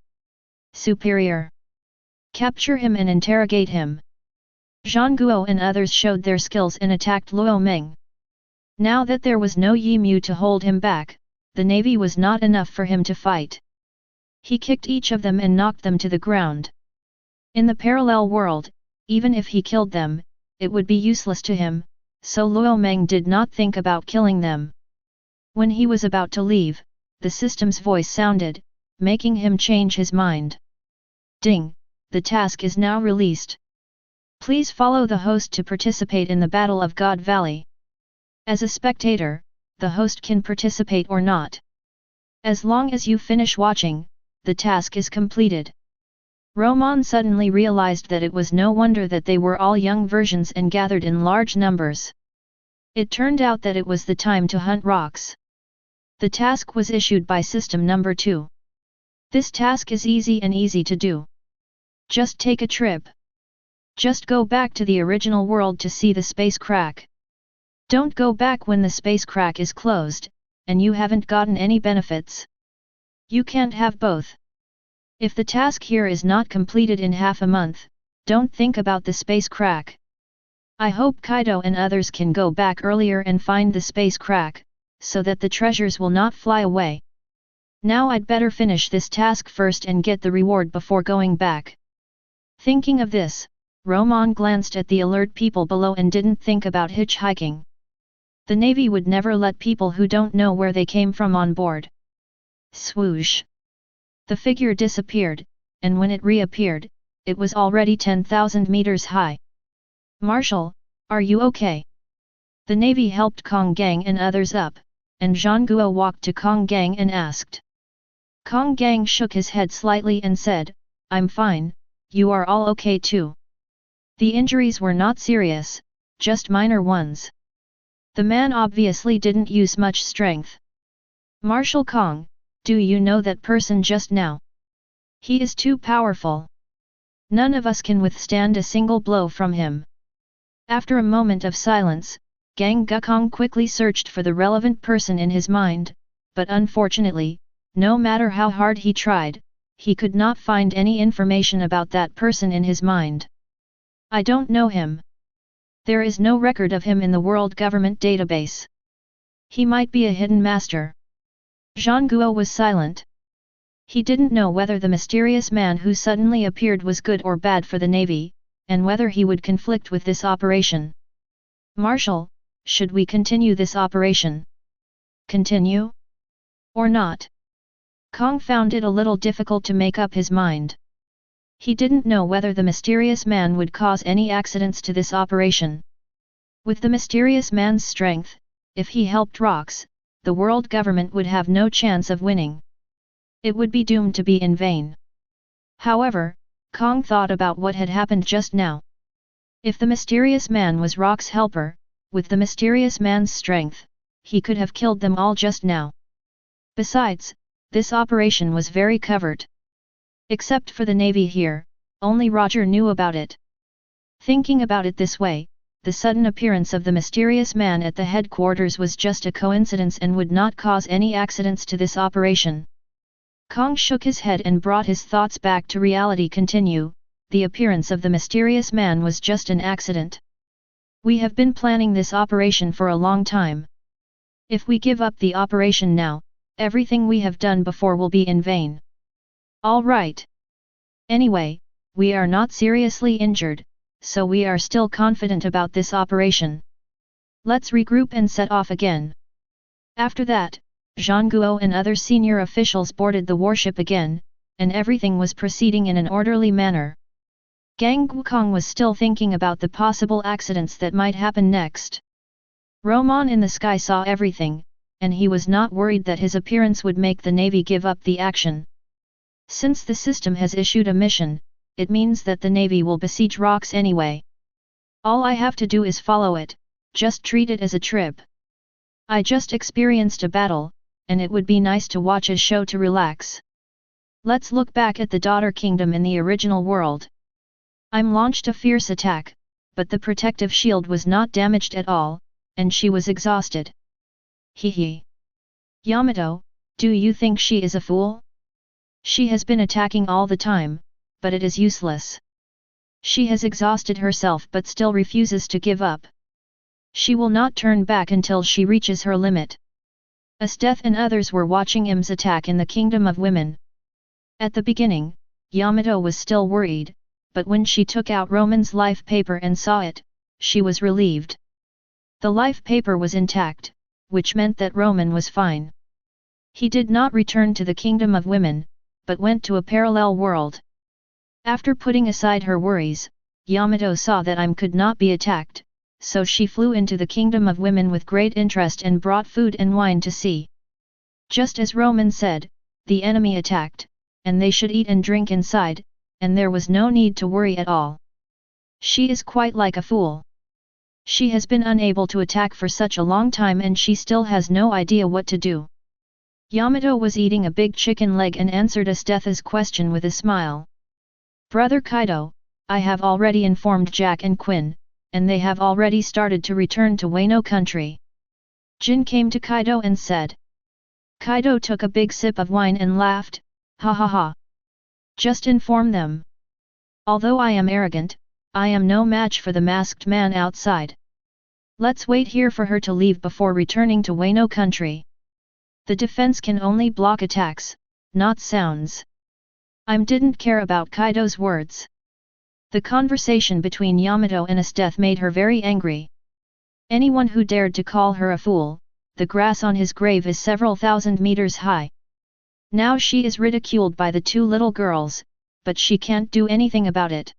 Superior! Capture him and interrogate him. Zhang Guo and others showed their skills and attacked Luo Meng. Now that there was no Yi Mu to hold him back, the navy was not enough for him to fight. He kicked each of them and knocked them to the ground. In the parallel world, even if he killed them, it would be useless to him, so Luo Meng did not think about killing them. When he was about to leave, the system's voice sounded, making him change his mind. Ding! The task is now released. Please follow the host to participate in the Battle of God Valley. As a spectator, the host can participate or not. As long as you finish watching, the task is completed. Romon suddenly realized that it was no wonder that they were all young versions and gathered in large numbers. It turned out that it was the time to hunt rocks. The task was issued by System Number 2. This task is easy and easy to do. Just take a trip. Just go back to the original world to see the space crack. Don't go back when the space crack is closed, and you haven't gotten any benefits. You can't have both. If the task here is not completed in half a month, don't think about the space crack. I hope Kaido and others can go back earlier and find the space crack, so that the treasures will not fly away. Now I'd better finish this task first and get the reward before going back. Thinking of this, Romon glanced at the alert people below and didn't think about hitchhiking. The Navy would never let people who don't know where they came from on board. Swoosh! The figure disappeared, and when it reappeared, it was already 10,000 meters high. Marshal, are you okay? The Navy helped Kong Gang and others up, and Zhang Guo walked to Kong Gang and asked. Kong Gang shook his head slightly and said, I'm fine, you are all okay too. The injuries were not serious, just minor ones. The man obviously didn't use much strength. Marshal Kong, do you know that person just now? He is too powerful. None of us can withstand a single blow from him. After a moment of silence, Gang Gukong quickly searched for the relevant person in his mind, but unfortunately, no matter how hard he tried, he could not find any information about that person in his mind. I don't know him. There is no record of him in the world government database. He might be a hidden master. Zhang Guo was silent. He didn't know whether the mysterious man who suddenly appeared was good or bad for the Navy, and whether he would conflict with this operation. Marshal, should we continue this operation? Continue? Or not? Kong found it a little difficult to make up his mind. He didn't know whether the mysterious man would cause any accidents to this operation. With the mysterious man's strength, if he helped rocks, the world government would have no chance of winning. It would be doomed to be in vain. However, Kong thought about what had happened just now. If the mysterious man was Rock's helper, with the mysterious man's strength, he could have killed them all just now. Besides, this operation was very covert. Except for the Navy here, only Roger knew about it. Thinking about it this way, the sudden appearance of the mysterious man at the headquarters was just a coincidence and would not cause any accidents to this operation. Kong shook his head and brought his thoughts back to reality. Continue, the appearance of the mysterious man was just an accident. We have been planning this operation for a long time. If we give up the operation now, everything we have done before will be in vain. All right. Anyway, we are not seriously injured, so we are still confident about this operation. Let's regroup and set off again. After that, Zhang Guo and other senior officials boarded the warship again, and everything was proceeding in an orderly manner. Gang Gukong was still thinking about the possible accidents that might happen next. Romon in the sky saw everything, and he was not worried that his appearance would make the Navy give up the action. Since the system has issued a mission, it means that the Navy will besiege rocks anyway. All I have to do is follow it, just treat it as a trip. I just experienced a battle, and it would be nice to watch a show to relax. Let's look back at the Daughter Kingdom in the original world. I'm launched a fierce attack, but the protective shield was not damaged at all, and she was exhausted. Hee. Yamato, do you think she is a fool? She has been attacking all the time, but it is useless. She has exhausted herself but still refuses to give up. She will not turn back until she reaches her limit. Esteth and others were watching Im's attack in the Kingdom of Women. At the beginning, Yamato was still worried, but when she took out Romon's life paper and saw it, she was relieved. The life paper was intact, which meant that Romon was fine. He did not return to the Kingdom of Women, but went to a parallel world. After putting aside her worries, Yamato saw that Im could not be attacked, so she flew into the Kingdom of Women with great interest and brought food and wine to see. Just as Romon said, the enemy attacked, and they should eat and drink inside, and there was no need to worry at all. She is quite like a fool. She has been unable to attack for such a long time and she still has no idea what to do. Yamato was eating a big chicken leg and answered Esteth's question with a smile. Brother Kaido, I have already informed Jack and Quinn, and they have already started to return to Wano country. Jin came to Kaido and said. Kaido took a big sip of wine and laughed, ha ha ha. Just inform them. Although I am arrogant, I am no match for the masked man outside. Let's wait here for her to leave before returning to Wano country. The defense can only block attacks, not sounds. Im didn't care about Kaido's words. The conversation between Yamato and Esteth made her very angry. Anyone who dared to call her a fool, the grass on his grave is several thousand meters high. Now she is ridiculed by the two little girls, but she can't do anything about it.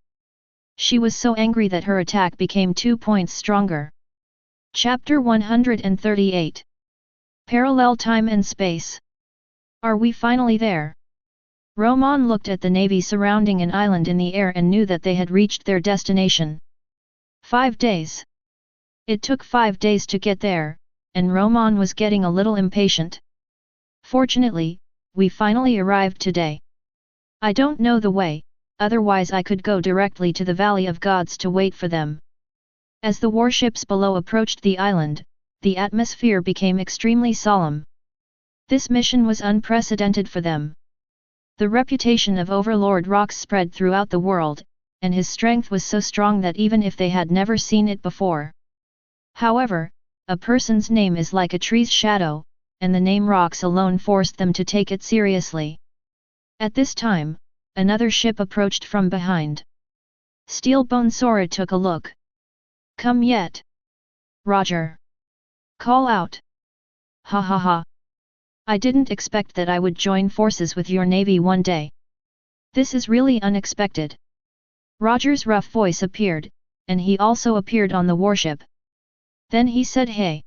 She was so angry that her attack became 2 points stronger. Chapter 138. Parallel Time and Space. Are we finally there? Romon looked at the navy surrounding an island in the air and knew that they had reached their destination. 5 days. It took 5 days to get there, and Romon was getting a little impatient. Fortunately, we finally arrived today. I don't know the way, otherwise I could go directly to the Valley of Gods to wait for them. As the warships below approached the island, the atmosphere became extremely solemn. This mission was unprecedented for them. The reputation of Overlord Rox spread throughout the world, and his strength was so strong that even if they had never seen it before. However, a person's name is like a tree's shadow, and the name Rox alone forced them to take it seriously. At this time, another ship approached from behind. Steelbone Sora took a look. Come yet? Roger. Call out. Ha ha ha. I didn't expect that I would join forces with your navy one day. This is really unexpected. Roger's rough voice appeared, and he also appeared on the warship. Then he said, Hey!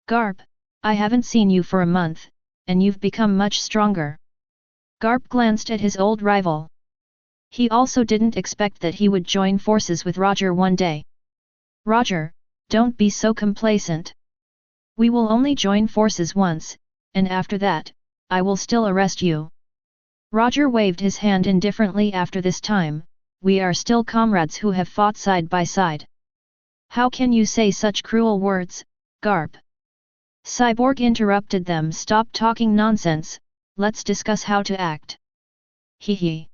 Garp, I haven't seen you for a month, and you've become much stronger. Garp glanced at his old rival. He also didn't expect that he would join forces with Roger one day. Roger, don't be so complacent. We will only join forces once, and after that, I will still arrest you. Roger waved his hand indifferently. After this time, we are still comrades who have fought side by side. How can you say such cruel words, Garp? Cyborg interrupted them. Stop talking nonsense, let's discuss how to act. Hee.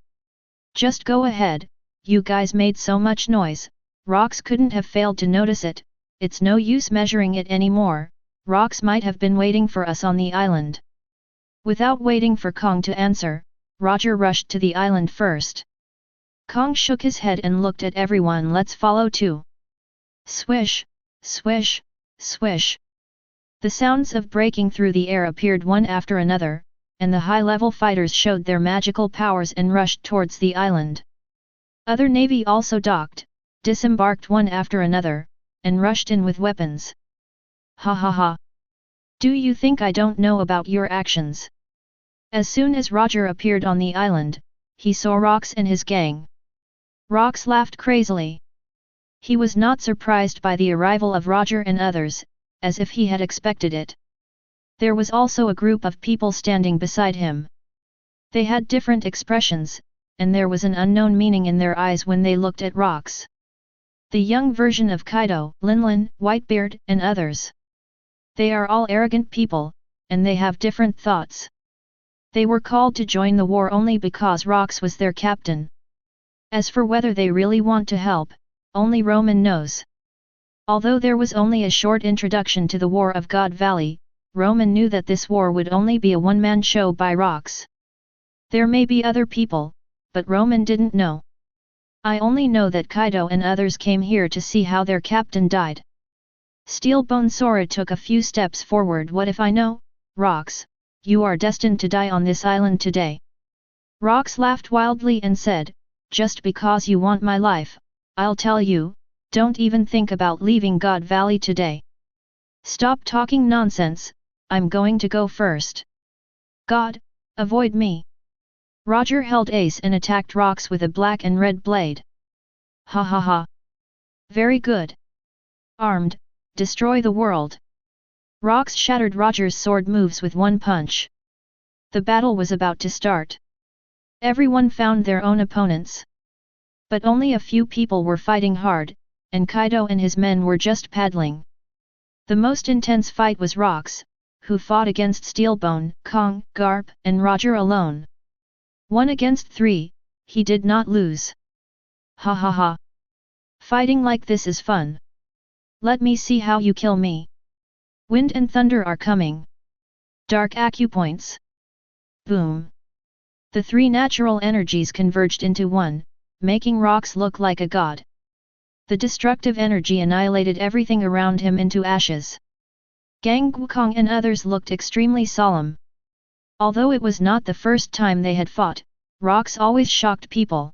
Just go ahead, you guys made so much noise, Rox couldn't have failed to notice it, it's no use measuring it anymore. Rox might have been waiting for us on the island. Without waiting for Kong to answer, Roger rushed to the island first. Kong shook his head and looked at everyone. Let's follow too. Swish, swish, swish. The sounds of breaking through the air appeared one after another, and the high-level fighters showed their magical powers and rushed towards the island. Other navy also docked, disembarked one after another, and rushed in with weapons. Ha ha ha. Do you think I don't know about your actions? As soon as Roger appeared on the island, he saw Rox and his gang. Rox laughed crazily. He was not surprised by the arrival of Roger and others, as if he had expected it. There was also a group of people standing beside him. They had different expressions, and there was an unknown meaning in their eyes when they looked at Rox. The young version of Kaido, Linlin, Whitebeard, and others. They are all arrogant people, and they have different thoughts. They were called to join the war only because Rox was their captain. As for whether they really want to help, only Romon knows. Although there was only a short introduction to the War of God Valley, Romon knew that this war would only be a one-man show by Rox. There may be other people, but Romon didn't know. I only know that Kaido and others came here to see how their captain died. Steelbone Sora took a few steps forward. What if I know, Rox, you are destined to die on this island today. Rox laughed wildly and said, just because you want my life, I'll tell you, don't even think about leaving God Valley today. Stop talking nonsense, I'm going to go first. God, avoid me. Roger held Ace and attacked Rox with a black and red blade. Ha ha ha. Very good. Armed, destroy the world. Rox shattered Roger's sword moves with one punch. The battle was about to start. Everyone found their own opponents. But only a few people were fighting hard, and Kaido and his men were just paddling. The most intense fight was Rox, who fought against Steelbone, Kong, Garp, and Roger alone. 1 against 3, he did not lose. Ha ha ha. Fighting like this is fun. Let me see how you kill me. Wind and thunder are coming. Dark acupoints. Boom. The 3 natural energies converged into one, making Rox look like a god. The destructive energy annihilated everything around him into ashes. Gang Wukong and others looked extremely solemn. Although it was not the first time they had fought, Rox always shocked people.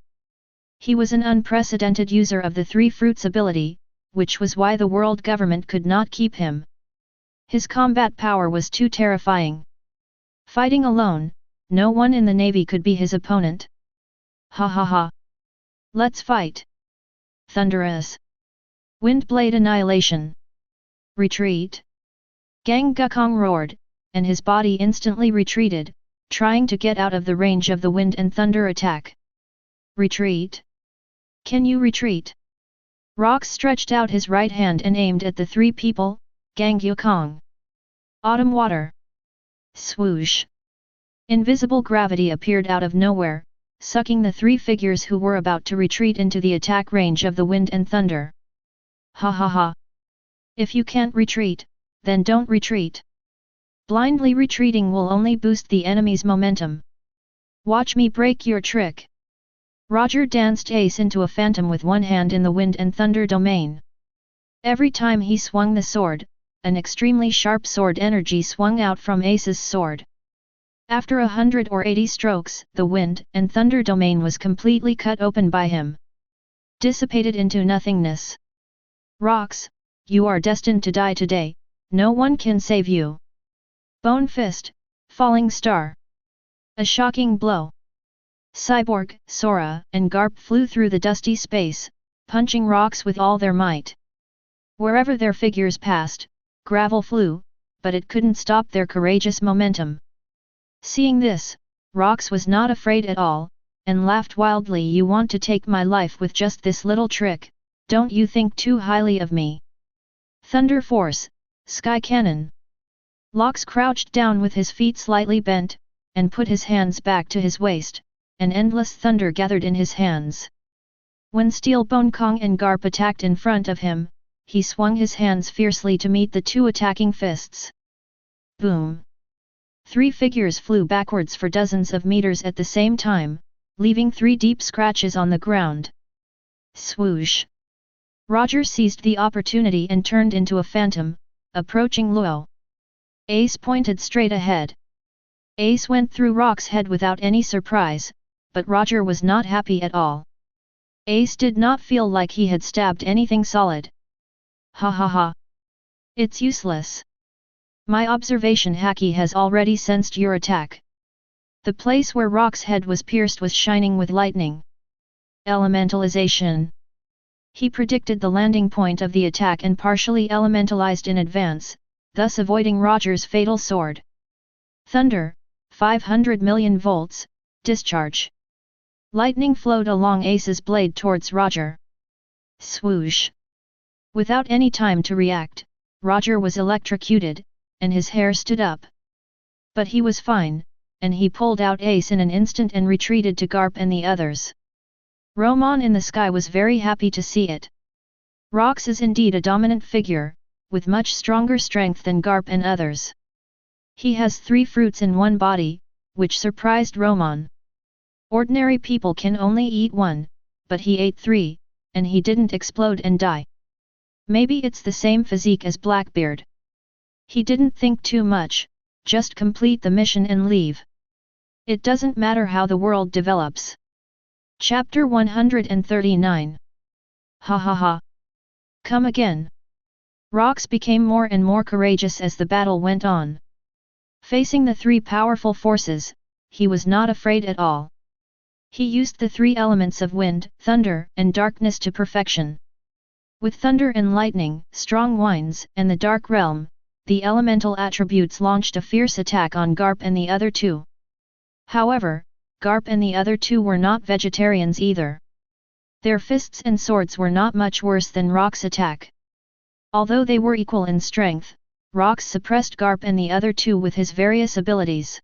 He was an unprecedented user of the 3 fruits ability, which was why the world government could not keep him. His combat power was too terrifying. Fighting alone, no one in the navy could be his opponent. Ha ha ha. Let's fight. Thunderous. Windblade annihilation. Retreat. Gang Wukong roared, and his body instantly retreated, trying to get out of the range of the wind and thunder attack. Retreat? Can you retreat? Rox stretched out his right hand and aimed at the 3 people, Gang Wukong. Autumn water. Swoosh. Invisible gravity appeared out of nowhere, sucking the 3 figures who were about to retreat into the attack range of the wind and thunder. Ha ha ha. If you can't retreat, then don't retreat. Blindly retreating will only boost the enemy's momentum. Watch me break your trick. Roger danced Ace into a phantom with one hand in the wind and thunder domain. Every time he swung the sword, an extremely sharp sword energy swung out from Ace's sword. After 180 strokes, the wind and thunder domain was completely cut open by him. Dissipated into nothingness. Rox, you are destined to die today, no one can save you. Bone Fist, Falling Star. A shocking blow. Cyborg, Sora, and Garp flew through the dusty space, punching Rox with all their might. Wherever their figures passed, gravel flew, but it couldn't stop their courageous momentum. Seeing this, Rox was not afraid at all, and laughed wildly. You want to take my life with just this little trick, don't you think too highly of me? Thunder Force, Sky Cannon. Lox crouched down with his feet slightly bent, and put his hands back to his waist, and endless thunder gathered in his hands. When Steelbone Kong and Garp attacked in front of him, he swung his hands fiercely to meet the 2 attacking fists. Boom! 3 figures flew backwards for dozens of meters at the same time, leaving 3 deep scratches on the ground. Swoosh! Roger seized the opportunity and turned into a phantom, approaching Luo. Ace pointed straight ahead. Ace went through Rox's head without any surprise, but Roger was not happy at all. Ace did not feel like he had stabbed anything solid. Ha ha ha. It's useless. My observation Haki has already sensed your attack. The place where Rox's head was pierced was shining with lightning. Elementalization. He predicted the landing point of the attack and partially elementalized in advance, thus avoiding Roger's fatal sword. Thunder, 500 million volts, discharge. Lightning flowed along Ace's blade towards Roger. Swoosh! Without any time to react, Roger was electrocuted, and his hair stood up. But he was fine, and he pulled out Ace in an instant and retreated to Garp and the others. Romon in the sky was very happy to see it. Rox is indeed a dominant figure, with much stronger strength than Garp and others. He has 3 fruits in one body, which surprised Romon. Ordinary people can only eat 1, but he ate 3, and he didn't explode and die. Maybe it's the same physique as Blackbeard. He didn't think too much, just complete the mission and leave. It doesn't matter how the world develops. Chapter 139. Ha ha ha. Come again. Rox became more and more courageous as the battle went on. Facing the 3 powerful forces, he was not afraid at all. He used the 3 elements of wind, thunder, and darkness to perfection. With thunder and lightning, strong winds, and the dark realm, the elemental attributes launched a fierce attack on Garp and the other 2. However, Garp and the other 2 were not vegetarians either. Their fists and swords were not much worse than Rox's attack. Although they were equal in strength, Rox suppressed Garp and the other 2 with his various abilities.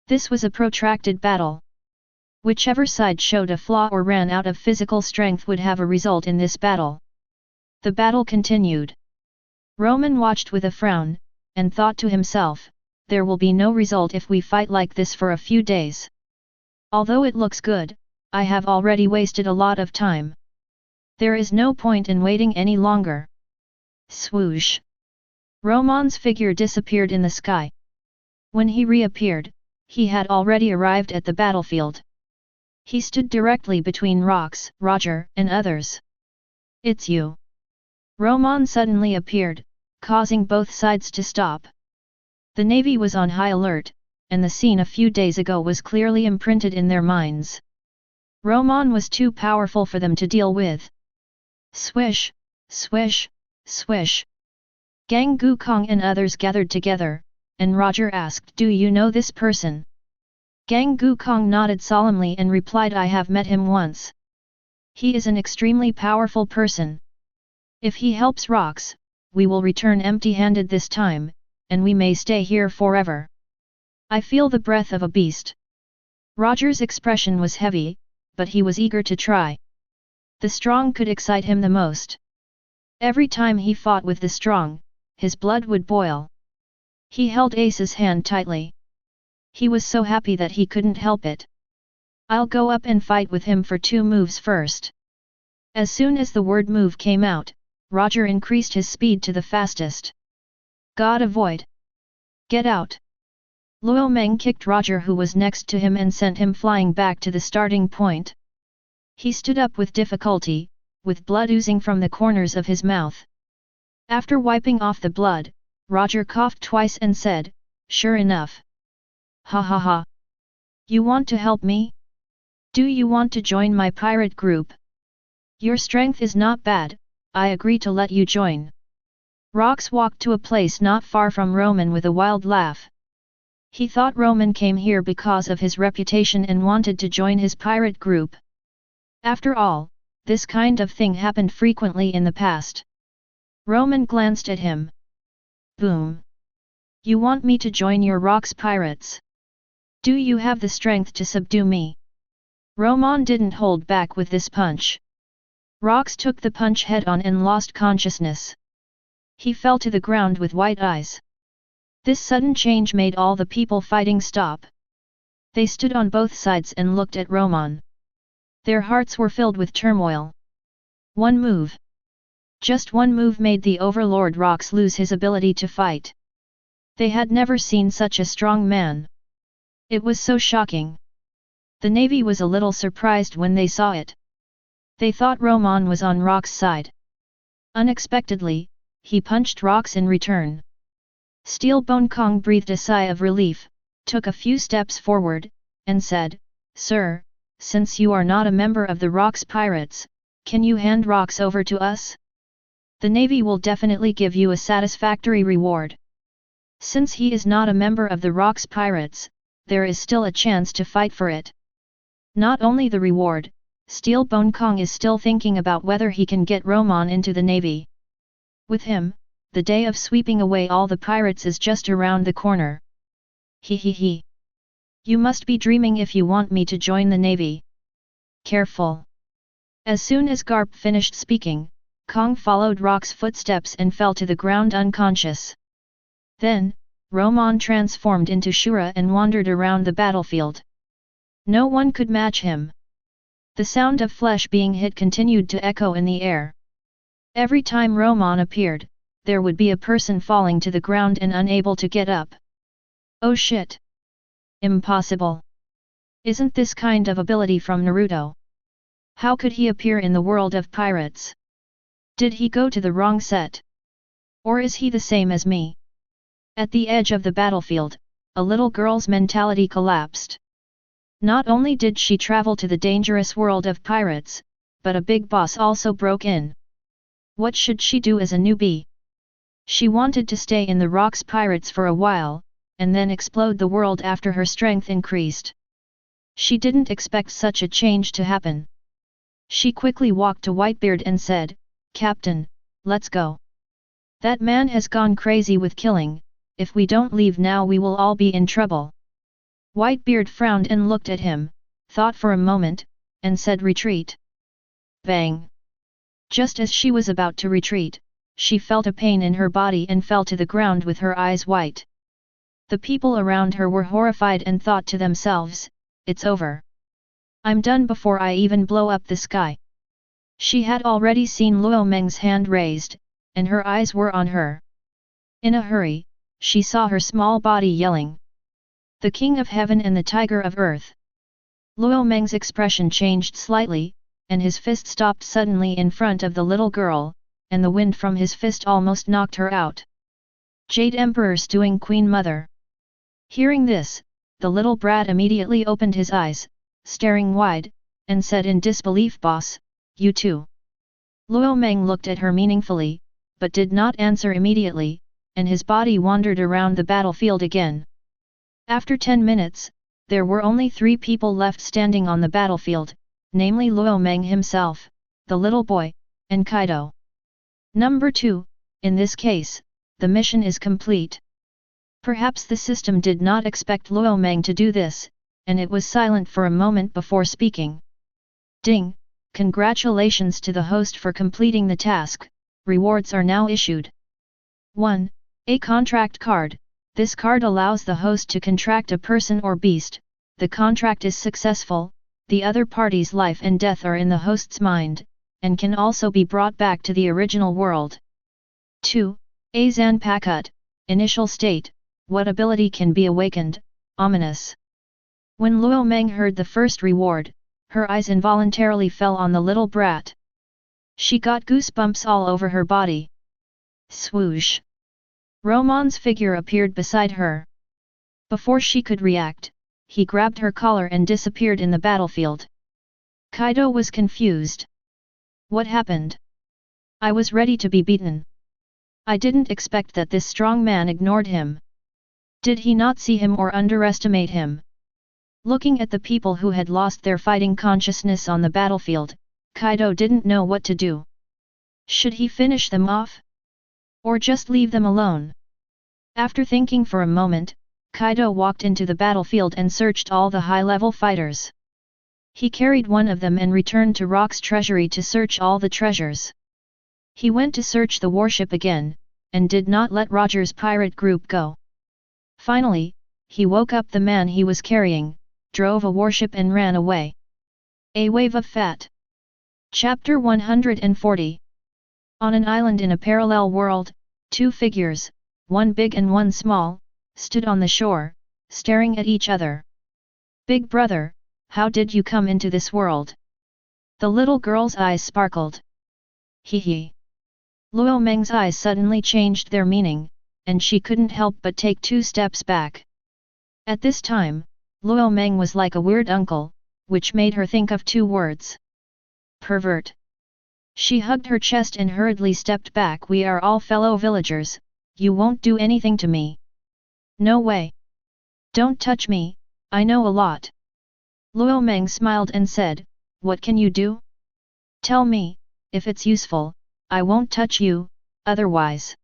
This was a protracted battle. Whichever side showed a flaw or ran out of physical strength would have a result in this battle. The battle continued. Romon watched with a frown, and thought to himself, there will be no result if we fight like this for a few days. Although it looks good, I have already wasted a lot of time. There is no point in waiting any longer. Swoosh! Romon's figure disappeared in the sky. When he reappeared, he had already arrived at the battlefield. He stood directly between Rox, Roger, and others. It's you. Romon suddenly appeared, causing both sides to stop. The Navy was on high alert, and the scene a few days ago was clearly imprinted in their minds. Romon was too powerful for them to deal with. Swish, swish, swish. Gang Gukong and others gathered together, and Roger asked, "Do you know this person?" Gang Gukong nodded solemnly and replied, "I have met him once. He is an extremely powerful person. If he helps Rox, we will return empty-handed this time, and we may stay here forever. I feel the breath of a beast." Roger's expression was heavy, but he was eager to try. The strong could excite him the most. Every time he fought with the strong, his blood would boil. He held Ace's hand tightly. He was so happy that he couldn't help it. "I'll go up and fight with him for 2 moves first." As soon as the word move came out, Roger increased his speed to the fastest. "God avoid! Get out!" Luo Meng kicked Roger, who was next to him, and sent him flying back to the starting point. He stood up with difficulty, with blood oozing from the corners of his mouth. After wiping off the blood, Roger coughed twice and said, "Sure enough. Ha ha ha. You want to help me? Do you want to join my pirate group? Your strength is not bad, I agree to let you join." Rox walked to a place not far from Romon with a wild laugh. He thought Romon came here because of his reputation and wanted to join his pirate group. After all, this kind of thing happened frequently in the past. Romon glanced at him. "Boom! You want me to join your Rox pirates? Do you have the strength to subdue me?" Romon didn't hold back with this punch. Rox took the punch head-on and lost consciousness. He fell to the ground with white eyes. This sudden change made all the people fighting stop. They stood on both sides and looked at Romon. Their hearts were filled with turmoil. One move. Just one move made the Overlord Rox lose his ability to fight. They had never seen such a strong man. It was so shocking. The Navy was a little surprised when they saw it. They thought Romon was on Rox's side. Unexpectedly, he punched Rox in return. Steel Bone Kong breathed a sigh of relief, took a few steps forward, and said, "Sir, since you are not a member of the Rox Pirates, can you hand Rox over to us? The Navy will definitely give you a satisfactory reward. Since he is not a member of the Rox Pirates, there is still a chance to fight for it." Not only the reward, Steel Bone Kong is still thinking about whether he can get Romon into the Navy. With him, the day of sweeping away all the pirates is just around the corner. He. You must be dreaming if you want me to join the Navy. Careful. As soon as Garp finished speaking, Kong followed Rock's footsteps and fell to the ground unconscious. Then, Romon transformed into Shura and wandered around the battlefield. No one could match him. The sound of flesh being hit continued to echo in the air. Every time Romon appeared, there would be a person falling to the ground and unable to get up. Oh shit! Impossible! Isn't this kind of ability from Naruto? How could he appear in the world of pirates? Did he go to the wrong set? Or is he the same as me? At the edge of the battlefield, a little girl's mentality collapsed. Not only did she travel to the dangerous world of pirates, but a big boss also broke in. What should she do as a newbie? She wanted to stay in the Rocks Pirates for a while, and then explode the world after her strength increased. She didn't expect such a change to happen. She quickly walked to Whitebeard and said, "Captain, let's go. That man has gone crazy with killing, if we don't leave now we will all be in trouble." Whitebeard frowned and looked at him, thought for a moment, and said retreat. Bang! Just as she was about to retreat, she felt a pain in her body and fell to the ground with her eyes white. The people around her were horrified and thought to themselves, "It's over. I'm done before I even blow up the sky." She had already seen Luo Meng's hand raised, and her eyes were on her. In a hurry, she saw her small body yelling, "The King of Heaven and the Tiger of Earth!" Luo Meng's expression changed slightly, and his fist stopped suddenly in front of the little girl, and the wind from his fist almost knocked her out. Jade Emperor stewing Queen Mother. Hearing this, the little brat immediately opened his eyes, staring wide, and said in disbelief, "Boss, you too?" Luo Meng looked at her meaningfully, but did not answer immediately, and his body wandered around the battlefield again. After 10 minutes, there were only 3 people left standing on the battlefield, namely Luo Meng himself, the little boy, and Kaido. Number 2, in this case, the mission is complete. Perhaps the system did not expect Luo Meng to do this, and it was silent for a moment before speaking. Ding! Congratulations to the host for completing the task, rewards are now issued. 1. A contract card. This card allows the host to contract a person or beast. The contract is successful, the other party's life and death are in the host's mind, and can also be brought back to the original world. 2. A Zanpakut. Initial state, what ability can be awakened, ominous. When Luo Meng heard the first reward, her eyes involuntarily fell on the little brat. She got goosebumps all over her body. Swoosh! Romon's figure appeared beside her. Before she could react, he grabbed her collar and disappeared in the battlefield. Kaido was confused. What happened? I was ready to be beaten. I didn't expect that this strong man ignored him. Did he not see him or underestimate him? Looking at the people who had lost their fighting consciousness on the battlefield, Kaido didn't know what to do. Should he finish them off? Or just leave them alone? After thinking for a moment, Kaido walked into the battlefield and searched all the high-level fighters. He carried one of them and returned to Rock's treasury to search all the treasures. He went to search the warship again, and did not let Roger's pirate group go. Finally, he woke up the man he was carrying, drove a warship and ran away. A wave of fat. Chapter 140. On an island in a parallel world, 2 figures, one big and one small, stood on the shore, staring at each other. "Big brother, how did you come into this world?" The little girl's eyes sparkled. Hee hee. Luo Meng's eyes suddenly changed their meaning, and she couldn't help but take 2 steps back. At this time, Luo Meng was like a weird uncle, which made her think of 2 words. Pervert. She hugged her chest and hurriedly stepped back. "We are all fellow villagers, you won't do anything to me." "No way. Don't touch me, I know a lot." Luo Meng smiled and said, "What can you do? Tell me, if it's useful, I won't touch you, otherwise."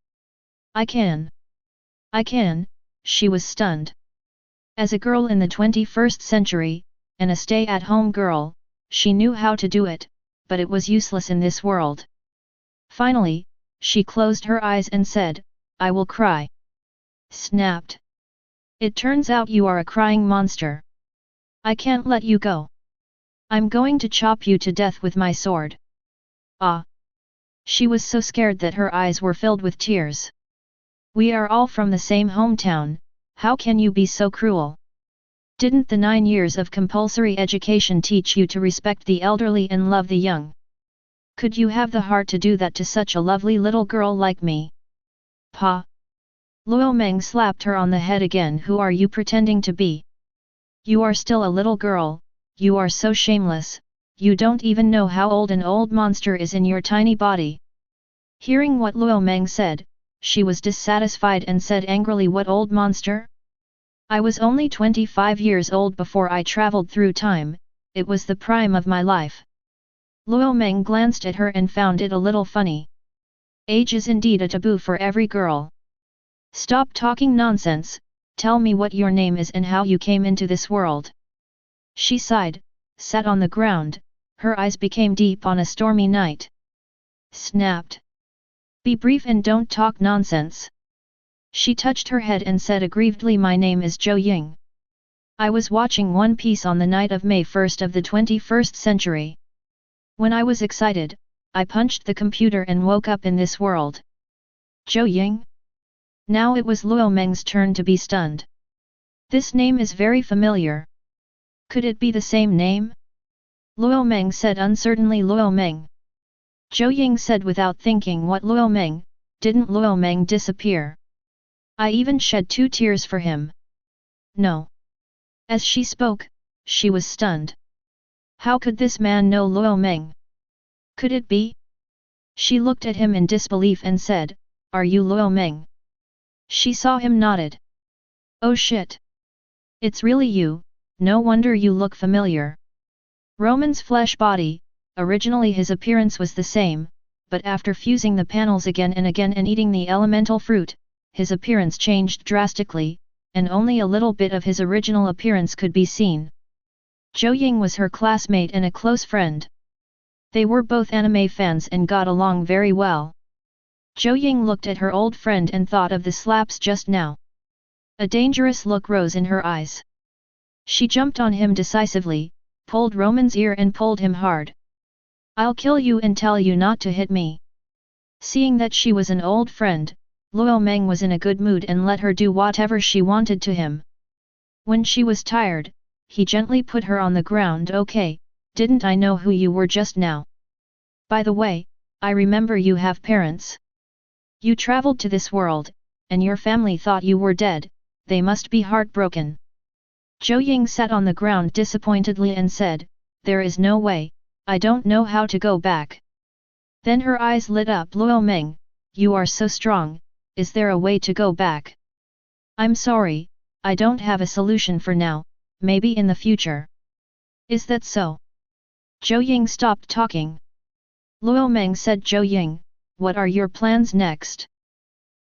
I can, she was stunned. As a girl in the 21st century, and a stay-at-home girl, she knew how to do it, but it was useless in this world. Finally, she closed her eyes and said, "I will cry." Snapped. "It turns out you are a crying monster. I can't let you go. I'm going to chop you to death with my sword." Ah! She was so scared that her eyes were filled with tears. "We are all from the same hometown, how can you be so cruel? Didn't the 9 years of compulsory education teach you to respect the elderly and love the young? Could you have the heart to do that to such a lovely little girl like me?" "Pa!" Luo Meng slapped her on the head again. "Who are you pretending to be? You are still a little girl, you are so shameless, you don't even know how old an old monster is in your tiny body." Hearing what Luo Meng said, she was dissatisfied and said angrily, "What old monster? I was only 25 years old before I traveled through time, it was the prime of my life." Luo Meng glanced at her and found it a little funny. Age is indeed a taboo for every girl. "Stop talking nonsense, tell me what your name is and how you came into this world." She sighed, sat on the ground, her eyes became deep on a stormy night. Snapped. "Be brief and don't talk nonsense." She touched her head and said aggrievedly, "My name is Zhou Ying. I was watching One Piece on the night of May 1st of the 21st century. When I was excited, I punched the computer and woke up in this world." "Zhou Ying?" Now it was Luo Meng's turn to be stunned. "This name is very familiar. Could it be the same name?" Luo Meng said uncertainly. "Luo Meng." Zhou Ying said without thinking. "What Luo Meng? Didn't Luo Meng disappear? I even shed 2 tears for him." "No." As she spoke, she was stunned. How could this man know Luo Meng? Could it be? She looked at him in disbelief and said, "Are you Luo Meng?" She saw him nodded. "Oh shit! It's really you, no wonder you look familiar." Romon's flesh body, originally his appearance was the same, but after fusing the panels again and eating the elemental fruit, his appearance changed drastically, and only a little bit of his original appearance could be seen. Zhou Ying was her classmate and a close friend. They were both anime fans and got along very well. Zhou Ying looked at her old friend and thought of the slaps just now. A dangerous look rose in her eyes. She jumped on him decisively, pulled Romon's ear and pulled him hard. "I'll kill you and tell you not to hit me." Seeing that she was an old friend, Luo Meng was in a good mood and let her do whatever she wanted to him. When she was tired, he gently put her on the ground. "Okay, didn't I know who you were just now? By the way, I remember you have parents. You traveled to this world, and your family thought you were dead, they must be heartbroken." Zhou Ying sat on the ground disappointedly and said, "There is no way, I don't know how to go back." Then her eyes lit up. "Luo Meng, you are so strong, is there a way to go back?" "I'm sorry, I don't have a solution for now, maybe in the future." "Is that so?" Zhou Ying stopped talking. Luo Meng said, "Zhou Ying, what are your plans next?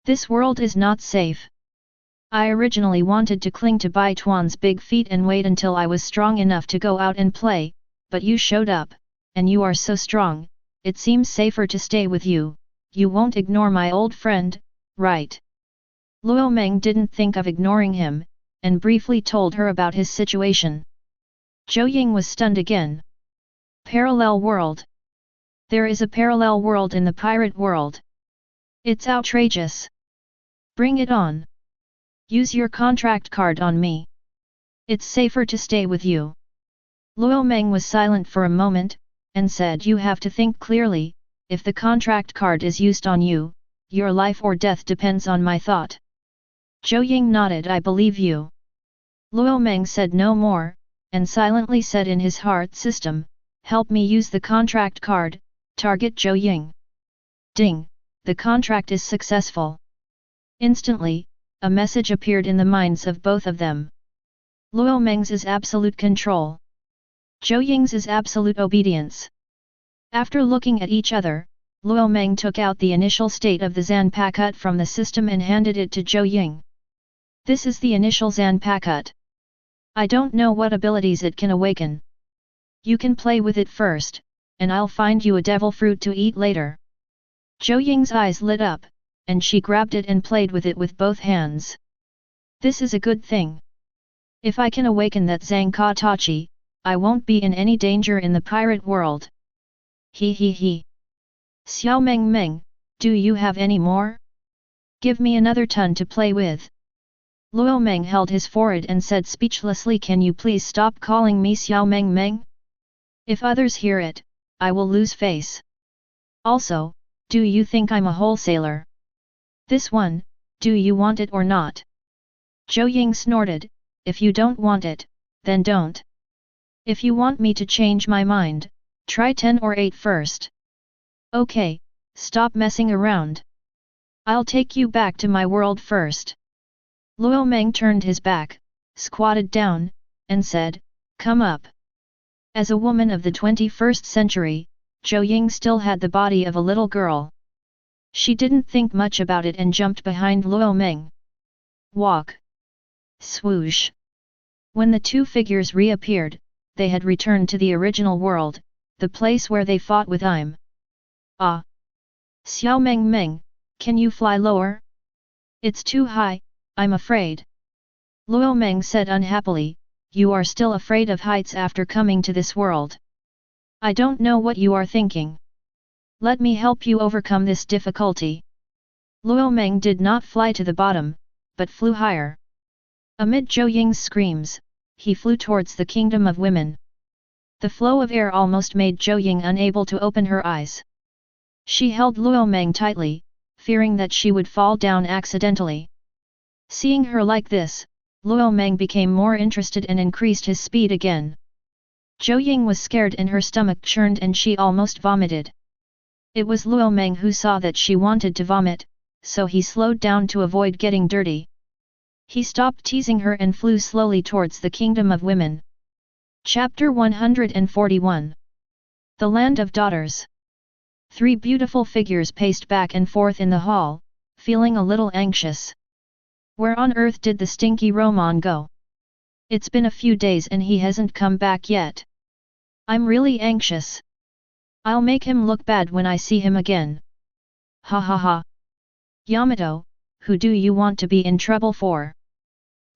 This world is not safe. I originally wanted to cling to Bai Tuan's big feet and wait until I was strong enough to go out and play, but you showed up, and you are so strong, it seems safer to stay with you. You won't ignore my old friend, right?" Luo Meng didn't think of ignoring him, and briefly told her about his situation. Zhou Ying was stunned again. Parallel world. There is a parallel world in the pirate world. It's outrageous. Bring it on. Use your contract card on me. It's safer to stay with you. Luo Meng was silent for a moment, and said, "You have to think clearly, if the contract card is used on you, your life or death depends on my thought." Zhou Ying nodded. "I believe you." Luo Meng said no more, and silently said in his heart system, "Help me use the contract card, target Zhou Ying." Ding! The contract is successful. Instantly, a message appeared in the minds of both of them. Luo Meng's is absolute control. Zhou Ying's is absolute obedience. After looking at each other, Luo Meng took out the initial state of the Zanpakut from the system and handed it to Zhou Ying. "This is the initial Zanpakut. I don't know what abilities it can awaken. You can play with it first, and I'll find you a devil fruit to eat later." Zhou Ying's eyes lit up, and she grabbed it and played with it with both hands. "This is a good thing. If I can awaken that Zhang Ka Tachi, I won't be in any danger in the pirate world." He. "Xiao Meng Meng, do you have any more? Give me another ton to play with." Luo Meng held his forehead and said speechlessly, "Can you please stop calling me Xiao Meng Meng? If others hear it, I will lose face. Also, do you think I'm a wholesaler? This one, do you want it or not?" Zhou Ying snorted, "If you don't want it, then don't. If you want me to change my mind, try 10 or 8 first. Okay, stop messing around. I'll take you back to my world first." Luo Meng turned his back, squatted down, and said, "Come up." As a woman of the 21st century, Zhou Ying still had the body of a little girl. She didn't think much about it and jumped behind Luo Meng. Walk. Swoosh. When the two figures reappeared, they had returned to the original world, the place where they fought with Im. "Ah! Xiao Meng Meng, can you fly lower? It's too high, I'm afraid." Luo Meng said unhappily, "You are still afraid of heights after coming to this world. I don't know what you are thinking. Let me help you overcome this difficulty." Luo Meng did not fly to the bottom, but flew higher. Amid Zhou Ying's screams, he flew towards the kingdom of women. The flow of air almost made Zhou Ying unable to open her eyes. She held Luo Meng tightly, fearing that she would fall down accidentally. Seeing her like this, Luo Meng became more interested and increased his speed again. Zhou Ying was scared and her stomach churned and she almost vomited. It was Luo Meng who saw that she wanted to vomit, so he slowed down to avoid getting dirty. He stopped teasing her and flew slowly towards the kingdom of women. Chapter 141. The Land of Daughters. 3 beautiful figures paced back and forth in the hall, feeling a little anxious. Where on earth did the stinky Romon go? It's been a few days and he hasn't come back yet. I'm really anxious. I'll make him look bad when I see him again. Ha ha ha. Yamato, who do you want to be in trouble for?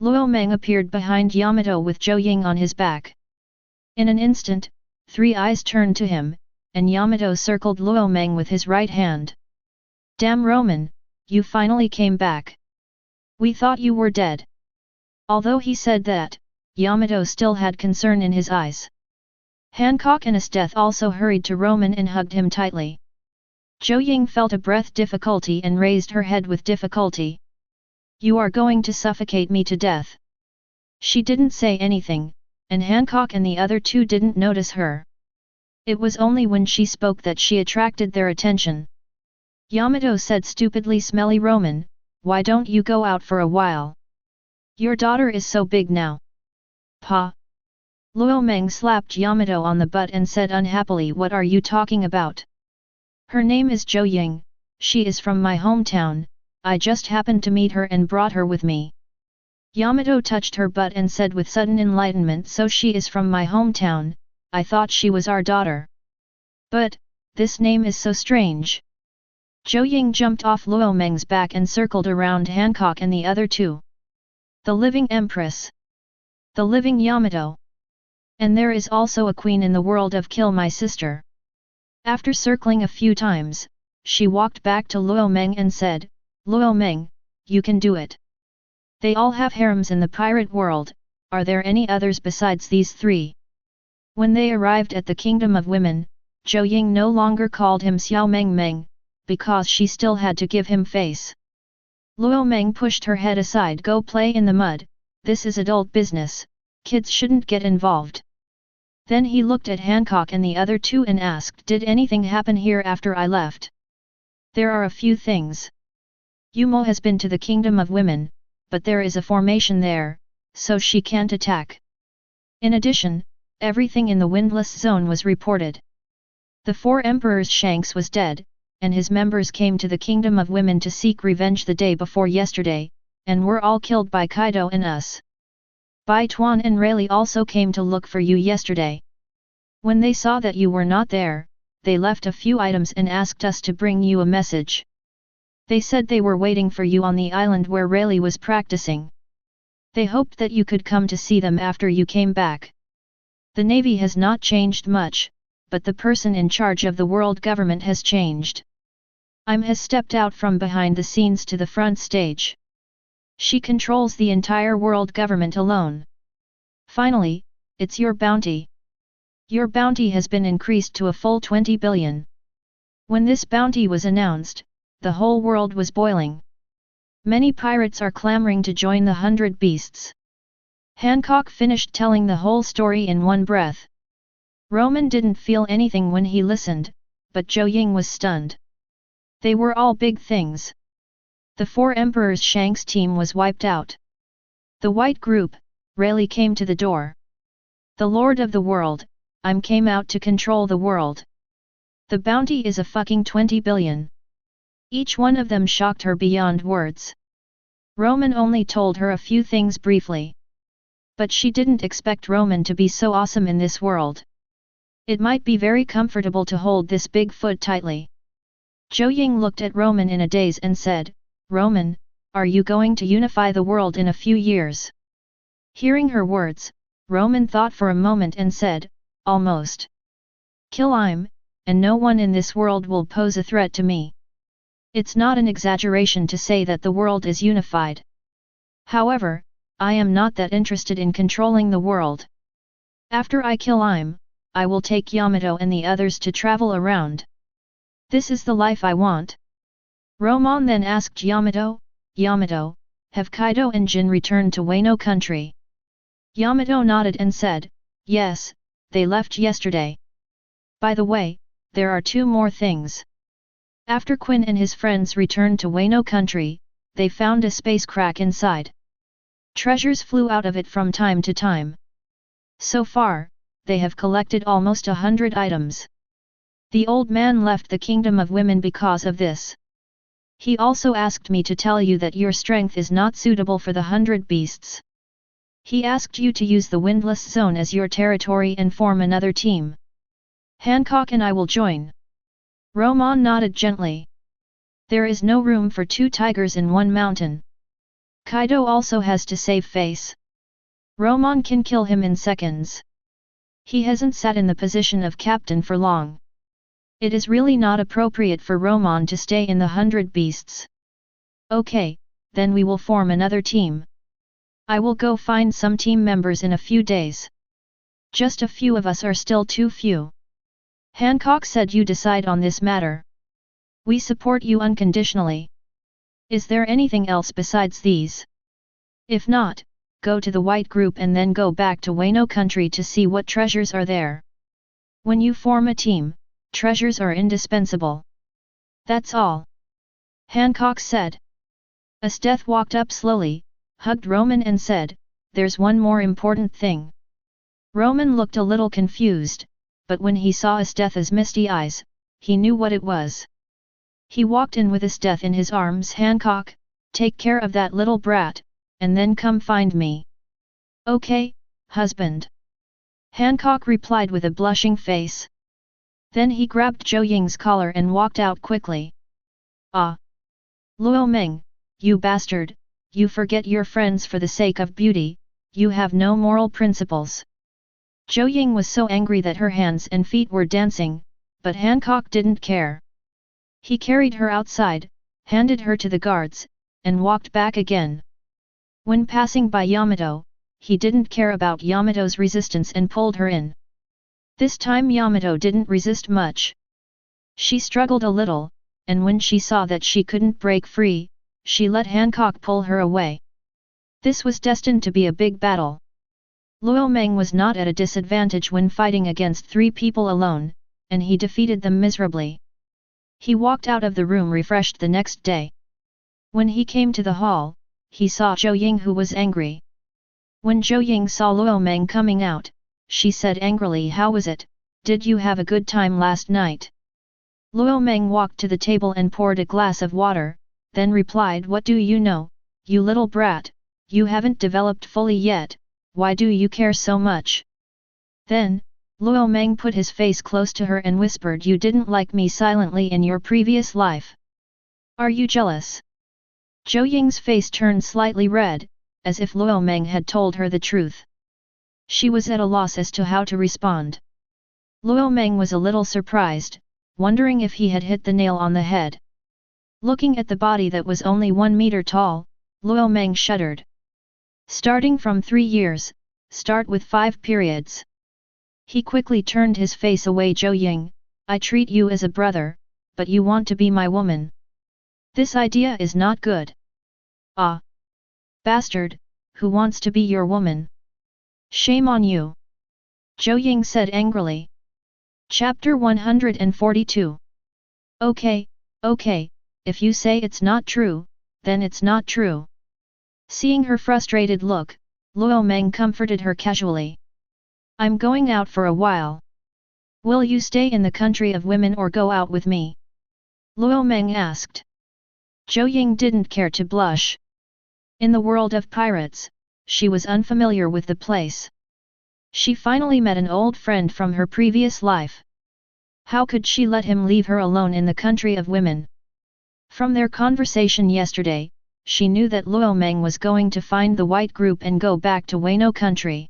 Luo Meng appeared behind Yamato with Zhou Ying on his back. In an instant, 3 eyes turned to him, and Yamato circled Luo Meng with his right hand. "Damn Romon, you finally came back. We thought you were dead." Although he said that, Yamato still had concern in his eyes. Hancock and Esteth also hurried to Romon and hugged him tightly. Zhou Ying felt a breath difficulty and raised her head with difficulty. "You are going to suffocate me to death." She didn't say anything, and Hancock and the other 2 didn't notice her. It was only when she spoke that she attracted their attention. Yamato said stupidly, "Smelly Romon, why don't you go out for a while? Your daughter is so big now." "Pa." Luo Meng slapped Yamato on the butt and said unhappily, "What are you talking about? Her name is Zhou Ying, she is from my hometown, I just happened to meet her and brought her with me." Yamato touched her butt and said with sudden enlightenment, "So she is from my hometown, I thought she was our daughter. But, this name is so strange." Zhou Ying jumped off Luo Meng's back and circled around Hancock and the other 2. "The living Empress. The living Yamato. And there is also a queen in the world of Kill My Sister." After circling a few times, she walked back to Luo Meng and said, "Luo Meng, you can do it. They all have harems in the pirate world, are there any others besides these 3? When they arrived at the kingdom of women, Zhou Ying no longer called him Xiao Meng Meng, because she still had to give him face. Luo Meng pushed her head aside. "Go play in the mud, this is adult business, kids shouldn't get involved." Then he looked at Hancock and the other 2 and asked, "Did anything happen here after I left?" "There are a few things. Yumo has been to the kingdom of women, but there is a formation there, so she can't attack. In addition, everything in the windless zone was reported. The 4 emperors Shanks was dead, and his members came to the kingdom of women to seek revenge the day before yesterday, and were all killed by Kaido and us. Bai Tuan and Rayleigh also came to look for you yesterday. When they saw that you were not there, they left a few items and asked us to bring you a message. They said they were waiting for you on the island where Rayleigh was practicing. They hoped that you could come to see them after you came back. The Navy has not changed much, but the person in charge of the world government has changed. Has stepped out from behind the scenes to the front stage. She controls the entire world government alone. Finally, it's your bounty. Your bounty has been increased to a full 20 billion. When this bounty was announced, the whole world was boiling. Many pirates are clamoring to join the 100 Beasts. Hancock finished telling the whole story in one breath. Romon didn't feel anything when he listened, but Zhou Ying was stunned. They were all big things. The 4 Emperors Shanks team was wiped out. The white group, Rayleigh came to the door. The Lord of the World, came out to control the world. The bounty is a fucking 20 billion. Each one of them shocked her beyond words. Romon only told her a few things briefly. But she didn't expect Romon to be so awesome in this world. It might be very comfortable to hold this big foot tightly. Zhou Ying looked at Romon in a daze and said, "Romon, are you going to unify the world in a few years?" Hearing her words, Romon thought for a moment and said, "Almost. Kill him, and no one in this world will pose a threat to me." It's not an exaggeration to say that the world is unified. However, I am not that interested in controlling the world. After I kill him, I will take Yamato and the others to travel around. This is the life I want. Romon then asked Yamato, "Yamato, have Kaido and Jin returned to Wano country?" Yamato nodded and said, "Yes, they left yesterday. By the way, there are 2 more things." After Quinn and his friends returned to Wano country, they found a space crack inside. Treasures flew out of it from time to time. So far, they have collected almost 100 items. The old man left the Kingdom of Women because of this. He also asked me to tell you that your strength is not suitable for the 100 Beasts. He asked you to use the Windless Zone as your territory and form another team. Hancock and I will join. Romon nodded gently. There is no room for 2 tigers in one mountain. Kaido also has to save face. Romon can kill him in seconds. He hasn't sat in the position of captain for long. It is really not appropriate for Romon to stay in the 100 Beasts. Okay, then we will form another team. I will go find some team members in a few days. Just a few of us are still too few. Hancock said, "You decide on this matter. We support you unconditionally. Is there anything else besides these? If not, go to the white group and then go back to Wano country to see what treasures are there. When you form a team, treasures are indispensable. That's all." Hancock said. Esteth walked up slowly, hugged Romon and said, "There's one more important thing." Romon looked a little confused, but when he saw Esteth's misty eyes, he knew what it was. He walked in with Esteth in his arms. "Hancock, take care of that little brat, and then come find me." "Okay, husband." Hancock replied with a blushing face. Then he grabbed Zhou Ying's collar and walked out quickly. "Ah! Luo Meng, you bastard, you forget your friends for the sake of beauty, you have no moral principles." Zhou Ying was so angry that her hands and feet were dancing, but Hancock didn't care. He carried her outside, handed her to the guards, and walked back again. When passing by Yamato, he didn't care about Yamato's resistance and pulled her in. This time Yamato didn't resist much. She struggled a little, and when she saw that she couldn't break free, she let Hancock pull her away. This was destined to be a big battle. Luo Meng was not at a disadvantage when fighting against 3 people alone, and he defeated them miserably. He walked out of the room refreshed the next day. When he came to the hall, he saw Zhou Ying, who was angry. When Zhou Ying saw Luo Meng coming out, she said angrily, "How was it? Did you have a good time last night?" Luo Meng walked to the table and poured a glass of water, then replied, "What do you know, you little brat, you haven't developed fully yet, why do you care so much?" Then, Luo Meng put his face close to her and whispered, "You didn't like me silently in your previous life. Are you jealous?" Zhou Ying's face turned slightly red, as if Luo Meng had told her the truth. She was at a loss as to how to respond. Luo Meng was a little surprised, wondering if he had hit the nail on the head. Looking at the body that was only 1 meter tall, Luo Meng shuddered. Starting from 3 years, start with 5 periods. He quickly turned his face away. "Zhou Ying, I treat you as a brother, but you want to be my woman. This idea is not good." "Ah! Bastard, who wants to be your woman? Shame on you!" Zhou Ying said angrily. Chapter 142. Okay, if you say it's not true, then it's not true. Seeing her frustrated look, Luo Meng comforted her casually. "I'm going out for a while. Will you stay in the country of women or go out with me?" Luo Meng asked. Zhou Ying didn't care to blush. In the world of pirates, she was unfamiliar with the place. She finally met an old friend from her previous life. How could she let him leave her alone in the country of women? From their conversation yesterday, she knew that Luo Meng was going to find the white group and go back to Wano country.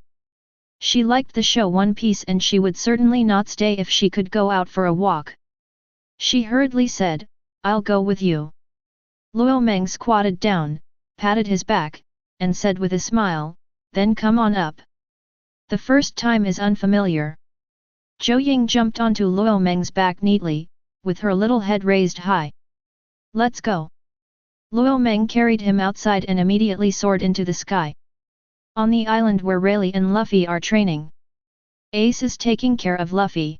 She liked the show One Piece and she would certainly not stay if she could go out for a walk. She hurriedly said, "I'll go with you." Luo Meng squatted down, patted his back, and said with a smile, "Then come on up." The first time is unfamiliar. Zhou Ying jumped onto Luo Meng's back neatly, with her little head raised high. "Let's go." Luo Meng carried him outside and immediately soared into the sky. On the island where Rayleigh and Luffy are training, Ace is taking care of Luffy.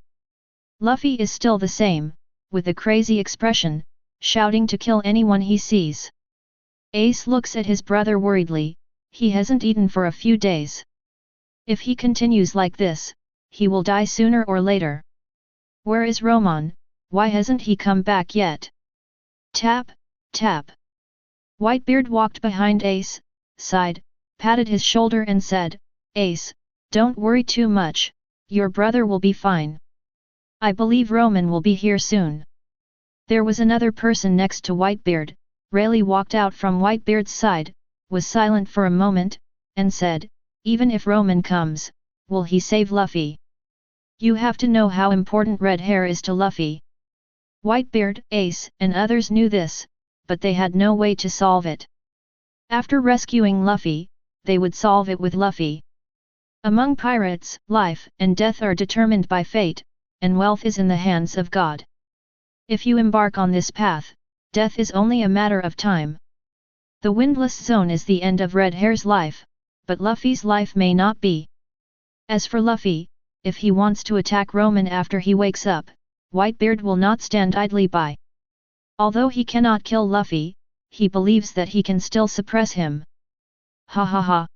Luffy is still the same, with a crazy expression, shouting to kill anyone he sees. Ace looks at his brother worriedly. He hasn't eaten for a few days. If he continues like this, he will die sooner or later. Where is Romon? Why hasn't he come back yet? Tap, tap. Whitebeard walked behind Ace, sighed, patted his shoulder and said, "Ace, don't worry too much, your brother will be fine. I believe Romon will be here soon." There was another person next to Whitebeard. Rayleigh walked out from Whitebeard's side, was silent for a moment, and said, "Even if Romon comes, will he save Luffy? You have to know how important red hair is to Luffy." Whitebeard, Ace, and others knew this, but they had no way to solve it. After rescuing Luffy, they would solve it with Luffy. Among pirates, life and death are determined by fate, and wealth is in the hands of God. If you embark on this path, death is only a matter of time. The windless zone is the end of Red Hair's life, but Luffy's life may not be. As for Luffy, if he wants to attack Romon after he wakes up, Whitebeard will not stand idly by. Although he cannot kill Luffy, he believes that he can still suppress him. Ha ha ha.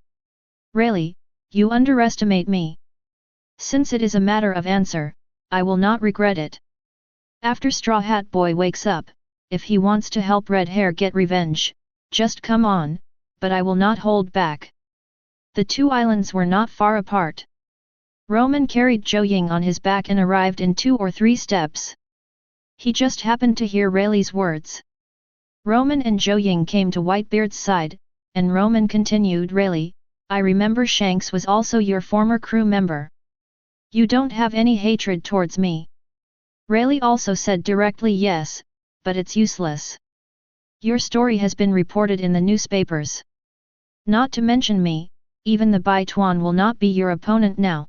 Rayleigh, you underestimate me. Since it is a matter of answer, I will not regret it. After Straw Hat Boy wakes up, if he wants to help Red Hair get revenge, just come on, but I will not hold back. The two islands were not far apart. Romon carried Zhou Ying on his back and arrived in 2 or 3 steps. He just happened to hear Rayleigh's words. Romon and Zhou Ying came to Whitebeard's side, and Romon continued, "Rayleigh, I remember Shanks was also your former crew member. You don't have any hatred towards me." Rayleigh also said directly, "Yes, but it's useless. Your story has been reported in the newspapers. Not to mention me, even the Bai Tuan will not be your opponent now.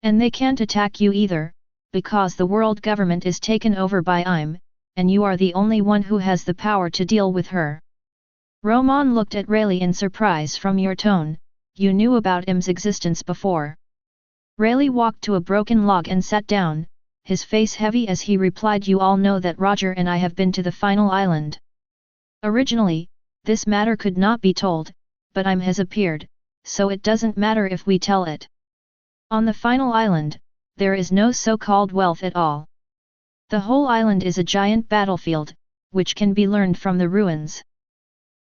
And they can't attack you either, because the world government is taken over by IM, and you are the only one who has the power to deal with her." Romon looked at Rayleigh in surprise. "From your tone, you knew about IM's existence before." Rayleigh walked to a broken log and sat down, his face heavy as he replied, "You all know that Roger and I have been to the final island. Originally, this matter could not be told, but IM has appeared, so it doesn't matter if we tell it. On the final island, there is no so-called wealth at all. The whole island is a giant battlefield, which can be learned from the ruins.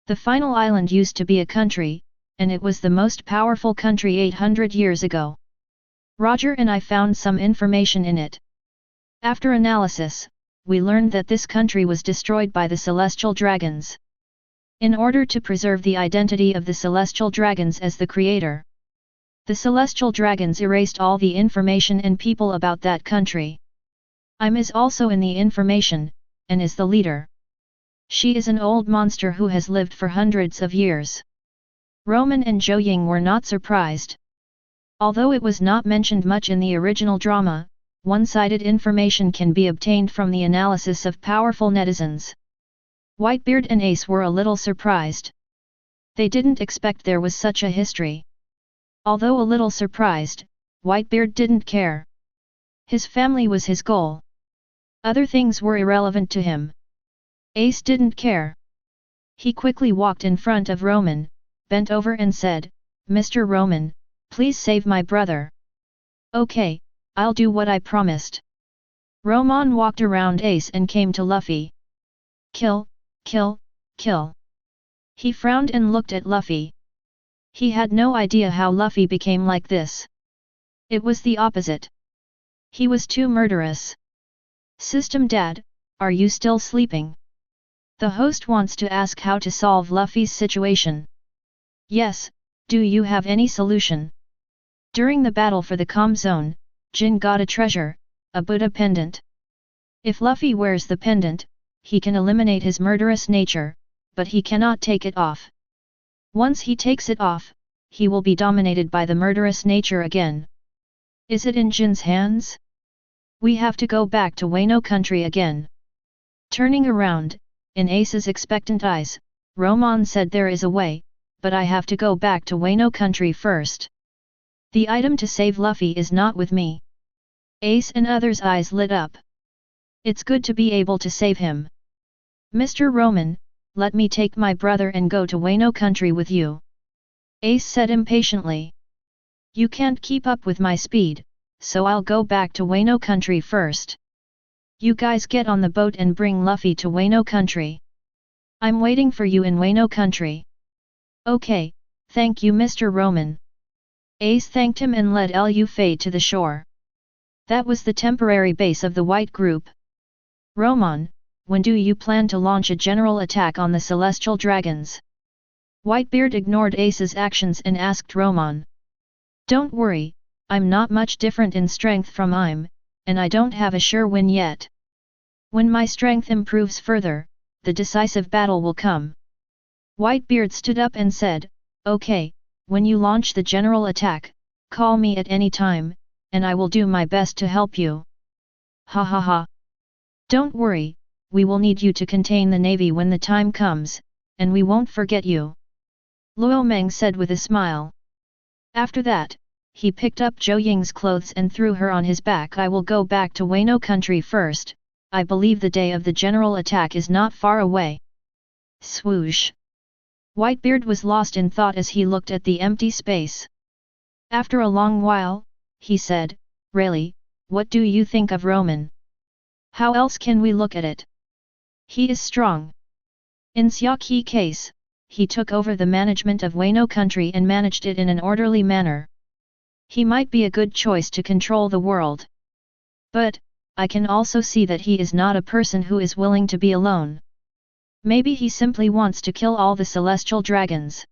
The final island used to be a country, and it was the most powerful country 800 years ago. Roger and I found some information in it. After analysis, we learned that this country was destroyed by the celestial dragons. In order to preserve the identity of the celestial dragons as the creator, the celestial dragons erased all the information and people about that country. I'm is also in the information, and is the leader. She is an old monster who has lived for hundreds of years. Romon and Zhou were not surprised. Although it was not mentioned much in the original drama, one-sided information can be obtained from the analysis of powerful netizens. Whitebeard and Ace were a little surprised. They didn't expect there was such a history. Although a little surprised, Whitebeard didn't care. His family was his goal. Other things were irrelevant to him. Ace didn't care. He quickly walked in front of Romon, bent over and said, "Mr. Romon, please save my brother." "Okay, I'll do what I promised." Romon walked around Ace and came to Luffy. "Kill, kill, kill." He frowned and looked at Luffy. He had no idea how Luffy became like this. It was the opposite. He was too murderous. "System Dad, are you still sleeping?" The host wants to ask how to solve Luffy's situation. "Yes, do you have any solution?" During the battle for the Calm Zone, Jin got a treasure, a Buddha pendant. If Luffy wears the pendant, he can eliminate his murderous nature, but he cannot take it off. Once he takes it off, he will be dominated by the murderous nature again. Is it in Jin's hands? We have to go back to Wano country again. Turning around, in Ace's expectant eyes, Romon said, "There is a way, but I have to go back to Wano country first. The item to save Luffy is not with me." Ace and others' eyes lit up. It's good to be able to save him. "Mr. Romon, let me take my brother and go to Wano country with you," Ace said impatiently. "You can't keep up with my speed, so I'll go back to Wano country first. You guys get on the boat and bring Luffy to Wano country. I'm waiting for you in Wano country." "Okay, thank you Mr. Romon." Ace thanked him and led Lu Fei to the shore. That was the temporary base of the White Group. "Romon, when do you plan to launch a general attack on the Celestial Dragons?" Whitebeard ignored Ace's actions and asked Romon. "Don't worry, I'm not much different in strength from I'm, and I don't have a sure win yet. When my strength improves further, the decisive battle will come." Whitebeard stood up and said, "Okay, when you launch the general attack, call me at any time, and I will do my best to help you." "Ha ha ha. Don't worry, we will need you to contain the navy when the time comes, and we won't forget you," Luo Meng said with a smile. After that, he picked up Zhou Ying's clothes and threw her on his back. "I will go back to Wano country first, I believe the day of the general attack is not far away." Swoosh! Whitebeard was lost in thought as he looked at the empty space. After a long while, he said, "Really, what do you think of Romon? How else can we look at it? He is strong. In Xiaqi case, he took over the management of Wano country and managed it in an orderly manner. He might be a good choice to control the world. But, I can also see that he is not a person who is willing to be alone. Maybe he simply wants to kill all the celestial dragons.